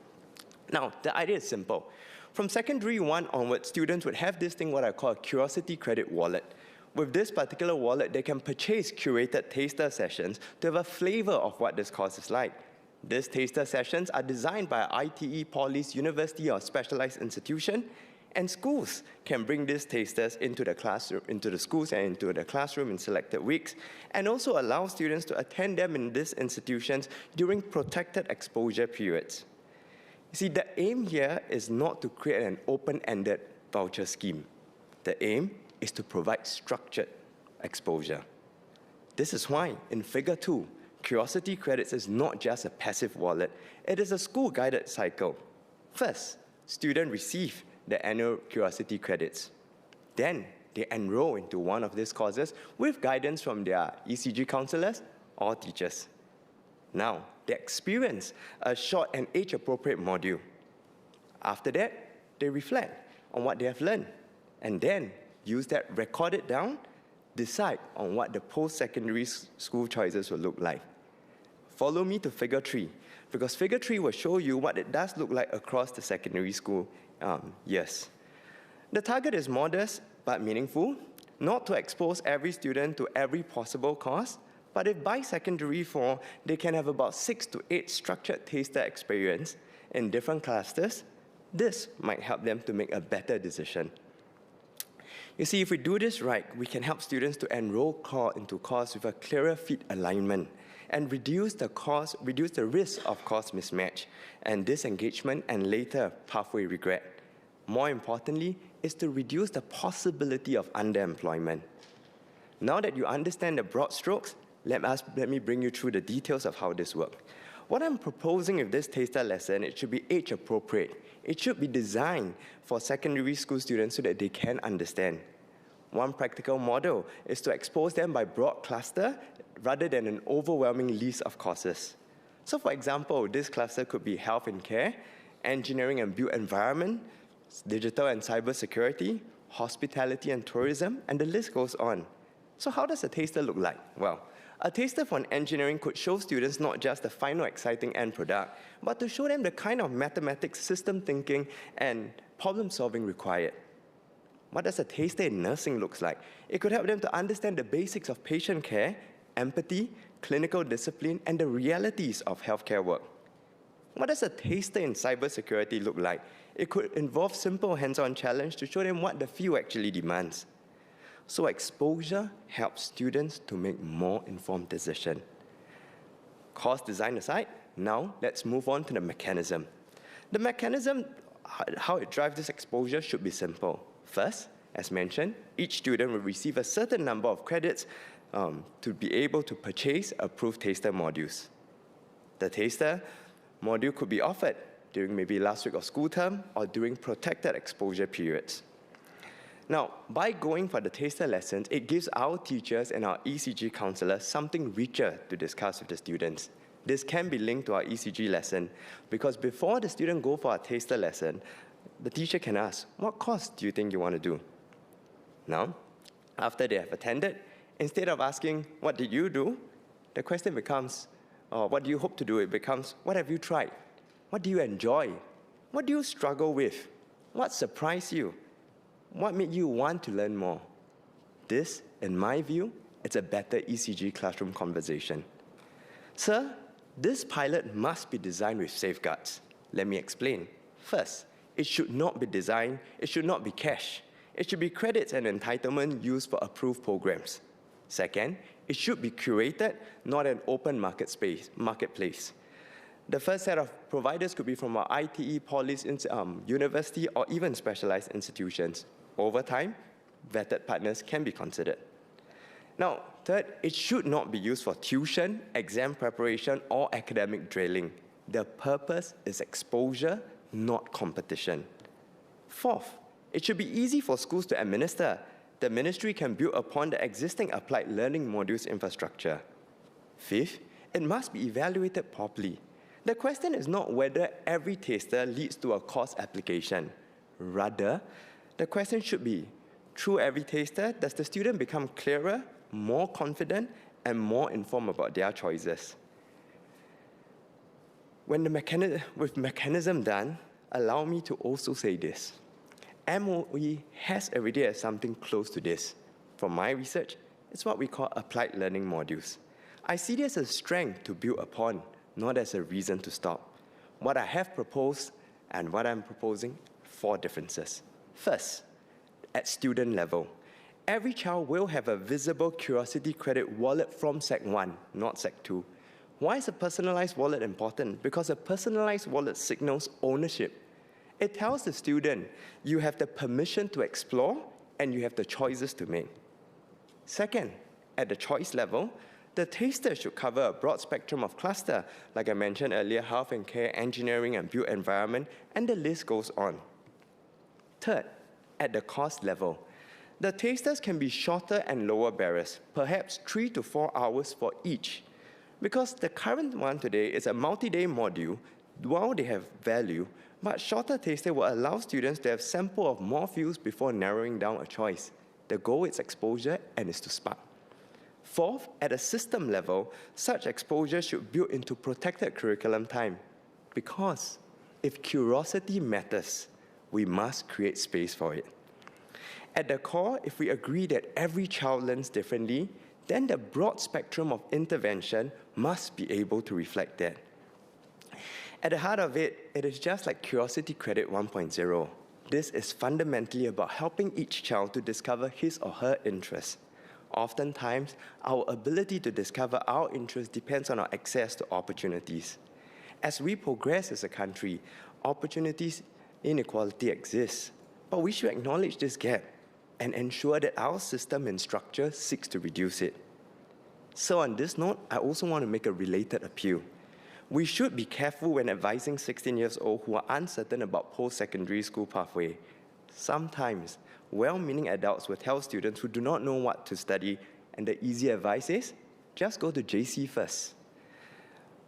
Now, the idea is simple. From Secondary 1 onwards, students would have this thing what I call a Curiosity Credit wallet. With this particular wallet, they can purchase curated taster sessions to have a flavor of what this course is like. These taster sessions are designed by ITE, Poly's, university, or specialized institution, and schools can bring these tasters into the classroom, into the schools and into the classroom in selected weeks, and also allow students to attend them in these institutions during protected exposure periods. You see, the aim here is not to create an open-ended voucher scheme. The aim is to provide structured exposure. This is why, in Figure 2, Curiosity Credits is not just a passive wallet, it is a school-guided cycle. First, students receive the annual Curiosity Credits. Then, they enroll into one of these courses with guidance from their ECG counselors or teachers. Now, they experience a short and age-appropriate module. After that, they reflect on what they have learned, and then use that, record it down, decide on what the post-secondary school choices will look like. Follow me to Figure 3, because Figure 3 will show you what it does look like across the secondary school years. The target is modest but meaningful, not to expose every student to every possible course, but if by secondary 4, they can have about 6 to 8 structured taster experience in different clusters, this might help them to make a better decision. You see, if we do this right, we can help students to enroll into course with a clearer fit alignment and reduce the risk of course mismatch and disengagement and later pathway regret. More importantly, is to reduce the possibility of underemployment. Now that you understand the broad strokes, let me bring you through the details of how this works. What I'm proposing with this taster lesson, it should be age appropriate. It should be designed for secondary school students so that they can understand. One practical model is to expose them by broad cluster rather than an overwhelming list of courses. So for example, this cluster could be health and care, engineering and built environment, digital and cybersecurity, hospitality and tourism, and the list goes on. So how does a taster look like? Well, a taster for engineering could show students not just the final exciting end product, but to show them the kind of mathematics, system thinking, and problem solving required. What does a taster in nursing look like? It could help them to understand the basics of patient care, empathy, clinical discipline, and the realities of healthcare work. What does a taster in cybersecurity look like? It could involve simple hands-on challenge to show them what the field actually demands. So exposure helps students to make more informed decisions. Course design aside, now let's move on to the mechanism. The mechanism, how it drives this exposure, should be simple. First, as mentioned, each student will receive a certain number of credits to be able to purchase approved taster modules. The taster module could be offered during maybe last week of school term or during protected exposure periods. Now, by going for the taster lessons, it gives our teachers and our ECG counselors something richer to discuss with the students. This can be linked to our ECG lesson because before the student go for a taster lesson, the teacher can ask, what course do you think you want to do? Now, after they have attended, instead of asking, what did you do? The question becomes, what do you hope to do? It becomes, what have you tried? What do you enjoy? What do you struggle with? What surprised you? What made you want to learn more? This, in my view, is a better ECG classroom conversation. Sir, this pilot must be designed with safeguards. Let me explain. First, it should not be designed, it should not be cash. It should be credits and entitlement used for approved programs. Second, it should be curated, not an open marketplace. The first set of providers could be from our ITE, Poly's, university, or even specialized institutions. Over time, vetted partners can be considered. Now, third, it should not be used for tuition, exam preparation, or academic drilling. The purpose is exposure, not competition. Fourth, it should be easy for schools to administer. The ministry can build upon the existing applied learning modules infrastructure. Fifth, it must be evaluated properly. The question is not whether every taster leads to a course application. Rather, the question should be, through every taster, does the student become clearer, more confident, and more informed about their choices? With mechanism done, allow me to also say this. MOE has already had something close to this. From my research, it's what we call applied learning modules. I see this as a strength to build upon, not as a reason to stop. What I have proposed and what I'm proposing, 4 differences. First, at student level, every child will have a visible curiosity credit wallet from Sec 1, not Sec 2. Why is a personalized wallet important? Because a personalized wallet signals ownership. It tells the student, you have the permission to explore and you have the choices to make. Second, at the choice level, the taster should cover a broad spectrum of cluster, like I mentioned earlier, health and care, engineering and built environment, and the list goes on. Third, at the cost level, the tasters can be shorter and lower barriers, perhaps 3 to 4 hours for each. Because the current one today is a multi-day module, while they have value, but shorter taster will allow students to have sample of more fields before narrowing down a choice. The goal is exposure and is to spark. Fourth, at a system level, such exposure should build into protected curriculum time. Because if curiosity matters, we must create space for it. At the core, if we agree that every child learns differently, then the broad spectrum of intervention must be able to reflect that. At the heart of it, it is just like Curiosity Credit 1.0. This is fundamentally about helping each child to discover his or her interests. Oftentimes, our ability to discover our interests depends on our access to opportunities. As we progress as a country, opportunities inequality exists, but we should acknowledge this gap and ensure that our system and structure seeks to reduce it. So on this note, I also want to make a related appeal. We should be careful when advising 16 years old who are uncertain about post-secondary school pathway. Sometimes, well-meaning adults will tell students who do not know what to study, and the easy advice is, just go to JC first.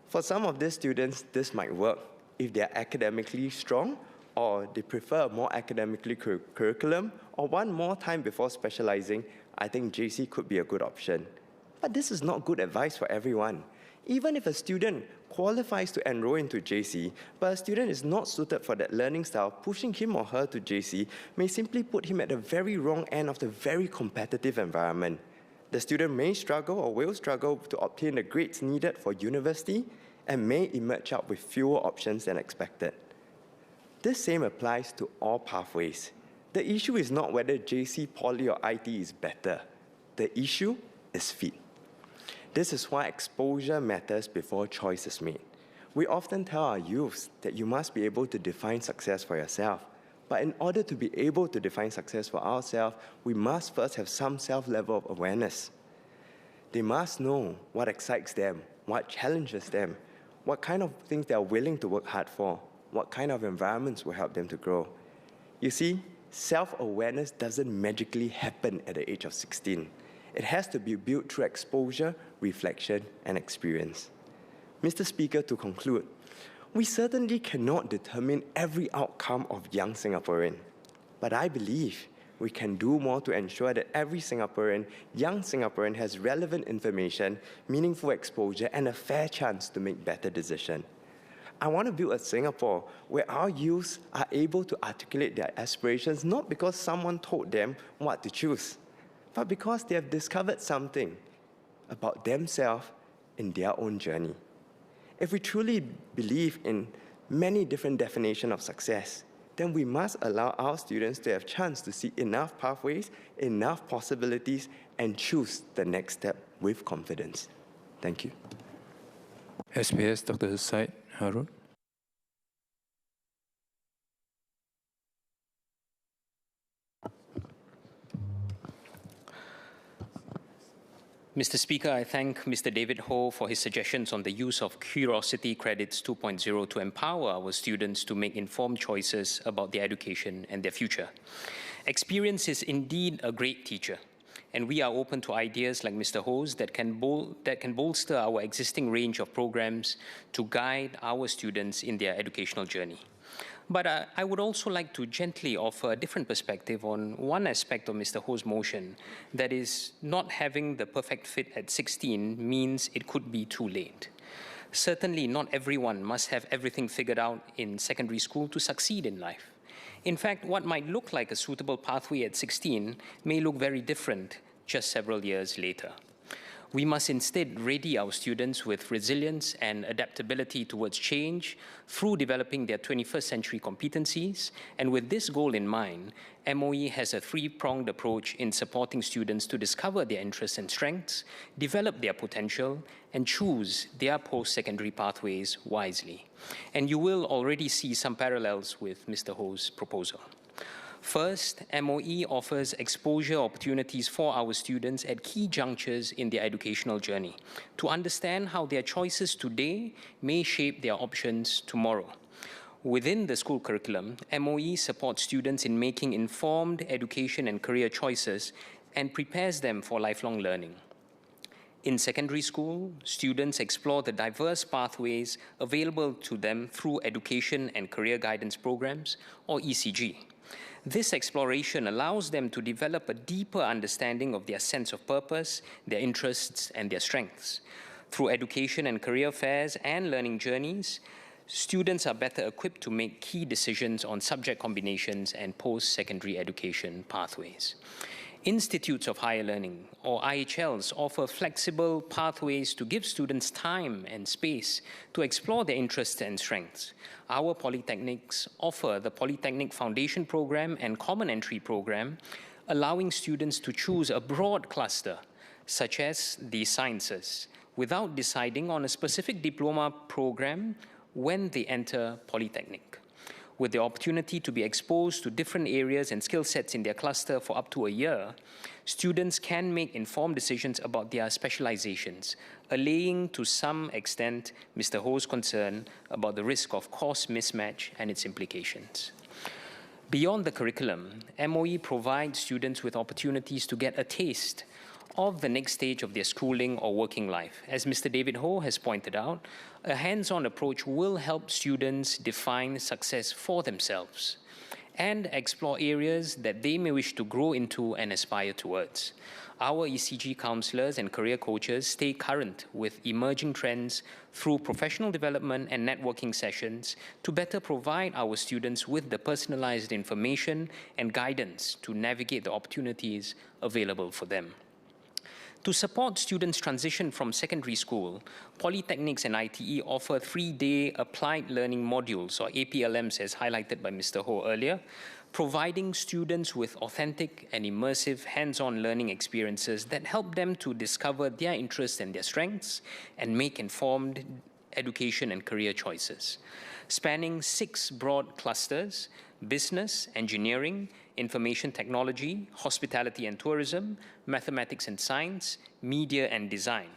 For some of these students, this might work if they are academically strong, or they prefer a more academically curriculum, or want more time before specializing. I think JC could be a good option. But this is not good advice for everyone. Even if a student qualifies to enroll into JC, but a student is not suited for that learning style, pushing him or her to JC may simply put him at the very wrong end of the very competitive environment. The student may struggle or will struggle to obtain the grades needed for university and may emerge out with fewer options than expected. This same applies to all pathways. The issue is not whether JC, Poly, or IT is better. The issue is fit. This is why exposure matters before choice is made. We often tell our youths that you must be able to define success for yourself. But in order to be able to define success for ourselves, we must first have some self-level of awareness. They must know what excites them, what challenges them, what kind of things they are willing to work hard for, what kind of environments will help them to grow. You see, self-awareness doesn't magically happen at the age of 16. It has to be built through exposure, reflection, and experience. Mr. Speaker, to conclude, we certainly cannot determine every outcome of young Singaporean, but I believe we can do more to ensure that every Singaporean, young Singaporean, has relevant information, meaningful exposure, and a fair chance to make better decisions. I want to build a Singapore where our youth are able to articulate their aspirations not because someone told them what to choose, but because they have discovered something about themselves in their own journey. If we truly believe in many different definitions of success, then we must allow our students to have a chance to see enough pathways, enough possibilities, and choose the next step with confidence. Thank you. SPS Dr. Syed Harun. Mr. Speaker, I thank Mr. David Ho for his suggestions on the use of Curiosity Credits 2.0 to empower our students to make informed choices about their education and their future. Experience is indeed a great teacher, and we are open to ideas like Mr. Ho's that can bolster our existing range of programs to guide our students in their educational journey. But I would also like to gently offer a different perspective on one aspect of Mr. Ho's motion, that is, not having the perfect fit at 16 means it could be too late. Certainly, not everyone must have everything figured out in secondary school to succeed in life. In fact, what might look like a suitable pathway at 16 may look very different just several years later. We must instead ready our students with resilience and adaptability towards change through developing their 21st century competencies. And with this goal in mind, MOE has a three-pronged approach in supporting students to discover their interests and strengths, develop their potential, and choose their post-secondary pathways wisely. And you will already see some parallels with Mr. Ho's proposal. First, MOE offers exposure opportunities for our students at key junctures in their educational journey to understand how their choices today may shape their options tomorrow. Within the school curriculum, MOE supports students in making informed education and career choices and prepares them for lifelong learning. In secondary school, students explore the diverse pathways available to them through Education and Career Guidance Programs, or ECG. This exploration allows them to develop a deeper understanding of their sense of purpose, their interests, and their strengths. Through education and career fairs and learning journeys, students are better equipped to make key decisions on subject combinations and post-secondary education pathways. Institutes of Higher Learning, or IHLs, offer flexible pathways to give students time and space to explore their interests and strengths. Our polytechnics offer the Polytechnic Foundation Program and Common Entry Program, allowing students to choose a broad cluster, such as the sciences, without deciding on a specific diploma program when they enter Polytechnic. With the opportunity to be exposed to different areas and skill sets in their cluster for up to a year, students can make informed decisions about their specializations, allaying to some extent Mr. Ho's concern about the risk of course mismatch and its implications. Beyond the curriculum, MOE provides students with opportunities to get a taste of the next stage of their schooling or working life. As Mr. David Ho has pointed out, a hands-on approach will help students define success for themselves and explore areas that they may wish to grow into and aspire towards. Our ECG counselors and career coaches stay current with emerging trends through professional development and networking sessions to better provide our students with the personalized information and guidance to navigate the opportunities available for them. To support students' transition from secondary school, polytechnics and ITE offer 3-day applied learning modules, or APLMs, as highlighted by Mr. Ho earlier, providing students with authentic and immersive hands-on learning experiences that help them to discover their interests and their strengths and make informed education and career choices. Spanning 6 broad clusters: business, engineering, information technology, hospitality and tourism, mathematics and science, media and design.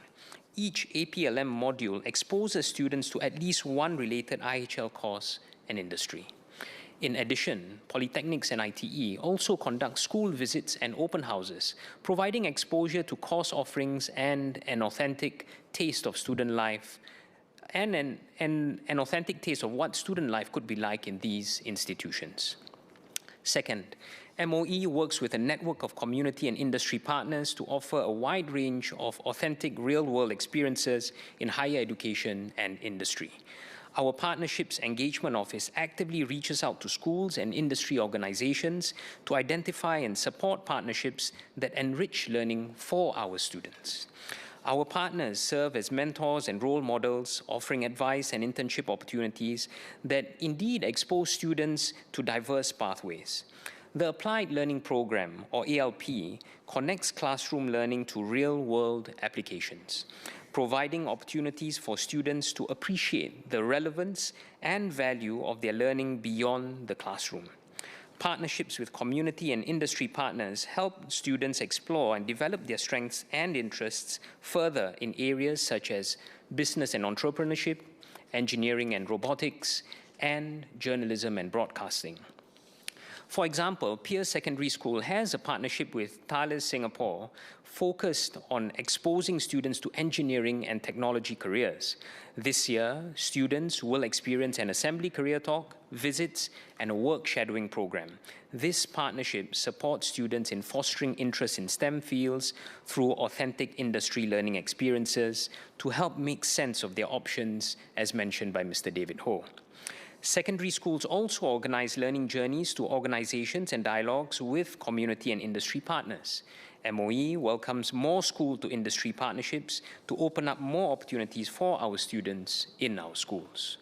Each APLM module exposes students to at least one related IHL course and industry. In addition, polytechnics and ITE also conduct school visits and open houses, providing exposure to course offerings and an authentic taste of student life and an authentic taste of what student life could be like in these institutions. Second, MOE works with a network of community and industry partners to offer a wide range of authentic real-world experiences in higher education and industry. Our Partnerships Engagement Office actively reaches out to schools and industry organizations to identify and support partnerships that enrich learning for our students. Our partners serve as mentors and role models, offering advice and internship opportunities that indeed expose students to diverse pathways. The Applied Learning Program, or ALP, connects classroom learning to real-world applications, providing opportunities for students to appreciate the relevance and value of their learning beyond the classroom. Partnerships with community and industry partners help students explore and develop their strengths and interests further in areas such as business and entrepreneurship, engineering and robotics, and journalism and broadcasting. For example, Peirce Secondary School has a partnership with Thales Singapore focused on exposing students to engineering and technology careers. This year, students will experience an assembly career talk, visits, and a work shadowing program. This partnership supports students in fostering interest in STEM fields through authentic industry learning experiences to help make sense of their options, as mentioned by Mr. David Ho. Secondary schools also organize learning journeys to organizations and dialogues with community and industry partners. MOE welcomes more school-to-industry partnerships to open up more opportunities for our students in our schools.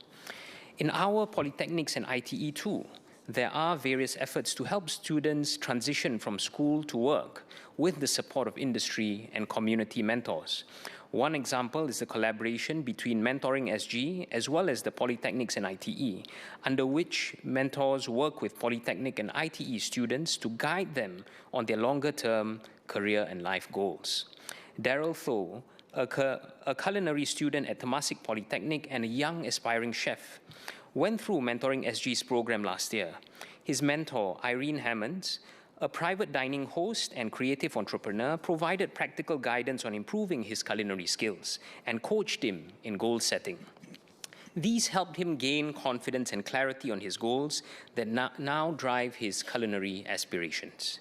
In our polytechnics and ITE too, there are various efforts to help students transition from school to work with the support of industry and community mentors. One example is the collaboration between Mentoring SG as well as the Polytechnics and ITE, under which mentors work with Polytechnic and ITE students to guide them on their longer-term career and life goals. Daryl Tho, a culinary student at Temasek Polytechnic and a young aspiring chef, went through Mentoring SG's program last year. His mentor, Irene Hammonds, a private dining host and creative entrepreneur, provided practical guidance on improving his culinary skills and coached him in goal setting. These helped him gain confidence and clarity on his goals that now drive his culinary aspirations.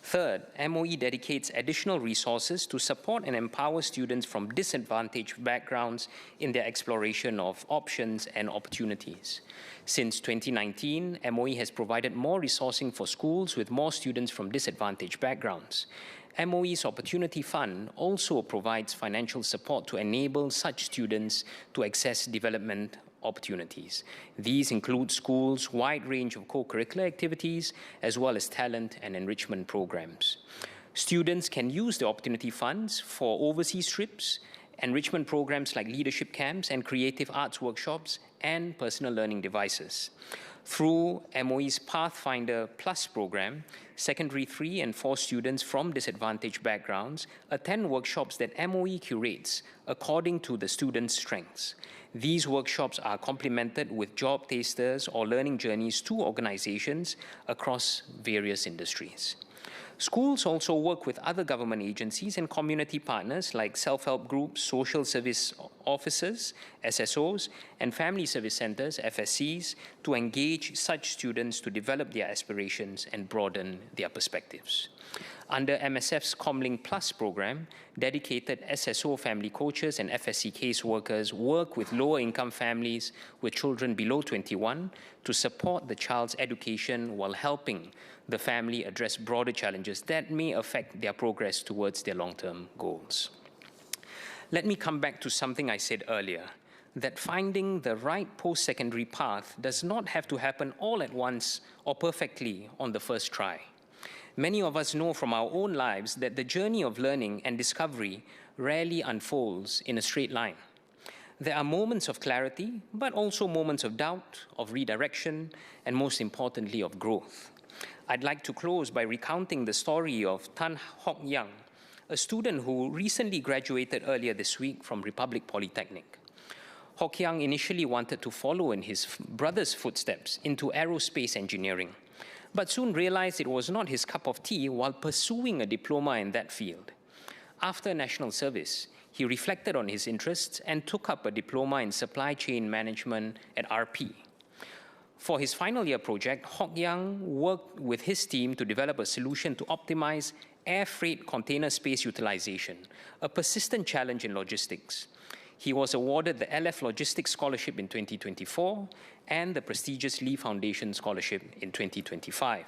Third, MOE dedicates additional resources to support and empower students from disadvantaged backgrounds in their exploration of options and opportunities. Since 2019, MOE has provided more resourcing for schools with more students from disadvantaged backgrounds. MOE's Opportunity Fund also provides financial support to enable such students to access development opportunities. These include schools' wide range of co-curricular activities, as well as talent and enrichment programs. Students can use the Opportunity Funds for overseas trips, enrichment programs like leadership camps and creative arts workshops, and personal learning devices. Through MOE's Pathfinder Plus program, secondary 3 and 4 students from disadvantaged backgrounds attend workshops that MOE curates according to the students' strengths. These workshops are complemented with job tasters or learning journeys to organizations across various industries. Schools also work with other government agencies and community partners like self-help groups, social service officers, SSOs, and family service centers, FSCs, to engage such students to develop their aspirations and broaden their perspectives. Under MSF's Comlink Plus program, dedicated SSO family coaches and FSC caseworkers work with lower-income families with children below 21 to support the child's education while helping the family address broader challenges that may affect their progress towards their long-term goals. Let me come back to something I said earlier, that finding the right post-secondary path does not have to happen all at once or perfectly on the first try. Many of us know from our own lives that the journey of learning and discovery rarely unfolds in a straight line. There are moments of clarity, but also moments of doubt, of redirection, and most importantly, of growth. I'd like to close by recounting the story of Tan Hock Yang, a student who recently graduated earlier this week from Republic Polytechnic. Hock Yang initially wanted to follow in his brother's footsteps into aerospace engineering, but soon realized it was not his cup of tea while pursuing a diploma in that field. After national service, he reflected on his interests and took up a diploma in supply chain management at RP. For his final year project, Hock Yang worked with his team to develop a solution to optimize air freight container space utilization, a persistent challenge in logistics. He was awarded the LF Logistics Scholarship in 2024 and the prestigious Lee Foundation Scholarship in 2025.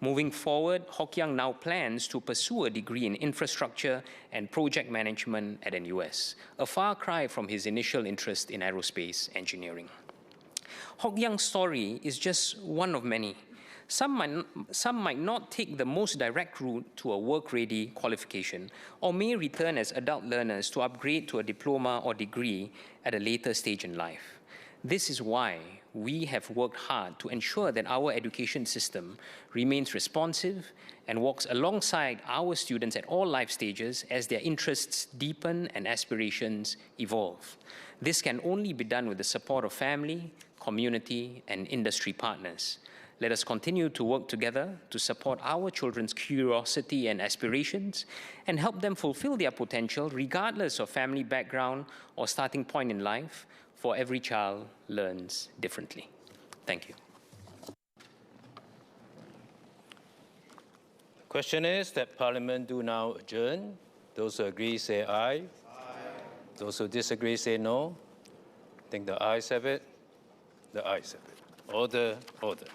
Moving forward, Hock Yang now plans to pursue a degree in infrastructure and project management at NUS, a far cry from his initial interest in aerospace engineering. Hock Yang's story is just one of many. Some might not take the most direct route to a work-ready qualification or may return as adult learners to upgrade to a diploma or degree at a later stage in life. This is why we have worked hard to ensure that our education system remains responsive and walks alongside our students at all life stages as their interests deepen and aspirations evolve. This can only be done with the support of family, community, and industry partners. Let us continue to work together to support our children's curiosity and aspirations and help them fulfill their potential regardless of family background or starting point in life, for every child learns differently. Thank you. The question is that Parliament do now adjourn. Those who agree say aye. Aye. Those who disagree say no. I think the ayes have it. The ayes have it. Order, order.